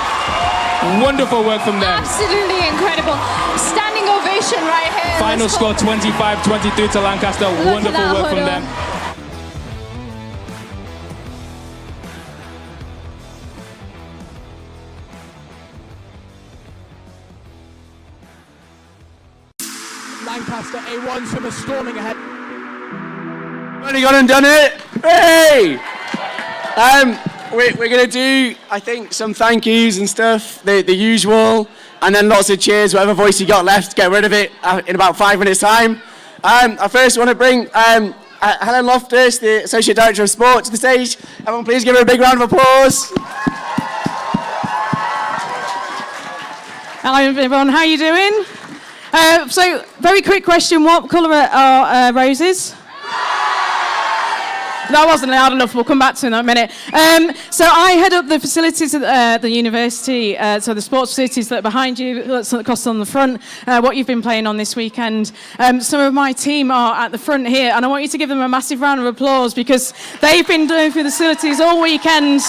Wonderful work from them. Absolutely incredible. Standing ovation right here. Final score 25-23 to Lancaster. Wonderful work from them. Lancaster A1 swimmers storming ahead. Only gone and done it. Hey! We're going to do, I think, some thank yous and stuff, the usual, and then lots of cheers, whatever voice you got left, get rid of it in about 5 minutes' time. I first want to bring Helen Loftus, the Associate Director of Sport, to the stage. Everyone please give her a big round of applause. Hello everyone, how are you doing? So, very quick question, what colour are roses? That wasn't loud enough. We'll come back to it in a minute. So I head up the facilities at the university, so the sports facilities that are behind you, that's across on the front, what you've been playing on this weekend. Some of my team are at the front here, and I want you to give them a massive round of applause because they've been doing through the facilities all weekend.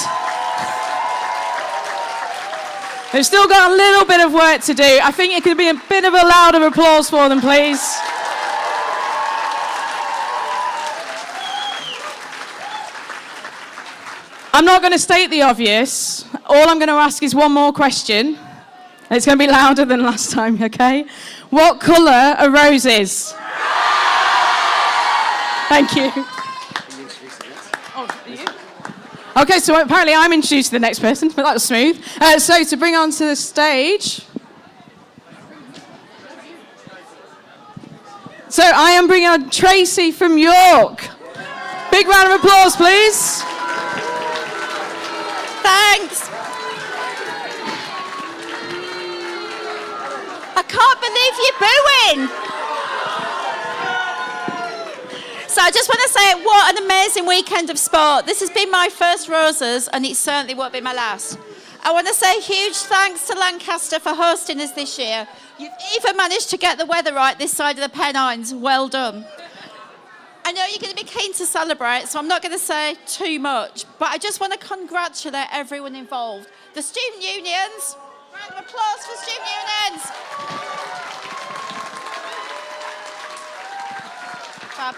They've still got a little bit of work to do. I think it could be a bit of a louder applause for them, please. I'm not going to state the obvious. All I'm going to ask is one more question. It's going to be louder than last time, okay? What colour are roses? Thank you. Okay, so apparently I'm introducing the next person, but that was smooth. So to bring onto the stage... So I am bringing on Tracy from York. Big round of applause, please. Thanks. I can't believe you're booing. So I just want to say what an amazing weekend of sport. This has been my first Roses and it certainly won't be my last. I want to say huge thanks to Lancaster for hosting us this year. You've even managed to get the weather right this side of the Pennines. Well done. I know you're going to be keen to celebrate, so I'm not going to say too much, but I just want to congratulate everyone involved. The student unions, round of applause for student unions. Fab.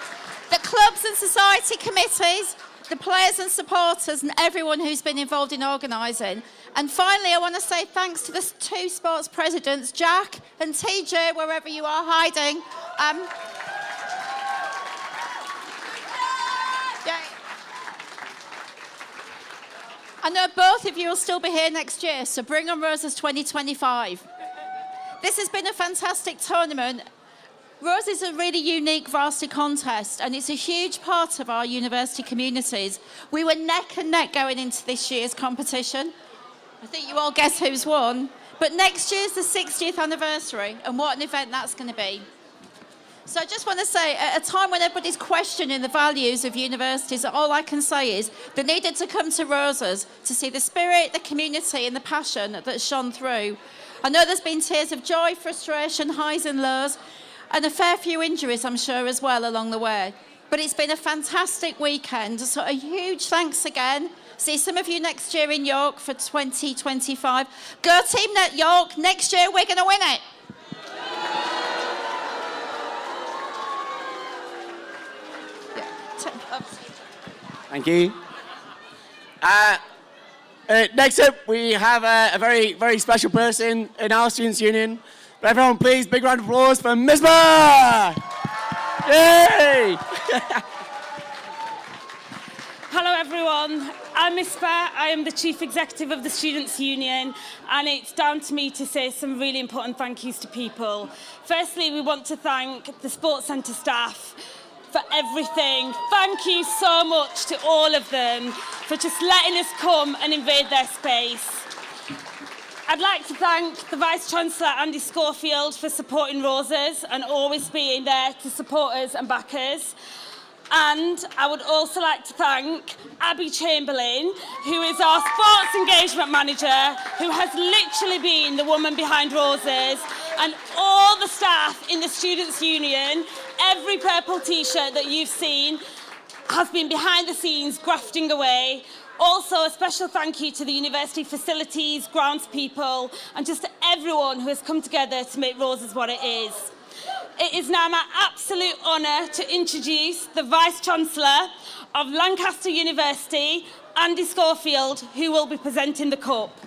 The clubs and society committees, the players and supporters, and everyone who's been involved in organising. And finally, I want to say thanks to the two sports presidents, Jack and TJ, wherever you are hiding. I know both of you will still be here next year, so bring on Roses 2025. This has been a fantastic tournament. Roses is a really unique varsity contest, and it's a huge part of our university communities. We were neck and neck going into this year's competition. I think you all guess who's won. But next year's the 60th anniversary, and what an event that's going to be. So I just want to say, at a time when everybody's questioning the values of universities, all I can say is they needed to come to Roses to see the spirit, the community and the passion that shone through. I know there's been tears of joy, frustration, highs and lows, and a fair few injuries, I'm sure, as well along the way. But it's been a fantastic weekend, so a huge thanks again. See some of you next year in York for 2025. Go Team Net York, next year we're going to win it. Thank you. Next up, we have a very, very special person in our Students' Union. But everyone, please, big round of applause for Miss Barr! Yay! Hello everyone, I'm Miss Barr. I am the Chief Executive of the Students' Union, and it's down to me to say some really important thank yous to people. Firstly, we want to thank the Sports Centre staff for everything. Thank you so much to all of them for just letting us come and invade their space. I'd like to thank the Vice-Chancellor Andy Schofield for supporting Roses and always being there to support us and back us. And I would also like to thank Abby Chamberlain, who is our Sports Engagement Manager, who has literally been the woman behind Roses, and all the staff in the Students' Union. Every purple T-shirt that you've seen has been behind the scenes grafting away. Also, a special thank you to the university facilities, grounds people, and just to everyone who has come together to make Roses what it is. It is now my absolute honour to introduce the Vice-Chancellor of Lancaster University, Andy Schofield, who will be presenting the cup.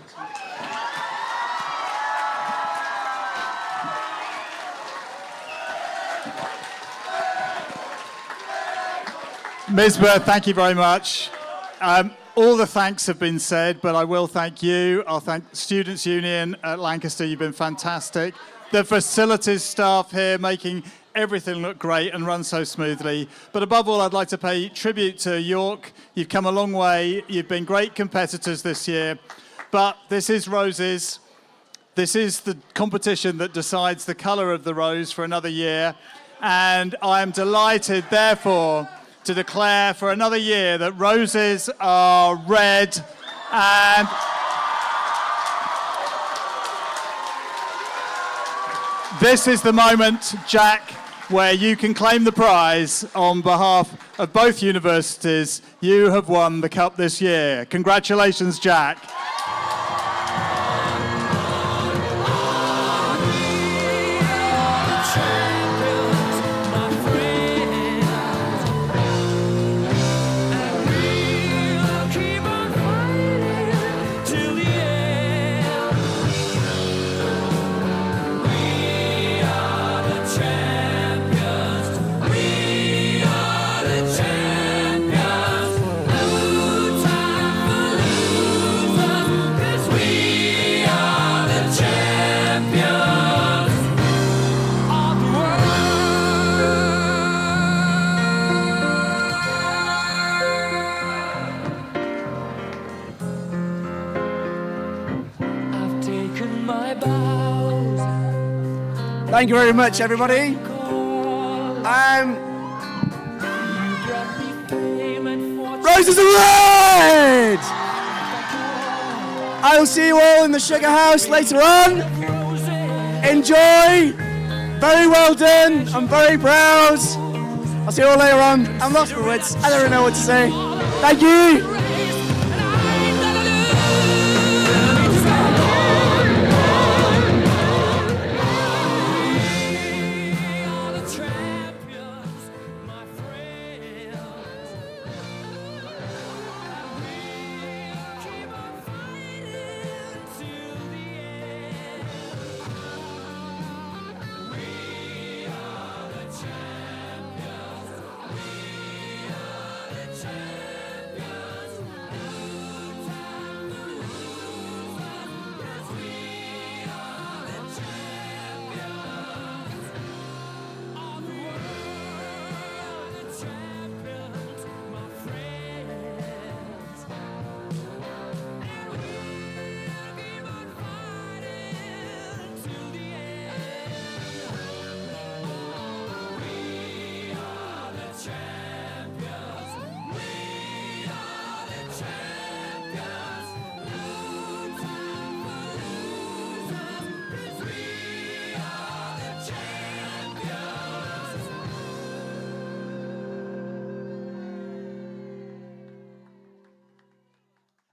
Ms. Bird, thank you very much. All the thanks have been said, but I will thank you. I'll thank the Students' Union at Lancaster. You've been fantastic. The facilities staff here making everything look great and run so smoothly. But above all, I'd like to pay tribute to York. You've come a long way. You've been great competitors this year. But this is Roses. This is the competition that decides the colour of the rose for another year. And I am delighted, therefore, to declare for another year that roses are red and this is the moment, Jack, where you can claim the prize on behalf of both universities. You have won the cup this year. Congratulations, Jack. Thank you very much, everybody. Roses are red! I will see you all in the Sugar House later on. Enjoy. Very well done. I'm very proud. I'll see you all later on. I'm lost for words. I don't know what to say. Thank you.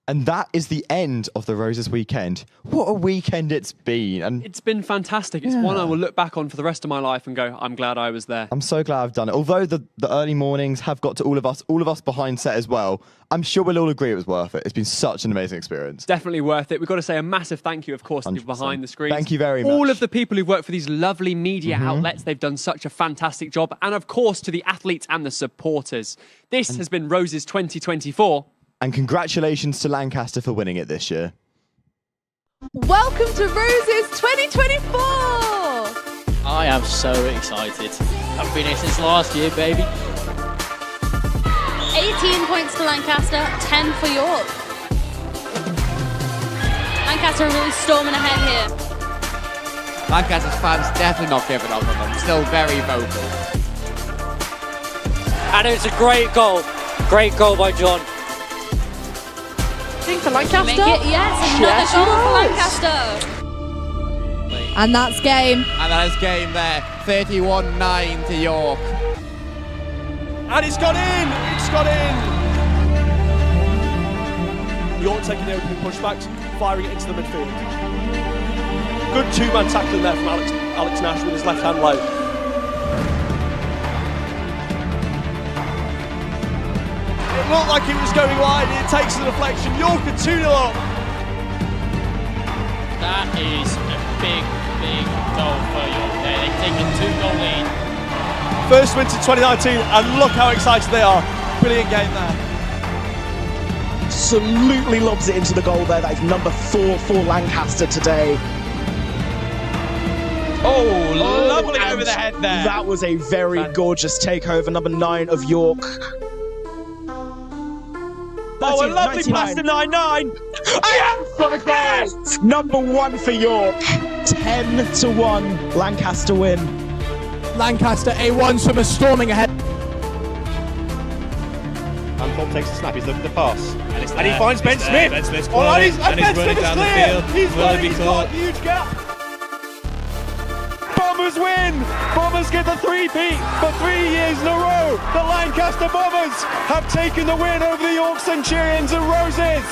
And that is the end of the Roses weekend. What a weekend it's been. And it's been fantastic. It's one I will look back on for the rest of my life and go, I'm glad I was there. I'm so glad I've done it. Although the early mornings have got to all of us behind set as well, I'm sure we'll all agree it was worth it. It's been such an amazing experience. Definitely worth it. We've got to say a massive thank you, of course, to the people behind the screens. Thank you very much. All of the people who've worked for these lovely media outlets, they've done such a fantastic job. And of course, to the athletes and the supporters. This has been Roses 2024. And congratulations to Lancaster for winning it this year. Welcome to Roses 2024! I am so excited. I've been here since last year, baby. 18 points to Lancaster, 10 for York. Lancaster are really storming ahead here. Lancaster's fans definitely not giving up on them, still very vocal. And it's a great goal. Great goal by John. For Lancaster? Make it, yes, another goal for Lancaster. And that's game. And that is game there. 31-9 to York. And it's gone in! It's gone in! York taking the opening pushbacks, firing it into the midfield. Good two-man tackling there from Alex Nash with his left hand low. It looked like it was going wide, it takes the deflection. York are 2-0 up. That is a big, big goal for York there. They've taken 2-goal lead. First win since 2019, and look how excited they are. Brilliant game there. Absolutely lobs it into the goal there. That is number 4 for Lancaster today. Oh, lovely over the head there. That was a very gorgeous takeover. Number 9 of York. Oh, a lovely pass to 9-9. Yes! Number 1 for York. 10-1. Lancaster win. Lancaster A1 swimmer storming ahead. And Thorpe takes the snap, he's looking to pass. And he there. finds Ben It's Smith. there. Ben Smith's Oh, caught and it, he's and he's Ben running Smith is down the clear. field. He's Will he running, be he's caught? got a huge gap. Bombers win! Bombers get the three-peat for 3 years in a row! The Lancaster Bombers have taken the win over the York Centurions and Roses!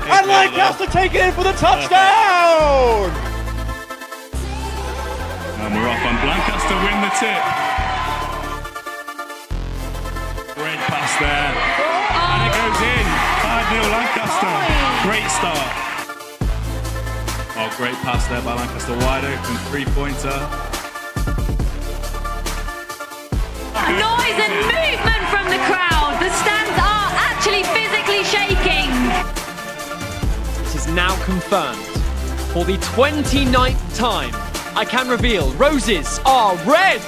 And Lancaster taking it for the touchdown! And we're off, and Lancaster win the tip. Great pass there. And it goes in. 5-0 Lancaster. Great start. Oh, great pass there by Lancaster. Wide open, three-pointer. Noise and movement from the crowd. The stands are actually physically shaking. It is now confirmed. For the 29th time, I can reveal Roses are red!